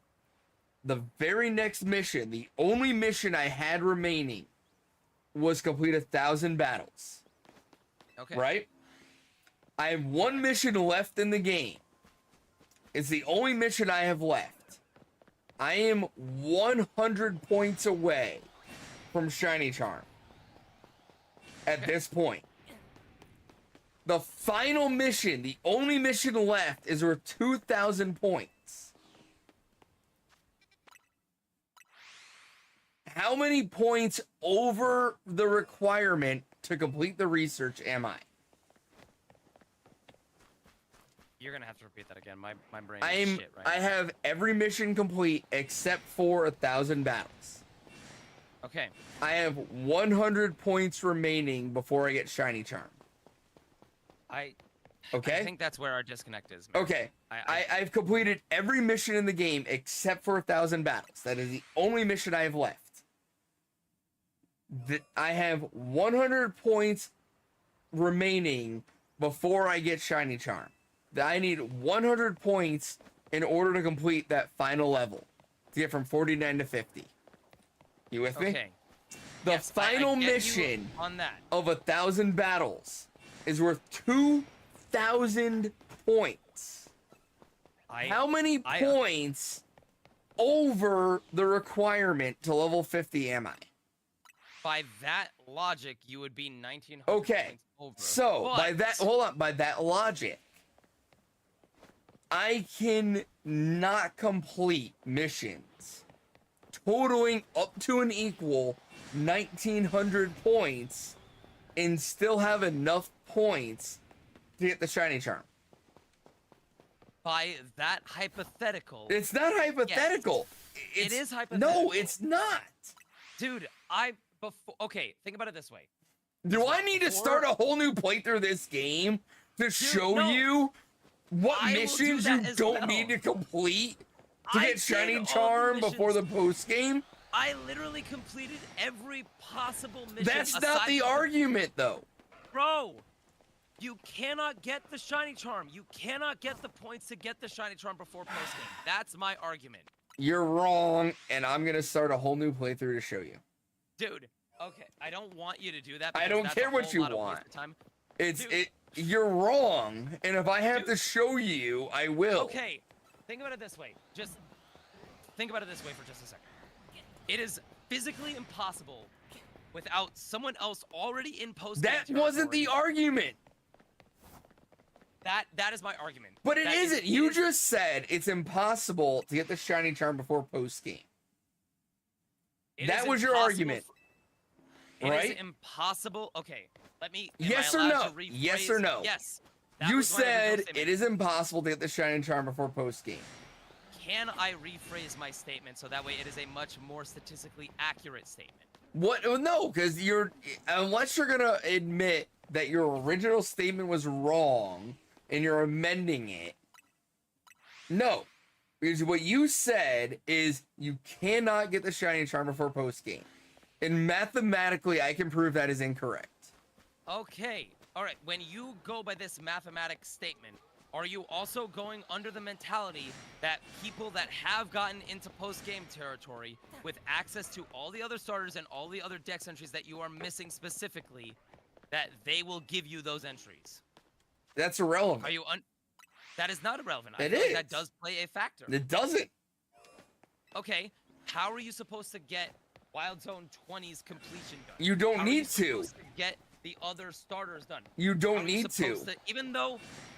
Speaker 2: The very next mission, the only mission I had remaining, was complete 1,000 battles.
Speaker 3: Okay.
Speaker 2: Right? I have one mission left in the game. It's the only mission I have left. I am 100 points away from Shiny Charm at this point. The final mission, the only mission left, is worth 2,000 points. How many points over the requirement to complete the research am I?
Speaker 3: You're gonna have to repeat that again. My brain is shit right
Speaker 2: I
Speaker 3: now.
Speaker 2: have every mission complete except for 1,000 battles.
Speaker 3: Okay.
Speaker 2: I have 100 points remaining before I get Shiny Charm.
Speaker 3: I
Speaker 2: Okay?
Speaker 3: think that's where our disconnect is, man.
Speaker 2: Okay. I've completed every mission in the game except for 1,000 battles. That is the only mission I have left. I have 100 points remaining before I get Shiny Charm. I need 100 points in order to complete that final level to get from 49 to 50. You with me?
Speaker 3: Okay.
Speaker 2: The final mission
Speaker 3: on that
Speaker 2: of 1,000 battles is worth 2,000 points. How many points over the requirement to level 50 am I?
Speaker 3: By that logic, you would be 1,900
Speaker 2: Okay,
Speaker 3: points over.
Speaker 2: so by that logic, I can not complete missions totaling up to an equal 1,900 points and still have enough points to get the Shiny Charm.
Speaker 3: By that hypothetical.
Speaker 2: It's not hypothetical.
Speaker 3: It is hypothetical.
Speaker 2: No, it's not.
Speaker 3: Dude, okay, think about it this way.
Speaker 2: Do I need to start a whole new playthrough of this game to show you what missions you don't need to complete to get Shiny Charm before the post game?
Speaker 3: I literally completed every possible mission.
Speaker 2: That's not the argument, though.
Speaker 3: Bro, you cannot get the Shiny Charm. You cannot get the points to get the Shiny Charm before post game. That's my argument.
Speaker 2: You're wrong, and I'm gonna start a whole new playthrough to show you.
Speaker 3: Dude, okay, I don't want you to do that.
Speaker 2: I don't care what you want. You're wrong, and if I have to show you, I will.
Speaker 3: Okay, think about it this way. Just think about it this way for just a second. It is physically impossible without someone else already in post-game
Speaker 2: That wasn't the argument.
Speaker 3: That is my argument.
Speaker 2: But it isn't. You just said it's impossible to get the Shiny Charm before post game. That was your argument. Right?
Speaker 3: It is impossible. Okay, let me.
Speaker 2: Yes or no? Yes or no?
Speaker 3: Yes.
Speaker 2: You said it is impossible to get the Shiny Charm before post game.
Speaker 3: Can I rephrase my statement so that way it is a much more statistically accurate statement?
Speaker 2: What? No, because unless you're gonna admit that your original statement was wrong and you're amending it. No, because what you said is you cannot get the Shiny Charm before post game, and mathematically, I can prove that is incorrect.
Speaker 3: Okay, all right. When you go by this mathematic statement, are you also going under the mentality that people that have gotten into post-game territory with access to all the other starters and all the other dex entries that you are missing specifically, that they will give you those entries.
Speaker 2: That's irrelevant.
Speaker 3: Are you That is not irrelevant. I
Speaker 2: It
Speaker 3: feel like
Speaker 2: is.
Speaker 3: that does play a factor.
Speaker 2: It doesn't.
Speaker 3: Okay, how are you supposed to get Wild Zone 20's completion done?
Speaker 2: You don't
Speaker 3: How are
Speaker 2: need
Speaker 3: you
Speaker 2: to.
Speaker 3: supposed to get the other starters done?
Speaker 2: You
Speaker 3: How
Speaker 2: don't
Speaker 3: are you
Speaker 2: need to.
Speaker 3: supposed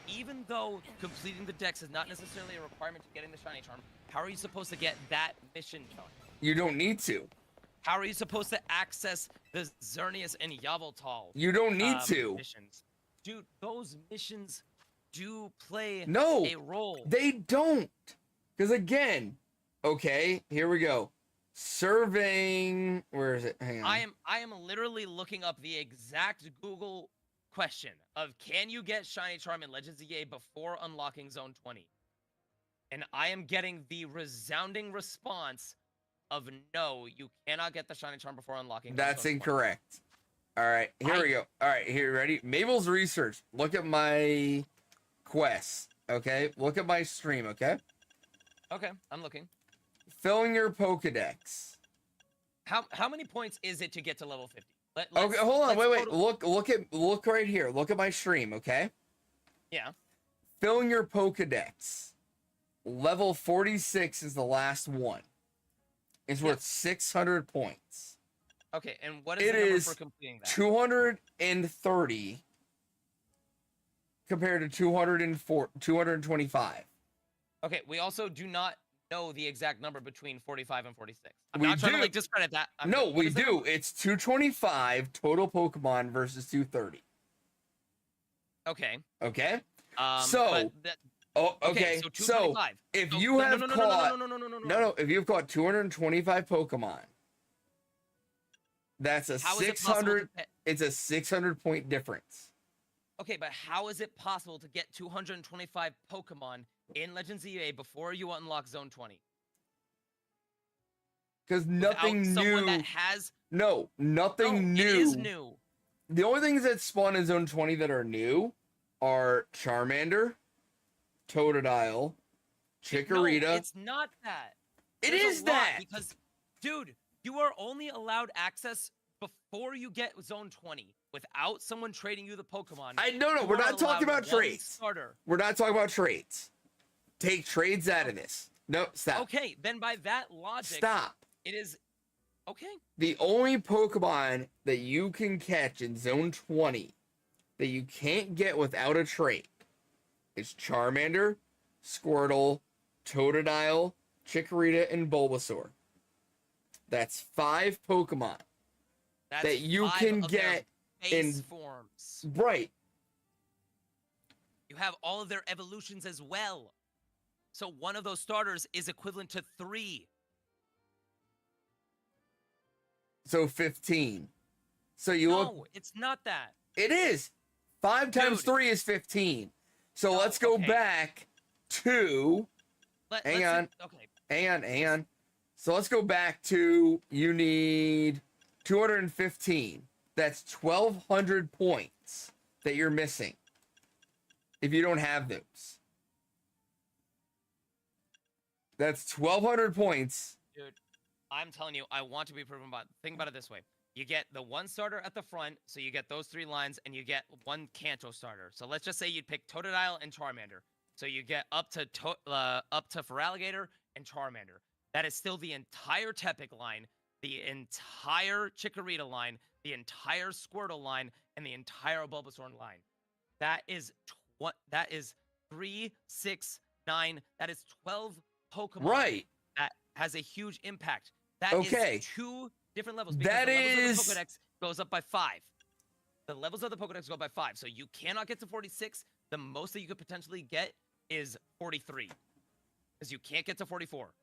Speaker 3: even though completing the decks is not necessarily a requirement to getting the shiny charm, how are you supposed to get that mission done?
Speaker 2: You don't need to.
Speaker 3: How are you supposed to access the Xerneas and Yveltal?
Speaker 2: You don't need to.
Speaker 3: Missions? Dude, those missions do play
Speaker 2: No,
Speaker 3: a role.
Speaker 2: they don't. Because again, okay, here we go. Surveying, where is it? Hang on.
Speaker 3: I am literally looking up the exact Google question of can you get shiny charm in Legends EA before unlocking Zone 20? And I am getting the resounding response of no, you cannot get the shiny charm before unlocking.
Speaker 2: That's
Speaker 3: Zone 20.
Speaker 2: incorrect. All right, here we go. All right, here, ready? Mabel's research. Look at my quest, okay? Look at my stream, okay?
Speaker 3: Okay, I'm looking.
Speaker 2: Filling your Pokedex.
Speaker 3: How many points is it to get to level 50?
Speaker 2: Okay, hold on, wait.
Speaker 3: total-
Speaker 2: Look right here. Look at my stream, okay?
Speaker 3: Yeah.
Speaker 2: Filling your Pokedex. Level 46 is the last one. It's worth 600 points.
Speaker 3: Okay, and what is
Speaker 2: It
Speaker 3: the number
Speaker 2: is
Speaker 3: for completing that?
Speaker 2: 230 compared to 225.
Speaker 3: Okay, we also do not know the exact number between 45 and 46. I'm
Speaker 2: We
Speaker 3: not trying
Speaker 2: do.
Speaker 3: to like discredit that.
Speaker 2: No,
Speaker 3: what
Speaker 2: we
Speaker 3: is the
Speaker 2: do.
Speaker 3: number?
Speaker 2: It's 225 total Pokemon versus 230.
Speaker 3: Okay.
Speaker 2: Okay?
Speaker 3: So, but that,
Speaker 2: Oh, okay.
Speaker 3: so
Speaker 2: So
Speaker 3: 225.
Speaker 2: if
Speaker 3: So-
Speaker 2: you have caught
Speaker 3: no.
Speaker 2: if you've caught 225 Pokemon, that's a
Speaker 3: How is it possible
Speaker 2: 600
Speaker 3: to
Speaker 2: it's a 600 point difference.
Speaker 3: Okay, but how is it possible to get 225 Pokemon in Legends EA before you unlock Zone 20?
Speaker 2: Cuz nothing
Speaker 3: Without someone
Speaker 2: new.
Speaker 3: that has
Speaker 2: Nothing
Speaker 3: no,
Speaker 2: new.
Speaker 3: It is new.
Speaker 2: The only things that spawn in Zone 20 that are new are Charmander, Totodile, Chikorita.
Speaker 3: No, it's not that.
Speaker 2: It
Speaker 3: There's
Speaker 2: is
Speaker 3: a lot,
Speaker 2: that.
Speaker 3: because, dude, you are only allowed access before you get Zone 20 without someone trading you the Pokemon.
Speaker 2: No,
Speaker 3: You
Speaker 2: we're
Speaker 3: are
Speaker 2: not talking
Speaker 3: allowed
Speaker 2: about
Speaker 3: one
Speaker 2: traits.
Speaker 3: starter.
Speaker 2: We're not talking about traits. Take trades out of this. No, stop.
Speaker 3: Okay, then by that logic,
Speaker 2: Stop.
Speaker 3: it is okay.
Speaker 2: The only Pokemon that you can catch in Zone 20 that you can't get without a trait is Charmander, Squirtle, Totodile, Chikorita, and Bulbasaur. That's 5 Pokemon
Speaker 3: That's
Speaker 2: that you
Speaker 3: 5
Speaker 2: can
Speaker 3: of their
Speaker 2: get
Speaker 3: base
Speaker 2: in-
Speaker 3: forms.
Speaker 2: right.
Speaker 3: You have all of their evolutions as well. So one of those starters is equivalent to 3.
Speaker 2: So 15. So you look.
Speaker 3: No, it's not that.
Speaker 2: It is. 5 times
Speaker 3: Dude.
Speaker 2: 3 is 15. So
Speaker 3: No,
Speaker 2: let's go
Speaker 3: okay.
Speaker 2: back to. Hang
Speaker 3: let's
Speaker 2: on.
Speaker 3: Okay.
Speaker 2: Hang on. So let's go back to you need 215. That's 1,200 points that you're missing if you don't have those. That's 1,200 points.
Speaker 3: Dude, I'm telling you, I want to be proven about. Think about it this way: you get the one starter at the front, so you get those 3 lines, and you get 1 Kanto starter. So let's just say you'd pick Totodile and Charmander. So you get up to Feraligatr and Charmander. That is still the entire Tepic line, the entire Chikorita line, the entire Squirtle line, and the entire Bulbasaur line. That is 3, 6, 9. That is 12 Pokemon.
Speaker 2: Right.
Speaker 3: That has a huge impact. That
Speaker 2: Okay.
Speaker 3: is 2 different levels. Because
Speaker 2: That
Speaker 3: the levels
Speaker 2: is-
Speaker 3: of the Pokedex goes up by 5. The levels of the Pokedex go up by 5. So you cannot get to 46. The most that you could potentially get is 43. Because you can't get to 44.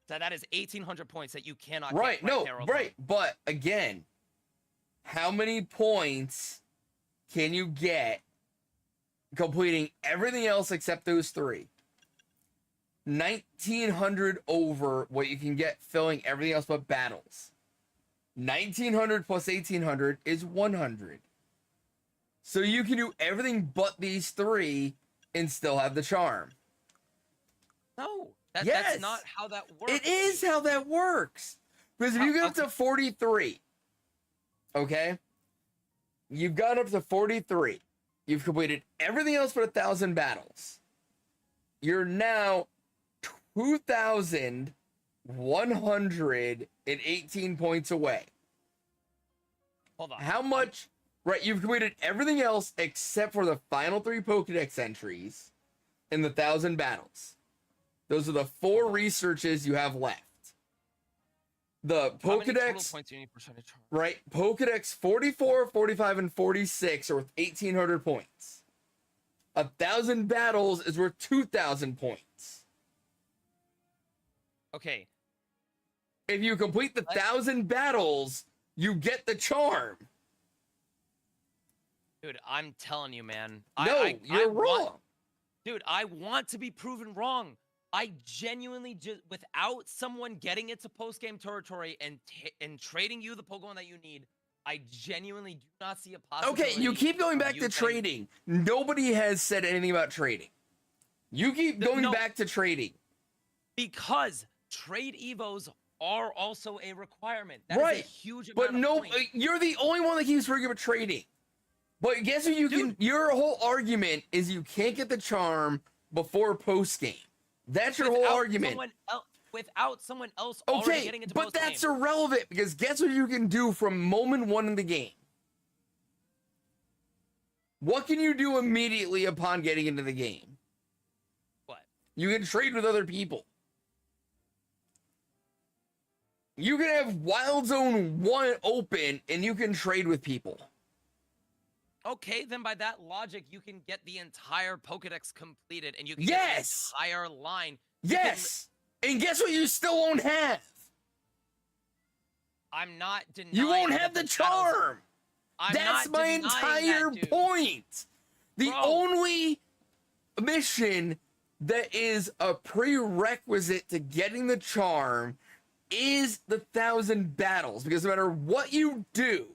Speaker 3: So that is 1,800 points that you cannot
Speaker 2: Right.
Speaker 3: get.
Speaker 2: No,
Speaker 3: There alone.
Speaker 2: right. But again, how many points can you get completing everything else except those 3? 1,900 over what you can get filling everything else but battles. 1,900 plus 1,800 is 100. So you can do everything but these 3 and still have the charm.
Speaker 3: No.
Speaker 2: Yes.
Speaker 3: That's not how that works.
Speaker 2: It is how that works. Because if you get up to 43 Okay? You've gone up to 43. You've completed everything else but 1,000 battles. You're now 2,118 points away.
Speaker 3: Hold on.
Speaker 2: How much? Right, you've completed everything else except for the final 3 Pokedex entries in the 1,000 battles. Those are the 4 researches you have left. The
Speaker 3: How many total
Speaker 2: Pokedex,
Speaker 3: points do you need for Shiny Charm?
Speaker 2: right? Pokedex 44, 45, and 46 are worth 1,800 points. 1,000 battles is worth 2,000 points.
Speaker 3: Okay.
Speaker 2: If you complete the 1,000 battles, you get the charm.
Speaker 3: Dude, I'm telling you, man.
Speaker 2: You're wrong.
Speaker 3: Dude, I want to be proven wrong. I genuinely just, without someone getting into post-game territory and trading you the Pokemon that you need, I genuinely do not see a possibility.
Speaker 2: Okay, you keep going
Speaker 3: of
Speaker 2: back
Speaker 3: you
Speaker 2: to trading. Nobody has said anything about trading. You keep going back to trading.
Speaker 3: Because trade evos are also a requirement. That
Speaker 2: Right.
Speaker 3: is a huge amount
Speaker 2: But
Speaker 3: of
Speaker 2: no,
Speaker 3: points.
Speaker 2: you're the only one that keeps bringing up trading. But guess what? Your whole argument is you can't get the charm before post game. That's your whole argument.
Speaker 3: Without someone else already getting into
Speaker 2: but
Speaker 3: post-game.
Speaker 2: that's irrelevant because guess what you can do from moment 1 in the game? What can you do immediately upon getting into the game?
Speaker 3: What?
Speaker 2: You can trade with other people. You can have Wild Zone 1 open and you can trade with people.
Speaker 3: Okay, then by that logic, you can get the entire Pokedex completed and you can
Speaker 2: Yes!
Speaker 3: get the entire line.
Speaker 2: Yes! And guess what you still won't have?
Speaker 3: I'm not denying
Speaker 2: You won't
Speaker 3: that
Speaker 2: have the
Speaker 3: battles-
Speaker 2: charm!
Speaker 3: I'm
Speaker 2: That's
Speaker 3: not
Speaker 2: my
Speaker 3: denying
Speaker 2: entire
Speaker 3: that, dude.
Speaker 2: point! The
Speaker 3: Bro.
Speaker 2: only mission that is a prerequisite to getting the charm is the 1,000 battles. Because no matter what you do,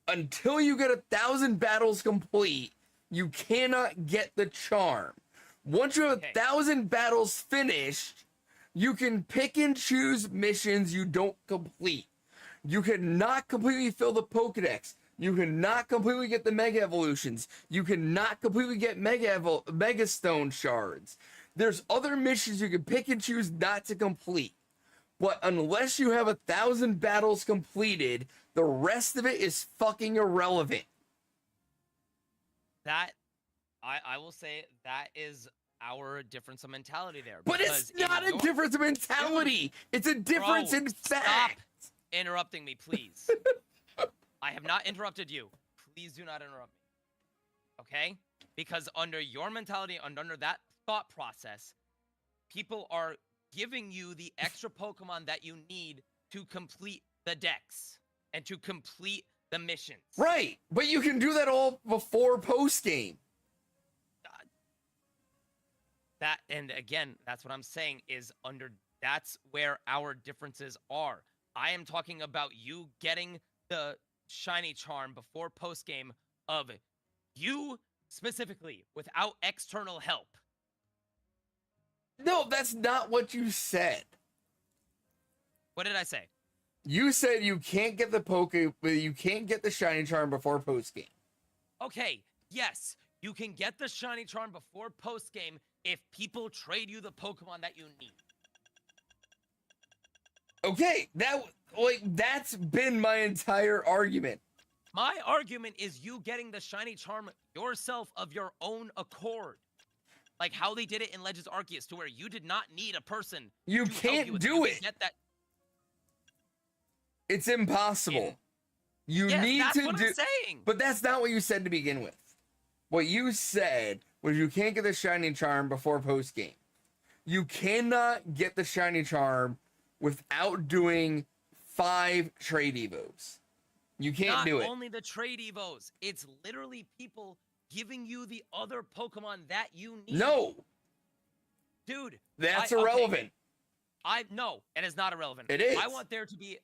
Speaker 2: until you get 1,000 battles complete, you cannot get the charm. Once you have 1,000 battles finished, you can pick and choose missions you don't complete. You cannot completely fill the Pokedex. You cannot completely get the Mega Evolutions. You cannot completely get Mega Stone Shards. There's other missions you can pick and choose not to complete. But unless you have 1,000 battles completed, the rest of it is fucking irrelevant.
Speaker 3: That, I will say, that is our difference of mentality there.
Speaker 2: But it's not a difference of mentality. It's a difference in fact.
Speaker 3: Stop interrupting me, please. I have not interrupted you. Please do not interrupt me. Okay? Because under your mentality and under that thought process, people are giving you the extra Pokemon that you need to complete the decks and to complete the missions.
Speaker 2: Right, but you can do that all before post game.
Speaker 3: That, and again, that's what I'm saying is that's where our differences are. I am talking about you getting the shiny charm before post game of you specifically without external help.
Speaker 2: No, that's not what you said.
Speaker 3: What did I say?
Speaker 2: You said you can't get you can't get the shiny charm before post game.
Speaker 3: Okay, yes, you can get the shiny charm before post game if people trade you the Pokemon that you need.
Speaker 2: Okay, that's been my entire argument.
Speaker 3: My argument is you getting the shiny charm yourself of your own accord. Like how they did it in Legends Arceus, to where you did not need a person.
Speaker 2: You
Speaker 3: to help
Speaker 2: can't
Speaker 3: you with
Speaker 2: do
Speaker 3: You
Speaker 2: it.
Speaker 3: can get that.
Speaker 2: It's impossible. You
Speaker 3: Yes,
Speaker 2: need
Speaker 3: that's
Speaker 2: to
Speaker 3: what
Speaker 2: do.
Speaker 3: I'm saying.
Speaker 2: But that's not what you said to begin with. What you said was you can't get the shiny charm before post game. You cannot get the shiny charm without doing 5 trade evos. You can't do it.
Speaker 3: Not only the trade evos, it's literally people giving you the other Pokemon that you need.
Speaker 2: No,
Speaker 3: Dude.
Speaker 2: that's
Speaker 3: okay.
Speaker 2: irrelevant.
Speaker 3: No, it is not irrelevant.
Speaker 2: It is.
Speaker 3: I want there to be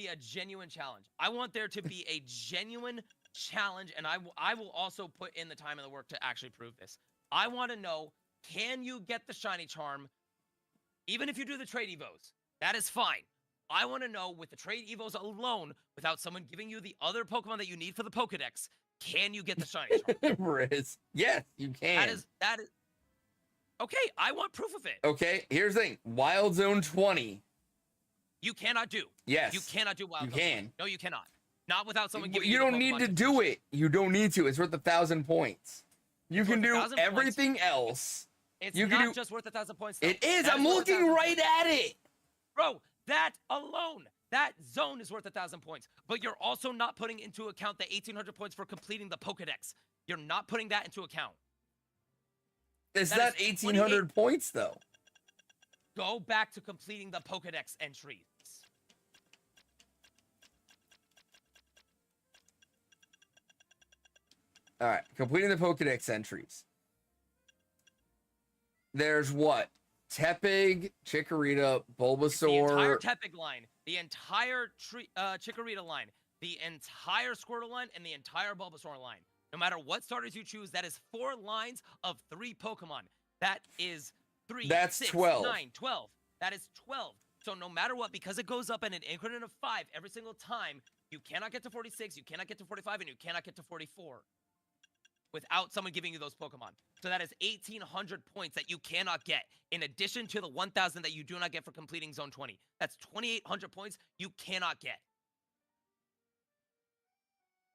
Speaker 3: a genuine challenge. I want there to be a genuine challenge, and I will also put in the time and the work to actually prove this. I want to know, can you get the shiny charm even if you do the trade evos? That is fine. I want to know, with the trade evos alone, without someone giving you the other Pokemon that you need for the Pokedex, can you get the shiny charm?
Speaker 2: Riz. Yes, you can.
Speaker 3: That is. Okay, I want proof of it.
Speaker 2: Okay, here's the thing. Wild Zone 20.
Speaker 3: You cannot do.
Speaker 2: Yes.
Speaker 3: You cannot do Wild
Speaker 2: You
Speaker 3: Zone.
Speaker 2: can.
Speaker 3: No, you cannot. Not without someone giving
Speaker 2: You
Speaker 3: you the
Speaker 2: don't need
Speaker 3: Pokemon
Speaker 2: to do it. You don't need to. It's worth 1,000 points. You
Speaker 3: It's
Speaker 2: can
Speaker 3: worth
Speaker 2: do
Speaker 3: 1,000 points.
Speaker 2: everything else.
Speaker 3: It's
Speaker 2: You can
Speaker 3: not
Speaker 2: do-
Speaker 3: just worth 1,000 points. Though.
Speaker 2: It is.
Speaker 3: That
Speaker 2: I'm
Speaker 3: worth
Speaker 2: looking
Speaker 3: 1,000
Speaker 2: right
Speaker 3: points.
Speaker 2: at it.
Speaker 3: Bro, that alone, that zone is worth 1,000 points. But you're also not putting into account the 1,800 points for completing the Pokedex. You're not putting that into account.
Speaker 2: It's
Speaker 3: That
Speaker 2: not
Speaker 3: is
Speaker 2: 1,800 points, though.
Speaker 3: Go back to completing the Pokedex entries.
Speaker 2: All right, completing the Pokedex entries. There's what? Tepig, Chikorita, Bulbasaur.
Speaker 3: The entire Tepig line, the entire Chikorita line, the entire Squirtle line, and the entire Bulbasaur line. No matter what starters you choose, that is 4 lines of 3 Pokemon. That is 3,
Speaker 2: That's
Speaker 3: 6,
Speaker 2: 12.
Speaker 3: 9, 12. That is 12. So no matter what, because it goes up in an increment of 5 every single time, you cannot get to 46, you cannot get to 45, and you cannot get to 44 without someone giving you those Pokemon. So that is 1,800 points that you cannot get, in addition to the 1,000 that you do not get for completing Zone 20. That's 2,800 points you cannot get.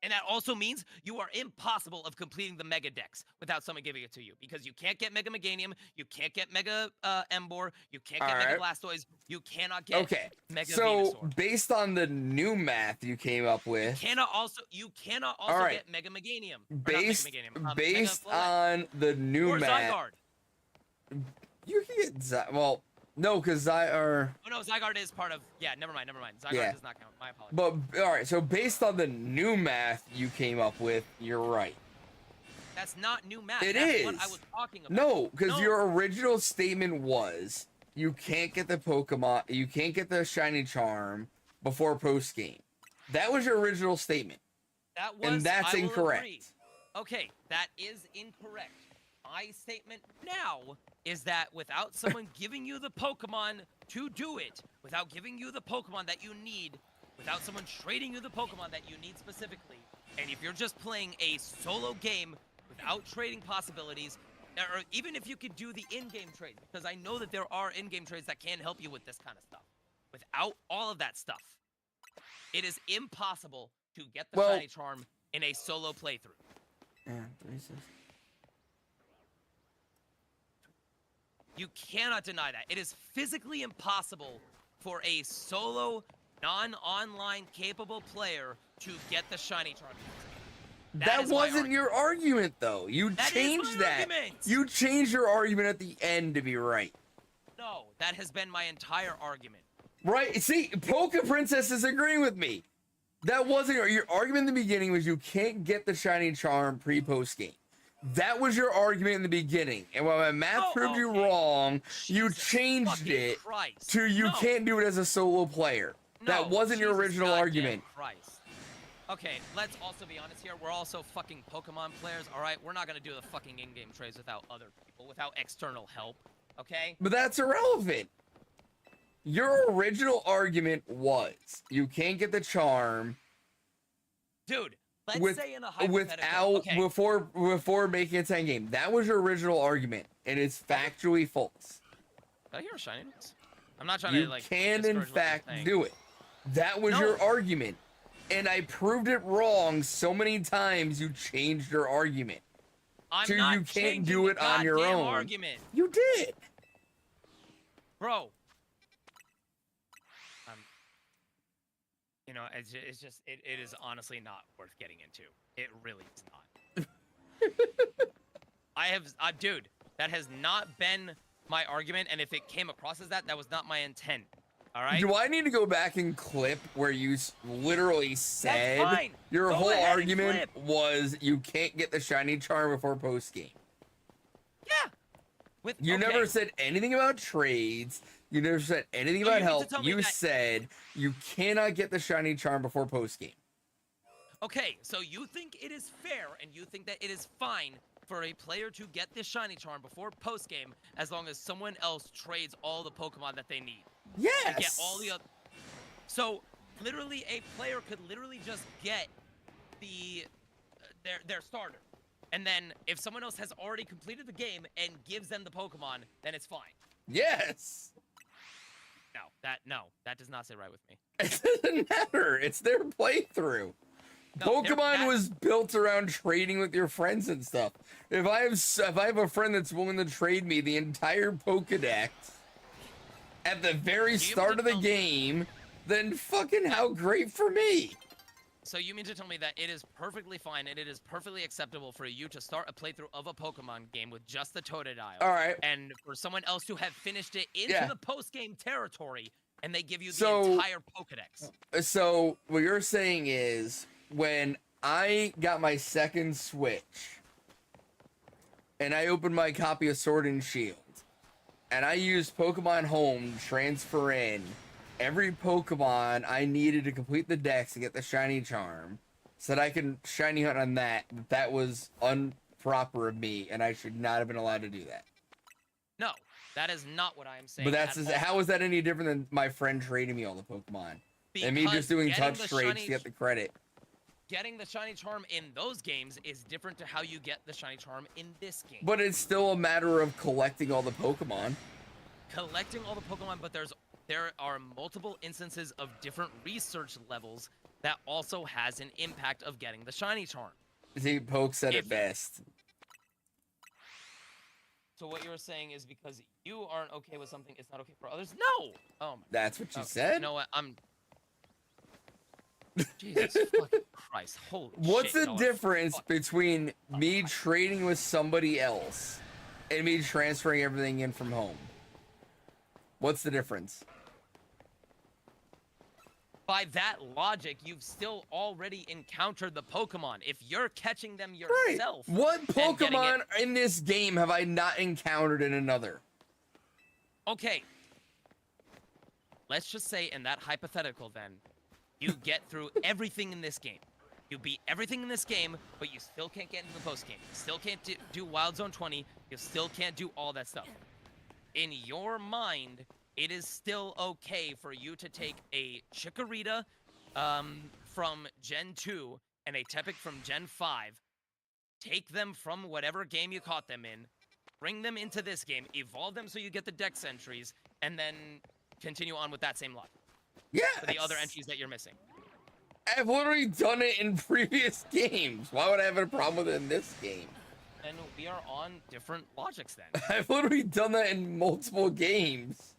Speaker 3: And that also means you are impossible of completing the Mega Dex without someone giving it to you, because you can't get Mega Meganium, you can't get Mega Emboar, you can't get Mega Blastoise, you cannot get Mega
Speaker 2: so
Speaker 3: Venusaur.
Speaker 2: based on the new math you came up with,
Speaker 3: You cannot also get Mega Meganium.
Speaker 2: based
Speaker 3: Mega
Speaker 2: on the new
Speaker 3: or
Speaker 2: math,
Speaker 3: Zygarde.
Speaker 2: you can get well, no, because
Speaker 3: Oh no, Zygarde is part of. Yeah, never mind. Zygarde
Speaker 2: Yeah.
Speaker 3: does not count. My apologies.
Speaker 2: But all right, so based on the new math you came up with, you're right.
Speaker 3: That's not new math.
Speaker 2: It
Speaker 3: That's
Speaker 2: is.
Speaker 3: what I was talking about.
Speaker 2: No, because
Speaker 3: No.
Speaker 2: your original statement was you can't get the Pokemon, you can't get the shiny charm before post game. That was your original statement.
Speaker 3: That was,
Speaker 2: And that's
Speaker 3: I will
Speaker 2: incorrect.
Speaker 3: agree. Okay, that is incorrect. My statement now is that without someone giving you the Pokemon to do it, without giving you the Pokemon that you need, without someone trading you the Pokemon that you need specifically, and if you're just playing a solo game without trading possibilities, or even if you could do the in-game trades, because I know that there are in-game trades that can help you with this kind of stuff. Without all of that stuff, it is impossible to get the shiny charm in a solo playthrough.
Speaker 2: Yeah,
Speaker 3: You cannot deny that. It is physically impossible for a solo, non-online capable player to get the shiny charm.
Speaker 2: That wasn't your argument, though. You changed that. You changed your argument at the end to be right.
Speaker 3: No, that has been my entire argument.
Speaker 2: Right? See, Poke Princess is agreeing with me. That wasn't your argument in the beginning. Was you can't get the shiny charm pre-post game. That was your argument in the beginning, and when my math proved you wrong, you changed it to you can't do it as a solo player. That wasn't your original argument.
Speaker 3: Christ. Okay, let's also be honest here. We're also fucking Pokemon players, all right? We're not gonna do the fucking in-game trades without other people, without external help, okay?
Speaker 2: But that's irrelevant. Your original argument was you can't get the charm.
Speaker 3: Dude, let's say in a hypothetical,
Speaker 2: before making a 10 game. That was your original argument, and it's factually false.
Speaker 3: Did I hear a shiny noise? I'm not trying
Speaker 2: You
Speaker 3: to like.
Speaker 2: can in
Speaker 3: discourage what you're
Speaker 2: fact
Speaker 3: saying.
Speaker 2: do it. That was your argument, and I proved it wrong so many times. You changed your argument.
Speaker 3: I'm not
Speaker 2: you can't
Speaker 3: changing
Speaker 2: do it
Speaker 3: the
Speaker 2: on your
Speaker 3: goddamn
Speaker 2: own.
Speaker 3: argument.
Speaker 2: You did,
Speaker 3: bro. You know, it is honestly not worth getting into. It really is not. Dude, that has not been my argument, and if it came across as that, that was not my intent. All right.
Speaker 2: Do I need to go back and clip where you literally said your
Speaker 3: Go
Speaker 2: whole
Speaker 3: ahead and
Speaker 2: argument
Speaker 3: clip.
Speaker 2: was you can't get the shiny charm before post game?
Speaker 3: Yeah.
Speaker 2: You never said anything about trades. You never said anything about help. You said you cannot get the shiny charm before post game.
Speaker 3: Okay, so you think it is fair, and you think that it is fine for a player to get this shiny charm before post game, as long as someone else trades all the Pokemon that they need.
Speaker 2: Yes.
Speaker 3: To get all the other. So literally, a player could literally just get their starter, and then if someone else has already completed the game and gives them the Pokemon, then it's fine.
Speaker 2: Yes.
Speaker 3: No, that does not sit right with me.
Speaker 2: It doesn't matter. It's their playthrough.
Speaker 3: No,
Speaker 2: Pokemon was built around trading with your friends and stuff. If I have a friend that's willing to trade me the entire Pokedex at the very start of the game, then fucking how great for me.
Speaker 3: So you mean to tell me that it is perfectly fine and it is perfectly acceptable for you to start a playthrough of a Pokemon game with just the Totodile,
Speaker 2: all right,
Speaker 3: and for someone else to have finished it into the post-game territory, and they give you the entire Pokedex?
Speaker 2: So what you're saying is, when I got my second Switch, and I opened my copy of Sword and Shield, and I used Pokemon Home to transfer in every Pokemon I needed to complete the dex and get the shiny charm, so that I can shiny hunt on that was improper of me, and I should not have been allowed to do that.
Speaker 3: No, that is not what I am saying.
Speaker 2: But how is that any different than my friend trading me all the Pokemon?
Speaker 3: Because
Speaker 2: and me just doing touch trades to get the credit.
Speaker 3: Getting the shiny charm in those games is different to how you get the shiny charm in this game.
Speaker 2: But it's still a matter of collecting all the Pokemon.
Speaker 3: Collecting all the Pokemon, but there are multiple instances of different research levels that also has an impact of getting the shiny charm.
Speaker 2: See, Poke said it best.
Speaker 3: So what you're saying is because you aren't okay with something, it's not okay for others? No! Oh my
Speaker 2: That's what you said?
Speaker 3: You know what? Jesus fucking Christ. Holy
Speaker 2: What's
Speaker 3: shit.
Speaker 2: the difference between me trading with somebody else and me transferring everything in from home? What's the difference?
Speaker 3: By that logic, you've still already encountered the Pokemon. If you're catching them yourself...
Speaker 2: Right. What Pokemon in this game have I not encountered in another?
Speaker 3: Okay. Let's just say in that hypothetical then, you get through everything in this game. You beat everything in this game, but you still can't get into the post game. You still can't do Wild Zone 20. You still can't do all that stuff. In your mind, it is still okay for you to take a Chikorita from Gen 2 and a Tepig from Gen 5, take them from whatever game you caught them in, bring them into this game, evolve them so you get the Dex entries, and then continue on with that same logic.
Speaker 2: Yeah.
Speaker 3: For the other entries that you're missing.
Speaker 2: I've literally done it in previous games. Why would I have a problem with it in this game?
Speaker 3: And we are on different logics then.
Speaker 2: I've literally done that in multiple games.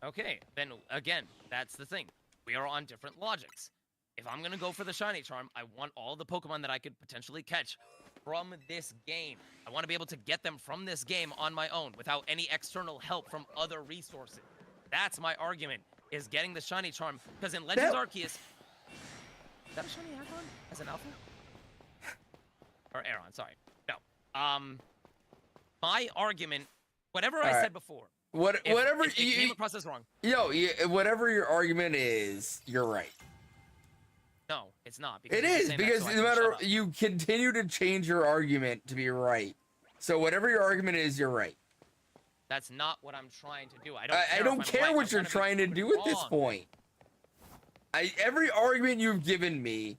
Speaker 3: Okay, then again, that's the thing. We are on different logics. If I'm gonna go for the shiny charm, I want all the Pokemon that I could potentially catch from this game. I want to be able to get them from this game on my own without any external help from other resources. That's my argument, is getting the shiny charm. Because in Legends Arceus... Is that a shiny Aggron as an alpha? Or Aeron, sorry. No. My argument, whatever I said before...
Speaker 2: Whatever
Speaker 3: if you came across this wrong.
Speaker 2: Whatever your argument is, you're right.
Speaker 3: No, it's not.
Speaker 2: It is, because no matter, you continue to change your argument to be right. So whatever your argument is, you're right.
Speaker 3: That's not what I'm trying to do.
Speaker 2: I don't care what you're trying to do at this point. Every argument you've given me,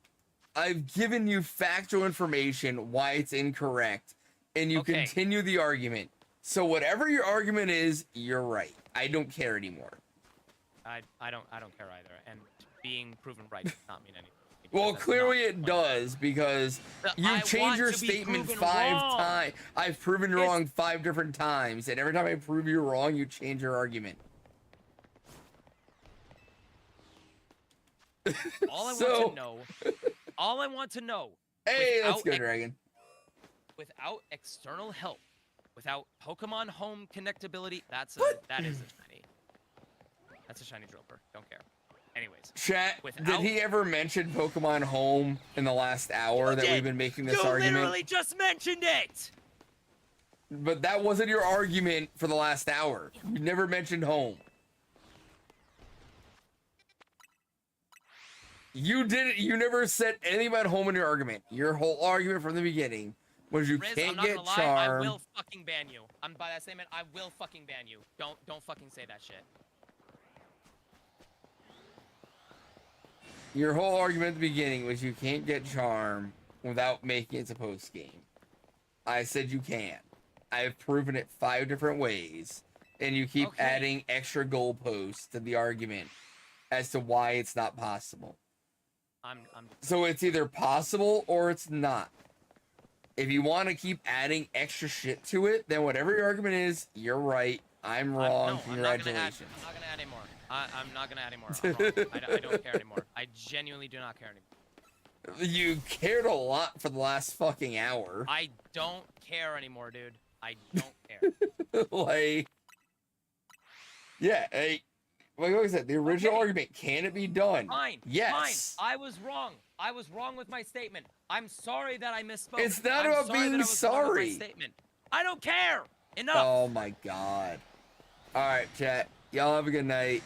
Speaker 2: I've given you factual information why it's incorrect, and you continue the argument. So whatever your argument is, you're right. I don't care anymore.
Speaker 3: I don't care either, and being proven right does not mean anything.
Speaker 2: Well, clearly it does, because you've changed your statement 5 times. I've proven you wrong 5 different times, and every time I prove you wrong, you change your argument.
Speaker 3: All I want to know.
Speaker 2: Hey, let's go, Dragon.
Speaker 3: Without external help, without Pokemon Home connectability, that is a shiny. That's a shiny Dropper. Don't care. Anyways.
Speaker 2: Chat, did he ever mention Pokemon Home in the last hour that we've been making this argument?
Speaker 3: You literally just mentioned it!
Speaker 2: But that wasn't your argument for the last hour. You never mentioned Home. You didn't. You never said anything about Home in your argument. Your whole argument from the beginning was you can't get Charm.
Speaker 3: I will fucking ban you. By that statement, I will fucking ban you. Don't fucking say that shit.
Speaker 2: Your whole argument at the beginning was you can't get charm without making it a post game. I said you can. I have proven it 5 different ways, and you keep adding extra goalposts to the argument as to why it's not possible. So it's either possible or it's not. If you want to keep adding extra shit to it, then whatever your argument is, you're right. I'm wrong. Congratulations.
Speaker 3: I'm not gonna add anymore. I'm not gonna add anymore. I'm wrong. I don't care anymore. I genuinely do not care anymore.
Speaker 2: You cared a lot for the last fucking hour.
Speaker 3: I don't care anymore, dude. I don't care.
Speaker 2: Like, yeah, like I said, the original argument, can it be done?
Speaker 3: Fine.
Speaker 2: Yes.
Speaker 3: Fine. I was wrong. I was wrong with my statement. I'm sorry that I misspoke.
Speaker 2: It's not about being sorry.
Speaker 3: Statement. I don't care. Enough.
Speaker 2: Oh my god. All right, chat. Y'all have a good night.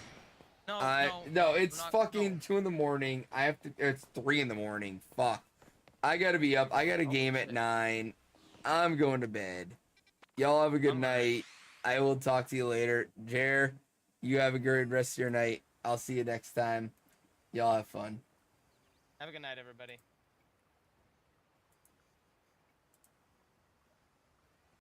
Speaker 2: No, it's fucking 2 in the morning. I have to. It's 3 in the morning. Fuck. I gotta be up. I got a game at 9. I'm going to bed. Y'all have a good night. I will talk to you later. Jer, you have a good rest of your night. I'll see you next time. Y'all have fun.
Speaker 3: Have a good night, everybody.